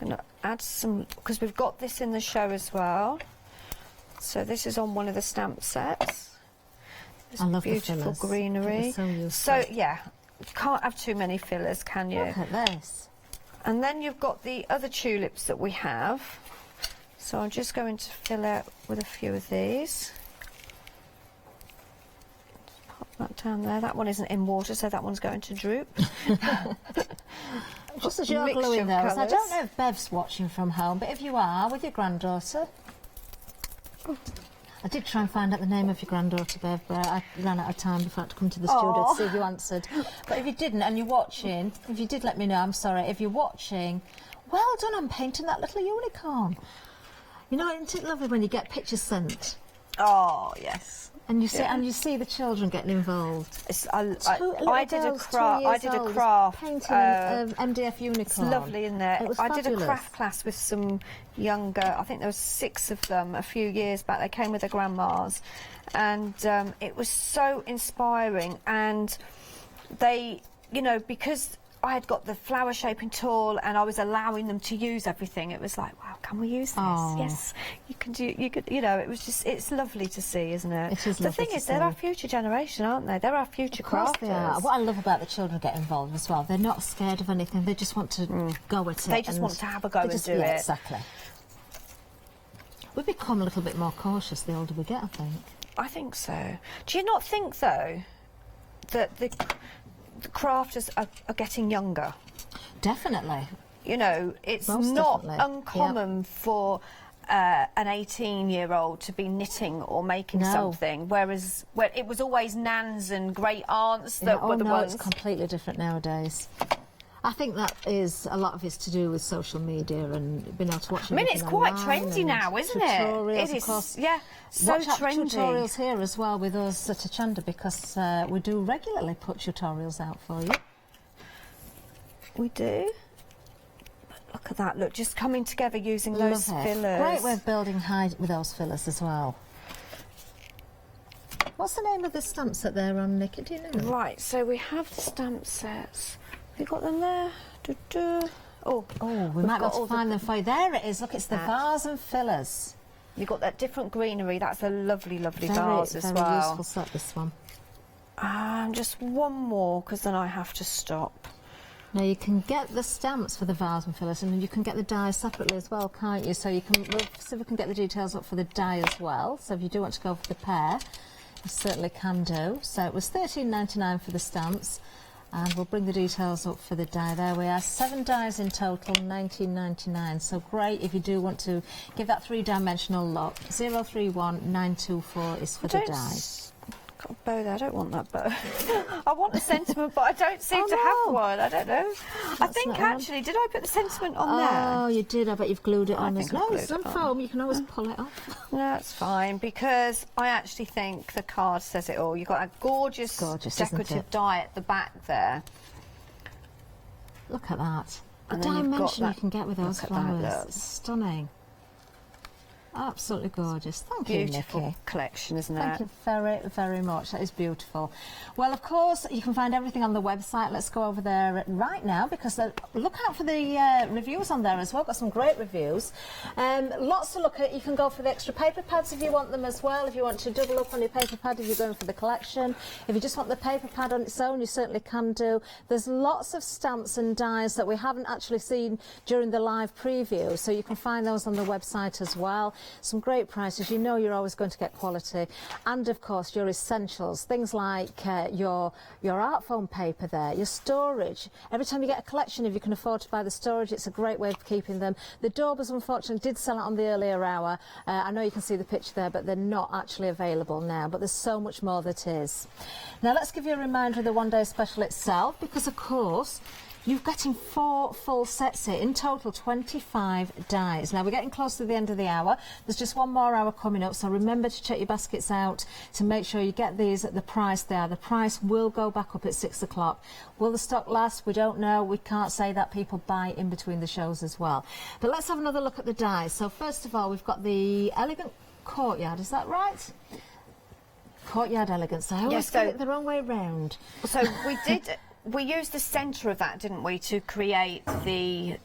Speaker 5: I'm going to add some, because we've got this in the show as well. So this is on one of the stamp sets.
Speaker 1: I love the
Speaker 5: beautiful
Speaker 1: fillers.
Speaker 5: greenery.
Speaker 1: They're so useful.
Speaker 5: So yeah, you can't have too many fillers, can you?
Speaker 1: Look at this.
Speaker 5: And then you've got the other tulips that we have. So I'm just going to fill it with a few of these. Pop that down there. That one isn't in water, so that one's going to droop.
Speaker 1: Just as you're gluing those, I don't know if Bev's watching from home, but if you are, with your granddaughter. I did try and find out the name of your granddaughter, Bev, but I ran out of time before I had to come to the studio to see if you answered. But if you didn't and you're watching, if you did let me know, I'm sorry. If you're watching, well done on painting that little unicorn. You know, isn't it lovely when you get pictures sent?
Speaker 5: Oh, yes.
Speaker 1: And you see the children getting involved.
Speaker 5: I did a craft
Speaker 1: painting an MDF unicorn.
Speaker 5: It's lovely in there.
Speaker 1: It was
Speaker 5: I did a
Speaker 1: fabulous.
Speaker 5: craft class with some younger, I think there was 6 of them a few years back. They came with their grandmas, and it was so inspiring. And they, you know, because
Speaker 9: I had got the flower shaping tool and I was allowing them to use everything. It was like, wow, can we use this?
Speaker 3: Oh.
Speaker 9: Yes, you can do. You could, you know, it was just, it's lovely to see, isn't it?
Speaker 3: It is
Speaker 9: the
Speaker 3: lovely
Speaker 9: thing
Speaker 3: to
Speaker 9: is, they're
Speaker 3: see.
Speaker 9: our future generation, aren't they? They're our future
Speaker 3: Of course
Speaker 9: crafters.
Speaker 3: they are. What I love about the children get involved as well, they're not scared of anything, they just want to go at it.
Speaker 9: They just
Speaker 3: and
Speaker 9: want to have a go and
Speaker 3: just,
Speaker 9: do
Speaker 3: yeah,
Speaker 9: it.
Speaker 3: Exactly. We become a little bit more cautious the older we get, I think.
Speaker 9: I think so. Do you not think, though, that the crafters are getting younger?
Speaker 3: Definitely.
Speaker 9: You know, it's
Speaker 3: Most
Speaker 9: not
Speaker 3: definitely.
Speaker 9: uncommon for an 18-year-old to be knitting or making
Speaker 3: No.
Speaker 9: something, whereas it was always nans and great aunts that were the ones.
Speaker 3: It's completely different nowadays. I think that is a lot of it's to do with social media and being able to watch.
Speaker 9: I mean, it's
Speaker 3: everything
Speaker 9: quite
Speaker 3: online
Speaker 9: trendy
Speaker 3: and
Speaker 9: now, isn't it?
Speaker 3: tutorials,
Speaker 9: It
Speaker 3: of
Speaker 9: is,
Speaker 3: course.
Speaker 9: yeah, so
Speaker 3: Watch out for
Speaker 9: trendy.
Speaker 3: tutorials here as well with us at Hochanda, because we do regularly put tutorials out for you.
Speaker 9: We do. Look at that, look, just coming together using those
Speaker 3: Love it.
Speaker 9: fillers.
Speaker 3: Great way of building height with those fillers as well. What's the name of the stamps that they're on, Nikki? Do you know?
Speaker 9: Right, so we have the stamp sets. Have you got them there? Oh,
Speaker 3: we might be able to find them for you. There it is. Look, it's the
Speaker 9: That.
Speaker 3: vase and fillers.
Speaker 9: You've got that different greenery. That's a lovely, lovely
Speaker 3: Very,
Speaker 9: vase as
Speaker 3: very
Speaker 9: well.
Speaker 3: useful set, this one.
Speaker 9: Just one more, because then I have to stop.
Speaker 3: Now you can get the stamps for the vase and fillers, and you can get the dies separately as well, can't you? So you can, we'll see if we can get the details up for the die as well. So if you do want to go for the pair, you certainly can do. So it was £13.99 for the stamps, and we'll bring the details up for the die. There we are, 7 dies in total, £19.99. So great if you do want to give that 3-dimensional look. 031924 is for the die.
Speaker 9: Got a bow there. I don't want that bow. I want a sentiment, but I don't seem to have one. I don't know. I think
Speaker 3: not
Speaker 9: actually, did I put the sentiment on there?
Speaker 3: Oh, you did. I bet you've glued it on.
Speaker 9: think
Speaker 3: No,
Speaker 9: I've glued
Speaker 3: it's on
Speaker 9: it on.
Speaker 3: foam. You can always pull it off.
Speaker 9: No, that's fine, because I actually think the card says it all. You've got a gorgeous
Speaker 3: Gorgeous, isn't
Speaker 9: decorative
Speaker 3: it?
Speaker 9: die at the back there.
Speaker 3: Look at that. The
Speaker 9: And then you've got
Speaker 3: dimension you
Speaker 9: that-
Speaker 3: can get with those
Speaker 9: look at that,
Speaker 3: flowers.
Speaker 9: look.
Speaker 3: Stunning. Absolutely gorgeous. Thank you,
Speaker 9: Beautiful
Speaker 3: Nikki.
Speaker 9: collection, isn't
Speaker 3: Thank
Speaker 9: it?
Speaker 3: you very, very much. That is beautiful. Well, of course, you can find everything on the website. Let's go over there right now, because look out for the reviews on there as well. Got some great reviews. Lots to look at. You can go for the extra paper pads if you want them as well. If you want to double up on your paper pad, if you're going for the collection. If you just want the paper pad on its own, you certainly can do. There's lots of stamps and dies that we haven't actually seen during the live preview, so you can find those on the website as well. Some great prices. You know you're always going to get quality, and of course your essentials, things like your art foam paper there, your storage. Every time you get a collection, if you can afford to buy the storage, it's a great way of keeping them. The daubers unfortunately did sell out on the earlier hour. I know you can see the picture there, but they're not actually available now, but there's so much more that is. Now let's give you a reminder of the one-day special itself, because of course you're getting 4 full sets here, in total 25 dies. Now we're getting close to the end of the hour. There's just one more hour coming up, so remember to check your baskets out to make sure you get these at the price they are. The price will go back up at 6 o'clock. Will the stock last? We don't know. We can't say that. People buy in between the shows as well. But let's have another look at the dies. So first of all, we've got the Elegant Courtyard, is that right? Courtyard Elegance. I always get it the wrong way round.
Speaker 9: So we did. We used the centre of that, didn't we, to create the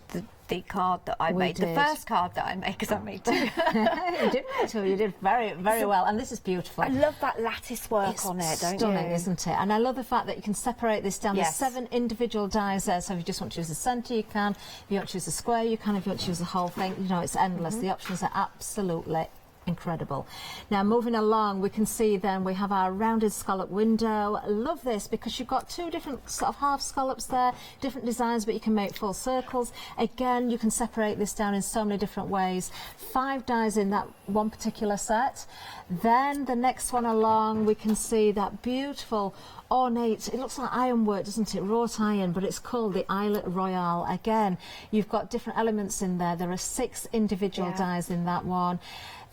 Speaker 9: card that I made,
Speaker 3: did.
Speaker 9: the first card that I made, because I made 2.
Speaker 3: You did make 2. You did very, very well, and this is beautiful.
Speaker 9: I love that lattice work
Speaker 3: It's
Speaker 9: on it, don't you?
Speaker 3: stunning, isn't it? And I love the fact that you can separate this down.
Speaker 9: Yes.
Speaker 3: There's 7 individual dies there, so if you just want to use the centre, you can. If you want to use the square, you can. If you want to use the whole thing, you know, it's endless. The options are absolutely incredible. Now moving along, we can see then we have our rounded scallop window. Love this because you've got 2 different sort of half scallops there, different designs, but you can make full circles. Again, you can separate this down in so many different ways. 5 dies in that one particular set. Then the next one along, we can see that beautiful ornate, it looks like ironwork, doesn't it, wrought iron, but it's called the Islet Royale. Again, you've got different elements in there. There are 6 individual dies in that one.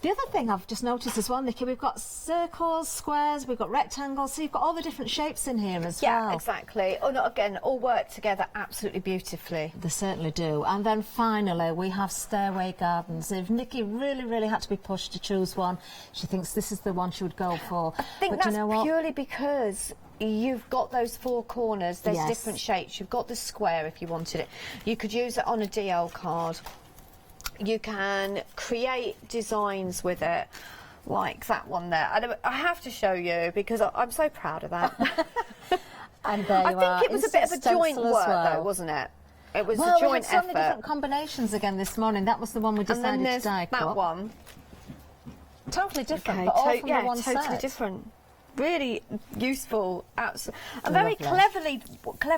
Speaker 3: The other thing I've just noticed as well, Nikki, we've got circles, squares, we've got rectangles, so you've got all the different shapes in here as well.
Speaker 9: Yeah, exactly. Oh, no, again, all work together absolutely beautifully.
Speaker 3: They certainly do. And then finally, we have stairway gardens. If Nikki really, really had to be pushed to choose one, she thinks this is the one she would go for.
Speaker 9: I think
Speaker 3: but
Speaker 9: that's
Speaker 3: you know what?
Speaker 9: purely because
Speaker 5: you've got those 4 corners. There's
Speaker 3: Yes.
Speaker 5: different shapes. You've got the square if you wanted it. You could use it on a DL card. You can create designs with it, like that one there. I have to show you because I'm so proud of that.
Speaker 3: And there you
Speaker 5: I think it was a bit of a joint work, though, wasn't it? It was a joint
Speaker 3: we had so
Speaker 5: effort.
Speaker 3: many different combinations again this morning. That was the one we decided
Speaker 5: and then there's
Speaker 3: to die cut.
Speaker 5: that one.
Speaker 3: Totally different,
Speaker 5: Okay,
Speaker 3: but all from
Speaker 5: yeah,
Speaker 3: the one
Speaker 5: totally
Speaker 3: set.
Speaker 5: different. Really useful. A very clever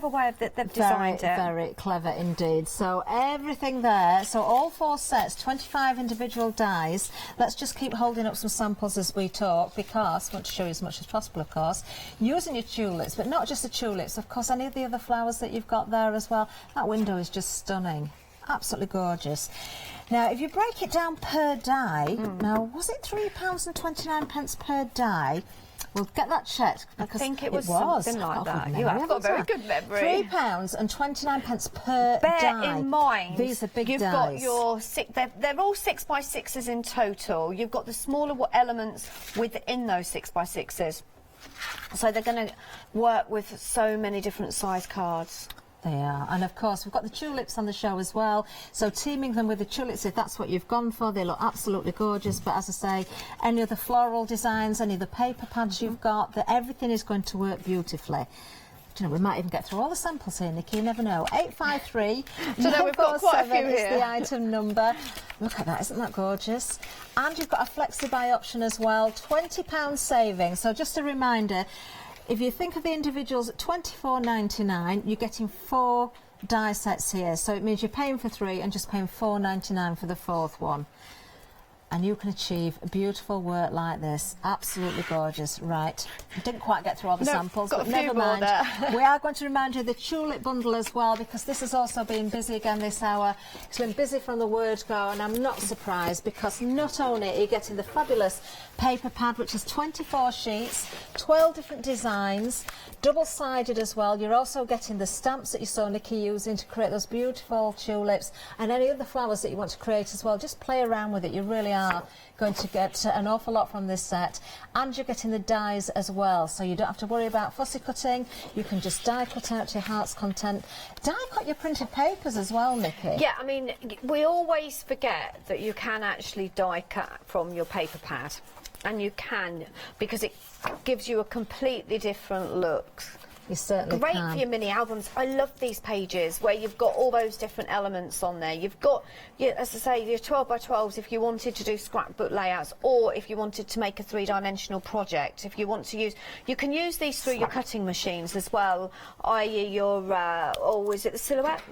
Speaker 5: way of they've designed it.
Speaker 3: Very clever indeed. So everything there. So all 4 sets, 25 individual dies. Let's just keep holding up some samples as we talk because I want to show you as much as possible, of course. Using your tulips, but not just the tulips, of course, any of the other flowers that you've got there as well. That window is just stunning. Absolutely gorgeous. Now, if you break it down per die, now, was it £3.29 per die? We'll get that checked.
Speaker 5: I think it was something like that. You have got a very good memory.
Speaker 3: £3.29 per die.
Speaker 5: Bear in mind,
Speaker 3: these are big
Speaker 5: you've
Speaker 3: dies.
Speaker 5: got your they're all 6x6s in total. You've got the smaller elements within those 6x6s. So they're going to work with so many different size cards.
Speaker 3: They are. And of course, we've got the tulips on the show as well. So teaming them with the tulips, if that's what you've gone for, they look absolutely gorgeous. But as I say, any of the floral designs, any of the paper pads you've got, everything is going to work beautifully. Do you know, we might even get through all the samples here, Nikki, you never know. 853
Speaker 5: So now we've got quite a few
Speaker 3: is
Speaker 5: here.
Speaker 3: the item number. Look at that, isn't that gorgeous? And you've got a flexi-buy option as well, £20 saving. So just a reminder, if you think of the individuals at $24.99, you're getting 4 die sets here. So it means you're paying for 3 and just paying $4.99 for the 4th one. And you can achieve beautiful work like this. Absolutely gorgeous. Right. Didn't quite get through all the samples,
Speaker 5: got
Speaker 3: but
Speaker 5: a few
Speaker 3: never
Speaker 5: more
Speaker 3: mind.
Speaker 5: there.
Speaker 3: We are going to remind you of the tulip bundle as well, because this has also been busy again this hour. It's been busy from the word go, and I'm not surprised because not only are you getting the fabulous paper pad, which is 24 sheets, 12 different designs, double-sided as well. You're also getting the stamps that you saw Nikki using to create those beautiful tulips and any other flowers that you want to create as well. Just play around with it. You really are going to get an awful lot from this set, and you're getting the dies as well, so you don't have to worry about fussy cutting. You can just die cut out to your heart's content. Die cut your printed papers as well, Nikki.
Speaker 5: Yeah, I mean, we always forget that you can actually die cut from your paper pad, and you can, because it gives you a completely different look.
Speaker 3: You certainly
Speaker 5: Great
Speaker 3: can.
Speaker 5: for your mini albums. I love these pages where you've got all those different elements on there. You've got, as I say, your 12x12s if you wanted to do scrapbook layouts, or if you wanted to make a 3-dimensional project. If you want to use, you can use these through your cutting machines as well, i.e. your, or is it the silhouette?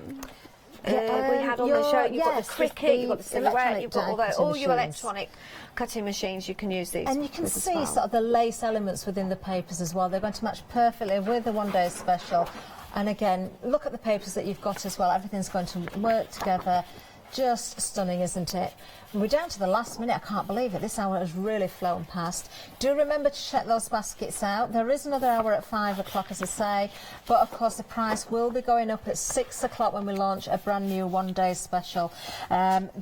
Speaker 5: We had on the show, you've got the Cricut, you've got the silhouette, you've got all your electronic cutting machines. You can use these.
Speaker 3: And you can see sort of the lace elements within the papers as well. They're going to match perfectly with the one-day special. And again, look at the papers that you've got as well. Everything's going to work together. Just stunning, isn't it? And we're down to the last minute. I can't believe it. This hour has really flown past. Do remember to check those baskets out. There is another hour at 5 o'clock, as I say. But, of course, the price will be going up at 6 o'clock when we launch a brand new one-day special.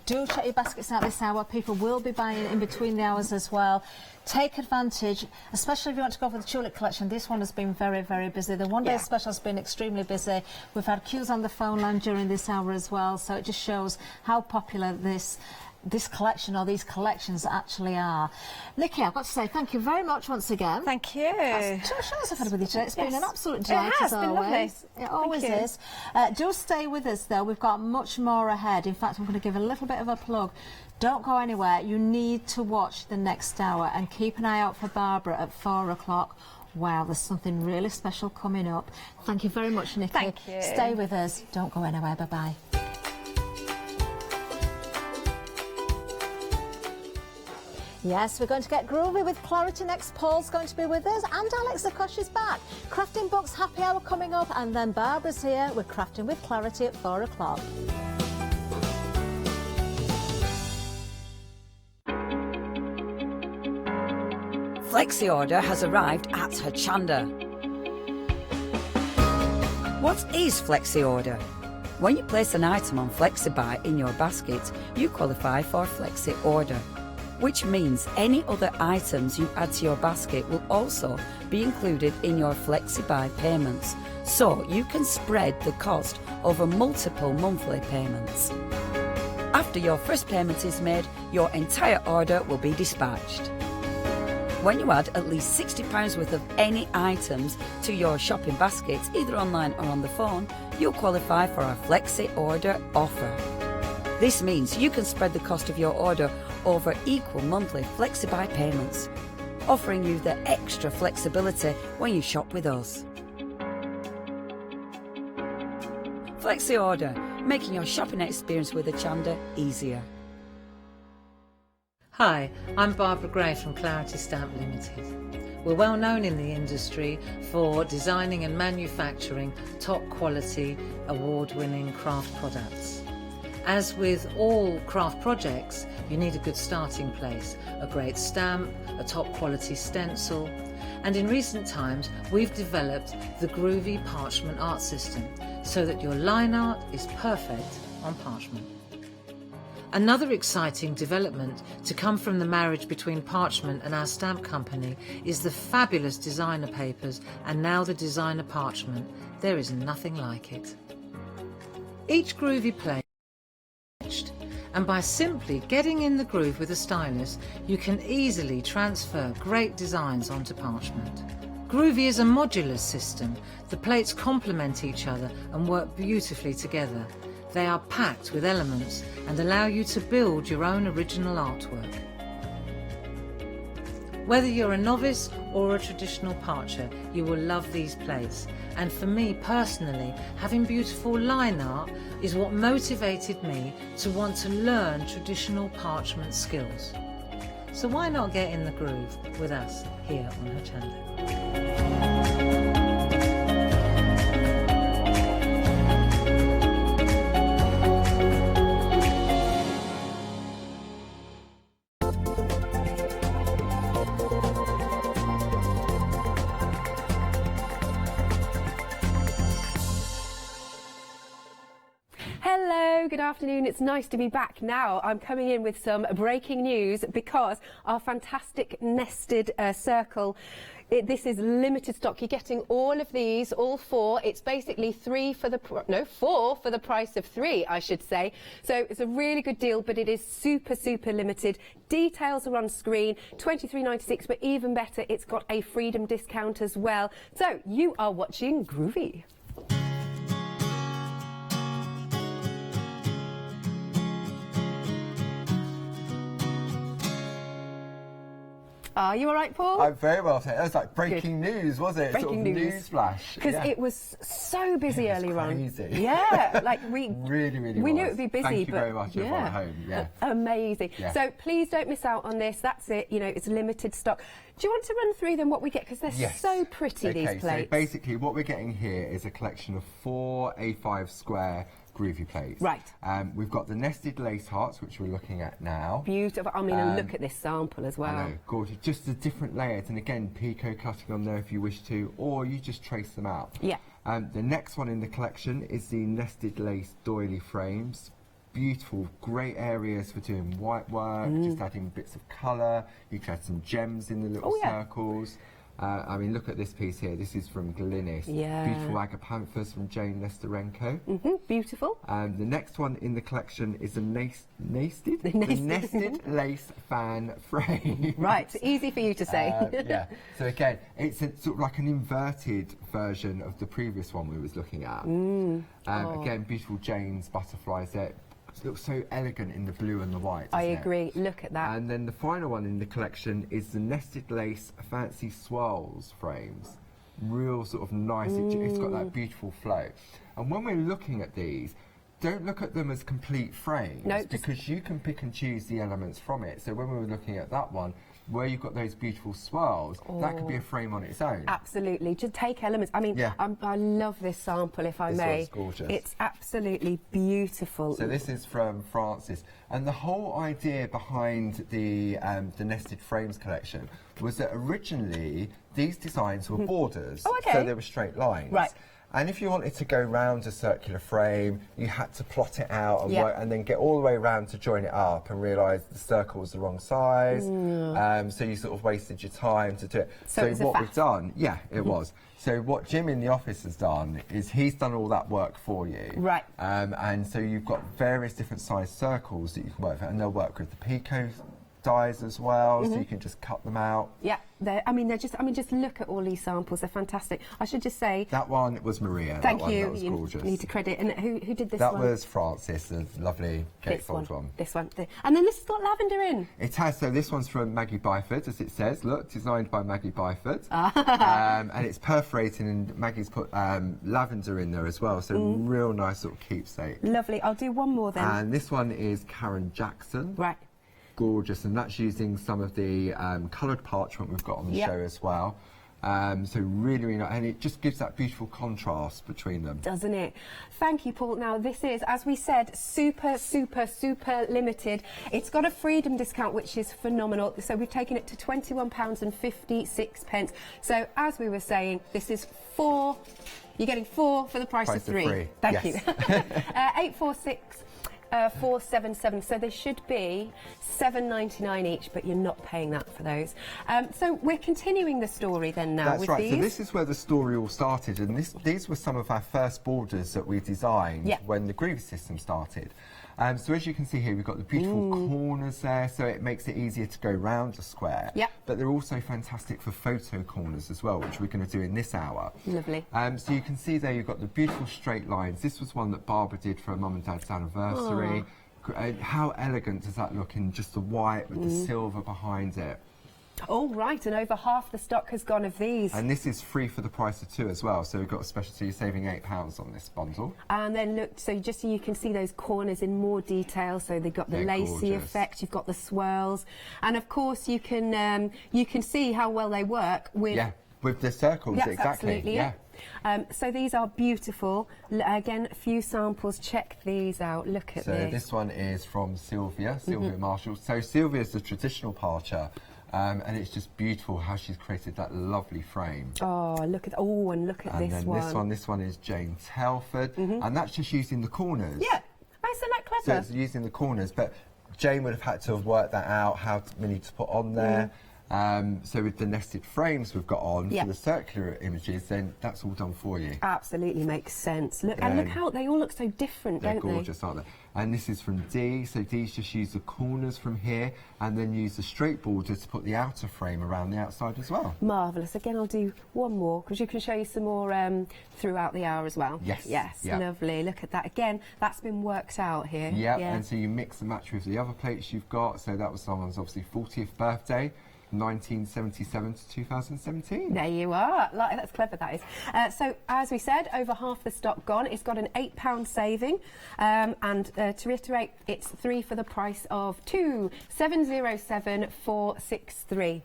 Speaker 3: Do check your baskets out this hour. People will be buying in between the hours as well. Take advantage, especially if you want to go for the tulip collection. This one has been very, very busy. The one-day special has been extremely busy. We've had queues on the phone line during this hour as well, so it just shows how popular this collection, or these collections, actually are. Nikki, I've got to say thank you very much once again.
Speaker 5: Thank you.
Speaker 3: That's 2 shows I've had with you today. It's been an absolute delight.
Speaker 5: It has
Speaker 3: as
Speaker 5: been
Speaker 3: always.
Speaker 5: lovely.
Speaker 3: It always is. Do stay with us though. We've got much more ahead. In fact, I'm going to give a little bit of a plug. Don't go anywhere. You need to watch the next hour and keep an eye out for Barbara at 4 o'clock. Wow, there's something really special coming up. Thank you very much, Nikki.
Speaker 5: Thank you.
Speaker 3: Stay with us. Don't go anywhere. Bye-bye. Yes, we're going to get groovy with Clarity next. Paul's going to be with us, and Alex Akosh is back. Crafting Books happy hour coming up, and then Barbara's here with Crafting with Clarity at 4 o'clock.
Speaker 6: Flexi order has arrived at Hochanda. What is Flexi order? When you place an item on FlexiBuy in your basket, you qualify for Flexi order, which means any other items you add to your basket will also be included in your flexi-buy payments, so you can spread the cost over multiple monthly payments. After your first payment is made, your entire order will be dispatched. When you add at least £60 worth of any items to your shopping basket, either online or on the phone, you'll qualify for our Flexi Order offer. This means you can spread the cost of your order over equal monthly Flexi-buy payments, offering you the extra flexibility when you shop with us. Flexi Order, making your shopping experience with Hochanda easier.
Speaker 10: Hi, I'm Barbara Gray from Clarity Stamp Limited. We're well known in the industry for designing and manufacturing top quality, award-winning craft products. As with all craft projects, you need a good starting place, a great stamp, a top quality stencil, and in recent times we've developed the groovy parchment art system so that your line art is perfect on parchment. Another exciting development to come from the marriage between parchment and our stamp company is the fabulous designer papers and now the designer parchment. There is nothing like it. Each groovy plate is etched, and by simply getting in the groove with a stylus, you can easily transfer great designs onto parchment. Groovy is a modular system. The plates complement each other and work beautifully together. They are packed with elements and allow you to build your own original artwork. Whether you're a novice or a traditional parcher, you will love these plates. And for me personally, having beautiful line art is what motivated me to want to learn traditional parchment skills. So why not get in the groove with us here on Hochanda?
Speaker 7: Good afternoon, it's nice to be back now. I'm coming in with some breaking news because our fantastic nested circle, this is limited stock. You're getting all of these, all four. It's basically four for the price of three, I should say. So it's a really good deal, but it is super, super limited. Details are on screen, £23.96, but even better, it's got a freedom discount as well. So you are watching Groovy. Are you all right, Paul?
Speaker 17: I'm very well, thank you. That was like breaking news, was it?
Speaker 7: Breaking news.
Speaker 17: News flash.
Speaker 7: Because it was so busy earlier on.
Speaker 17: Crazy.
Speaker 7: Yeah, like we
Speaker 17: really
Speaker 7: we knew it would be busy.
Speaker 17: Thank you very much, everyone at home. Yeah.
Speaker 7: Amazing.
Speaker 17: Yeah.
Speaker 7: So please don't miss out on this. That's it. You know, it's limited stock. Do you want to run through them, what we get? Because they're so pretty, these plates.
Speaker 17: So basically what we're getting here is a collection of 4 A5 square groovy plates.
Speaker 7: Right.
Speaker 17: We've got the nested lace hearts, which we're looking at now.
Speaker 7: Beautiful. I mean, and look at this sample as well.
Speaker 17: I know, gorgeous. Just the different layers, and again, pico cutting on there if you wish to, or you just trace them out.
Speaker 7: Yeah.
Speaker 17: The next one in the collection is the nested lace doily frames. Beautiful, great areas for doing white work, just adding bits of colour. You can add some gems in the little circles. I mean, look at this piece here. This is from Glynis.
Speaker 7: Yeah.
Speaker 17: Beautiful agapanthus from Jane Nesterenko.
Speaker 7: Beautiful.
Speaker 17: The next one in the collection is a nested lace fan frame.
Speaker 7: Right, easy for you to say.
Speaker 17: Yeah. So again, it's sort of like an inverted version of the previous one we was looking at. Again, beautiful Jane's butterflies there. It looks so elegant in the blue and the white.
Speaker 7: I agree. Look at that.
Speaker 17: And then the final one in the collection is the nested lace fancy swirls frames. Real sort of nice. It's got that beautiful flow. And when we're looking at these, don't look at them as complete frames, because you can pick and choose the elements from it. So when we were looking at that one, where you've got those beautiful swirls, that could be a frame on its own.
Speaker 7: Absolutely. Just take elements. I mean, I love this sample, if I may.
Speaker 17: This one's gorgeous.
Speaker 7: It's absolutely beautiful.
Speaker 17: So this is from Francis. And the whole idea behind the nested frames collection was that originally these designs were borders. So they were straight lines.
Speaker 7: Right.
Speaker 17: And if you wanted to go round a circular frame, you had to plot it out and,
Speaker 2: Yeah.
Speaker 17: work, and then get all the way around to join it up and realise the circle was the wrong size. So you sort of wasted your time to do it.
Speaker 2: So it was a
Speaker 17: what
Speaker 2: faff.
Speaker 17: we've done, yeah, it was. So what Jim in the office has done is he's done all that work for you.
Speaker 2: Right.
Speaker 17: And so you've got various different size circles that you can work with, and they'll work with the Pico dies as well, so you can just cut them out.
Speaker 7: Yeah, just look at all these samples. They're fantastic. I should just say
Speaker 17: That one was Maria.
Speaker 7: thank
Speaker 17: that one,
Speaker 7: you.
Speaker 17: That was
Speaker 7: You
Speaker 17: gorgeous.
Speaker 7: need to credit. And who did this
Speaker 17: That
Speaker 7: one?
Speaker 17: was Francis, the lovely gatefold one.
Speaker 7: This one. And then this has got lavender in.
Speaker 17: It has. So this one's from Maggie Byford, as it says. Look, designed by Maggie Byford. And it's perforated, and Maggie's put lavender in there as well. So real nice sort of keepsake.
Speaker 7: Lovely. I'll do one more then.
Speaker 17: And this one is Karen Jackson.
Speaker 7: Right.
Speaker 17: Gorgeous, and that's using some of the coloured parchment we've got on the show as well. So really, really nice, and it just gives that beautiful contrast between them.
Speaker 7: Doesn't it? Thank you, Paul. Now, this is, as we said, super, super, super limited. It's got a freedom discount, which is phenomenal. So we've taken it to £21.56. So, as we were saying, this is 4. You're getting 4 for the price of 3. Thank you. 846. 477, so they should be £7.99 each, but you're not paying that for those. So we're continuing the story then now.
Speaker 17: That's
Speaker 7: with
Speaker 17: right.
Speaker 7: these.
Speaker 17: So this is where the story all started, and these were some of our first borders that we designed when the groovy system started. So as you can see here, we've got the beautiful corners there, so it makes it easier to go round a square. But they're also fantastic for photo corners as well, which we're going to do in this hour.
Speaker 7: Lovely.
Speaker 17: So you can see there you've got the beautiful straight lines. This was one that Barbara did for her mum and dad's anniversary. How elegant does that look in just the white with the silver behind it?
Speaker 7: Oh, right, and over half the stock has gone of these.
Speaker 17: And this is free for the price of 2 as well, so we've got a special, so you're saving £8 on this bundle.
Speaker 7: And then look, so just so you can see those corners in more detail, so they've got the lacy effect, you've got the swirls, and of course you can see how well they work with...
Speaker 17: Yeah, with the circles,
Speaker 7: Yes,
Speaker 17: exactly.
Speaker 7: Absolutely, yeah. So these are beautiful. Again, a few samples. Check these out. Look at this.
Speaker 17: So this one is from Sylvia Marshall. So Sylvia's the traditional parcher. And it's just beautiful how she's created that lovely frame.
Speaker 7: Oh, look at and look at this one.
Speaker 17: And then this one is Jane Telford, and that's just using the corners.
Speaker 7: Yeah, isn't that clever?
Speaker 17: So it's using the corners, but Jane would have had to have worked that out, how many to put on there. So with the nested frames we've got on for the circular images, then that's all done for you.
Speaker 7: Absolutely makes sense. Look, and look how they all look so different, don't they?
Speaker 17: They're gorgeous, aren't they? And this is from Dee. So Dee's just used the corners from here and then use the straight border to put the outer frame around the outside as well.
Speaker 7: Marvellous. Again, I'll do one more because you can show you some more throughout the hour as well.
Speaker 17: Yes.
Speaker 7: Yes, lovely. Look at that. Again, that's been worked out here.
Speaker 17: Yeah, and so you mix and match with the other plates you've got. So that was someone's obviously 40th birthday. 1977 to 2017.
Speaker 7: There you are. That's clever, that is. So, as we said, over half the stock gone. It's got an £8 saving. And to reiterate, it's 3 for the price of 2. 707463.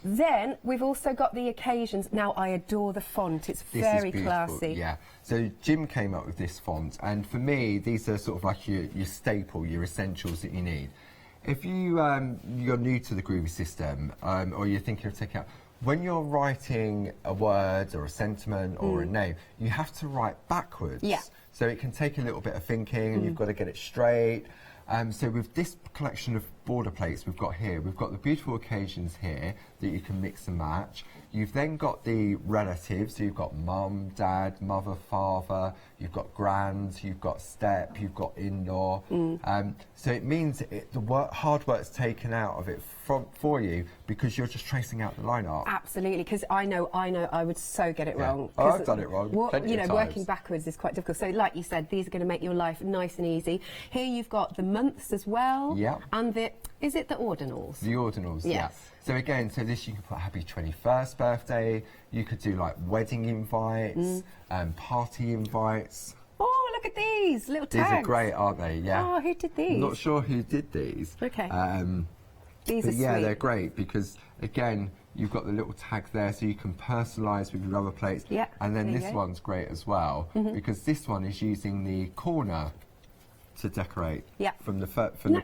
Speaker 7: Then we've also got the occasions. Now, I adore the font. It's very classy.
Speaker 17: Yeah. So Jim came up with this font, and for me, these are sort of like your staple, your essentials that you need. If you're new to the groovy system, or you're thinking of taking out, when you're writing a word or a sentiment or a name, you have to write backwards.
Speaker 7: Yeah.
Speaker 17: So it can take a little bit of thinking, and you've got to get it straight. So with this collection of border plates we've got here, we've got the beautiful occasions here that you can mix and match. You've then got the relatives, so you've got mum, dad, mother, father, you've got grand, you've got step, you've got in-law. So it means the hard work's taken out of it for you because you're just tracing out the line art.
Speaker 7: Absolutely, because I know I would so get it wrong.
Speaker 17: Oh, I've done it wrong. Plenty of times.
Speaker 7: Working backwards is quite difficult. So like you said, these are going to make your life nice and easy. Here you've got the months as well.
Speaker 17: Yeah.
Speaker 7: And is it the ordinals?
Speaker 17: The ordinals,
Speaker 7: yes.
Speaker 17: Yeah. So again, this you can put happy 21st birthday, you could do like wedding invites, party invites.
Speaker 7: Oh, look at these little tags.
Speaker 17: These are great, aren't they? Yeah.
Speaker 7: Oh, who did these?
Speaker 17: I'm not sure who did these.
Speaker 7: Okay.
Speaker 17: These
Speaker 7: are
Speaker 17: yeah,
Speaker 7: sweet.
Speaker 17: they're great because again, you've got the little tag there, so you can personalise with your other plates.
Speaker 7: Yeah.
Speaker 17: And then this one's great as well because this one is using the corner to decorate.
Speaker 7: Yeah.
Speaker 17: From the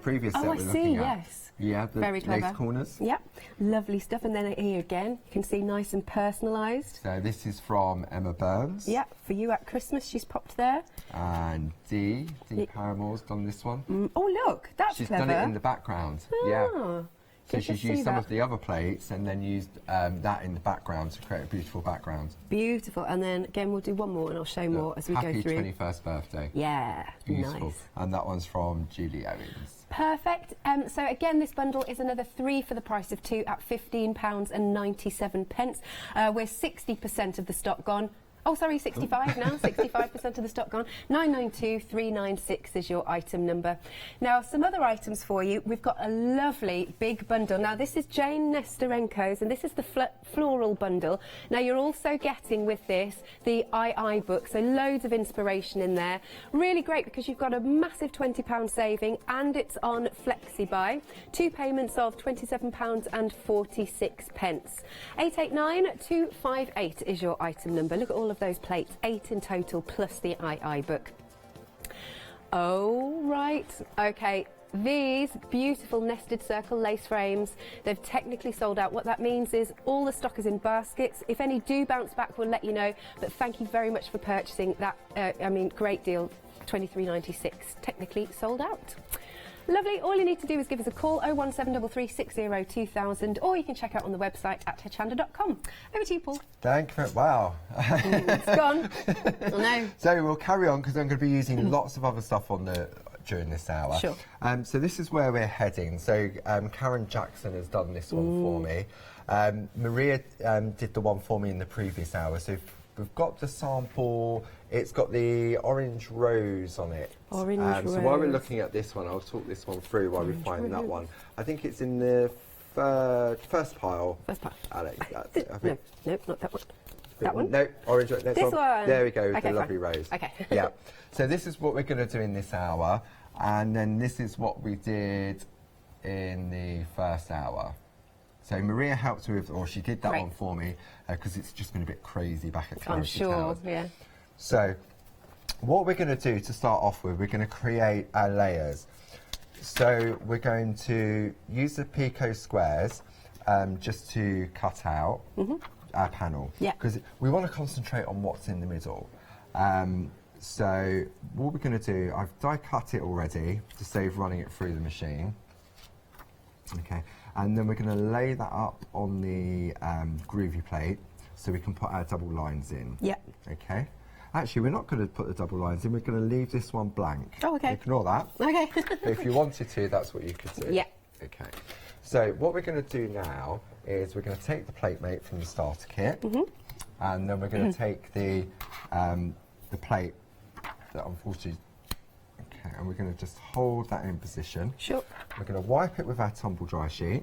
Speaker 17: previous set we're looking at.
Speaker 7: Yes.
Speaker 17: Yeah, the
Speaker 7: Very clever.
Speaker 17: lace corners.
Speaker 7: Yep, lovely stuff. And then here again, you can see nice and personalised.
Speaker 17: So this is from Emma Burns.
Speaker 7: Yep, for you at Christmas, she's popped there.
Speaker 17: And Dee Paramore's done this one.
Speaker 7: Oh, look, that's
Speaker 17: she's
Speaker 7: clever.
Speaker 17: She's done it in the background. Yeah. So she's used some
Speaker 7: that.
Speaker 17: of the other plates and then used that in the background to create a beautiful background.
Speaker 7: Beautiful. And then again, we'll do one more and I'll show more as we go through.
Speaker 17: Happy 21st birthday.
Speaker 7: Yeah,
Speaker 17: beautiful.
Speaker 7: Nice.
Speaker 17: And that one's from Julie Owens.
Speaker 7: Perfect. So again, this bundle is another 3 for the price of 2 at £15.97. We're 60% of the stock gone. Oh, sorry, 65 now. 65% of the stock gone. 992396 is your item number. Now, some other items for you. We've got a lovely big bundle. Now, this is Jane Nesterenko's, and this is the floral bundle. Now, you're also getting with this the II book, so loads of inspiration in there. Really great because you've got a massive £20 saving, and it's on FlexiBuy. 2 payments of £27.46. 889258 is your item number. Look at all of those plates, 8 in total plus the II book. Oh, right. Okay. These beautiful nested circle lace frames, they've technically sold out. What that means is all the stock is in baskets. If any do bounce back, we'll let you know. But thank you very much for purchasing that. Great deal, $23.96. Technically sold out. Lovely. All you need to do is give us a call, 01733 2000, or you can check out on the website at hochanda.com. Over to you, Paul.
Speaker 17: Thank you. Wow.
Speaker 7: It's gone. I know.
Speaker 17: So we'll carry on because I'm going to be using lots of other stuff during this hour.
Speaker 7: Sure.
Speaker 17: So this is where we're heading. So Karen Jackson has done this one for me. Maria did the one for me in the previous hour. So we've got the sample. It's got the orange rose on it.
Speaker 7: Orange rose.
Speaker 17: So while we're looking at this one, I'll talk this one through while we find that one. I think it's in the first pile.
Speaker 7: First pile.
Speaker 17: Alex, that's it. I think.
Speaker 7: No, not that one. That one?
Speaker 17: No, orange. Next
Speaker 7: This one.
Speaker 17: There we go,
Speaker 7: Okay,
Speaker 17: the lovely
Speaker 7: fine.
Speaker 17: rose.
Speaker 7: Okay.
Speaker 17: Yeah. So this is what we're going to do in this hour, and then this is what we did in the first hour. So Maria helped with, or she did that one for me, because it's just been a bit crazy back at Clarity Towers.
Speaker 7: Yeah.
Speaker 17: So what we're going to do to start off with, we're going to create our layers. So we're going to use the Pico squares just to cut out our panel.
Speaker 7: Yeah.
Speaker 17: Because we want to concentrate on what's in the middle. So what we're going to do, I've die cut it already to save running it through the machine. Okay. And then we're going to lay that up on the groovy plate so we can put our double lines in.
Speaker 7: Yep.
Speaker 17: Okay. Actually, we're not going to put the double lines in. We're going to leave this one blank.
Speaker 7: Oh, okay.
Speaker 17: Ignore that.
Speaker 7: Okay.
Speaker 17: But if you wanted to, that's what you could do.
Speaker 7: Yeah.
Speaker 17: Okay. So what we're going to do now is we're going to take the plate mate from the starter kit, and then we're going to take the plate that unfortunately. Okay, and we're going to just hold that in position.
Speaker 7: Sure.
Speaker 17: We're going to wipe it with our tumble dry sheet.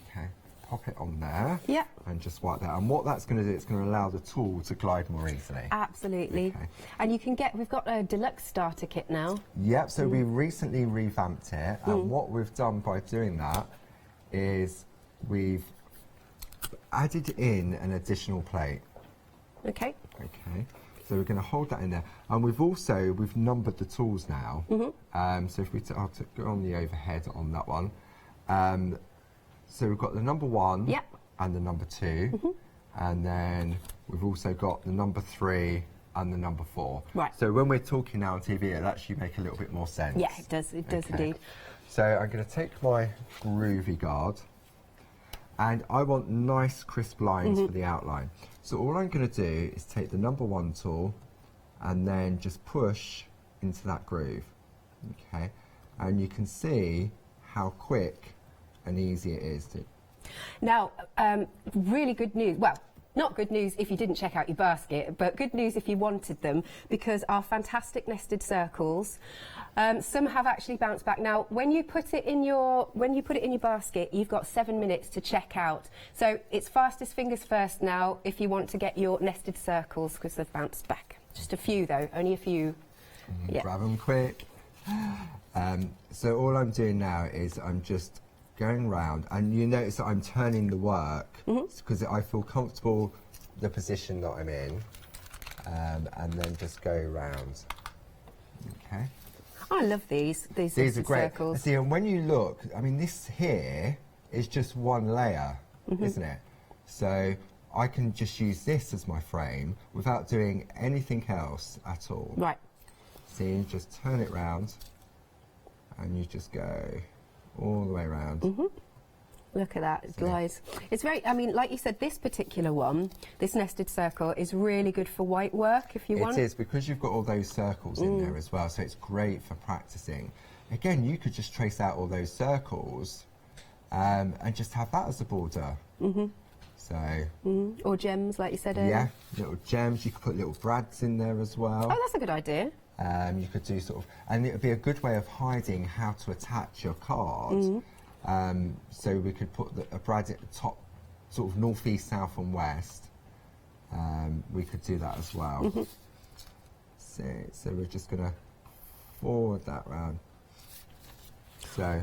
Speaker 17: Okay, pop it on there.
Speaker 7: Yeah.
Speaker 17: And just wipe that. And what that's going to do, it's going to allow the tool to glide more easily.
Speaker 7: Absolutely.
Speaker 17: Okay.
Speaker 7: And you can we've got a deluxe starter kit now.
Speaker 17: Yep, so we recently revamped it, and what we've done by doing that is we've added in an additional plate.
Speaker 7: Okay.
Speaker 17: Okay. So we're going to hold that in there, and we've numbered the tools now. So if we I'll go on the overhead on that one. So we've got the number 1 and the number 2, and then we've also got the number 3 and the number 4.
Speaker 7: Right.
Speaker 17: So when we're talking now on TV, it'll actually make a little bit more sense.
Speaker 7: Yeah, it does. It does indeed.
Speaker 17: So I'm going to take my groovy guard, and I want nice crisp lines for the outline. So all I'm going to do is take the number 1 tool and then just push into that groove. Okay, and you can see how quick and easy it is to.
Speaker 7: Now, really good news. Well, not good news if you didn't check out your basket, but good news if you wanted them, because our fantastic nested circles, some have actually bounced back. Now, when you put it in your basket, you've got 7 minutes to check out. So it's fastest fingers first now if you want to get your nested circles, because they've bounced back. Just a few though, only a few.
Speaker 17: Grab them quick. So all I'm doing now is I'm just going round, and you notice that I'm turning the work because I feel comfortable the position that I'm in, and then just go round. Okay.
Speaker 7: I love these
Speaker 17: These are great.
Speaker 7: circles.
Speaker 17: See, and when you look, I mean, this here is just one layer, isn't it? So I can just use this as my frame without doing anything else at all.
Speaker 7: Right.
Speaker 17: See, you just turn it round and you just go all the way around.
Speaker 7: Look at that, it glides. It's very, I mean, like you said, this particular one, this nested circle, is really good for white work if you want.
Speaker 17: It is, because you've got all those circles in there as well, so it's great for practicing. Again, you could just trace out all those circles and just have that as a border. So.
Speaker 7: Or gems, like you said earlier.
Speaker 17: Yeah, little gems. You could put little brads in there as well.
Speaker 7: Oh, that's a good idea.
Speaker 17: You could do sort of, and it would be a good way of hiding how to attach your card. So we could put a brad at the top, sort of north, east, south and west. We could do that as well. So we're just going to forward that round. So.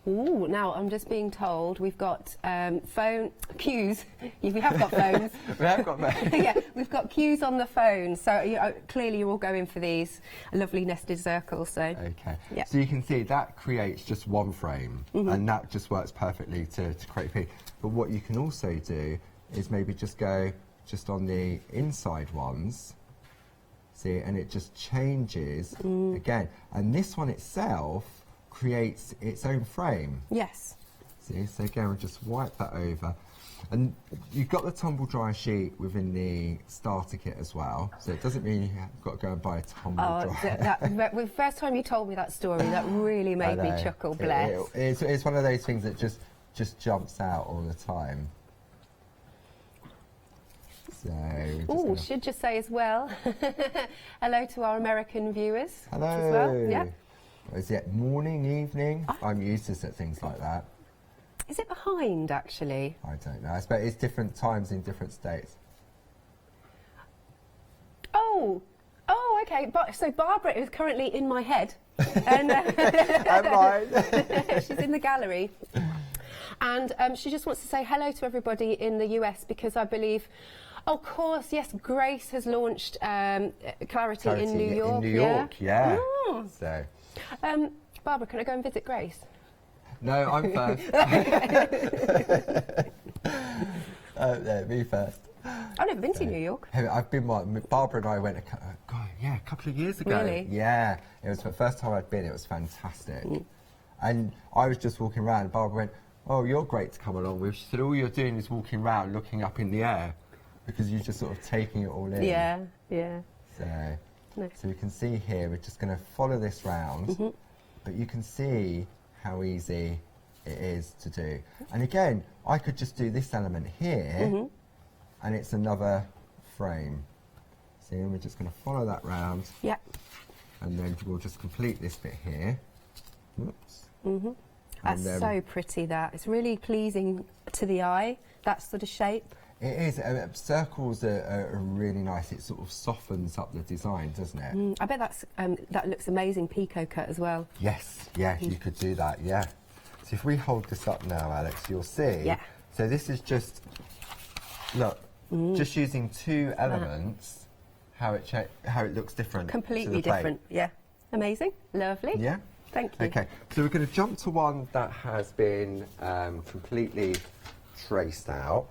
Speaker 7: Ooh, now I'm just being told we've got phone cues. We have got phones.
Speaker 17: We have got phones.
Speaker 7: Yeah, we've got cues on the phone. So clearly you're all going for these lovely nested circles. So
Speaker 17: okay.
Speaker 7: Yeah.
Speaker 17: So you can see that creates just one frame, and that just works perfectly to create a piece. But what you can also do is maybe just go just on the inside ones. See, and it just changes again. And this one itself creates its own frame.
Speaker 7: Yes.
Speaker 17: See, so again, we'll just wipe that over. And you've got the tumble dry sheet within the starter kit as well, so it doesn't mean you've got to go and buy a tumble dry.
Speaker 7: The first time you told me that story, that really made me chuckle, bless.
Speaker 17: It's one of those things that just jumps out all the time. So
Speaker 7: should just say as well, hello to our American viewers.
Speaker 17: Hello.
Speaker 7: As well. Yeah.
Speaker 17: Is it morning, evening? I'm used to things like that.
Speaker 7: Is it behind, actually?
Speaker 17: I don't know. I suppose it's different times in different states.
Speaker 7: Oh, okay. So Barbara is currently in my head. And she's in the gallery. And she just wants to say hello to everybody in the US because I believe, of course, yes, Grace has launched Clarity in New York.
Speaker 17: In New York, yeah. So.
Speaker 7: Barbara, can I go and visit Grace?
Speaker 17: No, I'm first. Me first.
Speaker 7: I've never been to New York.
Speaker 17: I've been, Barbara and I went, a couple of years ago.
Speaker 7: Really?
Speaker 17: Yeah, it was the first time I'd been, it was fantastic. And I was just walking around, and Barbara went, oh, you're great to come along with. She said, all you're doing is walking around looking up in the air, because you're just sort of taking it all in.
Speaker 7: Yeah.
Speaker 17: So you can see here, we're just going to follow this round, but you can see how easy it is to do. And again, I could just do this element here, and it's another frame. See, and we're just going to follow that round.
Speaker 7: Yeah.
Speaker 17: And then we'll just complete this bit here. Oops.
Speaker 7: That's so pretty, that. It's really pleasing to the eye, that sort of shape.
Speaker 17: It is. Circles are really nice. It sort of softens up the design, doesn't it?
Speaker 7: I bet that looks amazing, Picot cut as well.
Speaker 17: Yes, yeah, you could do that, yeah. So if we hold this up now, Alex, you'll see.
Speaker 7: Yeah.
Speaker 17: So this is just, look, just using two elements, how it looks different.
Speaker 7: Completely different, yeah. Amazing, lovely.
Speaker 17: Yeah.
Speaker 7: Thank you.
Speaker 17: Okay, so we're going to jump to one that has been completely traced out.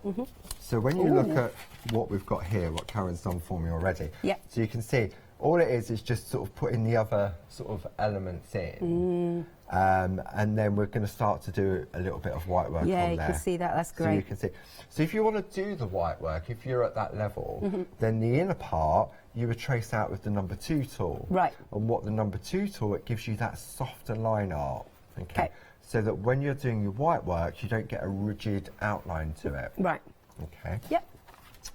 Speaker 17: So when you look at what we've got here, what Karen's done for me already, so you can see all it is just sort of putting the other sort of elements in, and then we're going to start to do a little bit of white work on there.
Speaker 7: Yeah, you can see that, that's great.
Speaker 17: So you can see. So if you want to do the white work, if you're at that level, then the inner part you would trace out with the number 2 tool.
Speaker 7: Right.
Speaker 17: And what the number 2 tool, it gives you that softer line art. Okay. So that when you're doing your white work, you don't get a rigid outline to it.
Speaker 7: Right.
Speaker 17: Okay.
Speaker 7: Yep.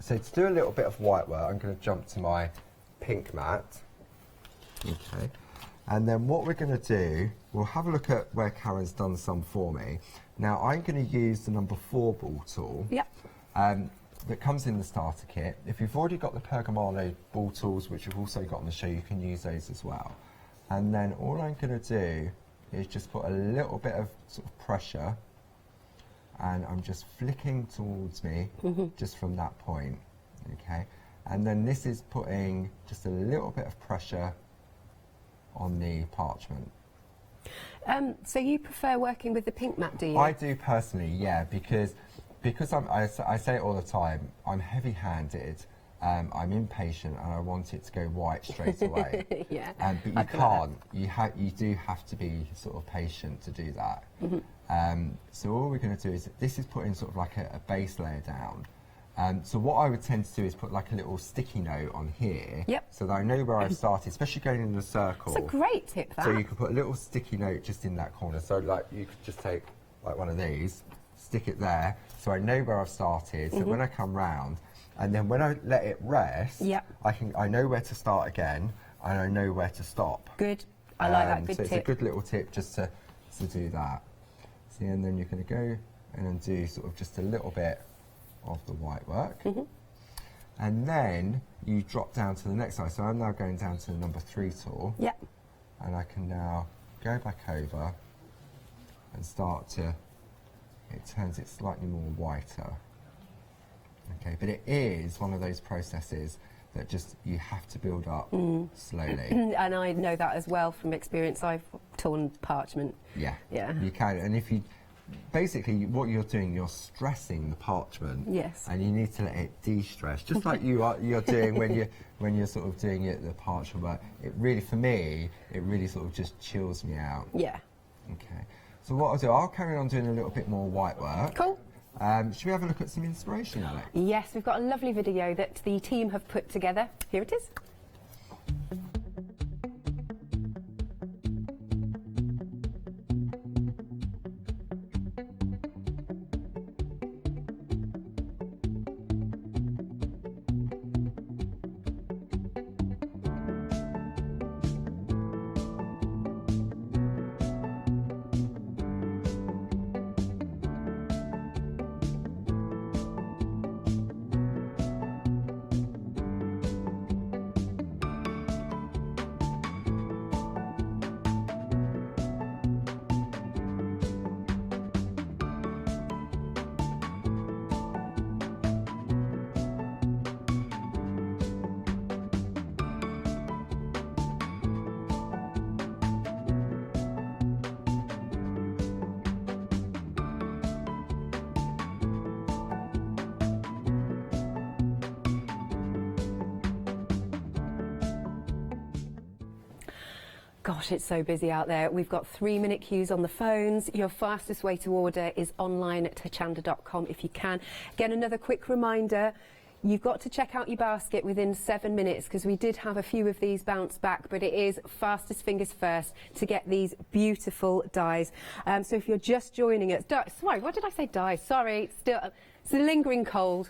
Speaker 17: So to do a little bit of white work, I'm going to jump to my pink mat. Okay. And then what we're going to do, we'll have a look at where Karen's done some for me. Now I'm going to use the number 4 ball tool.
Speaker 7: Yep.
Speaker 17: That comes in the starter kit. If you've already got the Pergamano ball tools, which you've also got on the show, you can use those as well. And then all I'm going to do is just put a little bit of sort of pressure, and I'm just flicking towards me just from that point, okay? And then this is putting just a little bit of pressure on the parchment.
Speaker 7: So you prefer working with the pink mat, do you?
Speaker 17: I do personally, yeah, because I say it all the time, I'm heavy-handed, I'm impatient, and I want it to go white straight away.
Speaker 7: Yeah.
Speaker 17: But you can't. You do have to be sort of patient to do that. So all we're going to do is, this is putting sort of like a base layer down. So what I would tend to do is put like a little sticky note on here, so that I know where I've started, especially going in the circle.
Speaker 7: It's a great tip, that.
Speaker 17: So you can put a little sticky note just in that corner. So like you could just take like one of these, stick it there, so I know where I've started. So when I come round, and then when I let it rest, I know where to start again, and I know where to stop.
Speaker 7: Good. I like that. Good
Speaker 17: so
Speaker 7: tip.
Speaker 17: It's a good little tip just to do that. See, and then you're going to go and do sort of just a little bit of the white work, and then you drop down to the next side. So I'm now going down to the number 3 tool, and I can now go back over and start to, it turns it slightly more whiter. Okay, but it is one of those processes that just you have to build up slowly.
Speaker 7: And I know that as well from experience. I've torn parchment.
Speaker 17: Yeah,
Speaker 7: yeah,
Speaker 17: you can, and if you basically what you're doing, you're stressing the parchment.
Speaker 7: Yes.
Speaker 17: And you need to let it de-stress, just like you're doing when you're sort of doing it the parchment work. It really, for me, it really sort of just chills me out.
Speaker 7: Yeah.
Speaker 17: Okay. So what I'll do, I'll carry on doing a little bit more white work.
Speaker 7: Cool.
Speaker 17: Should we have a look at some inspiration, Alex?
Speaker 7: Yes, we've got a lovely video that the team have put together. Here it is. Gosh, it's so busy out there. We've got 3-minute queues on the phones. Your fastest way to order is online at hochanda.com if you can. Again, another quick reminder, you've got to check out your basket within 7 minutes because we did have a few of these bounce back, but it is fastest fingers first to get these beautiful dies. So if you're just joining us, sorry, what did I say dies? Sorry, it's a lingering cold.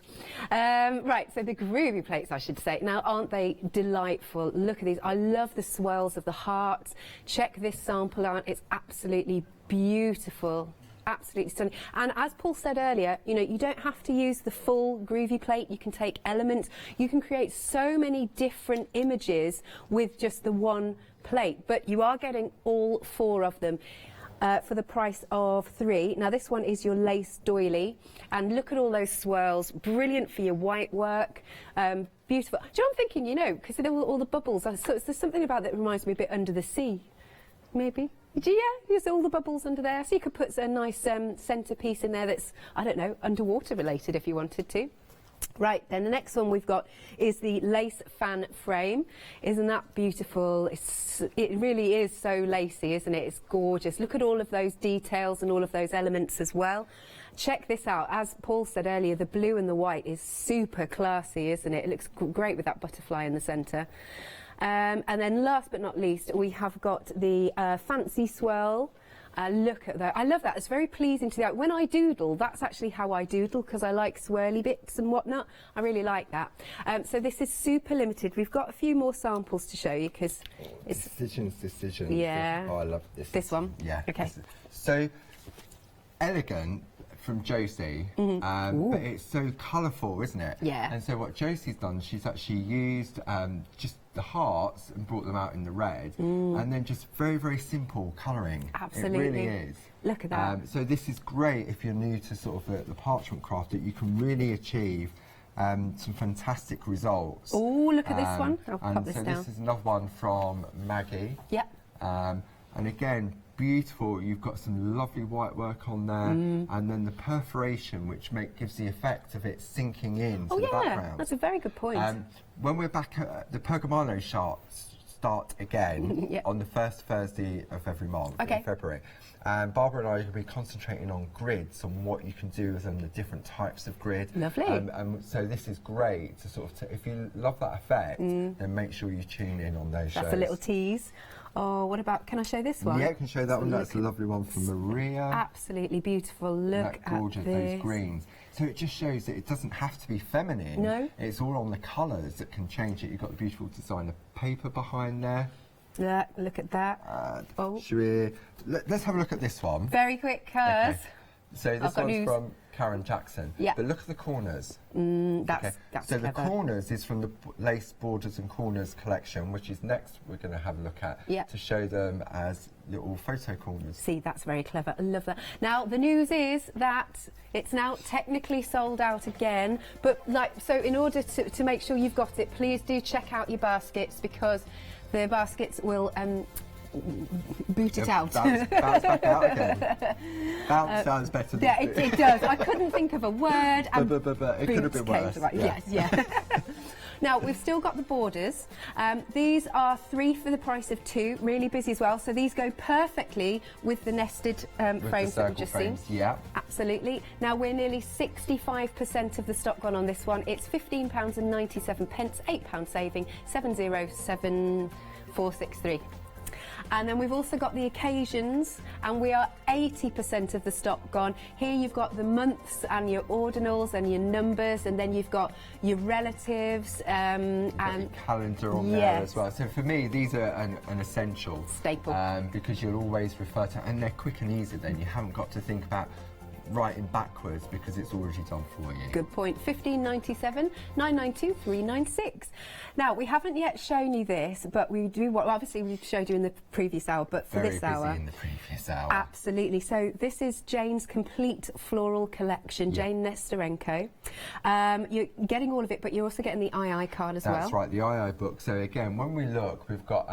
Speaker 7: Right, so the groovy plates, I should say. Now, aren't they delightful? Look at these. I love the swirls of the hearts. Check this sample out. It's absolutely beautiful. Absolutely stunning. And as Paul said earlier, you know, you don't have to use the full groovy plate. You can take elements. You can create so many different images with just the one plate, but you are getting all 4 of them. For the price of 3. Now this one is your lace doily, and look at all those swirls, brilliant for your white work, beautiful. Do you know what I'm thinking, you know, because there were all the bubbles, so there's something about that reminds me a bit Under the Sea, maybe. Yeah, there's all the bubbles under there, so you could put a nice centrepiece in there that's, I don't know, underwater related if you wanted to. Right, then the next one we've got is the lace fan frame. Isn't that beautiful? It really is so lacy, isn't it? It's gorgeous. Look at all of those details and all of those elements as well. Check this out. As Paul said earlier, the blue and the white is super classy, isn't it? It looks great with that butterfly in the centre. And then last but not least, we have got the fancy swirl. Look at that. I love that. It's very pleasing to the eye. When I doodle, that's actually how I doodle because I like swirly bits and whatnot. I really like that. So this is super limited. We've got a few more samples to show you because it's...
Speaker 17: Decisions.
Speaker 7: Yeah.
Speaker 17: Oh, I love this.
Speaker 7: This one?
Speaker 17: Yeah.
Speaker 7: Okay.
Speaker 17: So, elegant from Josie, but it's so colourful, isn't it?
Speaker 7: Yeah.
Speaker 17: And so what Josie's done, she's actually used just the hearts and brought them out in the red, and then just very, very simple colouring.
Speaker 7: Absolutely.
Speaker 17: It really is.
Speaker 7: Look at that.
Speaker 17: So this is great if you're new to sort of the parchment craft, that you can really achieve some fantastic results.
Speaker 7: Oh, look at this one. I'll pop this down.
Speaker 17: This is another one from Maggie.
Speaker 7: Yep.
Speaker 17: And again, beautiful. You've got some lovely white work on there, and then the perforation, which gives the effect of it sinking in to the background.
Speaker 7: That's a very good point.
Speaker 17: When we're back at the Pergamano start again on the first Thursday of every month in February. Barbara and I are going to be concentrating on grids, on what you can do with them, the different types of grid.
Speaker 7: Lovely.
Speaker 17: So this is great to sort of, if you love that effect, then make sure you tune in on those shows.
Speaker 7: That's a little tease. Oh, what about, can I show this one?
Speaker 17: Yeah, I can show that one. That's a lovely one from Maria.
Speaker 7: Absolutely beautiful. Look at
Speaker 17: gorgeous,
Speaker 7: this.
Speaker 17: those greens. So it just shows that it doesn't have to be feminine.
Speaker 7: No.
Speaker 17: It's all on the colours that can change it. You've got the beautiful designer paper behind there.
Speaker 7: Yeah, look at that.
Speaker 17: Let's have a look at this one.
Speaker 7: Very quick, colours.
Speaker 17: Okay. So this one's from Karen Jackson.
Speaker 7: Yeah.
Speaker 17: But look at the corners.
Speaker 7: That's
Speaker 17: so
Speaker 7: clever.
Speaker 17: the corners is from the Lace Borders and Corners collection, which is next we're going to have a look at to show them as little photo corners.
Speaker 7: See, that's very clever. I love that. Now, the news is that it's now technically sold out again, but so in order to make sure you've got it, please do check out your baskets, because the baskets will boot it out.
Speaker 17: Bounce back out again. Bounce sounds better than
Speaker 7: it does. I couldn't think of a word. And
Speaker 17: but it could have been worse.
Speaker 7: Yes. Now, we've still got the borders. These are 3 for the price of 2, really busy as well. So these go perfectly with the nested frames that we've just seen.
Speaker 17: Yeah.
Speaker 7: Absolutely. Now, we're nearly 65% of the stock gone on this one. It's £15.97, £8 saving, 707463. And then we've also got the occasions, and we are 80% of the stock gone. Here you've got the months and your ordinals and your numbers, and then you've got your relatives and
Speaker 17: your calendar on there as well. So for me, these are an essential
Speaker 7: staple,
Speaker 17: because you'll always refer to, and they're quick and easy. Then you haven't got to think about writing backwards because it's already done for you.
Speaker 7: Good point. 1597 992 396. Now, we haven't yet shown you this, but we do. Obviously, we showed you in the previous hour, but for this hour,
Speaker 17: in the previous hour,
Speaker 7: absolutely. So this is Jane's complete floral collection, Jane Nesterenko. You're getting all of it, but you're also getting the II card as well.
Speaker 17: That's right, the II book. So again, when we look, we've got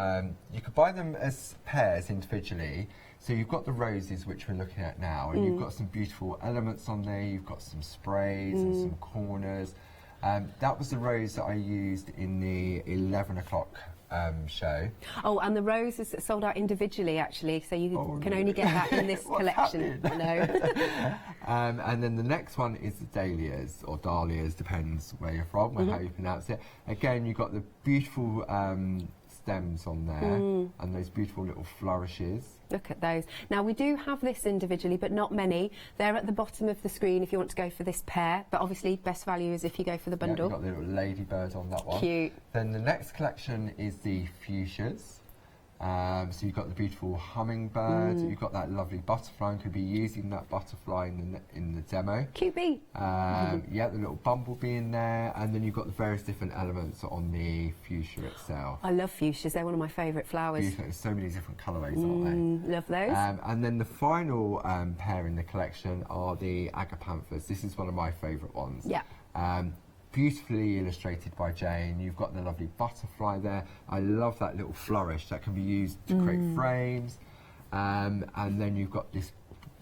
Speaker 17: you could buy them as pairs individually. So you've got the roses, which we're looking at now, and you've got some beautiful elements on there. You've got some sprays and some corners. That was the rose that I used in the 11 o'clock show.
Speaker 7: Oh, and the rose is sold out individually, actually, so you can only get that in this collection. No.
Speaker 17: And then the next one is the dahlias, or dahlias, depends where you're from and how you pronounce it. Again, you've got the beautiful stems on there and those beautiful little flourishes.
Speaker 7: Look at those. Now, we do have this individually, but not many. They're at the bottom of the screen if you want to go for this pair, but obviously best value is if you go for the bundle.
Speaker 17: Yeah, you've got the little ladybird on that one.
Speaker 7: Cute.
Speaker 17: Then the next collection is the fuchsias. So you've got the beautiful hummingbird, you've got that lovely butterfly, and could be using that butterfly in the demo.
Speaker 7: Cute bee.
Speaker 17: Yeah, the little bumblebee in there, and then you've got the various different elements on the fuchsia itself.
Speaker 7: I love fuchsias, they're one of my favourite flowers.
Speaker 17: Beautiful. There's so many different colourways, aren't they?
Speaker 7: Love those.
Speaker 17: And then the final pair in the collection are the agapanthus. This is one of my favourite ones.
Speaker 7: Yeah.
Speaker 17: Beautifully illustrated by Jane. You've got the lovely butterfly there. I love that little flourish that can be used to create frames. And then you've got this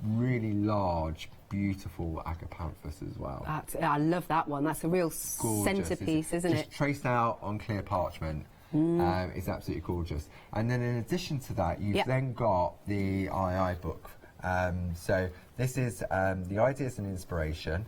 Speaker 17: really large, beautiful agapanthus as well.
Speaker 7: I love that one. That's a real centrepiece, isn't it?
Speaker 17: Just traced out on clear parchment. It's absolutely gorgeous. And then in addition to that, you've then got the II book. So this is the ideas and inspiration,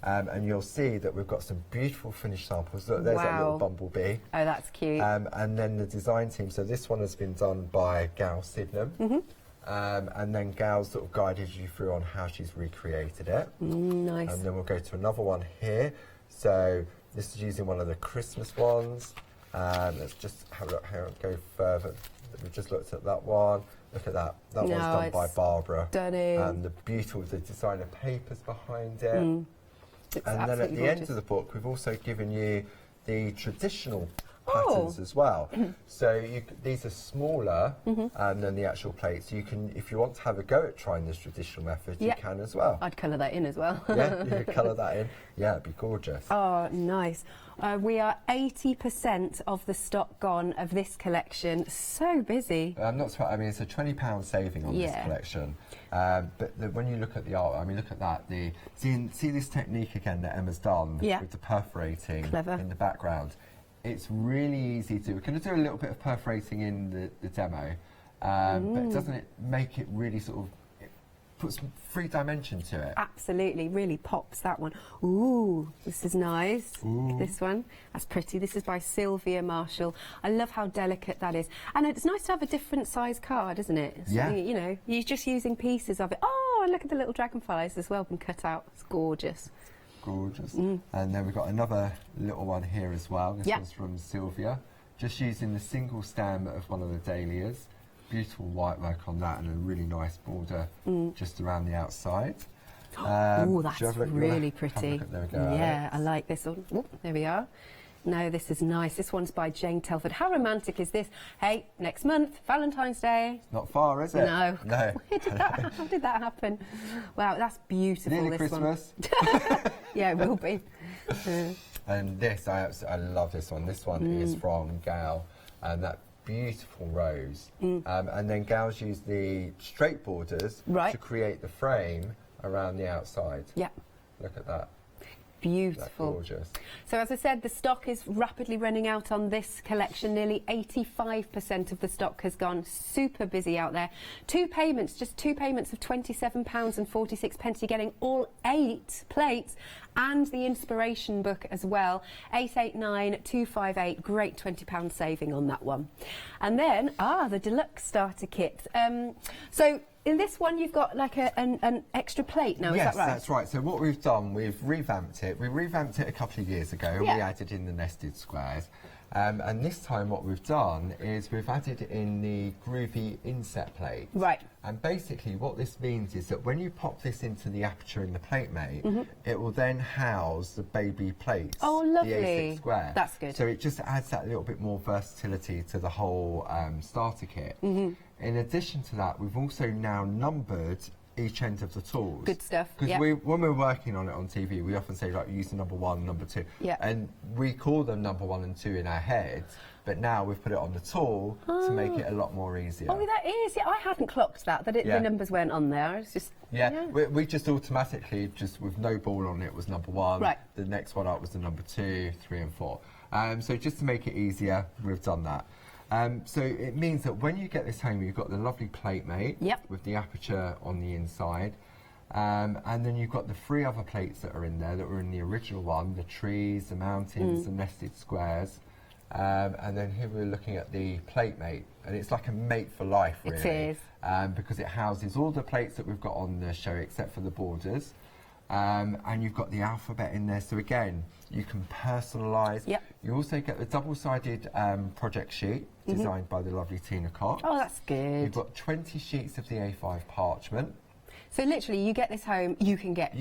Speaker 17: and you'll see that we've got some beautiful finished samples. Look, there's that little bumblebee.
Speaker 7: Oh, that's cute.
Speaker 17: And then the design team. So this one has been done by Gal Sydenham, and then Gal sort of guided you through on how she's recreated it.
Speaker 7: Nice.
Speaker 17: And then we'll go to another one here. So this is using one of the Christmas ones. Let's just have a look here and go further. We've just looked at that one. Look at that. That one's done by Barbara.
Speaker 7: Stunning.
Speaker 17: And the beautiful, the designer papers behind it.
Speaker 7: It's
Speaker 17: and then at the
Speaker 7: gorgeous.
Speaker 17: end of the book, we've also given you the traditional patterns as well. So these are smaller than the actual plates. You can, if you want to have a go at trying this traditional method, you can as well.
Speaker 7: I'd colour that in as well.
Speaker 17: Yeah, you could colour that in. Yeah, it'd be gorgeous.
Speaker 7: Oh, nice. We are 80% of the stock gone of this collection. So busy.
Speaker 17: I'm not surprised. I mean, it's a £20 saving on this collection. But when you look at the art, I mean, look at that. See this technique again that Emma's done with the perforating in the background. It's really easy to do. We're going to do a little bit of perforating in the demo, but doesn't it make it really sort of, it puts three dimension to it?
Speaker 7: Absolutely, really pops that one. Ooh, this is nice. This one, that's pretty. This is by Sylvia Marshall. I love how delicate that is. And it's nice to have a different size card, isn't it? So, you know, you're just using pieces of it. Oh, and look at the little dragonflies as well, been cut out. It's gorgeous.
Speaker 17: Gorgeous. And then we've got another little one here as well. This one's from Sylvia. Just using the single stem of one of the dahlias. Beautiful white work on that and a really nice border just around the outside.
Speaker 7: Oh, that's really pretty.
Speaker 17: There we go.
Speaker 7: Yeah, I like this one. Oh, there we are. No, this is nice. This one's by Jane Telford. How romantic is this? Hey, next month, Valentine's Day.
Speaker 17: Not far, is it?
Speaker 7: No.
Speaker 17: No.
Speaker 7: How did that happen? Wow, that's beautiful.
Speaker 17: Nearly
Speaker 7: this
Speaker 17: Christmas.
Speaker 7: One. Yeah, it will be.
Speaker 17: And this, I love this one. This one is from Gail, and that beautiful rose. And then Gail's used the straight borders to create the frame around the outside.
Speaker 7: Yeah.
Speaker 17: Look at that.
Speaker 7: Beautiful.
Speaker 17: Gorgeous.
Speaker 7: So as I said, the stock is rapidly running out on this collection. Nearly 85% of the stock has gone. Super busy out there. Just two payments of £27.46. You're getting all 8 plates and the inspiration book as well. 889258. Great £20 saving on that one. And then, the deluxe starter kit. So in this one, you've got like an extra plate now, is that right?
Speaker 17: Yes, that's right. So what we've done, we've revamped it. We revamped it a couple of years ago and we added in the nested squares. And this time what we've done is we've added in the groovy inset plate.
Speaker 7: Right.
Speaker 17: And basically what this means is that when you pop this into the aperture in the plate mate, it will then house the baby plates.
Speaker 7: Oh, lovely.
Speaker 17: The A6 square.
Speaker 7: That's good.
Speaker 17: So it just adds that little bit more versatility to the whole starter kit. In addition to that, we've also now numbered each end of the tools.
Speaker 7: Good stuff.
Speaker 17: Because when we're working on it on TV, we often say, like, use the number 1, number 2. And we call them number 1 and 2 in our heads, but now we've put it on the tool to make it a lot more easier.
Speaker 7: Oh, that is. Yeah, I hadn't clocked that the numbers weren't on there. It's just...
Speaker 17: We just automatically, just with no ball on it, was number 1.
Speaker 7: Right.
Speaker 17: The next one up was the number 2, 3 and 4. So just to make it easier, we've done that. So it means that when you get this home, you've got the lovely plate mate with the aperture on the inside. And then you've got the 3 other plates that are in there that were in the original one, the trees, the mountains, the nested squares. And then here we're looking at the plate mate, and it's like a mate for life, really.
Speaker 7: It is.
Speaker 17: Because it houses all the plates that we've got on the show except for the borders. And you've got the alphabet in there, so again, you can personalise. You also get the double-sided project sheet designed by the lovely Tina Cox.
Speaker 7: Oh, that's good.
Speaker 17: You've got 20 sheets of the A5 parchment.
Speaker 7: So literally, you get this home, you can get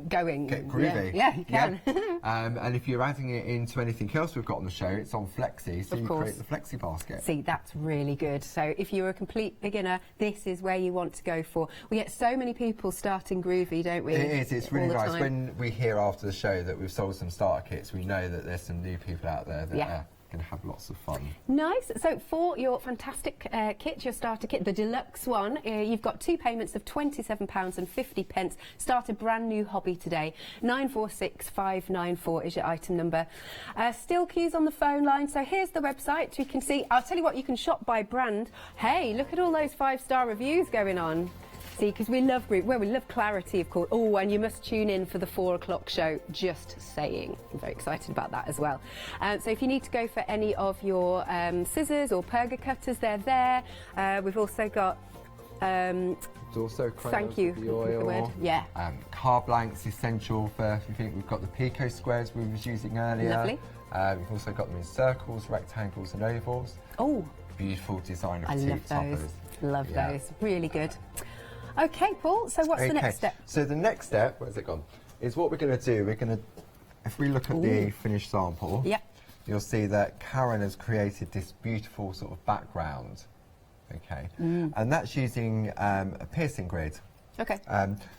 Speaker 7: going.
Speaker 17: Get groovy.
Speaker 7: Yeah, you can.
Speaker 17: And if you're adding it into anything else we've got on the show, it's on Flexi, so you create the Flexi basket.
Speaker 7: See, that's really good. So if you're a complete beginner, this is where you want to go for. We get so many people starting groovy, don't we?
Speaker 17: It is. It's really nice. When we hear after the show that we've sold some starter kits, we know that there's some new people out there that are going to have lots of fun.
Speaker 7: Nice. So for your fantastic kit, your starter kit, the deluxe one, you've got 2 payments of £27.50. Start a brand new hobby today. 946594 is your item number. Still queues on the phone line. So here's the website. You can see. I'll tell you what. You can shop by brand. Hey, look at all those 5-star reviews going on. See, because we love we love clarity, of course. Oh, and you must tune in for the 4 o'clock show, just saying. I'm very excited about that as well. So if you need to go for any of your scissors or perga cutters, they're there. We've also got...
Speaker 17: It's also
Speaker 7: thank you.
Speaker 17: The oil.
Speaker 7: Yeah.
Speaker 17: Car blanks essential for if you think we've got the Pico squares we was using earlier.
Speaker 7: Lovely.
Speaker 17: We've also got them in circles, rectangles and ovals.
Speaker 7: Oh.
Speaker 17: Beautiful design of
Speaker 7: I love those. Love those. Really good. Okay, Paul, so what's the next step?
Speaker 17: So the next step, where's it gone, is what we're going to do. We're going to, if we look at the finished sample, you'll see that Karen has created this beautiful sort of background. Okay, and that's using a piercing grid.
Speaker 2: Okay.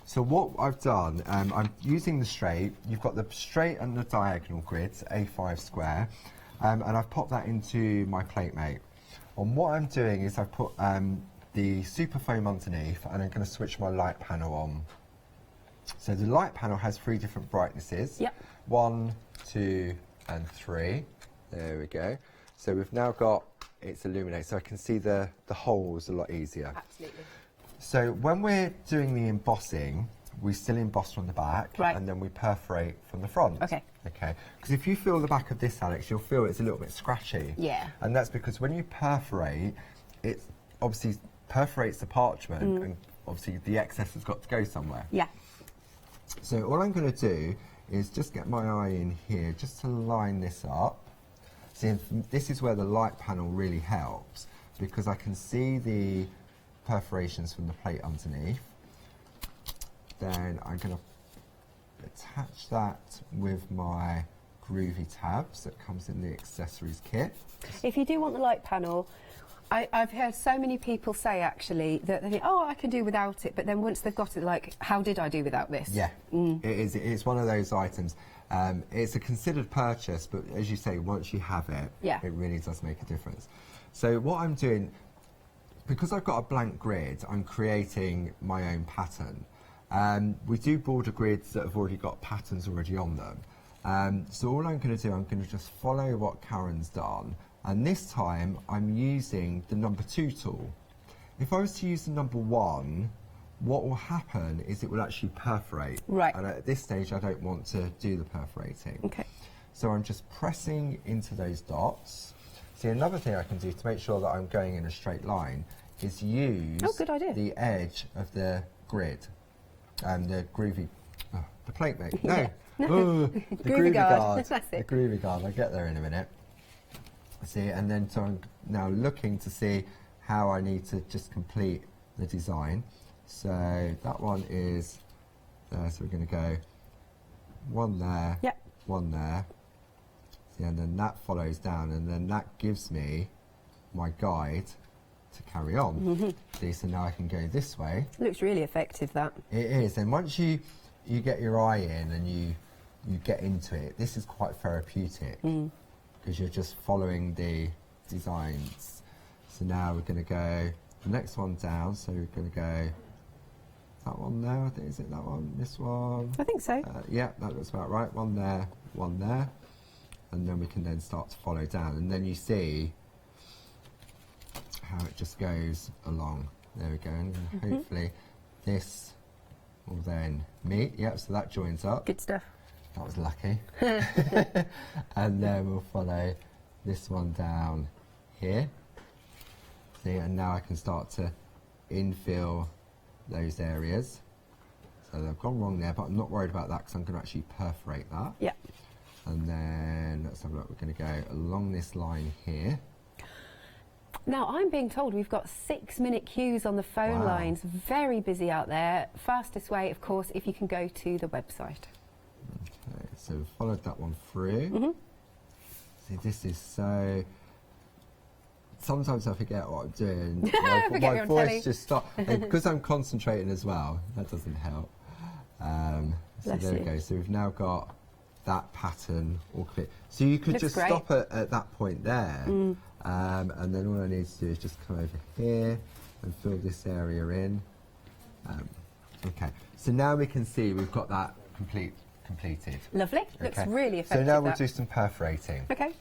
Speaker 17: So what I've done, I'm using the straight. You've got the straight and the diagonal grids, A5 square, and I've popped that into my plate mate. And what I'm doing is I've put the super foam underneath, and I'm going to switch my light panel on. So the light panel has 3 different brightnesses.
Speaker 2: Yep.
Speaker 17: 1, 2, and 3. There we go. So we've now got it's illuminated, so I can see the holes a lot easier.
Speaker 2: Absolutely.
Speaker 17: So when we're doing the embossing, we still emboss from the back, and then we perforate from the front.
Speaker 2: Okay.
Speaker 17: Okay. Because if you feel the back of this, Alex, you'll feel it's a little bit scratchy.
Speaker 2: Yeah.
Speaker 17: And that's because when you perforate, it obviously perforates the parchment, and obviously the excess has got to go somewhere.
Speaker 2: Yeah.
Speaker 17: So all I'm going to do is just get my eye in here, just to line this up. See, this is where the light panel really helps, because I can see the perforations from the plate underneath. Then I'm going to attach that with my groovy tabs that comes in the accessories kit.
Speaker 7: If you do want the light panel, I've heard so many people say actually that they think, oh, I can do without it, but then once they've got it, like, how did I do without this?
Speaker 17: Yeah, it's one of those items. It's a considered purchase, but as you say, once you have it, it really does make a difference. So what I'm doing, because I've got a blank grid, I'm creating my own pattern. We do border grids that have already got patterns already on them. So all I'm going to do, I'm going to just follow what Karen's done, and this time I'm using the number 2 tool. If I was to use the number 1, what will happen is it will actually perforate.
Speaker 7: Right.
Speaker 17: And at this stage, I don't want to do the perforating.
Speaker 7: Okay.
Speaker 17: So I'm just pressing into those dots. See, another thing I can do to make sure that I'm going in a straight line is use the edge of the grid and the groovy, the plate mate. No, the groovy guard.
Speaker 7: That's it.
Speaker 17: The groovy guard. I'll get there in a minute. See, and then so I'm now looking to see how I need to just complete the design. So that one is there, so we're going to go 1 there, 1 there, see, and then that follows down, and then that gives me my guide to carry on. See, so now I can go this way.
Speaker 7: Looks really effective, that.
Speaker 17: It is, and once you get your eye in and you get into it, this is quite therapeutic, because you're just following the designs. So now we're going to go the next one down, so we're going to go that one there, I think, is it that one? This one?
Speaker 7: I think so.
Speaker 17: Yeah, that looks about right. 1 there, 1 there. And then we can then start to follow down. And then you see how it just goes along. There we go. And hopefully this will then meet. Yep, so that joins up.
Speaker 7: Good stuff.
Speaker 17: That was lucky. And then we'll follow this one down here. See, and now I can start to infill those areas. So they've gone wrong there, but I'm not worried about that because I'm going to actually perforate that.
Speaker 7: Yeah.
Speaker 17: And then let's have a look. We're going to go along this line here.
Speaker 7: Now, I'm being told we've got 6-minute queues on the phone lines. Very busy out there. Fastest way, of course, if you can go to the website.
Speaker 17: Okay, so we've followed that one through. See, this is so... Sometimes I forget what I'm doing. My voice just stops. Because I'm concentrating as well, that doesn't help. So there we go. So we've now got that pattern all clear. So you could just stop at that point there. And then all I need to do is just come over here and fill this area in. Okay. So now we can see we've got that completed.
Speaker 7: Lovely. Looks really effective.
Speaker 17: So now we'll do some perforating.
Speaker 7: Okay.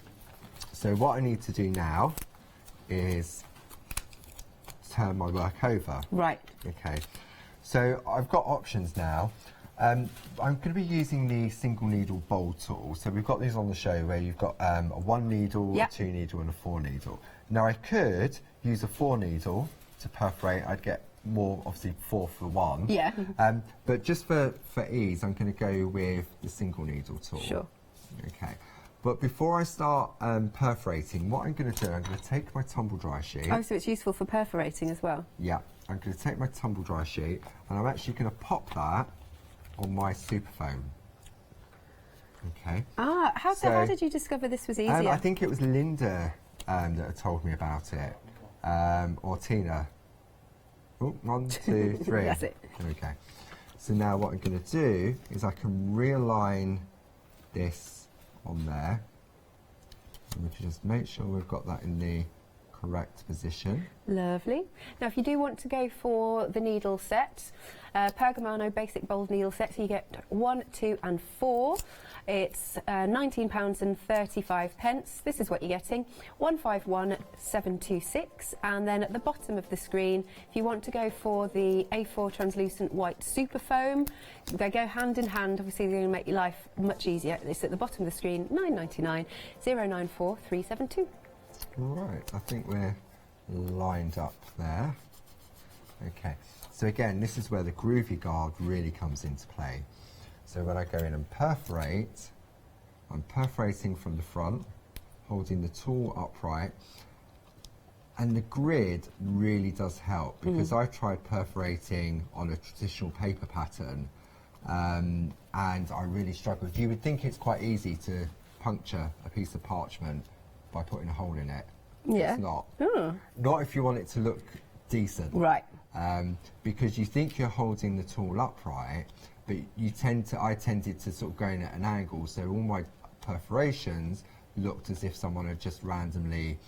Speaker 17: So what I need to do now is turn my work over.
Speaker 7: Right.
Speaker 17: Okay. So I've got options now. I'm going to be using the single needle bowl tool. So we've got these on the show where you've got a 1 needle, a 2 needle and a 4 needle. Now I could use a 4 needle to perforate. I'd get more, obviously 4 for 1.
Speaker 7: Yeah.
Speaker 17: But just for ease, I'm going to go with the single needle tool.
Speaker 7: Sure.
Speaker 17: Okay. But before I start perforating, what I'm going to do, I'm going to take my tumble dry sheet.
Speaker 7: Oh, so it's useful for perforating as well?
Speaker 17: Yeah, I'm going to take my tumble dry sheet and I'm actually going to pop that on my super foam. Okay.
Speaker 7: Ah, how did you discover this was easier?
Speaker 17: I think it was Linda that had told me about it, or Tina. Oh, 1, 2, 3.
Speaker 7: That's it.
Speaker 17: Okay. So now what I'm going to do is I can realign this on there. And we can just make sure we've got that in the correct position.
Speaker 7: Lovely. Now, if you do want to go for the needle set, Pergamano basic bold needle set, so you get 1, 2 and 4. It's £19.35. This is what you're getting, 151726. And then at the bottom of the screen, if you want to go for the A4 translucent white super foam, they go hand in hand. Obviously, they're going to make your life much easier. It's at the bottom of the screen, £9.99, 094372.
Speaker 17: Right, I think we're lined up there. Okay, so again, this is where the groovy guard really comes into play. So when I go in and perforate, I'm perforating from the front, holding the tool upright, and the grid really does help, because I tried perforating on a traditional paper pattern, and I really struggled. You would think it's quite easy to puncture a piece of parchment by putting a hole in it.
Speaker 7: Yeah.
Speaker 17: It's not.
Speaker 7: Oh.
Speaker 17: Not if you want it to look decent.
Speaker 7: Right.
Speaker 17: Because you think you're holding the tool upright, but I tended to sort of go in at an angle, so all my perforations looked as if someone had just randomly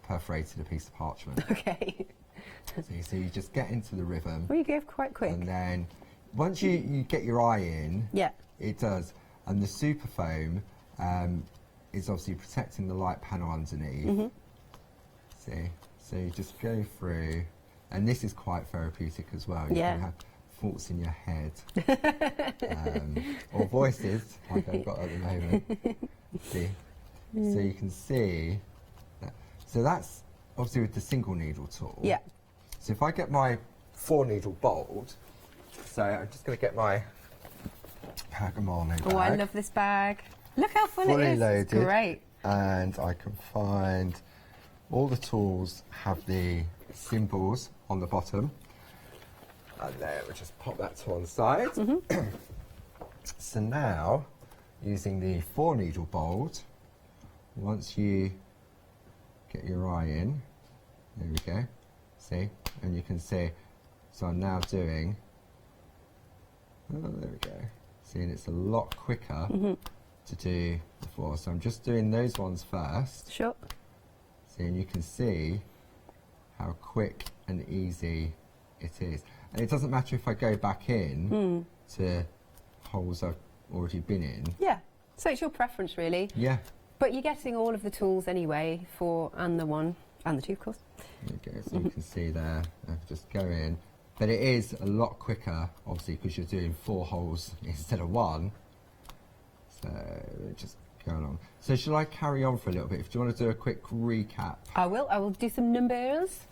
Speaker 17: perforated a piece of parchment.
Speaker 7: Okay.
Speaker 17: So you just get into the rhythm.
Speaker 7: Well, you go quite quick.
Speaker 17: And then once you get your eye in,
Speaker 7: yeah,
Speaker 17: it does. And the super foam is obviously protecting the light panel underneath. See, so you just go through, and this is quite therapeutic as well. You can have thoughts in your head, or voices, like I've got at the moment. See, so you can see that. So that's obviously with the single needle tool.
Speaker 7: Yeah.
Speaker 17: So if I get my 4 needle bolt, so I'm just going to get my Pergamano bag.
Speaker 7: Oh, I love this bag. Look how full
Speaker 17: Fully
Speaker 7: it is.
Speaker 17: loaded,
Speaker 7: It's great.
Speaker 17: and I can find all the tools have the symbols on the bottom, and then we'll just pop that to one side. So now, using the 4 needle bolt, once you get your eye in, there we go, see, and you can see, so I'm now doing, oh, there we go, see, and it's a lot quicker to do the 4, so I'm just doing those ones first.
Speaker 7: Sure.
Speaker 17: See, and you can see how quick and easy it is. And it doesn't matter if I go back in to holes I've already been in.
Speaker 7: Yeah, so it's your preference really.
Speaker 17: Yeah.
Speaker 7: But you're getting all of the tools anyway, and the 1 and the 2, of course.
Speaker 17: There you go, so you can see there, I can just go in. But it is a lot quicker, obviously, because you're doing 4 holes instead of 1. So just go along. So shall I carry on for a little bit? If you want to do a quick recap.
Speaker 7: I will do some numbers.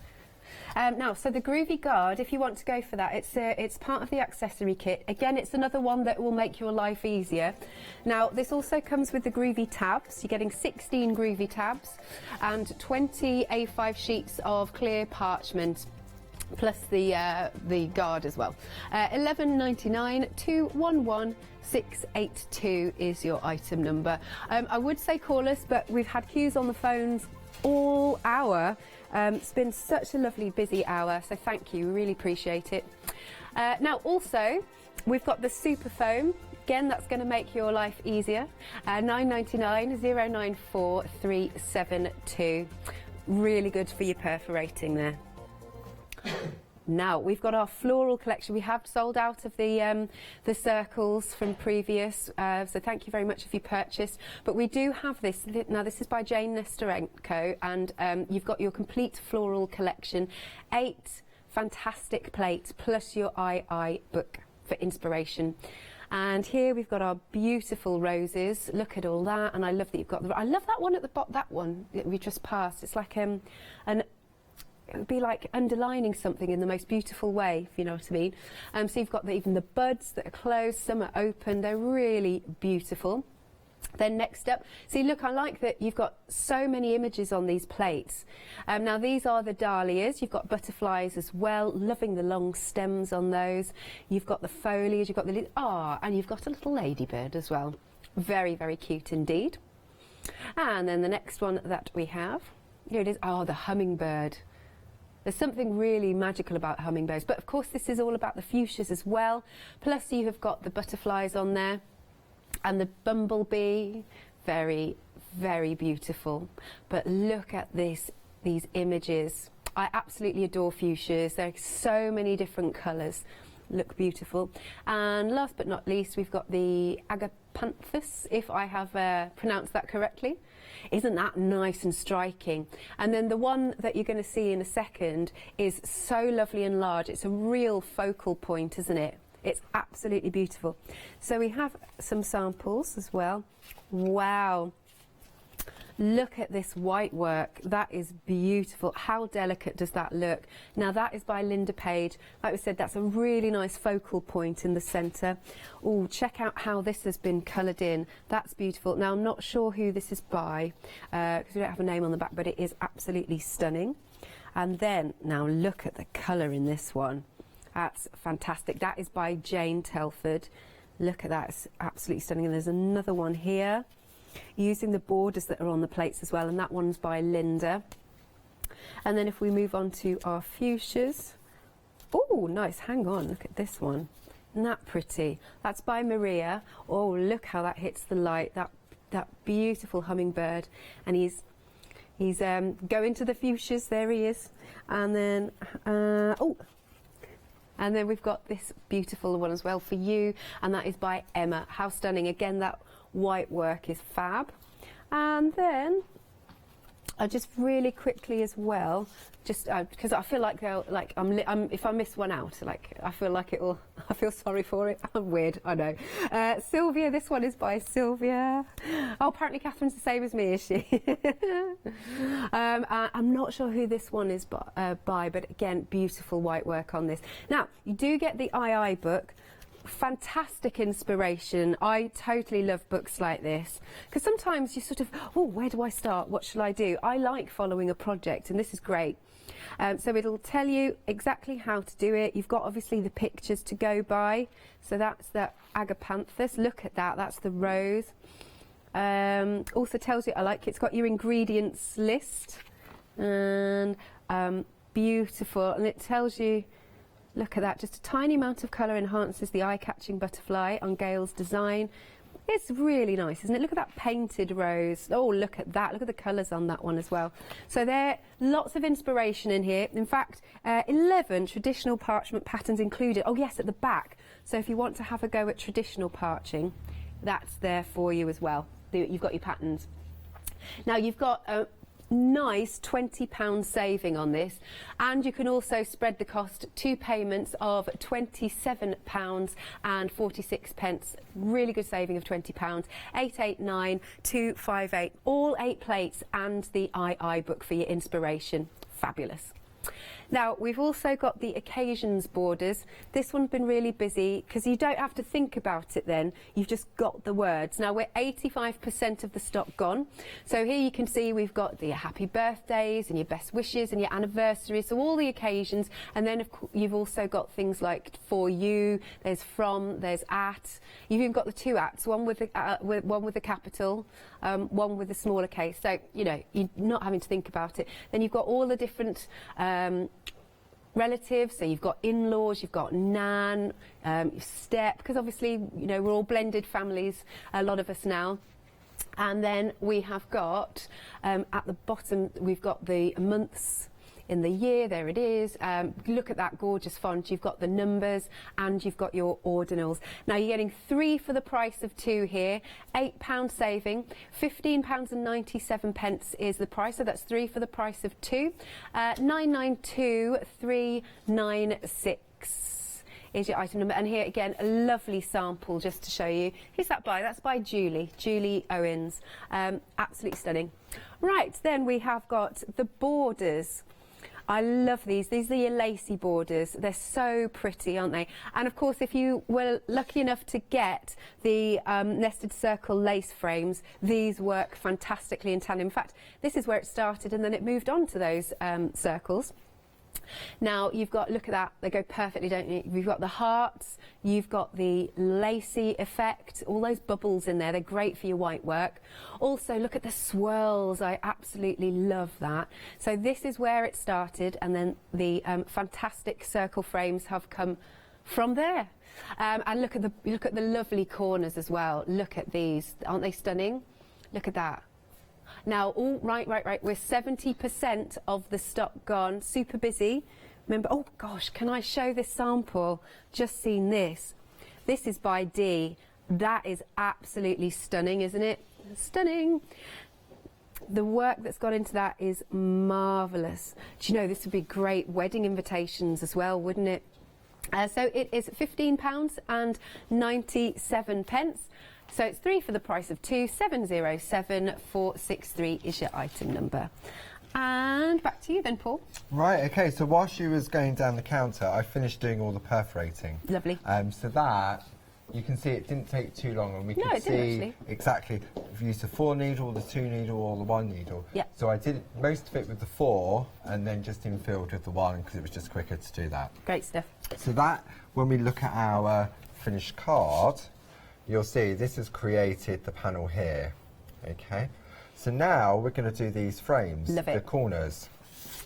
Speaker 7: Now, so the groovy guard, if you want to go for that, it's part of the accessory kit. Again, it's another one that will make your life easier. Now, this also comes with the groovy tabs. You're getting 16 groovy tabs and 20 A5 sheets of clear parchment, plus the guard as well. £11.99, 211682 is your item number. I would say call us, but we've had queues on the phones all hour. It's been such a lovely busy hour, so thank you, we really appreciate it. Now also we've got the super foam. Again, that's going to make your life easier. £9.99, 094372. Really good for your perforating there. Now we've got our floral collection. We have sold out of the circles from previous, so thank you very much if you purchased. But we do have this. Now this is by Jane Nesterenko, and you've got your complete floral collection, 8 fantastic plates plus your II book for inspiration. And here we've got our beautiful roses. Look at all that, and I love that you've got I love that one at the bottom. That one that we just passed. It's like it would be like underlining something in the most beautiful way, if you know what I mean. So you've got even the buds that are closed, some are open, they're really beautiful. Then next up, see, look, I like that you've got so many images on these plates. Now these are the dahlias, you've got butterflies as well, loving the long stems on those. You've got the foliage, you've got the, and you've got a little ladybird as well. Very, very cute indeed. And then the next one that we have, here it is, oh, the hummingbird. There's something really magical about hummingbirds, but of course this is all about the fuchsias as well. Plus you have got the butterflies on there and the bumblebee. Very, very beautiful. But look at these images. I absolutely adore fuchsias. There are so many different colours. Look beautiful. And last but not least, we've got the agapanthus, if I have pronounced that correctly. Isn't that nice and striking? And then the one that you're going to see in a second is so lovely and large. It's a real focal point, isn't it? It's absolutely beautiful. So we have some samples as well. Wow. Look at this white work. That is beautiful. How delicate does that look? Now that is by Linda Page. Like we said, that's a really nice focal point in the centre. Oh, check out how this has been coloured in. That's beautiful. Now I'm not sure who this is by because we don't have a name on the back, but it is absolutely stunning. And then now look at the colour in this one. That's fantastic. That is by Jane Telford. Look at that. It's absolutely stunning. And there's another one here, using the borders that are on the plates as well, and that one's by Linda. And then if we move on to our fuchsias, oh nice, hang on, look at this one, isn't that pretty? That's by Maria. Oh, look how that hits the light, that beautiful hummingbird. And he's going to the fuchsias, there he is. And then oh, and then we've got this beautiful one as well for you, and that is by Emma. How stunning. Again, that white work is fab. And then I just really quickly as well, just because I feel like if I miss one out, like I feel like I feel sorry for it. I'm weird, I know. Sylvia, this one is by Sylvia. Oh, apparently Catherine's the same as me, is she? I'm not sure who this one is by, but again, beautiful white work on this. Now, you do get the II book. Fantastic inspiration. I totally love books like this because sometimes you sort of, oh, where do I start? What shall I do? I like following a project, and this is great. So it'll tell you exactly how to do it. You've got obviously the pictures to go by. So that's the agapanthus. Look at that. That's the rose. Also tells you, it's got your ingredients list, and beautiful. And it tells you, look at that, just a tiny amount of colour enhances the eye-catching butterfly on Gail's design. It's really nice, isn't it? Look at that painted rose. Oh, look at that. Look at the colours on that one as well. So there are lots of inspiration in here. In fact, 11 traditional parchment patterns included. Oh, yes, at the back. So if you want to have a go at traditional parching, that's there for you as well. You've got your patterns. Now, you've got nice £20 saving on this, and you can also spread the cost, 2 payments of £27.46. Really good saving of £20. 889258, all 8 plates and the II book for your inspiration. Fabulous. Now, we've also got the occasions borders. This one's been really busy because you don't have to think about it then. You've just got the words. Now, we're 85% of the stock gone. So here you can see we've got the happy birthdays and your best wishes and your anniversaries. So all the occasions. And then you've also got things like for you, there's from, there's at. You've even got the 2 ats, one with a capital, one with a smaller case. So, you know, you're not having to think about it. Then you've got all the different relatives, so you've got in-laws, you've got nan, step, because obviously, you know, we're all blended families, a lot of us now. And then we have got, at the bottom, we've got the months in the year, there it is. Look at that gorgeous font. You've got the numbers and you've got your ordinals. Now you're getting 3 for the price of 2 here, £8 saving, £15.97 is the price, so that's 3 for the price of 2. 992396 is your item number, and here again a lovely sample just to show you. Who's that by? That's by Julie Owens. Absolutely stunning. Right, then we have got the borders. I love these. These are your lacy borders. They're so pretty, aren't they? And of course, if you were lucky enough to get the nested circle lace frames, these work fantastically in tandem. In fact, this is where it started, and then it moved on to those circles. Now you've got, look at that, they go perfectly, don't you? You've got the hearts, you've got the lacy effect, all those bubbles in there, they're great for your white work. Also look at the swirls, I absolutely love that. So this is where it started, and then the fantastic circle frames have come from there. And look at the lovely corners as well. Look at these, aren't they stunning? Look at that. Now, right, we're 70% of the stock gone, super busy. Remember, oh gosh, can I show this sample? Just seen this. This is by Dee. That is absolutely stunning, isn't it? Stunning. The work that's gone into that is marvellous. Do you know, this would be great wedding invitations as well, wouldn't it? So it is £15.97. So it's 3 for the price of 2. 707463 is your item number. And back to you then, Paul.
Speaker 17: Right, okay, so while she was going down the counter, I finished doing all the perforating.
Speaker 7: Lovely.
Speaker 17: So that, you can see it didn't take too long, and we could see exactly if you used the 4 needle, the 2 needle, or the 1 needle.
Speaker 7: Yeah.
Speaker 17: So I did most of it with the 4, and then just infilled with the 1, because it was just quicker to do that.
Speaker 7: Great stuff.
Speaker 17: So that, when we look at our finished card, you'll see this has created the panel here, okay? So now we're going to do these frames, the corners,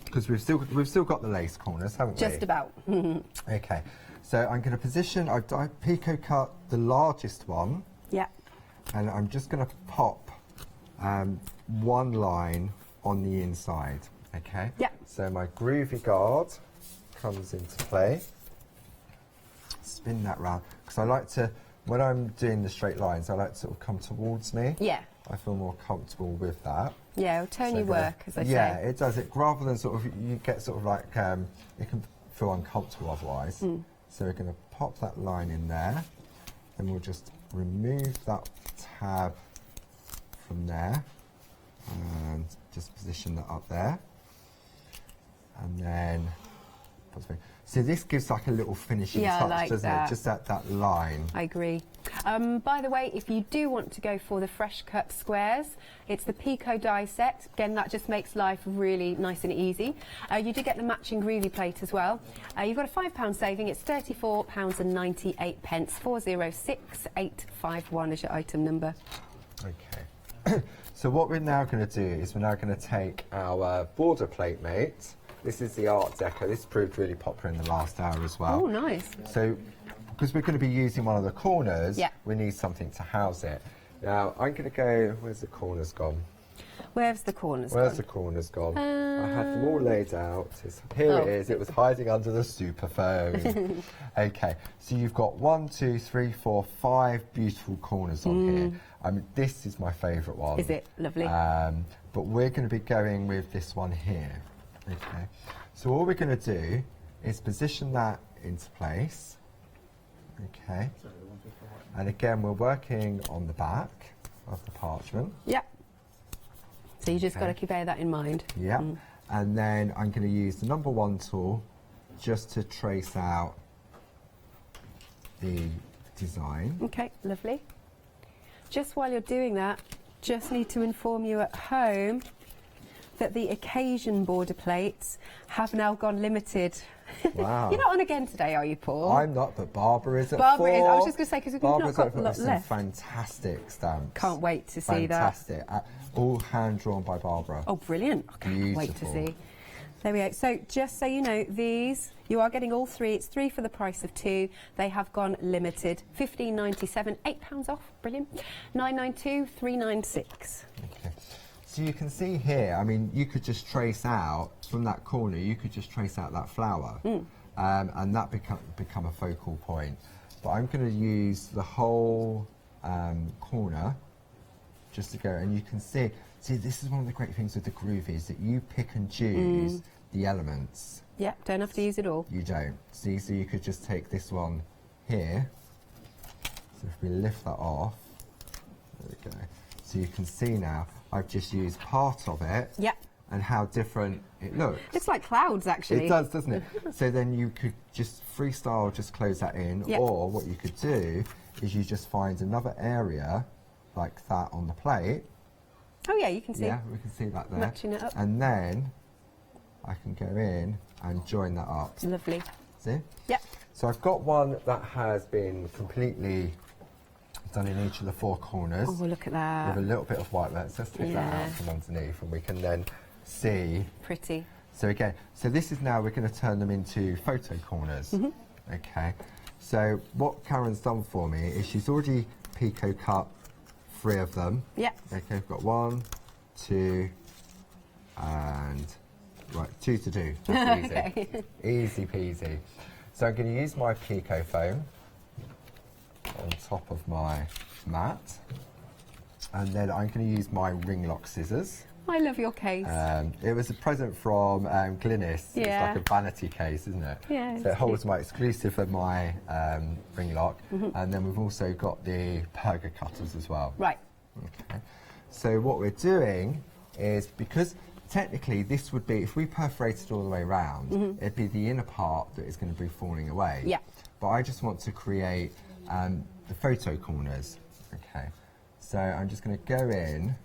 Speaker 17: because we've still got the lace corners, haven't we?
Speaker 7: Just about.
Speaker 17: Okay, so I'm going to position, I've pico cut the largest one.
Speaker 7: Yeah.
Speaker 17: And I'm just going to pop 1 line on the inside, okay?
Speaker 7: Yeah.
Speaker 17: So my groovy guard comes into play. Spin that round, because I like to, when I'm doing the straight lines, I like to sort of come towards me.
Speaker 7: Yeah.
Speaker 17: I feel more comfortable with that.
Speaker 7: Yeah, it'll turn your work, as I say.
Speaker 17: Yeah, it does. It rather than sort of, you get sort of like, it can feel uncomfortable otherwise. So we're going to pop that line in there, and we'll just remove that tab from there, and just position that up there. And then, so this gives like a little finishing touch, doesn't it? Just that line.
Speaker 7: I agree. By the way, if you do want to go for the fresh cut squares, it's the Pico die set. Again, that just makes life really nice and easy. You do get the matching groovy plate as well. You've got a £5 saving. It's £34.98. 406851 is your item number.
Speaker 17: Okay. So what we're now going to do is we're now going to take our border plate mate. This is the Art Deco. This proved really popular in the last hour as well.
Speaker 7: Oh, nice.
Speaker 17: So, because we're going to be using one of the corners, we need something to house it. Now, I'm going to go, where's the corners gone?
Speaker 7: Where's the corners
Speaker 17: Where's
Speaker 7: gone?
Speaker 17: the corners gone? I had them all laid out. Here it is. It was hiding under the superphone. Okay, so you've got 1, 2, 3, 4, 5 beautiful corners on here. I mean, this is my favourite one.
Speaker 7: Is it? Lovely.
Speaker 17: But we're going to be going with this one here. Okay, so all we're going to do is position that into place. Okay, and again we're working on the back of the parchment.
Speaker 7: Yeah. So you just got to bear that in mind.
Speaker 17: Yeah, and then I'm going to use the number 1 tool just to trace out the design.
Speaker 7: Okay, lovely. Just while you're doing that, just need to inform you at home that the occasion border plates have now gone limited.
Speaker 17: Wow.
Speaker 7: You're not on again today, are you, Paul?
Speaker 17: I'm not, but Barbara is at
Speaker 7: Barbara
Speaker 17: 4.
Speaker 7: is. I was just going to say, because we've not got a lot
Speaker 17: some
Speaker 7: left.
Speaker 17: fantastic stamps.
Speaker 7: Can't wait to see that.
Speaker 17: Fantastic. All hand-drawn by Barbara.
Speaker 7: Oh, brilliant. I can't wait to see. There we go. So just so you know, these, you are getting all 3. It's 3 for the price of 2. They have gone limited. £15.97, £8 off. Brilliant. £9.92, $3.96. Okay.
Speaker 17: So you can see here, I mean, you could just trace out, from that corner, you could just trace out that flower. And that become a focal point. But I'm going to use the whole corner just to go, and you can see, this is one of the great things with the groovies, that you pick and choose the elements.
Speaker 7: Yeah, don't have to use it all.
Speaker 17: You don't. See, so you could just take this one here. So if we lift that off, there we go. So you can see now, I've just used part of it.
Speaker 7: Yeah.
Speaker 17: And how different it looks.
Speaker 7: It's like clouds, actually.
Speaker 17: It does, doesn't it? So then you could just freestyle, just close that in, or what you could do is you just find another area like that on the plate.
Speaker 7: Oh yeah, you can see.
Speaker 17: Yeah, we can see that there.
Speaker 7: Matching it up.
Speaker 17: And then I can go in and join that up.
Speaker 7: Lovely.
Speaker 17: See?
Speaker 7: Yep.
Speaker 17: So I've got one that has been completely done in each of the 4 corners.
Speaker 7: Oh, look at that.
Speaker 17: With a little bit of white. Let's just take that out from underneath, and we can then see.
Speaker 7: Pretty.
Speaker 17: So again, so this is now, we're going to turn them into photo corners. Okay. So what Karen's done for me is she's already picot cut 3 of them.
Speaker 7: Yeah.
Speaker 17: Okay, we've got 1, 2, and right, 2 to do. That's easy.
Speaker 7: Okay.
Speaker 17: Easy peasy. So I'm going to use my picot foam on top of my mat, and then I'm going to use my ring lock scissors.
Speaker 7: I love your case.
Speaker 17: It was a present from Glynis.
Speaker 7: Yeah.
Speaker 17: It's like a vanity case, isn't it?
Speaker 7: Yeah.
Speaker 17: So it holds my exclusive of my ring lock, and then we've also got the perga cutters as well.
Speaker 7: Right.
Speaker 17: Okay. So what we're doing is, because technically this would be, if we perforated all the way around, it'd be the inner part that is going to be falling away.
Speaker 7: Yeah.
Speaker 17: But I just want to create the photo corners. Okay. So I'm just going to go in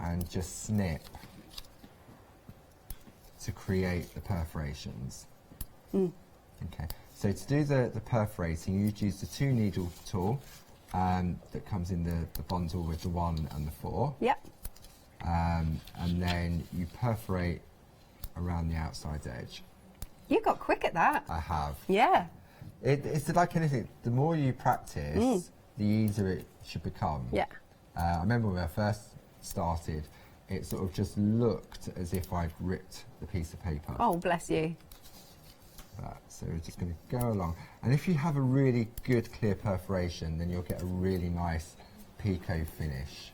Speaker 17: and just snip to create the perforations. Okay. So to do the perforating, you'd use the 2 needle tool that comes in the bundle with the 1 and the 4.
Speaker 7: Yep.
Speaker 17: And then you perforate around the outside edge.
Speaker 7: You got quick at that.
Speaker 17: I have.
Speaker 7: Yeah.
Speaker 17: It's like anything. The more you practice, the easier it should become.
Speaker 7: Yeah.
Speaker 17: I remember when I first started, it sort of just looked as if I'd ripped the piece of paper.
Speaker 7: Oh, bless you.
Speaker 17: So we're just going to go along. And if you have a really good clear perforation, then you'll get a really nice picot finish.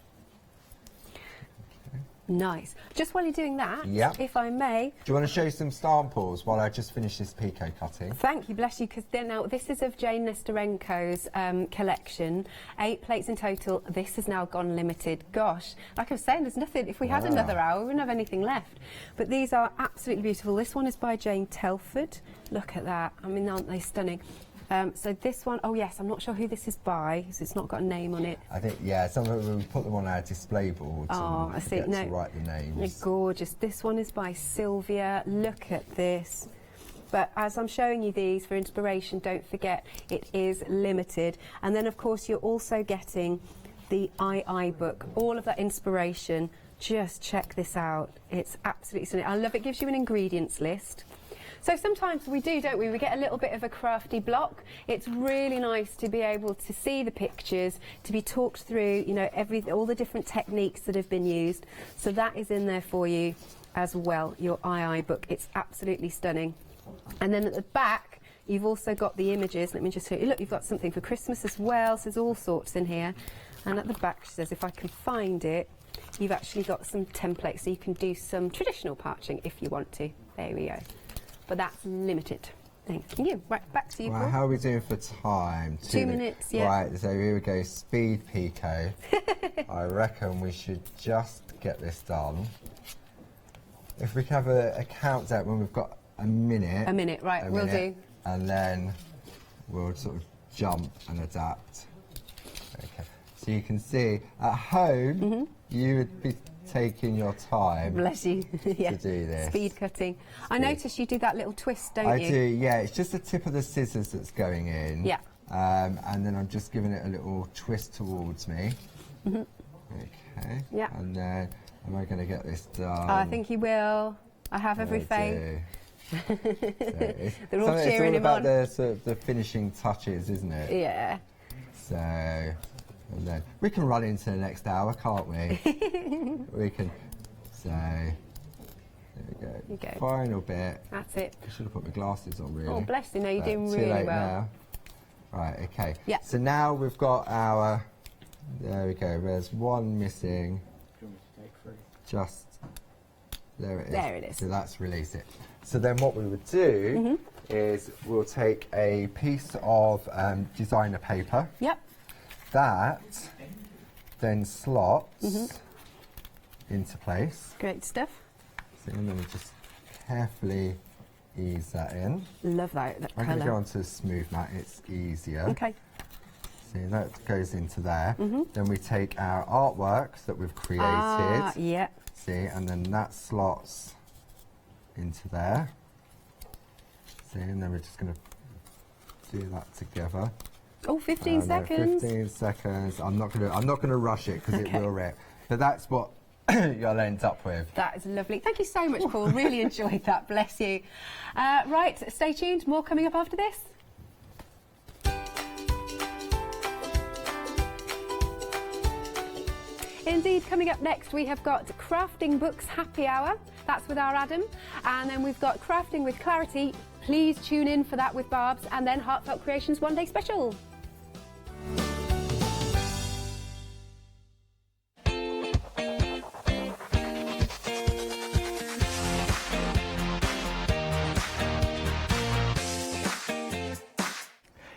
Speaker 7: Nice. Just while you're doing that,
Speaker 17: Yep.
Speaker 7: if I may.
Speaker 17: Do you want to show some samples while I just finish this picot cutting?
Speaker 7: Thank you, bless you, because now this is of Jane Nesterenko's collection. 8 plates in total. This has now gone limited. Gosh, like I was saying, there's nothing. If we had another hour, we wouldn't have anything left. But these are absolutely beautiful. This one is by Jane Telford. Look at that. I mean, aren't they stunning? So this one, oh yes, I'm not sure who this is by, because it's not got a name on it.
Speaker 17: I think, yeah, some of them, we put them on our display boards
Speaker 7: Oh,
Speaker 17: and
Speaker 7: I see.
Speaker 17: forget to write the names.
Speaker 7: They're gorgeous. This one is by Sylvia. Look at this. But as I'm showing you these for inspiration, don't forget it is limited. And then, of course, you're also getting the II book, all of that inspiration. Just check this out. It's absolutely stunning. I love it. It gives you an ingredients list. So sometimes we do, don't we? We get a little bit of a crafty block. It's really nice to be able to see the pictures, to be talked through, you know, all the different techniques that have been used. So that is in there for you as well, your II book. It's absolutely stunning. And then at the back, you've also got the images. Let me just show you. Look, you've got something for Christmas as well. So there's all sorts in here. And at the back, she says, if I can find it, you've actually got some templates. So you can do some traditional parching if you want to. There we go. But that's limited. Thank you. Right, back to you,
Speaker 17: Right,
Speaker 7: Paul.
Speaker 17: how are we doing for time?
Speaker 7: 2 minutes, yeah.
Speaker 17: Right, so here we go, speed picot. I reckon we should just get this done. If we can have a countdown when we've got a minute.
Speaker 7: A minute, right, we'll do.
Speaker 17: And then we'll sort of jump and adapt. Okay, so you can see, at home, you would be taking your time.
Speaker 7: Bless you. Yeah.
Speaker 17: To do this.
Speaker 7: Speed cutting. I notice you do that little twist, don't you?
Speaker 17: I do, yeah. It's just the tip of the scissors that's going in.
Speaker 7: Yeah.
Speaker 17: And then I'm just giving it a little twist towards me. Okay.
Speaker 7: Yeah.
Speaker 17: And then, am I going to get this done?
Speaker 7: I think you will. I have every faith. They're all
Speaker 17: it's
Speaker 7: cheering
Speaker 17: all
Speaker 7: him
Speaker 17: about
Speaker 7: on.
Speaker 17: the finishing touches, isn't it?
Speaker 7: Yeah.
Speaker 17: So, and then we can run into the next hour, can't we? We can. So, there we go.
Speaker 7: You go.
Speaker 17: Final bit.
Speaker 7: That's it.
Speaker 17: I should have put my glasses on, really.
Speaker 7: Oh, bless you. No, you're doing
Speaker 17: Too
Speaker 7: really
Speaker 17: late
Speaker 7: well.
Speaker 17: now. Right, okay.
Speaker 7: Yeah.
Speaker 17: So now we've got our. There we go. There's one missing. Just. There it is.
Speaker 7: There it is.
Speaker 17: So that's release it. So then what we would do is we'll take a piece of designer paper.
Speaker 7: Yep.
Speaker 17: That then slots into place.
Speaker 7: Great stuff.
Speaker 17: So I'm going to just carefully ease that in.
Speaker 7: Love that
Speaker 17: I'm going to go
Speaker 7: colour.
Speaker 17: onto a smooth mat, it's easier.
Speaker 7: Okay.
Speaker 17: See, that goes into there. Then we take our artwork that we've created.
Speaker 7: Yeah.
Speaker 17: See, and then that slots into there. See, and then we're just going to do that together.
Speaker 7: Oh, 15 seconds.
Speaker 17: 15 seconds. I'm not gonna rush it because it will rip. But that's what you'll end up with.
Speaker 7: That is lovely. Thank you so much, Paul. Really enjoyed that. Bless you. Right, stay tuned. More coming up after this. Indeed, coming up next, we have got Crafting Books Happy Hour. That's with our Adam. And then we've got Crafting with Clarity. Please tune in for that with Barb's. And then Heartfelt Creations One Day Special.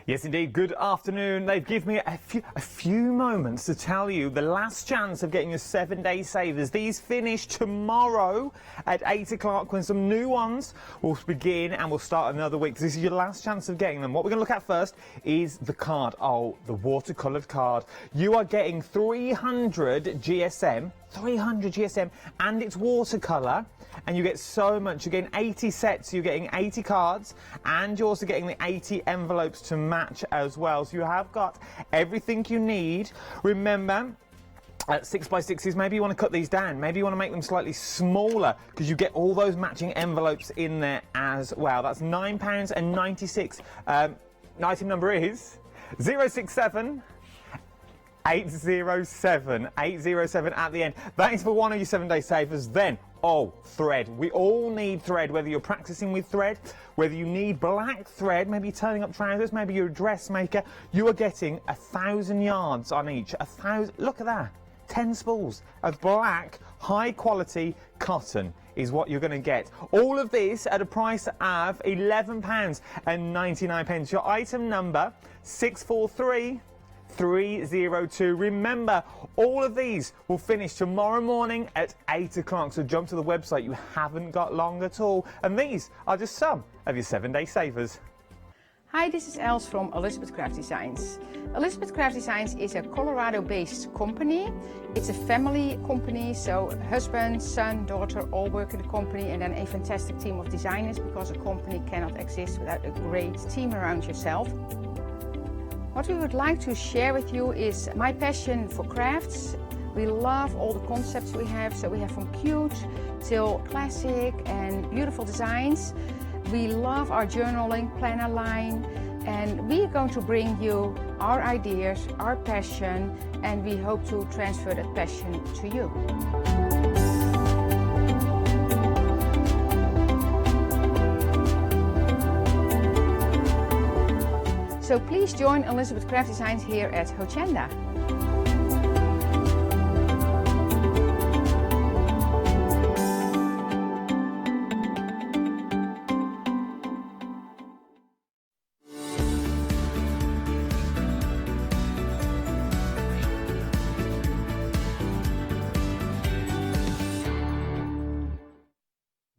Speaker 11: Yes, indeed. Good afternoon. They've given me a few moments to tell you the last chance of getting your 7-day savers. These finish tomorrow at 8 o'clock when some new ones will begin and we'll start another week. This is your last chance of getting them. What we're going to look at first is the card. Oh, the watercoloured card. You are getting 300 GSM. 300 GSM and it's watercolour and you get so much. You're getting 80 sets, you're getting 80 cards and you're also getting the 80 envelopes to match as well. So you have got everything you need. Remember, 6x6s, maybe you want to cut these down, maybe you want to make them slightly smaller because you get all those matching envelopes in there as well. That's £9.96. Item number is 067 807 at the end. That is for one of your 7-day savers. Then, thread. We all need thread, whether you're practicing with thread, whether you need black thread, maybe you're turning up trousers, maybe you're a dressmaker. You are getting 1,000 yards on each. 1,000. Look at that. 10 spools of black, high quality cotton is what you're going to get. All of this at a price of £11.99. Your item number 643 302. Remember, all of these will finish tomorrow morning at 8 o'clock, so jump to the website. You haven't got long at all, and these are just some of your 7-day savers.
Speaker 8: Hi, this is Els from Elizabeth Craft Designs. Elizabeth Craft Designs is a Colorado-based company. It's a family company, so husband, son, daughter all work in the company, and then a fantastic team of designers, because a company cannot exist without a great team around yourself. What we would like to share with you is my passion for crafts. We love all the concepts we have, so we have from cute till classic and beautiful designs. We love our journaling planner line, and we are going to bring you our ideas, our passion, and we hope to transfer that passion to you. So please join Elizabeth Craft Designs here at Hochanda.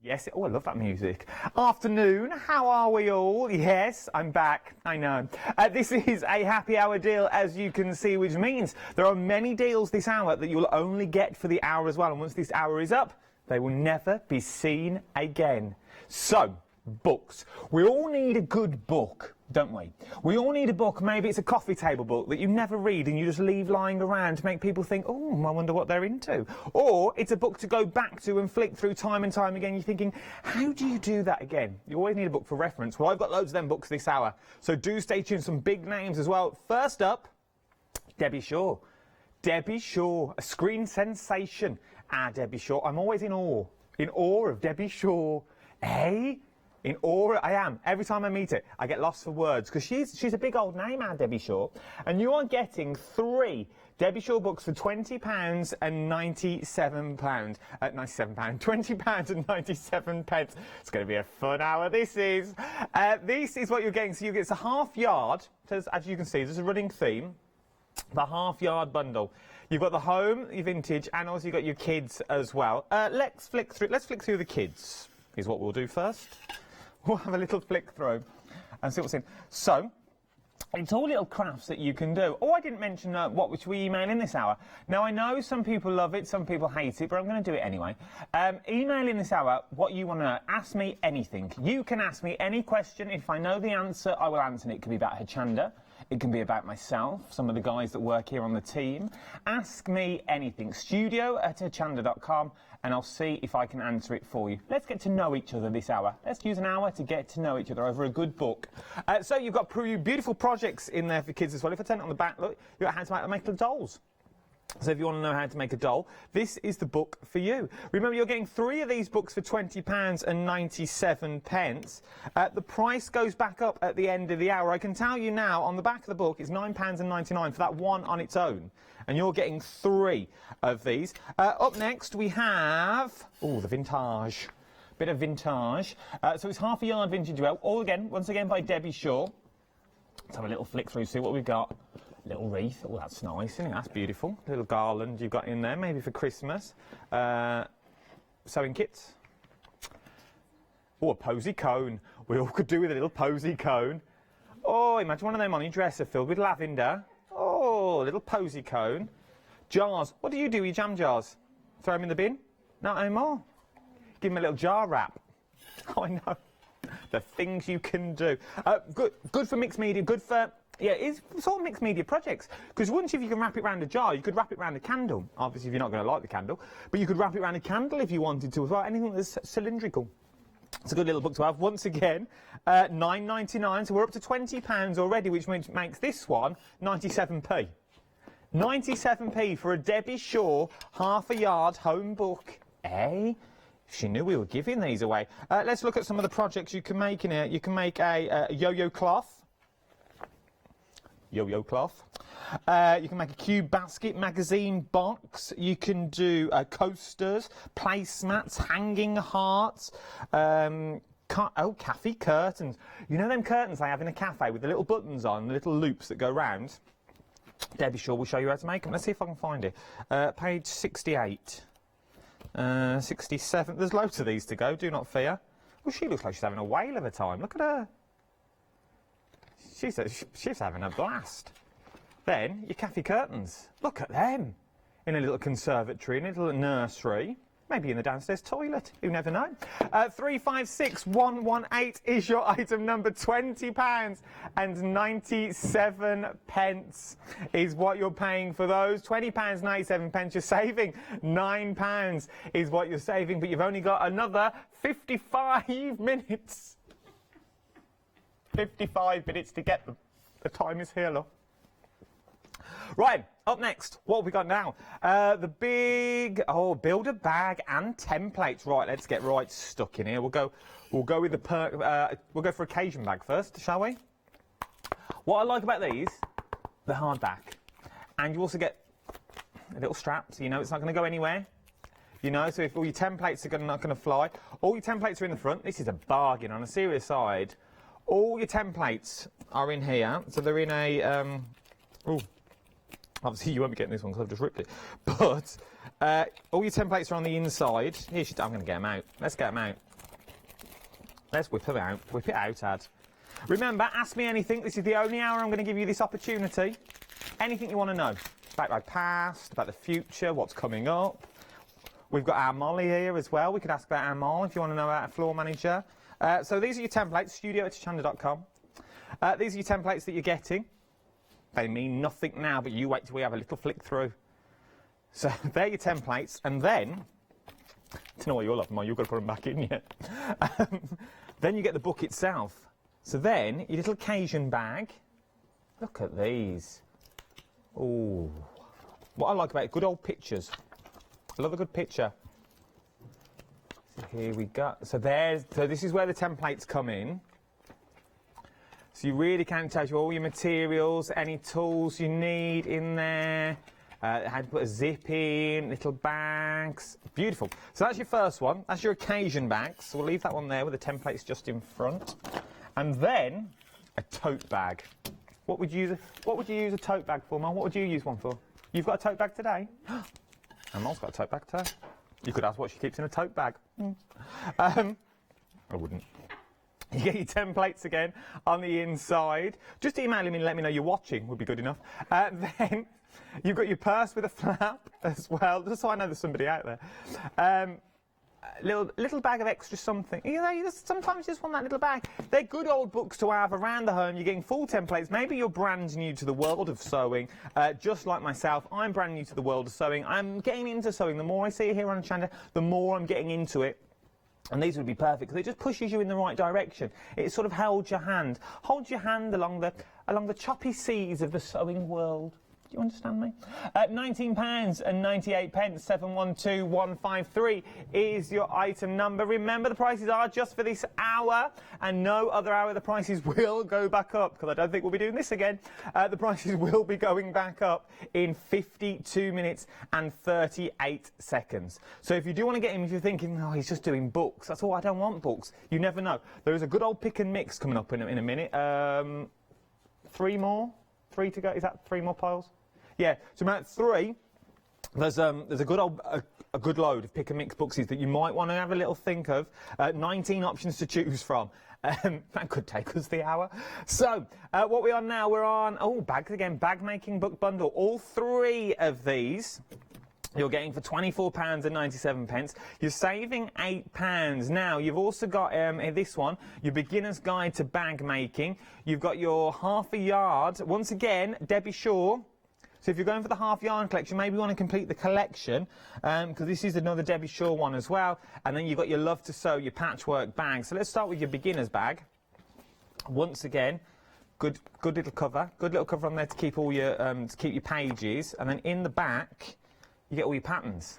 Speaker 11: Yes, I love that music. Afternoon, how are we all? Yes, I'm back, I know. This is a happy hour deal, as you can see, which means there are many deals this hour that you'll only get for the hour as well. And once this hour is up, they will never be seen again. So, books. We all need a good book, don't we? We all need a book. Maybe it's a coffee table book that you never read and you just leave lying around to make people think, oh, I wonder what they're into. Or it's a book to go back to and flick through time and time again. You're thinking, how do you do that again? You always need a book for reference. Well, I've got loads of them books this hour, so do stay tuned. Some big names as well. First up, Debbie Shaw. Debbie Shaw, a screen sensation. Debbie Shaw. I'm always in awe of Debbie Shaw. Eh? In awe, I am. Every time I meet it, I get lost for words, because she's a big old name, Debbie Shaw. And you are getting 3 Debbie Shaw books for £20 and £97. £20 and 97 pence. It's going to be a fun hour, this is. This is what you're getting. So you get a half yard, as you can see, there's a running theme. The half yard bundle. You've got the home, your vintage, and also you've got your kids as well. Let's flick through the kids, is what we'll do first. We'll have a little flick through and see what's in. So, It's all little crafts that you can do. Oh, I didn't mention what we should we email in this hour. Now, I know some people love it, some people hate it, but I'm going to do it anyway. Email in this hour what you want to know. Ask me anything. You can ask me any question. If I know the answer, I will answer it. It could be about Hochanda. It can be about myself, some of the guys that work here on the team. Ask me anything. studio@hochanda.com, and I'll see if I can answer it for you. Let's get to know each other this hour. Let's use an hour to get to know each other over a good book. So you've got beautiful projects in there for kids as well. If I turn it on the back, look, you've got how to make little dolls. So if you want to know how to make a doll, this is the book for you. Remember, you're getting 3 of these books for £20.97. The price goes back up at the end of the hour. I can tell you now, on the back of the book, it's £9.99 for that one on its own. And you're getting 3 of these. Up next, we have... oh, the vintage. Bit of vintage. So it's half a yard vintage well. Once again, by Debbie Shaw. Let's have a little flick through, see what we've got. Little wreath. Oh, that's nice, isn't it? That's beautiful. Little garland you've got in there, maybe for Christmas. Sewing kits. Oh, a posy cone. We all could do with a little posy cone. Oh, imagine one of them on your dresser filled with lavender. Oh, a little posy cone. Jars. What do you do with your jam jars? Throw them in the bin? Not anymore. Give them a little jar wrap. Oh, I know. The things you can do. Good for mixed media. Good for... yeah, it's sort of mixed media projects. Because once if you can wrap it around a jar, you could wrap it around a candle. Obviously, if you're not going to light the candle. But you could wrap it around a candle if you wanted to as well. Anything that's cylindrical. It's a good little book to have. Once again, £9.99. So we're up to £20 already, which makes this one 97p. 97p for a Debbie Shaw half a yard home book. Eh? She knew we were giving these away. Let's look at some of the projects you can make in here. You can make a yo-yo cloth. Yo-yo cloth. You can make a cube basket, magazine box. You can do coasters, placemats, hanging hearts. Cafe curtains. You know them curtains they have in a cafe with the little buttons on, the little loops that go round? Debbie Shaw will show you how to make them. Let's see if I can find it. Page 68. 67. There's loads of these to go, do not fear. Well, she looks like she's having a whale of a time. Look at her. She's having a blast. Then, your cafe curtains. Look at them. In a little conservatory, in a little nursery. Maybe in the downstairs toilet. You never know. 356118 is your item number. £20.97 is what you're paying for those. £20.97 you're saving. £9 is what you're saving, but you've only got another 55 minutes. 55 minutes to get them. The time is here, look. Right, up next, what have we got now? The big, build a bag and templates. Right, let's get right stuck in here. We'll go with the we'll go for occasion bag first, shall we? What I like about these, the hardback, and you also get a little strap, so you know it's not going to go anywhere. You know, so if all your templates are not going to fly, all your templates are in the front. This is a bargain on a serious side. All your templates are in here, so they're in a. Obviously, you won't be getting this one because I've just ripped it. But all your templates are on the inside. Here, I'm going to get them out. Let's get them out. Let's whip them out. Whip it out, Ad. Remember, ask me anything. This is the only hour I'm going to give you this opportunity. Anything you want to know. About my past, about the future, what's coming up. We've got our Molly here as well. We could ask about our Molly if you want to know about a floor manager. So these are your templates, studio@hochanda.com. These are your templates that you're getting. They mean nothing now, but you wait till we have a little flick through. So they're your templates, and then, I don't know what you'll have them on, you've got to put them back in yet. Then you get the book itself. So then, your little occasion bag, look at these. Ooh. What I like about it, good old pictures. I love a good picture. So here we go. So this is where the templates come in. So you really can attach all your materials, any tools you need in there, how to put a zip in, little bags. Beautiful. So that's your first one. That's your occasion bag. So we'll leave that one there with the templates just in front. And then a tote bag. What would you use a tote bag for, Mum? What would you use one for? You've got a tote bag today? And Mom's got a tote bag today. You could ask what she keeps in a tote bag. I wouldn't. You get your templates again on the inside. Just email me and let me know you're watching would be good enough. Then you've got your purse with a flap as well, just so I know there's somebody out there. Little bag of extra something. You know, you sometimes just want that little bag. They're good old books to have around the home. You're getting full templates. Maybe you're brand new to the world of sewing, just like myself. I'm brand new to the world of sewing. I'm getting into sewing. The more I see it here on Hochanda, the more I'm getting into it. And these would be perfect because it just pushes you in the right direction. It sort of holds your hand along the choppy seas of the sewing world. Do you understand me? £19.98, 712153 is your item number. Remember, the prices are just for this hour and no other hour. The prices will go back up because I don't think we'll be doing this again. The prices will be going back up in 52 minutes and 38 seconds. So if you do want to get him, if you're thinking, oh, he's just doing books, that's all, I don't want books. You never know. There is a good old pick and mix coming up in a minute. 3 to go. Is that 3 more piles? Yeah, so about 3. There's a good old a good load of pick and mix boxes that you might want to have a little think of. 19 options to choose from. That could take us the hour. So what we're on bags again, bag making book bundle. All 3 of these you're getting for £24.97. You're saving £8. Now, you've also got this one, your beginner's guide to bag making. You've got your half a yard. Once again, Debbie Shaw. So if you're going for the half yarn collection, maybe you want to complete the collection, because this is another Debbie Shaw one as well. And then you've got your Love to Sew, your patchwork bag. So let's start with your beginner's bag. Once again, good little cover. Good little cover on there to keep all your pages. And then in the back, you get all your patterns.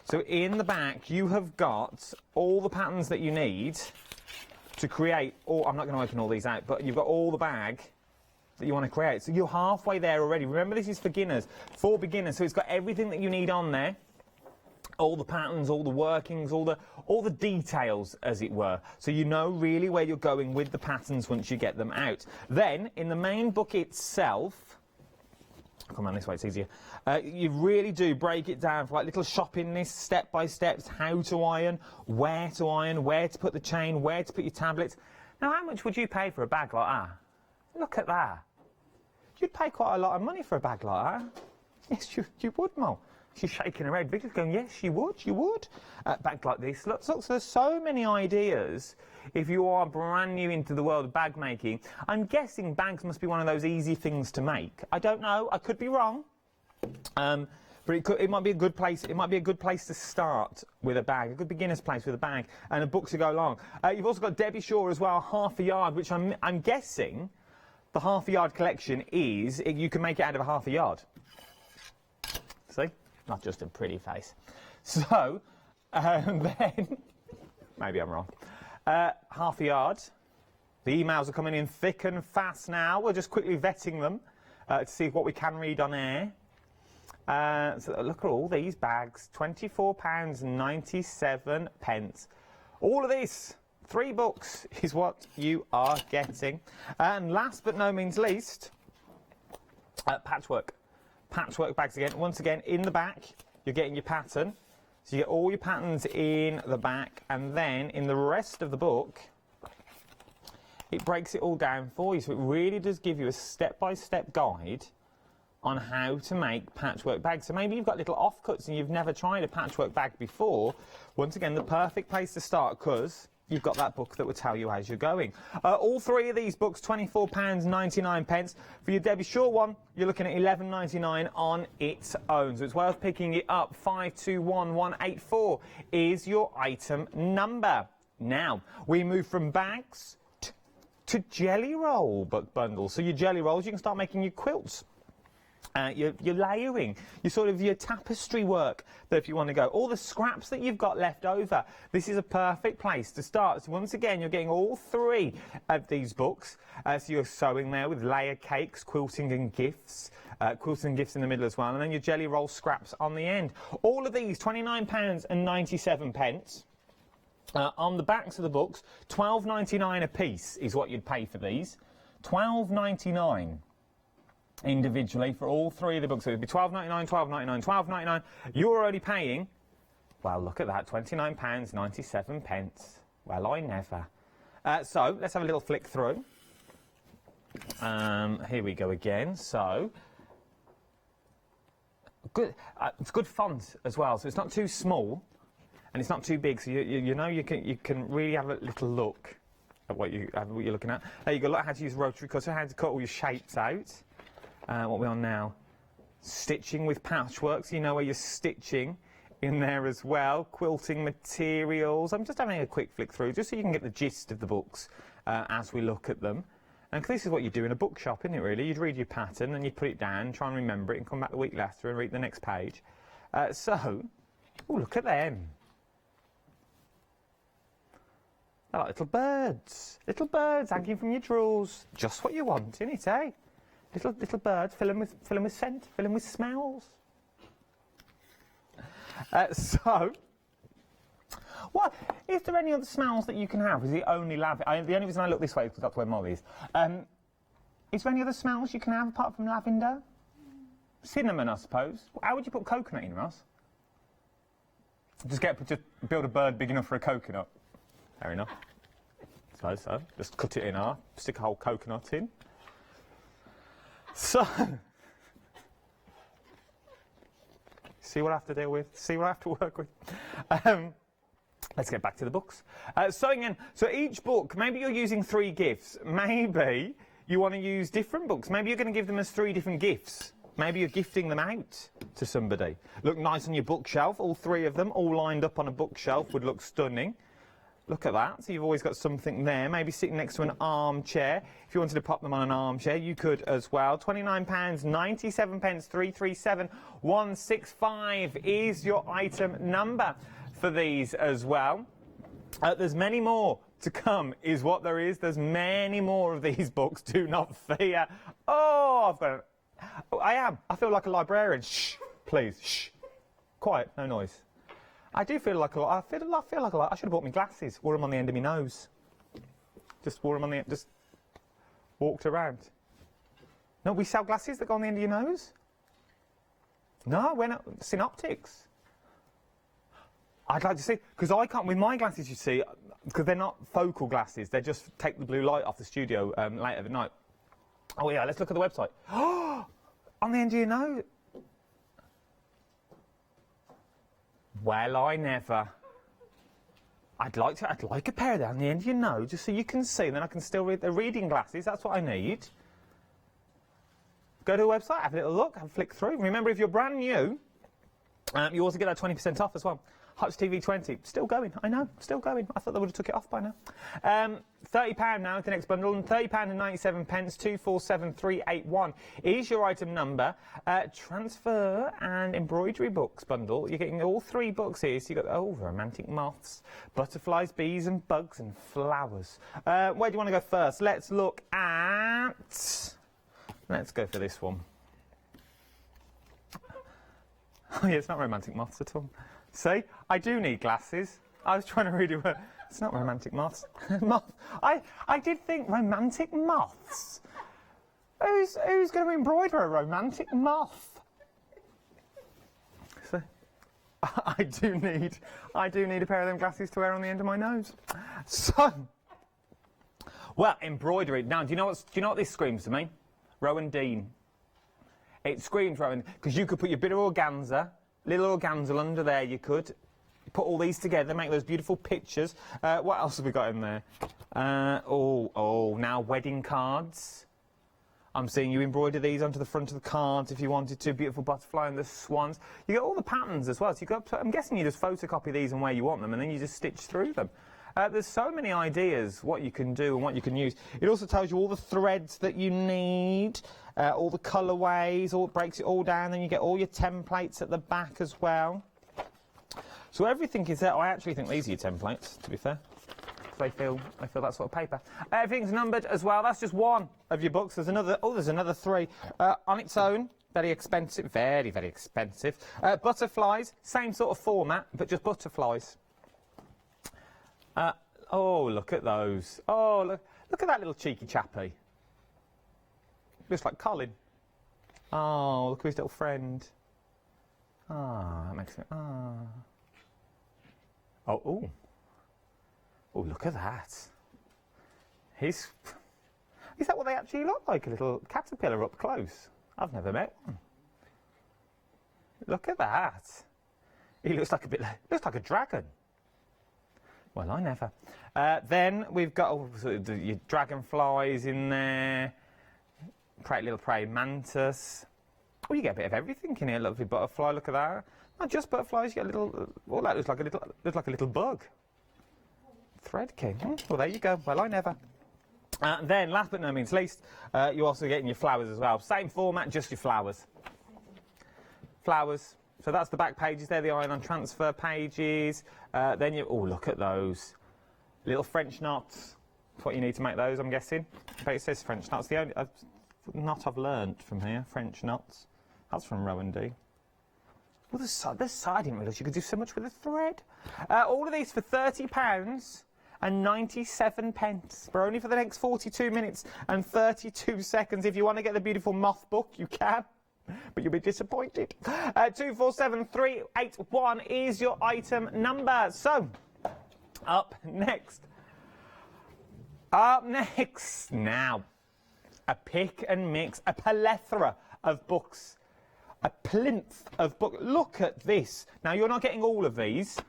Speaker 11: So in the back, you have got all the patterns that you need to create. I'm not going to open all these out, but you've got all the bag that you want to create. So you're halfway there already. Remember, this is for beginners, so it's got everything that you need on there. All the patterns, all the workings, all the details, as it were. So you know really where you're going with the patterns once you get them out. Then, in the main book itself, come on, this way, it's easier. You really do break it down for like little shopping lists, step-by-steps, how to iron, where to put the chain, where to put your tablets. Now, how much would you pay for a bag like that? Look at that. You'd pay quite a lot of money for a bag like that. Yes, you would, Mo. She's shaking her head. Victor's going, yes, you would. Bag like this. Look, there's so many ideas if you are brand new into the world of bag making. I'm guessing bags must be one of those easy things to make. I don't know. I could be wrong. But it might be a good place. It might be a good place to start with a bag, a good beginner's place with a bag, and a book to go along. You've also got Debbie Shaw as well, half a yard, which I'm guessing the half a yard collection is you can make it out of a half a yard. See, not just a pretty face. So then maybe I'm wrong. Half a yard. The emails are coming in thick and fast now. We're just quickly vetting them to see what we can read on air. So look at all these bags, £24.97. All of this, 3 books is what you are getting. And last but no means least, patchwork. Patchwork bags again. Once again, in the back, you're getting your pattern. So you get all your patterns in the back, and then in the rest of the book, it breaks it all down for you. So it really does give you a step-by-step guide on how to make patchwork bags. So maybe you've got little offcuts and you've never tried a patchwork bag before. Once again, the perfect place to start, because you've got that book that will tell you as you're going. All 3 of these books, £24.99. For your Debbie Shaw one, you're looking at £11.99 on its own. So it's worth picking it up. 521184 is your item number. Now, we move from bags to jelly roll book bundles. So your jelly rolls, you can start making your quilts. Your layering, your tapestry work, that if you want to go, all the scraps that you've got left over, this is a perfect place to start. So once again, you're getting all 3 of these books. So you're sewing there with layer cakes, quilting and gifts in the middle as well, and then your jelly roll scraps on the end. All of these, £29.97. On the backs of the books, £12.99 a piece is what you'd pay for these. £12.99. Individually for all 3 of the books. So it would be £12.99, £12.99, £12.99. You're only paying, well, look at that, £29.97. Well, I never. So let's have a little flick through. Here we go again. So good. It's good font as well. So it's not too small, and it's not too big. So you know you can really have a little look at what you're looking at. There you go. Look how to use rotary cutter, how to cut all your shapes out. What we're on now, stitching with patchwork. So you know where you're stitching in there as well. Quilting materials. I'm just having a quick flick through, just so you can get the gist of the books as we look at them. And this is what you do in a bookshop, isn't it, really? You'd read your pattern and you'd put it down, try and remember it, and come back the week later and read the next page. Oh, look at them. They're like little birds. Little birds hanging from your drawers. Just what you want, isn't it, eh? Little birds, fill them with scent, fill them with smells. What is there any other smells that you can have? Is it only lavender? The only reason I look this way is because that's where Molly is. Is there any other smells you can have apart from lavender? Cinnamon, I suppose. How would you put coconut in, Ross? Just build a bird big enough for a coconut. Fair enough. So. Just cut it in half, stick a whole coconut in. So, see what I have to deal with, see what I have to work with. Let's get back to the books. So each book, maybe you're using 3 gifts. Maybe you want to use different books. Maybe you're going to give them as 3 different gifts. Maybe you're gifting them out to somebody. Look nice on your bookshelf, all 3 of them, all lined up on a bookshelf would look stunning. Look at that, so you've always got something there, maybe sitting next to an armchair. If you wanted to pop them on an armchair, you could as well. £29.97, 337 165 is your item number for these as well. There's many more to come, is what there is. There's many more of these books, do not fear. Oh, I feel like a librarian. Shh, please, shh. Quiet, no noise. I do feel like a lot. I feel like a lot. I should have bought my glasses. Wore them on the end of my nose. Just wore them on the end. Just walked around. No, we sell glasses that go on the end of your nose. No, we're not. Synoptics. I'd like to see, because I can't with my glasses. You see, because they're not focal glasses. They just take the blue light off the studio later at night. Oh yeah, let's look at the website. Oh, on the end of your nose. Well, I never. I'd like a pair down the end of your nose, just so you can see, then I can still read. The reading glasses, that's what I need. Go to the website, have a little look, have a flick through. Remember, if you're brand new, you also get that 20% off as well. Hutch TV 20, still going, I know, still going. I thought they would have took it off by now. £30 now with the next bundle, and £30.97, 247381 is your item number. Transfer and embroidery books bundle. You're getting all 3 books here. So you've got romantic moths, butterflies, bees and bugs and flowers. Where do you want to go first? Let's look at. Let's go for this one. Oh yeah, it's not romantic moths at all. See, I do need glasses. I was trying to read it. It's not romantic moths. I did think romantic moths. Who's going to embroider a romantic moth? So, I do need a pair of them glasses to wear on the end of my nose. So, well, embroidery. Now, do you know what this screams to me? Rowan Dean. It screams Rowan, because you could put your bit of organza. Little organza under there, you could put all these together, make those beautiful pictures. What else have we got in there? Now wedding cards. I'm seeing you embroider these onto the front of the cards if you wanted to. Beautiful butterfly and the swans. You get all the patterns as well. So I'm guessing you just photocopy these and where you want them, and then you just stitch through them. There's so many ideas what you can do and what you can use. It also tells you all the threads that you need, all the colourways, it breaks it all down, then you get all your templates at the back as well. So everything is there. I actually think these are your templates, to be fair. They feel that sort of paper. Everything's numbered as well. That's just one of your books. There's another 3 on its own. Very expensive, very, very expensive. Butterflies, same sort of format, but just butterflies. Oh, look at those. Oh, look at that little cheeky chappy. Looks like Colin. Oh, look at his little friend. Ah, that makes it. Ah. Oh, look at that. Is that what they actually look like? A little caterpillar up close? I've never met one. Look at that. He looks like a dragon. Well, I never. Then we've got your dragonflies in there. Little praying mantis. Oh, you get a bit of everything in here. Lovely butterfly. Look at that. Not just butterflies. You get a little. Oh, that looks like a little bug. Thread king. Well, there you go. Well, I never. Then, last but no means least, you're also getting your flowers as well. Same format, just your flowers. Flowers. So that's the back pages. They're the iron-on transfer pages. Then you. Oh, look at those little French knots. That's what you need to make those, I'm guessing. But it says French knots. The only knot I've learnt from here, French knots. That's from Rowan D. Well, the side. I didn't realise you could do so much with a thread. All of these for £30. And 97 pence, but only for the next 42 minutes and 32 seconds. If you want to get the beautiful moth book, you can, but you'll be disappointed. 247381 is your item number. So, up next now, a pick and mix, a plethora of books, a plinth of books. Look at this. Now, you're not getting all of these.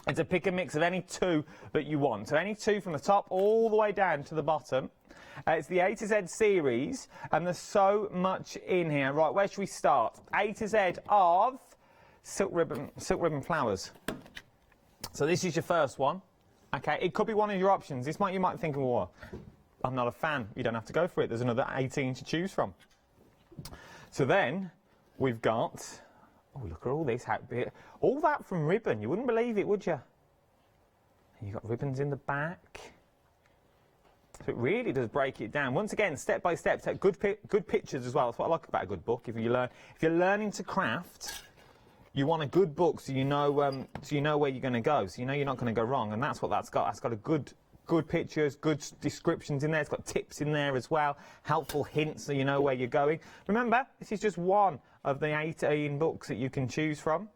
Speaker 11: It's a pick and mix of any two that you want. So any two from the top all the way down to the bottom. It's the A to Z series, and there's so much in here. Right, where should we start? A to Z of silk ribbon flowers. So this is your first one. Okay, it could be one of your options. You might think, well, I'm not a fan. You don't have to go for it. There's another 18 to choose from. So then we've got. Oh, look at all this. All that from ribbon. You wouldn't believe it, would you? You've got ribbons in the back. So it really does break it down. Once again, step by step, take good pictures as well. That's what I like about a good book. If you're learning to craft, you want a good book so you know where you're going to go. So you know you're not going to go wrong. And that's what that's got. That's got a good pictures, good descriptions in there. It's got tips in there as well, helpful hints so you know where you're going. Remember, this is just one of the 18 books that you can choose from.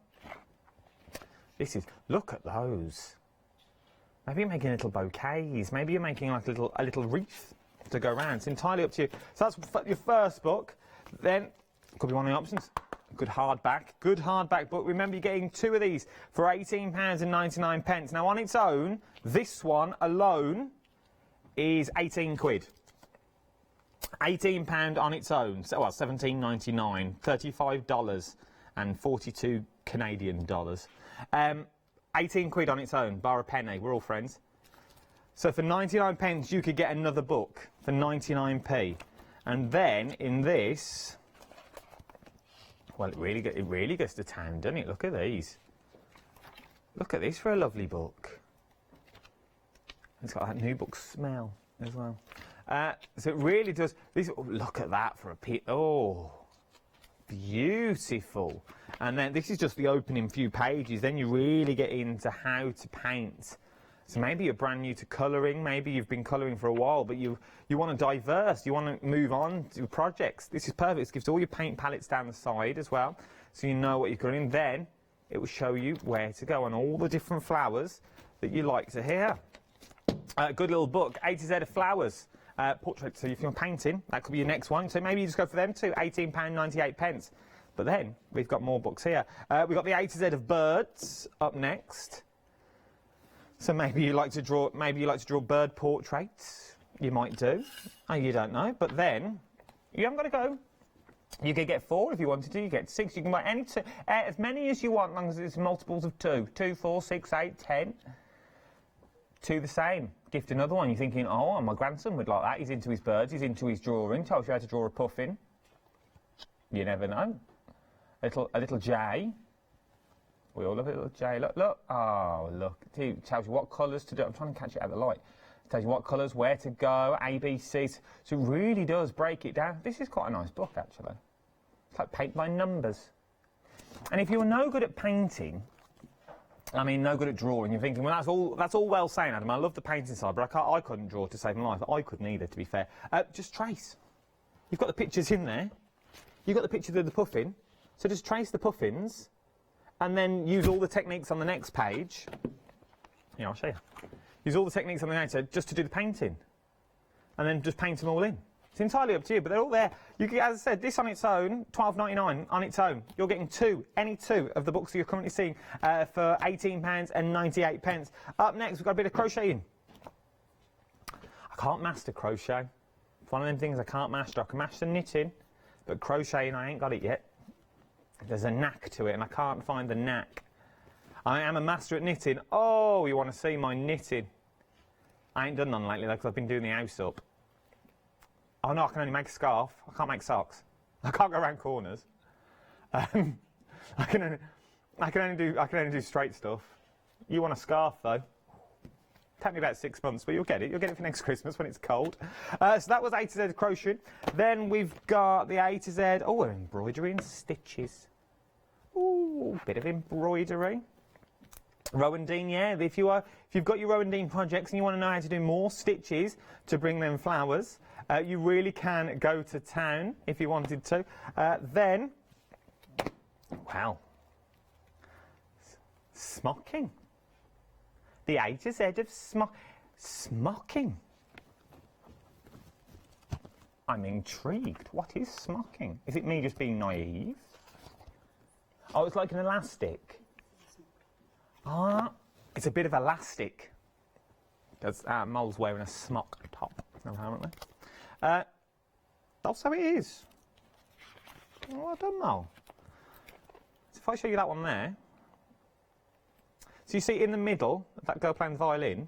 Speaker 11: Look at those. Maybe you're making little bouquets. Maybe you're making like a little wreath to go around. It's entirely up to you. So that's your first book. Then, could be one of the options. Good hardback book. Remember, you're getting two of these for £18.99. Now, on its own, this one alone is 18 quid. £18 on its own. So, well, $17.99, $35 and 42 Canadian dollars. 18 quid on its own, bar a penny. We're all friends. So for 99 pence, you could get another book for 99p. And then in this. Well, it really gets to town, doesn't it? Look at these. Look at this for a lovely book. It's got that new book smell as well. So it really does. Look at that for a piece. Oh, beautiful. And then this is just the opening few pages. Then you really get into how to paint. So maybe you're brand new to colouring. Maybe you've been colouring for a while, but you want to diverse. You want to move on to projects. This is perfect. It gives all your paint palettes down the side as well, so you know what you're doing. Then it will show you where to go and all the different flowers that you like to hear. Good little book, A to Z of flowers. Portrait. So if you're painting, that could be your next one. So maybe you just go for them too. £18.98. But then we've got more books here. We've got the A to Z of birds up next. So maybe you like to draw. Maybe you like to draw bird portraits. You might do. Oh, you don't know. But then you haven't got to go. You could get 4 if you wanted to. You get 6. You can buy any two, as many as you want, as long as it's multiples of 2. 2, 4, 6, 8, 10. 2 the same. Gift another one. You're thinking, oh, my grandson would like that. He's into his birds. He's into his drawing. Tells you how to draw a puffin. You never know. A little jay. We all love a little jay. Look. Oh, look. It tells you what colours to do. I'm trying to catch it out of the light. It tells you what colours, where to go, ABCs. So it really does break it down. This is quite a nice book, actually. It's like paint by numbers. And if you're no good at painting, I mean, no good at drawing, you're thinking, well, that's all well saying, Adam. I love the painting side, but I couldn't draw to save my life. I couldn't either, to be fair. Just trace. You've got the pictures in there. You've got the picture of the puffin. So just trace the puffins, and then use all the techniques on the next page. Yeah, I'll show you. Use all the techniques on the next page just to do the painting. and then just paint them all in. It's entirely up to you, but they're all there. You can, as I said, this on its own, £12.99 on its own. You're getting any two of the books that you're currently seeing for £18.98. Up next, we've got a bit of crocheting. I can't master crochet. It's one of them things I can't master. I can master knitting, but crocheting, I ain't got it yet. There's a knack to it, and I can't find the knack. I am a master at knitting. Oh, you want to see my knitting? I ain't done none lately, though, because I've been doing the house up. Oh no, I can only make a scarf. I can't make socks. I can't go around corners. I can only do straight stuff. You want a scarf though? Take me about 6 months, but you'll get it. You'll get it for next Christmas when it's cold. So that was A to Z crochet. Then we've got the A to Z. Oh, embroidery and stitches. Ooh, bit of embroidery. Rowan-Dean, yeah. If you've got your Rowan-Dean projects and you want to know how to do more stitches to bring them flowers, you really can go to town if you wanted to. Then, wow, smocking. The A to Z of smocking. I'm intrigued. What is smocking? Is it me just being naive? Oh, it's like an elastic. Ah, it's a bit of elastic. Because Mole's wearing a smock top, apparently. Also it is. Oh, I don't know. So if I show you that one there. So you see in the middle, that girl playing the violin,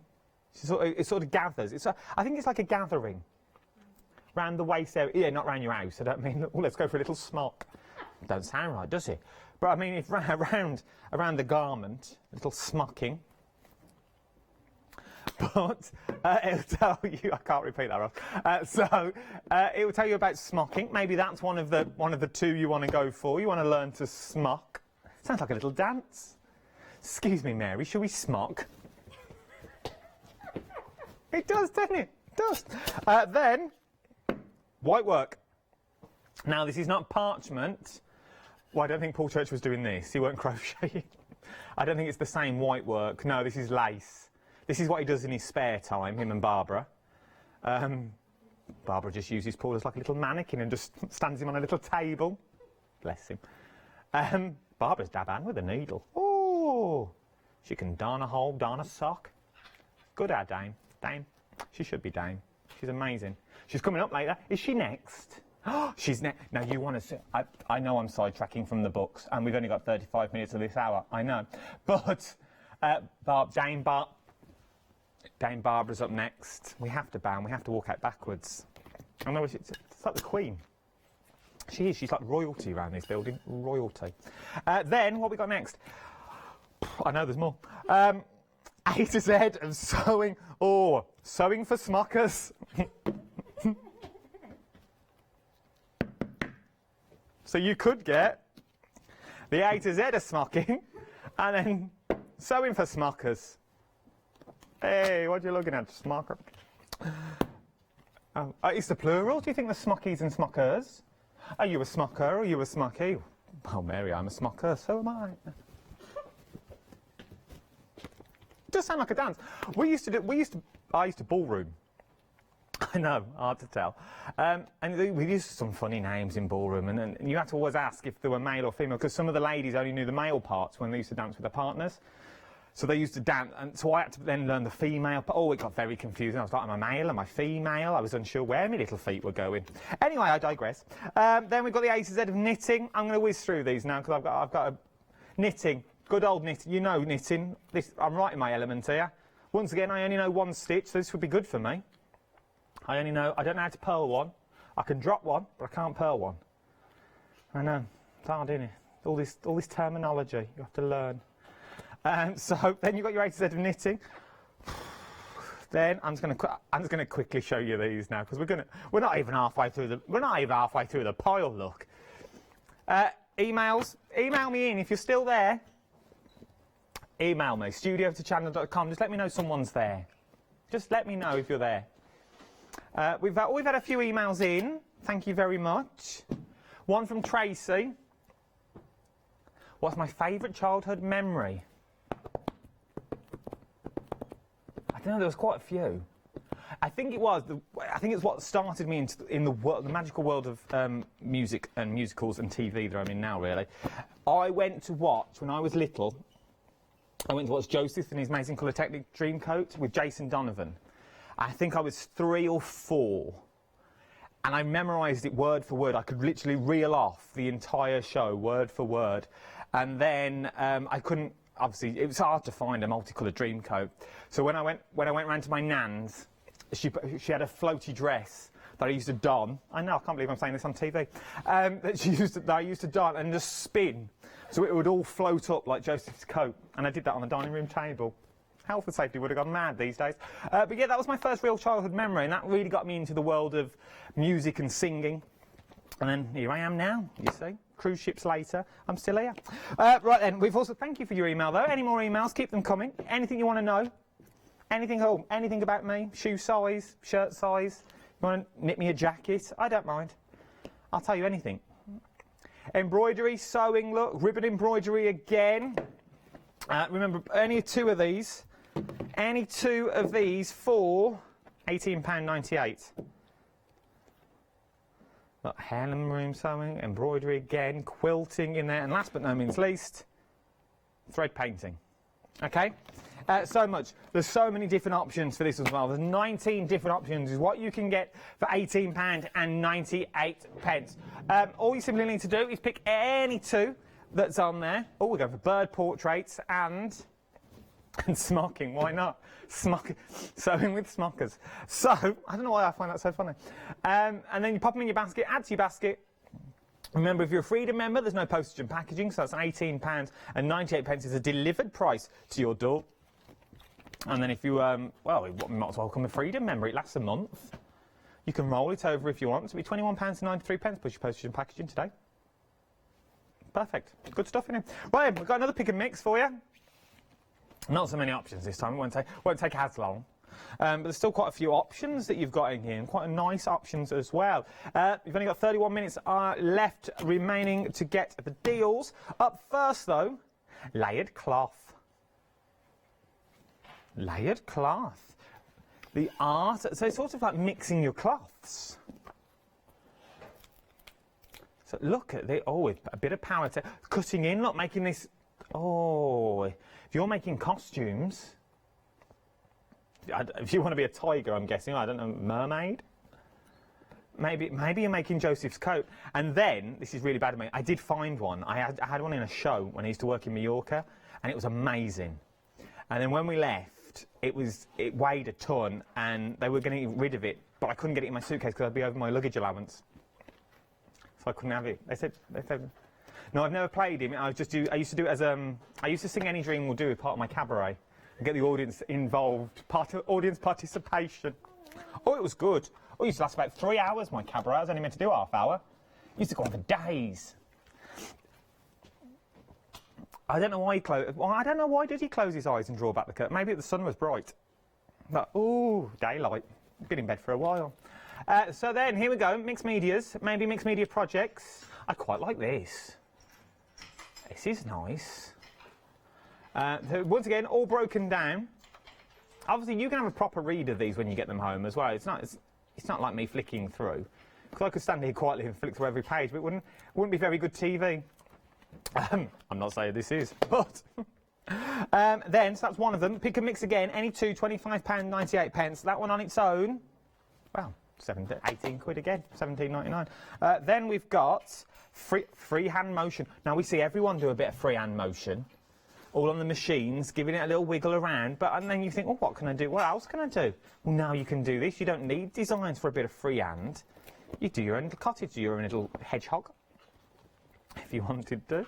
Speaker 11: it sort of gathers. I think it's like a gathering. Round the waist area. Yeah, not round your house. I don't mean, oh, let's go for a little smock. Don't sound right, does it? But I mean, if around the garment, a little smocking. But it'll tell you, I can't repeat that, Ross. It will tell you about smocking. Maybe that's one of the two you want to go for. You want to learn to smock. Sounds like a little dance. Excuse me, Mary, shall we smock? It does, doesn't it? It does. Then, white work. Now, this is not parchment. Well, I don't think Paul Church was doing this. He weren't crocheting. I don't think it's the same white work. No, this is lace. This is what he does in his spare time, him and Barbara. Barbara just uses Paul as like a little mannequin and just stands him on a little table. Bless him. Barbara's dab hand with a needle. Oh, she can darn a hole, darn a sock. Good ad, Dame. Dame. She should be Dame. She's amazing. She's coming up later. Is she next? Oh, she's next. Now, you want to see... I know I'm sidetracking from the books, and we've only got 35 minutes of this hour. I know. But Dame Barbara's up next. We have to bow and we have to walk out backwards. I know it's like the Queen. She is. She's like royalty around this building. Royalty. Then, what we got next? I know there's more. A to Z of sewing. Oh, sewing for smockers. So you could get the A to Z of smocking and then sewing for smockers. Hey, what are you looking at, smocker? Oh, it's the plural. Do you think the smockies and smockers? Are you a smocker or are you a smocky? Oh, Mary, I'm a smocker, so am I. It does sound like a dance. I used to ballroom. I know, hard to tell. And we used some funny names in ballroom, and you had to always ask if they were male or female, because some of the ladies only knew the male parts when they used to dance with their partners. So they used to dance, and so I had to then learn the female part. Oh, it got very confusing. I was like, am I male? Am I female? I was unsure where my little feet were going. Anyway, I digress. Then we've got the A to Z of knitting. I'm going to whiz through these now, because I've got a knitting. Good old knitting. You know knitting. I'm right in my element here. Once again, I only know one stitch, so this would be good for me. I don't know how to purl one. I can drop one, but I can't purl one. I know. It's hard, isn't it? All this terminology you have to learn. So then you've got your A to Z of knitting. Then I'm just going to quickly show you these now, because we're not even halfway through the pile. Look. Emails. Email me in if you're still there. Email me, studio@hochanda.com. Just let me know someone's there. Just let me know if you're there. We've had a few emails in. Thank you very much. One from Tracy. What's my favourite childhood memory? I don't know, there was quite a few. I think it was. I think it's what started me in the magical world of music and musicals and TV that I'm in now, really. I went to watch, when I was little, I went to watch Joseph and His Amazing Colour Technique Dreamcoat with Jason Donovan. I think I was 3 or 4. And I memorised it word for word. I could literally reel off the entire show, word for word. And then I couldn't, obviously, it was hard to find a multicoloured dream coat. So when I went round to my nan's, she had a floaty dress that I used to don. I know, I can't believe I'm saying this on TV. That I used to don and just spin. So it would all float up like Joseph's coat. And I did that on the dining room table. Health and safety would have gone mad these days. But yeah, that was my first real childhood memory, and that really got me into the world of music and singing. And then here I am now, you see. Cruise ships later, I'm still here. Right then, we've also, thank you for your email though. Any more emails, keep them coming. Anything you want to know, anything about me, shoe size, shirt size, you want to knit me a jacket, I don't mind. I'll tell you anything. Embroidery, sewing, look, ribbon embroidery again. Remember, any 2 of these for £18.98. Got heirloom room sewing, embroidery again, quilting in there, and last but no means least, thread painting. Okay? So much. There's so many different options for this as well. There's 19 different options is what you can get for £18.98. All you simply need to do is pick any 2 that's on there. Oh, we're going for bird portraits and smocking. Why not? Sewing with smockers. So, I don't know why I find that so funny. And then you pop them in your basket, add to your basket. Remember, if you're a Freedom member, there's no postage and packaging, so that's £18.98 is a delivered price to your door. And then if you, well, you might as well become a Freedom member. It lasts a month. You can roll it over if you want. It'll be £21.93 plus your postage and packaging today. Perfect. Good stuff in here. Right, we've got another pick and mix for you. Not so many options this time. It won't take as long. But there's still quite a few options that you've got in here, and quite nice options as well. You've only got 31 minutes left remaining to get the deals. Up first, though, layered cloth. Layered cloth. The art, so it's sort of like mixing your cloths. So look at it, with a bit of power to cutting in, look, making this, if you're making costumes, if you want to be a tiger, I'm guessing, I don't know, mermaid? Maybe you're making Joseph's coat. And then, this is really bad of me, I did find one. I had one in a show when I used to work in Mallorca, and it was amazing. And then when we left, it weighed a ton, and they were going to get rid of it, but I couldn't get it in my suitcase because I'd be over my luggage allowance. So I couldn't have it. They said, no, I've never played him. I used to do it as I used to sing Any Dream Will Do as part of my cabaret. And get the audience involved, audience participation. Oh, it was good. Oh, it used to last about 3 hours, my cabaret. I was only meant to do half hour. It used to go on for days. I don't know why he closed. Well, I don't know why did he close his eyes and draw back the curtain. Maybe the sun was bright. But, ooh, daylight. Been in bed for a while. So then, here we go, mixed medias, maybe mixed media projects. I quite like this. This is nice. So once again, all broken down. Obviously, you can have a proper read of these when you get them home as well. It's not like me flicking through. Because I could stand here quietly and flick through every page, but it wouldn't be very good TV. I'm not saying this is, but... then, so that's one of them. Pick and mix again, any 2, £25.98. That one on its own, well, 18 quid again, 17.99. Then we've got freehand motion. Now, we see everyone do a bit of freehand motion, all on the machines, giving it a little wiggle around, and then you think, well, what can I do? What else can I do? Well, now you can do this. You don't need designs for a bit of freehand. You do your own little cottage, do your own little hedgehog, if you wanted to.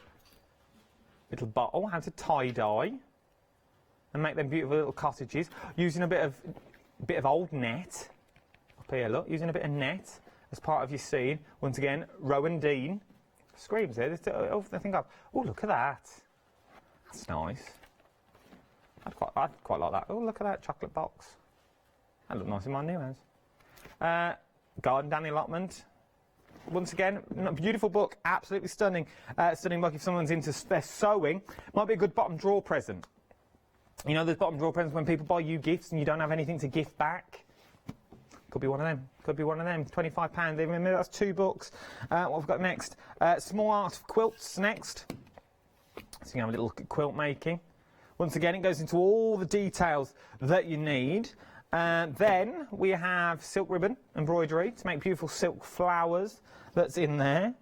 Speaker 11: Little bottle, how to tie-dye and make them beautiful little cottages using a bit of old net. Up here, look, using a bit of net as part of your scene. Once again, Rowan Dean screams here. Oh, look at that. That's nice. I'd quite like that. Oh, look at that chocolate box. That looked nice in my new house. Garden Danny allotment. Once again, beautiful book, absolutely stunning. Stunning book if someone's into their sewing. Might be a good bottom drawer present. You know, there's bottom drawer presents when people buy you gifts and you don't have anything to gift back. Could be one of them. Could be one of them. £25. Remember, that's 2 books. What have we got next? Small Art of Quilts next. So you can have a little look at quilt making. Once again, it goes into all the details that you need. Then we have silk ribbon embroidery to make beautiful silk flowers. That's in there.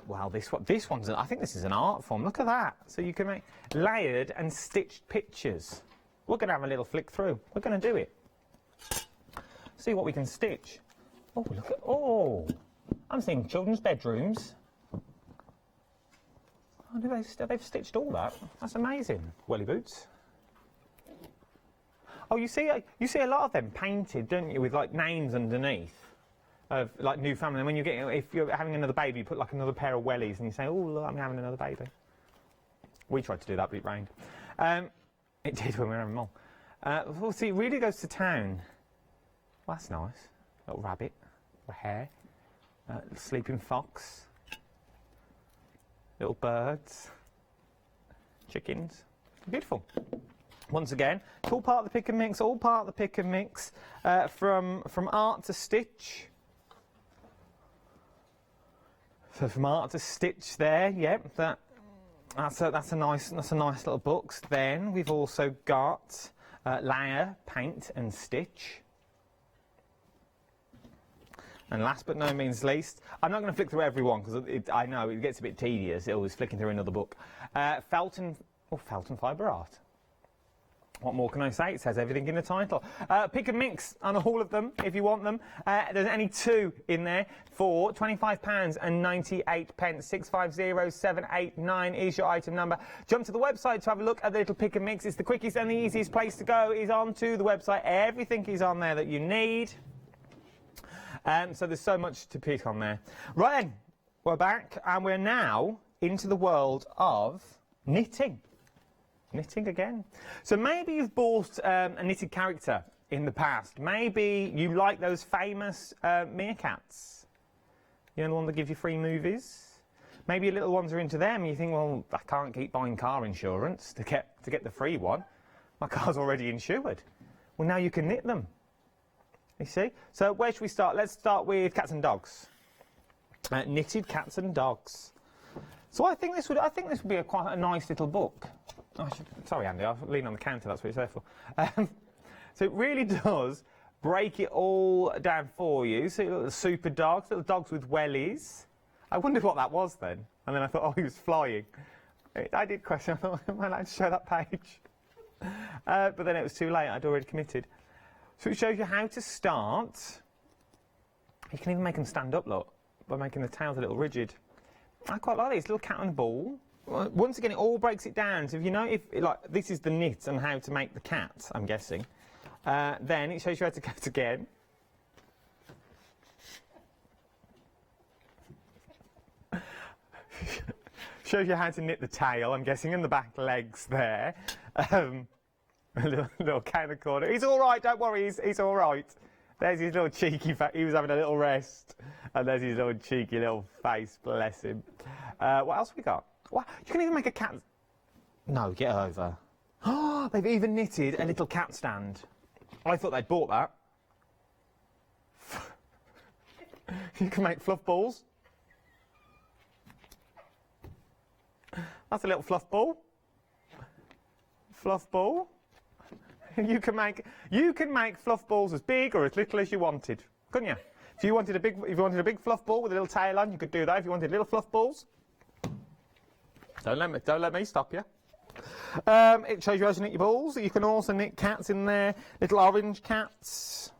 Speaker 11: Well, this one's, I think this is an art form. Look at that. So you can make layered and stitched pictures. We're going to have a little flick through. We're going to do it. See what we can stitch. Oh, look at, oh, I'm seeing children's bedrooms. Oh, they've stitched all that. That's amazing. Welly boots. Oh, you see a lot of them painted, don't you, with like names underneath of like new family. And when you get, if you're having another baby, you put like another pair of wellies, and you say, "Oh, look, I'm having another baby." We tried to do that, but it rained. It did when we were having them all. Well, see, it really goes to town. Well, that's nice. Little rabbit, a hare, sleeping fox, little birds, chickens. Beautiful. Once again, it's all part of the pick and mix, all part of the pick and mix, from art to stitch. So from art to stitch there, yep, that's a nice little book. Then we've also got layer, paint and stitch. And last but no means least, I'm not going to flick through every one because I know it gets a bit tedious, always flicking through another book. Felt and fibre art. What more can I say? It says everything in the title. Pick and mix on all of them if you want them. There's only 2 in there for £25.98. 650789 is your item number. Jump to the website to have a look at the little pick and mix. It's the quickest and the easiest place to go is onto the website. Everything is on there that you need. So there's so much to pick on there. Right then, we're back and we're now into the world of knitting. Knitting again. So maybe you've bought a knitted character in the past. Maybe you like those famous meerkats. You know, the one that give you free movies. Maybe your little ones are into them and you think, well, I can't keep buying car insurance to get the free one. My car's already insured. Well, now you can knit them. You see? So where should we start? Let's start with cats and dogs. Knitted cats and dogs. So I think this would be quite a nice little book. Oh, sorry, Andy, I'll lean on the counter. That's what it's there for. So it really does break it all down for you. So little super dogs, little dogs with wellies. I wondered what that was then, and then I thought, oh, he was flying. I did question. I thought, am I allowed to show that page? But then it was too late. I'd already committed. So it shows you how to start. You can even make them stand up, look, by making the tails a little rigid. I quite like these, little cat and ball. Once again, it all breaks it down. So if you know, like this is the knit and how to make the cat, I'm guessing. Then it shows you how to cut again. Shows you how to knit the tail, I'm guessing, and the back legs there. A little cat in the corner. He's all right, don't worry, he's all right. There's his little cheeky face. He was having a little rest. And there's his little cheeky little face, bless him. What else we got? What? You can even make a cat... No, get over. Oh, they've even knitted a little cat stand. I thought they'd bought that. You can make fluff balls. That's a little fluff ball. Fluff ball. You can make fluff balls as big or as little as you wanted, couldn't you? If you wanted a big fluff ball with a little tail on, you could do that. If you wanted little fluff balls, don't let me stop you. It shows you how to knit your balls. You can also knit cats in there, little orange cats,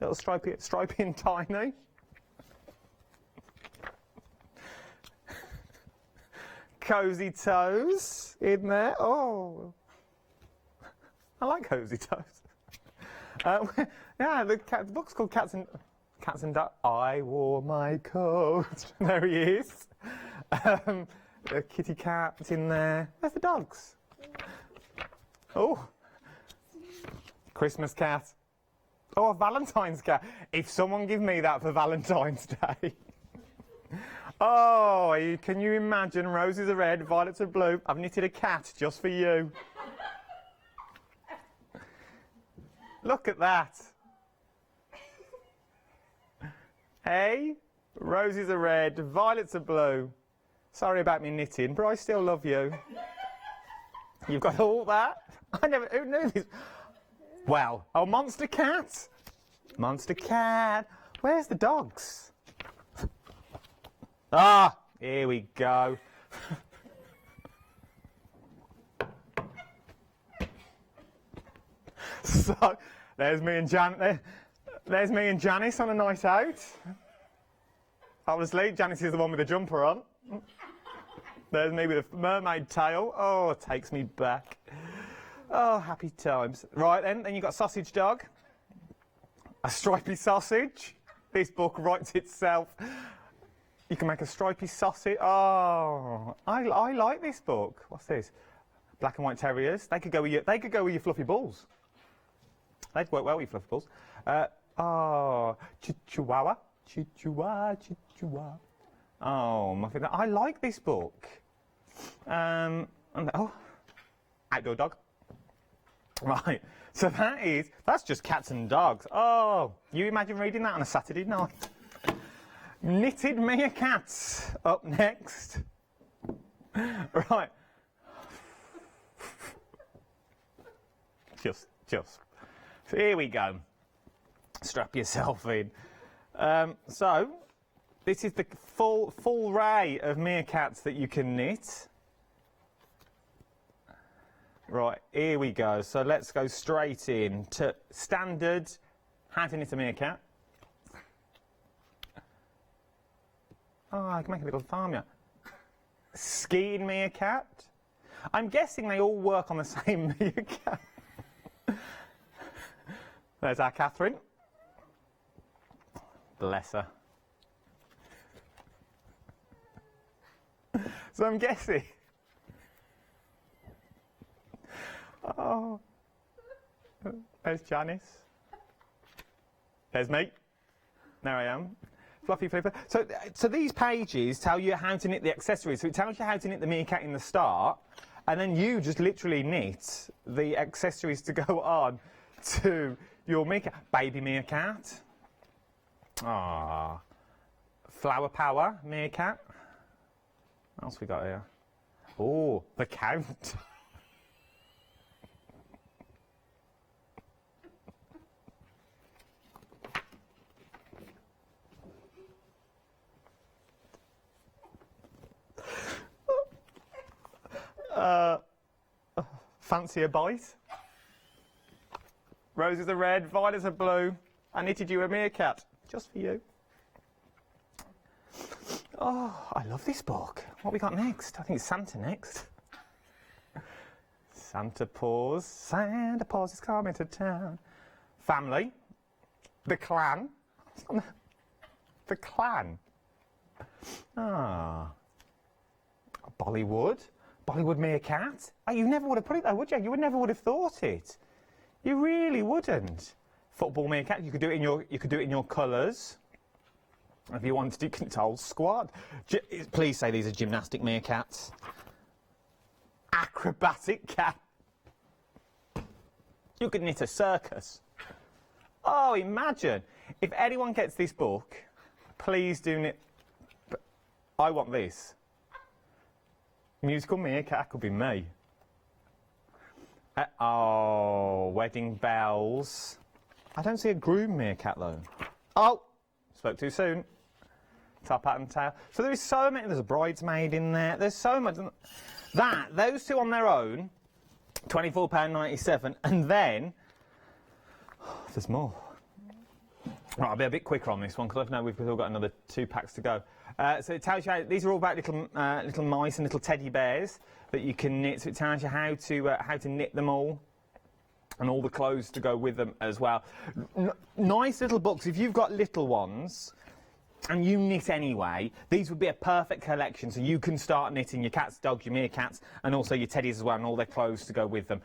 Speaker 11: little stripy and tiny. Cozy toes in there. Oh. I like cozy toes. Yeah, the book's called Cats and Dogs. I wore my coat. There he is. The kitty cat's in there. Where's the dogs? Oh, Christmas cat. Oh, a Valentine's cat. If someone give me that for Valentine's Day. Oh, can you imagine? Roses are red, violets are blue. I've knitted a cat just for you. Look at that. Hey, roses are red, violets are blue. Sorry about me knitting, but I still love you. You've got all that? Who knew this? Well, oh, monster cat. Monster cat. Where's the dogs? Ah, here we go. So, there's me and there's me and Janice on a night out. Obviously, Janice is the one with the jumper on. There's me with a mermaid tail. Oh, it takes me back. Oh, happy times. Right then you've got sausage dog. A stripy sausage. This book writes itself. You can make a stripy sausage. Oh, I like this book. What's this? Black and white terriers. They could go with your fluffy balls. They'd work well with your fluffy balls. Chihuahua. Chihuahua. Oh, muffin. I like this book. And outdoor dog. Right. So that's just cats and dogs. Oh, you imagine reading that on a Saturday night? Knitted meerkats up next. Right. Just. So here we go. Strap yourself in. So, this is the full array of meerkats that you can knit. Right, here we go. So let's go straight in to standard how to knit a meerkat. Oh, I can make a little farmyard. Skiing meerkat. I'm guessing they all work on the same meerkat. There's our Catherine. Bless her. So I'm guessing. Oh. There's Janice. There's me. There I am. Fluffy flipper. So these pages tell you how to knit the accessories. So it tells you how to knit the meerkat in the start, and then you just literally knit the accessories to go on to your meerkat. Baby meerkat. Ah. Flower power meerkat. What else we got here? Oh, the Count. Fancy a bite? Roses are red, violets are blue. I knitted you a meerkat, just for you. Oh, I love this book. What we got next? I think it's Santa next. Santa Paws is coming to town. Family. The clan. The clan. Ah. Bollywood meerkat. Oh, you never would have put it there, would you? You would never would have thought it. You really wouldn't. Football meerkat. You could do it in your colours. If you wanted to, you can tell squad. Please say these are gymnastic meerkats. Acrobatic cat. You could knit a circus. Oh, imagine if anyone gets this book, please do knit. I want this. Musical meerkat could be me. Oh, wedding bells. I don't see a groom meerkat though. Oh, spoke too soon. Top hat and tail. So there is so many. There's a bridesmaid in there. There's so much. Those two on their own, £24.97, and then there's more. Right, I'll be a bit quicker on this one because I know we've still got another 2 packs to go. So it tells you how, these are all about little mice and little teddy bears that you can knit. So it tells you how to knit them all, and all the clothes to go with them as well. Nice little books. If you've got little ones and you knit anyway, these would be a perfect collection. So you can start knitting your cats, dogs, your meerkats, and also your teddies as well, and all their clothes to go with them.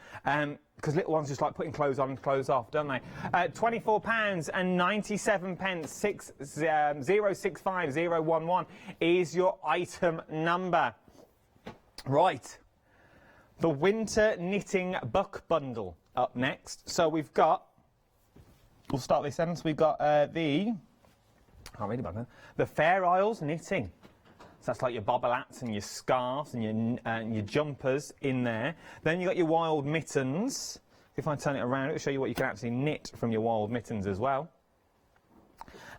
Speaker 11: Because little ones just like putting clothes on and clothes off, don't they? £24.97, 6065011 is your item number. Right. The Winter Knitting Book Bundle up next. So we'll start this end. So we've got the Can't read about them. The Fair Isles knitting. So that's like your bobble hats and your scarves and your jumpers in there. Then you've got your wild mittens. If I turn it around, it'll show you what you can actually knit from your wild mittens as well.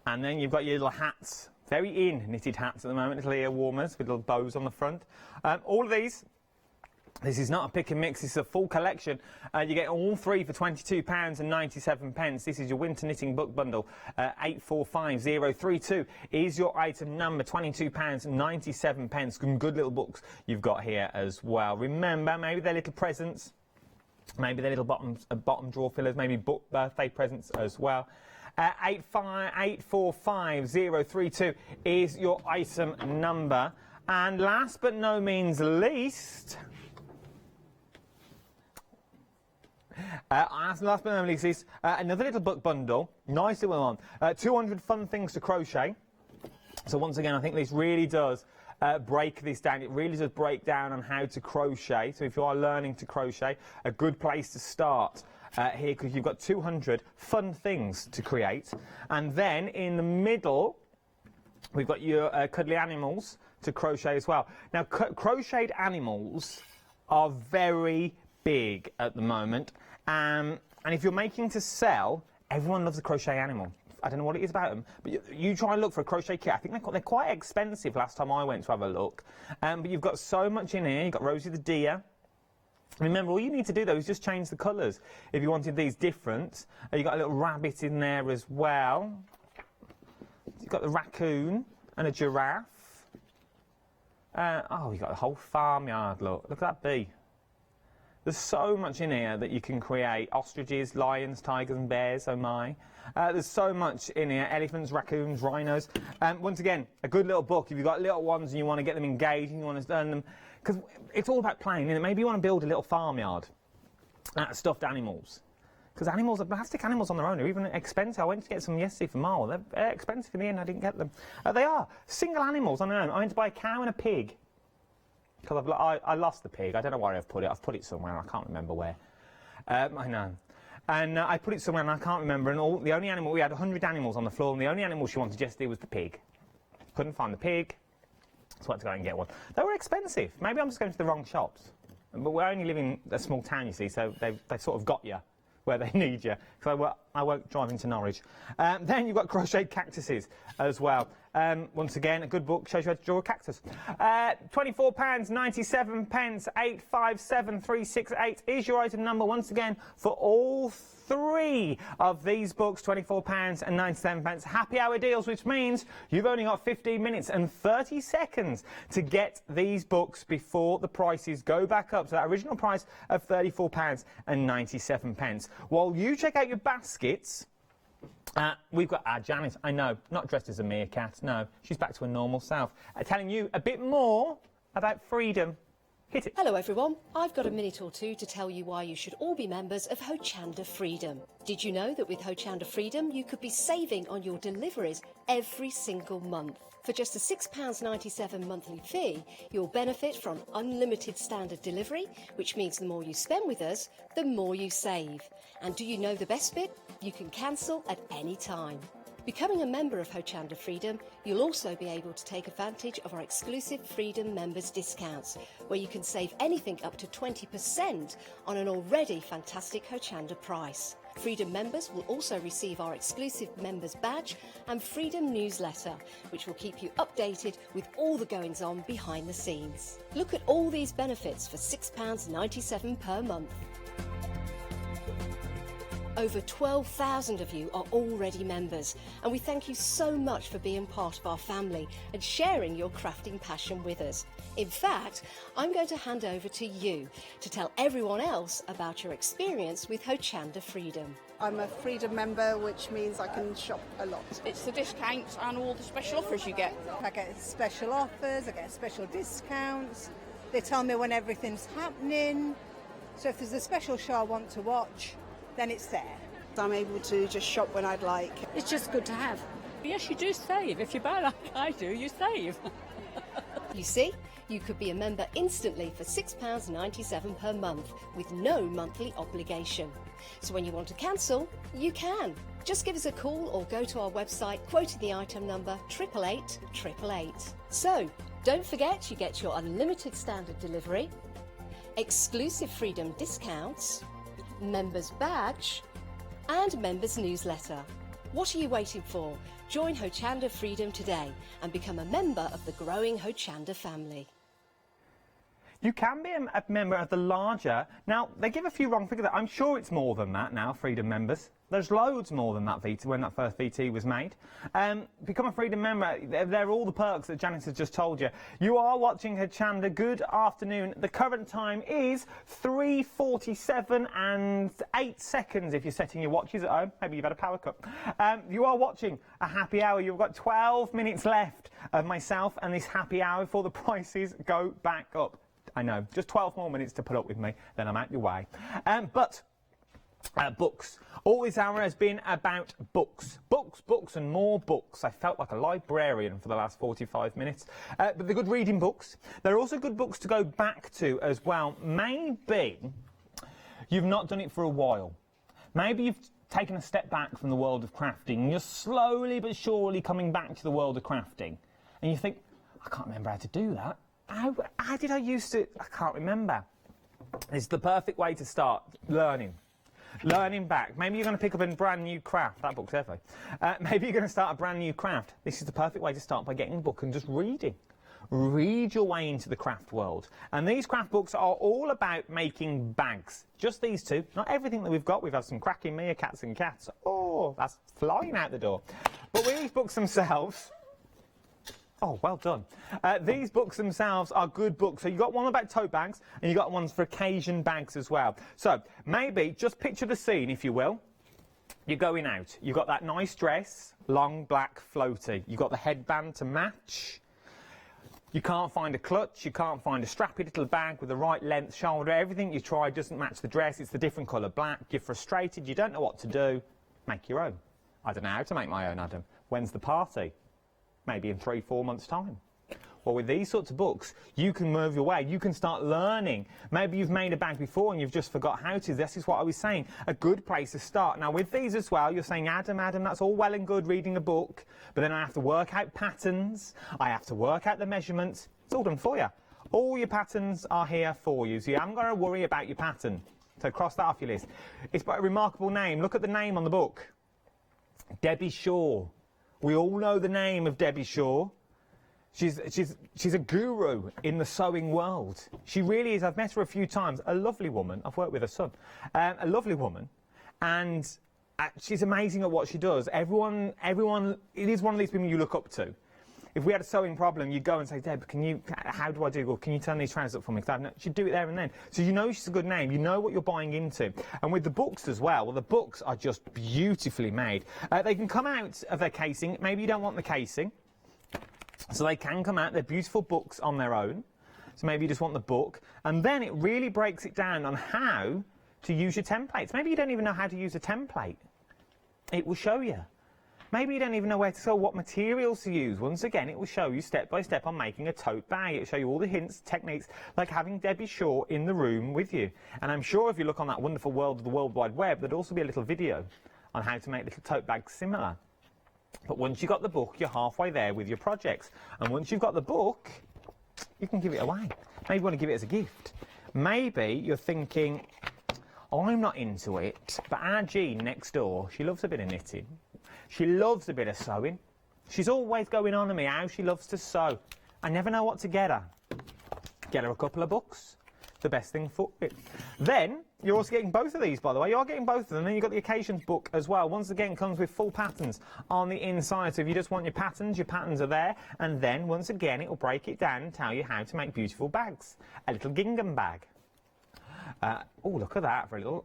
Speaker 11: And then you've got your little hats. Very in knitted hats at the moment, little ear warmers with little bows on the front. All of these, this is not a pick and mix, this is a full collection. You get all three for £22.97. This is your winter knitting book bundle. 845032 is your item number, £22.97. Some good little books you've got here as well. Remember, maybe they're little presents, maybe they're little bottom drawer fillers, maybe birthday presents as well. 845032 is your item number. And last but no means least, last but not least, another little book bundle, nice little one, 200 fun things to crochet. So once again, I think this really does break this down. It really does break down on how to crochet. So if you are learning to crochet, a good place to start here, because you've got 200 fun things to create. And then in the middle, we've got your cuddly animals to crochet as well. Now, crocheted animals are very big at the moment. And if you're making to sell, everyone loves a crochet animal. I don't know what it is about them, but you try and look for a crochet kit. I think they're quite expensive last time I went to have a look. But you've got so much in here. You've got Rosie the deer. Remember, all you need to do, though, is just change the colours if you wanted these different. You've got a little rabbit in there as well. You've got the raccoon and a giraffe. Oh, you've got the whole farmyard, look. Look at that bee. There's so much in here that you can create. Ostriches, lions, tigers and bears, oh my. There's so much in here. Elephants, raccoons, rhinos. Once again, a good little book. If you've got little ones and you want to get them engaged and you want to learn them, because it's all about playing, isn't it? Maybe you want to build a little farmyard out of stuffed animals. Because animals, plastic animals on their own are even expensive. I went to get some yesterday from Marl. They're expensive in the end, I didn't get them. They are. Single animals on their own. I went to buy a cow and a pig. Because I lost the pig. I don't know where I've put it. I've put it somewhere. I can't remember where. I know. And I put it somewhere and I can't remember. And the only animal, we had 100 animals on the floor, and the only animal she wanted yesterday was the pig. Couldn't find the pig, so I had to go and get one. They were expensive. Maybe I'm just going to the wrong shops. But we're only living in a small town, you see, so they sort of got you where they need you. Because I won't drive into Norwich. Then you've got crocheted cactuses as well. Once again, a good book, shows you how to draw a cactus. £24.97, 857368 is your item number once again for all three of these books, £24.97. Happy hour deals, which means you've only got 15 minutes and 30 seconds to get these books before the prices go back up to that original price of £34.97. While you check out your baskets, we've got our Janice, I know, not dressed as a meerkat, no, she's back to her normal self, telling you a bit more about freedom. Hit it.
Speaker 20: Hello everyone, I've got a minute or two to tell you why you should all be members of Hochanda Freedom. Did you know that with Hochanda Freedom you could be saving on your deliveries every single month? For just a £6.97 monthly fee, you'll benefit from unlimited standard delivery, which means the more you spend with us, the more you save. And do you know the best bit? You can cancel at any time. Becoming a member of Hochanda Freedom, you'll also be able to take advantage of our exclusive Freedom members discounts, where you can save anything up to 20% on an already fantastic Hochanda price. Freedom members will also receive our exclusive members badge and Freedom newsletter, which will keep you updated with all the goings-on behind the scenes. Look at all these benefits for £6.97 per month. Over 12,000 of you are already members, and we thank you so much for being part of our family and sharing your crafting passion with us. In fact, I'm going to hand over to you to tell everyone else about your experience with Hochanda Freedom.
Speaker 16: I'm a Freedom member, which means I can shop a lot. It's the discounts and all the special offers you get. I get special offers, I get special discounts. They tell me when everything's happening. So if there's a special show I want to watch, then it's there. I'm able to just shop when I'd like. It's just good to have.
Speaker 13: Yes, you do save. If you buy like I do, you save.
Speaker 20: You see, you could be a member instantly for £6.97 per month with no monthly obligation. So when you want to cancel, you can. Just give us a call or go to our website quoting the item number 888 888. So, don't forget you get your unlimited standard delivery, exclusive Freedom discounts, members badge and members newsletter. What are you waiting for? Join Hochanda Freedom today and become a member of the growing Hochanda family.
Speaker 11: You can be a member of the larger. Now, they give a few wrong figures. I'm sure it's more than that now, Freedom members. There's loads more than that VT when that first VT was made. Become a Freedom member. They're all the perks that Janice has just told you. You are watching Hochanda. Good afternoon. The current time is 3:47 and 8 seconds if you're setting your watches at home. Maybe you've had a power cut. You are watching a happy hour. You've got 12 minutes left of myself and this happy hour before the prices go back up. I know, just 12 more minutes to put up with me, then I'm out your way. Books. All this hour has been about books. Books and more books. I felt like a librarian for the last 45 minutes. But they're good reading books. They're also good books to go back to as well. Maybe you've not done it for a while. Maybe you've taken a step back from the world of crafting. You're slowly but surely coming back to the world of crafting. And you think, I can't remember how to do that. How did I used to? I can't remember. It's the perfect way to start learning. Learning back. Maybe you're going to pick up a brand new craft. That book's heavy. Maybe you're going to start a brand new craft. This is the perfect way to start by getting a book and just reading. Read your way into the craft world. And these craft books are all about making bags. Just these two. Not everything that we've got. We've had some cracking meerkats and cats. Oh, that's flying out the door. But with these books themselves... Oh, well done. These books themselves are good books. So you've got one about tote bags and you've got ones for occasion bags as well. So maybe just picture the scene, if you will. You're going out. You've got that nice dress, long black floaty. You've got the headband to match. You can't find a clutch. You can't find a strappy little bag with the right length shoulder. Everything you try doesn't match the dress. It's the different colour black. You're frustrated. You don't know what to do. Make your own. I don't know how to make my own, Adam. When's the party? Maybe in 3-4 months' time. Well, with these sorts of books, you can move your way. You can start learning. Maybe you've made a bag before and you've just forgot how to. This is what I was saying. A good place to start. Now, with these as well, you're saying, Adam, that's all well and good reading a book, but then I have to work out patterns. I have to work out the measurements. It's all done for you. All your patterns are here for you, so you haven't got to worry about your pattern. So cross that off your list. It's got a remarkable name. Look at the name on the book. Debbie Shaw. We all know the name of Debbie Shaw. She's a guru in the sewing world. She really is. I've met her a few times. A lovely woman. I've worked with her son. A lovely woman. And she's amazing at what she does. Everyone, it is one of these people you look up to. If we had a sewing problem, you'd go and say, Deb, how do I do? Or can you turn these trousers up for me? She'd do it there and then. So you know she's a good name. You know what you're buying into. And with the books as well, the books are just beautifully made. They can come out of their casing. Maybe you don't want the casing. So they can come out. They're beautiful books on their own. So maybe you just want the book. And then it really breaks it down on how to use your templates. Maybe you don't even know how to use a template. It will show you. Maybe you don't even know where to sew, what materials to use. Once again, it will show you step by step on making a tote bag. It will show you all the hints, techniques, like having Debbie Shaw in the room with you. And I'm sure if you look on that wonderful world of the World Wide Web, there'd also be a little video on how to make little tote bags similar. But once you've got the book, you're halfway there with your projects. And once you've got the book, you can give it away. Maybe you want to give it as a gift. Maybe you're thinking, I'm not into it, but our Jean next door, she loves a bit of knitting. She loves a bit of sewing. She's always going on to me how she loves to sew. I never know what to get her. Get her a couple of books. The best thing for it. Then, you're also getting both of these, by the way. You are getting both of them. Then you've got the occasions book as well. Once again, comes with full patterns on the inside. So if you just want your patterns are there. And then, once again, it will break it down and tell you how to make beautiful bags. A little gingham bag. Oh, look at that for a little.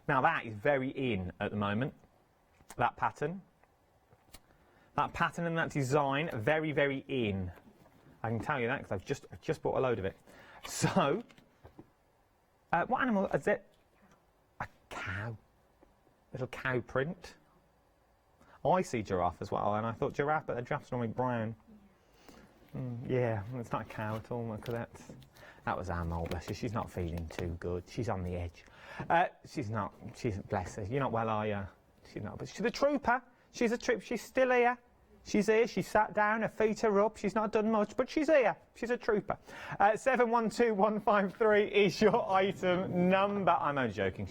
Speaker 11: Now, that is very in at the moment. That pattern and that design, very, very in. I can tell you that because I've just bought a load of it. So, what animal is it? A cow. Little cow print. I see giraffe as well, and I thought giraffe, but the giraffe's normally brown. Yeah, it's not a cow at all. Look at that. That was our mole, bless her. She's not feeling too good. She's on the edge. She's not, bless her. You're not well, are you? She's not, but she's a trooper. She's a trooper. She's still here. She's here. She's sat down. Her feet are up. She's not done much, but she's here. She's a trooper. 712153 is your item number. I'm only joking.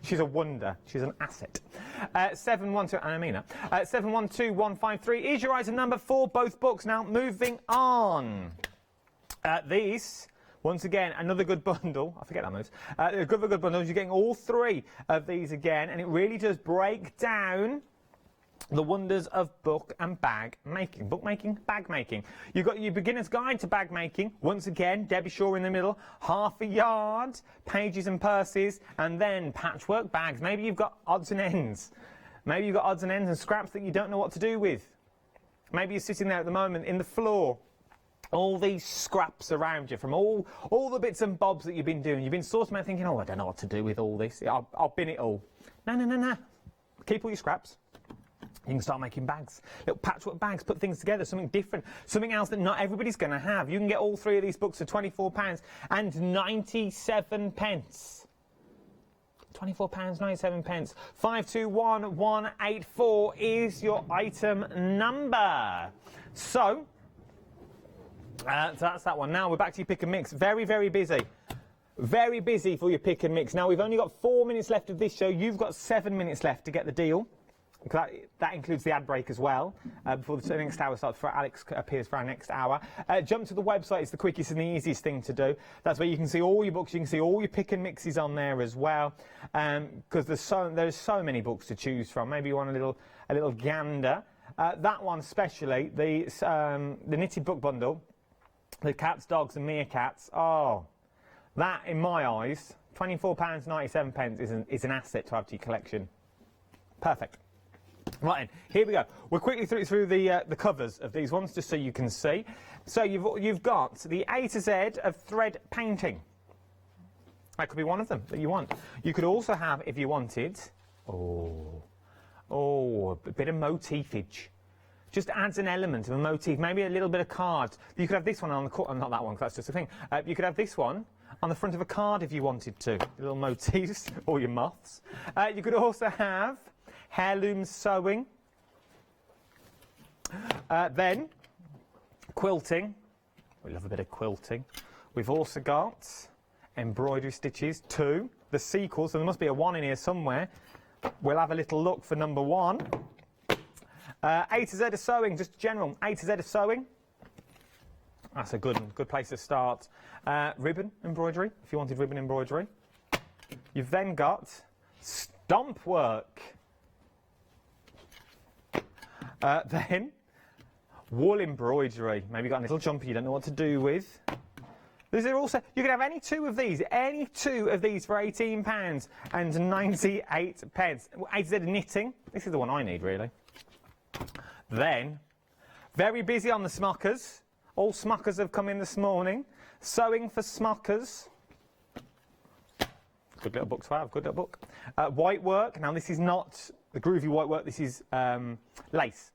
Speaker 11: She's a wonder. She's an asset. 712, and I mean that. 712153 is your item number for both books. Now, moving on. These. Once again, another good bundle. I forget that most. Good bundles. You're getting all three of these again, and it really does break down the wonders of book and bag making. Bookmaking, bag making. You've got your beginner's guide to bag making. Once again, Debbie Shaw in the middle. Half a yard, pages and purses, and then patchwork bags. Maybe you've got odds and ends. Maybe you've got odds and ends and scraps that you don't know what to do with. Maybe you're sitting there at the moment in the floor. All these scraps around you from all the bits and bobs that you've been doing. You've been sorting out thinking, oh, I don't know what to do with all this. I'll bin it all. No. Keep all your scraps. You can start making bags, little patchwork bags, put things together, something different, something else that not everybody's going to have. You can get all three of these books for £24 and 97 pence. £24, 97 pence. 521184 is your item number. So that's that one. Now we're back to your pick and mix. Very, very busy. Very busy for your pick and mix. Now we've only got 4 minutes left of this show. You've got 7 minutes left to get the deal. That includes the ad break as well, before the next hour starts, for Alex appears for our next hour. Jump to the website. It's the quickest and the easiest thing to do. That's where you can see all your books. You can see all your pick and mixes on there as well, because there's so many books to choose from. Maybe you want a little gander. That one especially, the knitted book bundle, the cats, dogs and meerkats. Oh, that in my eyes, £24.97 is an asset to have to your collection. Perfect. Right then, here we go. We'll quickly through the covers of these ones, just so you can see. So you've got the A to Z of thread painting. That could be one of them that you want. You could also have, if you wanted, a bit of motifage. Just adds an element of a motif, maybe a little bit of card. You could have this one on the not that one, because that's just a thing. You could have this one on the front of a card if you wanted to. Little motifs, or your moths. You could also have heirloom sewing. Then quilting. We love a bit of quilting. We've also got embroidery stitches, 2. The sequel, so there must be a 1 in here somewhere. We'll have a little look for number 1. A to Z of sewing, just general. A to Z of sewing. That's a good place to start. Ribbon embroidery, if you wanted ribbon embroidery. You've then got stomp work. Then wool embroidery. Maybe you've got a little jumper you don't know what to do with. There also, you can have any two of these for £18 and 98 pence. A to Z knitting. This is the one I need, really. Then, very busy on the smockers. All smockers have come in this morning. Sewing for smockers. Good little book to have, good little book. White work. Now, this is not the groovy white work, this is lace.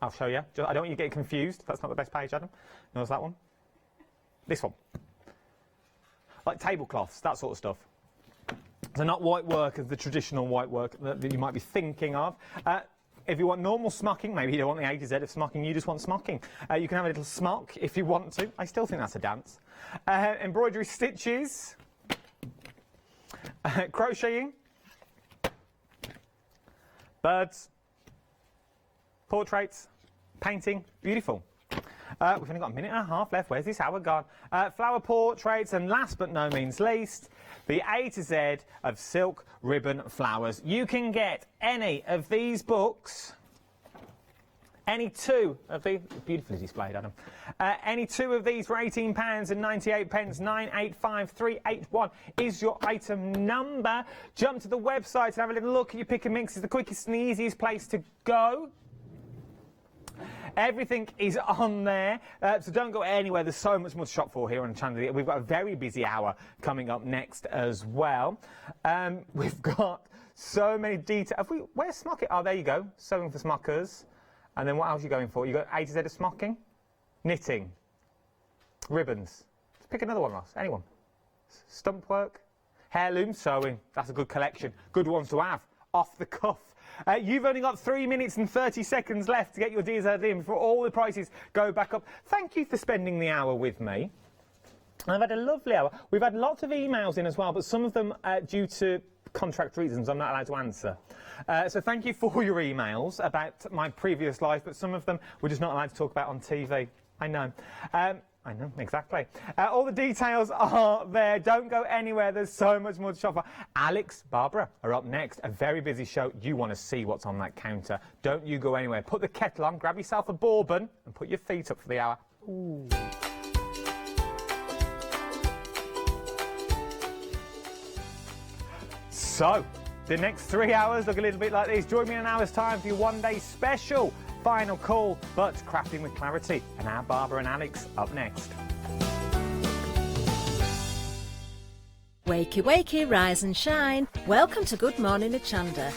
Speaker 11: I'll show you. I don't want you to get confused. That's not the best page, Adam. Notice that one. This one. Like tablecloths, that sort of stuff. So not white work as the traditional white work that you might be thinking of. If you want normal smocking, maybe you don't want the A to Z of smocking, you just want smocking. You can have a little smock if you want to. I still think that's a dance. Embroidery stitches. Crocheting. Birds. Portraits. Painting. Beautiful. We've only got a minute and a half left. Where's this hour gone? Flower portraits, and last but no means least, the A to Z of silk ribbon flowers. You can get any of these books, any two of these, beautifully displayed, Adam. Any two of these for £18 and 98 pence. 985381 is your item number. Jump to the website and have a little look at your pick and mix. It's the quickest and the easiest place to go. Everything is on there, so don't go anywhere. There's so much more to shop for here on Hochanda. We've got a very busy hour coming up next as well. We've got so many details. Where's smocking? Oh, there you go. Sewing for smockers. And then what else are you going for? You got A to Z of smocking, knitting, ribbons. Pick another one, Ross. Anyone? Stump work? Heirloom sewing. That's a good collection. Good ones to have. Off the cuff. You've only got 3 minutes and 30 seconds left to get your deals in before all the prices go back up. Thank you for spending the hour with me. I've had a lovely hour. We've had lots of emails in as well, but some of them, due to contract reasons, I'm not allowed to answer. So thank you for your emails about my previous life, but some of them we're just not allowed to talk about on TV. I know. I know, exactly. All the details are there. Don't go anywhere. There's so much more to shop for. Alex, Barbara are up next. A very busy show. You want to see what's on that counter. Don't you go anywhere. Put the kettle on, grab yourself a bourbon, and put your feet up for the hour. Ooh. So, the next 3 hours look a little bit like this. Join me in an hour's time for your one-day special. Final call, but crafting with clarity. And our Barbara and Alex up next.
Speaker 1: Wakey, wakey, rise and shine. Welcome to Good Morning Hochanda,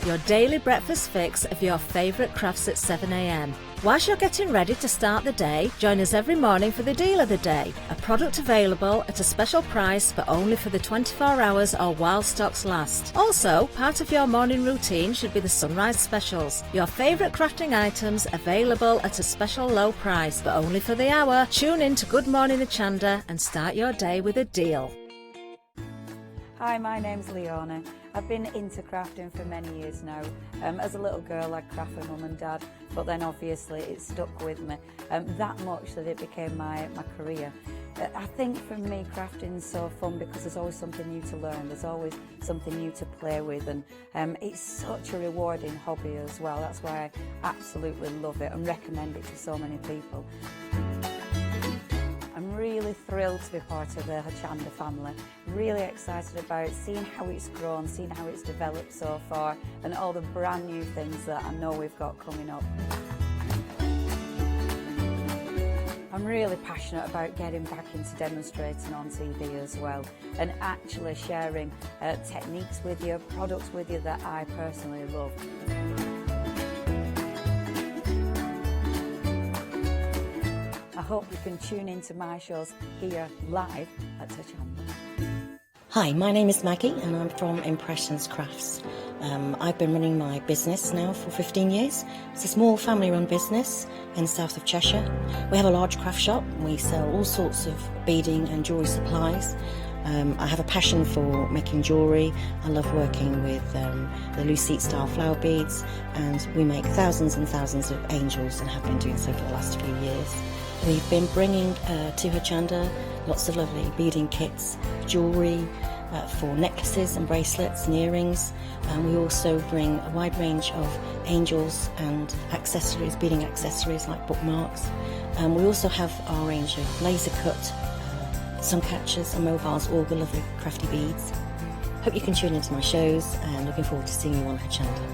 Speaker 1: your daily breakfast fix of your favourite crafts at 7 a.m. Whilst you're getting ready to start the day, join us every morning for the deal of the day. A product available at a special price but only for the 24 hours or while stocks last. Also, part of your morning routine should be the sunrise specials. Your favourite crafting items available at a special low price but only for the hour. Tune in to Good Morning Hochanda and start your day with a deal.
Speaker 6: Hi, my name's Leona. I've been into crafting for many years now. As a little girl, I'd craft for mum and dad, but then obviously it stuck with me that much that it became my career. I think for me, crafting's so fun because there's always something new to learn. There's always something new to play with, and it's such a rewarding hobby as well. That's why I absolutely love it and recommend it to so many people. I'm really thrilled to be part of the Hochanda family. Really excited about seeing how it's grown, seeing how it's developed so far, and all the brand new things that I know we've got coming up. I'm really passionate about getting back into demonstrating on TV as well, and actually sharing techniques with you, products with you that I personally love. I hope you can tune into my shows here live at Hochanda.
Speaker 18: Hi, my name is Maggie and I'm from Impressions Crafts. I've been running my business now for 15 years. It's a small family-run business in the south of Cheshire. We have a large craft shop. We sell all sorts of beading and jewellery supplies. I have a passion for making jewellery. I love working with the Lucite style flower beads, and we make thousands and thousands of angels and have been doing so for the last few years. We've been bringing to Hochanda lots of lovely beading kits, jewellery for necklaces and bracelets and earrings. We also bring a wide range of angels and accessories, beading accessories like bookmarks. We also have our range of laser cut sun catchers and mobiles, all the lovely crafty beads. Hope you can tune into my shows and looking forward to seeing you on Hochanda.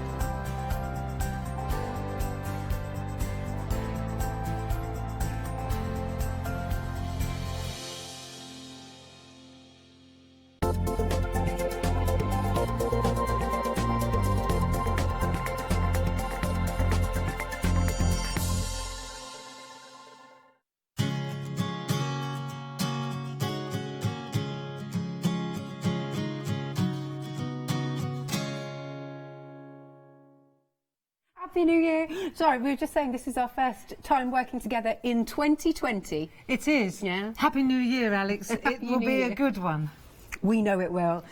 Speaker 7: Happy New Year. Sorry, we were just saying this is our first time working together in 2020.
Speaker 10: It is.
Speaker 7: Yeah.
Speaker 10: Happy New Year, Alex. It will be a good one.
Speaker 7: We know it will.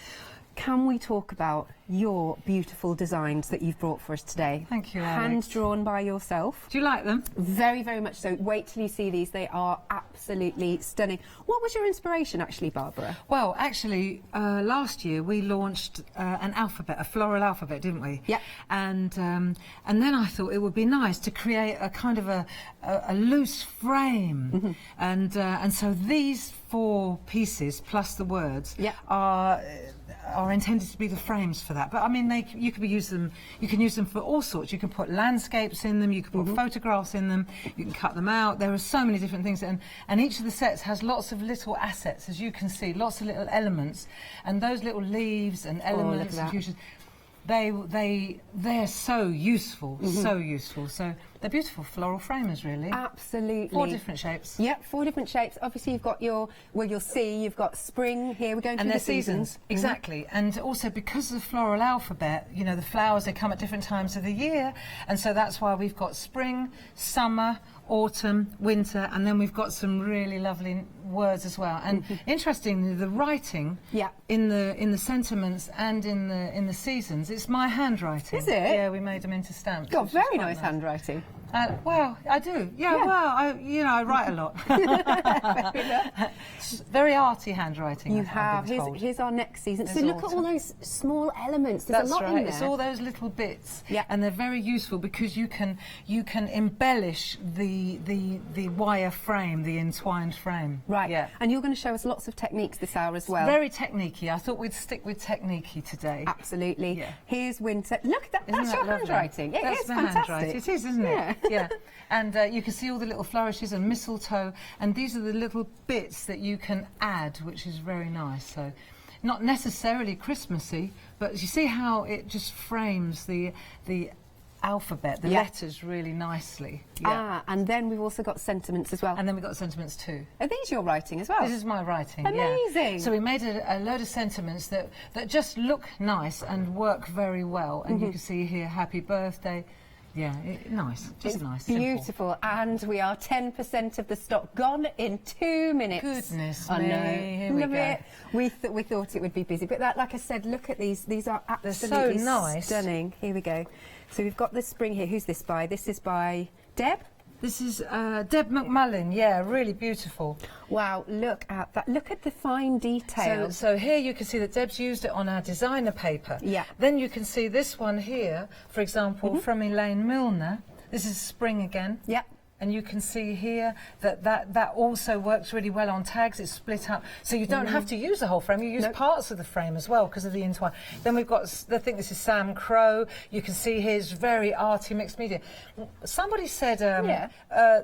Speaker 7: Can we talk about your beautiful designs that you've brought for us today?
Speaker 10: Thank you, Alex.
Speaker 7: Hand-drawn by yourself.
Speaker 10: Do you like them?
Speaker 7: Very, very much so. Wait till you see these. They are absolutely stunning. What was your inspiration, actually, Barbara?
Speaker 10: Well, actually, last year we launched an alphabet, a floral alphabet, didn't we?
Speaker 7: Yeah.
Speaker 10: And then I thought it would be nice to create a kind of a loose frame. Mm-hmm. And so these 4 pieces plus the words are intended to be the frames for that. But I mean, you can use them for all sorts. You can put landscapes in them, you can put photographs in them, you can cut them out. There are so many different things, and each of the sets has lots of little assets, as you can see, lots of little elements, and those little leaves and elements and fusions, they're so useful, so useful. So They're beautiful floral framers, really.
Speaker 7: Absolutely.
Speaker 10: 4 different shapes.
Speaker 7: Yep, 4 different shapes. Obviously, you've got your, well, you'll see, you've got spring here. We're going through
Speaker 10: and
Speaker 7: the
Speaker 10: their seasons. Exactly. And also because of the floral alphabet, you know, the flowers, they come at different times of the year. And so that's why we've got spring, summer, autumn, winter, and then we've got some really lovely words as well. And interestingly, the writing in the sentiments and in the seasons, it's my handwriting.
Speaker 7: Is it?
Speaker 10: Yeah, we made them into stamps.
Speaker 7: Got very nice handwriting.
Speaker 10: Well, I do. Yeah, well, I write a lot. Very arty handwriting.
Speaker 7: You have. Here's our next season. So look at all those small elements. There's a lot in there.
Speaker 10: It's all those little bits.
Speaker 7: Yeah.
Speaker 10: And they're very useful because you can embellish the wire frame, the entwined frame.
Speaker 7: Right.
Speaker 10: Yeah.
Speaker 7: And you're going to show us lots of techniques this hour as well.
Speaker 10: Very techniquey. I thought we'd stick with techniquey today.
Speaker 7: Absolutely.
Speaker 10: Yeah.
Speaker 7: Here's winter. Look at that. That's your handwriting.
Speaker 10: That's
Speaker 7: It's
Speaker 10: my
Speaker 7: fantastic.
Speaker 10: handwriting. It is, isn't it?
Speaker 7: Yeah.
Speaker 10: Yeah. And you can see all the little flourishes and mistletoe, and these are the little bits that you can add, which is very nice. So, not necessarily Christmassy, but you see how it just frames the alphabet, the letters really nicely. Yeah.
Speaker 7: And then we've also got sentiments as well.
Speaker 10: And then we've got sentiments too.
Speaker 7: Are these your writing as well?
Speaker 10: This is my writing.
Speaker 7: Amazing.
Speaker 10: Yeah. So we made a load of sentiments that just look nice and work very well. And you can see here, happy birthday. Yeah, nice. Just
Speaker 7: it's
Speaker 10: nice.
Speaker 7: Beautiful.
Speaker 10: Simple.
Speaker 7: And we are 10% of the stock gone in 2 minutes.
Speaker 10: Goodness
Speaker 7: I
Speaker 10: me.
Speaker 7: know.
Speaker 10: Here we go.
Speaker 7: We thought it would be busy. But like I said, look at these. These are absolutely
Speaker 10: They're so nice.
Speaker 7: Stunning. Here we go. So we've got the spring here. Who's this by? This is by Deb.
Speaker 10: This is Deb McMullen, yeah, really beautiful.
Speaker 7: Wow, look at that. Look at the fine detail.
Speaker 10: So here you can see that Deb's used it on our designer paper.
Speaker 7: Yeah.
Speaker 10: Then you can see this one here, for example, from Elaine Milner. This is spring again.
Speaker 7: Yeah.
Speaker 10: And you can see here that also works really well on tags. It's split up, so you don't have to use the whole frame. You use parts of the frame as well because of the entwine. Then we've got, I think this is Sam Crow. You can see here it's very arty mixed media. Somebody said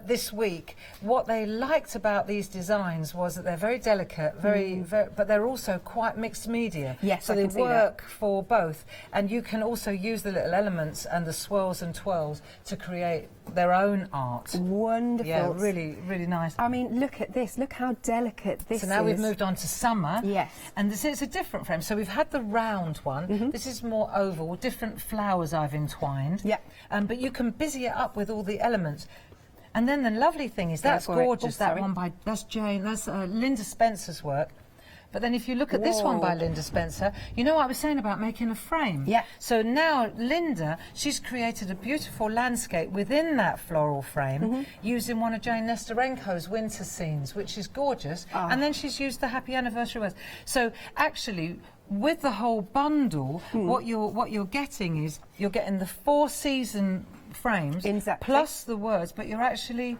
Speaker 10: this week what they liked about these designs was that they're very delicate, very, but they're also quite mixed media.
Speaker 7: Yes,
Speaker 10: so
Speaker 7: I
Speaker 10: they
Speaker 7: can see
Speaker 10: work for both, and you can also use the little elements and the swirls and twirls to create their own art.
Speaker 7: Wonderful.
Speaker 10: Yeah, really, really nice.
Speaker 7: I mean, look at this. Look how delicate this is.
Speaker 10: So now we've moved on to summer.
Speaker 7: Yes.
Speaker 10: And this is a different frame. So we've had the round one. This is more oval, different flowers I've entwined.
Speaker 7: Yeah.
Speaker 10: But you can busy it up with all the elements. And then the lovely thing is, that's gorgeous. That one by, that's Jane, that's Linda Spencer's work. But then if you look at this one by Linda Spencer, you know what I was saying about making a frame?
Speaker 7: Yeah.
Speaker 10: So now Linda, she's created a beautiful landscape within that floral frame using one of Jane Nesterenko's winter scenes, which is gorgeous. And then she's used the happy anniversary words. So actually, with the whole bundle, what you're getting is you're getting the 4-season frames plus the words, but you're actually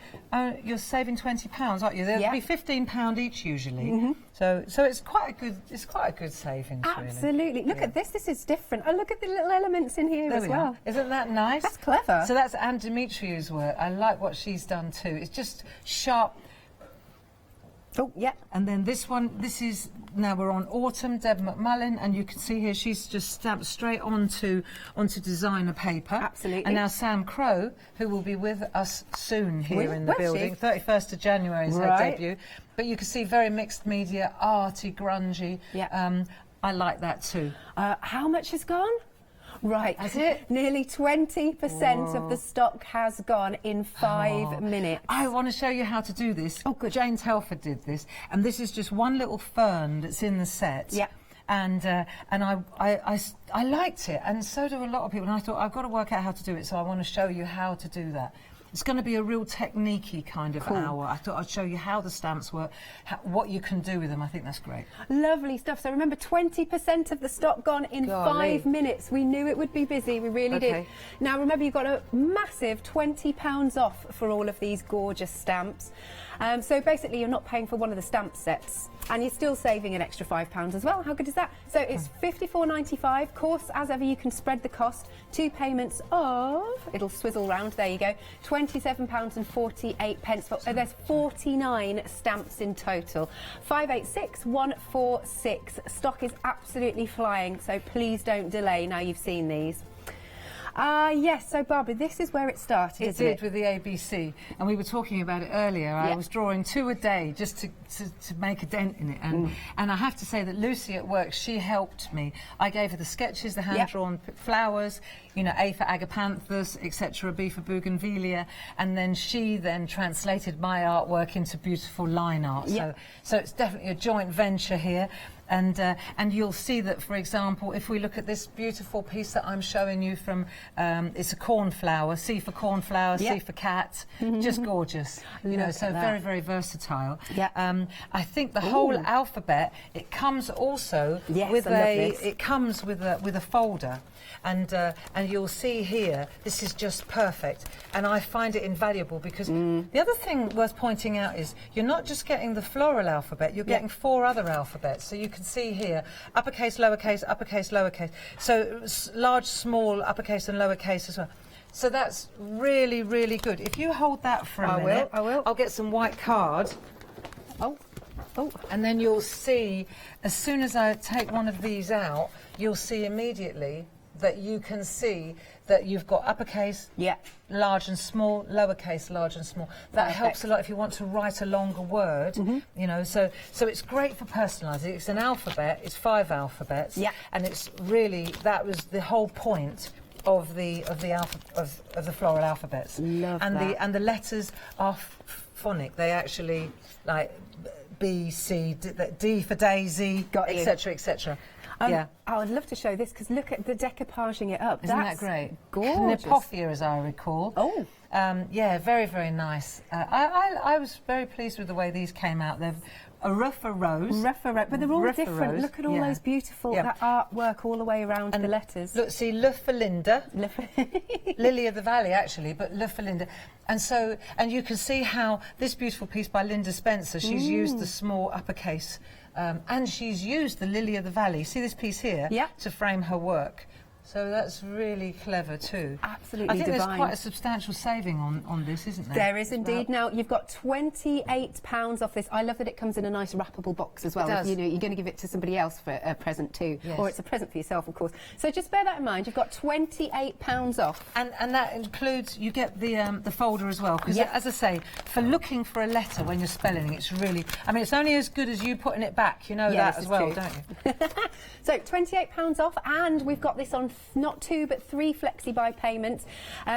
Speaker 10: you're saving £20, aren't you? They'll be £15 each usually. So it's quite a good savings.
Speaker 7: Absolutely.
Speaker 10: Really.
Speaker 7: Look at this. This is different. Oh, look at the little elements in here as well.
Speaker 10: Isn't that nice?
Speaker 7: That's clever.
Speaker 10: So that's Anne Dimitriou's work. I like what she's done too. It's just sharp.
Speaker 7: Oh, yeah.
Speaker 10: And then this one, now we're on autumn, Deb McMullen, and you can see here she's just stamped straight onto designer paper.
Speaker 7: Absolutely.
Speaker 10: And now Sam Crow, who will be with us soon here in the building, 31st of January is her debut. But you can see very mixed media, arty, grungy.
Speaker 7: Yeah.
Speaker 10: I like that too.
Speaker 7: How much has gone? Right,
Speaker 10: that's it.
Speaker 7: Nearly 20% of the stock has gone in 5 minutes.
Speaker 10: I want to show you how to do this. Oh, good. Jane Telford did this, and this is just one little fern that's in the set.
Speaker 7: Yeah.
Speaker 10: And I liked it, and so do a lot of people. And I thought I've got to work out how to do it, so I want to show you how to do that. It's going to be a real technique-y kind of hour. I thought I'd show you how the stamps work, what you can do with them. I think that's great.
Speaker 7: Lovely stuff. So remember, 20% of the stock gone in 5 minutes. We knew it would be busy. We really did. Now remember, you've got a massive £20 off for all of these gorgeous stamps. So basically, you're not paying for one of the stamp sets, and you're still saving an extra £5 as well. How good is that? So it's £54.95. Of course, as ever, you can spread the cost. 2 payments of, it'll swizzle round, there you go, £27.48. There's 49 stamps in total. 586146. Stock is absolutely flying, so please don't delay now you've seen these. Yes, so Barbara, this is where it started,
Speaker 10: It
Speaker 7: isn't
Speaker 10: did
Speaker 7: it?
Speaker 10: with the ABC, and we were talking about it earlier. I was drawing 2 a day just to make a dent in it, and I have to say that Lucy at work, she helped me. I gave her the sketches, the hand-drawn flowers, you know, A for agapanthus, etc., B for bougainvillea, and then she translated my artwork into beautiful line art. So it's definitely a joint venture here. And you'll see that, for example, if we look at this beautiful piece that I'm showing you from, it's a cornflower, C for cornflower, C for cat, just gorgeous. You know, so very, very versatile. I think the whole alphabet, it comes also with it comes with a folder. And you'll see here, this is just perfect, and I find it invaluable because the other thing worth pointing out is you're not just getting the floral alphabet, you're getting 4 other alphabets. So you can see here, uppercase, lowercase, uppercase, lowercase. So large, small, uppercase and lowercase as well. So that's really, really good. If you hold that for a minute,
Speaker 7: I will.
Speaker 10: I'll get some white card.
Speaker 7: Oh.
Speaker 10: And then you'll see, as soon as I take one of these out, you'll see immediately that you can see that you've got uppercase, large and small, lowercase, large and small. That helps a lot if you want to write a longer word, you know, so it's great for personalising. It's an alphabet, it's 5 alphabets, and it's really, that was the whole point of the floral alphabets.
Speaker 7: Love that.
Speaker 10: And the letters are phonic. They actually, like B, C, D for daisy, etc., etc.
Speaker 7: I would love to show this because look at the decoupaging it up.
Speaker 10: Isn't that great?
Speaker 7: Gorgeous.
Speaker 10: Knipophia, as I recall.
Speaker 7: Oh.
Speaker 10: Yeah, very, very nice. I was very pleased with the way these came out. They're a rougher rose.
Speaker 7: Rougher rose, but they're all different.
Speaker 10: Rose.
Speaker 7: Look at all those beautiful that artwork all the way around the letters.
Speaker 10: Look, see, Le for Linda. Lily of the Valley, actually, but Le for Linda. And you can see how this beautiful piece by Linda Spencer, she's used the small uppercase, and she's used the Lily of the Valley. See this piece here? To frame her work. So that's really clever too.
Speaker 7: Absolutely
Speaker 10: I think
Speaker 7: divine.
Speaker 10: there's quite a substantial saving on this, isn't there?
Speaker 7: There is indeed. Now, you've got £28 off this. I love that it comes in a nice wrappable box as well.
Speaker 10: It does.
Speaker 7: You know, you're going to give it to somebody else for a present too.
Speaker 10: Yes.
Speaker 7: Or it's a present for yourself, of course. So just bear that in mind. You've got £28 off.
Speaker 10: And that includes, you get the folder as well. Because, as I say, for looking for a letter when you're spelling, it's really... I mean, it's only as good as you putting it back. You know that as well, don't you?
Speaker 7: So, £28 off, and we've got this on not 2 but 3 flexi-buy payments.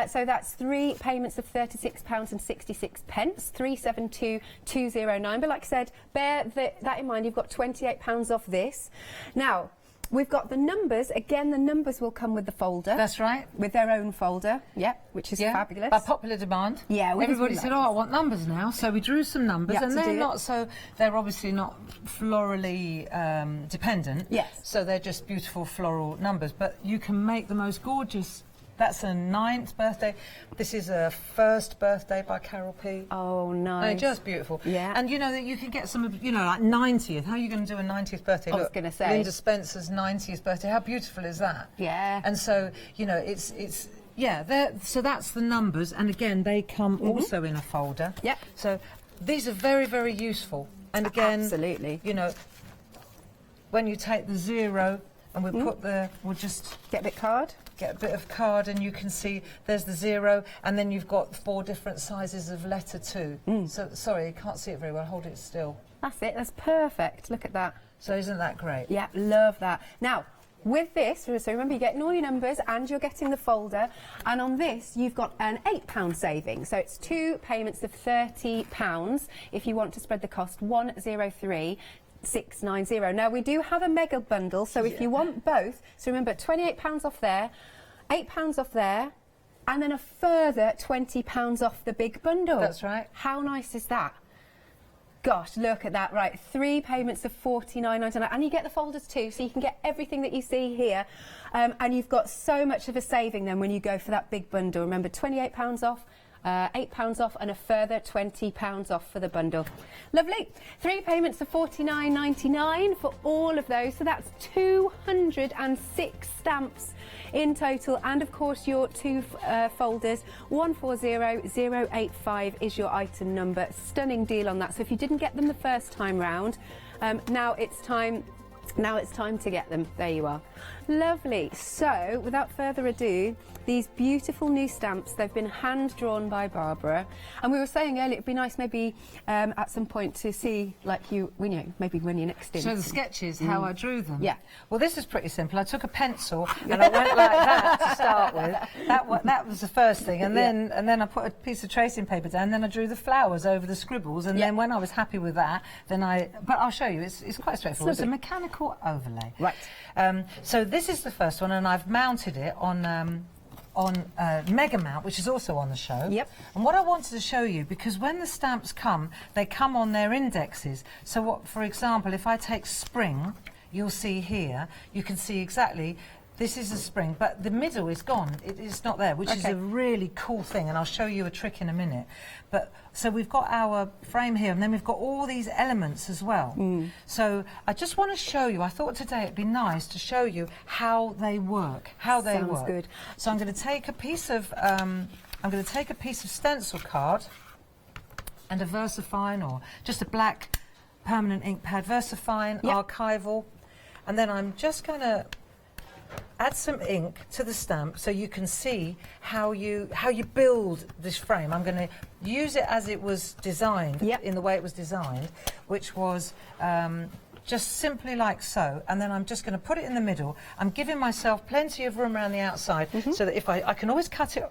Speaker 7: So that's 3 payments of £36.66, 372,209. But like I said, bear that in mind. You've got £28 off this. Now, we've got the numbers. Again, the numbers will come with the folder.
Speaker 10: That's right.
Speaker 7: With their own folder. Which is fabulous.
Speaker 10: By popular demand.
Speaker 7: Yeah.
Speaker 10: Everybody said, oh, I want numbers now. So we drew some numbers. And they're obviously not florally dependent.
Speaker 7: Yes.
Speaker 10: So they're just beautiful floral numbers. But you can make the most gorgeous. That's a 9th birthday. This is a 1st birthday by Carol P.
Speaker 7: Oh, nice.
Speaker 10: And just beautiful.
Speaker 7: Yeah.
Speaker 10: And you know that you can get some, you know, like 90th. How are you going to do a 90th birthday?
Speaker 7: I was going to say.
Speaker 10: Linda Spencer's 90th birthday. How beautiful is that?
Speaker 7: Yeah.
Speaker 10: And so, you know, it's so that's the numbers. And again, they come also in a folder.
Speaker 7: Yep.
Speaker 10: So these are very, very useful. And again,
Speaker 7: absolutely.
Speaker 10: You know, when you take the 0 and we put we'll just
Speaker 7: get a bit card.
Speaker 10: Get a bit of card, and you can see there's the 0, and then you've got 4 different sizes of letter too. So sorry, you can't see it very well. Hold it still.
Speaker 7: That's it. That's perfect. Look at that.
Speaker 10: So isn't that great?
Speaker 7: Yeah, love that. Now, with this, so remember you're getting all your numbers and you're getting the folder, and on this you've got an £8 saving. So it's 2 payments of £30 if you want to spread the cost. 103,690. Now we do have a mega bundle, so if you want both, so remember £28 off there, £8 off there, and then a further £20 off the big bundle.
Speaker 10: That's right.
Speaker 7: How nice is that? Gosh, look at that. Right, 3 payments of £49.99, and you get the folders too, so you can get everything that you see here, and you've got so much of a saving then when you go for that big bundle. Remember, £28 off, £8 off, and a further £20 off for the bundle. Lovely. 3 payments of £49.99 for all of those, so that's 206 stamps in total, and of course your 2 folders. 140085 is your item number. Stunning deal on that. So if you didn't get them the first time round, now it's time to get them. There you are. Lovely. So, without further ado, these beautiful new stamps, they've been hand-drawn by Barbara. And we were saying earlier, it'd be nice maybe at some point to see, like you know, maybe when you're next in.
Speaker 10: Show the sketches, how I drew them.
Speaker 7: Yeah.
Speaker 10: Well, this is pretty simple. I took a pencil and I went like that to start with. That was the first thing. And then I put a piece of tracing paper down, and then I drew the flowers over the scribbles. And then when I was happy with that, then but I'll show you, it's quite straightforward. It's a mechanical overlay.
Speaker 7: Right.
Speaker 10: So this is the first one, and I've mounted it on Mega Mount, which is also on the show.
Speaker 7: Yep.
Speaker 10: And what I wanted to show you, because when the stamps come, they come on their indexes. So what, for example, if I take spring, you'll see here, you can see exactly, this is a spring, but the middle is gone. It's not there, which is a really cool thing, and I'll show you a trick in a minute. But so we've got our frame here, and then we've got all these elements as well. So I just want to show you, I thought today it'd be nice to show you how they work,
Speaker 7: Sounds good.
Speaker 10: So I'm going to take a piece of stencil card and a VersaFine, or just a black permanent ink pad, VersaFine, archival, and then I'm just going to add some ink to the stamp so you can see how you build this frame. I'm going to use it as it was designed, in the way it was designed, which was just simply like so, and then I'm just going to put it in the middle. I'm giving myself plenty of room around the outside so that if I can always cut it,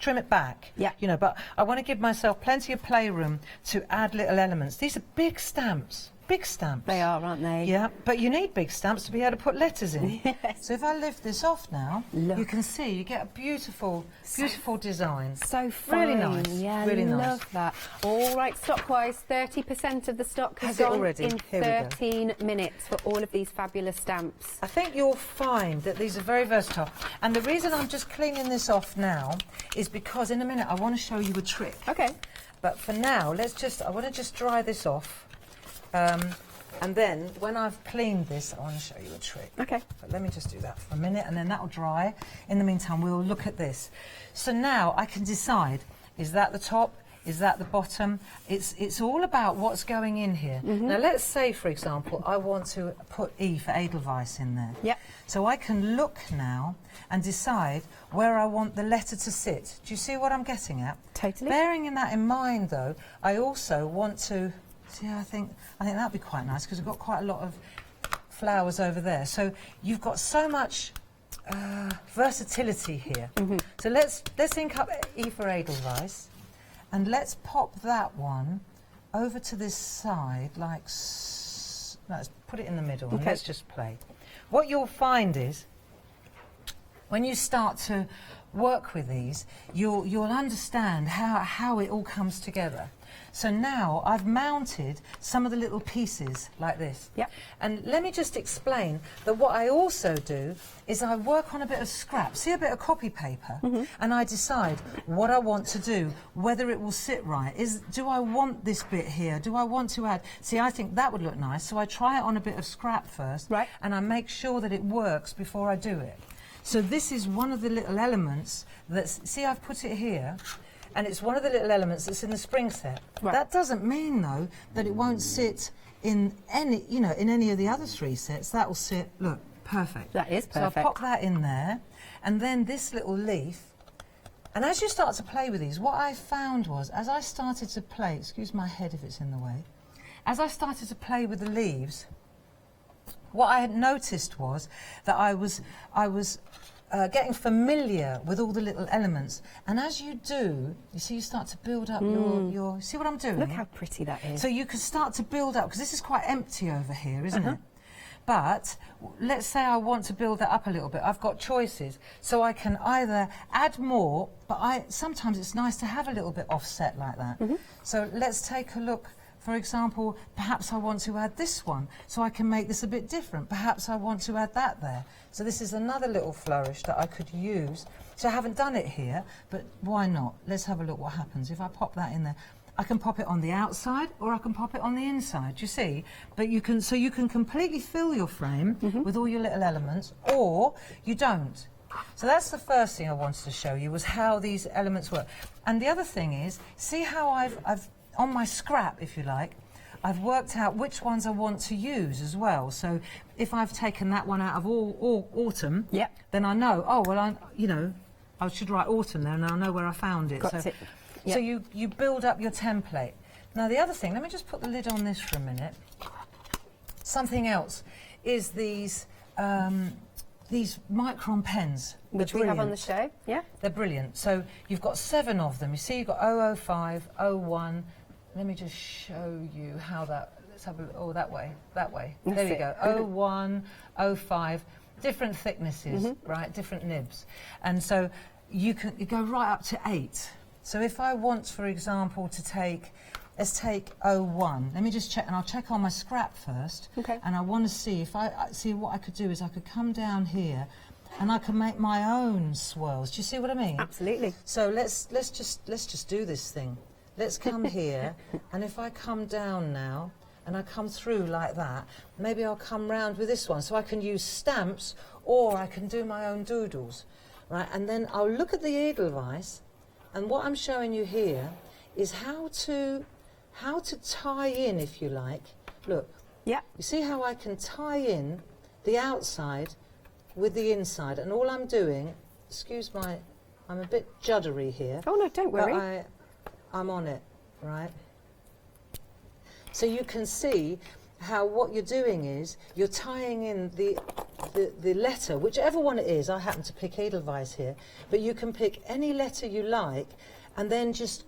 Speaker 10: trim it back, you know, but I want to give myself plenty of playroom to add little elements. These are big stamps. Big stamps.
Speaker 7: They are, aren't they?
Speaker 10: Yeah, but you need big stamps to be able to put letters in. So if I lift this off now, you can see you get a beautiful design.
Speaker 7: So fine.
Speaker 10: Really nice.
Speaker 7: Yeah,
Speaker 10: really
Speaker 7: I
Speaker 10: nice.
Speaker 7: love that. All right, stock-wise, 30% of the stock has gone
Speaker 10: already?
Speaker 7: in
Speaker 10: Here we go.
Speaker 7: 13 minutes for all of these fabulous stamps.
Speaker 10: I think you'll find that these are very versatile. And the reason I'm just cleaning this off now is because in a minute I want to show you a trick.
Speaker 7: Okay.
Speaker 10: But for now, I want to just dry this off. And then, when I've cleaned this, I want to show you a trick.
Speaker 7: Okay.
Speaker 10: But let me just do that for a minute, and then that'll dry. In the meantime, we'll look at this. So now I can decide, is that the top? Is that the bottom? It's all about what's going in here. Now, let's say, for example, I want to put E for Edelweiss in there.
Speaker 7: Yep.
Speaker 10: So I can look now and decide where I want the letter to sit. Do you see what I'm getting at?
Speaker 7: Totally.
Speaker 10: Bearing that in mind, though, I also want to... See, I think that'd be quite nice because we've got quite a lot of flowers over there. So you've got so much versatility here. So let's ink up E for Edelweiss, and let's pop that one over to this side like. Let's put it in the middle and let's just play. What you'll find is when you start to work with these, you'll understand how it all comes together. So now I've mounted some of the little pieces like this.
Speaker 7: Yep.
Speaker 10: And let me just explain that what I also do is I work on a bit of scrap, see a bit of copy paper, and I decide what I want to do, whether it will sit right. Do I want this bit here? Do I want to add? See, I think that would look nice, so I try it on a bit of scrap first, and I make sure that it works before I do it. So this is one of the little elements that's, see, I've put it here, and it's one of the little elements that's in the spring set.
Speaker 7: Right.
Speaker 10: That doesn't mean, though, that it won't sit in any, in any of the other 3 sets. That will sit, look, perfect.
Speaker 7: That is perfect.
Speaker 10: So I'll pop that in there, and then this little leaf. And as you start to play with these, what I found was, as I started to play, excuse my head if it's in the way, as I started to play with the leaves, what I had noticed was that I was getting familiar with all the little elements, and as you do, you see, you start to build up your. See what I'm doing?
Speaker 7: Look how pretty that is.
Speaker 10: So you can start to build up, because this is quite empty over here, isn't it? But let's say I want to build that up a little bit. I've got choices, so I can either add more, but sometimes it's nice to have a little bit offset like that. So let's take a look. For example, perhaps I want to add this one, so I can make this a bit different. Perhaps I want to add that there. So this is another little flourish that I could use. So I haven't done it here, but why not? Let's have a look what happens. If I pop that in there, I can pop it on the outside or I can pop it on the inside, you see? But you can, so you can completely fill your frame with all your little elements, or you don't. So that's the first thing I wanted to show you, was how these elements work. And the other thing is, see how I've on my scrap, if you like, I've worked out which ones I want to use as well. So if I've taken that one out of all autumn, then I know, oh, well, I should write autumn there and I'll know where I found it. So you build up your template. Now, the other thing, let me just put the lid on this for a minute. Something else is these micron pens.
Speaker 7: Which we have on the show, yeah?
Speaker 10: They're brilliant. So you've got 7 of them. You see, you've got 005, 01. Let me just show you how that, let's have a look. Oh, that way. There you go. 01, 05, different thicknesses, right? Different nibs. And so you go right up to 8. So if I want, for example, to take, let's take 01. Let me just check, and I'll check on my scrap first. Okay. And I want to see if I see what I could do is I could come down here, and I can make my own swirls. Do you see what I mean?
Speaker 7: Absolutely.
Speaker 10: So let's just do this thing. Let's come here, and if I come down now, and I come through like that, maybe I'll come round with this one, so I can use stamps, or I can do my own doodles, right? And then I'll look at the Edelweiss, and what I'm showing you here is how to tie in, if you like. Look. Yeah. You see how I can tie in the outside with the inside, and all I'm doing, I'm a bit juddery here.
Speaker 7: Oh no, don't worry.
Speaker 10: But I'm on it, right? So you can see how what you're doing is you're tying in the letter, whichever one it is. I happen to pick Edelweiss here, but you can pick any letter you like, and then just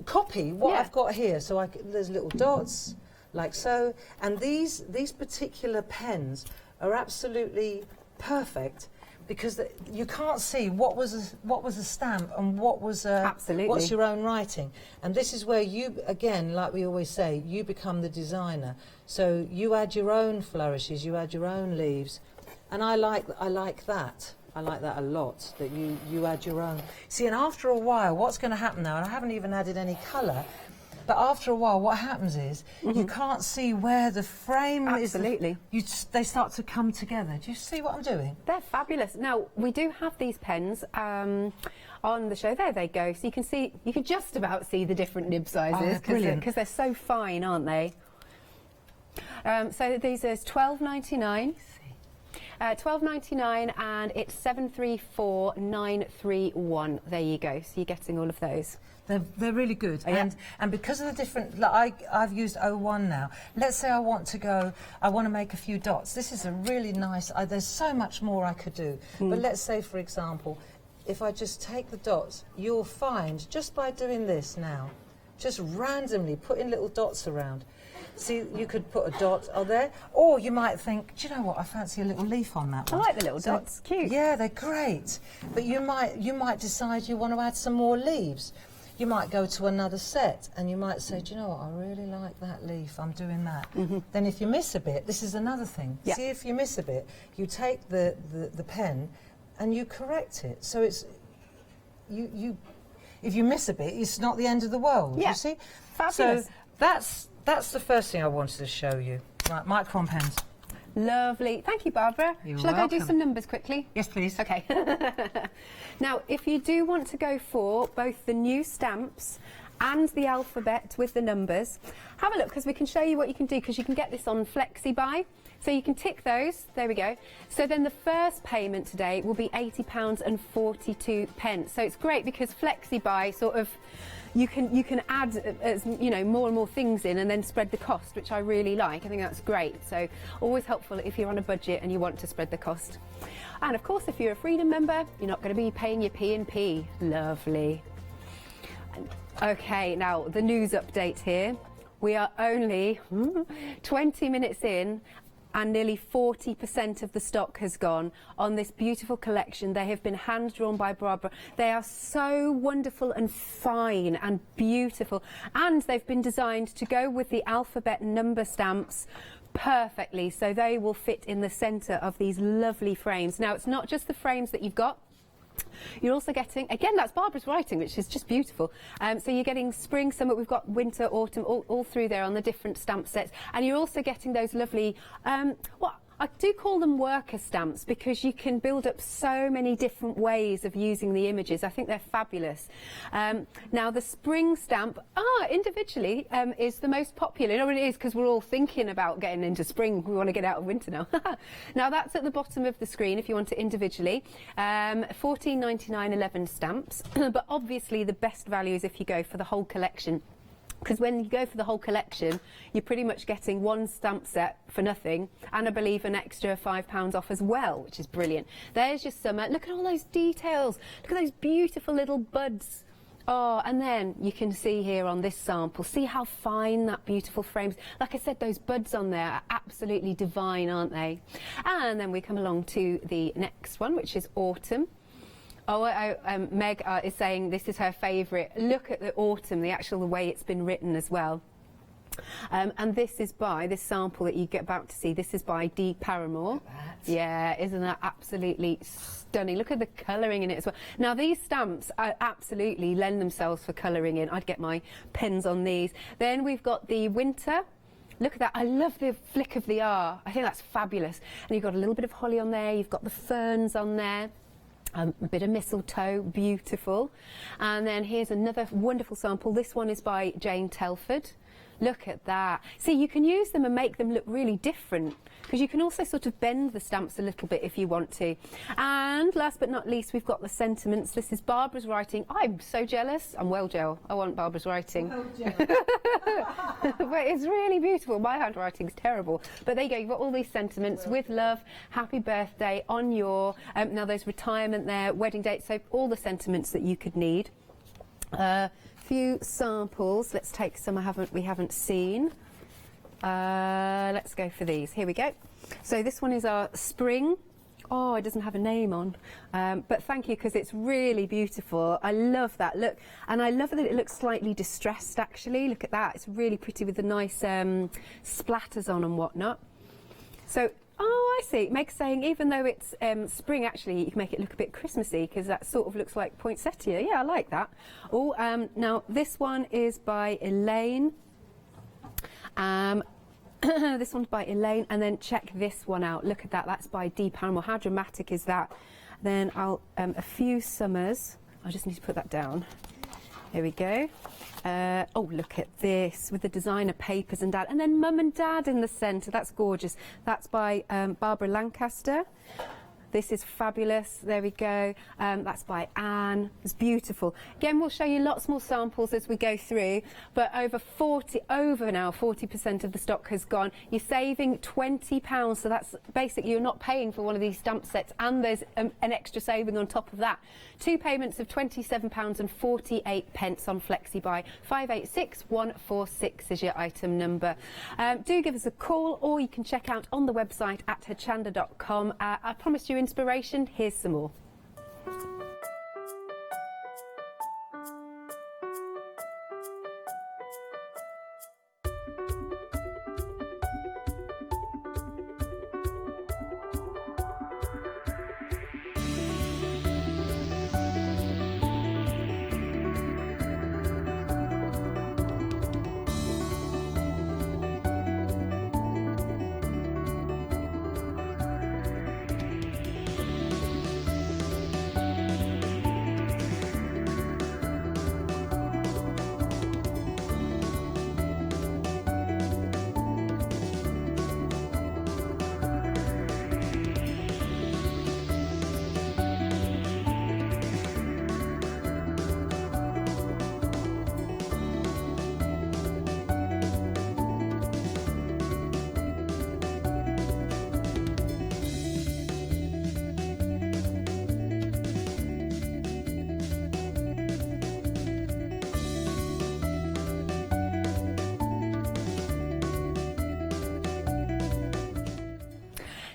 Speaker 10: copy what I've got here. So there's little dots, like so, and these particular pens are absolutely perfect because you can't see what was a stamp and what was what's your own writing. And this is where you, again, like we always say, you become the designer. So you add your own flourishes, you add your own leaves, and I like that. I like that a lot, that you add your own. See, and after a while, what's going to happen now, and I haven't even added any colour, but after a while, what happens is you can't see where the frame is. Absolutely. They start to come together. Do you see what I'm doing?
Speaker 7: They're fabulous. Now, we do have these pens on the show. There they go. So you can just about see the different nib sizes because they're so fine, aren't they? So these is $12.99. $12.99, and it's 734931. There you go. So you're getting all of those.
Speaker 10: They're really good, and because of the different, like I've used 01 now. Let's say I want to make a few dots. This is a really nice. There's so much more I could do, but let's say, for example, if I just take the dots, you'll find just by doing this now, just randomly putting little dots around. See, you could put a dot on there, or you might think, do you know what? I fancy a little leaf on that one.
Speaker 7: I like the little dots. Cute.
Speaker 10: Yeah, they're great. But you might decide you want to add some more leaves. You might go to another set and you might say, do you know what, I really like that leaf, I'm doing that. Then if you miss a bit, this is another thing. See, if you miss a bit, you take the pen and you correct it. So it's, if you miss a bit, it's not the end of the world, you see?
Speaker 7: Fabulous.
Speaker 10: So that's the first thing I wanted to show you. Right, micron pens.
Speaker 7: Lovely. Thank you, Barbara. Shall I go do some numbers quickly?
Speaker 10: Yes, please.
Speaker 7: Okay. Now, if you do want to go for both the new stamps and the alphabet with the numbers, have a look, because we can show you what you can do, because you can get this on FlexiBuy. So you can tick those. There we go. So then the first payment today will be £80.42. So it's great because FlexiBuy sort of, you can add more and more things in and then spread the cost, which I really like. I think that's great. So always helpful if you're on a budget and you want to spread the cost. And of course, if you're a Freedom member, you're not going to be paying your P&P. Lovely. Okay, now the news update here. We are only 20 minutes in, and nearly 40% of the stock has gone on this beautiful collection. They have been hand-drawn by Barbara. They are so wonderful and fine and beautiful, and they've been designed to go with the alphabet number stamps perfectly, so they will fit in the centre of these lovely frames. Now, it's not just the frames that you've got. You're also getting, again, that's Barbara's writing, which is just beautiful. So you're getting spring, summer, we've got winter, autumn, all through there on the different stamp sets. And you're also getting those lovely, what I do call them worker stamps because you can build up so many different ways of using the images. I think they're fabulous. Now the spring stamp, individually, is the most popular. You know what it is, because we're all thinking about getting into spring. We want to get out of winter now. Now that's at the bottom of the screen if you want it individually. $14.99 11 stamps, but obviously the best value is if you go for the whole collection. Because when you go for the whole collection, you're pretty much getting one stamp set for nothing, and I believe an extra £5 off as well, which is brilliant. There's your summer. Look at all those details. Look at those beautiful little buds. Oh, and then you can see here on this sample, see how fine that beautiful frame is. Like I said, those buds on there are absolutely divine, aren't they? And then we come along to the next one, which is autumn. Meg is saying this is her favourite. Look at the autumn, the way it's been written as well. And this is by, this sample that you get about to see, this is by Dee Paramore. Yeah, isn't that absolutely stunning? Look at the colouring in it as well. Now these stamps absolutely lend themselves for colouring in. I'd get my pens on these. Then we've got the winter. Look at that. I love the flick of the R. I think that's fabulous. And you've got a little bit of holly on there. You've got the ferns on there. A bit of mistletoe, beautiful. And then here's another wonderful sample. This one is by Jane Telford. Look at that. See, you can use them and make them look really different, because you can also sort of bend the stamps a little bit if you want to. And last but not least, we've got the sentiments. This is Barbara's writing. I'm so jealous. I'm well gel. I want Barbara's writing. Well but it's really beautiful. My handwriting's terrible. But there you go. You've got all these sentiments. With love, happy birthday on your... now there's retirement there, wedding date, so all the sentiments that you could need. Few samples. Let's take some we haven't seen. Let's go for these. Here we go. So this one is our spring. Oh, it doesn't have a name on, but thank you, because it's really beautiful. I love that look, and I love that it looks slightly distressed actually. Look at that. It's really pretty with the nice splatters on and whatnot. So I see. Meg's saying even though it's spring, actually, you can make it look a bit Christmassy, because that sort of looks like poinsettia. Yeah, I like that. Oh, now this one is by Elaine. This one's by Elaine, and then check this one out. Look at that. That's by Dee Paramore. How dramatic is that? Then I'll a few summers. I just need to put that down. Here we go. Oh, look at this with the designer papers and dad, and then mum and dad in the centre. That's gorgeous. That's by Barbara Lancaster. This is fabulous. There we go. That's by Anne. It's beautiful. Again, we'll show you lots more samples as we go through, but over 40% of the stock has gone. You're saving £20, so that's basically you're not paying for one of these stamp sets, and there's an extra saving on top of that. 2 payments of £27.48 on FlexiBuy. 586146 is your item number. Do give us a call, or you can check out on the website at hochanda.com. I promised you inspiration. Here's some more.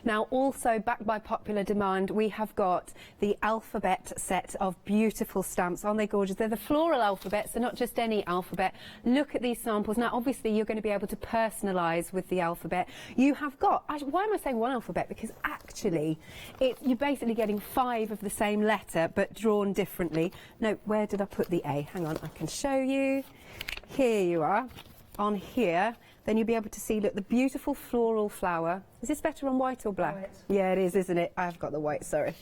Speaker 7: Now, also back by popular demand, we have got the alphabet set of beautiful stamps. Aren't they gorgeous? They're the floral alphabets. They're not just any alphabet. Look at these samples. Now, obviously, you're going to be able to personalise with the alphabet. You have got, why am I saying one alphabet? Because actually, you're basically getting 5 of the same letter, but drawn differently. No, where did I put the A? Hang on, I can show you. Here you are. On here, then you'll be able to see, look, the beautiful floral flower. Is this better on white or black? White. Yeah, it is, isn't it? I've got the white, sorry.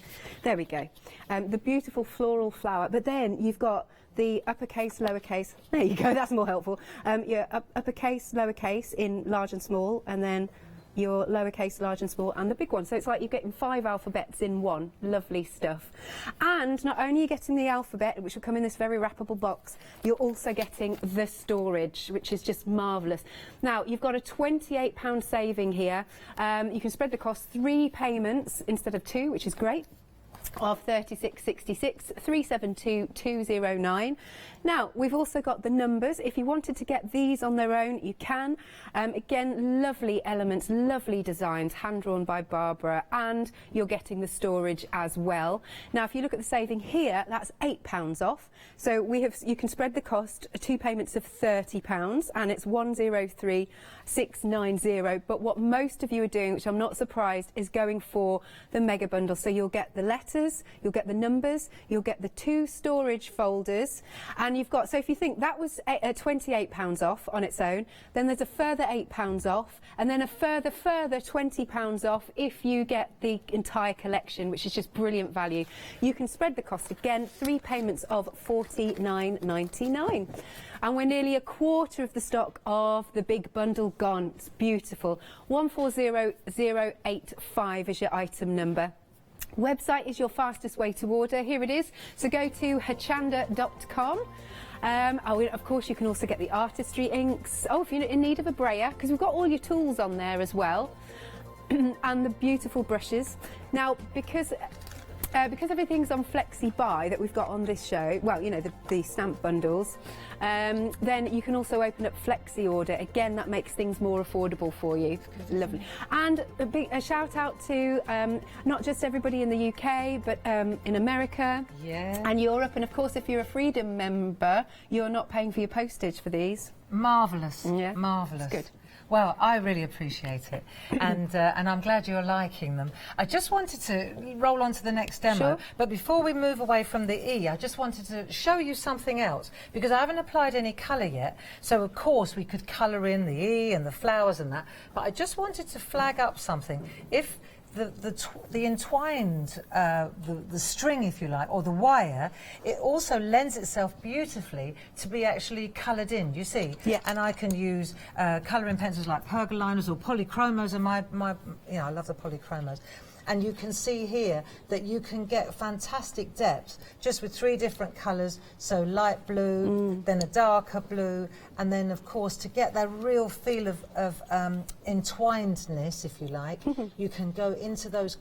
Speaker 7: There we go. The beautiful floral flower, but then you've got the uppercase, lowercase. There you go, that's more helpful. Your uppercase, lowercase in large and small, and then your lowercase, large and small, and the big one. So it's like you're getting 5 alphabets in one. Lovely stuff. And not only are you getting the alphabet, which will come in this very wrappable box, you're also getting the storage, which is just marvellous. Now, you've got a £28 saving here. You can spread the cost 3 payments instead of 2, which is great, of £36.66, 372,209. Now, we've also got the numbers. If you wanted to get these on their own, you can. Again, lovely elements, lovely designs, hand-drawn by Barbara, and you're getting the storage as well. Now, if you look at the saving here, that's £8 off. So you can spread the cost, 2 payments of £30, and it's 103,690. But what most of you are doing, which I'm not surprised, is going for the mega bundle. So you'll get the letters, you'll get the numbers, you'll get the 2 storage folders, and you've got, so if you think that was £28 off on its own, then there's a further £8 off, and then a further £20 off if you get the entire collection, which is just brilliant value. You can spread the cost again, 3 payments of £49.99. And we're nearly a quarter of the stock of the big bundle gone. It's beautiful. 140085 is your item number. Website is your fastest way to order. Here it is. So go to hochanda.com. Of course, you can also get the artistry inks. Oh, if you're in need of a brayer, because we've got all your tools on there as well. And the beautiful brushes. Now, because everything's on Flexi Buy that we've got on this show, well, you know, the stamp bundles, then you can also open up Flexi Order. Again, that makes things more affordable for you. Lovely. And a shout out to not just everybody in the UK, but in America and Europe. And of course, if you're a Freedom member, you're not paying for your postage for these.
Speaker 10: Marvellous.
Speaker 7: Yeah.
Speaker 10: Marvellous.
Speaker 7: It's good.
Speaker 10: Well, I really appreciate it, and I'm glad you're liking them. I just wanted to roll on to the next demo,
Speaker 7: Sure.
Speaker 10: But before we move away from the E, I just wanted to show you something else, because I haven't applied any colour yet, so of course we could colour in the E and the flowers and that, but I just wanted to flag up something. If the entwined, the string, if you like, or the wire, it also lends itself beautifully to be actually coloured in, you see?
Speaker 7: Yeah.
Speaker 10: And I can use colouring pencils like pergoliners or polychromos, and I love the polychromos. And you can see here that you can get fantastic depth just with 3 different colours, so light blue, then a darker blue, and then of course to get that real feel of entwinedness, if you like, you can go into those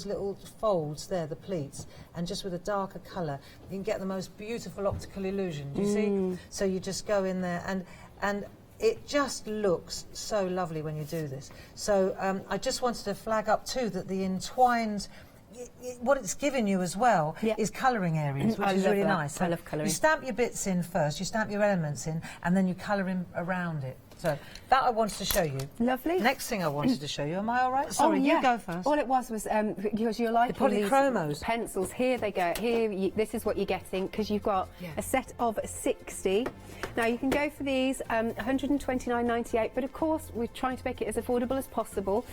Speaker 10: little folds there, the pleats, and just with a darker colour you can get the most beautiful optical illusion. Do you see? So you just go in there and it just looks so lovely when you do this. So I just wanted to flag up too that the entwined, what it's given you as well is colouring areas, which is really nice. So
Speaker 7: I love colouring.
Speaker 10: You stamp your bits in first, you stamp your elements in, and then you colour in around it. So that I wanted to show you.
Speaker 7: Lovely.
Speaker 10: Next thing I wanted to show you, am I all right? Sorry, you go first.
Speaker 7: All it was because you're liking
Speaker 10: the polychromos.
Speaker 7: These pencils. Here they go. Here, this is what you're getting, because you've got a set of 60. Now you can go for these, 129.98. But of course, we're trying to make it as affordable as possible.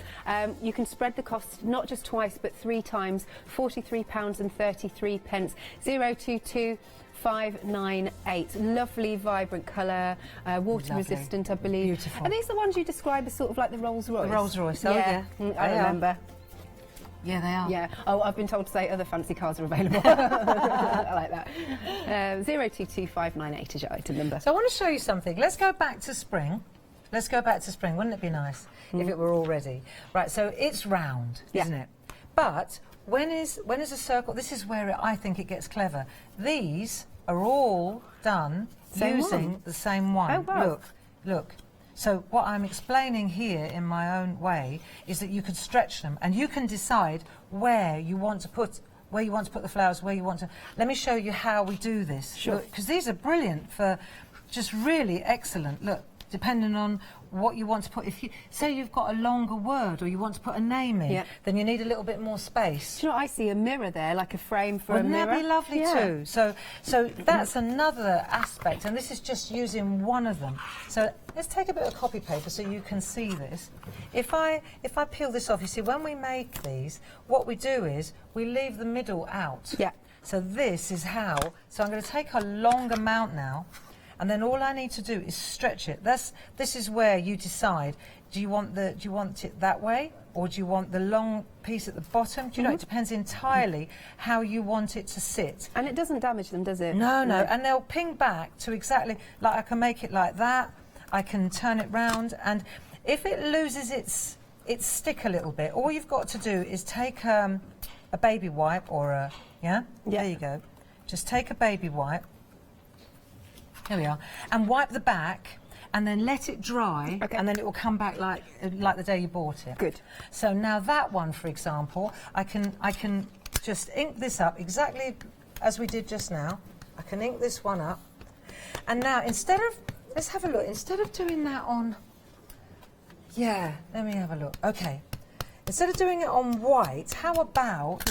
Speaker 7: You can spread the cost not just twice but 3 times. £43.33. 022598. Lovely, vibrant colour, water resistant, I believe.
Speaker 10: Beautiful.
Speaker 7: Are these the ones you describe as sort of like the Rolls Royce?
Speaker 10: The Rolls Royce, oh yeah.
Speaker 7: I remember.
Speaker 10: Yeah, they are.
Speaker 7: Yeah. Oh, I've been told to say other fancy cars are available. I like that. 022598 is your item number.
Speaker 10: So I want to show you something. Let's go back to spring. Let's go back to spring. Wouldn't it be nice if it were all ready? Right, so it's round, isn't it? But when is a circle? This is where I think it gets clever. These are all done using the same one.
Speaker 7: Oh, wow.
Speaker 10: Look. So what I'm explaining here in my own way is that you could stretch them, and you can decide where you want to put the flowers, where you want to. Let me show you how we do this.
Speaker 7: Sure.
Speaker 10: Because these are brilliant for just really excellent. Look, depending on what you want to put. If you say you've got a longer word or you want to put a name in, then you need a little bit more space.
Speaker 7: Do you know what, I see a mirror there, like a frame for a mirror.
Speaker 10: Wouldn't that be lovely too? So that's another aspect, and this is just using one of them. So let's take a bit of copy paper so you can see this. If I peel this off, you see when we make these, what we do is we leave the middle out.
Speaker 7: Yeah.
Speaker 10: So this is how. So I'm going to take a long amount now, and then all I need to do is stretch it. This is where you decide. Do you want it that way, or do you want the long piece at the bottom? Do you know, it depends entirely how you want it to sit.
Speaker 7: And it doesn't damage them, does it?
Speaker 10: No, no, and they'll ping back to exactly, like I can make it like that, I can turn it round, and if it loses its stick a little bit, all you've got to do is take a baby wipe or a, there you go. Just take a baby wipe, there we are, and wipe the back, and then let it dry, and then it will come back like the day you bought it.
Speaker 7: Good.
Speaker 10: So now that one, for example, I can just ink this up exactly as we did just now. I can ink this one up, and now instead of, let's have a look, instead of doing that on, let me have a look. Okay. Instead of doing it on white, how about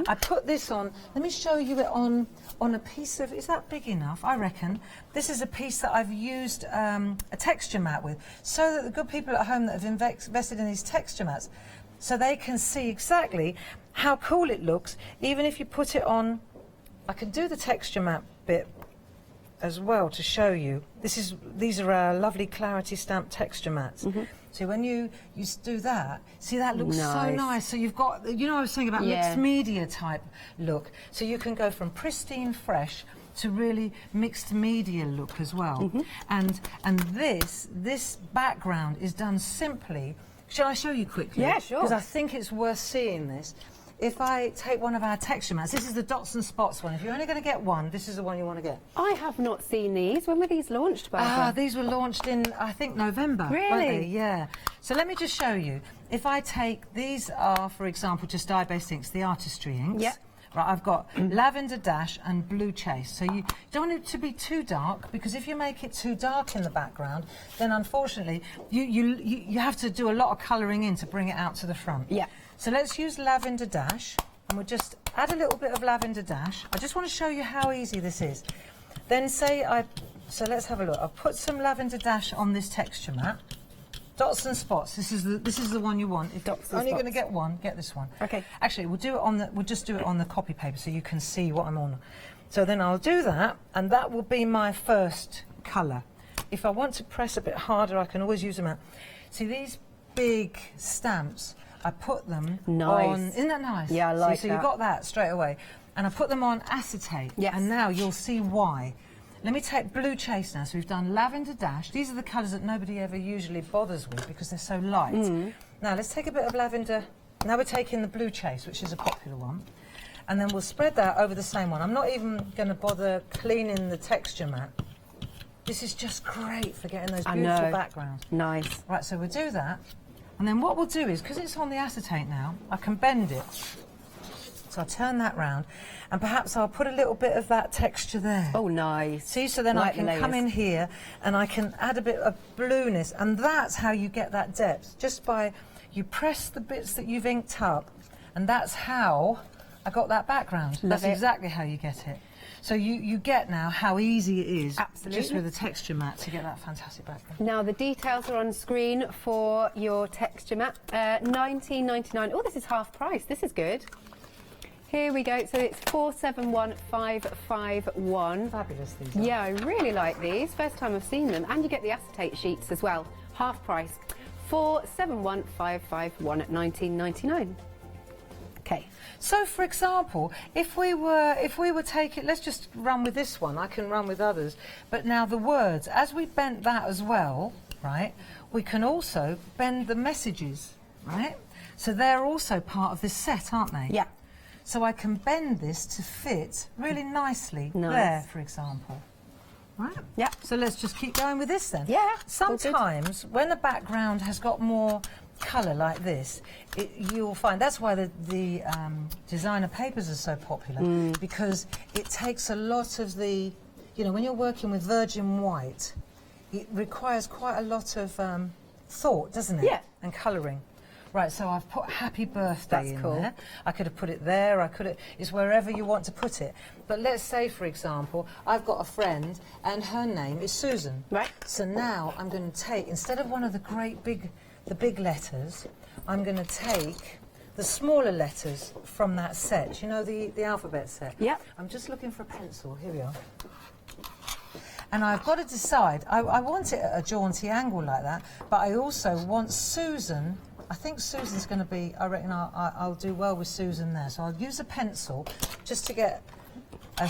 Speaker 10: I put this on, let me show you it on a piece of, is that big enough? I reckon. This is a piece that I've used a texture mat with, so that the good people at home that have invested in these texture mats, so they can see exactly how cool it looks, even if you put it on. I can do the texture mat bit as well to show you. These are our lovely Clarity Stamp texture mats. So when you do that, see that looks so nice. So you've got, you know, I was saying about mixed media type look. So you can go from pristine fresh to really mixed media look as well. And this background is done simply. Shall I show you quickly?
Speaker 7: Yeah, sure.
Speaker 10: Because I think it's worth seeing this. If I take one of our texture mats, this is the dots and spots one. If you're only going to get one, this is the one you want to get.
Speaker 7: I have not seen these. When were these launched, Barbara?
Speaker 10: These were launched in, I think, November.
Speaker 7: Really?
Speaker 10: Weren't they? Yeah. So let me just show you. If I take, these are, for example, just dye-based inks, the artistry inks.
Speaker 7: Yeah.
Speaker 10: Right, I've got lavender dash and blue chase. So you don't want it to be too dark, because if you make it too dark in the background, then unfortunately you have to do a lot of colouring in to bring it out to the front.
Speaker 7: Yeah.
Speaker 10: So let's use lavender dash, and we'll just add a little bit of lavender dash. I just want to show you how easy this is. Then so let's have a look. I've put some lavender dash on this texture mat. Dots and spots. This is the one you want. If you're only going to get one, get this one.
Speaker 7: Okay.
Speaker 10: Actually, we'll just do it on the copy paper so you can see what I'm on. So then I'll do that, and that will be my first colour. If I want to press a bit harder, I can always use them out. See these big stamps, I put them on. Isn't that nice?
Speaker 7: Yeah, I like
Speaker 10: that. So
Speaker 7: that.
Speaker 10: you got that straight away, and I put them on acetate.
Speaker 7: Yes.
Speaker 10: And now you'll see why. Let me take blue chase now. So we've done lavender dash. These are the colours that nobody ever usually bothers with because they're so light. Now let's take a bit of lavender. Now we're taking the blue chase, which is a popular one, and then we'll spread that over the same one. I'm not even going to bother cleaning the texture mat. This is just great for getting those beautiful backgrounds.
Speaker 7: Nice.
Speaker 10: Right, so we'll do that, and then what we'll do is, because it's on the acetate now, I can bend it. So I'll turn that round, and perhaps I'll put a little bit of that texture there.
Speaker 7: Oh, nice.
Speaker 10: See, so then I can come in here and I can add a bit of blueness, and that's how you get that depth, just by, you press the bits that you've inked up, and that's how I got that background. That's exactly how you get it. So you get now how easy it is, just with a texture mat, to get that fantastic background.
Speaker 7: Now the details are on screen for your texture mat. $19.99. Oh, this is half price. This is good. Here we go. So it's 471551.
Speaker 10: Fabulous, these are.
Speaker 7: Yeah, I really like these. First time I've seen them. And you get the acetate sheets as well. Half price. 471551 at $19.99. Okay.
Speaker 10: So, for example, if we were taking, let's just run with this one. I can run with others. But now the words, as we bent that as well, right, we can also bend the messages, right? So they're also part of this set, aren't they?
Speaker 7: Yeah.
Speaker 10: So I can bend this to fit really nicely there, for example. Right?
Speaker 7: Yeah.
Speaker 10: So let's just keep going with this then.
Speaker 7: Yeah.
Speaker 10: Sometimes when the background has got more colour like this, you'll find that's why the designer papers are so popular, because it takes a lot of the, you know, when you're working with virgin white, it requires quite a lot of thought, doesn't it?
Speaker 7: Yeah.
Speaker 10: And colouring. Right, so I've put happy birthday in
Speaker 7: cool.
Speaker 10: there. I could have put it there, it's wherever you want to put it. But let's say, for example, I've got a friend and her name is Susan.
Speaker 7: Right.
Speaker 10: So now I'm going to take, instead of one of the big letters, I'm going to take the smaller letters from that set. You know, the alphabet set?
Speaker 7: Yep.
Speaker 10: I'm just looking for a pencil. Here we are. And I've got to decide, I want it at a jaunty angle like that, but I also want Susan. I think Susan's going to be, I reckon I'll do well with Susan there. So I'll use a pencil just to get a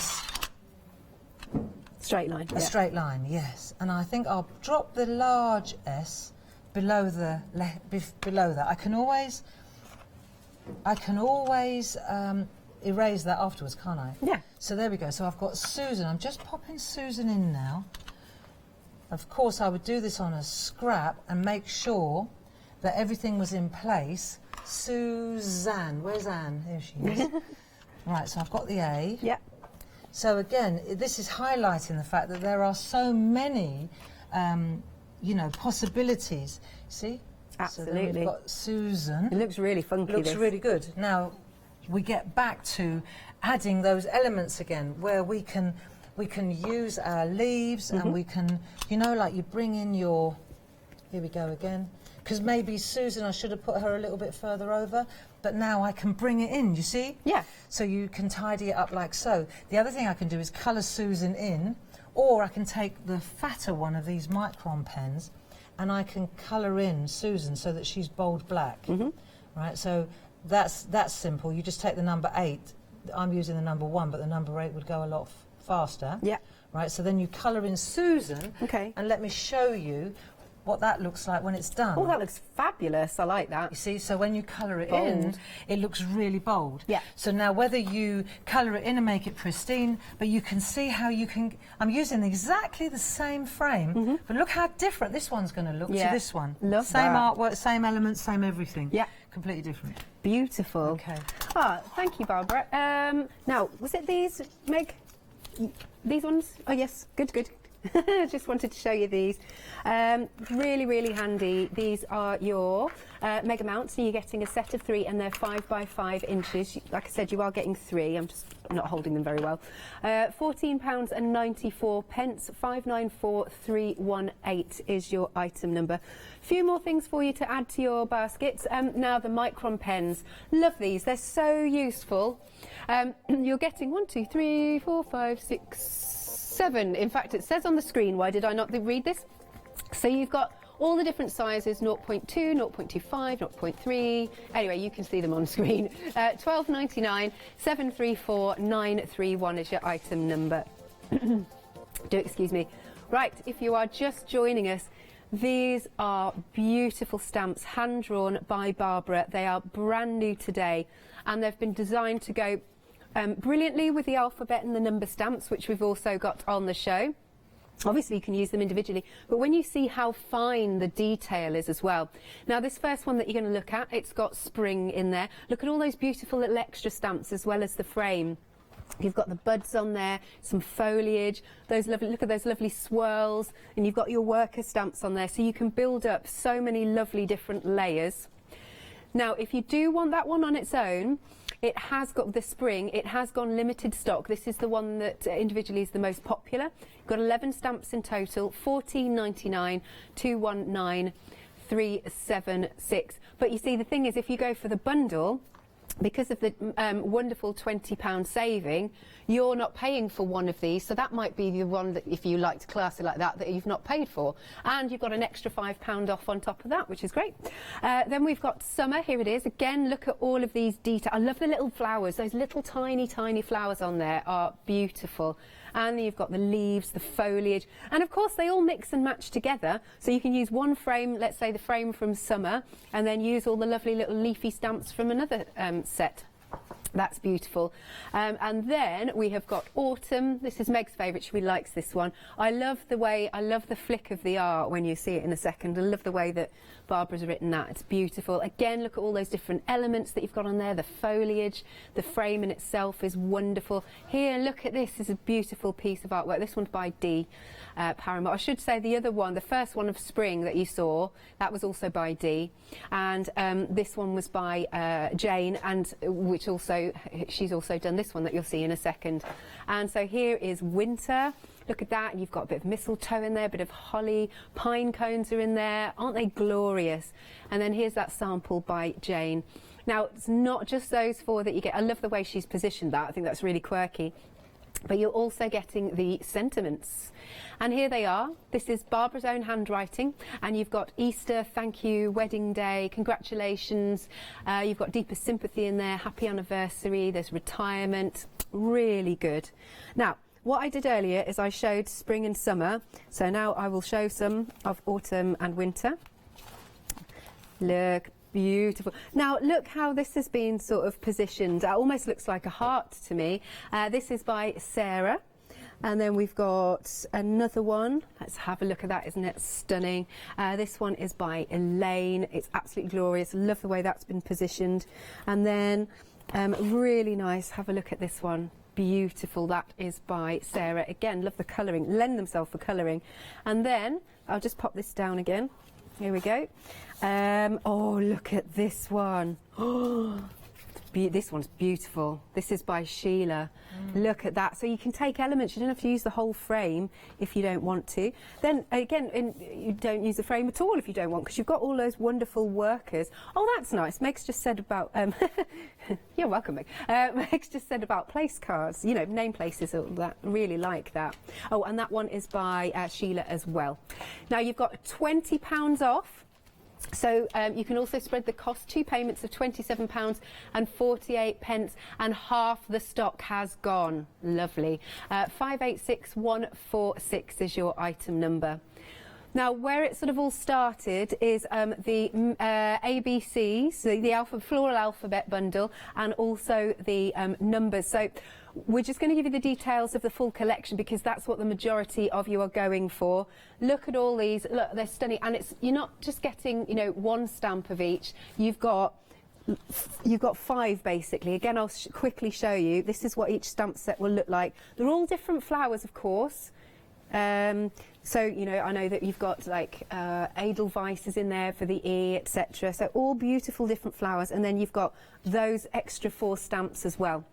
Speaker 7: straight line.
Speaker 10: A straight line, yes. And I think I'll drop the large S below below that. I can always erase that afterwards, can't I?
Speaker 7: Yeah.
Speaker 10: So there we go. So I've got Susan. I'm just popping Susan in now. Of course, I would do this on a scrap and make sure that everything was in place. Suzanne, where's Anne? Here she is. Right, so I've got the A.
Speaker 7: Yep.
Speaker 10: So again, this is highlighting the fact that there are so many, you know, possibilities. See?
Speaker 7: Absolutely.
Speaker 10: So then we've got Susan.
Speaker 7: It looks really funky.
Speaker 10: Looks really good. Now, we get back to adding those elements again, where we can use our leaves and we can, you know, like you bring in your. Here we go again. Because maybe Susan, I should have put her a little bit further over, but now I can bring it in, you see?
Speaker 7: Yeah.
Speaker 10: So you can tidy it up like so. The other thing I can do is colour Susan in, or I can take the fatter one of these micron pens and I can colour in Susan so that she's bold black. Right, so that's simple. You just take the number 8. I'm using the number 1, but the number 8 would go a lot faster.
Speaker 7: Yeah.
Speaker 10: Right, so then you colour in Susan.
Speaker 7: Okay.
Speaker 10: And let me show you what that looks like when it's done.
Speaker 7: Oh, that looks fabulous. I like that.
Speaker 10: You see, so when you colour it
Speaker 7: Bold.
Speaker 10: in, it looks really bold.
Speaker 7: Yeah.
Speaker 10: So now whether you colour it in and make it pristine, but you can see how you can... I'm using exactly the same frame, but look how different this one's going to look to this one.
Speaker 7: Love
Speaker 10: same
Speaker 7: that.
Speaker 10: artwork, same elements, same everything.
Speaker 7: Yeah.
Speaker 10: Completely different.
Speaker 7: Beautiful.
Speaker 10: Okay.
Speaker 7: Ah, thank you, Barbara. Now, was it these, Meg? These ones? Oh, yes. Good, good. Just wanted to show you these. Really, really handy. These are your mega mounts. So you're getting a set of 3 and they're 5 by 5 inches. Like I said, you are getting 3. I'm just not holding them very well. £14.94. 594318 is your item number. A few more things for you to add to your baskets. Now the micron pens. Love these. They're so useful. You're getting 1, 2, 3, 4, 5, 6, 7. In fact, it says on the screen, why did I not read this? So you've got all the different sizes, 0.2, 0.25, 0.3. Anyway, you can see them on screen. £12.99, 734931 is your item number. Excuse me. Right, if you are just joining us, these are beautiful stamps, hand-drawn by Barbara. They are brand new today, and they've been designed to go brilliantly with the alphabet and the number stamps, which we've also got on the show. Obviously, you can use them individually, but when you see how fine the detail is as well. Now, this first one that you're going to look at, it's got spring in there. Look at all those beautiful little extra stamps as well as the frame. You've got the buds on there, some foliage, those lovely, look at those lovely swirls, and you've got your worker stamps on there, so you can build up so many lovely different layers. Now, if you do want that one on its own, it has got the spring, it has gone limited stock. This is the one that individually is the most popular. You've got 11 stamps in total, £14.99, 219376. But you see, the thing is, if you go for the bundle, because of the wonderful £20 saving, you're not paying for one of these, so that might be the one that, if you like to class it like that, that you've not paid for. And you've got an extra £5 off on top of that, which is great. Then we've got summer, here it is. Again, look at all of these details. I love the little flowers. Those little tiny, tiny flowers on there are beautiful. And you've got the leaves, the foliage, and of course they all mix and match together, so you can use one frame, let's say the frame from summer, and then use all the lovely little leafy stamps from another set. That's beautiful. And then we have got autumn. This is Meg's favourite. She really likes this one. I love the flick of the art when you see it in a second. I love the way that Barbara's written that. It's beautiful. Again, look at all those different elements that you've got on there. The foliage, the frame in itself is wonderful. Here, look at this. This is a beautiful piece of artwork. This one's by Dee Paramore. I should say the other one, the first one of spring that you saw, that was also by Dee. And this one was by Jane, and which also, she's also done this one that you'll see in a second. And so here is winter. Look at that, you've got a bit of mistletoe in there, a bit of holly, pine cones are in there. Aren't they glorious? And then here's that sample by Jane. Now, it's not just those four that you get. I love the way she's positioned that. I think that's really quirky. But you're also getting the sentiments. And here they are. This is Barbara's own handwriting. And you've got Easter, thank you, wedding day, congratulations. You've got deepest sympathy in there, happy anniversary, there's retirement. Really good. Now, what I did earlier is I showed spring and summer. So now I will show some of autumn and winter. Look. Beautiful. Now look how this has been sort of positioned. It almost looks like a heart to me. This is by Sarah. And then we've got another one. Let's have a look at that. Isn't it stunning? This one is by Elaine. It's absolutely glorious. Love the way that's been positioned. And then really nice. Have a look at this one. Beautiful. That is by Sarah. Again, love the colouring. Lend themselves for colouring. And then I'll just pop this down again. Here we go. Oh, look at this one. Oh, this one's beautiful. This is by Sheila. Look at that. So you can take elements. You don't have to use the whole frame if you don't want to. Then again, you don't use the frame at all if you don't want, because you've got all those wonderful workers. Oh, that's nice. Meg's just said about... you're welcome, Meg. Meg's just said about place cards. You know, name places that really like that. Oh, and that one is by Sheila as well. Now, you've got £20 off. So you can also spread the cost, 2 payments of £27.48, and half the stock has gone. Lovely. 586146 is your item number. Now, where it sort of all started is the ABCs, so the floral alphabet bundle, and also the numbers. So we're just going to give you the details of the full collection because that's what the majority of you are going for. Look at all these. Look, they're stunning. And you're not just getting, you know, one stamp of each. You've got 5 basically. Again, I'll quickly show you. This is what each stamp set will look like. They're all different flowers, of course. So, you know, I know that you've got like Edelweiss is in there for the E, etc. So all beautiful different flowers. And then you've got those extra 4 stamps as well.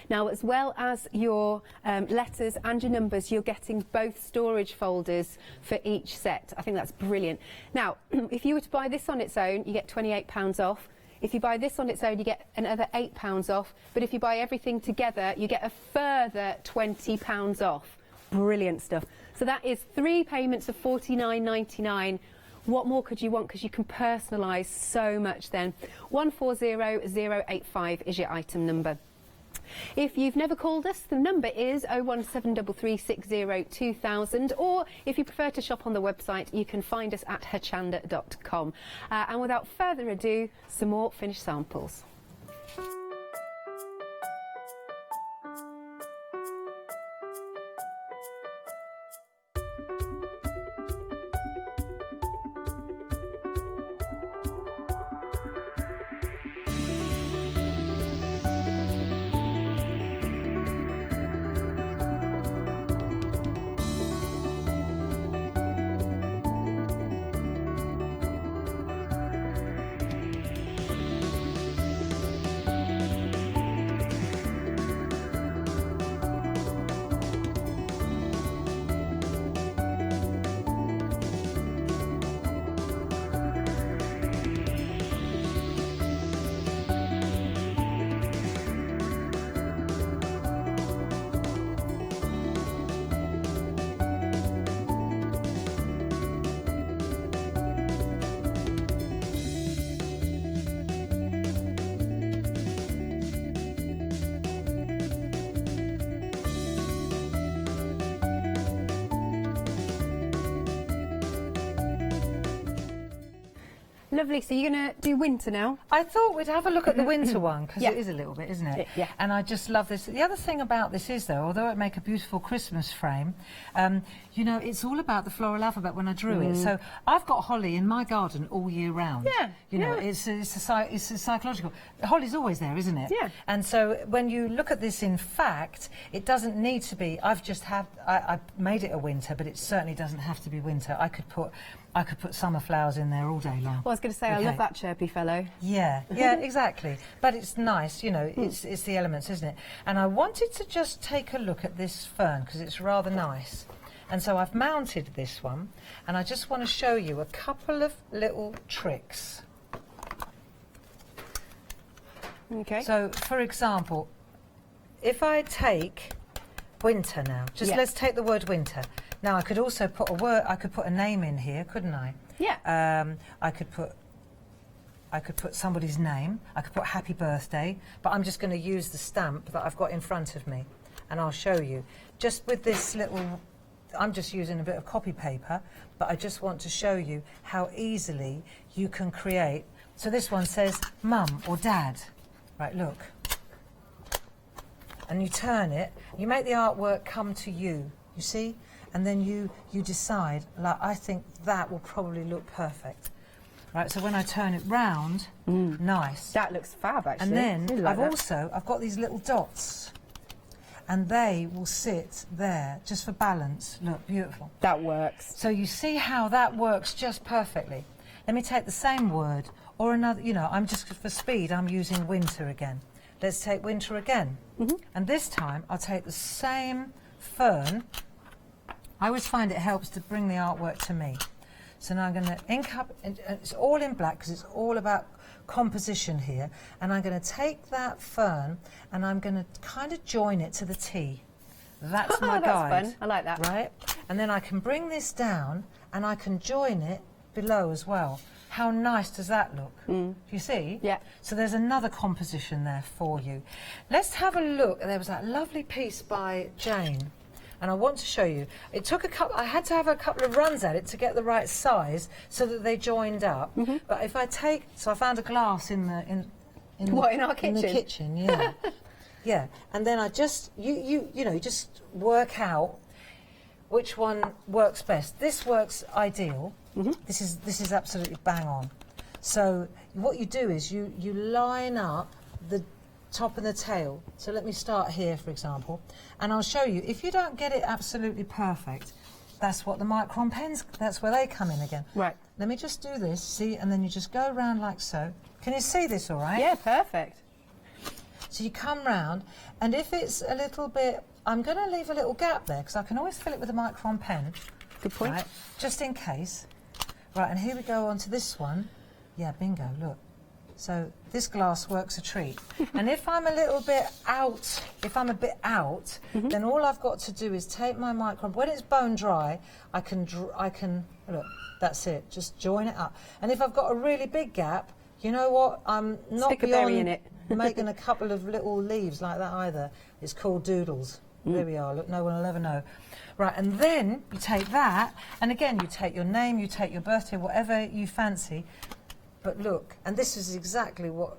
Speaker 7: Now, as well as your letters and your numbers, you're getting both storage folders for each set. I think that's brilliant. Now, if you were to buy this on its own, you get £28 off. If you buy this on its own, you get another £8 off. But if you buy everything together, you get a further £20 off. Brilliant stuff. So that is 3 payments of £49.99. What more could you want? Because you can personalise so much then. 140085 is your item number. If you've never called us, the number is 01733602000, or if you prefer to shop on the website, you can find us at hochanda.com. And without further ado, some more finished samples. Lovely. So you're going to do winter now?
Speaker 10: I thought we'd have a look at the winter one, because it is a little bit, isn't it?
Speaker 7: Yeah.
Speaker 10: And I just love this. The other thing about this is, though, although it make a beautiful Christmas frame, you know, it's all about the floral alphabet when I drew it. So I've got holly in my garden all year round. Yeah. You know, it's a psychological. Holly's always there, isn't it? Yeah. And so when you look at this in fact, it doesn't need to be, I made it a winter, but it certainly doesn't have to be winter. I could put summer flowers in there all day long.
Speaker 7: Well, I was going to say, I love that chirpy fellow.
Speaker 10: Yeah, yeah, exactly. But it's nice, you know, it's the elements, isn't it? And I wanted to just take a look at this fern, because it's rather nice. And so I've mounted this one, and I just want to show you a couple of little tricks.
Speaker 7: Okay.
Speaker 10: So, for example, if I take winter now, let's take the word winter. Now, I could also put a word, I could put a name in here, couldn't I?
Speaker 7: Yeah.
Speaker 10: I could put somebody's name, I could put happy birthday, but I'm just going to use the stamp that I've got in front of me, and I'll show you. Just with this little, I'm just using a bit of copy paper, but I just want to show you how easily you can create. So this one says mum or dad. Right, look. And you turn it, you make the artwork come to you, you see? And then you decide, like, I think that will probably look perfect. Right, so when I turn it round, nice.
Speaker 7: That looks fab, actually.
Speaker 10: And then I've got these little dots, and they will sit there just for balance. Look, beautiful.
Speaker 7: That works.
Speaker 10: So you see how that works just perfectly. Let me take the same word or another, you know, I'm just, for speed, I'm using winter again. Let's take winter again. And this time I'll take the same fern. I always find it helps to bring the artwork to me. So now I'm going to ink up, and it's all in black because it's all about composition here. And I'm going to take that fern and I'm going to kind of join it to the T. That's my guide.
Speaker 7: That's fun. I like that.
Speaker 10: Right? And then I can bring this down and I can join it below as well. How nice does that look? Do you see?
Speaker 7: Yeah.
Speaker 10: So there's another composition there for you. Let's have a look. There was that lovely piece by Jane. And I want to show you. It took a couple, I had to have a couple of runs at it to get the right size so that they joined up. But if I take, so I found a glass in our kitchen? In the kitchen, yeah. Yeah. And then I just, you know, you just work out which one works best. This works ideal. This is absolutely bang on. So what you do is you line up the top and the tail. So let me start here, for example, and I'll show you. If you don't get it absolutely perfect, that's what the micron pens, that's where they come in again. Right. Let me just do this, see, and then you just go around like so. Can you see this all right?
Speaker 7: Yeah, perfect.
Speaker 10: So you come round, and if it's a little bit, I'm going to leave a little gap there because I can always fill it with a micron pen.
Speaker 7: Good point.
Speaker 10: Right, just in case. Right, and here we go on to this one. Yeah, bingo, look. So this glass works a treat. And if I'm a little bit out, then all I've got to do is take my micron. When it's bone dry, I can look, that's it. Just join it up. And if I've got a really big gap, you know what? I'm not
Speaker 7: Stick a berry in it.
Speaker 10: making a couple of little leaves like that either. It's called doodles. There we are. Look, no one will ever know. Right, and then you take that, and again, you take your name, you take your birthday, whatever you fancy. But look, and this is exactly what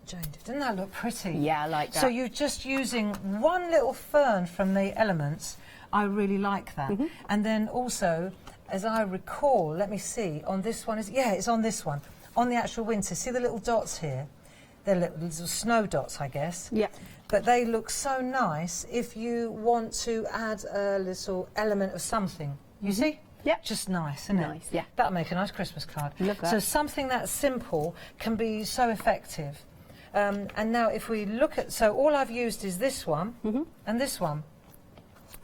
Speaker 10: Jane did. Didn't that look pretty?
Speaker 7: Yeah, I like that.
Speaker 10: So you're just using one little fern from the elements. I really like that. And then also, as I recall, let me see, on this one, it's on this one. On the actual winter, see the little dots here? They're little snow dots, I guess.
Speaker 7: Yeah.
Speaker 10: But they look so nice if you want to add a little element of something. You see?
Speaker 7: Yeah.
Speaker 10: Just nice, isn't it?
Speaker 7: Nice, yeah.
Speaker 10: That'll make a nice Christmas card.
Speaker 7: Love that.
Speaker 10: So something that simple can be so effective. And now if we look at, so all I've used is this one and this one.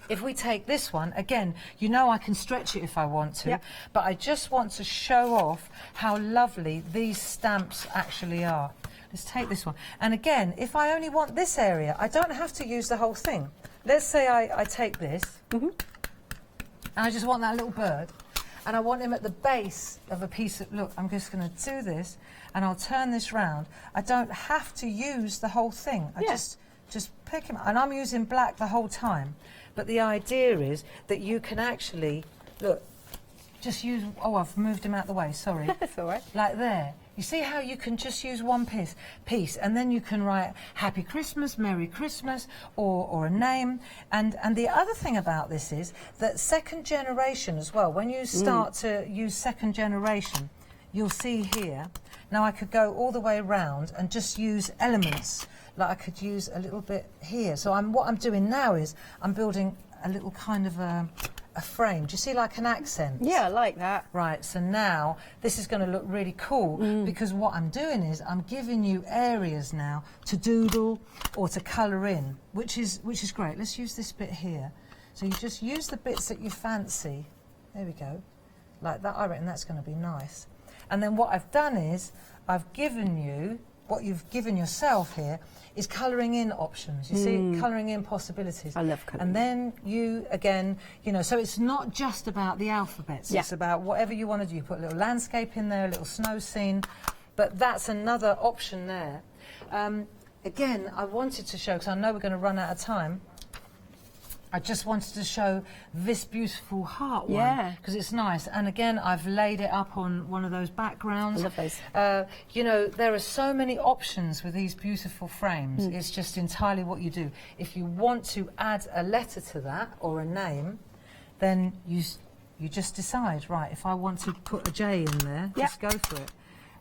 Speaker 10: If we take this one, again, you know I can stretch it if I want to, but I just want to show off how lovely these stamps actually are. Let's take this one. And again, if I only want this area, I don't have to use the whole thing. Let's say I take this, and I just want that little bird, and I want him at the base of a piece of, look, I'm just going to do this, and I'll turn this round. I don't have to use the whole thing. I just pick him up. And I'm using black the whole time. But the idea is that you can actually, look, just use, oh, I've moved him out the way, sorry.
Speaker 7: That's all right.
Speaker 10: Like there. You see how you can just use one piece and then you can write Happy Christmas, Merry Christmas, or a name. And the other thing about this is that second generation as well, when you start to use second generation, you'll see here, now I could go all the way around and just use elements, like I could use a little bit here. So what I'm doing now is I'm building a little kind of a frame. Do you see, like an accent?
Speaker 7: Yeah, I like that.
Speaker 10: Right, so now this is going to look really cool because what I'm doing is I'm giving you areas now to doodle or to colour in, which is great. Let's use this bit here. So you just use the bits that you fancy. There we go. Like that, I reckon that's going to be nice. And then what I've done is I've given you, what you've given yourself here is colouring in options. You see, colouring in possibilities.
Speaker 7: I love colouring.
Speaker 10: And then you, again, you know, so it's not just about the alphabets. Yeah. It's about whatever you want to do. You put a little landscape in there, a little snow scene, but that's another option there. Again, I wanted to show, because I know we're going to run out of time, I just wanted to show this beautiful heart one, because it's nice. And again, I've laid it up on one of those backgrounds.
Speaker 7: I love those.
Speaker 10: You know, there are so many options with these beautiful frames. It's just entirely what you do. If you want to add a letter to that or a name, then you just decide, right, if I want to put a J in there, just go for it.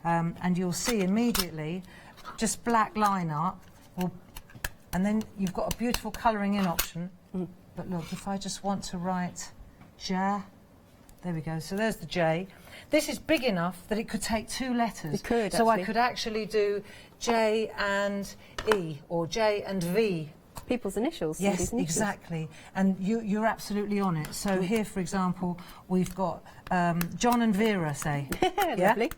Speaker 10: And you'll see immediately, just black line art, and then you've got a beautiful colouring in option. But look, if I just want to write J, there we go. So there's the J. This is big enough that it could take 2 letters.
Speaker 7: It could,
Speaker 10: so
Speaker 7: actually.
Speaker 10: I could actually do J and E or J and V.
Speaker 7: People's initials.
Speaker 10: Yes, exactly. And you're absolutely on it. So here, for example, we've got John and Vera, say.
Speaker 7: Lovely.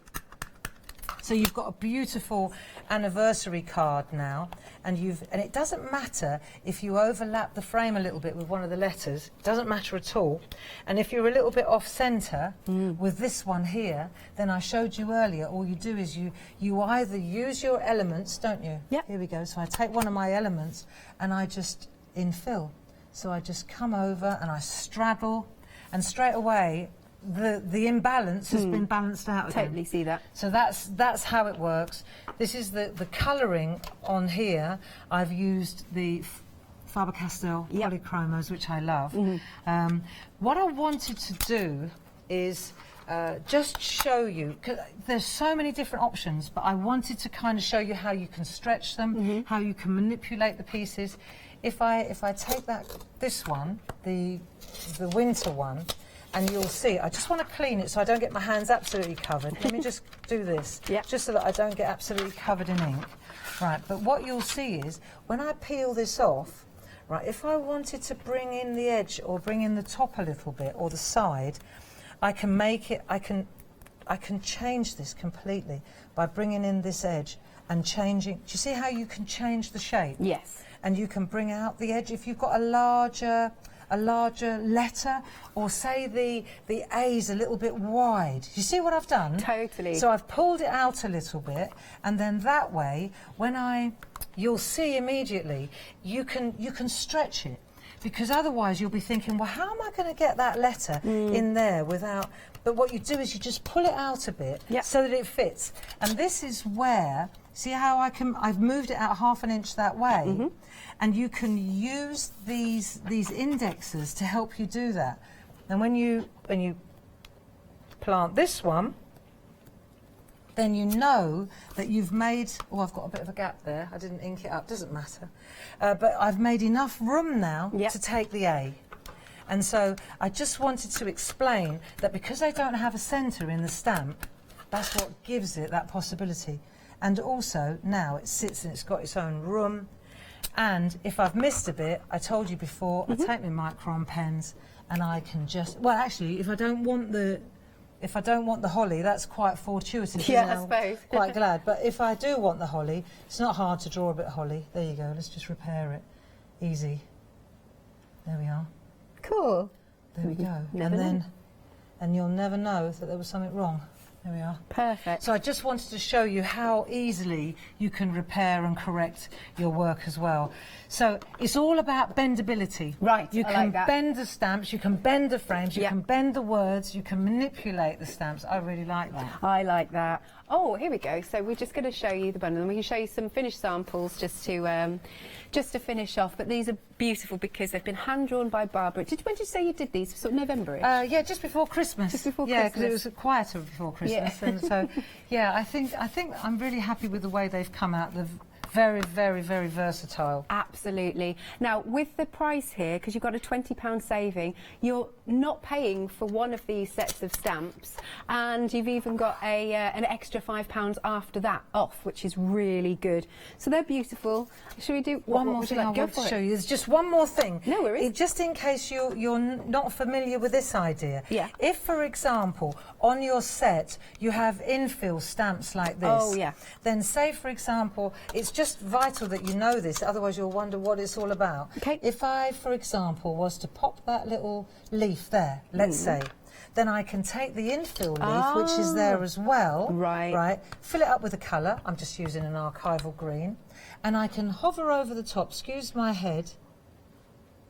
Speaker 10: So you've got a beautiful anniversary card now, and it doesn't matter if you overlap the frame a little bit with one of the letters. It doesn't matter at all. And if you're a little bit off centre with this one here, then I showed you earlier, all you do is you either use your elements, don't you? Yeah. Here we go. So I take one of my elements and I just infill. So I just come over and I straddle, and straight away the imbalance has been balanced out again.
Speaker 7: Totally see that.
Speaker 10: So that's how it works. This is the colouring on here. I've used the Faber-Castell polychromos, which I love. What I wanted to do is just show you, cause there's so many different options, but I wanted to kind of show you how you can stretch them, how you can manipulate the pieces. If I take this one, the winter one, and you'll see, I just want to clean it so I don't get my hands absolutely covered. Let me just do this, just so that I don't get absolutely covered in ink. Right, but what you'll see is, when I peel this off, right, if I wanted to bring in the edge or bring in the top a little bit, or the side, I can make it, I can change this completely by bringing in this edge and changing. Do you see how you can change the shape?
Speaker 7: Yes.
Speaker 10: And you can bring out the edge. If you've got a larger letter, or say the A's a little bit wide. You see what I've done?
Speaker 7: Totally.
Speaker 10: So I've pulled it out a little bit, and then that way, you'll see immediately, you can stretch it, because otherwise you'll be thinking, well, how am I going to get that letter in there without... But what you do is you just pull it out a bit so that it fits. And this is where, see how I've moved it out ½ an inch that way, and you can use these indexes to help you do that. And when you plant this one, then you know that you've made... Oh, I've got a bit of a gap there. I didn't ink it up. Doesn't matter. But I've made enough room now to take the A. And so I just wanted to explain that because they don't have a centre in the stamp, that's what gives it that possibility. And also, now it sits and it's got its own room. And if I've missed a bit, I told you before, I take my micron pens and I can just... Well, actually, if I don't want the holly, that's quite fortuitous.
Speaker 7: Yeah, I suppose.
Speaker 10: Quite glad. But if I do want the holly, it's not hard to draw a bit of holly. There you go. Let's just repair it. Easy. There we are.
Speaker 7: Cool.
Speaker 10: There we go.
Speaker 7: Never know.
Speaker 10: And you'll never know that there was something wrong. There we are.
Speaker 7: Perfect.
Speaker 10: So I just wanted to show you how easily you can repair and correct your work as well. So it's all about bendability.
Speaker 7: Right,
Speaker 10: You
Speaker 7: I
Speaker 10: can
Speaker 7: like that.
Speaker 10: bend the stamps, you can bend the frames, you can bend the words, you can manipulate the stamps. I really like that.
Speaker 7: I like that. Oh, here we go. So we're just going to show you the bundle, and we can show you some finished samples just to finish off. But these are beautiful because they've been hand drawn by Barbara. When did you say you did these? Sort of November-ish?
Speaker 10: Yeah, just before Christmas.
Speaker 7: Just before
Speaker 10: Christmas.
Speaker 7: Christmas.
Speaker 10: Yeah, because it was quieter before Christmas, and so yeah, I think I'm really happy with the way they've come out. They're very, very, very versatile.
Speaker 7: Absolutely. Now, with the price here, because you've got a £20 saving, you're not paying for one of these sets of stamps, and you've even got an extra £5 after that off, which is really good. So they're beautiful. Should we do
Speaker 10: one more thing I want to show you? There's just one more thing.
Speaker 7: No worries.
Speaker 10: Just in case you're not familiar with this idea.
Speaker 7: Yeah.
Speaker 10: If, for example, on your set you have infill stamps like this.
Speaker 7: Oh, yeah.
Speaker 10: Then say, for example, it's just vital that you know this, otherwise you'll wonder what it's all about.
Speaker 7: Okay.
Speaker 10: If I, for example, was to pop that little leaf there, let's say, then I can take the infill leaf, which is there as well, right, fill it up with a colour, I'm just using an archival green, and I can hover over the top, excuse my head,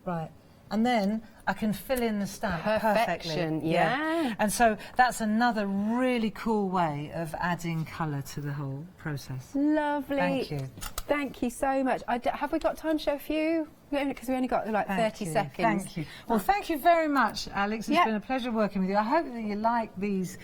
Speaker 10: right, and then I can fill in the stamp
Speaker 7: Perfection,
Speaker 10: perfectly.
Speaker 7: yeah.
Speaker 10: And so that's another really cool way of adding colour to the whole process.
Speaker 7: Lovely.
Speaker 10: Thank you.
Speaker 7: Thank you so much. Have we got time to show a few? Because we only got like 30 seconds.
Speaker 10: Thank you. Well, thank you very much, Alex. It's been a pleasure working with you. I hope that you like these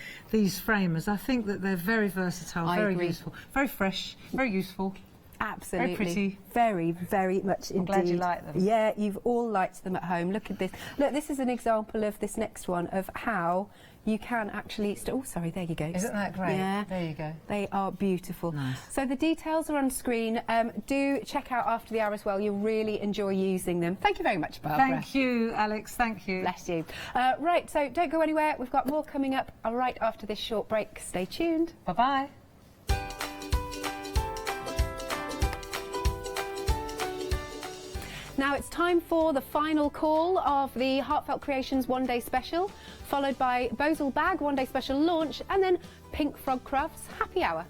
Speaker 10: framers. I think that they're very versatile, very useful, very fresh, very useful.
Speaker 7: Absolutely.
Speaker 10: Very pretty.
Speaker 7: Very, very much indeed.
Speaker 10: I'm glad you like them.
Speaker 7: Yeah, you've all liked them at home. Look at this. Look, this is an example of this next one, of how you can actually... Oh, sorry, there you go.
Speaker 10: Isn't that great?
Speaker 7: Yeah.
Speaker 10: There you go.
Speaker 7: They are beautiful.
Speaker 10: Nice.
Speaker 7: So the details are on screen. Do check out after the hour as well. You'll really enjoy using them. Thank you very much, Barbara.
Speaker 10: Thank you, Alex. Thank you.
Speaker 7: Bless you. Right, so don't go anywhere. We've got more coming up right after this short break. Stay tuned.
Speaker 10: Bye-bye.
Speaker 7: Now it's time for the final call of the Heartfelt Creations One Day Special, followed by Bosel Bag One Day Special launch, and then Pink Frog Crafts Happy Hour.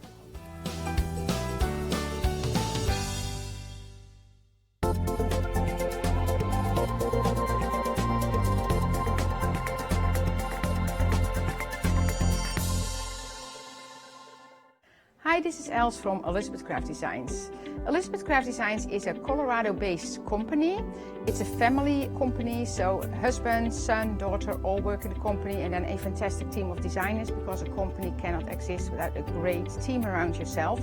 Speaker 8: Hi, this is Els from Elizabeth Craft Designs. Elizabeth Craft Designs is a Colorado-based company. It's a family company, so husband, son, daughter all work in the company, and then a fantastic team of designers, because a company cannot exist without a great team around yourself.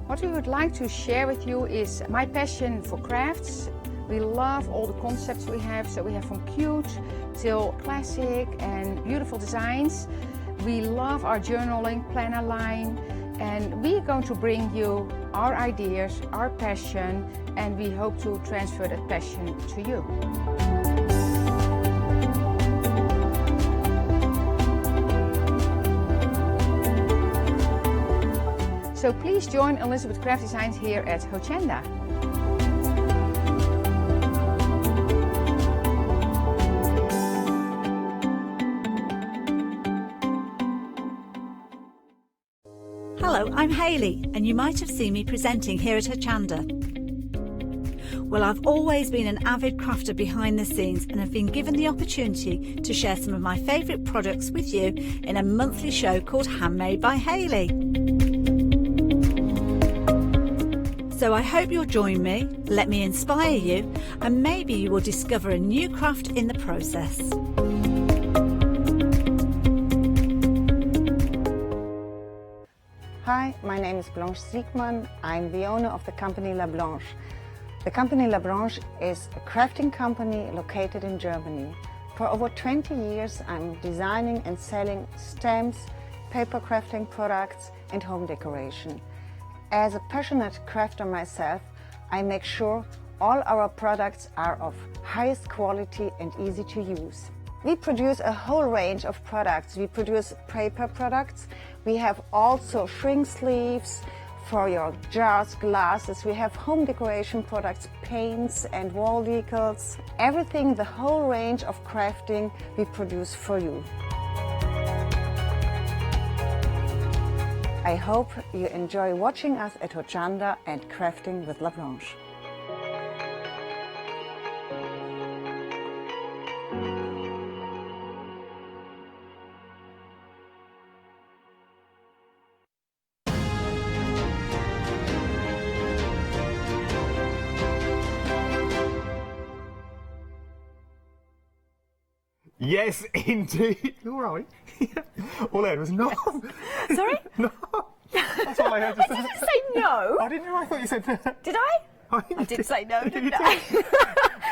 Speaker 8: What we would like to share with you is my passion for crafts. We love all the concepts we have, so we have from cute till classic and beautiful designs. We love our journaling planner line, and we are going to bring you our ideas, our passion, and we hope to transfer that passion to you. So please join Elizabeth Craft Designs here at Hochanda.
Speaker 19: Hello, I'm Hayley, and you might have seen me presenting here at Hochanda. Well, I've always been an avid crafter behind the scenes and have been given the opportunity to share some of my favourite products with you in a monthly show called Handmade by Hayley. So I hope you'll join me, let me inspire you, and maybe you will discover a new craft in the process.
Speaker 22: Hi, my name is Blanche Siegmann. I'm the owner of the company La Blanche. The company La Blanche is a crafting company located in Germany. For over 20 years, I'm designing and selling stamps, paper crafting products, and home decoration. As a passionate crafter myself, I make sure all our products are of highest quality and easy to use. We produce a whole range of products. We produce paper products. We have also shrink sleeves for your jars, glasses. We have home decoration products, paints and wall decals. Everything, the whole range of crafting we produce for you. I hope you enjoy watching us at Hochanda and crafting with La Blanche.
Speaker 11: Yes, indeed. You all right? All I heard was no.
Speaker 9: Sorry?
Speaker 11: No. That's all I heard.
Speaker 9: Did you say no?
Speaker 11: I didn't know. I thought you said no.
Speaker 9: Did I? I did say no, didn't I?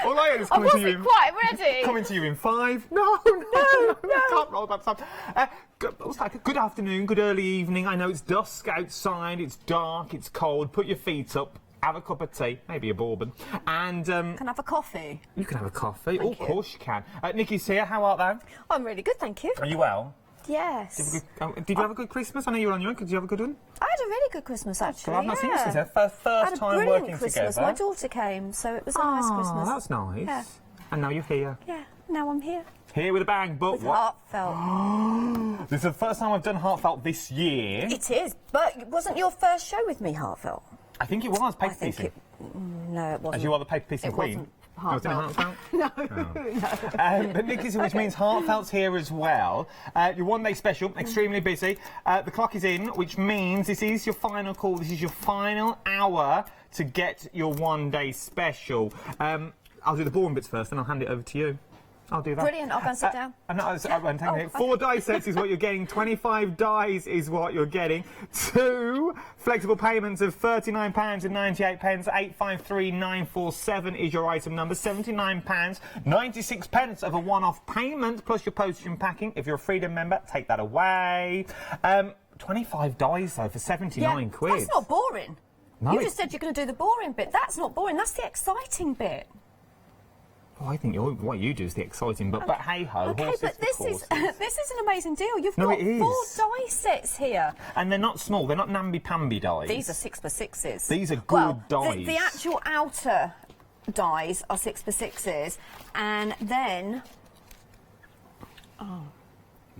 Speaker 11: All I heard is
Speaker 9: I
Speaker 11: coming to you
Speaker 9: wasn't
Speaker 11: in...
Speaker 9: quite ready.
Speaker 11: Coming to you in 5. No. Can't roll that stuff. What's that? Good afternoon, good early evening. I know it's dusk outside, it's dark, it's cold. Put your feet up. Have a cup of tea, maybe a bourbon, and...
Speaker 9: Can I have a coffee?
Speaker 11: You can have a coffee.
Speaker 9: Thank you.
Speaker 11: Of course you can. Nikki's here. How art thou?
Speaker 9: I'm really good, thank you.
Speaker 11: Are you well?
Speaker 9: Yes.
Speaker 11: Did you have a good Christmas? I know you were on your own. Did you have a good one?
Speaker 9: I had a really good Christmas, actually.
Speaker 11: Well, I've not seen you since then.
Speaker 9: I
Speaker 11: First
Speaker 9: had a
Speaker 11: time
Speaker 9: brilliant
Speaker 11: working
Speaker 9: Christmas.
Speaker 11: together.
Speaker 9: My daughter came, so it was a nice Christmas.
Speaker 11: That's nice.
Speaker 9: Yeah.
Speaker 11: And now you're here.
Speaker 9: Yeah, now I'm here.
Speaker 11: Here with a bang, but
Speaker 9: With
Speaker 11: what?
Speaker 9: Heartfelt.
Speaker 11: This is the first time I've done Heartfelt this year.
Speaker 9: It is, but it wasn't your first show with me, Heartfelt.
Speaker 11: I think it was paper piecing.
Speaker 9: No, it wasn't.
Speaker 11: As you are the paper piecing
Speaker 9: It
Speaker 11: queen.
Speaker 9: wasn't
Speaker 11: Heartfelt.
Speaker 9: No.
Speaker 11: But Nikki's, which means Heartfelt's here as well. Your one-day special, extremely busy. The clock is in, which means this is your final call. This is your final hour to get your one-day special. I'll do the boring bits first, and I'll hand it over to you. I'll do that.
Speaker 9: Brilliant, I'll go and sit down.
Speaker 11: I won't take it. 4 die sets is what you're getting. 25 dies is what you're getting. 2 flexible payments of £39.98. 853947 is your item number. £79.96 of a one-off payment plus your postage and packing. If you're a Freedom member, take that away. 25 dies though for 79 quid.
Speaker 9: That's not boring.
Speaker 11: No,
Speaker 9: You just said you're going to do the boring bit. That's not boring. That's the exciting bit.
Speaker 11: Oh, I think what you do is the exciting, but hey ho,
Speaker 9: Okay,
Speaker 11: horses
Speaker 9: but
Speaker 11: for
Speaker 9: this
Speaker 11: courses.
Speaker 9: this is an amazing deal. You've
Speaker 11: No,
Speaker 9: got
Speaker 11: it is.
Speaker 9: 4 die sets here.
Speaker 11: And they're not small. They're not namby-pamby dies.
Speaker 9: These are 6x6s.
Speaker 11: These are good dies.
Speaker 9: The actual outer dies are 6x6s, and then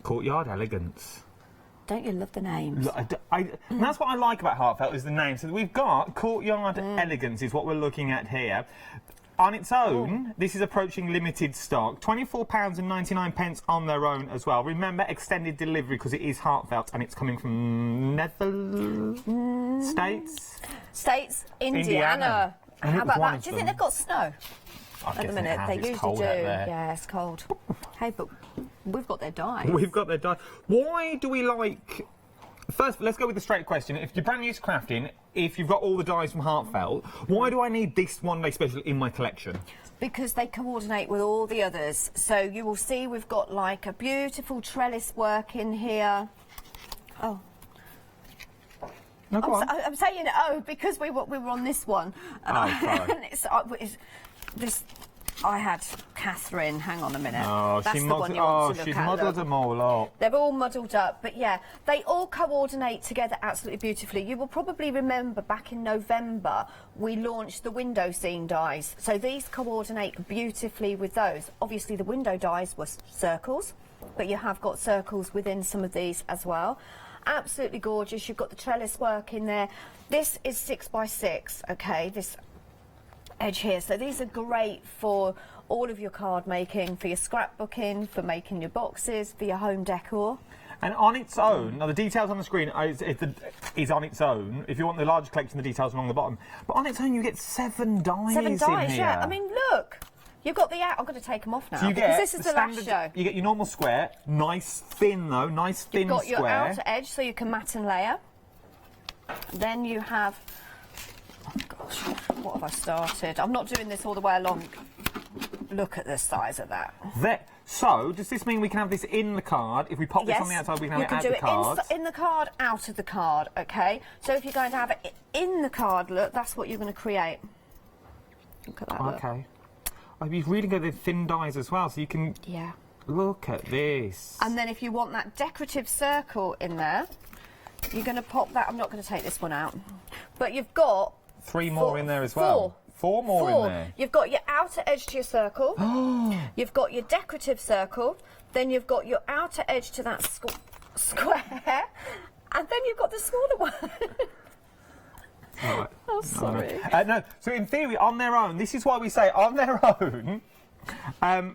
Speaker 11: Courtyard Elegance.
Speaker 9: don't you love the names?
Speaker 11: And that's what I like about Heartfelt is the name. So we've got Courtyard Elegance is what we're looking at here. On its own, this is approaching limited stock. £24.99 on their own as well. Remember, extended delivery because it is Heartfelt and it's coming from
Speaker 9: States, Indiana. How about that? Do you think they've got snow?
Speaker 11: At
Speaker 9: the minute, they usually do. Yeah, it's cold. Hey, but we've got their dies.
Speaker 11: We've got their dies. Why do we like... First, let's go with the straight question. If you're brand new to crafting, if you've got all the dies from Heartfelt, why do I need this one-day special in my collection?
Speaker 9: Because they coordinate with all the others. So you will see we've got like a beautiful trellis work in here. Oh.
Speaker 11: No, go on.
Speaker 9: I'm saying because we were on this one. And
Speaker 11: sorry.
Speaker 9: I had Catherine. Hang on a minute.
Speaker 11: Oh,
Speaker 9: That's the one you want to look
Speaker 11: she's
Speaker 9: at.
Speaker 11: muddled them all up.
Speaker 9: They're all muddled up, but yeah, they all coordinate together absolutely beautifully. You will probably remember back in November we launched the window scene dies. So these coordinate beautifully with those. Obviously the window dies were circles, but you have got circles within some of these as well. Absolutely gorgeous. You've got the trellis work in there. This is 6x6, okay, this edge here. So these are great for all of your card making, for your scrapbooking, for making your boxes, for your home decor.
Speaker 11: And on its own, now the details on the screen is on its own. If you want the larger collection, the details are along the bottom. But on its own, you get 7 dies
Speaker 9: 7 dies,
Speaker 11: in here.
Speaker 9: yeah. I mean, look. You've got the out. I'm going to take them off now
Speaker 11: So you
Speaker 9: because
Speaker 11: get
Speaker 9: this is the last show.
Speaker 11: You get your normal square, nice thin though, nice thin
Speaker 9: You've got
Speaker 11: square.
Speaker 9: your outer edge so you can mat and layer. Then you have... Oh gosh, what have I started? I'm not doing this all the way along. Look at the size of that.
Speaker 11: So, does this mean we can have this in the card? If we pop this on the outside, we can have it out the card?
Speaker 9: In the card, out of the card, okay? So if you're going to have it in the card, look, that's what you're going to create. Look at that,
Speaker 11: Okay. Oh, you've really got the thin dies as well, so you can...
Speaker 9: Yeah.
Speaker 11: Look at this.
Speaker 9: And then if you want that decorative circle in there, you're going to pop that... I'm not going to take this one out. But you've got...
Speaker 11: 3 more in there as well. 4 more in there.
Speaker 9: You've got your outer edge to your circle. You've got your decorative circle. Then you've got your outer edge to that square. And then you've got the smaller one.
Speaker 11: Right.
Speaker 9: Oh, sorry.
Speaker 11: No, so in theory, on their own, this is why we say on their own,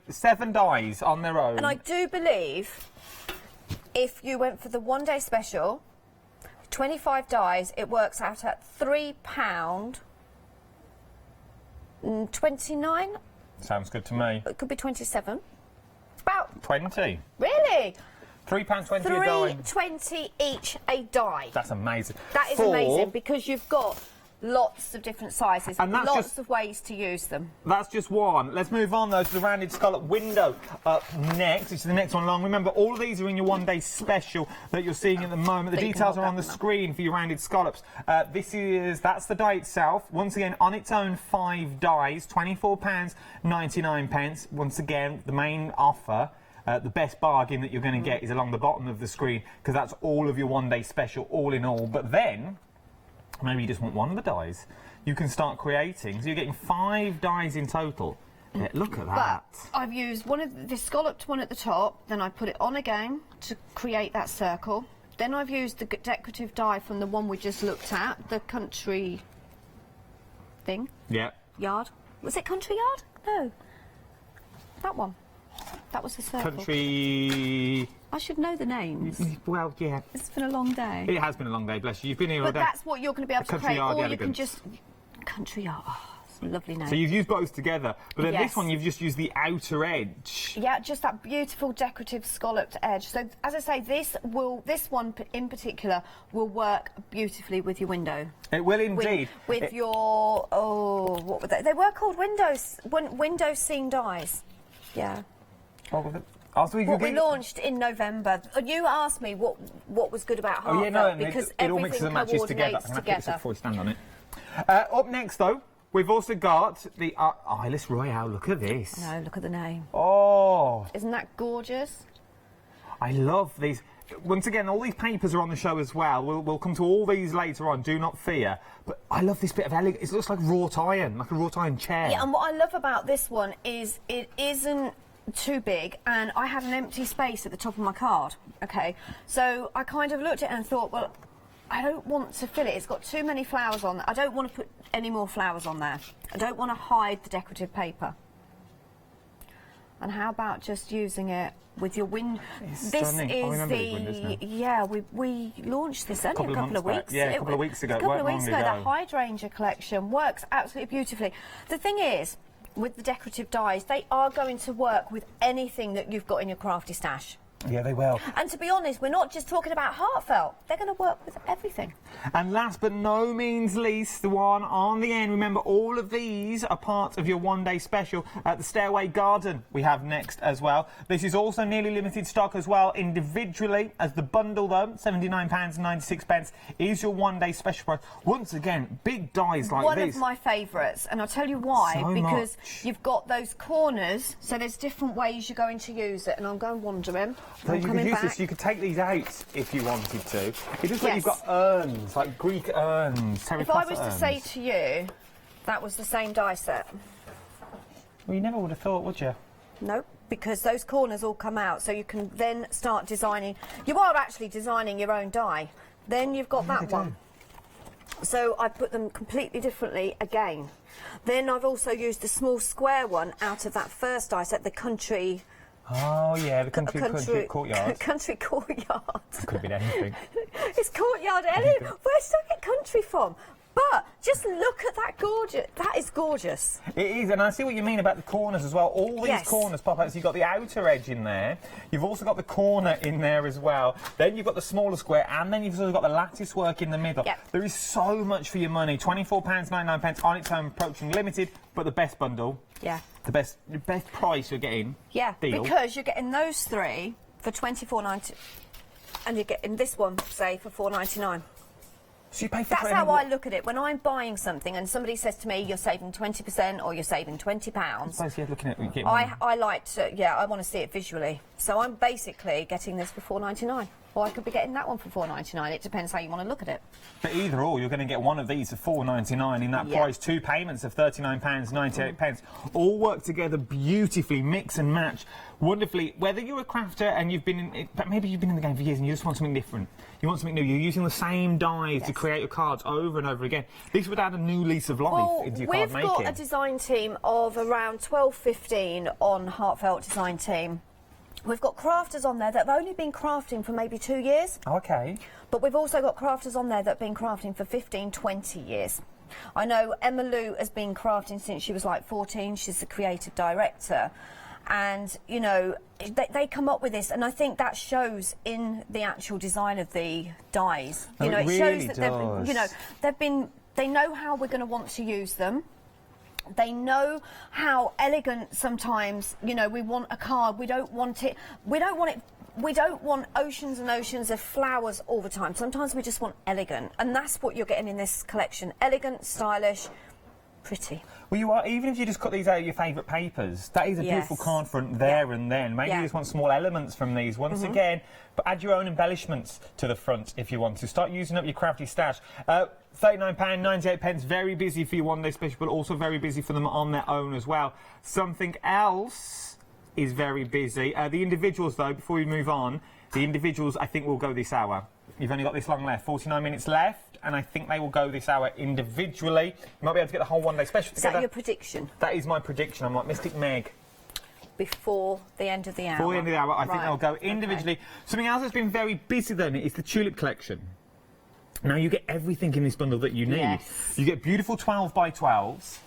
Speaker 11: 7 dies on their own.
Speaker 9: And I do believe if you went for the one-day special, 25 dies, it works out at £3.29.
Speaker 11: Sounds good to me.
Speaker 9: It could be 27. It's about
Speaker 11: 20.
Speaker 9: Really?
Speaker 11: £3.20 a die.
Speaker 9: £3.20 each a die.
Speaker 11: That's amazing.
Speaker 9: That is amazing because you've got lots of different sizes,
Speaker 11: And that's
Speaker 9: lots
Speaker 11: just-
Speaker 9: of ways to use them.
Speaker 11: That's just one. Let's move on, though, to the rounded scallop window up next. It's the next one along. Remember, all of these are in your one-day special that you're seeing at the moment. The details are on the screen for your rounded scallops. That's the die itself. Once again, on its own, 5 dies, £24.99. Once again, the main offer. The best bargain that you're going to get is along the bottom of the screen, because that's all of your one-day special, all in all. But then, maybe you just want one of the dies. You can start creating. So you're getting 5 dies in total. Yeah, look at that.
Speaker 9: But I've used one of the scalloped one at the top, then I put it on again to create that circle. Then I've used the decorative die from the one we just looked at, the country thing.
Speaker 11: Yeah.
Speaker 9: Yard. Was it country yard? No. That one. That was the circle.
Speaker 11: Country...
Speaker 9: I should know the names.
Speaker 11: Well, yeah.
Speaker 9: It's been a long day.
Speaker 11: It has been a long day, bless you. You've been here all
Speaker 9: But
Speaker 11: day.
Speaker 9: that's what you're going to be able to
Speaker 11: Country
Speaker 9: create,
Speaker 11: yard
Speaker 9: or you
Speaker 11: elegance.
Speaker 9: can just... Country yard. Oh, it's a lovely name.
Speaker 11: So you've used both together, but then
Speaker 9: Yes.
Speaker 11: this one you've just used the outer edge.
Speaker 9: Yeah, just that beautiful decorative scalloped edge. So, as I say, this one in particular will work beautifully with your window.
Speaker 11: It will indeed.
Speaker 9: With your what were they? They were called window seam dies. Yeah.
Speaker 11: What was it? Oh, so
Speaker 9: What we launched in November. You asked me what was good about Heartfelt,
Speaker 11: Oh, yeah, no, and
Speaker 9: because
Speaker 11: it all mixes and matches together.
Speaker 9: coordinates
Speaker 11: I'm going to put this up
Speaker 9: together.
Speaker 11: before we stand on it. Up next, though, we've also got the Eyeless Royale. Look at this.
Speaker 9: No, look at the name.
Speaker 11: Oh.
Speaker 9: Isn't that gorgeous?
Speaker 11: I love these. Once again, all these papers are on the show as well. We'll come to all these later on, do not fear. But I love this bit of elegance. It looks like wrought iron, like a wrought iron chair.
Speaker 9: Yeah, and what I love about this one is it isn't too big, and I had an empty space at the top of my card, okay? So I kind of looked at it and thought, well, I don't want to fill it. It's got too many flowers on there. I don't want to put any more flowers on there. I don't want to hide the decorative paper. And how about just using it with your window? This
Speaker 11: stunning. I remember these windows now.
Speaker 9: yeah, we launched this only a couple of weeks.
Speaker 11: Yeah, a couple of weeks ago.
Speaker 9: A couple of
Speaker 11: Weren't
Speaker 9: weeks
Speaker 11: long
Speaker 9: ago.
Speaker 11: ago.
Speaker 9: The Hydrangea collection works absolutely beautifully. The thing is, with the decorative dies, they are going to work with anything that you've got in your crafty stash.
Speaker 11: Yeah, they will.
Speaker 9: And to be honest, we're not just talking about Heartfelt. They're going to work with everything.
Speaker 11: And last but no means least, the one on the end. Remember, all of these are part of your one-day special at the Stairway Garden we have next as well. This is also nearly limited stock as well, individually. As the bundle, though, £79.96 is your one-day special price. Once again, big dies like
Speaker 9: One
Speaker 11: this.
Speaker 9: of my favourites, and I'll tell you why.
Speaker 11: So
Speaker 9: because
Speaker 11: much.
Speaker 9: you've got those corners, so there's different ways you're going to use it, and I'm going wandering.
Speaker 11: So
Speaker 9: I'm
Speaker 11: you could
Speaker 9: coming
Speaker 11: use
Speaker 9: back.
Speaker 11: this, you could take these out if you wanted to. It looks like
Speaker 9: Yes.
Speaker 11: you've got urns, like Greek urns,
Speaker 9: If I
Speaker 11: terracotta
Speaker 9: was to
Speaker 11: urns.
Speaker 9: say to you, that was the same die set.
Speaker 11: Well, you never would have thought, would you?
Speaker 9: No, because those corners all come out, so you can then start designing. You are actually designing your own die. Then you've got that one. So I put them completely differently again. Then I've also used the small square one out of that first die set, the country.
Speaker 11: Oh, yeah, the country courtyard.
Speaker 9: Country courtyard.
Speaker 11: Could have been anything.
Speaker 9: It's courtyard. Where did I get country from? But just look at that gorgeous. That is gorgeous.
Speaker 11: It is, and I see what you mean about the corners as well. All these
Speaker 9: Yes.
Speaker 11: corners pop out, so you've got the outer edge in there. You've also got the corner in there as well. Then you've got the smaller square, and then you've also got the lattice work in the middle.
Speaker 9: Yep.
Speaker 11: There is so much for your money. £24.99 on its own, approaching limited, but the best bundle.
Speaker 9: Yeah.
Speaker 11: The best price you're getting.
Speaker 9: Yeah,
Speaker 11: Deal.
Speaker 9: because you're getting those three for $24.90, and you're getting this one, say, for $4.99.
Speaker 11: So you pay for
Speaker 9: That's
Speaker 11: training.
Speaker 9: how I look at it. When I'm buying something and somebody says to me, you're saving 20% or you're saving £20,
Speaker 11: Basically, looking at what you're getting.
Speaker 9: I like to, I want to see it visually. So I'm basically getting this for $4.99
Speaker 2: or I could be getting that one for £4.99. It depends how you want to look at it.
Speaker 11: But either or, you're going to get one of these for £4.99 in that price. 2 payments of £39.98. All work together beautifully, mix and match wonderfully. Whether you're a crafter and you've been in, but maybe you've been in the game for years and you just want something different. You want something new. You're using the same dies to create your cards over and over again. This would add a new lease of life into your card making.
Speaker 5: We've got a design team of around 12-15 on Heartfelt Design Team. We've got crafters on there that have only been crafting for maybe 2 years.
Speaker 11: Okay.
Speaker 5: But we've also got crafters on there that have been crafting for 15, 20 years. I know Emma Lou has been crafting since she was like 14. She's the creative director. And, you know, they come up with this, and I think that shows in the actual design of the dies. You know, it shows that they've, you know, they know how we're going to want to use them. They know how elegant sometimes, you know, we want a card. We don't want oceans and oceans of flowers all the time. Sometimes we just want elegant, and that's what you're getting in this collection. Elegant, stylish, pretty.
Speaker 11: Well, you are, even if you just cut these out of your favourite papers, that is a beautiful card front there and then. Maybe you just want small elements from these once again, but add your own embellishments to the front if you want to. Start using up your crafty stash. £39.98, very busy for your one-day special, but also very busy for them on their own as well. Something else is very busy. The individuals, though, before we move on, the individuals, I think, will go this hour. You've only got this long left, 49 minutes left, and I think they will go this hour individually. You might be able to get the whole one-day special together.
Speaker 5: Is that your prediction?
Speaker 11: That is my prediction. I'm like Mystic Meg.
Speaker 5: Before the end of the hour?
Speaker 11: Before the end of the hour, I think they'll go individually. Okay. Something else that's been very busy, then, is the tulip collection. Now, you get everything in this bundle that you need. Yes. You get beautiful 12x12s.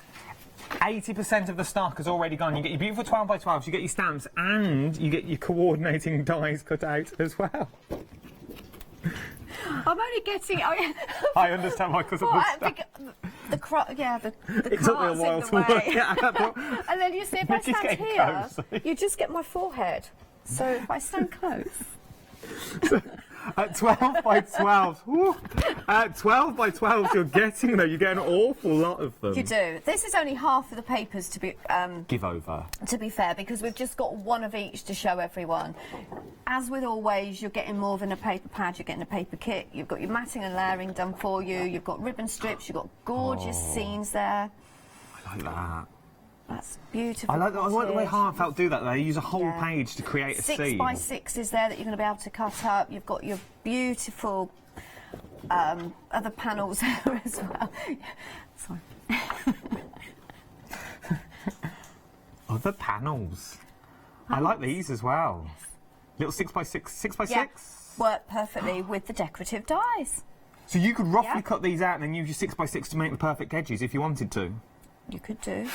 Speaker 11: 80% of the stock has already gone. You get your beautiful 12x12s, you get your stamps, and you get your coordinating dies cut out as well.
Speaker 5: I'm only getting...
Speaker 11: I understand why, because of the stuff.
Speaker 5: The
Speaker 11: it took me a
Speaker 5: cart's
Speaker 11: while
Speaker 5: in the
Speaker 11: to
Speaker 5: way.
Speaker 11: work it out.
Speaker 5: And then you see, if I stand here, you just get my forehead. So if I stand close...
Speaker 11: At 12x12s, 12x12s you're getting, though. You're getting an awful lot of them.
Speaker 5: You do. This is only half of the papers to be...
Speaker 11: give over.
Speaker 5: To be fair, because we've just got one of each to show everyone. As with always, you're getting more than a paper pad, you're getting a paper kit. You've got your matting and layering done for you. You've got ribbon strips, you've got gorgeous scenes there.
Speaker 11: I like that.
Speaker 5: That's beautiful.
Speaker 11: I like the way Heartfelt do that. They use a whole page to create a scene.
Speaker 5: 6x6 is there that you're going to be able to cut up. You've got your beautiful other panels there as well. Sorry.
Speaker 11: Other panels. I like these as well. Little 6x6. 6x6?
Speaker 5: Yeah. Work perfectly with the decorative dies.
Speaker 11: So you could roughly cut these out and then use your 6x6 to make the perfect edges if you wanted to.
Speaker 5: You could do.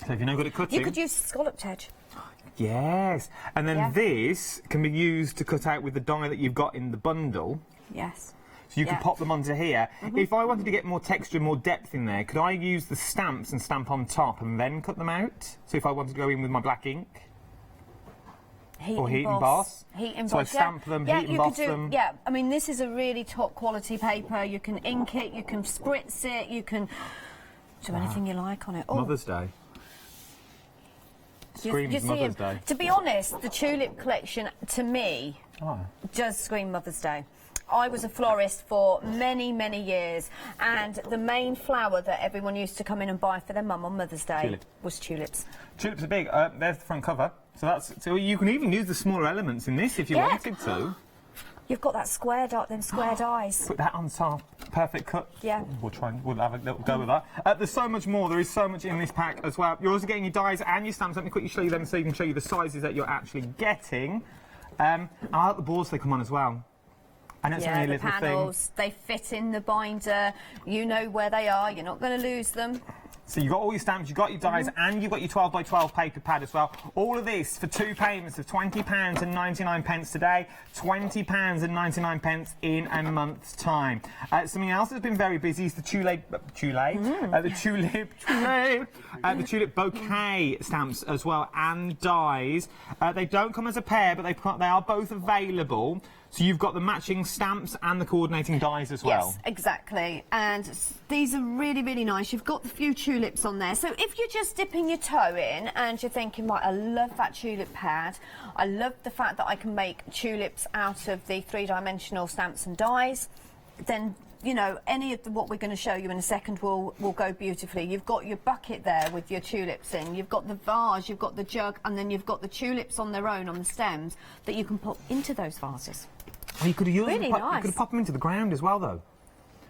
Speaker 11: So if you're no good at cutting...
Speaker 5: You could use scalloped edge.
Speaker 11: Yes. And then this can be used to cut out with the die that you've got in the bundle.
Speaker 5: Yes.
Speaker 11: So you can pop them onto here. If I wanted to get more texture, more depth in there, could I use the stamps and stamp on top and then cut them out? So if I wanted to go in with my black ink?
Speaker 5: Heat
Speaker 11: or heat
Speaker 5: emboss.
Speaker 11: and boss.
Speaker 5: Heat emboss.
Speaker 11: So I stamp them, heat and boss them.
Speaker 5: Yeah, I mean, this is a really top quality paper. You can ink it, you can spritz it, you can do anything you like on it.
Speaker 11: Mother's Day. Screams Mother's Day.
Speaker 5: To be honest, the tulip collection, to me, does scream Mother's Day. I was a florist for many, many years, and the main flower that everyone used to come in and buy for their mum on Mother's Day was tulips.
Speaker 11: Tulips are big. There's the front cover. So you can even use the smaller elements in this if you wanted to.
Speaker 5: You've got that square dies.
Speaker 11: Put that on top. Perfect cut.
Speaker 5: Yeah.
Speaker 11: We'll have a little go with that. There's so much more. There is so much in this pack as well. You're also getting your dies and your stamps. Let me quickly show you them so you can show you the sizes that you're actually getting. I like the boards they come on as well. And it's only a little
Speaker 5: panels, they fit in the binder. You know where they are. You're not going to lose them.
Speaker 11: So you've got all your stamps, you've got your dies, and you've got your 12x12 paper pad as well. All of this for 2 payments of £20.99 today, £20.99 in a month's time. Something else that's been very busy is the tulip bouquet stamps as well, and dies. They don't come as a pair, but they are both available. So you've got the matching stamps and the coordinating dies as well.
Speaker 5: Yes, exactly. And these are really, really nice. You've got the few tulips on there. So if you're just dipping your toe in and you're thinking, right, I love that tulip pad, I love the fact that I can make tulips out of the three-dimensional stamps and dies, then, you know, any of what we're going to show you in a second will go beautifully. You've got your bucket there with your tulips in, you've got the vase, you've got the jug, and then you've got the tulips on their own on the stems that you can pop into those vases.
Speaker 11: Well, you could have
Speaker 5: Really nice.
Speaker 11: You could pop them into the ground as well, though.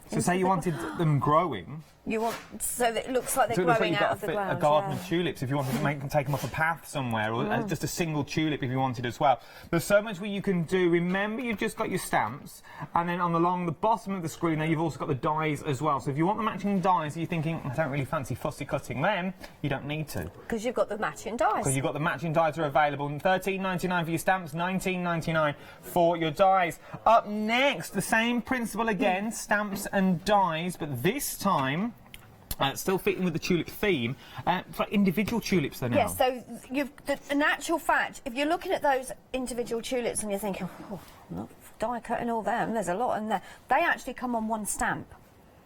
Speaker 11: So say you wanted them growing.
Speaker 5: You want so that it looks like they're
Speaker 11: So it looks
Speaker 5: growing
Speaker 11: like
Speaker 5: out
Speaker 11: you've
Speaker 5: of the
Speaker 11: got
Speaker 5: ground.
Speaker 11: a garden
Speaker 5: yeah.
Speaker 11: of tulips if you wanted to make them, take them off a path somewhere, or just a single tulip if you wanted as well. There's so much where you can do. Remember, you've just got your stamps, and then along the bottom of the screen there, you've also got the dies as well. So if you want the matching dies, you're thinking, I don't really fancy fussy cutting them, you don't need to.
Speaker 5: Because you've got the matching dies.
Speaker 11: Because you've got the matching dies are available. $13.99 for your stamps, $19.99 for your dies. Up next, the same principle again, stamps and dies, but this time, still fitting with the tulip theme, for individual tulips though now.
Speaker 5: Yes, so in actual fact, if you're looking at those individual tulips and you're thinking, oh, I'm not die cutting all them, there's a lot in there, they actually come on one stamp.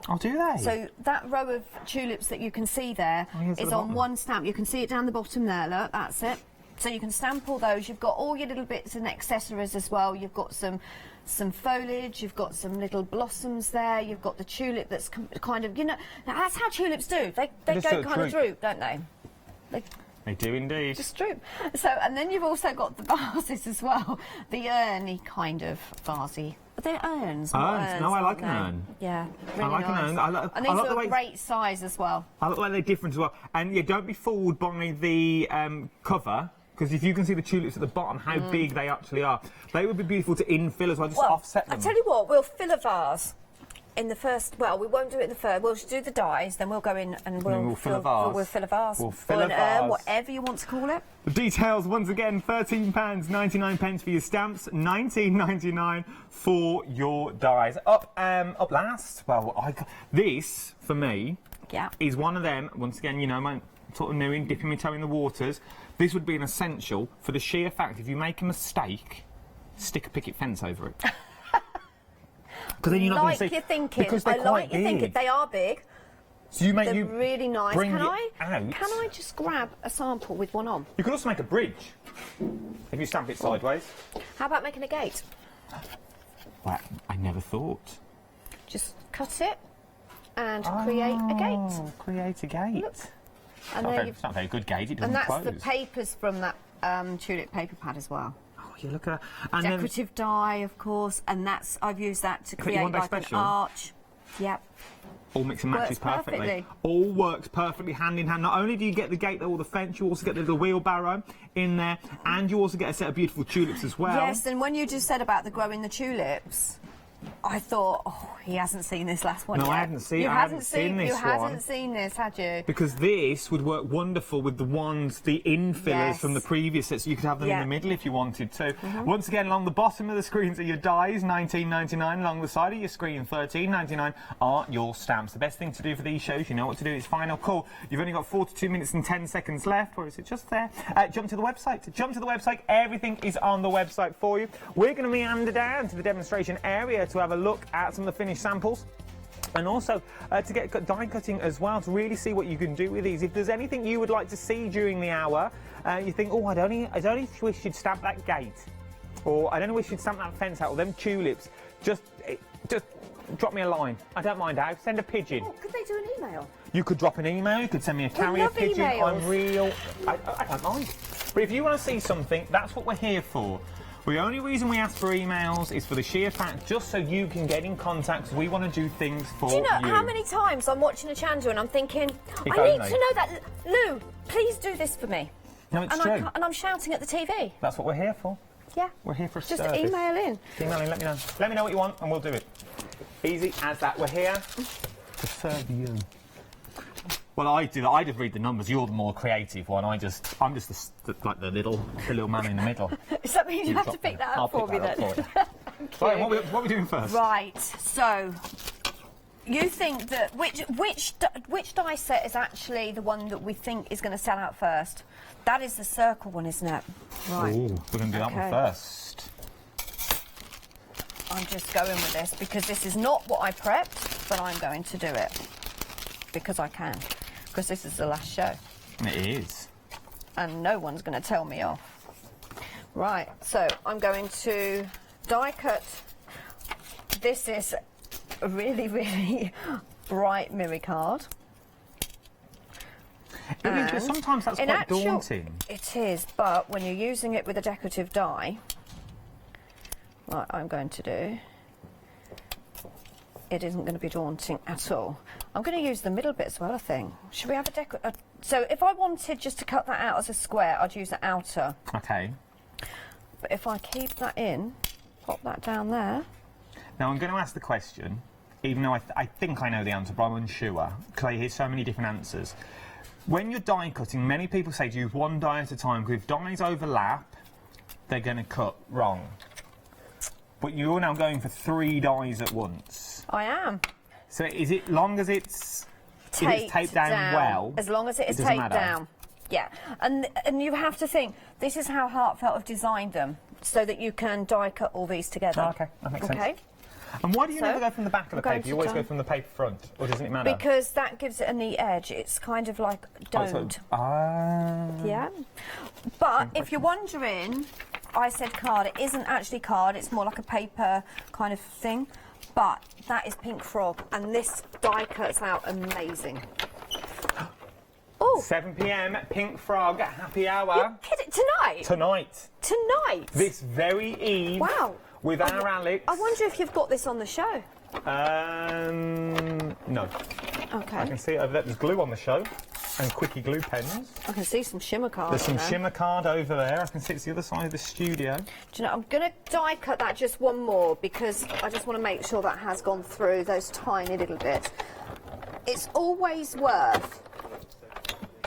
Speaker 11: Oh, do they?
Speaker 5: So that row of tulips that you can see there is on one stamp. You can see it down the bottom there, look, that's it. So you can stamp all those. You've got all your little bits and accessories as well. You've got some foliage, you've got some little blossoms there, you've got the tulip that's kind of, you know, now that's how tulips do. They go kind of droop, don't they?
Speaker 11: They do indeed.
Speaker 5: Just droop. So, and then you've also got the vases as well, the urny kind of vasey. But they're urns, not urns.
Speaker 11: No, I like an
Speaker 5: aren't they?
Speaker 11: urn.
Speaker 5: Yeah, really
Speaker 11: I like
Speaker 5: nice.
Speaker 11: an urn.
Speaker 5: And these are a great size as well.
Speaker 11: I look like they're different as well. And yeah, don't be fooled by the cover. Because if you can see the tulips at the bottom, how big they actually are. They would be beautiful to infill as well, just offset them.
Speaker 5: I tell you what, we'll fill a vase in the first, well, we won't do it in the first, we'll do the dies, then we'll go in and we'll
Speaker 11: fill a vase.
Speaker 5: We'll fill a vase.
Speaker 11: We'll fill
Speaker 5: or
Speaker 11: a
Speaker 5: an
Speaker 11: vase.
Speaker 5: urn, whatever you want to call it.
Speaker 11: The details, once again, £13.99 for your stamps, $19.99 for your dies. Up last, well, this, for me, is one of them, once again, you know, my sort of new dipping my toe in the waters. This would be an essential for the sheer fact if you make a mistake, stick a picket fence over it. Because then you're not going to see.
Speaker 5: You're thinking.
Speaker 11: Because they're quite big.
Speaker 5: Thinking. They are big.
Speaker 11: So they're
Speaker 5: really nice.
Speaker 11: Bring
Speaker 5: Can
Speaker 11: it
Speaker 5: I just grab a sample with one on?
Speaker 11: You could also make a bridge if you stamp it sideways.
Speaker 5: How about making a gate?
Speaker 11: Well, I never thought.
Speaker 5: Just cut it and create a gate.
Speaker 11: Create a gate.
Speaker 5: Look.
Speaker 11: It's not a very good gate, it doesn't
Speaker 5: And that's
Speaker 11: close.
Speaker 5: the papers from that tulip paper pad as well.
Speaker 11: Oh, you look at that. And
Speaker 5: decorative die, of course, and I've used that to create like an arch. Yep.
Speaker 11: All mix and matches perfectly. All works perfectly hand in hand. Not only do you get the gate or the fence, you also get the little wheelbarrow in there, and you also get a set of beautiful tulips as well.
Speaker 5: Yes, and when you just said about the growing the tulips, I thought, oh, he hasn't seen this last one yet.
Speaker 11: I hadn't seen this one.
Speaker 5: You hadn't seen this, had you?
Speaker 11: Because this would work wonderful with the ones, the infillers from the previous set, so you could have them in the middle if you wanted to. Once again, along the bottom of the screens are your dies, $19.99. Along the side of your screen, $13.99 are your stamps. The best thing to do for these shows, you know what to do, it's final call. You've only got 42 minutes and 10 seconds left, or is it just there? Jump to the website. Jump to the website. Everything is on the website for you. We're going to meander down to the demonstration area to have a look at some of the finished samples, and also to get die cutting as well, to really see what you can do with these. If there's anything you would like to see during the hour, you think, oh, I'd only wish you'd stamp that gate, or I don't wish you'd stamp that fence out, or them tulips, just drop me a line. I don't mind how. Send a pigeon.
Speaker 5: Oh, could they do an email?
Speaker 11: You could drop an email, you could send me a carrier pigeon.
Speaker 5: Emails.
Speaker 11: I don't mind. But if you want to see something, that's what we're here for. The only reason we ask for emails is for the sheer fact, just so you can get in contact, because we want to do things for you.
Speaker 5: Do you know how many times I'm watching Hochanda and I'm thinking, I need to know that, Lou, please do this for me.
Speaker 11: No, it's true.
Speaker 5: And I'm shouting at the TV.
Speaker 11: That's what we're here for.
Speaker 5: Yeah.
Speaker 11: We're here for a
Speaker 5: Just
Speaker 11: service.
Speaker 5: email in.
Speaker 11: Email in, let me know. Let me know what you want and we'll do it. Easy as that. We're here to serve you. Well, I just read the numbers. You're the more creative one. I'm just like the little man in the middle.
Speaker 5: Does that mean you have to pick that up for me then?
Speaker 11: Right, what are we doing first?
Speaker 5: Right. So, you think that which die set is actually the one that we think is going to sell out first? That is the circle one, isn't it? Right.
Speaker 11: Ooh, we're going to do that one first.
Speaker 5: I'm just going with this because this is not what I prepped, but I'm going to do it because I can.
Speaker 2: because this is the last show.
Speaker 11: It is.
Speaker 2: And no one's going to tell me off. Right, so I'm going to die cut. This is a really, really bright mirror card.
Speaker 11: Sometimes that's quite daunting.
Speaker 2: It is, but when you're using it with a decorative die, like I'm going to do, it isn't going to be daunting at all. I'm going to use the middle bit as well, I think. Should we have a so if I wanted just to cut that out as a square, I'd use the outer.
Speaker 11: Okay.
Speaker 2: But if I keep that in, pop that down there.
Speaker 11: Now I'm going to ask the question, even though I think I know the answer, but I'm unsure, because I hear so many different answers. When you're die cutting, many people say to use one die at a time, because if dies overlap, they're going to cut wrong. But you're now going for 3 dies at once.
Speaker 2: I am.
Speaker 11: So is it long as it's taped down well?
Speaker 2: As long as it is taped down. Yeah. And you have to think, this is how Heartfelt have designed them, so that you can die cut all these together.
Speaker 11: Oh, okay, that makes sense. And why do you never go from the back of the paper? You always go from the paper front, or doesn't it matter?
Speaker 2: Because that gives it a neat edge. It's kind of like domed. Yeah. But if you're wondering, I said card. It isn't actually card. It's more like a paper kind of thing. But that is Pink Frog, and this die cuts out amazing. Oh.
Speaker 11: 7 p.m. Pink Frog happy hour.
Speaker 2: You're kidding? Tonight?
Speaker 11: Tonight.
Speaker 2: Tonight?
Speaker 11: This very eve.
Speaker 2: Wow.
Speaker 11: With our Alex.
Speaker 2: I wonder if you've got this on the show.
Speaker 11: No.
Speaker 2: Okay.
Speaker 11: I can see it over there. There's glue on the show and quickie glue pens.
Speaker 2: I can see some shimmer card.
Speaker 11: There's some shimmer card over there. I can see it's the other side of the studio.
Speaker 2: Do you know, I'm going to die cut that just one more because I just want to make sure that has gone through those tiny little bits. It's always worth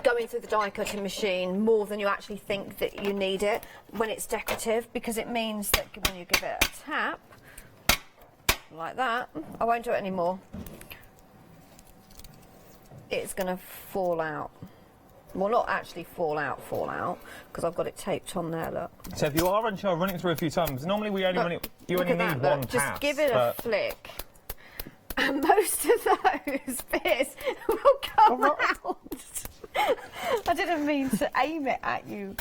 Speaker 2: going through the die cutting machine more than you actually think that you need it when it's decorative, because it means that when you give it a tap like that, I won't do it anymore, it's going to fall out. Well, not actually fall out, because I've got it taped on there, look.
Speaker 11: So if you are unsure, run it through a few times. Normally we only run it, you only need one pass.
Speaker 2: Just give it a flick. And most of those bits will come out. I didn't mean to aim it at you.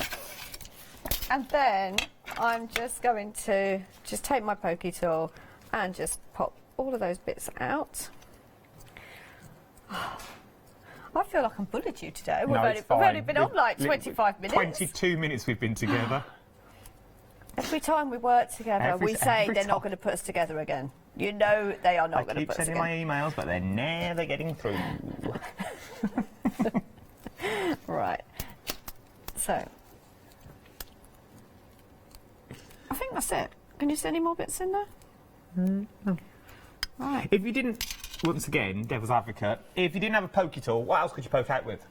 Speaker 2: And then I'm just going to just take my pokey tool and just pop all of those bits out. I feel like I'm bullied you today. We've only been on like 25 minutes.
Speaker 11: 22 minutes we've been together.
Speaker 2: Every time we work together, we say they're not going to put us together again. You know they are not going to put us together.
Speaker 11: I keep sending my emails, but they're never getting through.
Speaker 2: Right. So, I think that's it. Can you see any more bits in there?
Speaker 11: No.
Speaker 2: Right.
Speaker 11: If you didn't, once again, devil's advocate, if you didn't have a pokey tool, what else could you poke out with?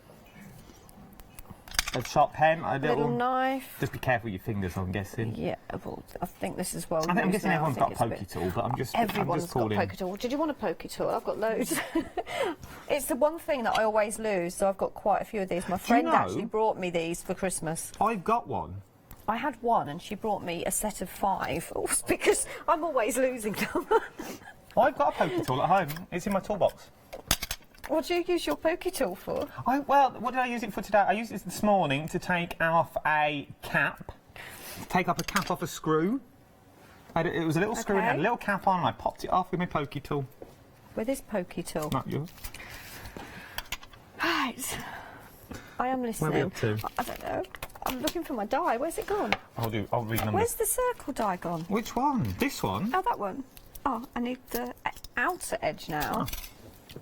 Speaker 11: A sharp pen, a
Speaker 2: little knife.
Speaker 11: Just be careful with your fingers, I'm guessing.
Speaker 2: Yeah, well, I think this is well.
Speaker 11: I'm guessing everyone's got a pokey tool, but
Speaker 2: everyone's got a pokey tool. Did you want a pokey tool? I've got loads. It's the one thing that I always lose, so I've got quite a few of these. My friend actually brought me these for Christmas.
Speaker 11: I've got one.
Speaker 2: I had one, and she brought me a set of 5 because I'm always losing them.
Speaker 11: I've got a pokey tool at home. It's in my toolbox.
Speaker 2: What do you use your pokey tool for?
Speaker 11: Well, what did I use it for today? I used it this morning to take off a cap. Take up a cap off a screw. It was a little screw and had a little cap on, and I popped it off with my pokey tool.
Speaker 2: With this pokey tool?
Speaker 11: Not yours.
Speaker 2: Right. I am listening.
Speaker 11: Where are we up to?
Speaker 2: I don't know. I'm looking for my die. Where's it gone?
Speaker 11: I'll read numbers.
Speaker 2: Where's the circle die gone?
Speaker 11: Which one? This one?
Speaker 2: Oh, that one. Oh, I need the outer edge now.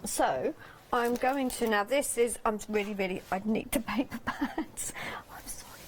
Speaker 2: So, I'm going to, now this is, I need the paper pads. I'm sorry.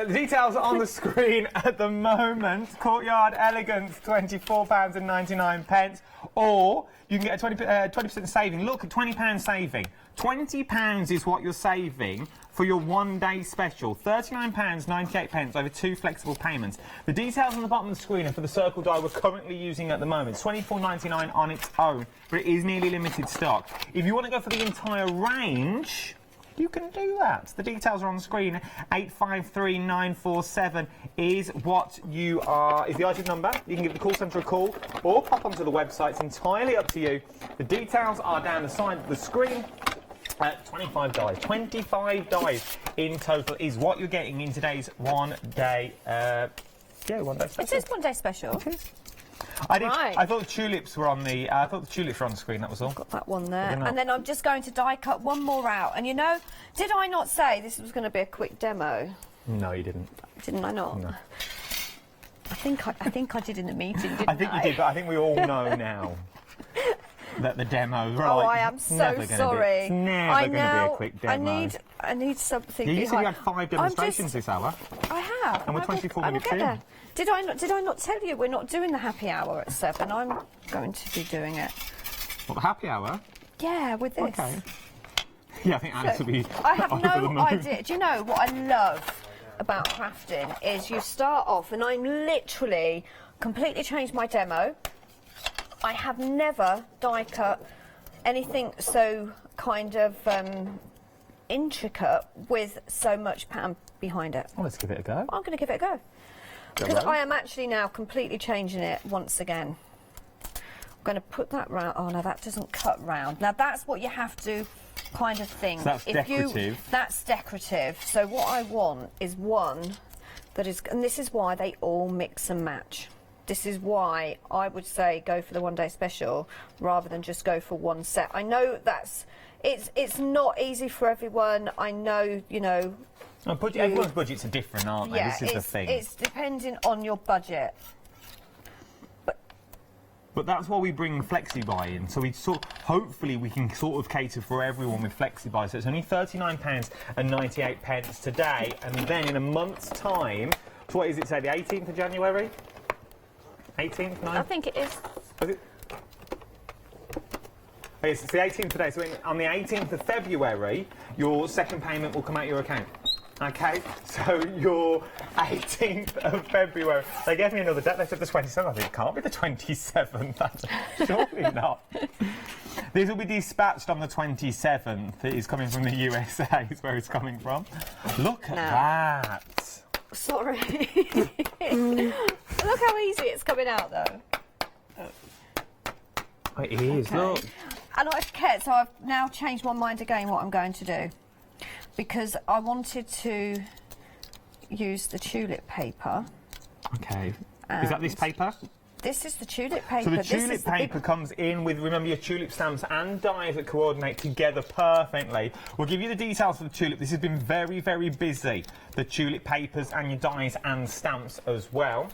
Speaker 11: The details are on the screen at the moment. Courtyard Elegance, £24.99. Or you can get a 20% saving. Look, a £20 saving. £20 is what you're saving for your one-day special. £39.98 over 2 flexible payments. The details on the bottom of the screen are for the circle die we're currently using at the moment. It's £24.99 on its own, but it is nearly limited stock. If you want to go for the entire range, you can do that. The details are on the screen. 853947 is what you are, is the item number. You can give the call centre a call or pop onto the website. It's entirely up to you. The details are down the side of the screen. 25 dies. 25 dies in total is what you're getting in today's one-day, one day special.
Speaker 9: It is one day special.
Speaker 11: It is. I thought the tulips were on the. I thought the tulips were on the screen. That was all.
Speaker 9: Got that one there, and then I'm just going to die cut one more out. And you know, did I not say this was going to be a quick demo?
Speaker 11: No, you didn't.
Speaker 9: Didn't I not?
Speaker 11: No.
Speaker 9: I think I did in the meeting. Didn't
Speaker 11: I think you did, but I think we all know now that the demos are
Speaker 9: I am so sorry.
Speaker 11: It's never going to be a quick demo.
Speaker 9: I need something.
Speaker 11: You said you had 5 demonstrations this hour.
Speaker 9: I have.
Speaker 11: And we're 24 minutes in.
Speaker 9: Did I not tell you we're not doing the happy hour at 7? I'm going to be doing it.
Speaker 11: What, the happy hour?
Speaker 9: Yeah, with this.
Speaker 11: Okay. Yeah, I think Alice will be.
Speaker 9: I have no idea. Do you know what I love about crafting is you start off, and I'm literally completely changed my demo. I have never die cut anything so kind of intricate with so much pattern behind it.
Speaker 11: Well, let's give it a go.
Speaker 9: I'm going to give it a go. Because I am actually now completely changing it once again. I'm going to put that round. Oh, no, that doesn't cut round. Now, that's what you have to kind of think.
Speaker 11: So that's decorative.
Speaker 9: That's decorative. So what I want is one that is... And this is why they all mix and match. This is why I would say go for the one-day special rather than just go for one set. I know that's... It's not easy for everyone. I know, you know...
Speaker 11: Everyone's budgets are different, aren't they?
Speaker 9: Yeah,
Speaker 11: this is the thing.
Speaker 9: It's depending on your budget.
Speaker 11: But that's why we bring FlexiBuy in. So hopefully we can sort of cater for everyone with FlexiBuy. So it's only £39.98 today, and then in a month's time. So what is it? Say the 18th of January. 18th? 9th?
Speaker 9: I think it is.
Speaker 11: Was it? Oh, yes, it's the 18th today. So on the 18th of February, your second payment will come out your account. Okay, so your 18th of February. They gave me another date. They said the 27th. I think it can't be the 27th. That's surely not. This will be dispatched on the 27th. It is coming from the USA, is where it's coming from. Look at that.
Speaker 9: Sorry. Look how easy it's coming out, though.
Speaker 11: It is, look.
Speaker 9: And I've kept, so I've now changed my mind again what I'm going to do. Because I wanted to use the tulip paper.
Speaker 11: Okay. Is that this paper?
Speaker 9: This is the tulip paper.
Speaker 11: So the tulip paper comes in with, remember, your tulip stamps and dies that coordinate together perfectly. We'll give you the details for the tulip. This has been very, very busy. The tulip papers and your dies and stamps as well.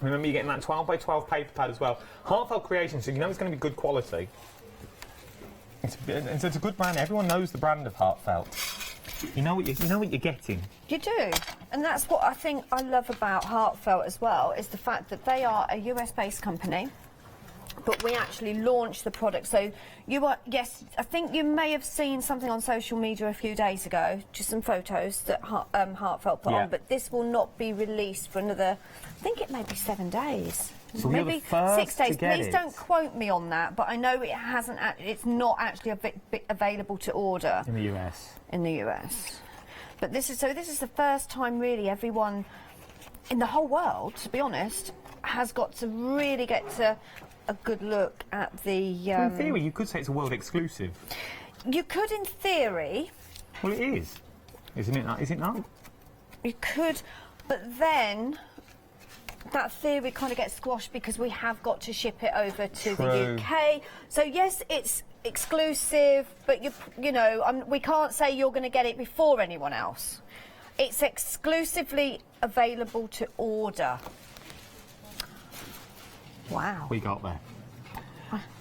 Speaker 11: Remember, you're getting that 12 by 12 paper pad as well. Heartfelt creation, so you know it's going to be good quality. It's a good brand. Everyone knows the brand of Heartfelt. You know what you're getting.
Speaker 9: You do, and that's what I think I love about Heartfelt as well, is the fact that they are a US-based company, but we actually launched the product. So yes, I think you may have seen something on social media a few days ago, just some photos that Heartfelt put on, but this will not be released for another, I think it may be 7 days.
Speaker 11: So
Speaker 9: maybe 6 days. Please don't quote me on that, but I know it hasn't. It's not actually available to order
Speaker 11: in the US.
Speaker 9: In the US, but this is the first time really everyone in the whole world, to be honest, has got to really get a good look at the.
Speaker 11: Well, in theory, you could say it's a world exclusive.
Speaker 9: You could, in theory.
Speaker 11: Well, it is, isn't it? Is it not?
Speaker 9: You could, but then. That theory kind of gets squashed because we have got to ship it over to the UK. So yes, it's exclusive, but you know, we can't say you're going to get it before anyone else. It's exclusively available to order. Wow.
Speaker 11: We got there.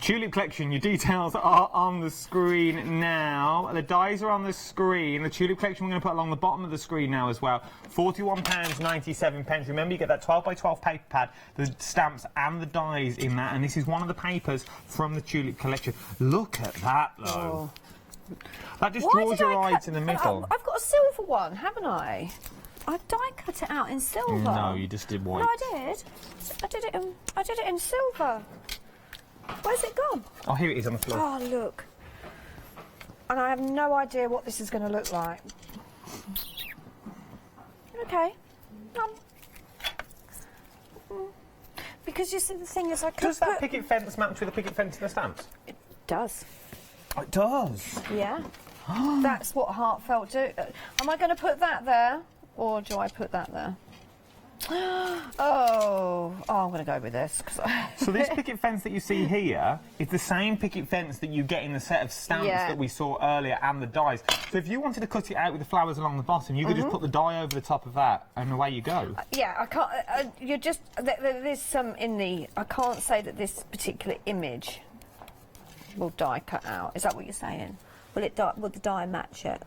Speaker 11: Tulip collection, your details are on the screen now. The dies are on the screen. The tulip collection we're going to put along the bottom of the screen now as well. £41.97. Remember, you get that 12 by 12 paper pad, the stamps and the dies in that. And this is one of the papers from the tulip collection. Look at that, though. Oh. That just draws your eye to the middle.
Speaker 9: I've got a silver one, haven't I? I've die cut it out in silver.
Speaker 11: No, you just did white.
Speaker 9: No, I did. I did it in silver. Where's it gone?
Speaker 11: Oh, here it is on the floor.
Speaker 9: Oh, look. And I have no idea what this is going to look like. Okay. Because you see, the thing is, I could
Speaker 11: Does that picket fence match with the picket fence and the stamps?
Speaker 9: It does.
Speaker 11: Oh, it does?
Speaker 9: Yeah.
Speaker 5: That's what heartfelt do. Am I going to put that there, or do I put that there? Oh, I'm going to go with this.
Speaker 11: So this picket fence that you see here is the same picket fence that you get in the set of stamps that we saw earlier and the dies. So if you wanted to cut it out with the flowers along the bottom, you could just put the die over the top of that and away you go.
Speaker 5: Yeah, I can't. You're just there's some in the. I can't say that this particular image will die cut out. Is that what you're saying? Will it die? Will the die match it?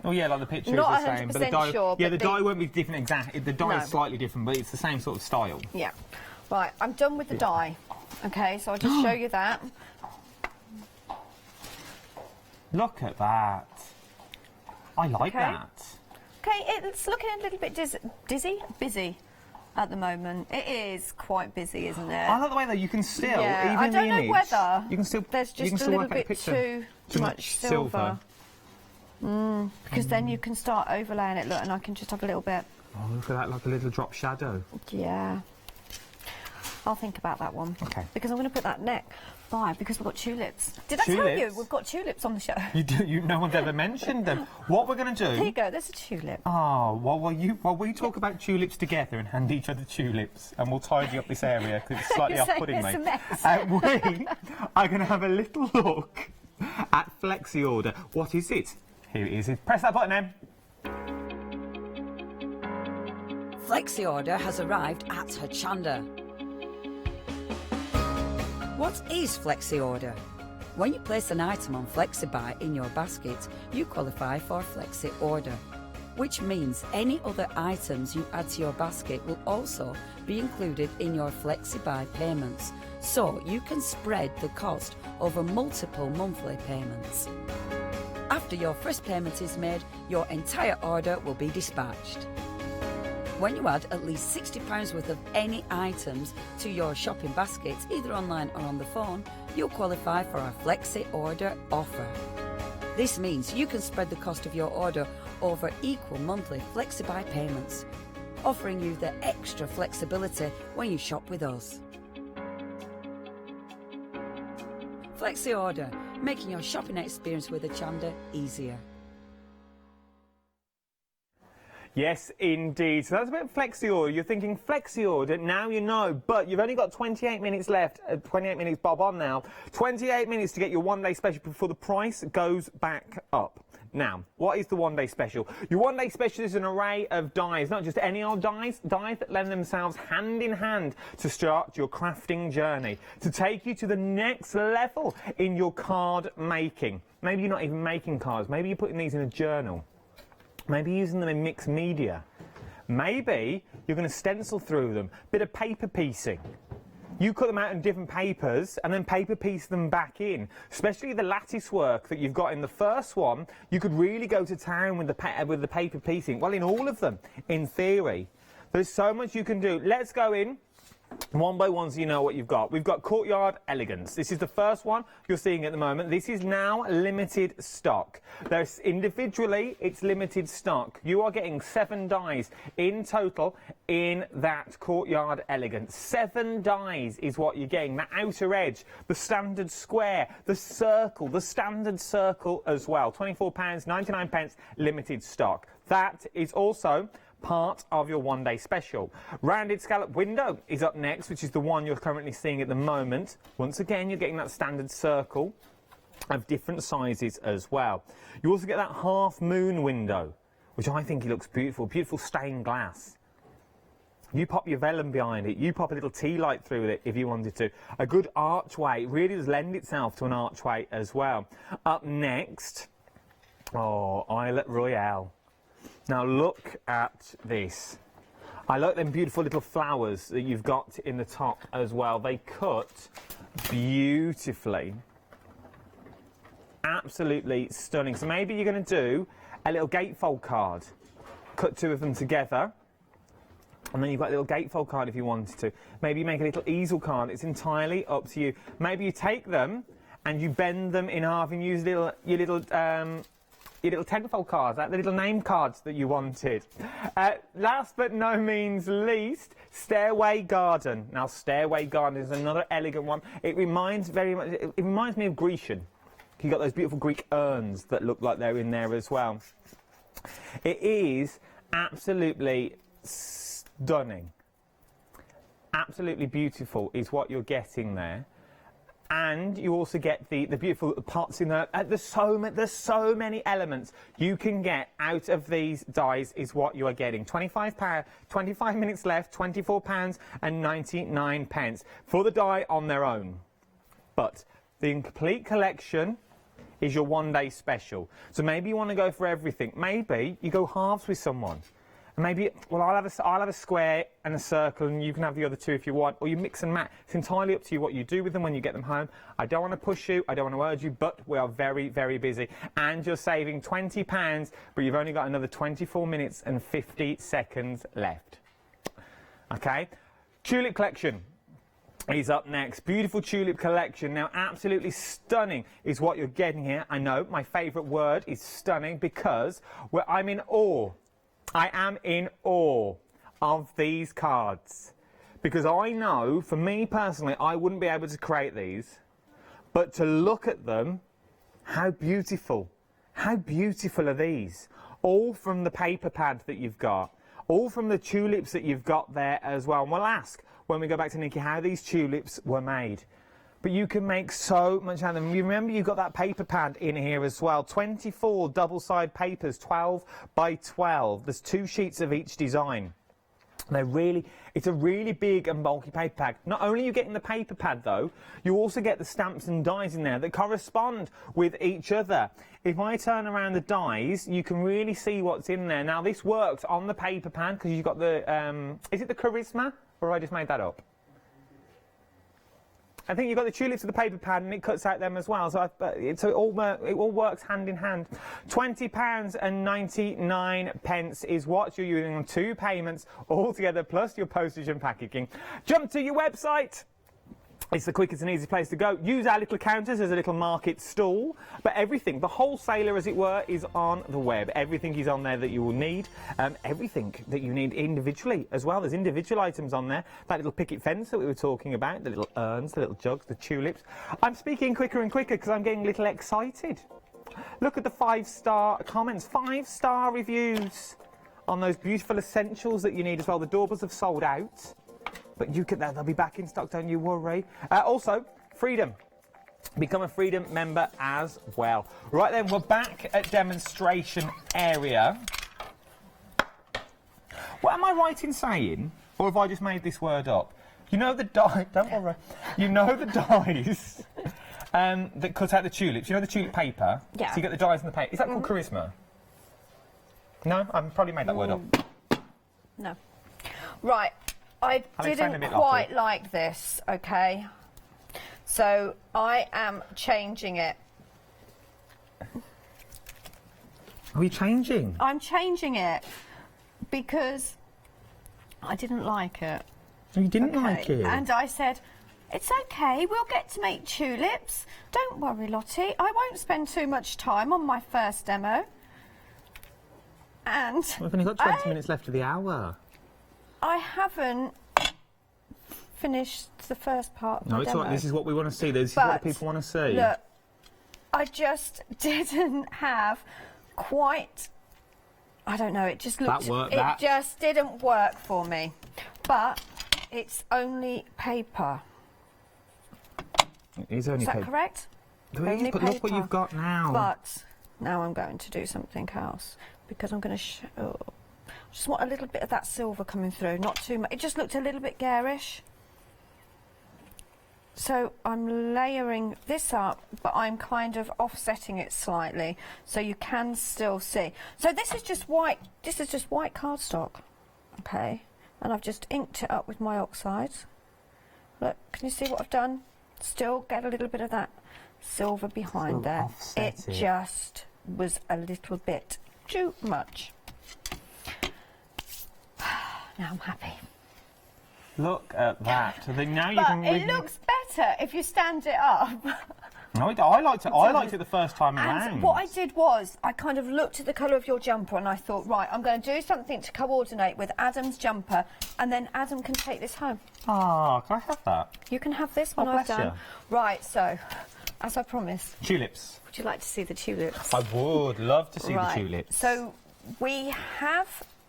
Speaker 11: Oh yeah, like the picture
Speaker 5: Not
Speaker 11: is the same, but the die.
Speaker 5: sure,
Speaker 11: yeah, the die won't be different exactly. The die is slightly different, but it's the same sort of style.
Speaker 5: Yeah. Right, I'm done with the die. Okay, so I'll just show you that.
Speaker 11: Look at that. I like that.
Speaker 5: Okay, it's looking a little bit busy at the moment. It is quite busy, isn't it?
Speaker 11: I like the way though you can still, even
Speaker 5: I
Speaker 11: in
Speaker 5: don't
Speaker 11: the
Speaker 5: know
Speaker 11: image,
Speaker 5: whether
Speaker 11: you can still
Speaker 5: there's just a little bit too much silver. Because then you can start overlaying it, look, and I can just have a little bit.
Speaker 11: Oh, look at that, like a little drop shadow.
Speaker 5: Yeah. I'll think about that one.
Speaker 11: Okay.
Speaker 5: Because I'm going to put that neck by, because we've got tulips. Did I tell you we've got tulips on the show?
Speaker 11: You do. No one's ever mentioned them. What we're going to do...
Speaker 5: There you go, there's a tulip.
Speaker 11: Oh, while we talk about tulips together and hand each other tulips, and we'll tidy up this area because it's slightly off-putting me. We are going to have a little look at Flexi Order. What is it? Here it is. Press that button then.
Speaker 6: Flexi Order has arrived at Hochanda. What is Flexi Order? When you place an item on FlexiBuy in your basket, you qualify for Flexi Order, which means any other items you add to your basket will also be included in your FlexiBuy payments, so you can spread the cost over multiple monthly payments. After your first payment is made, your entire order will be dispatched. When you add at least £60 worth of any items to your shopping basket, either online or on the phone, you'll qualify for our Flexi Order offer. This means you can spread the cost of your order over equal monthly FlexiBuy payments, offering you the extra flexibility when you shop with us. Flexi Order, making your shopping experience with Hochanda easier.
Speaker 11: Yes, indeed. So that's a bit of Flexi Order. You're thinking Flexi Order, now you know, but you've only got 28 minutes left. 28 minutes bob on now. 28 minutes to get your one-day special before the price goes back up. Now, what is the one-day special? Your one-day special is an array of dies, not just any old dies that lend themselves hand in hand to start your crafting journey, to take you to the next level in your card making. Maybe you're not even making cards, maybe you're putting these in a journal. Maybe using them in mixed media. Maybe you're going to stencil through them. Bit of paper piecing. You cut them out in different papers and then paper piece them back in. Especially the lattice work that you've got in the first one, you could really go to town with the paper piecing. Well, in all of them, in theory. There's so much you can do. Let's go in. One by one so you know what you've got. We've got Courtyard Elegance. This is the first one you're seeing at the moment. This is now limited stock. There's individually, it's limited stock. You are getting 7 dies in total in that Courtyard Elegance. 7 dies is what you're getting. The outer edge, the standard square, the circle, the standard circle as well. £24.99 limited stock. That is also part of your one-day special. Rounded scallop window is up next, which is the one you're currently seeing at the moment. Once again, you're getting that standard circle of different sizes as well. You also get that half moon window, which I think it looks beautiful. Beautiful stained glass. You pop your vellum behind it, you pop a little tea light through it if you wanted to. A good archway, it really does lend itself to an archway as well. Up next, oh, Islet Royale. Now look at this. I like them beautiful little flowers that you've got in the top as well. They cut beautifully. Absolutely stunning. So maybe you're going to do a little gatefold card. Cut 2 of them together. And then you've got a little gatefold card if you wanted to. Maybe you make a little easel card. It's entirely up to you. Maybe you take them and you bend them in half and use your little tenfold cards, like the little name cards that you wanted. Last but no means least, Stairway Garden. Now, Stairway Garden is another elegant one. It reminds me of Grecian. You've got those beautiful Greek urns that look like they're in there as well. It is absolutely stunning. Absolutely beautiful is what you're getting there. And you also get the beautiful pots in there. There's so many elements you can get out of these dies is what you are getting. £25, 25 minutes left, £24.99 for the die on their own. But the complete collection is your one-day special. So maybe you want to go for everything. Maybe you go halves with someone. Maybe, well, I'll have a square and a circle, and you can have the other two if you want, or you mix and match. It's entirely up to you what you do with them when you get them home. I don't want to push you, I don't want to urge you, but we are very, very busy. And you're saving £20, but you've only got another 24 minutes and 50 seconds left. Okay? Tulip collection is up next. Beautiful tulip collection. Now, absolutely stunning is what you're getting here. I know, my favourite word is stunning because I'm in awe. I am in awe of these cards because I know, for me personally, I wouldn't be able to create these, but to look at them, how beautiful are these? All from the paper pad that you've got, all from the tulips that you've got there as well. And we'll ask, when we go back to Nikki, how these tulips were made. But you can make so much out of them. You remember you've got that paper pad in here as well. 24 double-side papers, 12 by 12. There's 2 sheets of each design. It's a really big and bulky paper pad. Not only are you getting the paper pad though, you also get the stamps and dies in there that correspond with each other. If I turn around the dies, you can really see what's in there. Now this works on the paper pad because you've got the, is it the Charisma? Or have I just made that up? I think you've got the tulips of the paper pad and it cuts out them as well, so it all works hand in hand. £20.99 is what you're using on 2 payments altogether, plus your postage and packaging. Jump to your website. It's the quickest and easiest place to go. Use our little counters as a little market stall. But everything, the wholesaler as it were, is on the web. Everything is on there that you will need. Everything that you need individually as well. There's individual items on there. That little picket fence that we were talking about, the little urns, the little jugs, the tulips. I'm speaking quicker and quicker because I'm getting a little excited. Look at the 5-star comments, 5-star reviews on those beautiful essentials that you need as well. The doorbells have sold out. But you can, they'll be back in stock, don't you worry. Also, Freedom. Become a Freedom member as well. Right then, we're back at demonstration area. What am I right in saying? Or have I just made this word up? You know the die, don't worry. You know the dies that cut out the tulips. You know the tulip paper?
Speaker 5: Yeah.
Speaker 11: So you get the dies in the paper. Is that called Charisma? No? I've probably made that word up.
Speaker 5: No. Right. I didn't quite like this, okay? So I am changing it.
Speaker 11: Are you changing?
Speaker 5: I'm changing it because I didn't like it.
Speaker 11: You didn't like it?
Speaker 5: And I said, it's okay, we'll get to make tulips. Don't worry, Lottie, I won't spend too much time on my first demo. And
Speaker 11: we've only got 20 minutes left of the hour.
Speaker 5: I haven't finished the first part of the demo.
Speaker 11: All right. This is what we want to see. This is what the people want to see.
Speaker 5: Look, I just didn't have quite... I don't know, it just looked... It just didn't work for me. But it's only paper.
Speaker 11: It is only paper.
Speaker 5: Is that correct?
Speaker 11: Only paper. Look what you've got now.
Speaker 5: But now I'm going to do something else because I'm going to show... I just want a little bit of that silver coming through, not too much. It just looked a little bit garish. So I'm layering this up, but I'm kind of offsetting it slightly so you can still see. So this is just white. This is just white cardstock, okay? And I've just inked it up with my oxides. Look, can you see what I've done? Still get a little bit of that silver behind there. It just was a little bit too much. Now I'm happy.
Speaker 11: Look at that. So now you
Speaker 5: but
Speaker 11: can.
Speaker 5: It looks better if you stand it up.
Speaker 11: No, I liked it. I liked it the first time around.
Speaker 5: And what I did was I kind of looked at the colour of your jumper and I thought, right, I'm going to do something to coordinate with Adam's jumper, and then Adam can take this home.
Speaker 11: Ah, can I have that?
Speaker 5: You can have this one I've done. Right, so as I promised.
Speaker 11: Tulips.
Speaker 5: Would you like to see the tulips?
Speaker 11: I would love to see
Speaker 5: Right.
Speaker 11: the tulips.
Speaker 5: So we have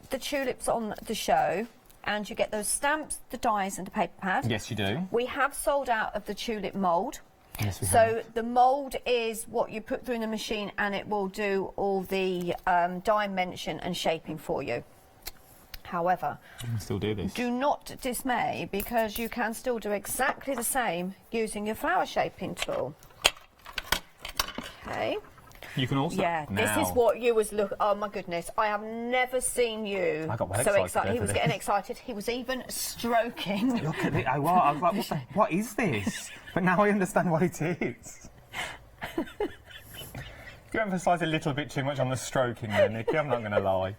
Speaker 5: the tulips on the show, and you get those stamps, the dies, and the paper pad.
Speaker 11: Yes, you do.
Speaker 5: We have sold out of the tulip mould.
Speaker 11: Yes, we
Speaker 5: So
Speaker 11: have.
Speaker 5: the mould is what you put through in the machine, and it will do all the dimension and shaping for you. However,
Speaker 11: I can still do this.
Speaker 5: do not dismay, because you can still do exactly the same using your flower shaping tool. Okay.
Speaker 11: You can also.
Speaker 5: Yeah,
Speaker 11: now.
Speaker 5: this is what you was look. Oh my goodness, I have never seen you
Speaker 11: I got well
Speaker 5: so
Speaker 11: excited
Speaker 5: excited. He
Speaker 11: over
Speaker 5: was
Speaker 11: this.
Speaker 5: getting excited. He was even stroking.
Speaker 11: Look at it. I was like, what is this? But now I understand what it is. You emphasise a little bit too much on the stroking there, Nikki. I'm not going to lie.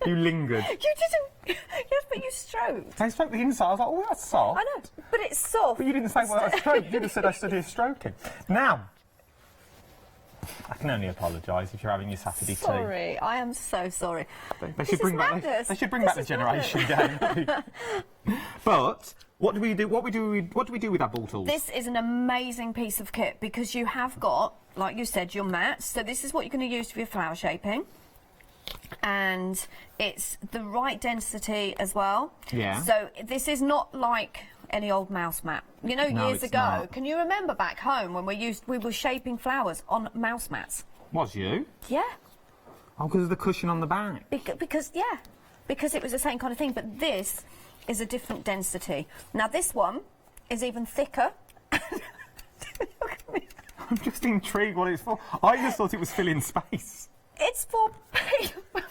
Speaker 11: You lingered.
Speaker 5: You didn't. Yes, but you stroked.
Speaker 11: I stroked the inside. I was like, oh, that's soft.
Speaker 5: I know, but it's soft.
Speaker 11: But you didn't say what I stroked. You just said I stood here stroking. Now, I can only apologise if you're having your Saturday tea.
Speaker 5: Sorry, I am so sorry.
Speaker 11: They should bring back. They should bring back the generation game. But what do we do? What do we do with our ball tools?
Speaker 5: This is an amazing piece of kit, because you have got, like you said, your mats. So this is what you're going to use for your flower shaping. And it's the right density as well.
Speaker 11: Yeah.
Speaker 5: So this is not like any old mouse mat. You know,
Speaker 11: No,
Speaker 5: years
Speaker 11: it's
Speaker 5: ago,
Speaker 11: not.
Speaker 5: can you remember back home when we were shaping flowers on mouse mats?
Speaker 11: Was you?
Speaker 5: Yeah.
Speaker 11: Oh, because of the cushion on the back.
Speaker 5: Because it was the same kind of thing. But this is a different density. Now this one is even thicker.
Speaker 11: I'm just intrigued what it's for. I just thought it was filling space.
Speaker 5: It's for paper.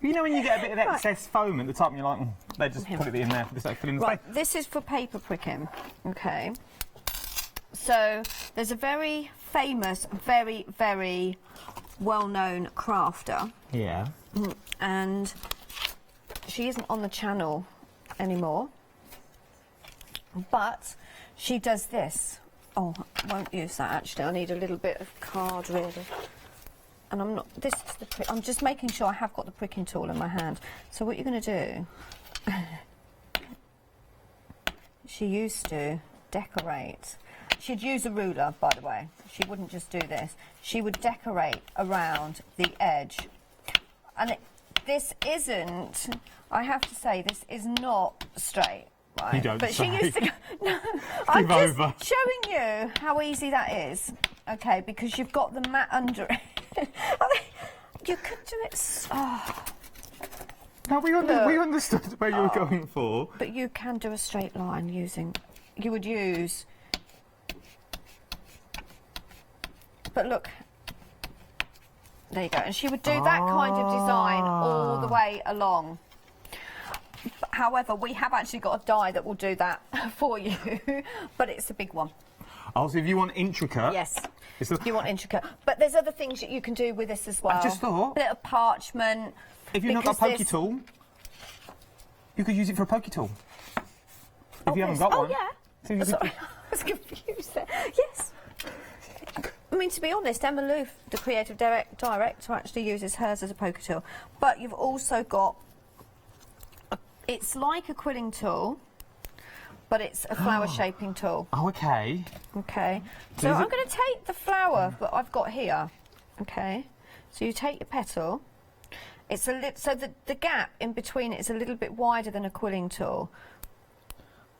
Speaker 11: You know when you get a bit of excess foam at the top and you're like, they just put it in there for the filling the space.
Speaker 5: Right, this is for paper pricking, okay? So there's a very famous, very, very well-known crafter.
Speaker 11: Yeah.
Speaker 5: And she isn't on the channel anymore, but she does this. Oh, I won't use that actually. I need a little bit of card really. And I'm not. This is the. I'm just making sure I have got the pricking tool in my hand. So what you're going to do? She used to decorate. She'd use a ruler, by the way. She wouldn't just do this. She would decorate around the edge. And this isn't. I have to say, this is not straight. Right?
Speaker 11: You don't
Speaker 5: But
Speaker 11: say.
Speaker 5: she used to. No, I'm
Speaker 11: Give
Speaker 5: just
Speaker 11: over.
Speaker 5: showing you how easy that is. Okay, because you've got the mat under it. You could do it. Oh.
Speaker 11: No, we understood where you were going for.
Speaker 5: But you can do a straight line using. You would use. But look. There you go. And she would do that kind of design all the way along. However, we have actually got a die that will do that for you, but it's a big one.
Speaker 11: Oh, so if you want intricate...
Speaker 5: Yes, you want intricate. But there's other things that you can do with this as well.
Speaker 11: I just thought...
Speaker 5: A bit of parchment.
Speaker 11: If you've not got a pokey tool, you could use it for a pokey tool. If you haven't got one.
Speaker 5: Oh, yeah.
Speaker 11: So you
Speaker 5: Sorry, I was confused there. Yes. I mean, to be honest, Emma Loof, the creative director, actually uses hers as a poker tool. But you've also got... It's like a quilling tool, but it's a flower shaping tool.
Speaker 11: Oh, okay.
Speaker 5: Okay. So I'm going to take the flower that I've got here. Okay. So you take your petal. It's a so the gap in between it is a little bit wider than a quilling tool.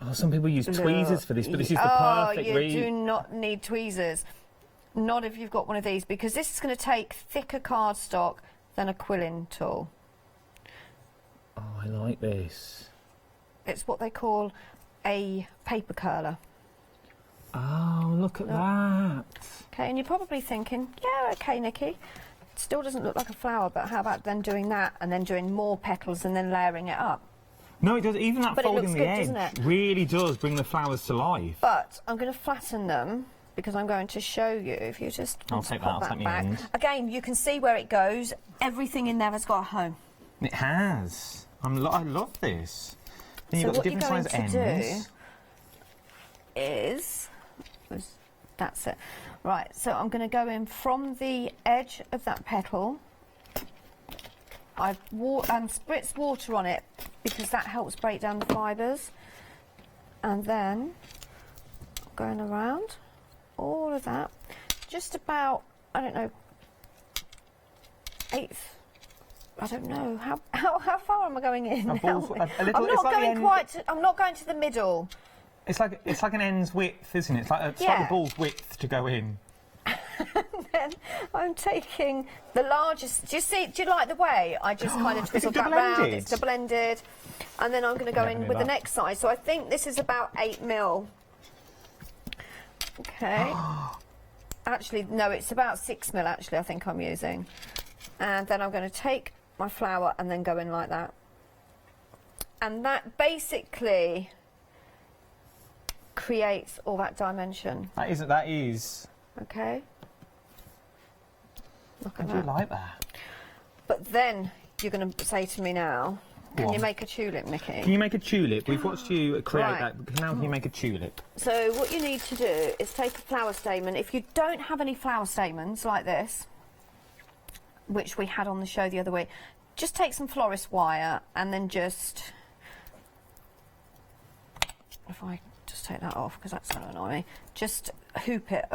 Speaker 11: Oh, some people use tweezers for this, but this is the perfect
Speaker 5: you do not need tweezers. Not if you've got one of these, because this is going to take thicker cardstock than a quilling tool.
Speaker 11: Oh, I like this.
Speaker 5: It's what they call a paper curler.
Speaker 11: Oh, look at that.
Speaker 5: Okay, and you're probably thinking, yeah, okay, Nikki. It still doesn't look like a flower, but how about then doing that and then doing more petals and then layering it up?
Speaker 11: No, it does. Even that
Speaker 5: But it
Speaker 11: folding
Speaker 5: looks
Speaker 11: the
Speaker 5: good,
Speaker 11: edge
Speaker 5: doesn't it?
Speaker 11: really does bring the flowers to life.
Speaker 5: But I'm going to flatten them because I'm going to show you. If you just
Speaker 11: I'll
Speaker 5: want to
Speaker 11: take that.
Speaker 5: pop
Speaker 11: I'll take my
Speaker 5: back.
Speaker 11: end.
Speaker 5: Again, you can see where it goes. Everything in there has got a home.
Speaker 11: It has. I love this. Then
Speaker 5: So
Speaker 11: you've got
Speaker 5: what
Speaker 11: the
Speaker 5: you're
Speaker 11: different
Speaker 5: going
Speaker 11: size
Speaker 5: to
Speaker 11: ends.
Speaker 5: do is... That's it. Right, so I'm going to go in from the edge of that petal. I've spritzed water on it because that helps break down the fibres. And then going around.
Speaker 2: all of that. Just about, I don't know, eighth. I don't know how far am I going in?
Speaker 11: A little,
Speaker 2: I'm not going quite. I'm not going to the middle.
Speaker 11: It's like an end's width, isn't it? It's like the ball's width to go in.
Speaker 2: Then I'm taking the largest. Do you like the way I just kind of twistle that round? It's double-ended, and then I'm going to go in with the next size. So I think this is about 8 mil. Okay. Actually, no, it's about 6 mil. Actually, I think I'm using, and then I'm going to take my flower and then go in like that, and that basically creates all that dimension.
Speaker 11: That is.
Speaker 2: Okay. Look at
Speaker 11: I do like that.
Speaker 2: But then you're going to say to me now, can you make a tulip, Nikki?
Speaker 11: Can you make a tulip? We've watched you create that. Now can you make a tulip?
Speaker 2: So what you need to do is take a flower stamen. If you don't have any flower stamens like this, which we had on the show the other week, just take some florist wire and then just... If I just take that off, because that's going to annoy me, just loop it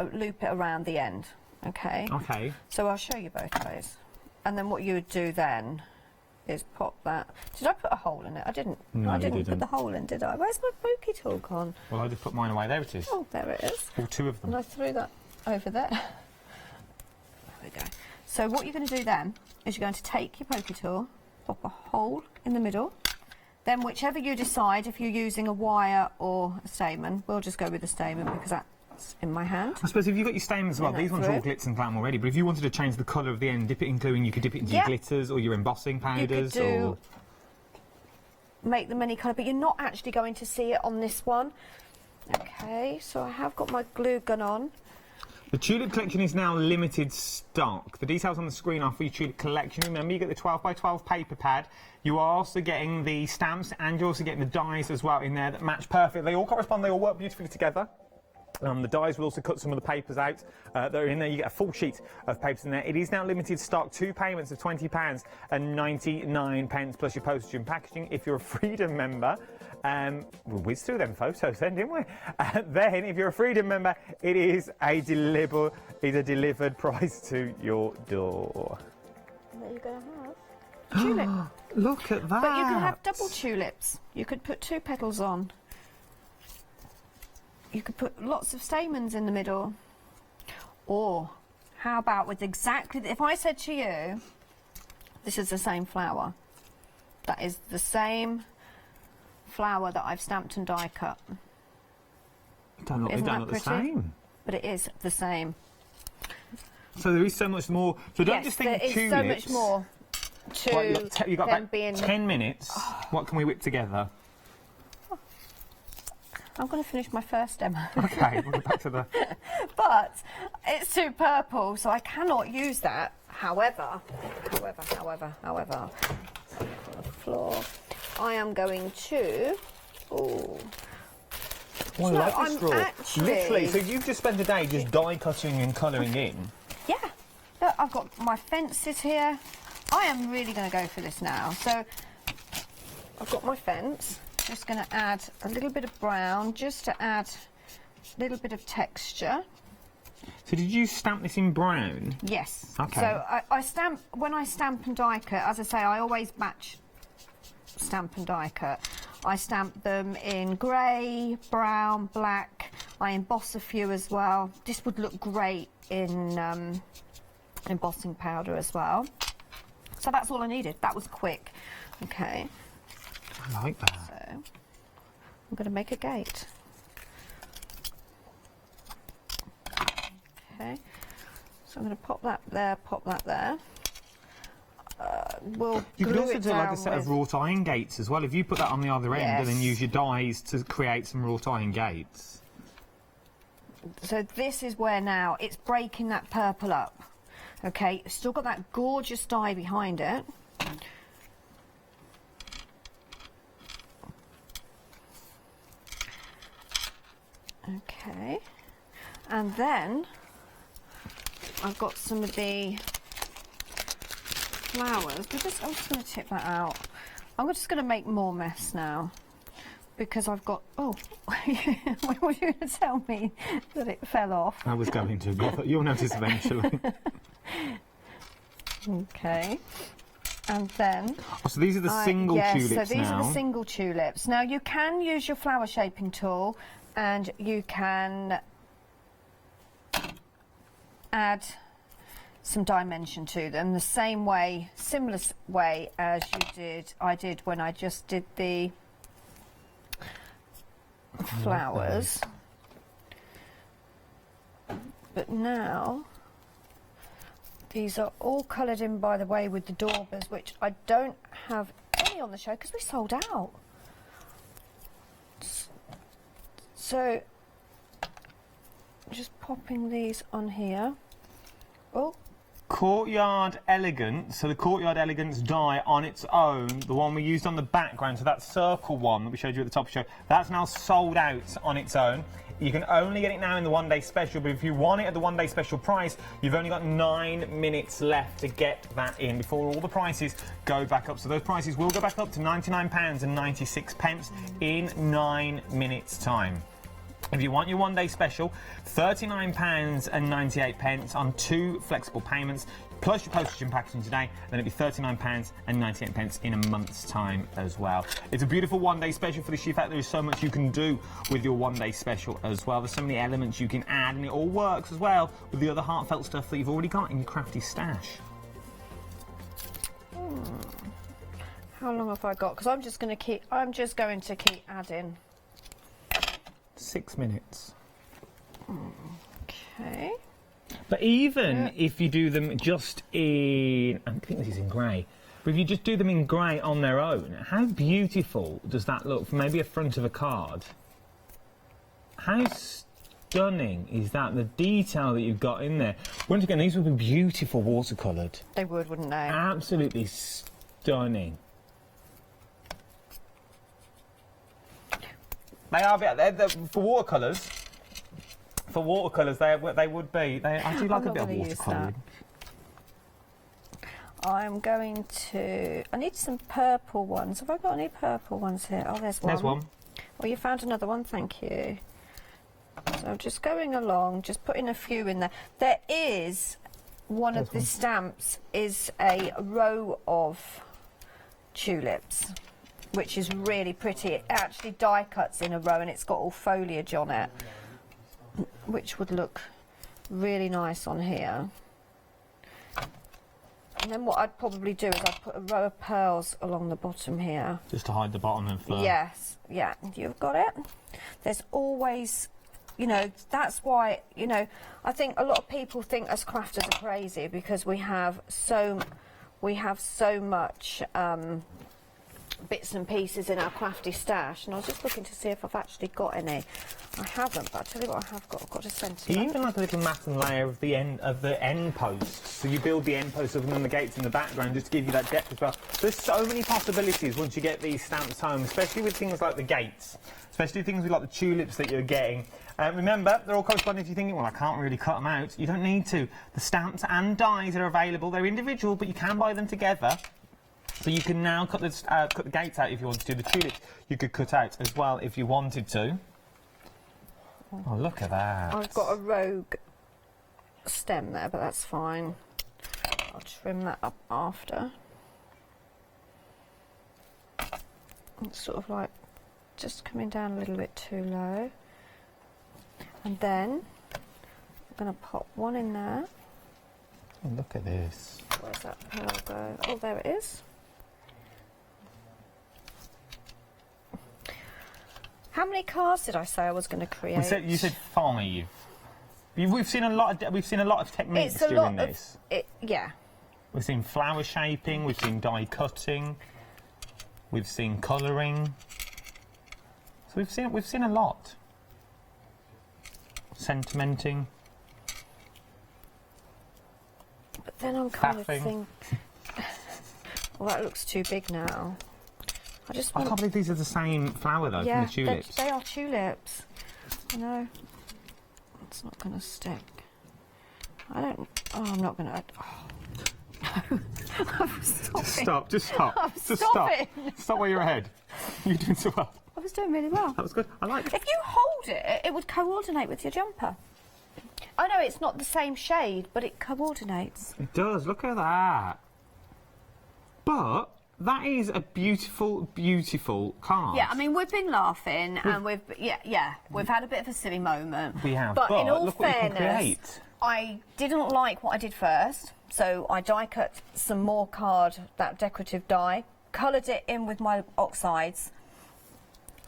Speaker 2: around the end. Okay.
Speaker 11: Okay.
Speaker 2: So I'll show you both ways. And then what you would do then is pop that. Did I put a hole in it? I didn't.
Speaker 11: No,
Speaker 2: I didn't put the hole in, did I? Where's my pokey tool gone?
Speaker 11: Well, I just put mine away. There it is.
Speaker 2: Oh, there it is.
Speaker 11: All 2 of them.
Speaker 2: And I threw that over there. There we go. So what you're going to do then is you're going to take your pokey tool, pop a hole in the middle. Then whichever you decide, if you're using a wire or a stamen, we'll just go with the stamen because that's in my hand.
Speaker 11: I suppose if you've got your stamens as well, these ones are all glitz and glam already, but if you wanted to change the colour of the end, dip it in glue, and you could dip it into your glitters or your embossing powders.
Speaker 2: You could make them any colour, but you're not actually going to see it on this one. Okay, so I have got my glue gun on.
Speaker 11: The tulip collection is now limited stock. The details on the screen are for your tulip collection. Remember, you get the 12x12 paper pad. You are also getting the stamps, and you're also getting the dies as well in there that match perfectly. They all correspond, they all work beautifully together. The dies will also cut some of the papers out that are in there. You get a full sheet of papers in there. It is now limited stock, 2 payments of £20 and 99 plus your postage and packaging. If you're a Freedom member, we'll whiz through them photos then, didn't we? Then, if you're a Freedom member, it is a delivered price to your door.
Speaker 2: That you're going to have tulip.
Speaker 11: Look at that.
Speaker 2: But you can have double tulips. You could put 2 petals on. You could put lots of stamens in the middle. Or, how about with exactly... If I said to you, this is the same flower. That is the same flower that I've stamped and die cut.
Speaker 11: They don't look the same.
Speaker 2: But it is the same.
Speaker 11: So there is so much more. So don't just think tulips.
Speaker 2: There is so much more to
Speaker 11: you've got
Speaker 2: them
Speaker 11: about
Speaker 2: being...
Speaker 11: 10 minutes. What can we whip together?
Speaker 2: I'm going to finish my first demo.
Speaker 11: Okay, we'll go back to the...
Speaker 2: But it's too purple, so I cannot use that. However, on the floor, I am going to... Ooh.
Speaker 11: Oh, I like this straw. Literally, so you've just spent a day just die cutting and colouring in?
Speaker 2: Yeah. Look, I've got my fences here. I am really going to go for this now. So I've got my fence. Just going to add a little bit of brown just to add a little bit of texture.
Speaker 11: So did you stamp this in brown?
Speaker 2: Yes.
Speaker 11: Okay.
Speaker 2: So I stamp, when I stamp and die cut, as I say, I always match stamp and die cut. I stamp them in grey, brown, black. I emboss a few as well. This would look great in embossing powder as well. So that's all I needed. That was quick. Okay.
Speaker 11: I like that.
Speaker 2: So I'm going to make a gate. Okay. So I'm going to pop that there, pop that there.
Speaker 11: You could also do like a set of wrought iron gates as well. If you put that on the other end and then use your dies to create some wrought iron gates.
Speaker 2: So this is where now it's breaking that purple up. Okay, it's still got that gorgeous die behind it. Okay, and then I've got some of the flowers. I'm just going to tip that out. I'm just going to make more mess now.
Speaker 5: because I've got... Oh, were you going to tell me that it fell off?
Speaker 11: I was going to, but you'll notice eventually.
Speaker 5: Okay. And then...
Speaker 11: Oh, so these are the single tulips now.
Speaker 5: so these are the single tulips. Now, you can use your flower shaping tool and you can add some dimension to them the same way, similar way as I did when I just did the flowers. But now these are all coloured in, by the way, with the daubers, which I don't have any on the show because we sold out. So just popping these on here. Oh,
Speaker 11: Courtyard Elegance, so the Courtyard Elegance die on its own, the one we used on the background, so that circle one that we showed you at the top of the show, that's now sold out on its own. You can only get it now in the one-day special, but if you want it at the one-day special price, you've only got 9 minutes left to get that in before all the prices go back up. So those prices will go back up to £99.96 in 9 minutes' time. If you want your one-day special, £39.98 on 2 flexible payments, plus your postage and packaging today, then it'd be £39.98 in a month's time as well. It's a beautiful one-day special for the She Fact. There is so much you can do with your one-day special as well. There's so many elements you can add, and it all works as well with the other heartfelt stuff that you've already got in your crafty stash.
Speaker 5: How long have I got? Because I'm just going to keep adding.
Speaker 11: 6 minutes.
Speaker 5: Okay.
Speaker 11: But even if you do them just in, I think this is in grey, but if you just do them in grey on their own, how beautiful does that look for maybe a front of a card? How stunning is that, the detail that you've got in there? Once again, these would be beautiful watercoloured.
Speaker 5: They would, wouldn't they?
Speaker 11: Absolutely stunning. They are, they're for watercolours. For watercolours, they would be. I do like a bit of watercolouring.
Speaker 5: I'm going to... I need some purple ones. Have I got any purple ones here? Oh, there's one.
Speaker 11: There's one.
Speaker 5: Oh, you found another one. Thank you. So I'm just going along, just putting a few in there. There is one of the stamps is a row of tulips, which is really pretty. It actually die cuts in a row and it's got all foliage on it, which would look really nice on here. And then what I'd probably do is I'd put a row of pearls along the bottom here.
Speaker 11: Just to hide the bottom of the...
Speaker 5: Yes, yeah, you've got it. There's always, you know, that's why, you know, I think a lot of people think us crafters are crazy because we have so much bits and pieces in our crafty stash, and I was just looking to see if I've actually got any. I haven't, but I'll tell you what I have got. I've got a sentiment.
Speaker 11: Even like a little matten layer of the end posts. So you build the end posts and then the gates in the background just to give you that depth as well. There's so many possibilities once you get these stamps home, especially with things like the gates, especially things with like the tulips that you're getting. Remember, they're all corresponding. If you're thinking, well, I can't really cut them out, you don't need to. The stamps and dies are available. They're individual, but you can buy them together. So you can now cut the gates out if you want to. The tulips you could cut out as well if you wanted to. Oh, look at that.
Speaker 5: I've got a rogue stem there, but that's fine. I'll trim that up after. It's sort of like just coming down a little bit too low. And then I'm going to pop one in there.
Speaker 11: Oh, look at this.
Speaker 5: Where's that pearl go? Oh, there it is. How many cards did I say I was going to create?
Speaker 11: You said 5. We've seen a lot of techniques during this.
Speaker 5: Yeah.
Speaker 11: We've seen flower shaping. We've seen die cutting. We've seen colouring. So we've seen a lot. Sentimenting.
Speaker 5: But then I'm kind of thinking, well, that looks too big now. I
Speaker 11: can't believe these are the same flower though, from the tulips.
Speaker 5: They are tulips. I know. It's not going to stick. I don't. Oh, I'm not going to. Oh. No. Stop.
Speaker 11: Just stop. Just stop. Stop while you're ahead. You're doing so well.
Speaker 9: was doing really well.
Speaker 11: That was good. I like it.
Speaker 9: If you hold it, it would coordinate with your jumper. I know it's not the same shade, but it coordinates.
Speaker 11: It does. Look at that. But that is a beautiful, beautiful card.
Speaker 9: Yeah, I mean, we've been laughing and we've had a bit of a silly moment.
Speaker 11: We have.
Speaker 9: But in all
Speaker 11: look what you can
Speaker 9: fairness,
Speaker 11: create.
Speaker 9: I didn't like what I did first, so I die cut some more card, that decorative die, coloured it in with my oxides,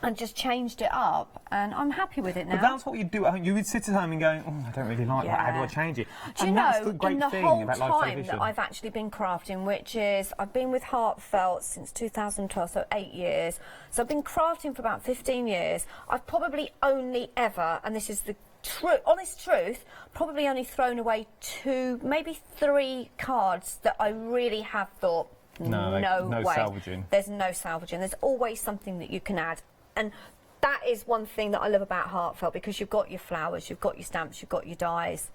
Speaker 9: and just changed it up, and I'm happy with it now.
Speaker 11: But that's what you'd do at home. You would sit at home and go, oh, I don't really like that. How do I change it?
Speaker 9: Do you
Speaker 11: that's
Speaker 9: know,
Speaker 11: the great
Speaker 9: in the
Speaker 11: thing
Speaker 9: whole
Speaker 11: about live
Speaker 9: time
Speaker 11: television.
Speaker 9: that I've actually been crafting, which is, I've been with Heartfelt since 2012, so 8 years. So I've been crafting for about 15 years. I've probably only ever, and this is the honest truth, probably only thrown away 2, maybe 3 cards that I really have thought, no way.
Speaker 11: Salvaging.
Speaker 9: There's no salvaging. There's always something that you can add. And that is one thing that I love about Heartfelt, because you've got your flowers, you've got your stamps, you've got your dies.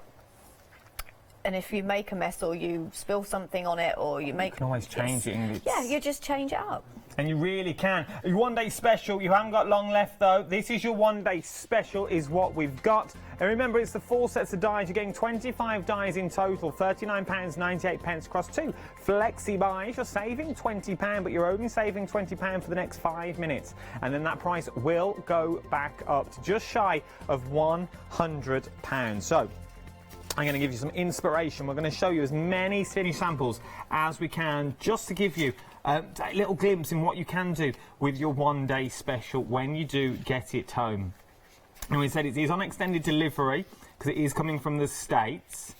Speaker 9: And if you make a mess or you spill something on it or you can
Speaker 11: always change it.
Speaker 9: Yeah, you just change it up.
Speaker 11: And you really can. Your one-day special, you haven't got long left though. This is your one-day special is what we've got. And remember, it's the 4 sets of dies. You're getting 25 dies in total, £39.98 across 2 flexi buys. You're saving £20, but you're only saving £20 for the next 5 minutes. And then that price will go back up to just shy of £100. So I'm going to give you some inspiration. We're going to show you as many city samples as we can, just to give you a little glimpse in what you can do with your one-day special when you do get it home. And we said it is on extended delivery because it is coming from the States.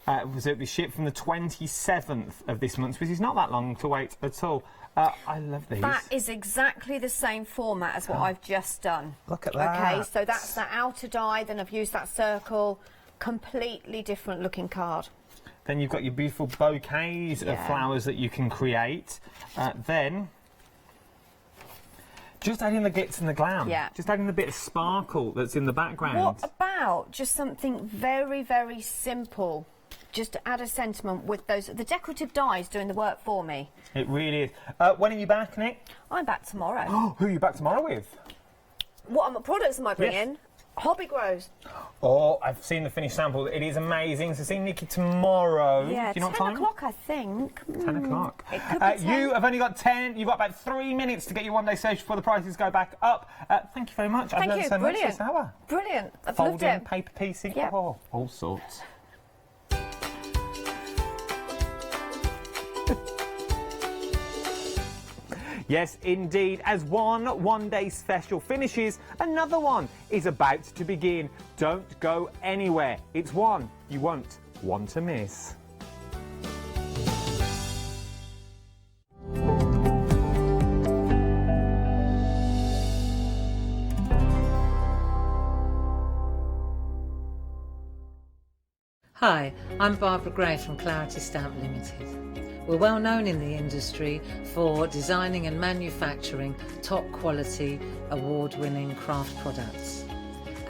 Speaker 11: So it'll be shipped from the 27th of this month, which is not that long to wait at all. I love these.
Speaker 9: That is exactly the same format as what I've just done.
Speaker 11: Look at that.
Speaker 9: Okay, so that's the outer die, then I've used that circle. Completely different looking card.
Speaker 11: Then you've got your beautiful bouquets of flowers that you can create. Then, just adding the glitz and the glam.
Speaker 9: Yeah.
Speaker 11: Just adding the bit of sparkle that's in the background.
Speaker 9: What about just something very, very simple? Just to add a sentiment with those, the decorative dies doing the work for me.
Speaker 11: It really is. When are you back, Nick?
Speaker 9: I'm back tomorrow.
Speaker 11: Who are you back tomorrow with?
Speaker 9: What products am I bringing?
Speaker 11: Yes.
Speaker 9: Hobby Grows.
Speaker 11: Oh, I've seen the finished sample. It is amazing. So see Nikki tomorrow.
Speaker 9: Yeah,
Speaker 11: do you know
Speaker 9: 10
Speaker 11: what time?
Speaker 9: o'clock, I think.
Speaker 11: 10 o'clock.
Speaker 9: It could be 10.
Speaker 11: You have only got 10. You've got about 3 minutes to get your one-day social before the prices go back up. Thank you very much. I've learned so much this hour.
Speaker 9: Brilliant. I've
Speaker 11: Folding,
Speaker 9: loved it.
Speaker 11: paper piecing,
Speaker 9: Yeah.
Speaker 11: oh, all sorts. Yes, indeed. As one-day special finishes, another one is about to begin. Don't go anywhere. It's one you won't want to miss.
Speaker 10: Hi, I'm Barbara Gray from Clarity Stamp Limited. We're well known in the industry for designing and manufacturing top quality, award-winning craft products.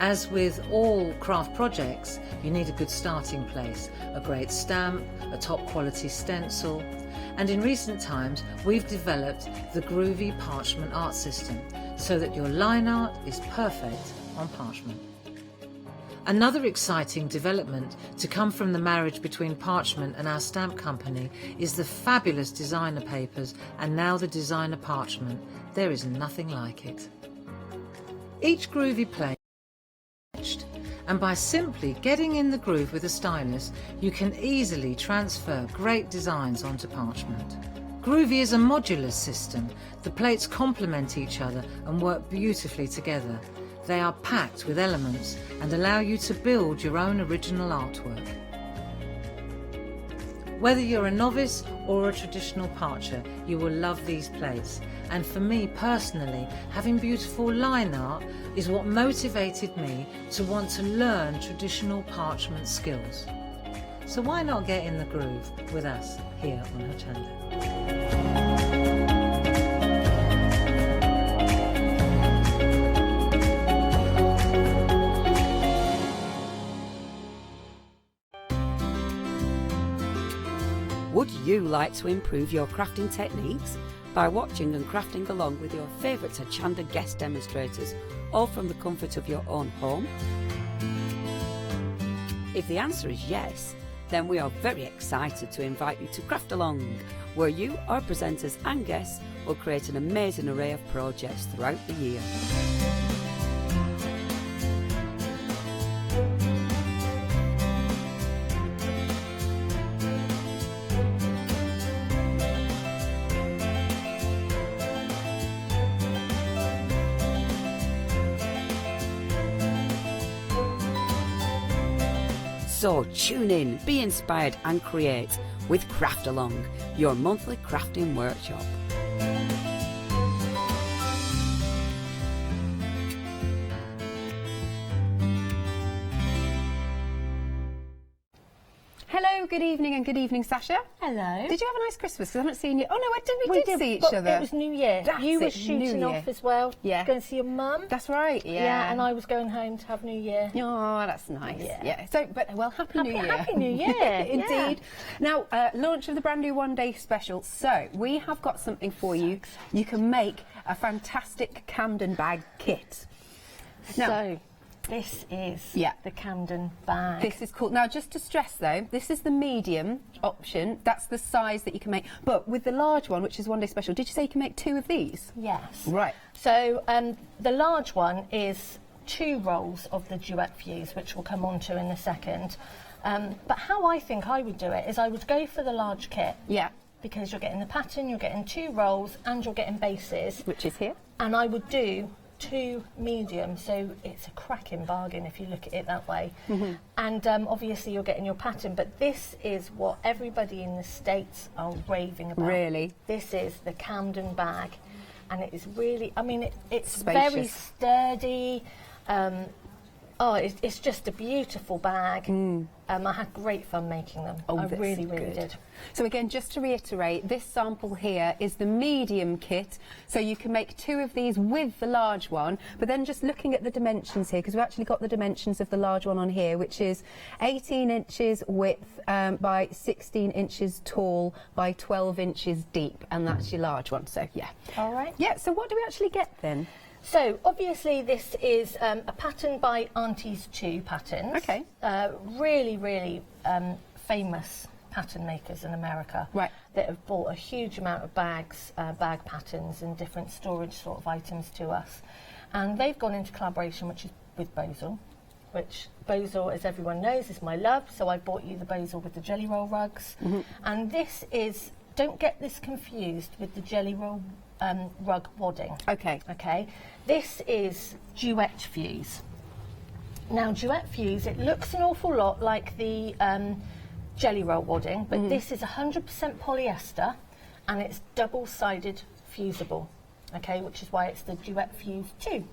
Speaker 10: As with all craft projects, you need a good starting place, a great stamp, a top quality stencil, and in recent times we've developed the groovy parchment art system so that your line art is perfect on parchment. Another exciting development to come from the marriage between Parchment and our stamp company is the fabulous designer papers and now the designer parchment. There is nothing like it. Each groovy plate is etched, and by simply getting in the groove with a stylus, you can easily transfer great designs onto parchment. Groovy is a modular system. The plates complement each other and work beautifully together. They are packed with elements and allow you to build your own original artwork. Whether you're a novice or a traditional parcher, you will love these plates. And for me personally, having beautiful line art is what motivated me to want to learn traditional parchment skills. So why not get in the groove with us here on Hochanda?
Speaker 14: Would you like to improve your crafting techniques?
Speaker 6: by watching and crafting along with your favourite Hochanda guest demonstrators, all from the comfort of your own home? If the answer is yes, then we are very excited to invite you to Craft Along, where you, our presenters and guests, will create an amazing array of projects throughout the year. So tune in, be inspired and create with Craft Along, your monthly crafting workshop.
Speaker 7: Hello, good evening, and good evening, Sasha.
Speaker 3: Hello.
Speaker 7: Did you have a nice Christmas? Because I haven't seen you. Oh no, we did see each other.
Speaker 3: It was New Year. You were shooting
Speaker 7: New Year.
Speaker 3: off as well.
Speaker 7: Yeah.
Speaker 3: Going to see your mum.
Speaker 7: That's right. Yeah.
Speaker 3: Yeah, and I was going home to have New Year.
Speaker 7: Oh, that's nice. Yeah. So, but well, happy New Year.
Speaker 3: Happy New Year.
Speaker 7: Indeed. Now, launch of the brand new one-day special. So we have got something for you. You can make a fantastic Camden bag kit. Now,
Speaker 3: So, this is the Camden bag.
Speaker 7: this is cool. Now, just to stress though, this is the medium option. That's the size that you can make. But with the large one, which is one day special, did you say you can make 2 of these?
Speaker 3: Yes.
Speaker 7: Right.
Speaker 3: So the large one is 2 rolls of the duet fuse, which we'll come on to in a second. But how I think I would do it is I would go for the large kit.
Speaker 7: Yeah.
Speaker 3: Because you're getting the pattern, you're getting 2 rolls, and you're getting bases.
Speaker 7: Which is here.
Speaker 3: And I would do 2 medium, so it's a cracking bargain if you look at it that way. And obviously you're getting your pattern, but this is what everybody in the States are raving about.
Speaker 7: Really?
Speaker 3: This is the Camden bag, and it is really, I mean, it's
Speaker 7: Spacious.
Speaker 3: very sturdy. It's just a beautiful bag. I had great fun making them. I
Speaker 7: this
Speaker 3: really,
Speaker 7: is
Speaker 3: really
Speaker 7: good.
Speaker 3: did.
Speaker 7: So again, just to reiterate, this sample here is the medium kit. So you can make 2 of these with the large one, but then just looking at the dimensions here, because we've actually got the dimensions of the large one on here, which is 18 inches width by 16 inches tall by 12 inches deep, and that's your large one. So yeah.
Speaker 3: All right.
Speaker 7: Yeah, so what do we actually get then?
Speaker 3: So obviously this is a pattern by Auntie's 2 Patterns.
Speaker 7: Okay.
Speaker 3: Really, really famous pattern makers in America.
Speaker 7: Right.
Speaker 3: That have bought a huge amount of bags, bag patterns and different storage sort of items to us. And they've gone into collaboration which is with Bozel, which Bozel, as everyone knows, is my love. So I bought you the Bozel with the jelly roll rugs. And this is, don't get this confused with the jelly roll rug wadding.
Speaker 7: Okay.
Speaker 3: Okay. This is duet fuse. Now, duet fuse, it looks an awful lot like the jelly roll wadding, but this is 100% polyester, and it's double-sided fusible. Okay, which is why it's the duet fuse 2.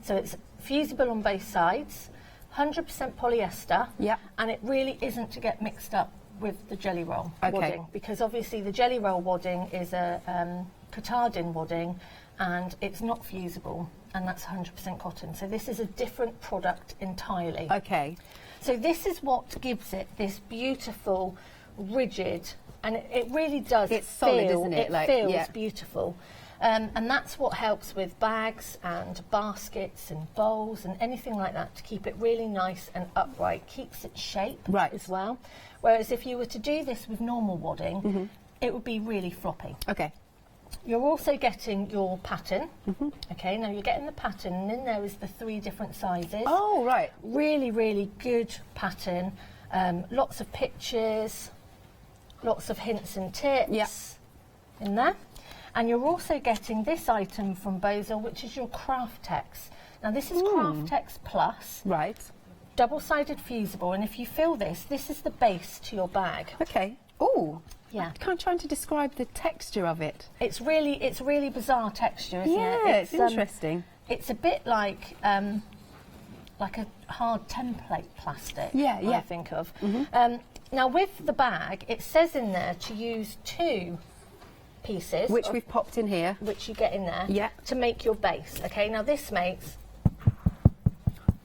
Speaker 3: So it's fusible on both sides, 100% polyester, and it really isn't to get mixed up with the jelly roll wadding, because obviously the jelly roll wadding is a Cotardin wadding, and it's not fusible, and that's 100% cotton. So this is a different product entirely.
Speaker 7: Okay.
Speaker 3: So this is what gives it this beautiful, rigid, and it really does.
Speaker 7: It's solid, isn't it?
Speaker 3: It feels beautiful. And that's what helps with bags and baskets and bowls and anything like that, to keep it really nice and upright, keeps its shape as well. Whereas if you were to do this with normal wadding, it would be really floppy.
Speaker 7: Okay.
Speaker 3: You're also getting your pattern. Okay, now you're getting the pattern, and in there is the 3 different sizes.
Speaker 7: Oh, right.
Speaker 3: Really, really good pattern. Lots of pictures, lots of hints and tips in there. And you're also getting this item from Bozel, which is your Craftex. Now this is Craftex Plus.
Speaker 7: Right.
Speaker 3: Double-sided fusible, and if you feel this, this is the base to your bag.
Speaker 7: Okay. Oh.
Speaker 3: Yeah.
Speaker 7: I'm trying to describe the texture of it.
Speaker 3: It's really bizarre texture, isn't it?
Speaker 7: Yeah, it's interesting.
Speaker 3: It's a bit like a hard template plastic. I think of. Now with the bag, it says in there to use 2 pieces,
Speaker 7: which we've popped in here,
Speaker 3: which you get in there,
Speaker 7: yeah,
Speaker 3: to make your base. Okay. Now this makes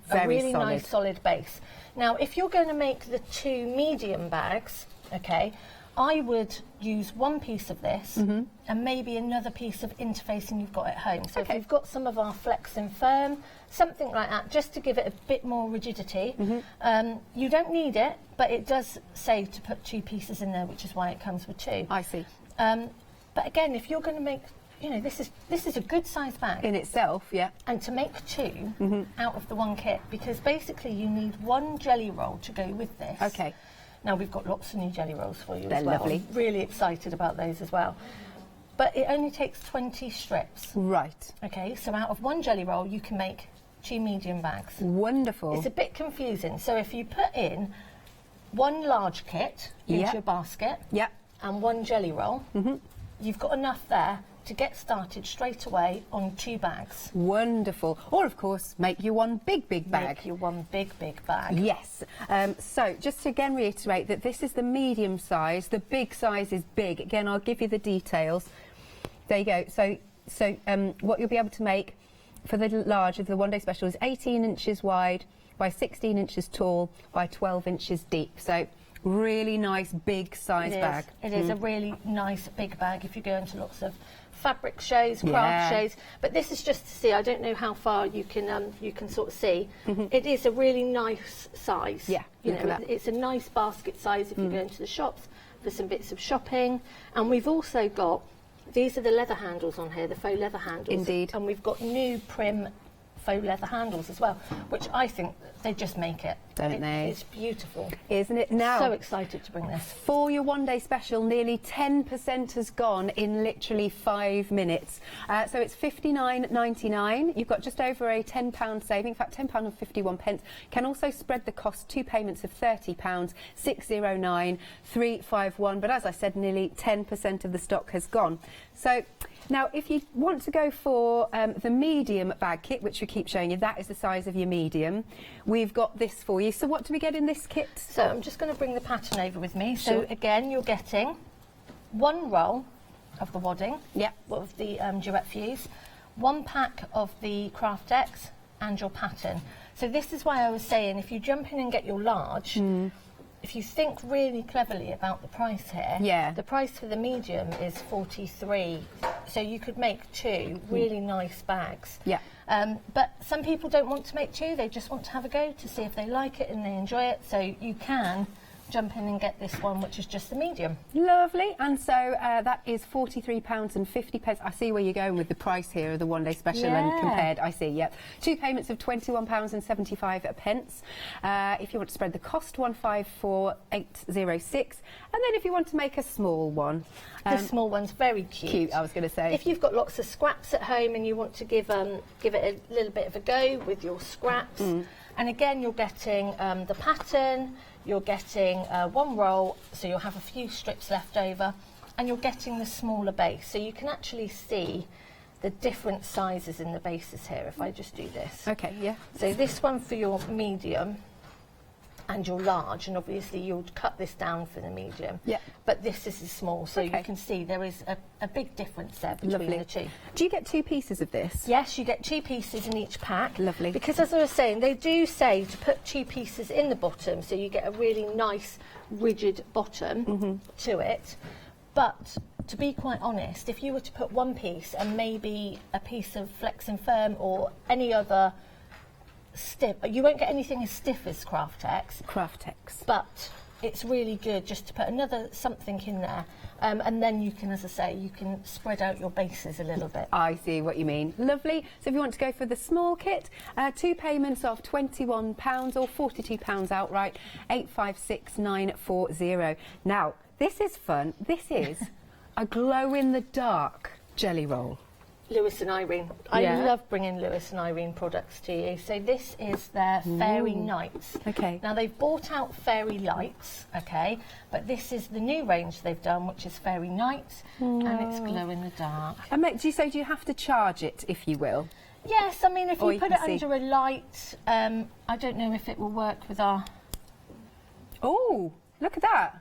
Speaker 7: very
Speaker 3: a really
Speaker 7: solid.
Speaker 3: nice solid base. Now if you're going to make the 2 medium bags, okay,
Speaker 14: I would use one piece of this and maybe another piece of interfacing you've got at home. So if you've got some of our Flex and Firm, something like that, just to give it a bit more rigidity. You don't need it, but it does say to put 2 pieces in there, which is why it comes with 2.
Speaker 7: I see.
Speaker 14: But again, if you're going to make, you know, this is a good size bag
Speaker 7: in itself, yeah.
Speaker 14: And to make 2 out of the one kit, because basically you need 1 jelly roll to go with this.
Speaker 7: Okay.
Speaker 14: Now we've got lots of new jelly rolls for you
Speaker 7: They're
Speaker 14: as well.
Speaker 7: lovely.
Speaker 14: I'm really excited about those as well. But it only takes 20 strips.
Speaker 7: Right.
Speaker 14: Okay, so out of 1 jelly roll you can make 2 medium bags.
Speaker 7: Wonderful.
Speaker 14: It's a bit confusing. So if you put in 1 large kit into your basket and 1 jelly roll, you've got enough there to get started straight away on 2 bags.
Speaker 7: Wonderful. Or, of course, make you 1 big bag.
Speaker 14: Make you 1 big bag.
Speaker 7: Yes. So, just to again reiterate that this is the medium size. The big size is big. Again, I'll give you the details. There you go. So, what you'll be able to make for the larger, the one-day special, is 18 inches wide by 16 inches tall by 12 inches deep. So, really nice big size bag.
Speaker 14: It is a really nice big bag if you go into lots of fabric shows, craft shows, but this is just to see. I don't know how far you can sort of see. It is a really nice size.
Speaker 7: Yeah,
Speaker 14: you know, it's a nice basket size if you go into the shops for some bits of shopping. And we've also got, these are the leather handles on here, the faux leather handles.
Speaker 7: Indeed.
Speaker 14: And we've got new prim faux leather handles as well, which I think they just make it.
Speaker 7: Don't they?
Speaker 14: It's beautiful.
Speaker 7: Isn't it? Now,
Speaker 14: so excited to bring this.
Speaker 7: For your one-day special, nearly 10% has gone in literally 5 minutes. So it's £59.99. You've got just over a £10 saving, in fact £10.51. Can also spread the cost, 2 payments of £30, £609, £351. But as I said, nearly 10% of the stock has gone. So now, if you want to go for the medium bag kit, which we keep showing you, that is the size of your medium. We've got this for you. So what do we get in this kit?
Speaker 14: So I'm just going to bring the pattern over with me. So again, you're getting 1 roll of the wadding, of the duet fuse, 1 pack of the Craft X and your pattern. So this is why I was saying, if you jump in and get your large, if you think really cleverly about the price here, the price for the medium is $43. So you could make 2 really nice bags. But some people don't want to make 2, they just want to have a go to see if they like it and they enjoy it. So you can jump in and get this one, which is just the medium.
Speaker 7: Lovely. And so that is £43.50. I see where you're going with the price here of the one-day special and compared. I see, 2 payments of £21.75. If you want to spread the cost, £154,806. And then if you want to make a small one.
Speaker 14: The small one's very cute.
Speaker 7: I was going to say.
Speaker 14: If you've got lots of scraps at home and you want to give it a little bit of a go with your scraps, and again, you're getting the pattern, you're getting 1 roll, so you'll have a few strips left over, and you're getting the smaller base. So you can actually see the different sizes in the bases here, if I just do this.
Speaker 7: Okay, yeah.
Speaker 14: So this one for your medium and your large, and obviously you'll cut this down for the medium. But this is a small, so you can see there is a big difference there between the 2.
Speaker 7: Do you get 2 pieces of this?
Speaker 14: Yes, you get 2 pieces in each pack.
Speaker 7: Lovely.
Speaker 14: Because as I was saying, they do say to put 2 pieces in the bottom, so you get a really nice, rigid bottom to it. But to be quite honest, if you were to put 1 piece and maybe a piece of Flex and Firm or any other stiff, you won't get anything as stiff as Craft X. But it's really good just to put another something in there, and then you can, as I say, you can spread out your bases a little bit.
Speaker 7: I see what you mean. Lovely. So if you want to go for the small kit, 2 payments of £21 or £42 outright, 856940. Now, this is fun. This is a glow-in-the-dark jelly roll.
Speaker 14: Lewis and Irene. I love bringing Lewis and Irene products to you. So this is their Fairy Nights.
Speaker 7: Okay.
Speaker 14: Now they've bought out Fairy Lights, okay, but this is the new range they've done, which is Fairy Nights, and it's glow in the dark.
Speaker 7: And do you have to charge it, if you will?
Speaker 14: Yes, I mean, if you put it under a light, I don't know if it will work with our...
Speaker 7: Oh, look at that.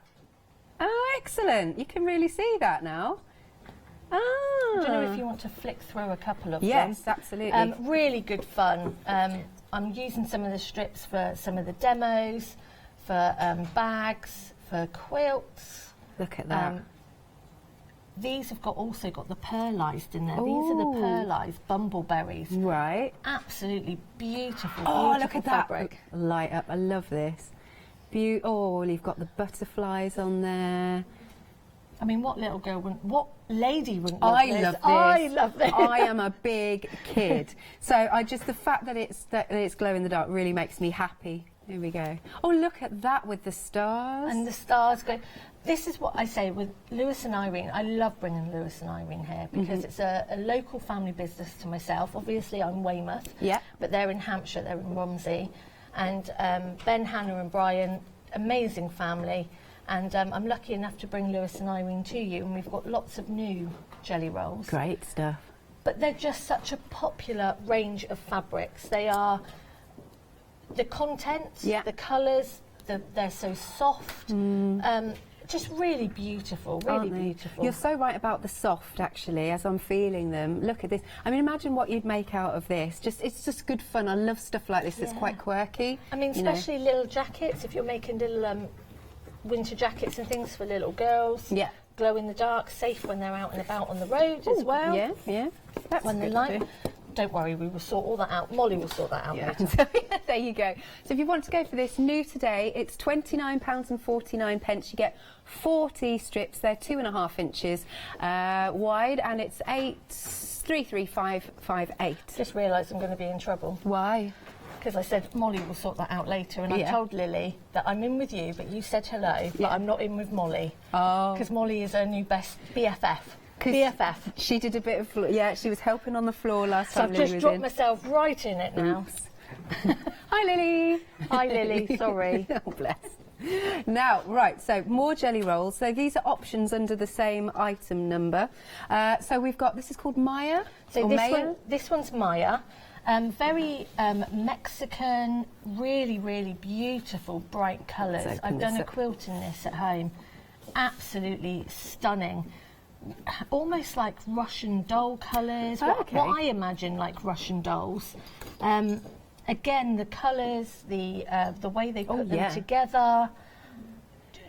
Speaker 7: Oh, excellent. You can really see that now.
Speaker 14: I don't know if you want to flick through a couple of them.
Speaker 7: Yes, absolutely.
Speaker 14: Really good fun. I'm using some of the strips for some of the demos, for bags, for quilts.
Speaker 7: Look at that.
Speaker 14: These have also got the pearlised in there. Ooh. These are the pearlised bumbleberries.
Speaker 7: Right.
Speaker 14: Absolutely beautiful.
Speaker 7: Oh,
Speaker 14: beautiful
Speaker 7: look at
Speaker 14: fabric.
Speaker 7: that. Light up. I love this. Oh, you've got the butterflies on there.
Speaker 14: I mean, what little girl wouldn't, what lady wouldn't love this?
Speaker 7: Love this.
Speaker 14: I love this.
Speaker 7: I am a big kid. So the fact that it's glow in the dark really makes me happy. Here we go. Oh, look at that with the stars.
Speaker 14: And the stars go. This is what I say with Lewis and Irene. I love bringing Lewis and Irene here because it's a local family business to myself. Obviously, I'm Weymouth, but they're in Hampshire, they're in Romsey. And Ben, Hannah and Brian, amazing family. And I'm lucky enough to bring Lewis and Irene to you, and we've got lots of new jelly rolls.
Speaker 7: Great stuff.
Speaker 14: But they're just such a popular range of fabrics. They are, the contents, the colours, they're so soft. Just really beautiful, really beautiful.
Speaker 7: You're so right about the soft, actually, as I'm feeling them. Look at this. I mean, imagine what you'd make out of this. It's just good fun. I love stuff like this. It's quite quirky.
Speaker 14: I mean, especially little jackets, if you're making little winter jackets and things for little girls. Yeah. Glow in the dark, safe when they're out and about on the road as well.
Speaker 7: Yeah, yeah. That's
Speaker 14: when they like. Don't worry, we will sort all that out. Molly will sort that out later.
Speaker 7: There you go. So if you want to go for this new today, it's £29.49. You get 40 strips. They're 2.5 inches wide, and it's 33558.
Speaker 14: Just realised I'm going to be in trouble.
Speaker 7: Why?
Speaker 14: Because I said Molly will sort that out later, and I told Lily that I'm in with you, but you said hello, but I'm not in with Molly. Oh. Because Molly is her new best BFF. BFF.
Speaker 7: She did a bit of, she was helping on the floor last time.
Speaker 14: So I've just dropped myself right in it now.
Speaker 7: Hi, Lily.
Speaker 14: Hi, Lily. Sorry.
Speaker 7: Oh, bless. Now, right, so more jelly rolls. So these are options under the same item number. So we've got, this is called Maya.
Speaker 14: So this one's Maya. Very Mexican, really, really beautiful, bright colours. I've done a quilt in this at home. Absolutely stunning. Almost like Russian doll colours, what I imagine like Russian dolls. Again, the colours, the way they put them together.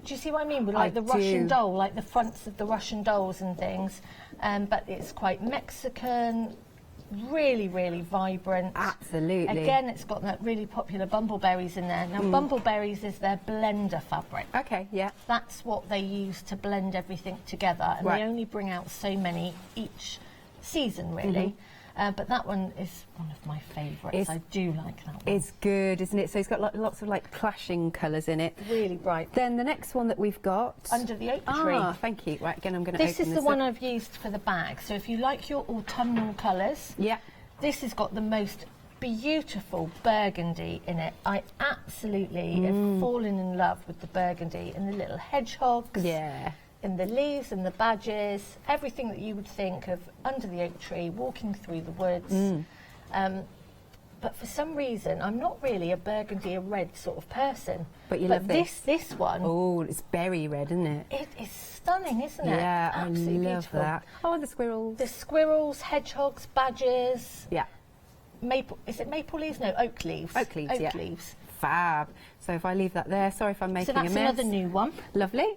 Speaker 14: Do you see what I mean? With like the Russian doll, like the fronts of the Russian dolls and things. But it's quite Mexican, really, really vibrant.
Speaker 7: Absolutely.
Speaker 14: Again, it's got that really popular bumbleberries in there. Now, bumbleberries is their blender fabric.
Speaker 7: Okay, yeah.
Speaker 14: That's what they use to blend everything together, and they only bring out so many each season, really. But that one is one of my favourites. I do like that one.
Speaker 7: It's good, isn't it? So it's got lots of like clashing colours in it.
Speaker 14: Really bright.
Speaker 7: Then the next one that we've got...
Speaker 14: Under the oak tree.
Speaker 7: Ah, thank you. Right, again, I'm going to open this.
Speaker 14: This is the one I've used for the bag. So if you like your autumnal colours, this has got the most beautiful burgundy in it. I absolutely have fallen in love with the burgundy and the little hedgehogs.
Speaker 7: Yeah.
Speaker 14: In the leaves and the badges, everything that you would think of under the oak tree, walking through the woods. But for some reason, I'm not really a burgundy or red sort of person.
Speaker 7: But you love this.
Speaker 14: This one.
Speaker 7: Oh, it's berry red, isn't it?
Speaker 14: It is stunning, isn't it?
Speaker 7: Yeah,
Speaker 14: absolutely
Speaker 7: I love
Speaker 14: beautiful.
Speaker 7: that. Oh, the squirrels.
Speaker 14: The squirrels, hedgehogs, badgers.
Speaker 7: Yeah.
Speaker 14: Maple. Is it maple leaves? No, oak leaves.
Speaker 7: Oak leaves.
Speaker 14: Oak leaves.
Speaker 7: Fab. So if I leave that there, sorry if I'm making a mess.
Speaker 14: So that's another new one.
Speaker 7: Lovely.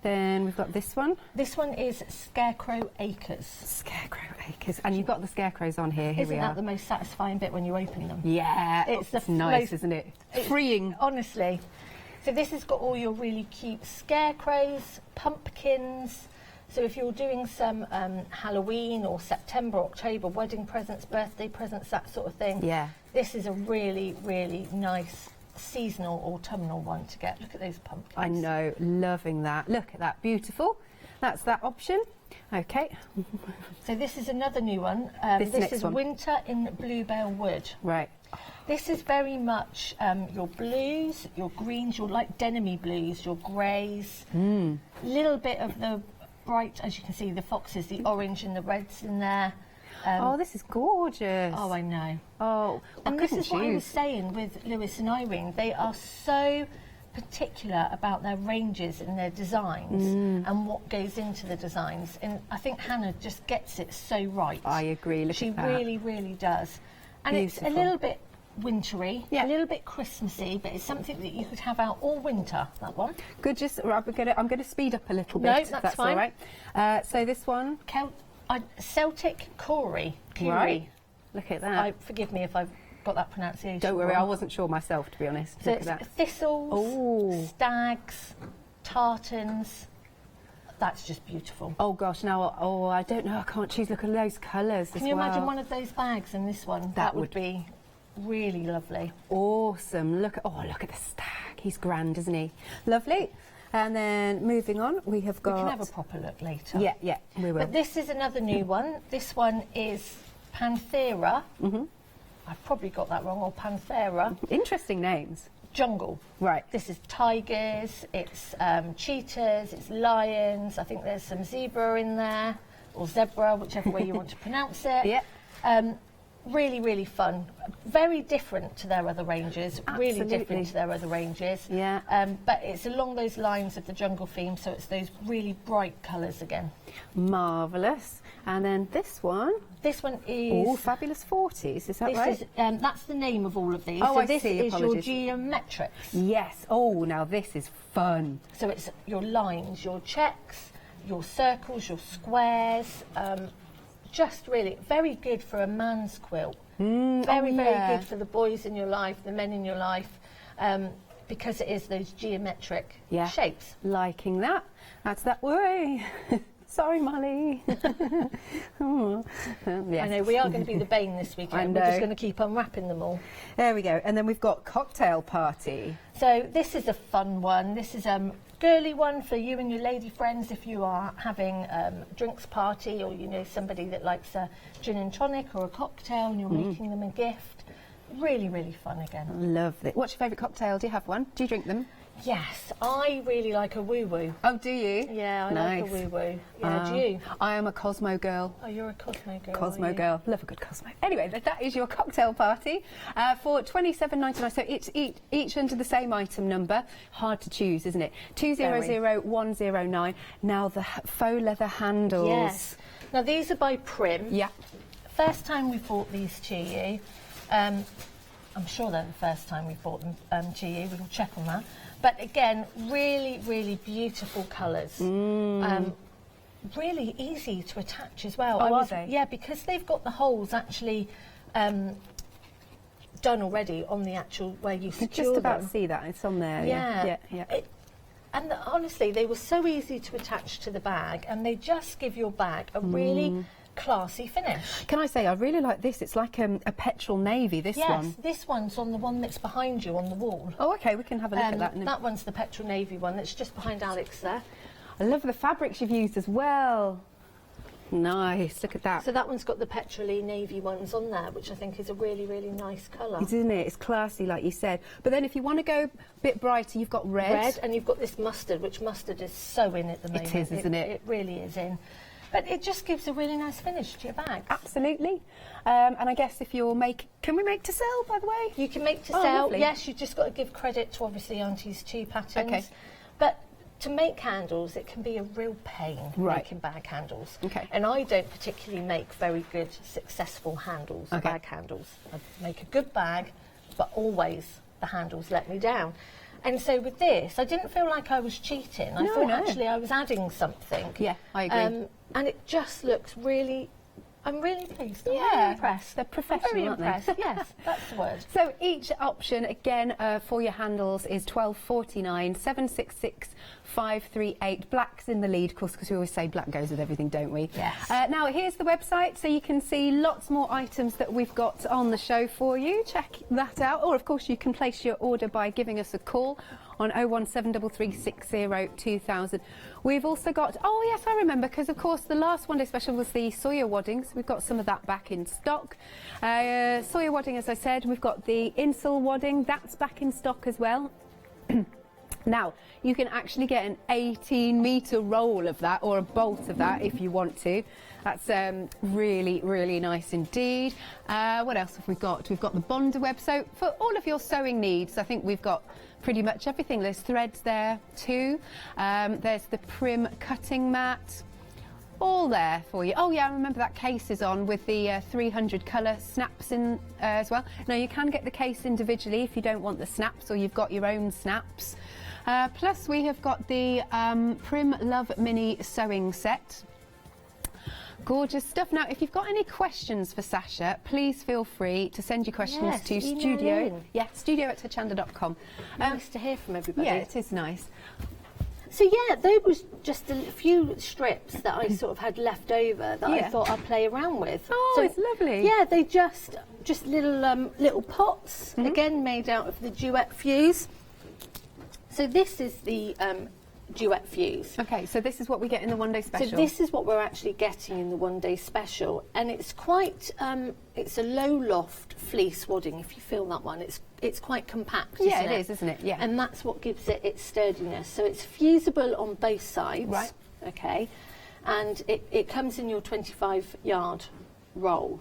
Speaker 7: Then we've got this one.
Speaker 14: This one is Scarecrow Acres.
Speaker 7: Scarecrow Acres. And you've got the scarecrows on here. Here we are.
Speaker 14: Isn't that the most satisfying bit when you open them?
Speaker 7: Yeah.
Speaker 14: It's
Speaker 7: nice, isn't it? Freeing.
Speaker 14: Honestly. So this has got all your really cute scarecrows, pumpkins. So if you're doing some Halloween or September, October, wedding presents, birthday presents, that sort of thing.
Speaker 7: Yeah.
Speaker 14: This is a really, really nice seasonal autumnal one to get. Look at those pumpkins.
Speaker 7: I know, loving that. Look at that, beautiful. That's that option. Okay.
Speaker 14: So this is another new one. This is Winter in Bluebell Wood.
Speaker 7: Right.
Speaker 14: This is very much your blues, your greens, your light denim-y blues, your greys. Little bit of the bright, as you can see, the foxes, the orange and the reds in there.
Speaker 7: Oh, this is gorgeous.
Speaker 14: Oh, I know.
Speaker 7: Oh,
Speaker 14: and this is what I was saying with Lewis and Irene. They are so particular about their ranges and their designs and what goes into the designs. And I think Hannah just gets it so right.
Speaker 7: I agree. Look
Speaker 14: she
Speaker 7: at that.
Speaker 14: really, really does. And
Speaker 7: Beautiful.
Speaker 14: it's a little bit wintry, a little bit Christmassy, but it's something that you could have out all winter, that one.
Speaker 7: Good, just, right, I'm going to speed up a little bit.
Speaker 14: No,
Speaker 7: if that's
Speaker 14: fine.
Speaker 7: all right. So this one?
Speaker 14: Celtic Corey.
Speaker 7: Right. Look at that.
Speaker 14: Forgive me if I've got that pronunciation
Speaker 7: Don't worry,
Speaker 14: wrong.
Speaker 7: I wasn't sure myself, to be honest.
Speaker 14: So
Speaker 7: Look
Speaker 14: it's
Speaker 7: at that.
Speaker 14: thistles, stags, tartans. That's just beautiful.
Speaker 7: Oh gosh, now, I don't know, I can't choose. Look at those colours.
Speaker 14: Can you imagine one of those bags in this one? That would be really lovely.
Speaker 7: Awesome. Look at the stag. He's grand, isn't he? Lovely. And then moving on, we have got...
Speaker 14: We can have a proper look later.
Speaker 7: Yeah, we will.
Speaker 14: But this is another new one. This one is Panthera. I've probably got that wrong, or Panthera.
Speaker 7: Interesting names.
Speaker 14: Jungle.
Speaker 7: Right.
Speaker 14: This is tigers, it's cheetahs, it's lions. I think there's some zebra in there, or zebra, whichever way you want to pronounce it.
Speaker 7: Yeah.
Speaker 14: Really, really fun. Very different to their other ranges.
Speaker 7: Absolutely.
Speaker 14: Really different to their other ranges.
Speaker 7: Yeah.
Speaker 14: But it's along those lines of the jungle theme, so it's those really bright colours again.
Speaker 7: Marvellous. And then this one.
Speaker 14: This one is...
Speaker 7: Oh, Fabulous 40s, is that right?
Speaker 14: That's the name of all of these.
Speaker 7: Oh,
Speaker 14: so
Speaker 7: I
Speaker 14: this
Speaker 7: see,
Speaker 14: is
Speaker 7: apologies.
Speaker 14: your geometrics.
Speaker 7: Yes. Oh, now this is fun.
Speaker 14: So it's your lines, your checks, your circles, your squares. Just really very good for a man's quilt. Very good for the boys in your life, the men in your life, because it is those geometric shapes.
Speaker 7: Liking that. That's that way. Sorry, Molly. Yes.
Speaker 14: I know, we are going to be the bane this weekend. We're just going to keep unwrapping them all.
Speaker 7: There we go. And then we've got Cocktail Party.
Speaker 14: So this is a fun one. This is a girly one for you and your lady friends if you are having a drinks party, or you know somebody that likes a gin and tonic or a cocktail and you're making them a gift. Really, really fun again.
Speaker 7: Love it. What's your favourite cocktail? Do you have one? Do you drink them?
Speaker 14: Yes, I really like a woo-woo.
Speaker 7: Oh, do you?
Speaker 14: Yeah, I
Speaker 7: Nice.
Speaker 14: like a woo-woo. Yeah, do you?
Speaker 7: I am a Cosmo girl.
Speaker 14: Oh, you're a Cosmo girl.
Speaker 7: Cosmo
Speaker 14: are you?
Speaker 7: girl. Love a good Cosmo. Anyway, that is your cocktail party for $27.99. So it's each under the same item number. Hard to choose, isn't it? 200109. Now the faux leather handles.
Speaker 14: Yes. Now these are by Prim.
Speaker 7: Yeah.
Speaker 14: First time we brought these to you. I'm sure they're the first time we brought them to you. We'll check on that. But again, really, really beautiful colours. Really easy to attach as well.
Speaker 7: Oh, are they?
Speaker 14: Yeah, because they've got the holes actually done already on the actual where you secure
Speaker 7: Just about
Speaker 14: them.
Speaker 7: see that. It's on there.
Speaker 14: Yeah.
Speaker 7: Yeah.
Speaker 14: And honestly, they were so easy to attach to the bag, and they just give your bag a really classy finish.
Speaker 7: Can I say, I really like this. It's like a petrol navy, this one.
Speaker 14: Yes, this one's on the one that's behind you on the wall.
Speaker 7: Oh, OK, we can have a look at that.
Speaker 14: That one's the petrol navy one that's just behind Alex there.
Speaker 7: I love the fabrics you've used as well. Nice, look at that.
Speaker 14: So that one's got the petrol-y navy ones on there, which I think is a really, really nice colour.
Speaker 7: Isn't it? It's classy, like you said. But then if you want to go a bit brighter, you've got red.
Speaker 14: Red, and you've got this mustard, which mustard is so in at the moment.
Speaker 7: It is, isn't it?
Speaker 14: It really is in. But it just gives a really nice finish to your bag.
Speaker 7: Absolutely. And I guess if you're can we make to sell, by the way?
Speaker 14: You can make to sell.
Speaker 7: Lovely.
Speaker 14: Yes, you've just got to give credit to obviously Auntie's 2 patterns.
Speaker 7: Okay.
Speaker 14: But to make handles, it can be a real pain making bag handles. Okay. And I don't particularly make very good, successful handles, bag handles. I make a good bag, but always the handles let me down. And so with this, I didn't feel like I was cheating. I thought actually I was adding something.
Speaker 7: Yeah, I agree.
Speaker 14: And it just looks really... I'm really pleased. I'm
Speaker 7: Yeah.
Speaker 14: really impressed.
Speaker 7: They're professional,
Speaker 14: I'm very
Speaker 7: aren't they?
Speaker 14: impressed. Yes, that's the word.
Speaker 7: So each option, again, for your handles is $12.49, 766 538. Black's in the lead, of course, because we always say black goes with everything, don't we?
Speaker 14: Yes.
Speaker 7: Now, here's the website, so you can see lots more items that we've got on the show for you. Check that out. Or, of course, you can place your order by giving us a call on 01733602000. We've also got, oh yes, I remember, because of course the last one day special was the Sawyer waddings. We've got some of that back in stock. Sawyer wadding, as I said, we've got the Insel wadding, that's back in stock as well. Now, you can actually get an 18-metre roll of that, or a bolt of that if you want to. That's really, really nice indeed. What else have we got? We've got the Bonder web. So for all of your sewing needs, I think we've got pretty much everything. There's threads there too. There's the Prim cutting mat. all there for you. Oh yeah, I remember that case is on with the 300 colour snaps in as well. Now you can get the case individually if you don't want the snaps or you've got your own snaps. Plus we have got the Prim Love Mini sewing set. Gorgeous stuff. Now, if you've got any questions for Sasha, please feel free to send your questions to studio. Yeah, studio@hochanda.com.
Speaker 14: Nice to hear from everybody.
Speaker 7: Yeah, it is nice.
Speaker 14: So yeah, there was just a few strips that I sort of had left over that I thought I'd play around with.
Speaker 7: Oh,
Speaker 14: so,
Speaker 7: it's lovely.
Speaker 14: Yeah, they just little little pots, again made out of the duet fuse. So this is the duet fuse.
Speaker 7: Okay, so this is what we get in the one-day special.
Speaker 14: So this is what we're actually getting in the one-day special, and it's quite it's a low loft fleece wadding. If you feel that one, it's quite compact.
Speaker 7: Yeah,
Speaker 14: isn't
Speaker 7: it is, isn't it? Yeah,
Speaker 14: and that's what gives it its sturdiness. So it's fusible on both sides.
Speaker 7: Right.
Speaker 14: Okay, and it comes in your 25-yard roll.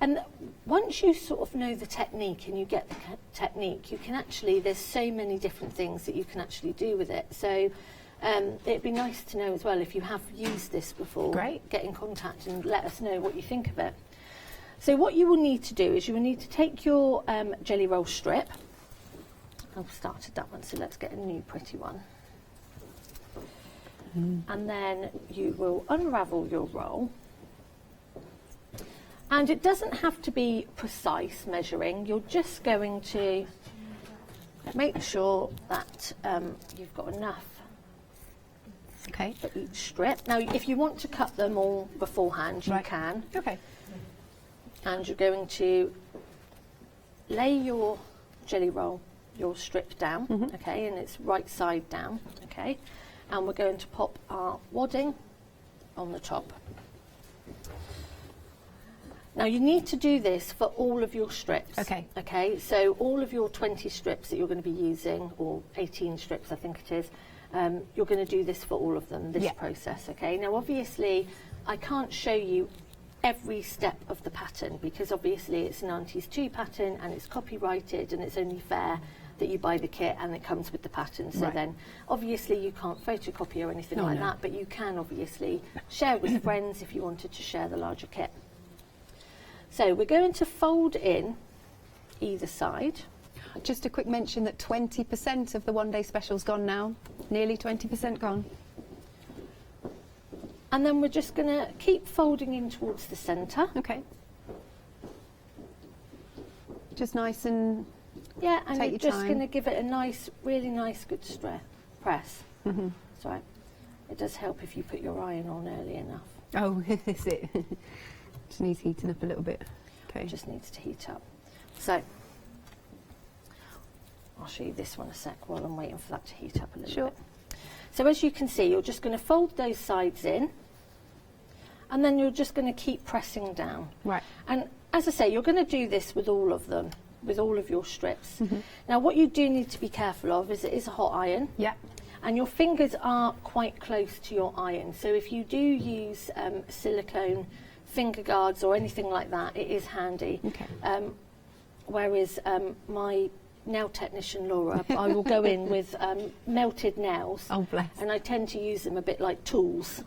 Speaker 14: And once you sort of know the technique and you get the technique, you can actually, there's so many different things that you can actually do with it. So it'd be nice to know as well if you have used this before.
Speaker 7: Great.
Speaker 14: Get in contact and let us know what you think of it. So what you will need to do is you will need to take your jelly roll strip. I've started that one, so let's get a new pretty one. And then you will unravel your roll. And it doesn't have to be precise measuring. You're just going to make sure that you've got enough for each strip. Now, if you want to cut them all beforehand, you can.
Speaker 7: Okay.
Speaker 14: And you're going to lay your jelly roll, your strip down, okay, and it's right side down, okay. And we're going to pop our wadding on the top. Now you need to do this for all of your strips.
Speaker 7: Okay.
Speaker 14: Okay, so all of your 20 strips that you're going to be using, or 18 strips I think it is, you're going to do this for all of them, this process, okay? Now obviously I can't show you every step of the pattern because obviously it's an Aunties 2 pattern and it's copyrighted and it's only fair that you buy the kit and it comes with the pattern. So then obviously you can't photocopy or anything like that, but you can obviously share with friends if you wanted to share the larger kit. So we're going to fold in either side.
Speaker 7: Just a quick mention that 20% of the one-day special's gone now. Nearly 20% gone.
Speaker 14: And then we're just going to keep folding in towards the centre.
Speaker 7: Okay. Just nice and
Speaker 14: and you're just going to give it a nice, really nice, good press. Sorry. It does help if you put your iron on early enough.
Speaker 7: Oh, is it? Just needs heating up a little bit. Okay.
Speaker 14: Just needs to heat up. So I'll show you this one a sec while I'm waiting for that to heat up a little bit. So as you can see, you're just going to fold those sides in and then you're just going to keep pressing down.
Speaker 7: Right.
Speaker 14: And as I say, you're going to do this with all of them, with all of your strips. Now what you do need to be careful of is it is a hot iron.
Speaker 7: Yeah.
Speaker 14: And your fingers are quite close to your iron. So if you do use silicone finger guards or anything like that, it is handy.
Speaker 7: Okay.
Speaker 14: Whereas my nail technician Laura, I will go in with melted nails.
Speaker 7: Oh, bless.
Speaker 14: And I tend to use them a bit like tools.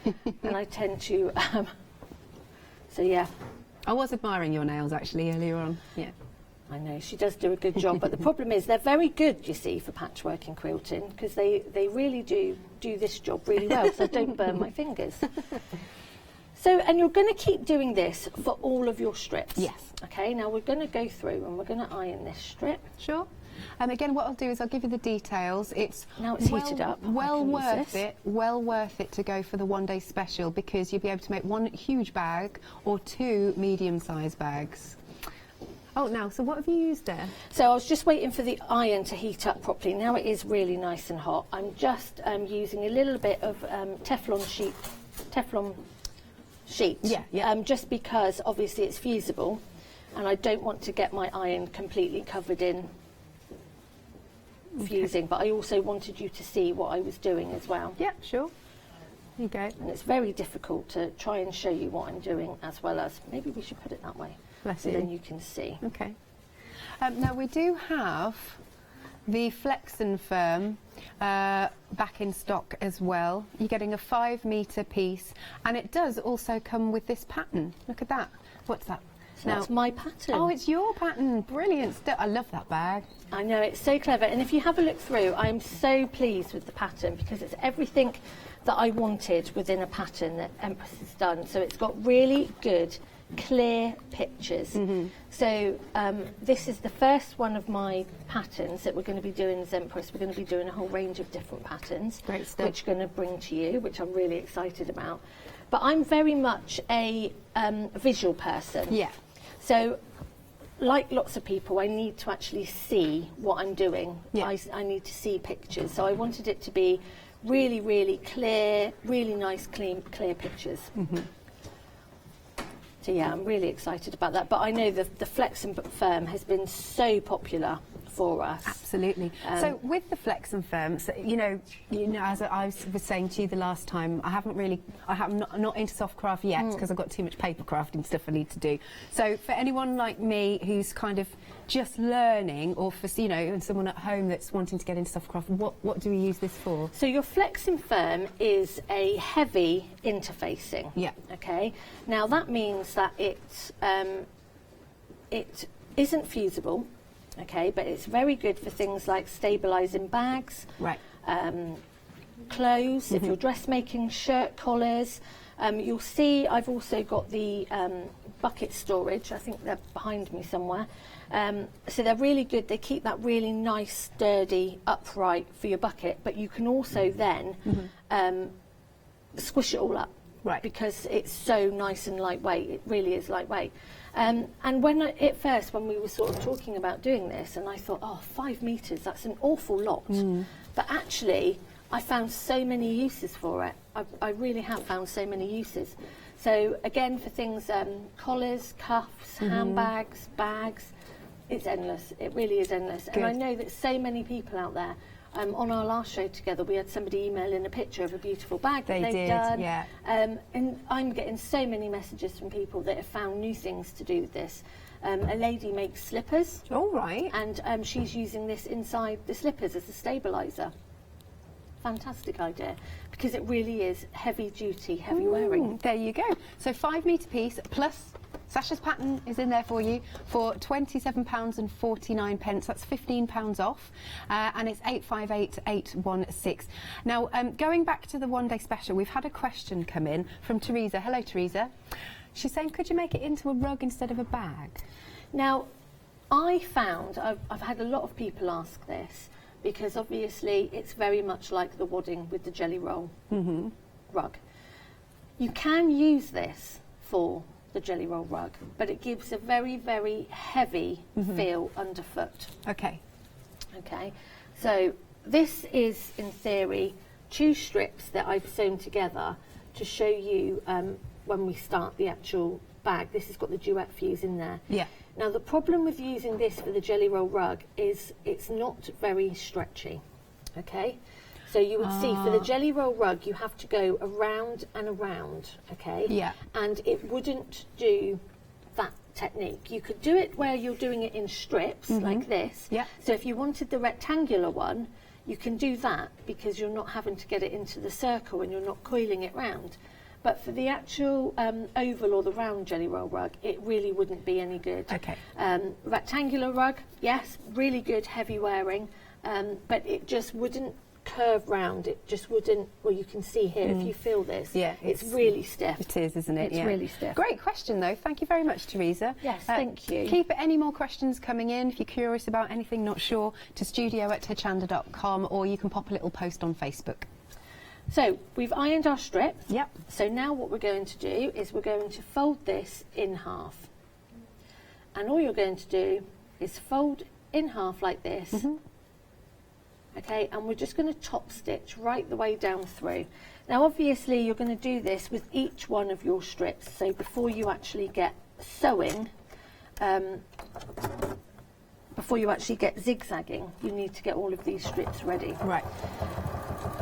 Speaker 14: And I tend to, so yeah.
Speaker 7: I was admiring your nails actually earlier on. Yeah.
Speaker 14: I know, she does do a good job, but the problem is they're very good, you see, for patchwork and quilting, because they really do this job really well, so I don't burn my fingers. So, and you're going to keep doing this for all of your strips.
Speaker 7: Yes.
Speaker 14: Okay, now we're going to go through and we're going to iron this strip.
Speaker 7: Sure. Again, what I'll do is I'll give you the details.
Speaker 14: Now it's heated up.
Speaker 7: Well worth it to go for the one-day special because you'll be able to make one huge bag or two medium-sized bags. Oh, now, so what have you used there?
Speaker 14: So I was just waiting for the iron to heat up properly. Now it is really nice and hot. I'm just using a little bit of Teflon sheet.
Speaker 7: Yeah.
Speaker 14: Just because obviously it's fusible, and I don't want to get my iron completely covered in fusing. But I also wanted you to see what I was doing as well.
Speaker 7: Yeah, sure. There you go.
Speaker 14: And it's very difficult to try and show you what I'm doing as well as maybe we should put it that way.
Speaker 7: Bless
Speaker 14: so
Speaker 7: you.
Speaker 14: then you can see.
Speaker 7: Okay. Now we do have the Flex and Firm back in stock as well. You're getting a 5 metre piece, and it does also come with this pattern. Look at that. What's that?
Speaker 14: So that's my pattern.
Speaker 7: Oh, it's your pattern. Brilliant stuff. I love that bag.
Speaker 14: I know, it's so clever. And if you have a look through, I'm so pleased with the pattern because it's everything that I wanted within a pattern that Empress has done. So it's got really good, clear pictures. So this is the first one of my patterns that we're going to be doing as Empress. We're going to be doing a whole range of different patterns, which we're going to bring to you, which I'm really excited about. But I'm very much a visual person.
Speaker 7: Yeah.
Speaker 14: So, like lots of people, I need to actually see what I'm doing. Yeah. I need to see pictures. So I wanted it to be really, really clear, really nice, clear pictures. So yeah, I'm really excited about that. But I know the Flex and Firm has been so popular for us.
Speaker 7: Absolutely. So with the Flex and Firm, so, you know, as I was saying to you the last time, I have not into soft craft yet because I've got too much paper crafting stuff I need to do. So for anyone like me who's kind of just learning, or for, you know, and someone at home that's wanting to get into soft craft, what do we use this for?
Speaker 14: So your Flex and Firm is a heavy interfacing.
Speaker 7: Yeah.
Speaker 14: Okay. Now that means that it isn't fusible. Okay, but it's very good for things like stabilising bags,
Speaker 7: right?
Speaker 14: Clothes, if you're dressmaking, shirt collars. You'll see I've also got the bucket storage. I think they're behind me somewhere. So they're really good. They keep that really nice, sturdy, upright for your bucket. But you can also then squish it all up,
Speaker 7: right?
Speaker 14: Because it's so nice and lightweight. It really is lightweight. And when at first, when we were sort of talking about doing this, and I thought, oh, 5 metres, that's an awful lot. But actually, I found so many uses for it. I really have found so many uses. So again, for things, collars, cuffs, handbags, bags, it's endless. It really is endless.
Speaker 7: Good.
Speaker 14: And I know that so many people out there, on our last show together, we had somebody email in a picture of a beautiful bag that they've done.
Speaker 7: Yeah.
Speaker 14: And I'm getting so many messages from people that have found new things to do with this. A lady makes slippers.
Speaker 7: All right.
Speaker 14: And she's using this inside the slippers as a stabiliser. Fantastic idea, because it really is heavy duty, heavy wearing.
Speaker 7: There you go. So 5 metre piece plus Sasha's pattern is in there for you for £27.49. That's £15 off, and it's 858816. Now, going back to the one-day special, we've had a question come in from Teresa. Hello, Teresa. She's saying, could you make it into a rug instead of a bag?
Speaker 14: Now, I found I've had a lot of people ask this, because obviously it's very much like the wadding with the jelly roll rug. You can use this for the jelly roll rug, but it gives a very, very heavy feel underfoot.
Speaker 7: Okay.
Speaker 14: Okay. So this is, in theory, 2 strips that I've sewn together to show you when we start the actual bag. This has got the duet fuse in there.
Speaker 7: Yeah.
Speaker 14: Now the problem with using this for the jelly roll rug is it's not very stretchy. Okay. So you would see for the jelly roll rug, you have to go around and around, okay?
Speaker 7: Yeah.
Speaker 14: And it wouldn't do that technique. You could do it where you're doing it in strips, like this.
Speaker 7: Yeah.
Speaker 14: So if you wanted the rectangular one, you can do that because you're not having to get it into the circle and you're not coiling it round. But for the actual oval or the round jelly roll rug, it really wouldn't be any good.
Speaker 7: Okay.
Speaker 14: Rectangular rug, yes, really good, heavy wearing, but it just wouldn't curve round. It just wouldn't. Well, you can see here if you feel this.
Speaker 7: Yeah,
Speaker 14: it's really stiff.
Speaker 7: It is, isn't it?
Speaker 14: It's really stiff.
Speaker 7: Great question, though. Thank you very much, Teresa.
Speaker 14: Yes, thank you.
Speaker 7: Keep any more questions coming in. If you're curious about anything, not sure, to studio@hochanda.com, or you can pop a little post on Facebook.
Speaker 14: So we've ironed our strip.
Speaker 7: Yep.
Speaker 14: So now what we're going to do is we're going to fold this in half. And all you're going to do is fold in half like this. Okay, and we're just going to top stitch right the way down through. Now obviously you're going to do this with each one of your strips. So before you actually get sewing, before you actually get zigzagging, you need to get all of these strips ready.
Speaker 7: Right.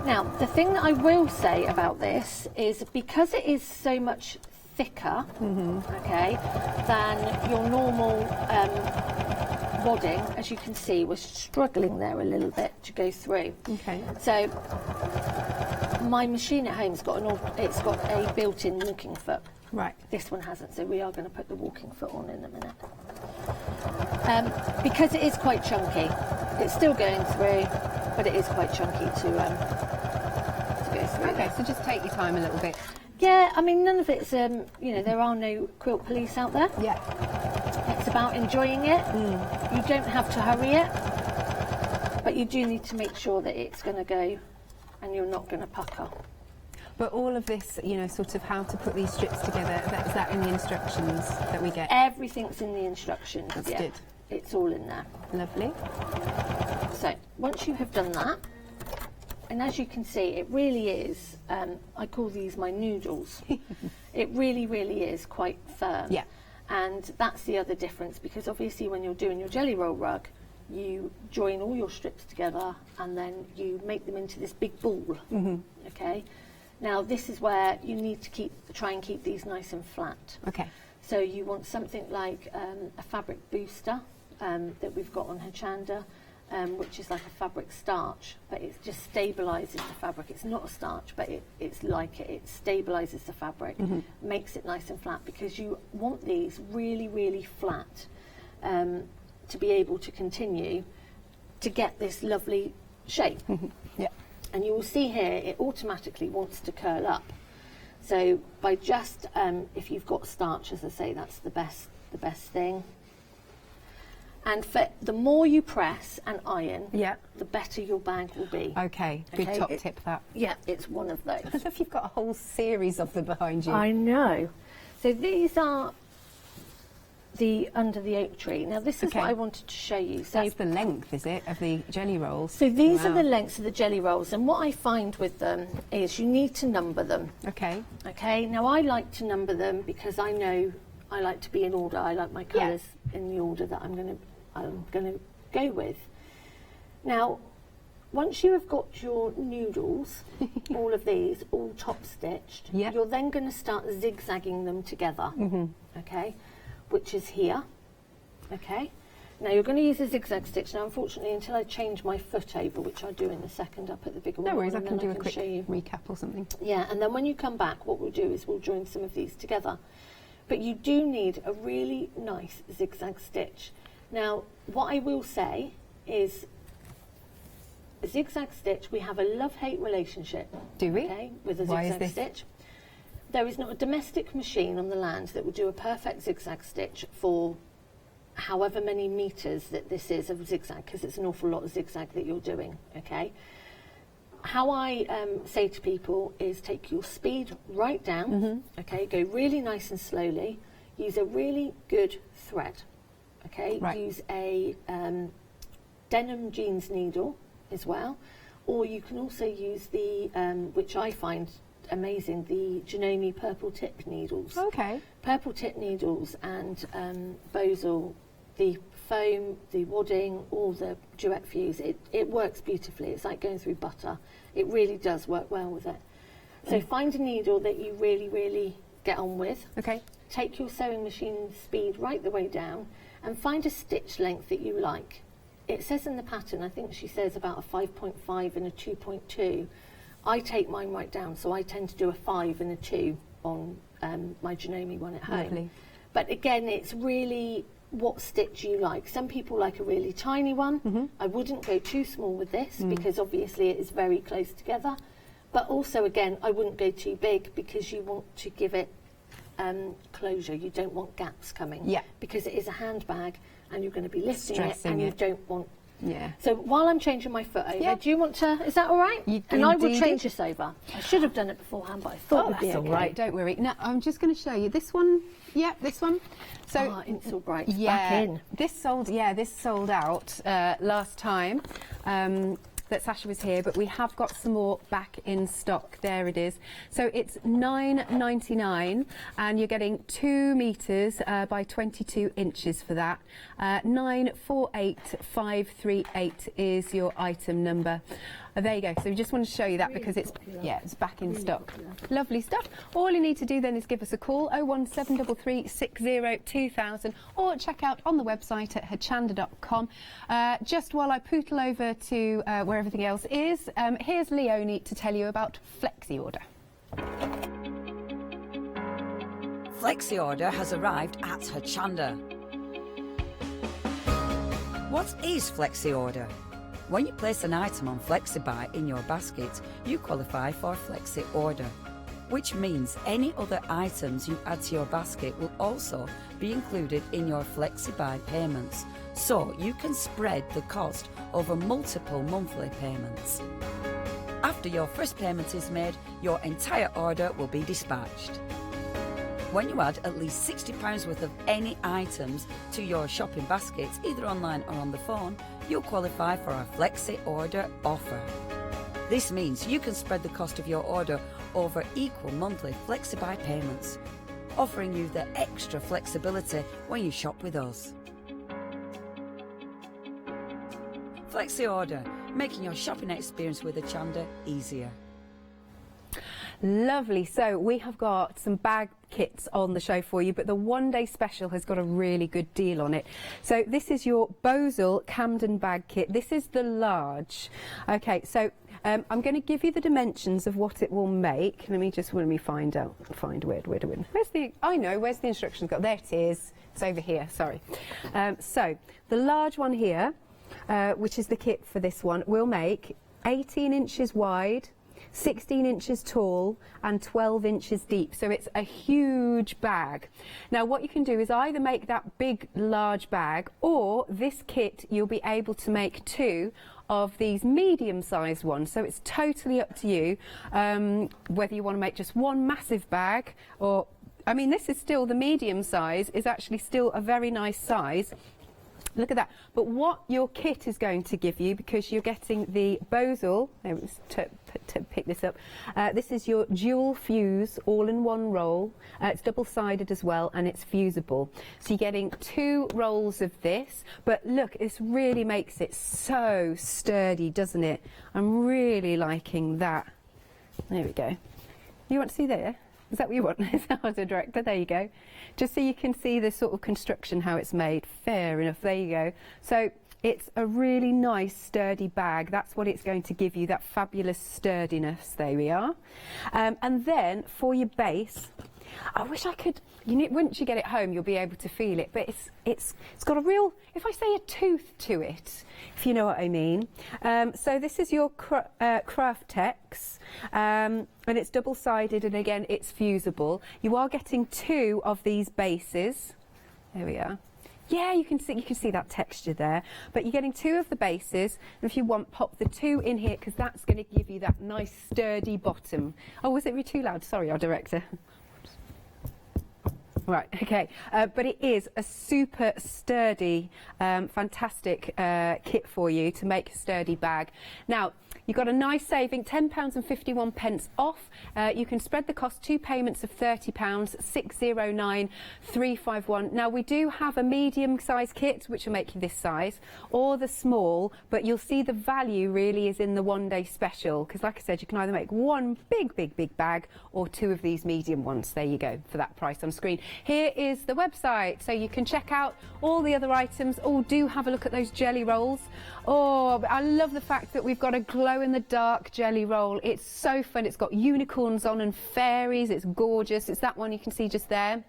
Speaker 14: Now, the thing that I will say about this is because it is so much thicker, okay, than your normal wadding, as you can see, was struggling there a little bit to go through.
Speaker 7: Okay.
Speaker 14: So my machine at home's got it's got a built-in walking foot.
Speaker 7: Right.
Speaker 14: This one hasn't, so we are going to put the walking foot on in a minute. Because it is quite chunky. It's still going through, but it is quite chunky to go through.
Speaker 7: Okay, so just take your time a little bit.
Speaker 14: Yeah, I mean, none of it's, you know, there are no quilt police out there.
Speaker 7: Yeah.
Speaker 14: It's about enjoying it. You don't have to hurry it, but you do need to make sure that it's going to go and you're not going to pucker.
Speaker 7: But all of this, you know, sort of how to put these strips together, is that in the instructions that we get?
Speaker 14: Everything's in the instructions.
Speaker 7: That's
Speaker 14: yeah.
Speaker 7: good.
Speaker 14: It's all in there.
Speaker 7: Lovely.
Speaker 14: So, once you have done that, and as you can see, it really is, I call these my noodles. It really, really is quite firm.
Speaker 7: Yeah.
Speaker 14: And that's the other difference, because obviously when you're doing your jelly roll rug, you join all your strips together and then you make them into this big ball. Okay. Now this is where you need to try and keep these nice and flat.
Speaker 7: Okay.
Speaker 14: So you want something like a fabric booster that we've got on Hochanda, which is like a fabric starch, but it just stabilises the fabric. It's not a starch, but it's like it. It stabilises the fabric, makes it nice and flat, because you want these really, really flat to be able to continue to get this lovely shape.
Speaker 7: Yeah.
Speaker 14: And you will see here, it automatically wants to curl up. So by just, if you've got starch, as I say, that's the best thing. And for the more you press and iron, the better your bag will be.
Speaker 7: Okay, good top tip that.
Speaker 14: Yeah, it's one of those.
Speaker 7: I don't know if you've got a whole series of them behind you.
Speaker 14: I know. So these are the under the oak tree. Now this is what I wanted to show you. So
Speaker 7: that's the length, is it, of the jelly rolls?
Speaker 14: So these are the lengths of the jelly rolls, and what I find with them is you need to number them.
Speaker 7: Okay.
Speaker 14: Okay. Now I like to number them because I know I like to be in order. I like my colours in the order that I'm going to go with. Now, once you have got your noodles, all of these, all top stitched, you're then going to start zigzagging them together. Okay. Which is here. Okay. Now you're going to use a zigzag stitch. Now unfortunately, until I change my foot over, which I'll do in a second, I'll put the bigger one on.
Speaker 7: No worries, I
Speaker 14: and
Speaker 7: can
Speaker 14: then
Speaker 7: do a quick
Speaker 14: show you.
Speaker 7: recap or something.
Speaker 14: Yeah, and then when you come back, what we'll do is we'll join some of these together. But you do need a really nice zigzag stitch. Now, what I will say is a zigzag stitch, we have a love-hate relationship.
Speaker 7: Do we?
Speaker 14: Okay, with a
Speaker 7: Why
Speaker 14: zigzag
Speaker 7: is this?
Speaker 14: stitch. There is not a domestic machine on the land that will do a perfect zigzag stitch for however many metres that this is of zigzag, because it's an awful lot of zigzag that you're doing, okay? How I say to people is take your speed right down, okay, go really nice and slowly, use a really good thread, okay?
Speaker 7: Right.
Speaker 14: Use a denim jeans needle as well, or you can also use the, which I find amazing, the Janome purple tip needles.
Speaker 7: Okay.
Speaker 14: Purple tip needles and Bosal, the foam, the wadding, all the duet fuse, it works beautifully. It's like going through butter. It really does work well with it. So find a needle that you really, really get on with.
Speaker 7: Okay.
Speaker 14: Take your sewing machine speed right the way down and find a stitch length that you like. It says in the pattern, I think she says about a 5.5 and a 2.2. I take mine right down, so I tend to do a 5 and a 2 on my Janome one at home.
Speaker 7: Lovely.
Speaker 14: But again, it's really what stitch you like. Some people like a really tiny one. I wouldn't go too small with this because obviously it is very close together. But also, again, I wouldn't go too big because you want to give it closure. You don't want gaps coming.
Speaker 7: Yeah.
Speaker 14: Because it is a handbag and you're going to be lifting
Speaker 7: Stressing
Speaker 14: it and you
Speaker 7: it.
Speaker 14: don't want...
Speaker 7: Yeah.
Speaker 14: So while I'm changing my foot over, do you want to... Is that all right? And I will change this over. I should have done it beforehand, but I thought it'd be
Speaker 7: that's
Speaker 14: okay.
Speaker 7: all right, don't worry. Now, I'm just going to show you this one. Yeah, this one. So
Speaker 14: it's all bright.
Speaker 7: Yeah,
Speaker 14: Back in.
Speaker 7: this sold out last time that Sasha was here, but we have got some more back in stock. There it is. So it's £9.99 and you're getting 2 metres by 22 inches for that. 948538 is your item number. There you go. So we just want to show you that because it's back in stock. Lovely stuff. All you need to do then is give us a call 01733 60 2000 or check out on the website at hochanda.com. Just while I pootle over to where everything else is, here's Leonie to tell you about Flexi Order.
Speaker 6: Flexi Order has arrived at Hochanda. What is Flexi Order? When you place an item on FlexiBuy in your basket, you qualify for Flexi Order, which means any other items you add to your basket will also be included in your FlexiBuy payments, so you can spread the cost over multiple monthly payments. After your first payment is made, your entire order will be dispatched. When you add at least £60 worth of any items to your shopping baskets, either online or on the phone, you'll qualify for our Flexi Order offer. This means you can spread the cost of your order over equal monthly FlexiBuy payments, offering you the extra flexibility when you shop with us. Flexi Order, making your shopping experience with Hochanda easier.
Speaker 7: Lovely. So we have got some bag kits on the show for you, but the one-day special has got a really good deal on it. So this is your Bosel Camden bag kit. This is the large. Okay, so I'm going to give you the dimensions of what it will make. Let me find where do we? Where's the instructions go? There it is. It's over here. Sorry. So the large one here, which is the kit for this one, will make 18 inches wide, 16 inches tall and 12 inches deep. So it's a huge bag. Now what you can do is either make that big large bag, or this kit you'll be able to make 2 of these medium-sized ones. So it's totally up to you whether you want to make just one massive bag, or this is still the medium size, is actually still a very nice size. Look at that. But what your kit is going to give you, because you're getting the Bosel, to pick this up, this is your dual fuse all-in-one roll. It's double-sided as well, and it's fusible. So you're getting 2 rolls of this. But look, this really makes it so sturdy, doesn't it? I'm really liking that. There we go. You want to see there? Is that what you want as a director? There you go. Just so you can see the sort of construction, how it's made. Fair enough. There you go. So it's a really nice sturdy bag. That's what it's going to give you, that fabulous sturdiness. There we are. And then for your base, I wish I could, once you get it home, you'll be able to feel it, but it's got a real, if I say a tooth to it, if you know what I mean. So this is your Craftex, and it's double-sided, and again, it's fusible. You are getting 2 of these bases. There we are. Yeah, you can see that texture there, but you're getting 2 of the bases, and if you want, pop the 2 in here, because that's going to give you that nice sturdy bottom. Oh, was it too loud? Sorry, our director. Right, okay, but it is a super sturdy, fantastic kit for you to make a sturdy bag. Now, you've got a nice saving, £10.51 off. You can spread the cost, 2 payments of £30, 609351. Now, we do have a medium-sized kit, which will make you this size, or the small, but you'll see the value really is in the one-day special, because like I said, you can either make one big bag or 2 of these medium ones. There you go, for that price on screen. Here is the website, so you can check out all the other items. Oh, do have a look at those jelly rolls. Oh, I love the fact that we've got a glow-in-the-dark jelly roll. It's so fun. It's got unicorns on and fairies. It's gorgeous. It's that one you can see just there.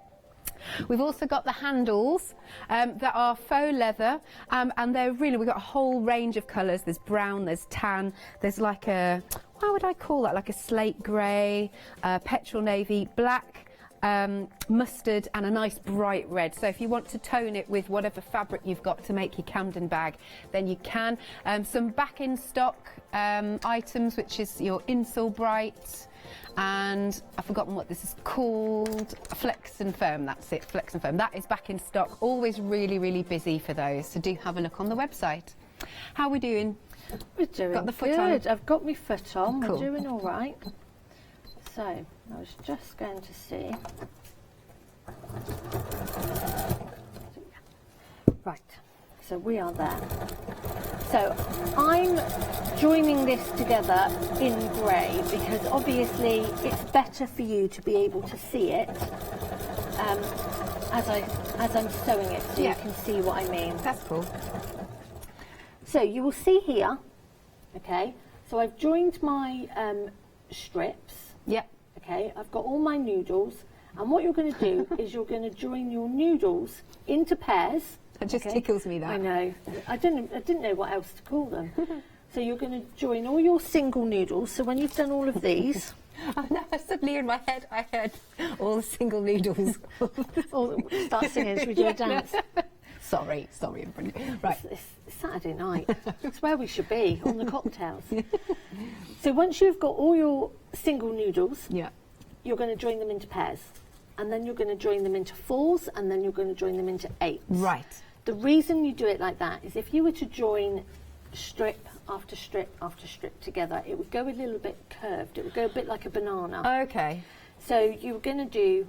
Speaker 7: We've also got the handles that are faux leather, and they're really, we've got a whole range of colours. There's brown, there's tan, there's like a, how would I call that, like a slate grey, petrol navy, black, mustard, and a nice bright red. So if you want to tone it with whatever fabric you've got to make your Camden bag, then you can. Some back in stock items, which is your Insole Bright, and I've forgotten what this is called, Flex and Firm. That's it, Flex and Firm. That is back in stock. Always really busy for those, so do have a look on the website. How are we doing?
Speaker 14: We're doing
Speaker 7: got the foot
Speaker 14: good.
Speaker 7: on?
Speaker 14: I've got my foot on.
Speaker 7: Cool.
Speaker 14: We're doing all right. So I was just going to see. Right. so we are there. So I'm joining this together in grey because obviously it's better for you to be able to see it as I'm sewing it, so you can see what I mean.
Speaker 7: That's cool.
Speaker 14: So you will see here, okay, so I've joined my strips.
Speaker 7: Yep.
Speaker 14: Okay, I've got all my noodles, and what you're going to do is you're going to join your noodles into pairs.
Speaker 7: That just tickles me, that.
Speaker 14: I know. I didn't know what else to call them. So you're going to join all your single noodles. So when you've done all of these...
Speaker 7: Suddenly in my head I heard all the single noodles.
Speaker 14: Start singing, should we do a dance?
Speaker 7: Sorry, everybody. Right.
Speaker 14: It's Saturday night. It's where we should be, on the cocktails. So once you've got all your single noodles, you're going to join them into pairs. And then you're going to join them into 4s, and then you're going to join them into 8s.
Speaker 7: Right.
Speaker 14: The reason you do it like that is if you were to join strip after strip after strip together, it would go a little bit curved. It would go a bit like a banana.
Speaker 7: Okay.
Speaker 14: So you're going to do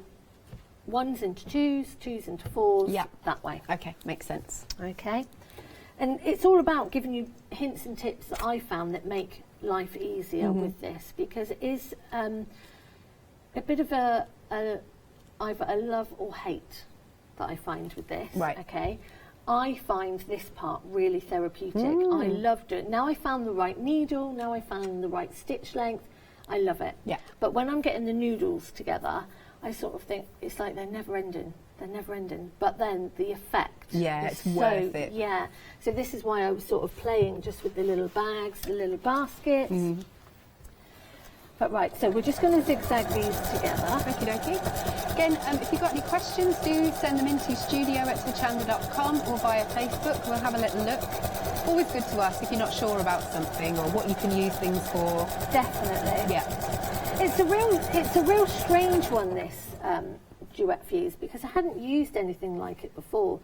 Speaker 14: 1s into 2s, 2s into 4s, that way.
Speaker 7: Okay, makes sense.
Speaker 14: Okay. And it's all about giving you hints and tips that I found that make life easier with this, because it is a bit of either a love or hate that I find with this.
Speaker 7: Right.
Speaker 14: Okay. I find this part really therapeutic. I love doing it. Now I found the right needle, now I found the right stitch length. I love it.
Speaker 7: Yeah.
Speaker 14: But when I'm getting the noodles together, I sort of think it's like they're never ending. They're never ending. But then the effect.
Speaker 7: Yeah,
Speaker 14: is
Speaker 7: it's worth it.
Speaker 14: Yeah. So this is why I was sort of playing just with the little bags, the little baskets. But right, so we're just going to zigzag these together.
Speaker 7: Okie dokie. Again, if you've got any questions, do send them into studio@hochanda.com or via Facebook. We'll have a little look. Always good to ask if you're not sure about something or what you can use things for.
Speaker 14: Definitely.
Speaker 7: Yeah.
Speaker 14: It's a real strange one, this duet fuse, because I hadn't used anything like it before.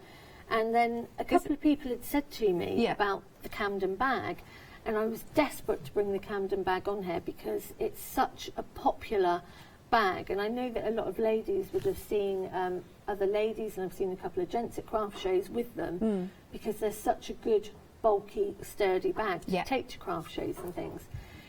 Speaker 14: And then a couple of people had said to me about the Camden bag, and I was desperate to bring the Camden bag on here because it's such a popular bag, and I know that a lot of ladies would have seen other ladies, and I've seen a couple of gents at craft shows with them because they're such a good, bulky, sturdy bag to take to craft shows and things.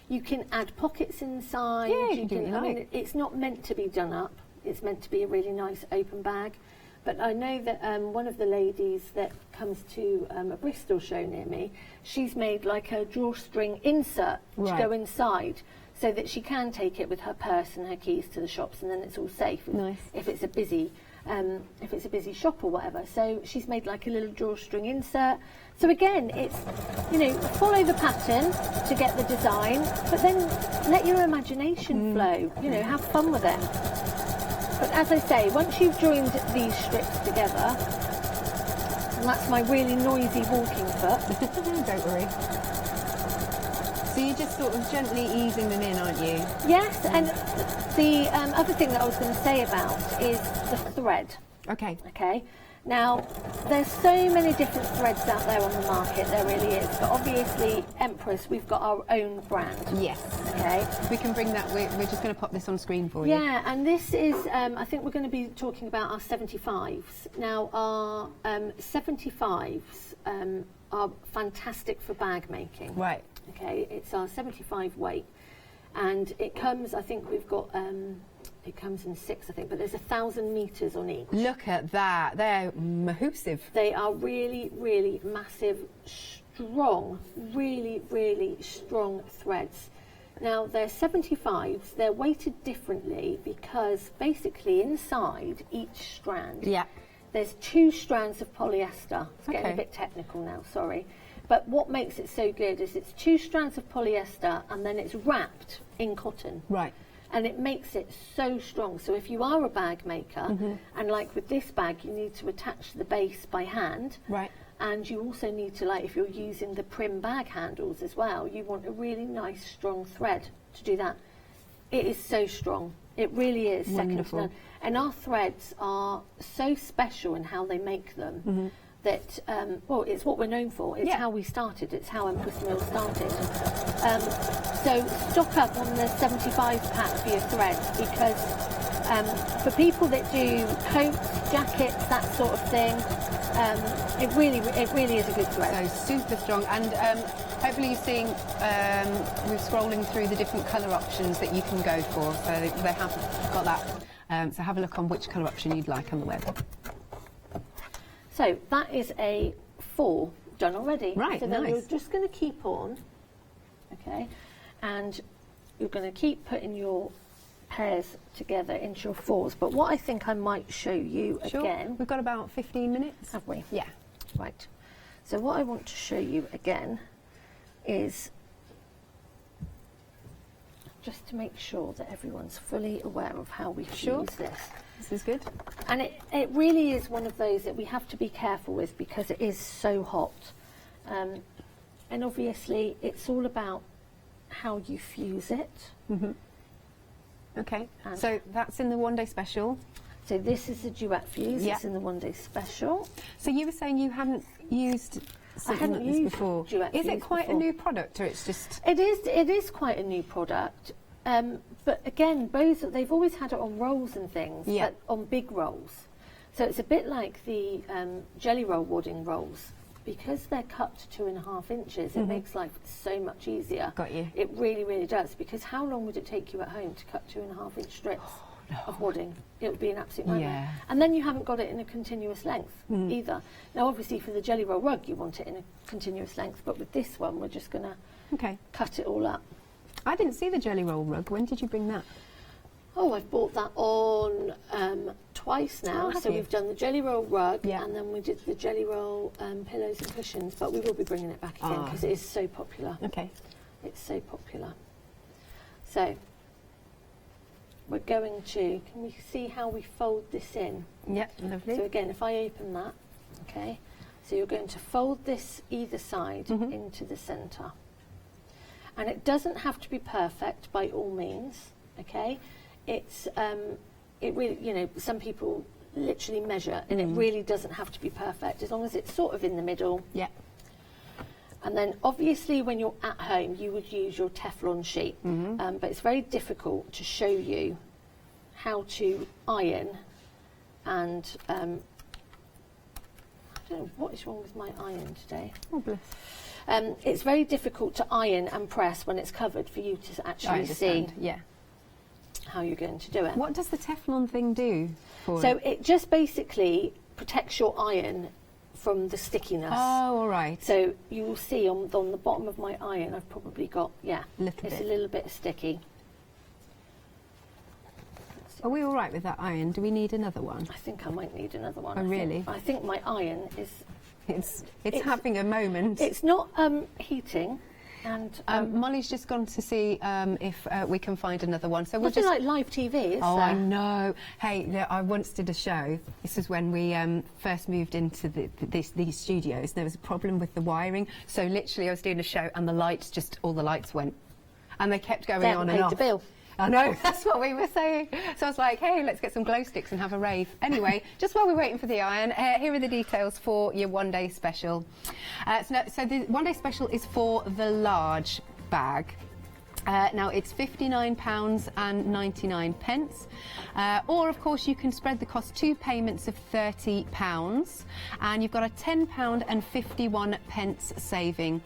Speaker 14: You can add pockets inside.
Speaker 7: Yeah, you can.
Speaker 14: I mean, it's not meant to be done up. It's meant to be a really nice open bag. But I know that one of the ladies that comes to a Bristol show near me, she's made like a drawstring insert to go inside, so that she can take it with her purse and her keys to the shops, and then it's all safe.
Speaker 7: Nice.
Speaker 14: If it's a busy shop or whatever. So she's made like a little drawstring insert. So again, it's, you know, follow the pattern to get the design, but then let your imagination flow. You know, have fun with it. But as I say, once you've joined these strips together, and that's my really noisy walking foot.
Speaker 7: Don't worry. So you're just sort of gently easing them in, aren't you?
Speaker 14: Yes, and the other thing that I was going to say about is the thread.
Speaker 7: Okay.
Speaker 14: Okay. Now, there's so many different threads out there on the market, there really is. But obviously, Empress, we've got our own brand.
Speaker 7: Yes.
Speaker 14: Okay.
Speaker 7: We can bring that, we're just going to pop this on screen for you.
Speaker 14: Yeah, and this is, I think we're going to be talking about our 75s. Now, our 75s are fantastic for bag making.
Speaker 7: Right.
Speaker 14: Okay, it's our 75 weight. And it comes, I think we've got... it comes in 6, I think, but there's 1,000 metres on each.
Speaker 7: Look at that. They're massive.
Speaker 14: They are really, really massive, strong, really, really strong threads. Now, they're 75s. They're weighted differently because basically inside each strand, there's 2 strands of polyester. It's getting a bit technical now, sorry. But what makes it so good is it's 2 strands of polyester and then it's wrapped in cotton.
Speaker 7: Right.
Speaker 14: And it makes it so strong. So if you are a bag maker, and like with this bag, you need to attach the base by hand.
Speaker 7: Right.
Speaker 14: And you also need to, like, if you're using the prim bag handles as well, you want a really nice, strong thread to do that. It is so strong. It really is. Second to none. And our threads are so special in how they make them. That, well, it's what we're known for. It's how we started. It's how Empress Mill started. So stock up on the 75 pack for your threads, because For people that do coats, jackets, that sort of thing, it really is a good thread.
Speaker 7: So super strong, and hopefully you're seeing we're scrolling through the different colour options that you can go for. So they have got that. So have a look on which colour option you'd like on the web.
Speaker 14: So that is a 4 done already.
Speaker 7: Right,
Speaker 14: so then
Speaker 7: nice.
Speaker 14: you're just going to keep on, okay, and you're going to keep putting your pairs together into your 4s. But what I think I might show you again...
Speaker 7: We've got about 15 minutes.
Speaker 14: Have we?
Speaker 7: Yeah.
Speaker 14: Right. So what I want to show you again is just to make sure that everyone's fully aware of how we use this.
Speaker 7: This is good.
Speaker 14: And it really is one of those that we have to be careful with because it is so hot. And obviously it's all about how you fuse it.
Speaker 7: Mm-hmm. Okay, so that's in the one-day special.
Speaker 14: So this is the duet fuse, it's in the one-day special.
Speaker 7: So you were saying you hadn't used something like this before. Is it quite a new product, or it's just...
Speaker 14: It is quite a new product. But again, they've always had it on rolls and things, but on big rolls. So it's a bit like the jelly roll wadding rolls. Because they're cut to 2.5 inches, it makes life so much easier.
Speaker 7: Got you.
Speaker 14: It really, really does. Because how long would it take you at home to cut 2.5 inch strips of wadding? It would be an absolute nightmare.
Speaker 7: Yeah.
Speaker 14: And then you haven't got it in a continuous length either. Now, obviously, for the jelly roll rug, you want it in a continuous length. But with this one, we're just going to cut it all up.
Speaker 7: I didn't see the jelly roll rug. When did you bring that?
Speaker 14: Oh, I've bought that on twice now.
Speaker 7: Oh,
Speaker 14: so we've done the jelly roll rug and then we did the jelly roll pillows and cushions, but we will be bringing it back again because it is so popular.
Speaker 7: Okay.
Speaker 14: It's so popular. So we're going to, can we see how we fold this in?
Speaker 7: Yep, lovely.
Speaker 14: So again, if I open that, okay, so you're going to fold this either side into the centre. And it doesn't have to be perfect by all means, okay? It's it really, you know, some people literally measure and it really doesn't have to be perfect as long as it's sort of in the middle.
Speaker 7: Yeah.
Speaker 14: And then obviously when you're at home you would use your Teflon sheet, but it's very difficult to show you how to iron and I don't know what is wrong with my iron today.
Speaker 7: Oh bless.
Speaker 14: It's very difficult to iron and press when it's covered for you to actually see how you're going to do it.
Speaker 7: What does the Teflon thing do for
Speaker 14: So it just basically protects your iron from the stickiness.
Speaker 7: Oh, all right.
Speaker 14: So you will see on the bottom of my iron I've probably got, it's
Speaker 7: bit.
Speaker 14: a little bit sticky.
Speaker 7: Are we all right with that iron? Do we need another one?
Speaker 14: I think I might need another one.
Speaker 7: Oh, really?
Speaker 14: I think my iron is...
Speaker 7: It's having a moment.
Speaker 14: It's not heating. And
Speaker 7: Molly's just gone to see if we can find another one. So we'll
Speaker 14: nothing
Speaker 7: just
Speaker 14: like live TV, is
Speaker 7: Oh,
Speaker 14: there?
Speaker 7: I know. Hey, I once did a show. This was when we first moved into these studios. There was a problem with the wiring. So literally, I was doing a show, and all the lights went, and they kept going on and off.
Speaker 14: The bill.
Speaker 7: I know, that's what we were saying. So I was like, hey, let's get some glow sticks and have a rave. Anyway, just while we're waiting for the iron, here are the details for your one-day special. So the one-day special is for the large bag. Now it's £59.99, or of course you can spread the cost 2 payments of £30, and you've got a £10.51 saving.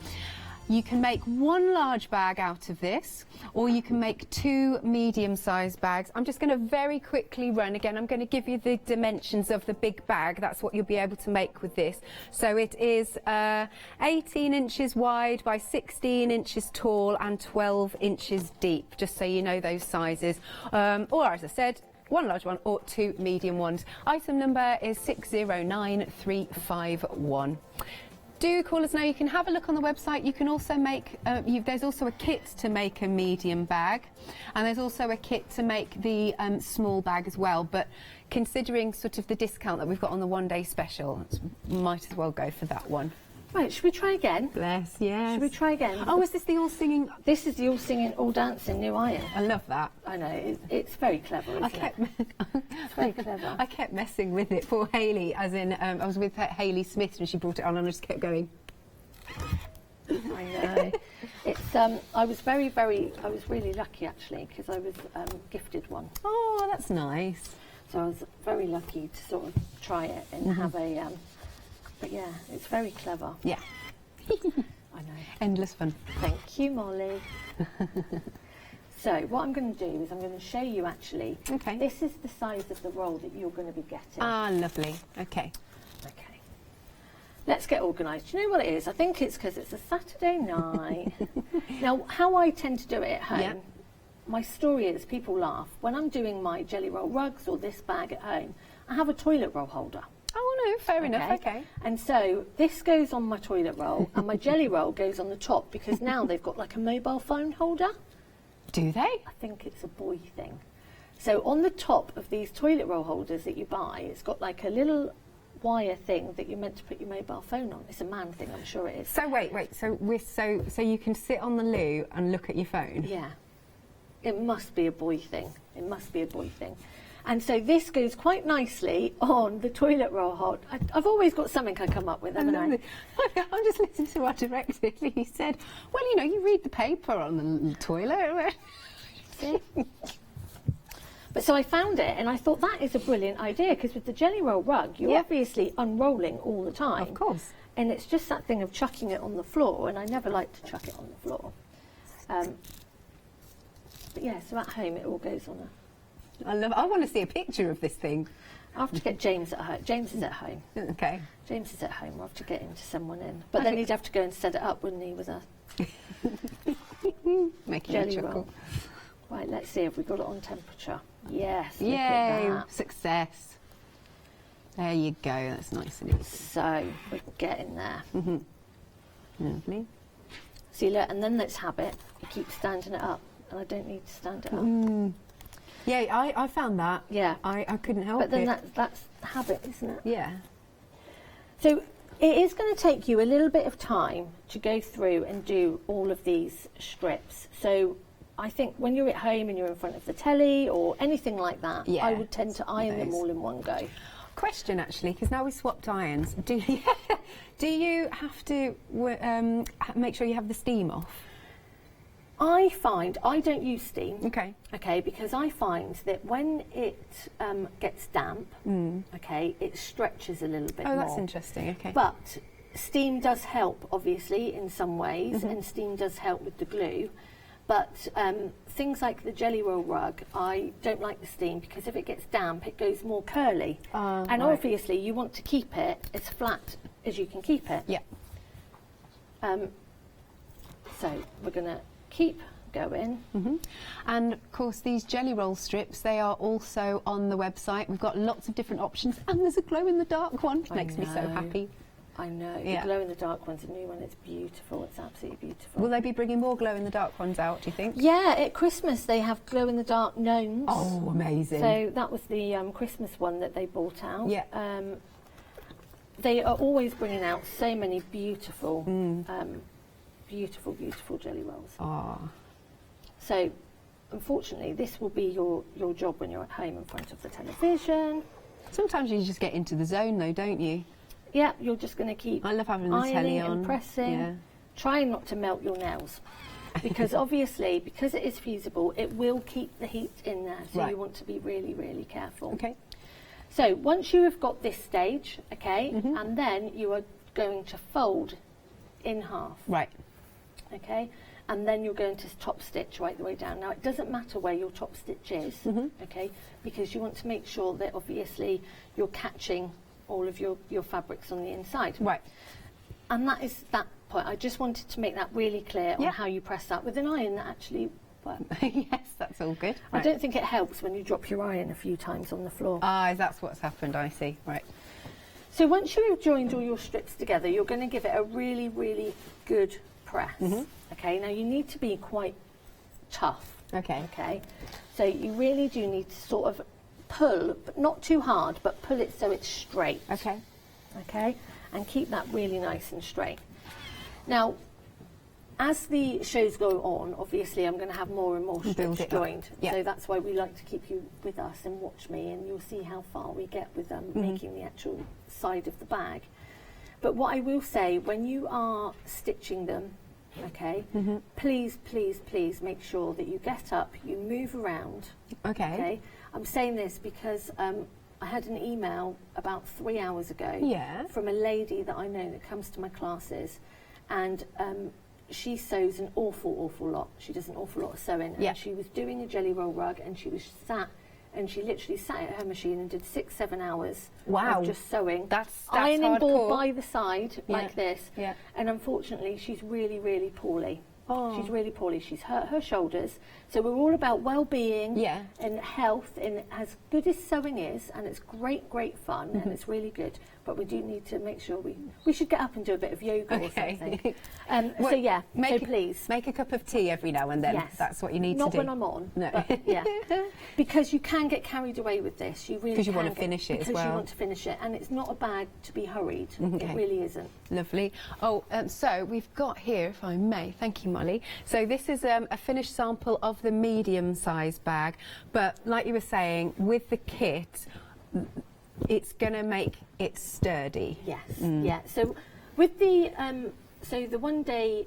Speaker 7: You can make 1 large bag out of this, or you can make 2 medium-sized bags. I'm just going to very quickly run. Again, I'm going to give you the dimensions of the big bag. That's what you'll be able to make with this. So it is 18 inches wide by 16 inches tall and 12 inches deep, just so you know those sizes. Or, as I said, 1 large one or 2 medium ones. Item number is 609351. Do call us now. You can have a look on the website. You can also make, there's also a kit to make a medium bag, and there's also a kit to make the small bag as well. But considering sort of the discount that we've got on the one-day special, might as well go for that one.
Speaker 14: Right, should we try again?
Speaker 7: Bless, yes.
Speaker 14: Should we try again?
Speaker 7: Oh, is this the all singing?
Speaker 14: This is the all singing, all dancing new iron.
Speaker 7: I love that.
Speaker 14: I know, it's very clever, isn't it? It's very clever.
Speaker 7: I kept messing with it for Hayley, as in I was with Hayley Smith and she brought it on and I just kept going.
Speaker 14: I know. It's I was really lucky actually, because I was gifted one.
Speaker 7: Oh, that's nice.
Speaker 14: So I was very lucky to sort of try it and have a. But yeah, it's very clever.
Speaker 7: Yeah.
Speaker 14: I know.
Speaker 7: Endless fun.
Speaker 14: Thank you, Molly. So what I'm going to do is I'm going to show you actually.
Speaker 7: Okay.
Speaker 14: This is the size of the roll that you're going to be getting.
Speaker 7: Ah, lovely. Okay.
Speaker 14: Okay. Let's get organised. Do you know what it is? I think it's because it's a Saturday night. Now, how I tend to do it at home, my story is people laugh. When I'm doing my jelly roll rugs or this bag at home, I have a toilet roll holder.
Speaker 7: Oh, no, fair enough, okay.
Speaker 14: And so this goes on my toilet roll and my jelly roll goes on the top, because now they've got like a mobile phone holder.
Speaker 7: Do they?
Speaker 14: I think it's a boy thing. So on the top of these toilet roll holders that you buy, it's got like a little wire thing that you're meant to put your mobile phone on. It's a man thing, I'm sure it is.
Speaker 7: So wait, so you can sit on the loo and look at your phone?
Speaker 14: Yeah. It must be a boy thing. It must be a boy thing. And so this goes quite nicely on the toilet roll hold. I've always got something I come up with, haven't I?
Speaker 7: I'm just listening to our director. He said, well, you know, you read the paper on the toilet.
Speaker 14: See? But so I found it and I thought that is a brilliant idea, because with the jelly roll rug, you're obviously unrolling all the time.
Speaker 7: Of course.
Speaker 14: And it's just that thing of chucking it on the floor, and I never like to chuck it on the floor. But yeah, so at home it all goes on a...
Speaker 7: I want to see a picture of this thing.
Speaker 14: I'll have to get James at home. James is at home.
Speaker 7: Okay.
Speaker 14: James is at home. I'll have to get him to send one in. But then he'd have to go and set it up, wouldn't he, with a
Speaker 7: making
Speaker 14: jelly
Speaker 7: a chuckle.
Speaker 14: roll. Right, let's see if we got it on temperature. Yes, look
Speaker 7: Yay!
Speaker 14: at that.
Speaker 7: Success. There you go. That's nice and easy.
Speaker 14: So we're getting there.
Speaker 7: Lovely.
Speaker 14: See, look, and then let's have it. You keep standing it up, and I don't need to stand it up.
Speaker 7: Yeah, I found that.
Speaker 14: Yeah.
Speaker 7: I couldn't help it.
Speaker 14: But then that's habit, isn't it?
Speaker 7: Yeah.
Speaker 14: So it is going to take you a little bit of time to go through and do all of these strips. So I think when you're at home and you're in front of the telly or anything like that, I would tend to iron them all in one go.
Speaker 7: Question actually, because now we swapped irons. Do you have to make sure you have the steam off?
Speaker 14: I find I don't use steam.
Speaker 7: Okay.
Speaker 14: Okay, because I find that when it gets damp, okay, it stretches a little bit more.
Speaker 7: Oh, that's interesting. Okay.
Speaker 14: But steam does help, obviously, in some ways, and steam does help with the glue. But things like the jelly roll rug, I don't like the steam, because if it gets damp, it goes more curly. And obviously, you want to keep it as flat as you can keep it.
Speaker 7: Yeah.
Speaker 14: So we're going to keep going.
Speaker 7: And of course these jelly roll strips, they are also on the website. We've got lots of different options, and there's a glow in the dark one, which makes me so happy.
Speaker 14: I know.
Speaker 7: Yeah.
Speaker 14: The glow in the dark one's a new one. It's beautiful. It's absolutely beautiful.
Speaker 7: Will they be bringing more glow in the dark ones out, do you think?
Speaker 14: Yeah, at Christmas they have glow in the dark gnomes.
Speaker 7: Oh, amazing.
Speaker 14: So that was the Christmas one that they brought out.
Speaker 7: Yeah.
Speaker 14: They are always bringing out so many beautiful beautiful jelly rolls. So unfortunately this will be your job when you're at home in front of the television.
Speaker 7: Sometimes you just get into the zone though, don't you?
Speaker 14: Yeah, you're just going to keep
Speaker 7: I love having the telly
Speaker 14: ironing
Speaker 7: on.
Speaker 14: and pressing, trying not to melt your nails, because obviously, because it is fusible, it will keep the heat in there, so you want to be really, really careful.
Speaker 7: Okay.
Speaker 14: So once you have got this stage, okay, and then you are going to fold in half.
Speaker 7: Right.
Speaker 14: Okay, and then you're going to top stitch right the way down. Now it doesn't matter where your top stitch is, okay, because you want to make sure that obviously you're catching all of your fabrics on the inside.
Speaker 7: Right.
Speaker 14: And that is that point. I just wanted to make that really clear on how you press that with an iron that actually works.
Speaker 7: Yes, that's all good.
Speaker 14: I don't think it helps when you drop your iron a few times on the floor.
Speaker 7: Ah, that's what's happened, I see. Right.
Speaker 14: So once you've joined all your strips together, you're going to give it a really, really good press. Okay, now you need to be quite tough. Okay, so you really do need to sort of pull, but not too hard, but pull it so it's straight. Okay, and keep that really nice and straight. Now, as the shows go on, obviously I'm going to have more and more strips joined. So that's why we like to keep you with us and watch me, and you'll see how far we get with making the actual side of the bag. But what I will say, when you are stitching them, okay, please, please, please make sure that you get up, you move around. Okay. I'm saying this because I had an email about 3 hours ago from a lady that I know that comes to my classes, and she sews an awful lot. She does an awful lot of sewing. And she was doing a jelly roll rug, and she was she literally sat at her machine and did 6-7 hours of just sewing. That's ironing
Speaker 7: hardcore.
Speaker 14: board by the side like this. And unfortunately, she's really, really poorly. She's really poorly. She's hurt her shoulders. So we're all about well-being and health, and as good as sewing is, and it's great fun, and it's really good, but we do need to make sure we should get up and do a bit of yoga or something. So please.
Speaker 7: Make a cup of tea every now and then.
Speaker 14: Yes.
Speaker 7: That's what you need
Speaker 14: Not
Speaker 7: to do.
Speaker 14: when I'm on.
Speaker 7: No.
Speaker 14: But, because you can get carried away with this. You really
Speaker 7: Because you want to finish it as well.
Speaker 14: Because you want to finish it, and it's not a bag to be hurried. It really isn't.
Speaker 7: Lovely. Oh, so we've got here, if I may, thank you, Molly. So this is a finished sample of the medium-sized bag, but like you were saying, with the kit, it's going to make it sturdy.
Speaker 14: Yes. Yeah. So with the so the one-day